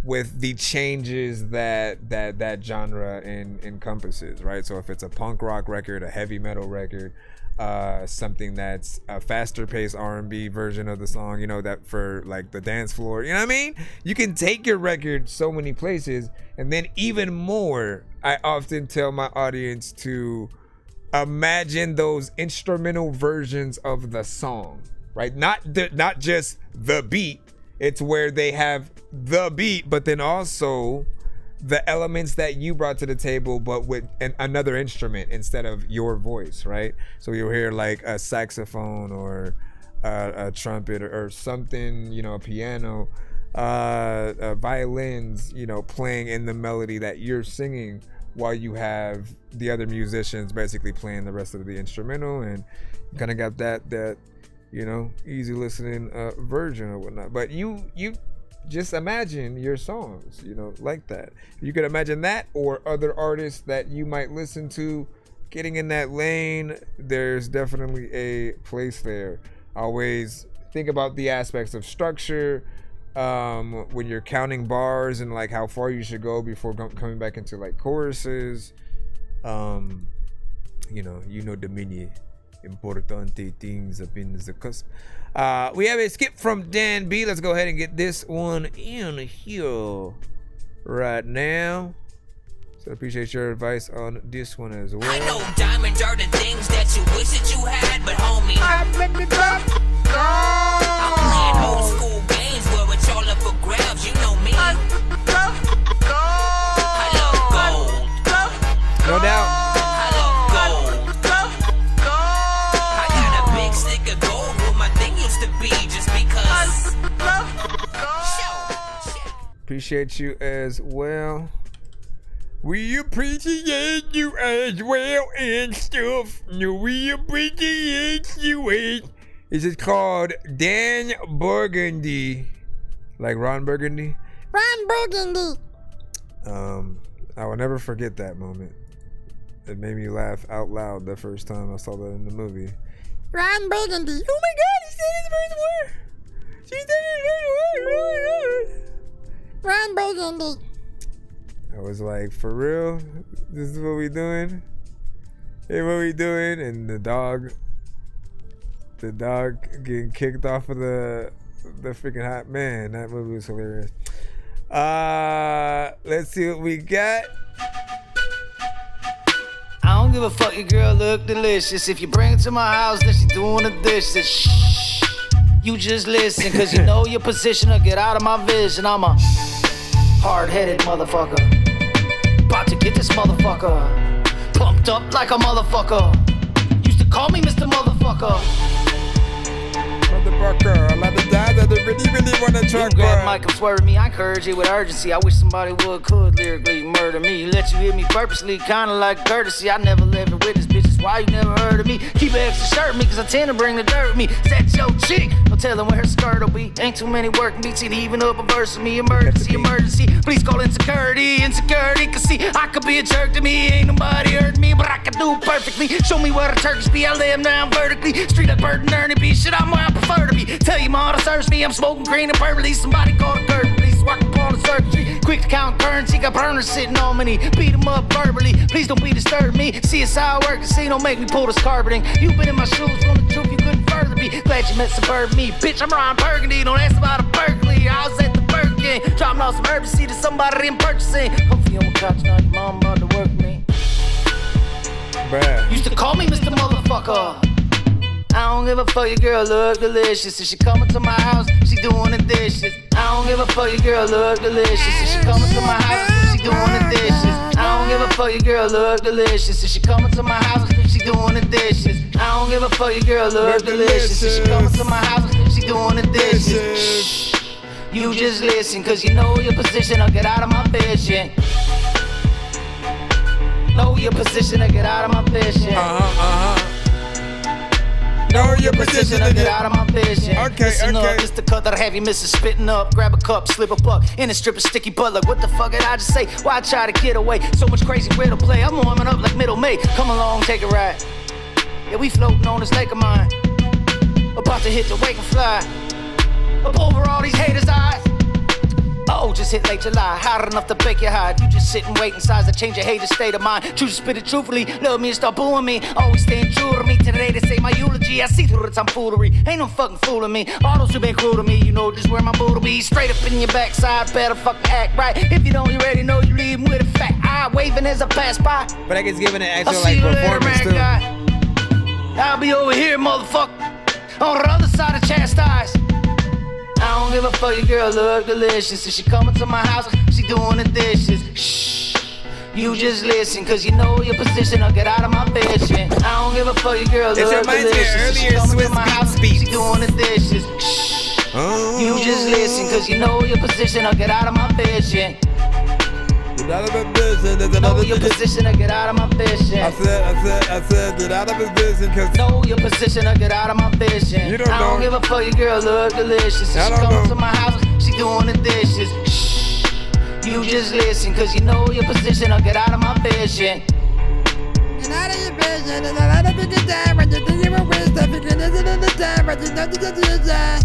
with the changes that genre encompasses, right? So if it's a punk rock record, a heavy metal record, something that's a faster paced R&B version of the song, you know, that for like the dance floor, you know what I mean? You can take your record so many places. And then even more, I often tell my audience to imagine those instrumental versions of the song, right? Not just the beat. It's where they have the beat, but then also the elements that you brought to the table, but with another instrument instead of your voice, right? So you'll hear like a saxophone or a trumpet or something, you know, a piano, violins, you know, playing in the melody that you're singing, while you have the other musicians basically playing the rest of the instrumental, and you kind of got that you know, easy listening version or whatnot. But you just imagine your songs, you know, like that. You could imagine that, or other artists that you might listen to getting in that lane. There's definitely a place there. Always think about the aspects of structure, when you're counting bars and like how far you should go before coming back into like choruses. You know the many importante things up in the cusp. We have a skip from Dan B. Let's go ahead and get this one in here right now. So I appreciate your advice on this one as well. I know diamonds are the things that you wish that you had, but homie, I'm playing old school games where it's all up for grabs. You know me. I love gold. No doubt. I love gold. I got a big stick of gold where my thing used to be just because. Appreciate you as well. We appreciate you as well and stuff. No, we appreciate you as. This is called Dan Burgundy. Like Ron Burgundy? Ron Burgundy. I will never forget that moment. It made me laugh out loud the first time I saw that in the movie. Ron Burgundy. Oh my god, he said his first word. She said his first word. Oh my god. Ron Burgundy. I was like, for real? This is what we doing? Hey, what we doing? And the dog getting kicked off of the freaking hot man. That movie was hilarious. Let's see what we got. I don't give a fuck, your girl look delicious. If you bring it to my house, then she doing the dishes. Shh, you just listen, cause you know your position or get out of my vision. I'm a hard-headed motherfucker. About to get this motherfucker pumped up like a motherfucker. Used to call me Mr. Motherfucker. Motherfucker, I love the guy that really wanna try. You grab the mic, come swear at me. I encourage you with urgency. I wish somebody could lyrically murder me. Let you hit me purposely, kinda like courtesy. I never lived with this bitches. Why you never heard of me? Keep an extra shirt me, cause I tend to bring the dirt with me. That's your chick. Don't tell them where her skirt will be. Ain't too many working beats to even up a verse of me. Emergency. Please call insecurity. Cause see, I could be a jerk to me. Ain't nobody hurt me, but I can do it perfectly. Show me where the Turkish be. I lay them down vertically. Street like Bert and Ernie B. Shit, I'm where I prefer to be. Tell you ma to search me. I'm smoking green and purpley. Somebody call the curtain, please, so I can call the circuitry. Quick to count currency. Got burners sitting on me. Beat them up verbally. Please don't be disturbed me. See it's how I work. See, don't make me pull this carpeting. You've been in my shoes. From the truth, you couldn't further be. Glad you met suburban me. Bitch, I'm Ron Burgundy. Don't ask about a Berkeley. I was at the Burger King. Dropping off some urgency to somebody in purchasing. Comfy on my couch now. Your mom about to work me. Bruh. Used to call me Mr. Motherfucker. I don't give a fuck, your girl look delicious. If she coming to my house, she doing the dishes. I don't give a fuck, your girl look delicious. If she coming to my house, she doing the dishes. I don't give a fuck, your girl look delicious. If she coming to my house, she doing the dishes. I don't give a fuck, your girl look delicious. If she coming to my house, she doing the dishes. Shh, you just listen, cause you know your position or get out of my vision. Know your position or get out of my vision. Know your position or get out of my vision. Listen up, it's the cut that I have you missing. Spitting up, grab a cup, slip a buck in a strip of sticky butt. Like what the fuck did I just say? Why I try to get away? So much crazy riddle play. I'm warming up like middle May. Come along, take a ride. Yeah, we floating on this lake of mine. About to hit the wake and fly. Up over all these haters' eyes. Oh, just hit late July, hot enough to bake your hide. You just sit and wait in size to change your hater's state of mind. Choose to spit it truthfully, love me and start booing me. Always staying true to me, today they say my eulogy. I see through the tomfoolery, ain't no fucking fooling me. All those who been cruel to me, you know just where my booty be. Straight up in your backside, better fucking act right. If you don't, you already know you leave with a fat eye waving as I pass by. But I guess giving it actual like performance too. I'll be over here, motherfucker, on the other side of chastise. I don't give a fuck, your girl look delicious. If she coming to my house, she doing the dishes. Shh, you just listen, cause you know your position or get out of my vision. I don't give a fuck, your girl look delicious. If she coming to my house, she doing the dishes. Shh, you just listen, cause you know your position or get out of my vision. Get out of his vision. Know your position or get out of my vision. I said, get out of his vision, cause know your position or get out of my vision. You don't know. I don't give a fuck, your girl look delicious. If she coming to my house, she doing the dishes. Shh, you just listen, cause you know your position or get out of my vision. Get out of your vision, and a lot of good time when you think you were wasted. You can listen to the time, but you know you can do that.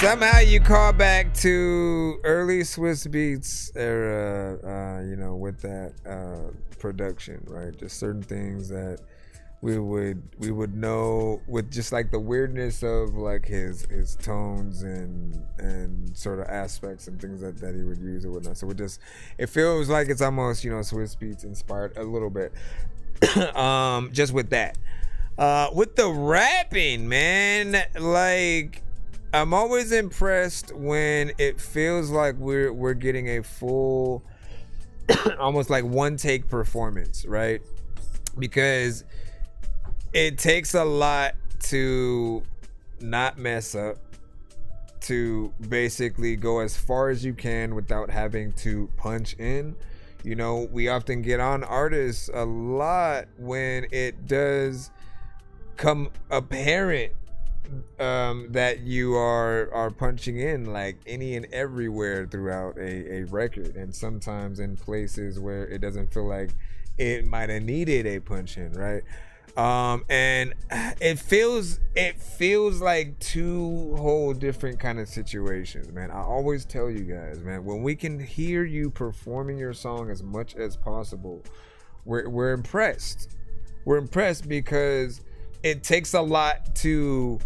Somehow you call back to early Swiss Beats era, you know, with that production, right? Just certain things that we would know with just like the weirdness of like his tones and sort of aspects and things that he would use or whatnot. So it feels like it's almost, you know, Swiss Beats inspired a little bit. Just with that. With the rapping, man, like I'm always impressed when it feels like we're getting a full almost like one take performance, right? Because it takes a lot to not mess up, to basically go as far as you can without having to punch in. You know, we often get on artists a lot when it does come apparent that you are punching in like any and everywhere throughout a record, and sometimes in places where it doesn't feel like it might have needed a punch in, right? And it feels like two whole different kind of situations, man. I always tell you guys, man, when we can hear you performing your song as much as possible, we're impressed. We're impressed because it takes a lot to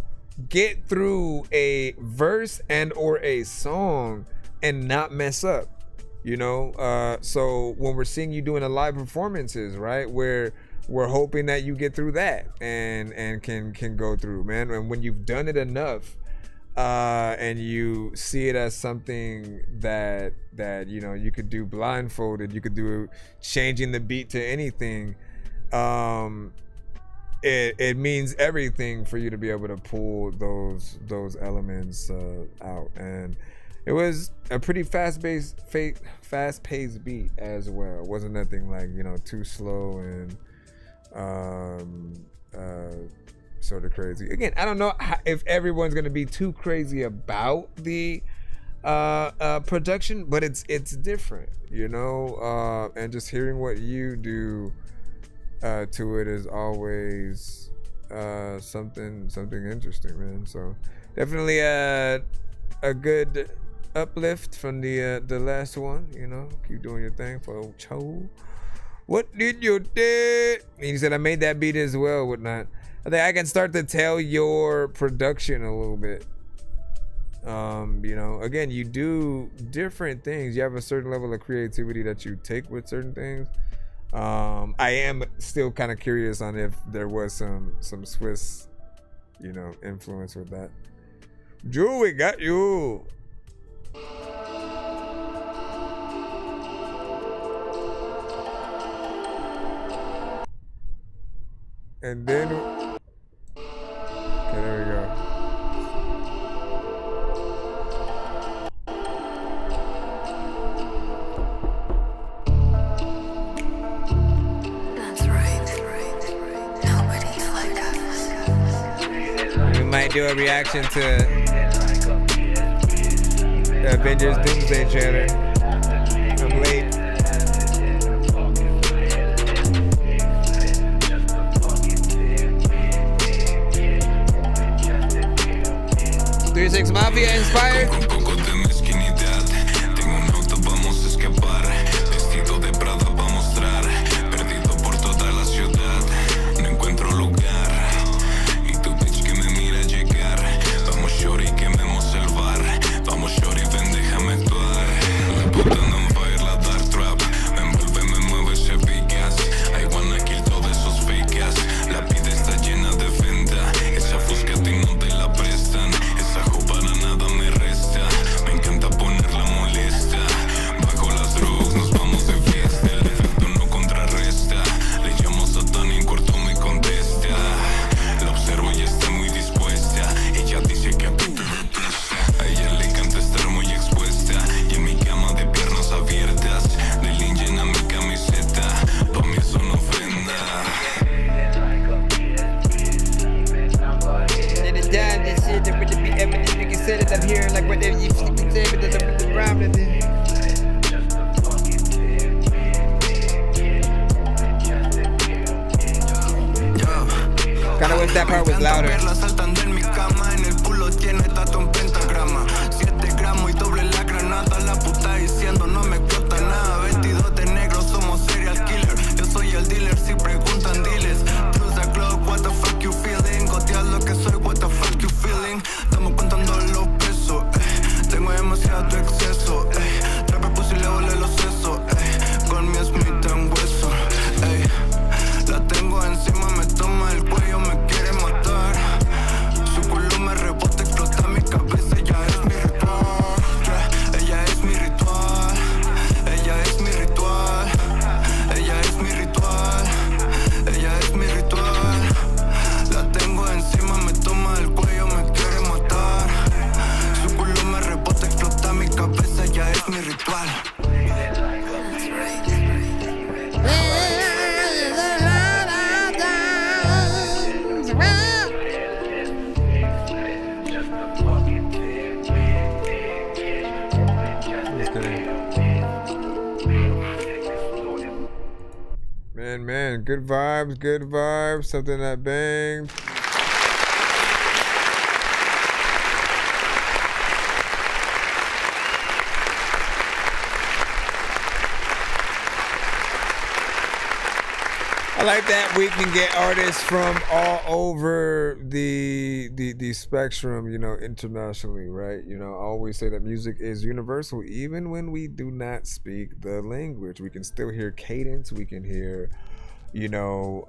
get through a verse and or a song and not mess up, you know? So when we're seeing you doing a live performances, right, where we're hoping that you get through that and can go through, man. And when you've done it enough and you see it as something that you know you could do blindfolded, you could do changing the beat to anything, it means everything for you to be able to pull those elements out. And it was a pretty fast-paced beat as well. It wasn't nothing like, you know, too slow and sort of crazy. Again, I don't know if everyone's gonna be too crazy about the production, but it's different, you know. And just hearing what you do to it is always something interesting, man. So definitely a good uplift from the last one, you know. Keep doing your thing for Cho. What did you do? He said, I made that beat as well, whatnot. I think I can start to tell your production a little bit. You know, again, you do different things. You have a certain level of creativity that you take with certain things. I am still kind of curious on if there was some Swiss, you know, influence with that. Drew, we got you. And then, okay, there we go. That's right. Nobody's like us. We might do a reaction to Avengers Doomsday trailer. I'm late. 3-6 Mafia inspired. I'm hearing like whatever you can say, but there's a rhyme in there. Kinda wish that part was louder. Good vibes, good vibes. Something that banged. I like that we can get artists from all over the spectrum, you know, internationally, right? You know, I always say that music is universal, even when we do not speak the language. We can still hear cadence. We can hear, you know,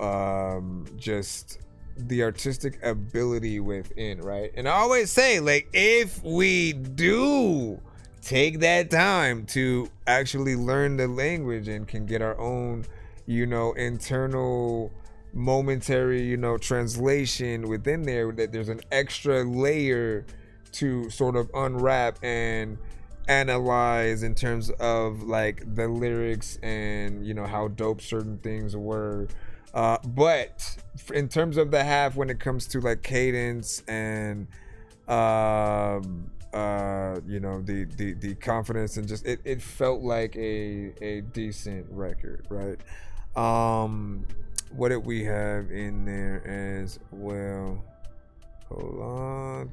just the artistic ability within, right? And I always say, like, if we do take that time to actually learn the language and can get our own, you know, internal momentary, you know, translation within there, that there's an extra layer to sort of unwrap and analyze in terms of like the lyrics and, you know, how dope certain things were. But in terms of the half, when it comes to like cadence and you know, the confidence and just it felt like a decent record, right? What did we have in there as well? Hold on.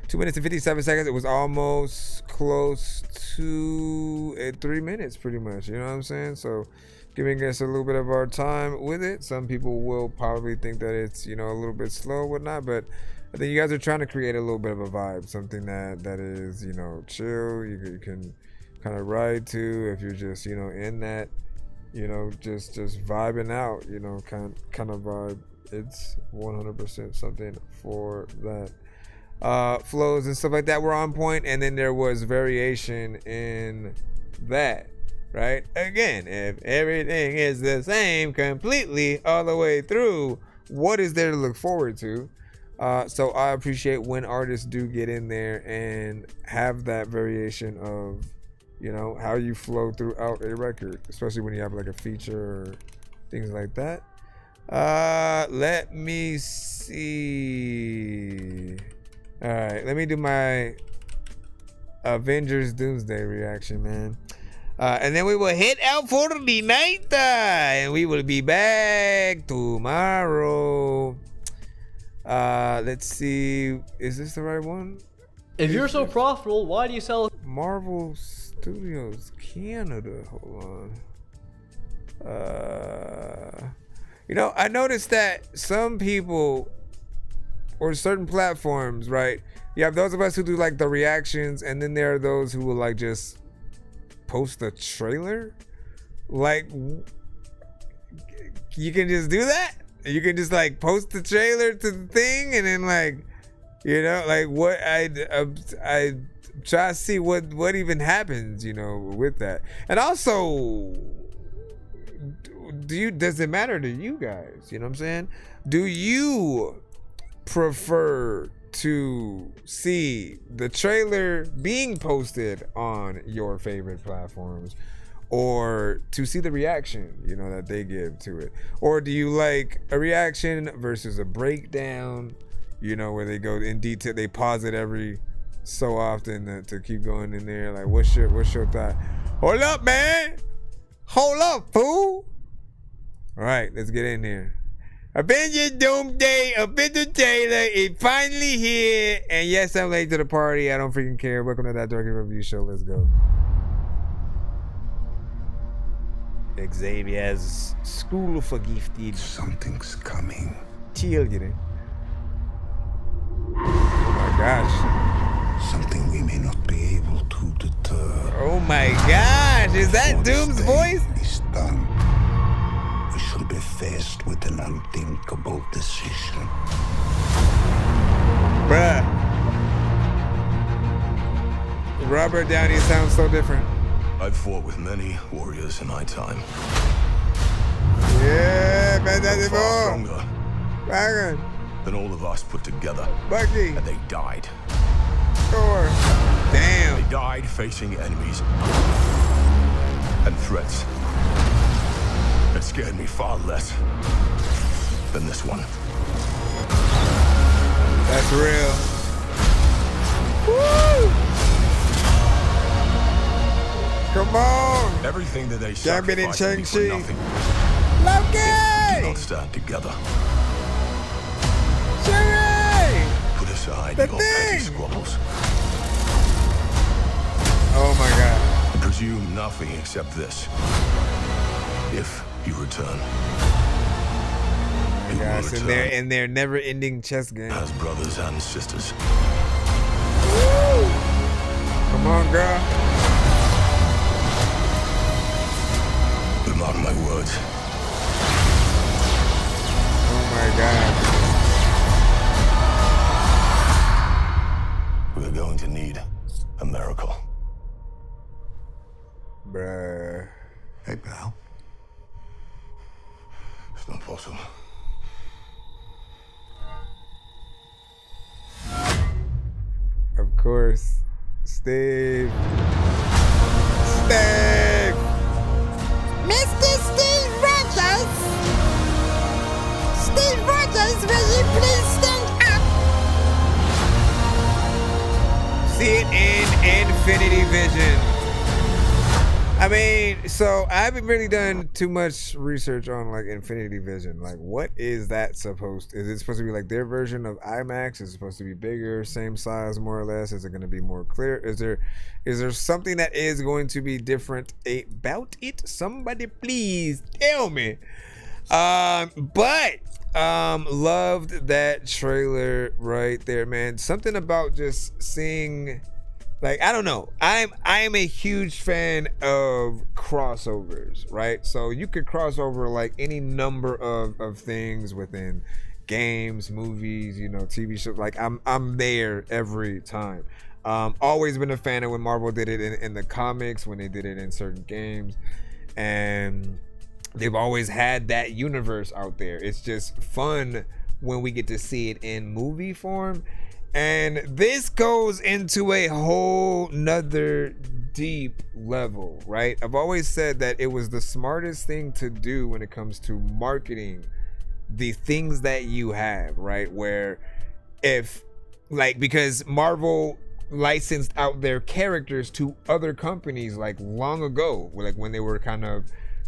2 minutes and 57 seconds. It was almost close to 3 minutes, pretty much. You know what I'm saying? So giving us a little bit of our time with it. Some people will probably think that it's, you know, a little bit slow or whatnot, but I think you guys are trying to create a little bit of a vibe, something that is, you know, chill. You can kind of ride to if you're just, you know, in that, you know, just vibing out, you know, kind of vibe. It's 100% something for that. Flows and stuff like that were on point, and then there was variation in that, right? Again, if everything is the same completely all the way through, what is there to look forward to? So I appreciate when artists do get in there and have that variation of, you know, how you flow throughout a record, especially when you have like a feature or things like that. Let me see. All right, let me do my Avengers Doomsday reaction, man. And then we will head out for the night, and we will be back tomorrow. Let's see. Is this the right one? If you're so profitable, why do you sell Marvel Studios Canada? Hold on. You know, I noticed that some people or certain platforms, right? You have those of us who do like the reactions, and then there are those who will like just post a trailer. Like, you can just do that? You can just like post the trailer to the thing, and then like, you know, like what I try to see what even happens, you know, with that. And also, does it matter to you guys? You know what I'm saying? Do you prefer to see the trailer being posted on your favorite platforms, or to see the reaction, you know, that they give to it? Or do you like a reaction versus a breakdown, you know, where they go in detail, they pause it every so often to keep going in there? Like, what's your thought? Hold up, man. Hold up, fool. All right, let's get in here. Avengers Doomsday, Avenger Taylor is finally here. And yes, I'm late to the party. I don't freaking care. Welcome to That Dorky Review Show. Let's go. Xavier's School for Gifted. Something's coming. Chill, get it. Oh my gosh. Something we may not be able to deter. Oh my gosh, is that Doom's voice? Is done. We shall be faced with an unthinkable decision. Bruh. Robert Downey sounds so different. I've fought with many warriors in my time. Yeah, Fantastic Four. Stronger Dragon. than all of us put together. Bucky. And they died. Thor. Damn. They died facing enemies and threats that scared me far less than this one. That's real. Woo! Come on. Everything that they Gambit and sacrificed for Shang-Chi. nothing. Loki! Do not stand together. Shuri! Put aside The your petty thing! squabbles. Oh my God. Presume nothing except this. If you return, you will Gosh, return in their never-ending chess game. as brothers and sisters. Come on, girl. But mark my words, Oh my God. we're going to need a miracle. Bruh. Hey, pal. It's not possible. Of course. Steve. Steve! Mr. Steve Rogers! Steve Rogers, will you please stand up? See it in Infinity Vision. I mean, so I haven't really done too much research on like Infinity Vision. Like, what is that supposed to? Is it supposed to be like their version of IMAX? Is it supposed to be bigger, same size, more or less? Is it going to be more clear? Is there something that is going to be different about it? Somebody please tell me. But loved that trailer right there, man. Something about just seeing. Like, I don't know. I am a huge fan of crossovers, right? So you could cross over like any number of things within games, movies, you know, TV shows. Like I'm there every time. Always been a fan of when Marvel did it in the comics, when they did it in certain games, and they've always had that universe out there. It's just fun when we get to see it in movie form. And this goes into a whole nother deep level, right? I've always said that it was the smartest thing to do when it comes to marketing the things that you have, right? Where if, like, because Marvel licensed out their characters to other companies like long ago, like when they were kind of,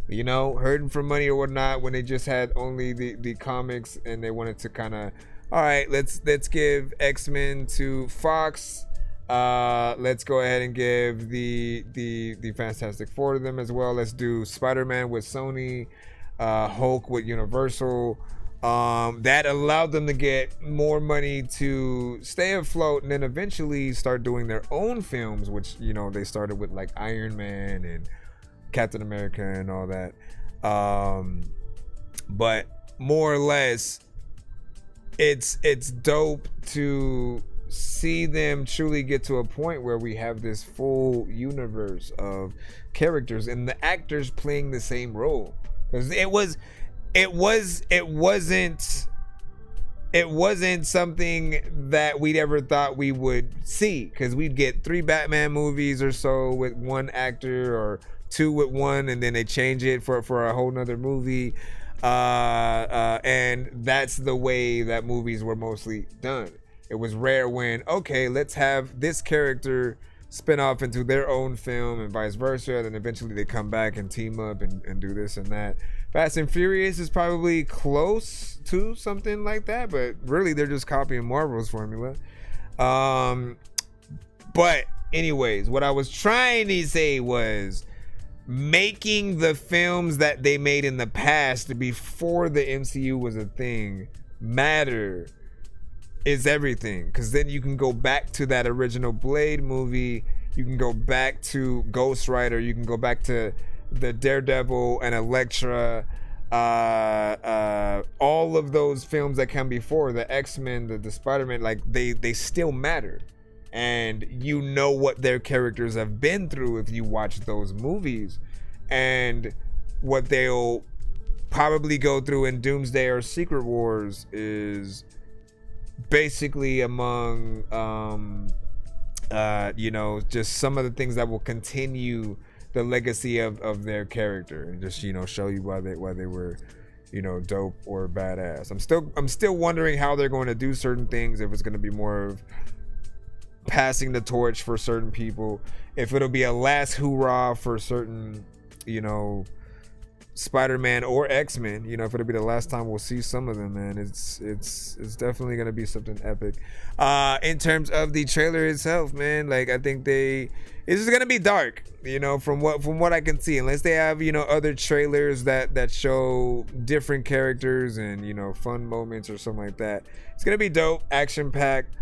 you know, hurting for money or whatnot, when they just had only the comics and they wanted to kind of, all right, let's give X-Men to Fox. Let's go ahead and give the Fantastic Four to them as well. Let's do Spider-Man with Sony, Hulk with Universal. That allowed them to get more money to stay afloat and then eventually start doing their own films, which, you know, they started with like Iron Man and Captain America and all that. But more or less, it's dope to see them truly get to a point where we have this full universe of characters and the actors playing the same role, because it wasn't something that we'd ever thought we would see, because we'd get 3 Batman movies or so with one actor, or 2 with one, and then they change it for a whole nother movie. And that's the way that movies were mostly done. It was rare when, okay, let's have this character spin off into their own film and vice versa, then eventually they come back and team up and do this and that. Fast and Furious is probably close to something like that, but really they're just copying Marvel's formula. But anyways, what I was trying to say was, making the films that they made in the past before the MCU was a thing matter is everything, because then you can go back to that original Blade movie, you can go back to Ghost Rider, you can go back to the Daredevil and Elektra, all of those films that come before, the X-Men, the Spider-Man, like they still matter. And you know what their characters have been through if you watch those movies, and what they'll probably go through in Doomsday or Secret Wars is basically among you know, just some of the things that will continue the legacy of their character, and just, you know, show you why they were, you know, dope or badass. I'm still wondering how they're going to do certain things, if it's going to be more of passing the torch for certain people, if it'll be a last hoorah for certain, you know, Spider-Man or X-Men, you know, if it'll be the last time we'll see some of them, man. It's definitely gonna be something epic. In terms of the trailer itself, man, like I think it's just gonna be dark, you know, from what I can see, unless they have, you know, other trailers that show different characters and, you know, fun moments or something like that. It's gonna be dope, action packed,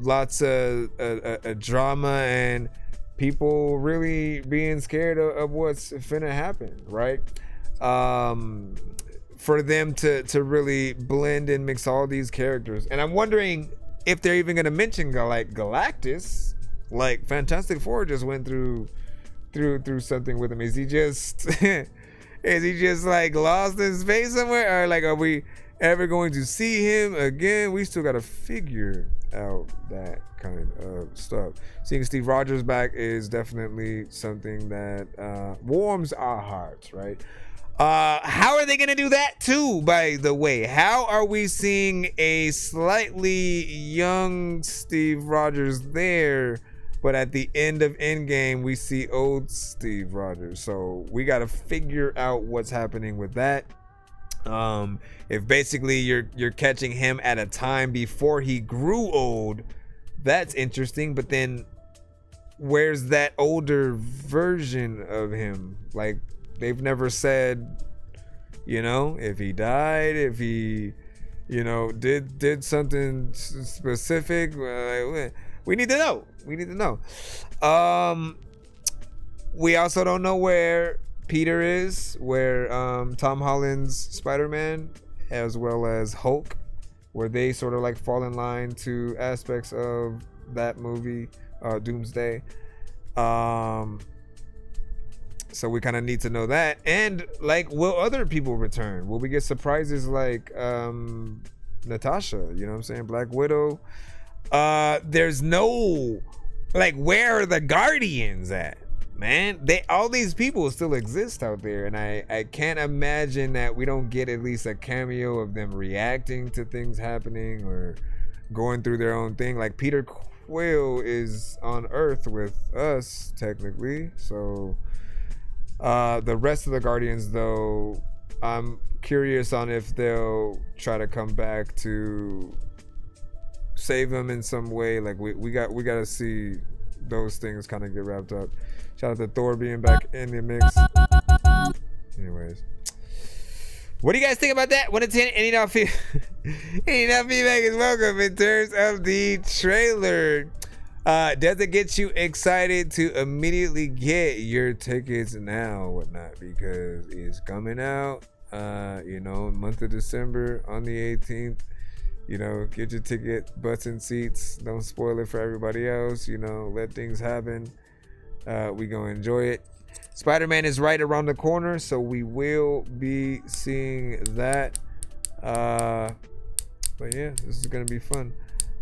lots of drama and people really being scared of what's finna happen, right? For them to really blend and mix all these characters. And I'm wondering if they're even gonna mention like Galactus. Like Fantastic Four just went through something with him. Is he just like lost in space somewhere? Or like, are we ever going to see him again? We still gotta figure out that kind of stuff. Seeing Steve Rogers back is definitely something that warms our hearts, right? How are they gonna do that too, by the way? How are we seeing a slightly young Steve Rogers there, but at the end of Endgame we see old Steve Rogers? So we gotta figure out what's happening with that. If basically you're catching him at a time before he grew old, that's interesting. But then where's that older version of him? Like, they've never said, you know, if he died, if he, you know, did something specific. We need to know. We need to know. We also don't know where Peter is, where Tom Holland's Spider-Man, as well as Hulk, where they sort of like fall in line to aspects of that movie, Doomsday. So we kind of need to know that. And like, will other people return? Will we get surprises like Natasha, you know what I'm saying, Black Widow? There's no, like, where are the Guardians at, man? All these people still exist out there, and I can't imagine that we don't get at least a cameo of them reacting to things happening or going through their own thing. Like, Peter Quill is on Earth with us technically, so the rest of the Guardians, though, I'm curious on if they'll try to come back to save them in some way. Like, we got to see those things kind of get wrapped up. Shout out to Thor being back in the mix. Anyways, what do you guys think about that? 1 to 10, any not feedback is welcome in terms of the trailer. Does it get you excited to immediately get your tickets now, whatnot, because it's coming out, you know, month of December on the 18th. You know, get your ticket, butts and seats. Don't spoil it for everybody else. You know, let things happen. We gonna enjoy it. Spider-Man is right around the corner, so we will be seeing that. But yeah, this is gonna be fun.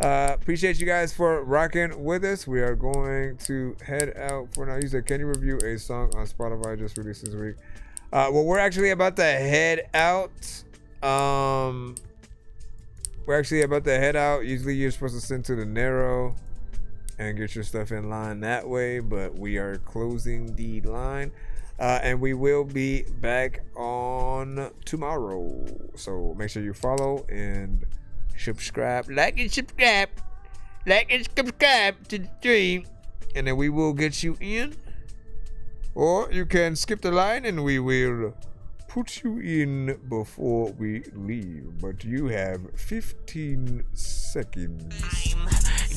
Appreciate you guys for rocking with us. We are going to head out for now. You said, can you review a song on Spotify just released this week? Well, we're actually about to head out. Usually you're supposed to send to the Narrow and get your stuff in line that way, but we are closing the line, and we will be back on tomorrow. So make sure you follow and subscribe, like and subscribe to the stream, and then we will get you in, or you can skip the line and we will put you in before we leave. But you have 15 seconds.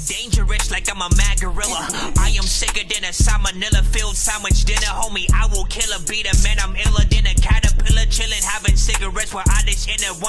Dangerous like I'm a mad gorilla. I am sicker than a salmonella filled sandwich dinner, homie. I will kill a beat a man. I'm iller than a caterpillar, chilling, having cigarettes while I dish in a